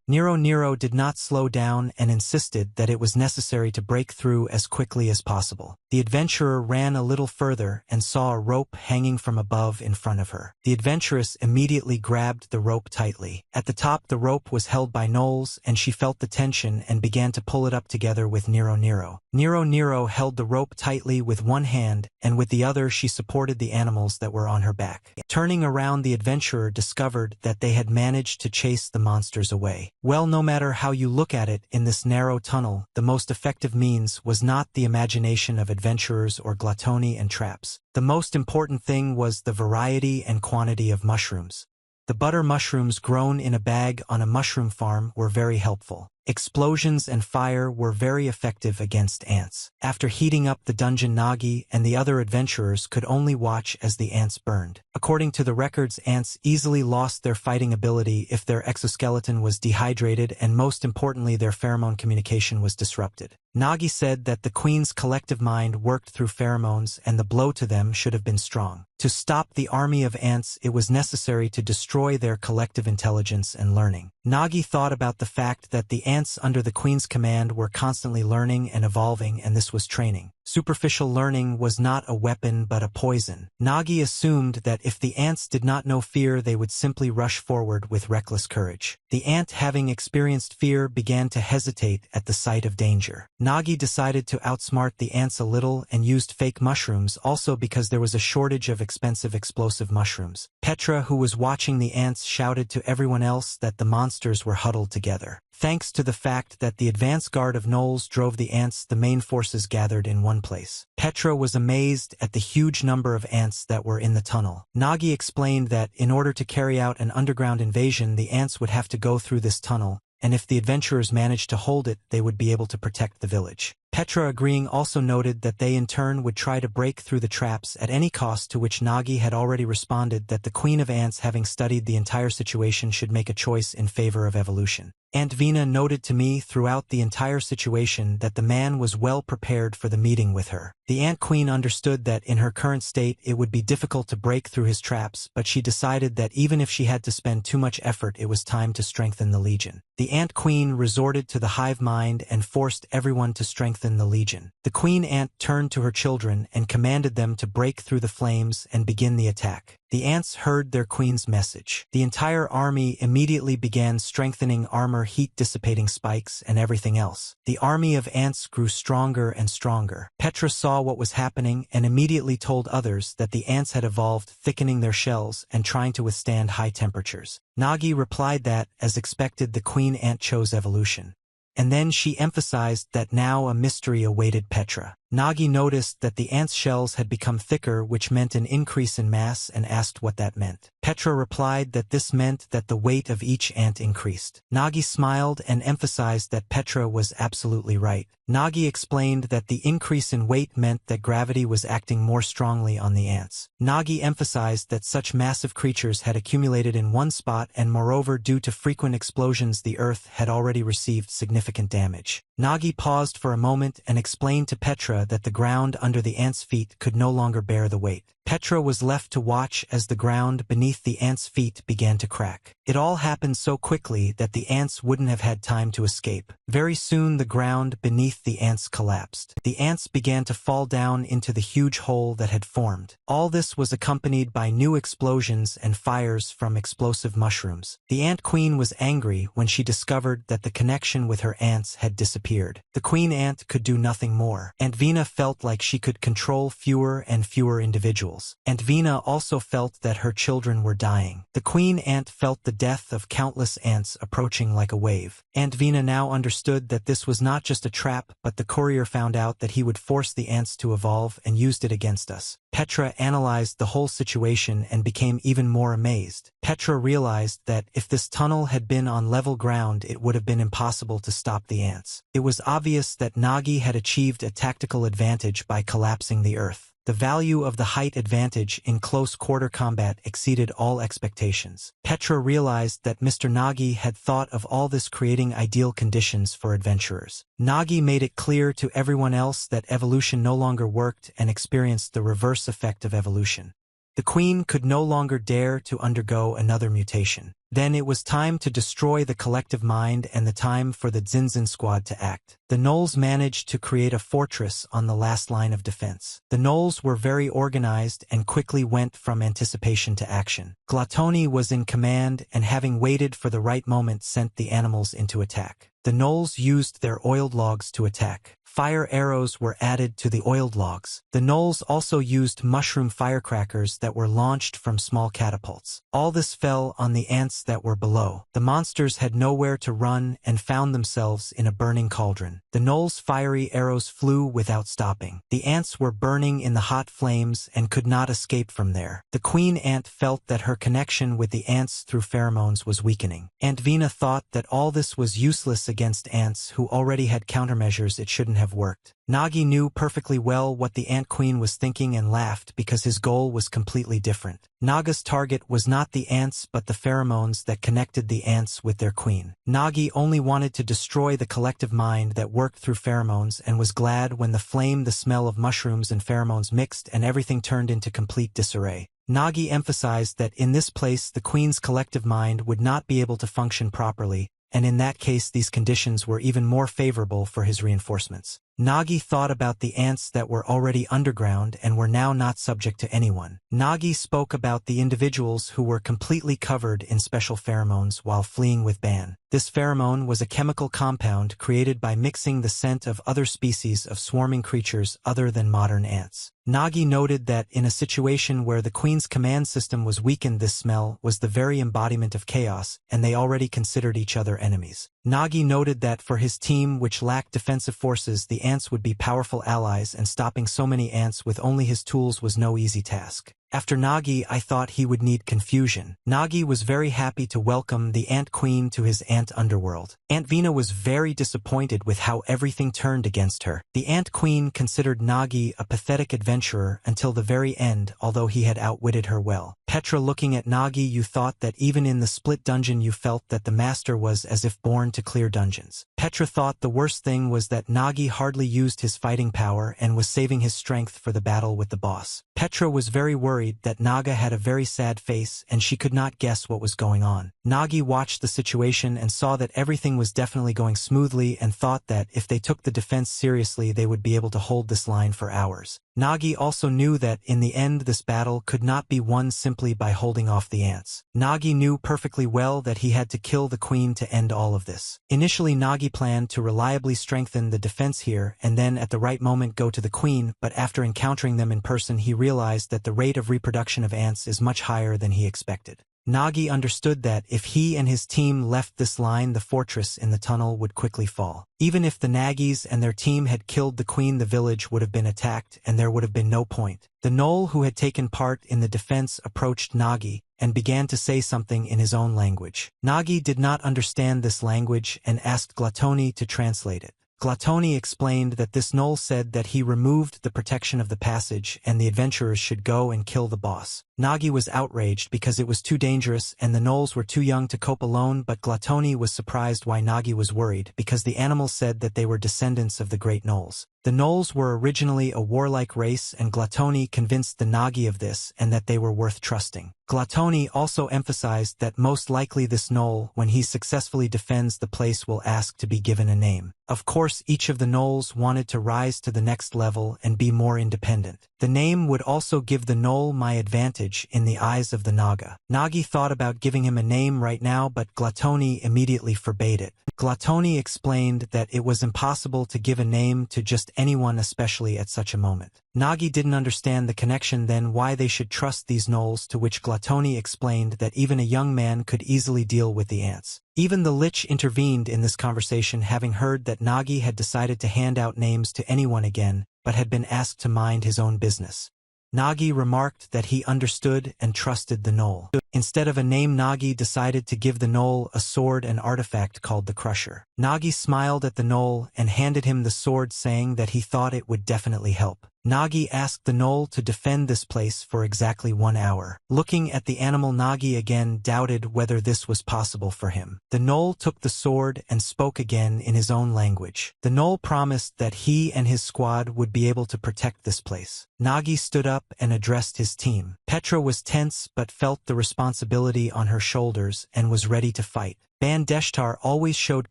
Nero did not slow down and insisted that it was necessary to break through as quickly as possible. The adventurer ran a little further and saw a rope hanging from above in front of her. The adventuress immediately grabbed the rope tightly. tightly. At the top the rope was held by Knowles, and she felt the tension and began to pull it up together with Nero. Nero held the rope tightly with one hand, and with the other she supported the animals that were on her back. Turning around, the adventurer discovered that they had managed to chase the monsters away. Well, no matter how you look at it, in this narrow tunnel, the most effective means was not the imagination of adventurers or Glatoni and traps. The most important thing was the variety and quantity of mushrooms. The butter mushrooms grown in a bag on a mushroom farm were very helpful. Explosions and fire were very effective against ants. After heating up the dungeon, Nagi and the other adventurers could only watch as the ants burned. According to the records, ants easily lost their fighting ability if their exoskeleton was dehydrated, and most importantly, their pheromone communication was disrupted. Nagi said that the queen's collective mind worked through pheromones, and the blow to them should have been strong. To stop the army of ants, it was necessary to destroy their collective intelligence and learning. Nagi thought about the fact that the ants under the queen's command were constantly learning and evolving, and this was training. Superficial learning was not a weapon but a poison. Nagi assumed that if the ants did not know fear, they would simply rush forward with reckless courage. The ant, having experienced fear, began to hesitate at the sight of danger. Nagi decided to outsmart the ants a little and used fake mushrooms, also because there was a shortage of expensive explosive mushrooms. Petra, who was watching the ants, shouted to everyone else that the monsters were huddled together. Thanks to the fact that the advance guard of Knowles drove the ants, the main forces gathered in one place. Petra was amazed at the huge number of ants that were in the tunnel. Nagi explained that in order to carry out an underground invasion, the ants would have to go through this tunnel, and if the adventurers managed to hold it, they would be able to protect the village. Petra, agreeing, also noted that they in turn would try to break through the traps at any cost, to which Nagi had already responded that the Queen of Ants, having studied the entire situation, should make a choice in favor of evolution. Aunt Vina noted to me throughout the entire situation that the man was well prepared for the meeting with her. The Ant Queen understood that in her current state it would be difficult to break through his traps, but she decided that even if she had to spend too much effort, it was time to strengthen the Legion. The Ant Queen resorted to the hive mind and forced everyone to strengthen the Legion. The Queen Ant turned to her children and commanded them to break through the flames and begin the attack. The ants heard their queen's message. The entire army immediately began strengthening armor, heat-dissipating spikes, and everything else. The army of ants grew stronger and stronger. Petra saw what was happening and immediately told others that the ants had evolved, thickening their shells and trying to withstand high temperatures. Nagi replied that, as expected, the queen ant chose evolution. And then she emphasized that now a mystery awaited Petra. Nagi noticed that the ants' shells had become thicker, which meant an increase in mass, and asked what that meant. Petra replied that this meant that the weight of each ant increased. Nagi smiled and emphasized that Petra was absolutely right. Nagi explained that the increase in weight meant that gravity was acting more strongly on the ants. Nagi emphasized that such massive creatures had accumulated in one spot, and moreover, due to frequent explosions, the earth had already received significant damage. Nagi paused for a moment and explained to Petra that the ground under the ants' feet could no longer bear the weight. Petra was left to watch as the ground beneath the ants' feet began to crack. It all happened so quickly that the ants wouldn't have had time to escape. Very soon the ground beneath the ants collapsed. The ants began to fall down into the huge hole that had formed. All this was accompanied by new explosions and fires from explosive mushrooms. The Ant Queen was angry when she discovered that the connection with her ants had disappeared. The Queen Ant could do nothing more. Aunt Vina felt like she could control fewer and fewer individuals. Aunt Vina also felt that her children were dying. The Queen Ant felt the death of countless ants approaching like a wave. Aunt Vina now understood that this was not just a trap, but the courier found out that he would force the ants to evolve and used it against us. Petra analyzed the whole situation and became even more amazed. Petra realized that if this tunnel had been on level ground, it would have been impossible to stop the ants. It was obvious that Nagi had achieved a tactical advantage by collapsing the earth. The value of the height advantage in close-quarter combat exceeded all expectations. Petra realized that Mr. Nagi had thought of all this, creating ideal conditions for adventurers. Nagi made it clear to everyone else that evolution no longer worked and experienced the reverse effect of evolution. The queen could no longer dare to undergo another mutation. Then it was time to destroy the collective mind and the time for the Zinzin squad to act. The gnolls managed to create a fortress on the last line of defense. The gnolls were very organized and quickly went from anticipation to action. Glatoni was in command and, having waited for the right moment, sent the animals into attack. The gnolls used their oiled logs to attack. Fire arrows were added to the oiled logs. The gnolls also used mushroom firecrackers that were launched from small catapults. All this fell on the ants that were below. The monsters had nowhere to run and found themselves in a burning cauldron. The gnolls' fiery arrows flew without stopping. The ants were burning in the hot flames and could not escape from there. The queen ant felt that her connection with the ants through pheromones was weakening. Aunt Vina thought that all this was useless against ants who already had countermeasures. It shouldn't have worked. Nagi knew perfectly well what the ant queen was thinking and laughed because his goal was completely different. Naga's target was not the ants but the pheromones that connected the ants with their queen. Nagi only wanted to destroy the collective mind that worked through pheromones and was glad when the smell of mushrooms and pheromones mixed and everything turned into complete disarray. Nagi emphasized that in this place the queen's collective mind would not be able to function properly, and in that case these conditions were even more favorable for his reinforcements. Nagi thought about the ants that were already underground and were now not subject to anyone. Nagi spoke about the individuals who were completely covered in special pheromones while fleeing with Ban. This pheromone was a chemical compound created by mixing the scent of other species of swarming creatures other than modern ants. Nagi noted that in a situation where the queen's command system was weakened, this smell was the very embodiment of chaos, and they already considered each other enemies. Nagi noted that for his team, which lacked defensive forces, the ants would be powerful allies, and stopping so many ants with only his tools was no easy task. After Nagi, I thought he would need confusion. Nagi was very happy to welcome the Ant Queen to his ant underworld. Aunt Vina was very disappointed with how everything turned against her. The Ant Queen considered Nagi a pathetic adventurer until the very end, although he had outwitted her well. Petra, looking at Nagi, you thought that even in the split dungeon you felt that the master was as if born to clear dungeons. Petra thought the worst thing was that Nagi hardly used his fighting power and was saving his strength for the battle with the boss. Petra was very worried that Naga had a very sad face and she could not guess what was going on. Nagi watched the situation and saw that everything was definitely going smoothly and thought that if they took the defense seriously they would be able to hold this line for hours. Nagi also knew that in the end this battle could not be won simply by holding off the ants. Nagi knew perfectly well that he had to kill the queen to end all of this. Initially Nagi planned to reliably strengthen the defense here and then at the right moment go to the queen, but after encountering them in person he realized that the rate of reproduction of ants is much higher than he expected. Nagi understood that if he and his team left this line, the fortress in the tunnel would quickly fall. Even if the Nagis and their team had killed the queen, the village would have been attacked and there would have been no point. The gnoll who had taken part in the defense approached Nagi and began to say something in his own language. Nagi did not understand this language and asked Glatoni to translate it. Glatoni explained that this gnoll said that he removed the protection of the passage and the adventurers should go and kill the boss. Nagi was outraged because it was too dangerous and the gnolls were too young to cope alone, but Glatoni was surprised why Nagi was worried because the animals said that they were descendants of the great gnolls. The gnolls were originally a warlike race and Glatoni convinced the Nagi of this and that they were worth trusting. Glatoni also emphasized that most likely this gnoll, when he successfully defends the place, will ask to be given a name. Of course, each of the gnolls wanted to rise to the next level and be more independent. The name would also give the gnoll my advantage in the eyes of the Naga. Nagi thought about giving him a name right now, but Glatoni immediately forbade it. Glatoni explained that it was impossible to give a name to just anyone, especially at such a moment. Nagi didn't understand the connection then why they should trust these gnolls, to which Glatoni explained that even a young man could easily deal with the ants. Even the Lich intervened in this conversation, having heard that Nagi had decided to hand out names to anyone again, but had been asked to mind his own business. Nagi remarked that he understood and trusted the gnoll. Instead of a name, Nagi decided to give the gnoll a sword and artifact called the Crusher. Nagi smiled at the gnoll and handed him the sword, saying that he thought it would definitely help. Nagi asked the gnoll to defend this place for exactly 1 hour. Looking at the animal, Nagi again doubted whether this was possible for him. The gnoll took the sword and spoke again in his own language. The gnoll promised that he and his squad would be able to protect this place. Nagi stood up and addressed his team. Petra was tense but felt the responsibility on her shoulders and was ready to fight. Bandeshtar always showed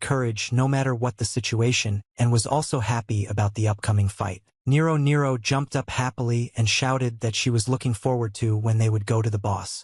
courage no matter what the situation and was also happy about the upcoming fight. Nero jumped up happily and shouted that she was looking forward to when they would go to the boss.